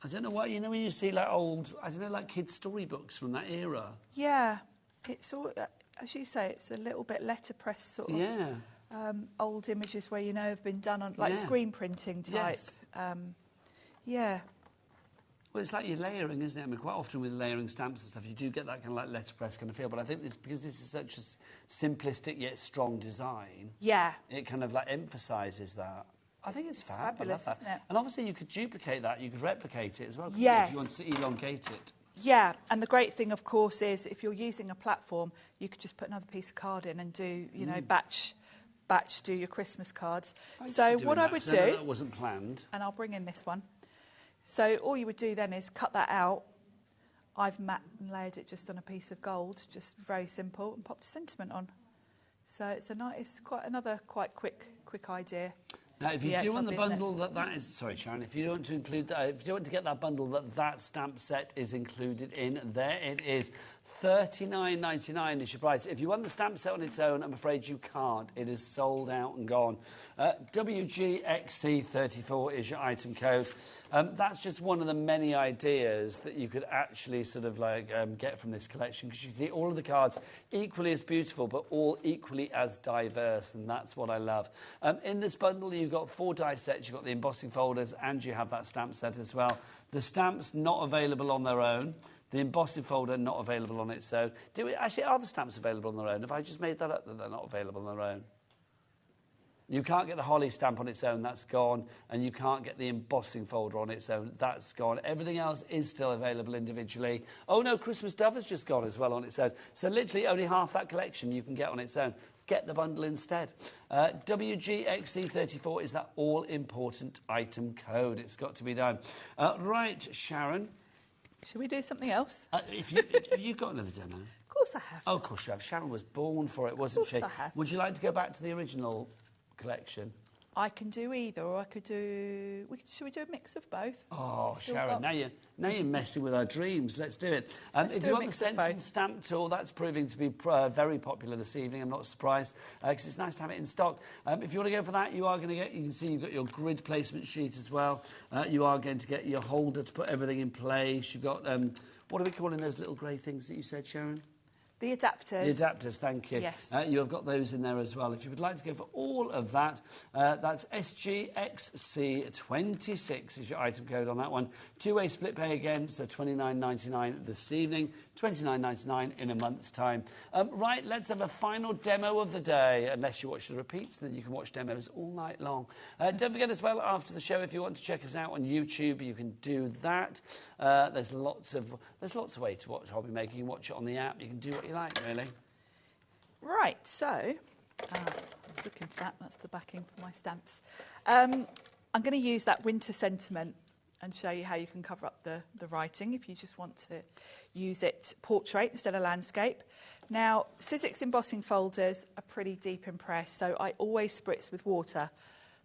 I don't know what, you know, when you see like old, I don't know, like kids' storybooks from that era. Yeah. It's all, as you say, it's a little bit letterpress sort of. Yeah. old images where you know have been done on like screen printing type. Yes. Yeah. Well, it's like you're layering, isn't it? I mean, quite often with layering stamps and stuff, you do get that kind of like letterpress kind of feel. But I think because this is such a simplistic yet strong design, it kind of like emphasises that. I think it's fab. Fabulous, I love that. isn't it? And obviously you could duplicate that, you could replicate it as well, Yes. if you want to elongate it. Yeah, and the great thing, of course, is if you're using a platform, you could just put another piece of card in and do, you know, batch do your Christmas cards. So what I would do, that wasn't planned, and I'll bring in this one. So all you would do then is cut that out. I've matte and layered it just on a piece of gold, just very simple, and popped a sentiment on. So it's it's quite another quite quick idea. Now, if you do want the bundle that is... Sorry, Sharon. If you want to include that... If you want to get that bundle that stamp set is included in, there it is. $39.99 is your price. If you want the stamp set on its own, I'm afraid you can't. It is sold out and gone. WGXC34 is your item code. That's just one of the many ideas that you could actually sort of like get from this collection, because you can see all of the cards equally as beautiful but all equally as diverse, and that's what I love. In this bundle you've got 4 die sets, you've got the embossing folders, and you have that stamp set as well. The stamps not available on their own. The embossing folder not available on its own. Actually, are the stamps available on their own? Have I just made that up that they're not available on their own? You can't get the holly stamp on its own, that's gone. And you can't get the embossing folder on its own, that's gone. Everything else is still available individually. Oh no, Christmas Dove has just gone as well on its own. So literally only half that collection you can get on its own. Get the bundle instead. WGXC34 is that all-important item code. It's got to be done. Right, Sharon. Should we do something else? Have you got another demo? Of course I have. Oh, of course you have. Sharon was born for it, wasn't she? Of course I have. Would you like to go back to the original collection? I can do either, or I could do... Should we do a mix of both? Oh, Sharon, now you're messing with our dreams. Let's do it. If you want the stencil stamp tool, that's proving to be very popular this evening. I'm not surprised, because it's nice to have it in stock. If you want to go for that, you are going to get... You can see you've got your grid placement sheet as well. You are going to get your holder to put everything in place. You've got... what are we calling those little grey things that you said, Sharon? The adapters. The adapters, thank you. Yes. You have got those in there as well. If you would like to go for all of that, that's SGXC26 is your item code on that one. 2-way split pay again, so $29.99 this evening, $29.99 in a month's time. Right, let's have a final demo of the day, unless you watch the repeats, then you can watch demos all night long. Don't forget as well, after the show, if you want to check us out on YouTube, you can do that. There's lots of ways to watch HobbyMaker. You can watch it on the app. You can do what you like, really. Right, so I was looking for that. That's the backing for my stamps. I'm going to use that winter sentiment and show you how you can cover up the writing if you just want to use it portrait instead of landscape. Now, Sizzix embossing folders are pretty deep in press, so I always spritz with water.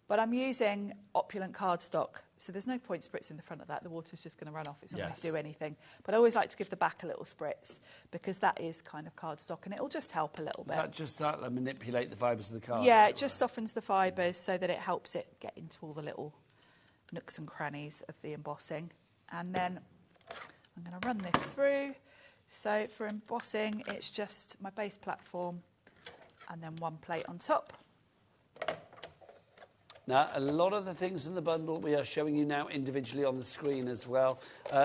But I'm using opulent cardstock, so there's no point spritzing the front of that. The water's just going to run off. It's not going to do anything. But I always like to give the back a little spritz, because that is kind of cardstock, and it'll just help a little bit. Is that just that, like, manipulate the fibres of the card? Yeah, it just softens the fibres so that it helps it get into all the little nooks and crannies of the embossing. And then I'm going to run this through. So for embossing, it's just my base platform and then one plate on top. Now, a lot of the things in the bundle we are showing you now individually on the screen as well.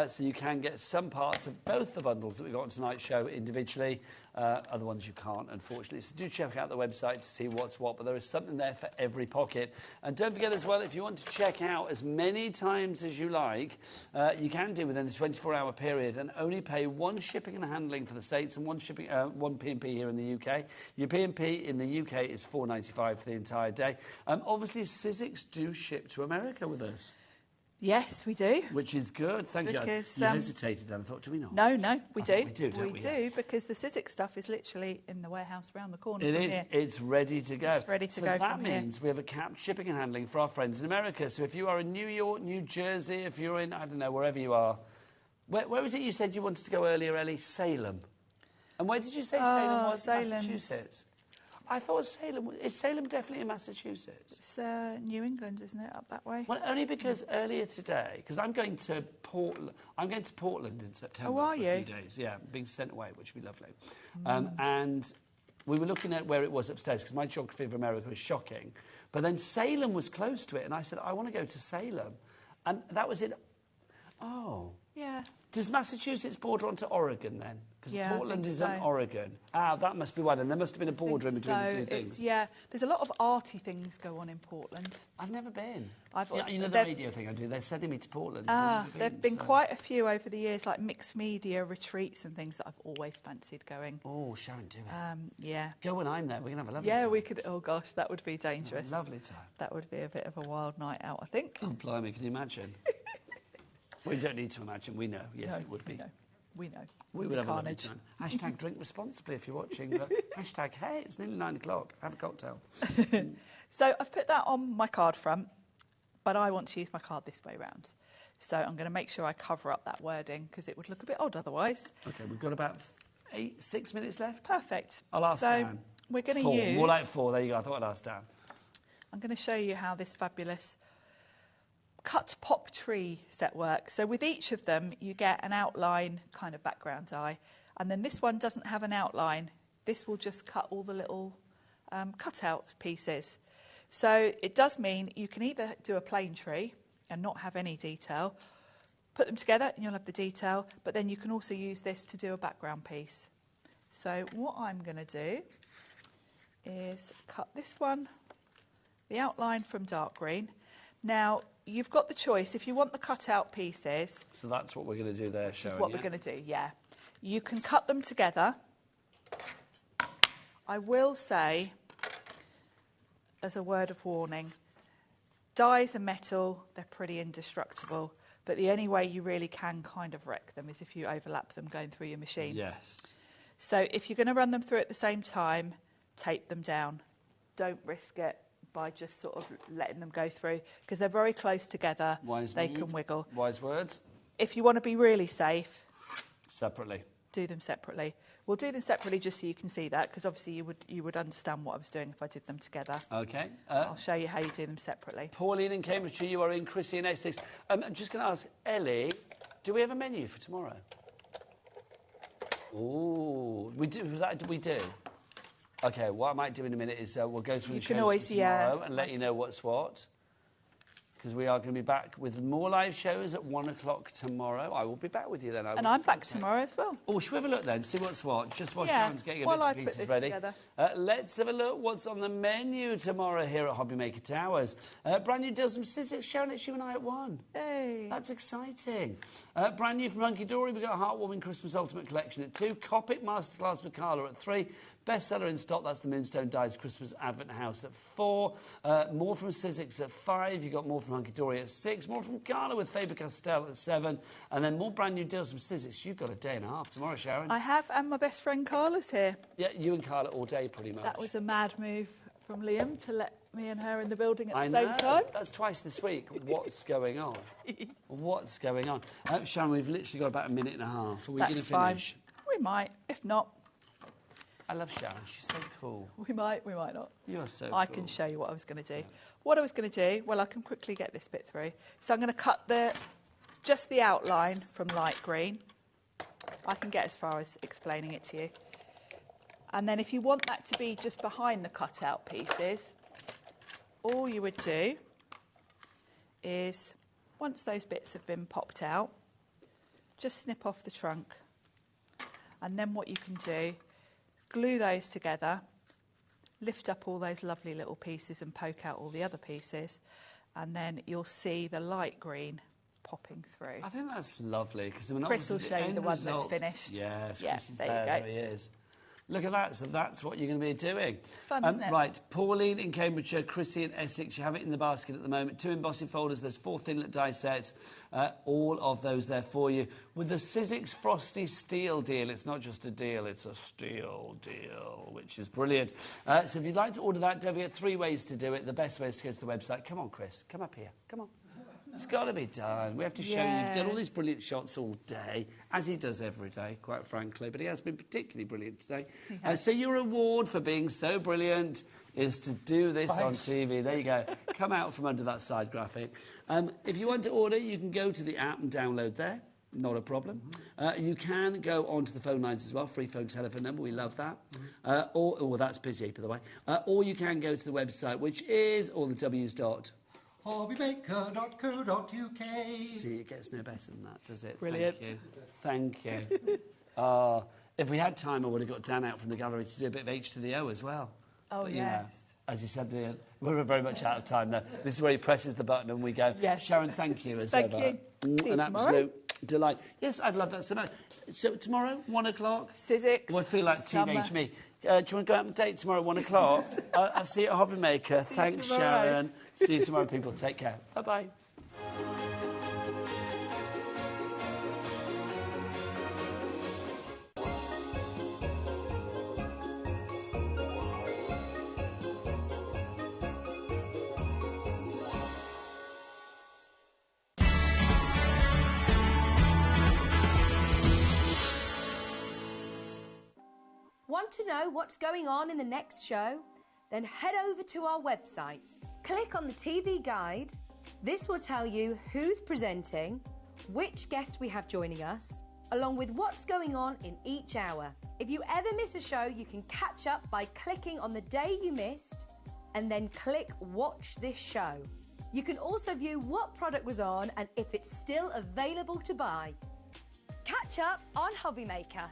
So you can get some parts of both the bundles that we've got on tonight's show individually. Other ones you can't, unfortunately. So do check out the website to see what's what, but there is something there for every pocket. And don't forget as well, if you want to check out as many times as you like, you can do within a 24-hour period and only pay one shipping and handling for the States and one P&P here in the UK. Your P&P in the UK is $4.95 for the entire day. Obviously, Sizzix do ship to America with us. Yes, we do. Which is good, thank you. You hesitated then, I thought, do we not? No, we do. We do, don't we? We do, because the Sizzix stuff is literally in the warehouse around the corner It from is. here. It's ready to go. It's ready to go So that from here. means we have a capped shipping and handling for our friends in America. So if you are in New York, New Jersey, if you're in, I don't know, wherever you are. Where was it you said you wanted to go earlier, Ellie? Salem. And where did you say Salem was? Massachusetts. I thought Salem... Is Salem definitely in Massachusetts? It's New England, isn't it, up that way? Well, only because earlier today, because I'm going to Portland in September for a few days. Yeah, being sent away, which would be lovely. And we were looking at where it was upstairs because my geography of America was shocking. But then Salem was close to it, and I said, I want to go to Salem. And that was it. Oh. Yeah. Does Massachusetts border onto Oregon then? Because Yeah, Portland is so. on Oregon. Ah, that must be why then. There must have been a border in between the two things. Yeah, there's a lot of arty things go on in Portland. I've never been. Yeah, you know the radio thing I do? They're sending me to Portland. There have been quite a few over the years, like mixed media retreats and things that I've always fancied going. Oh, Sharon, do it. Yeah. Go when I'm there. We're going to have a lovely time. Yeah, we could. Oh, gosh, that would be dangerous. Lovely time. That would be a bit of a wild night out, I think. Oh, blimey, can you imagine? We don't need to imagine. We know. Yes, No, it would be. We know. We would have a lovely time. Hashtag drink responsibly if you're watching. But hashtag, hey, it's nearly 9 o'clock. Have a cocktail. So I've put that on my card front, but I want to use my card this way round. So I'm going to make sure I cover up that wording because it would look a bit odd otherwise. OK, we've got about 6 minutes left. Perfect. I'll ask Dan. We're going to 4. use... More like 4. There you go. I thought I'd ask Dan. I'm going to show you how this fabulous cut pop tree set works. So with each of them, you get an outline kind of background die. And then this one doesn't have an outline. This will just cut all the little cutout pieces. So it does mean you can either do a plain tree and not have any detail, put them together and you'll have the detail, but then you can also use this to do a background piece. So what I'm going to do is cut this one, the outline from dark green. Now, you've got the choice. If you want the cut-out pieces... So that's what we're going to do there, Sharon. That's what we're going to do, yeah. You can cut them together. I will say, as a word of warning, dyes are metal, they're pretty indestructible, but the only way you really can kind of wreck them is if you overlap them going through your machine. Yes. So if you're going to run them through at the same time, tape them down. Don't risk it by just sort of letting them go through, because they're very close together. They can wiggle. Wise words. If you want to be really safe... Separately. Do them separately. We'll do them separately just so you can see that, because obviously you would understand what I was doing if I did them together. OK. I'll show you how you do them separately. Pauline in Cambridgeshire, you are in. Chrissy in Essex. I'm just going to ask Ellie, do we have a menu for tomorrow? Ooh, we do. We do. OK, what I might do in a minute is we'll go through the shows for tomorrow and let you know what's what. Because we are going to be back with more live shows at 1 o'clock tomorrow. I will be back with you then. And I'm back tomorrow as well. Oh, should we have a look then, see what's what? Just while Sharon's getting bits and pieces ready. Let's have a look what's on the menu tomorrow here at HobbyMaker Towers. Brand new deals from Sizzix. Sharon, it's you and I at 1. Hey. That's exciting. Brand new from Hunky Dory, we've got a Heartwarming Christmas Ultimate Collection at 2. Copic Masterclass with Carla at 3. Bestseller in stock, that's the Moonstone Dyes Christmas Advent House at 4. More from Sizzix at 5. You've got more from Hunky Dory at 6. More from Carla with Faber-Castell at 7. And then more brand new deals from Sizzix. You've got a day and a half tomorrow, Sharon. I have, and my best friend Carla's here. Yeah, you and Carla all day pretty much. That was a mad move from Liam to let me and her in the building at the same time. That's twice this week. What's going on? What's going on? Sharon, we've literally got about a minute and a half. Are we going to finish? We might. If not... I love Sharon. She's so cool. We might not. You are so I cool. can show you what I was going to do. Yeah. What I was going to do, well, I can quickly get this bit through. So I'm going to cut just the outline from light green. I can get as far as explaining it to you. And then if you want that to be just behind the cutout pieces, all you would do is, once those bits have been popped out, just snip off the trunk. And then what you can do, glue those together, lift up all those lovely little pieces and poke out all the other pieces, and then you'll see the light green popping through. I think that's lovely. Chris will show you the one that's finished. Yes, yeah, Chris is there he is. Look at that, so that's what you're going to be doing. It's fun, isn't it? Right, Pauline in Cambridgeshire, Chrissy in Essex, you have it in the basket at the moment. 2 embossing folders, there's 4 thinlet die sets, all of those there for you. With the Sizzix Frosty Steel deal, it's not just a deal, it's a steel deal, which is brilliant. So if you'd like to order that, don't forget 3 ways to do it. The best way is to go to the website. Come on, Chris, come up here, come on. It's got to be done. We have to show you. You've done all these brilliant shots all day, as he does every day, quite frankly. But he has been particularly brilliant today. So your reward for being so brilliant is to do this on TV. There you go. Come out from under that side graphic. If you want to order, you can go to the app and download there. not a problem. You can go onto the phone lines as well, free phone telephone number, we love that. Or that's busy, by the way. Or you can go to the website, which is all the W's dot. HobbyMaker.co.uk. See, it gets no better than that, does it? Brilliant. Thank you. If we had time, I would have got Dan out from the gallery to do a bit of H to the O as well. Oh, but, yes. As you said, we're very much out of time now. This is where he presses the button and we go. Yes. Sharon, thank you as thank ever. you. See you An tomorrow. absolute delight. Yes, I'd love that so much. So tomorrow, 1 o'clock. Sizzix. Well, I feel like teenage me. Do you want to go out on a date tomorrow at 1 o'clock? I'll see you at HobbyMaker. Thanks, Sharon. See you tomorrow, people. Take care. Bye-bye. Want to know what's going on in the next show? Then head over to our website. Click on the TV guide. This will tell you who's presenting, which guest we have joining us, along with what's going on in each hour. If you ever miss a show, you can catch up by clicking on the day you missed and then click Watch This Show. You can also view what product was on and if it's still available to buy. Catch up on HobbyMaker.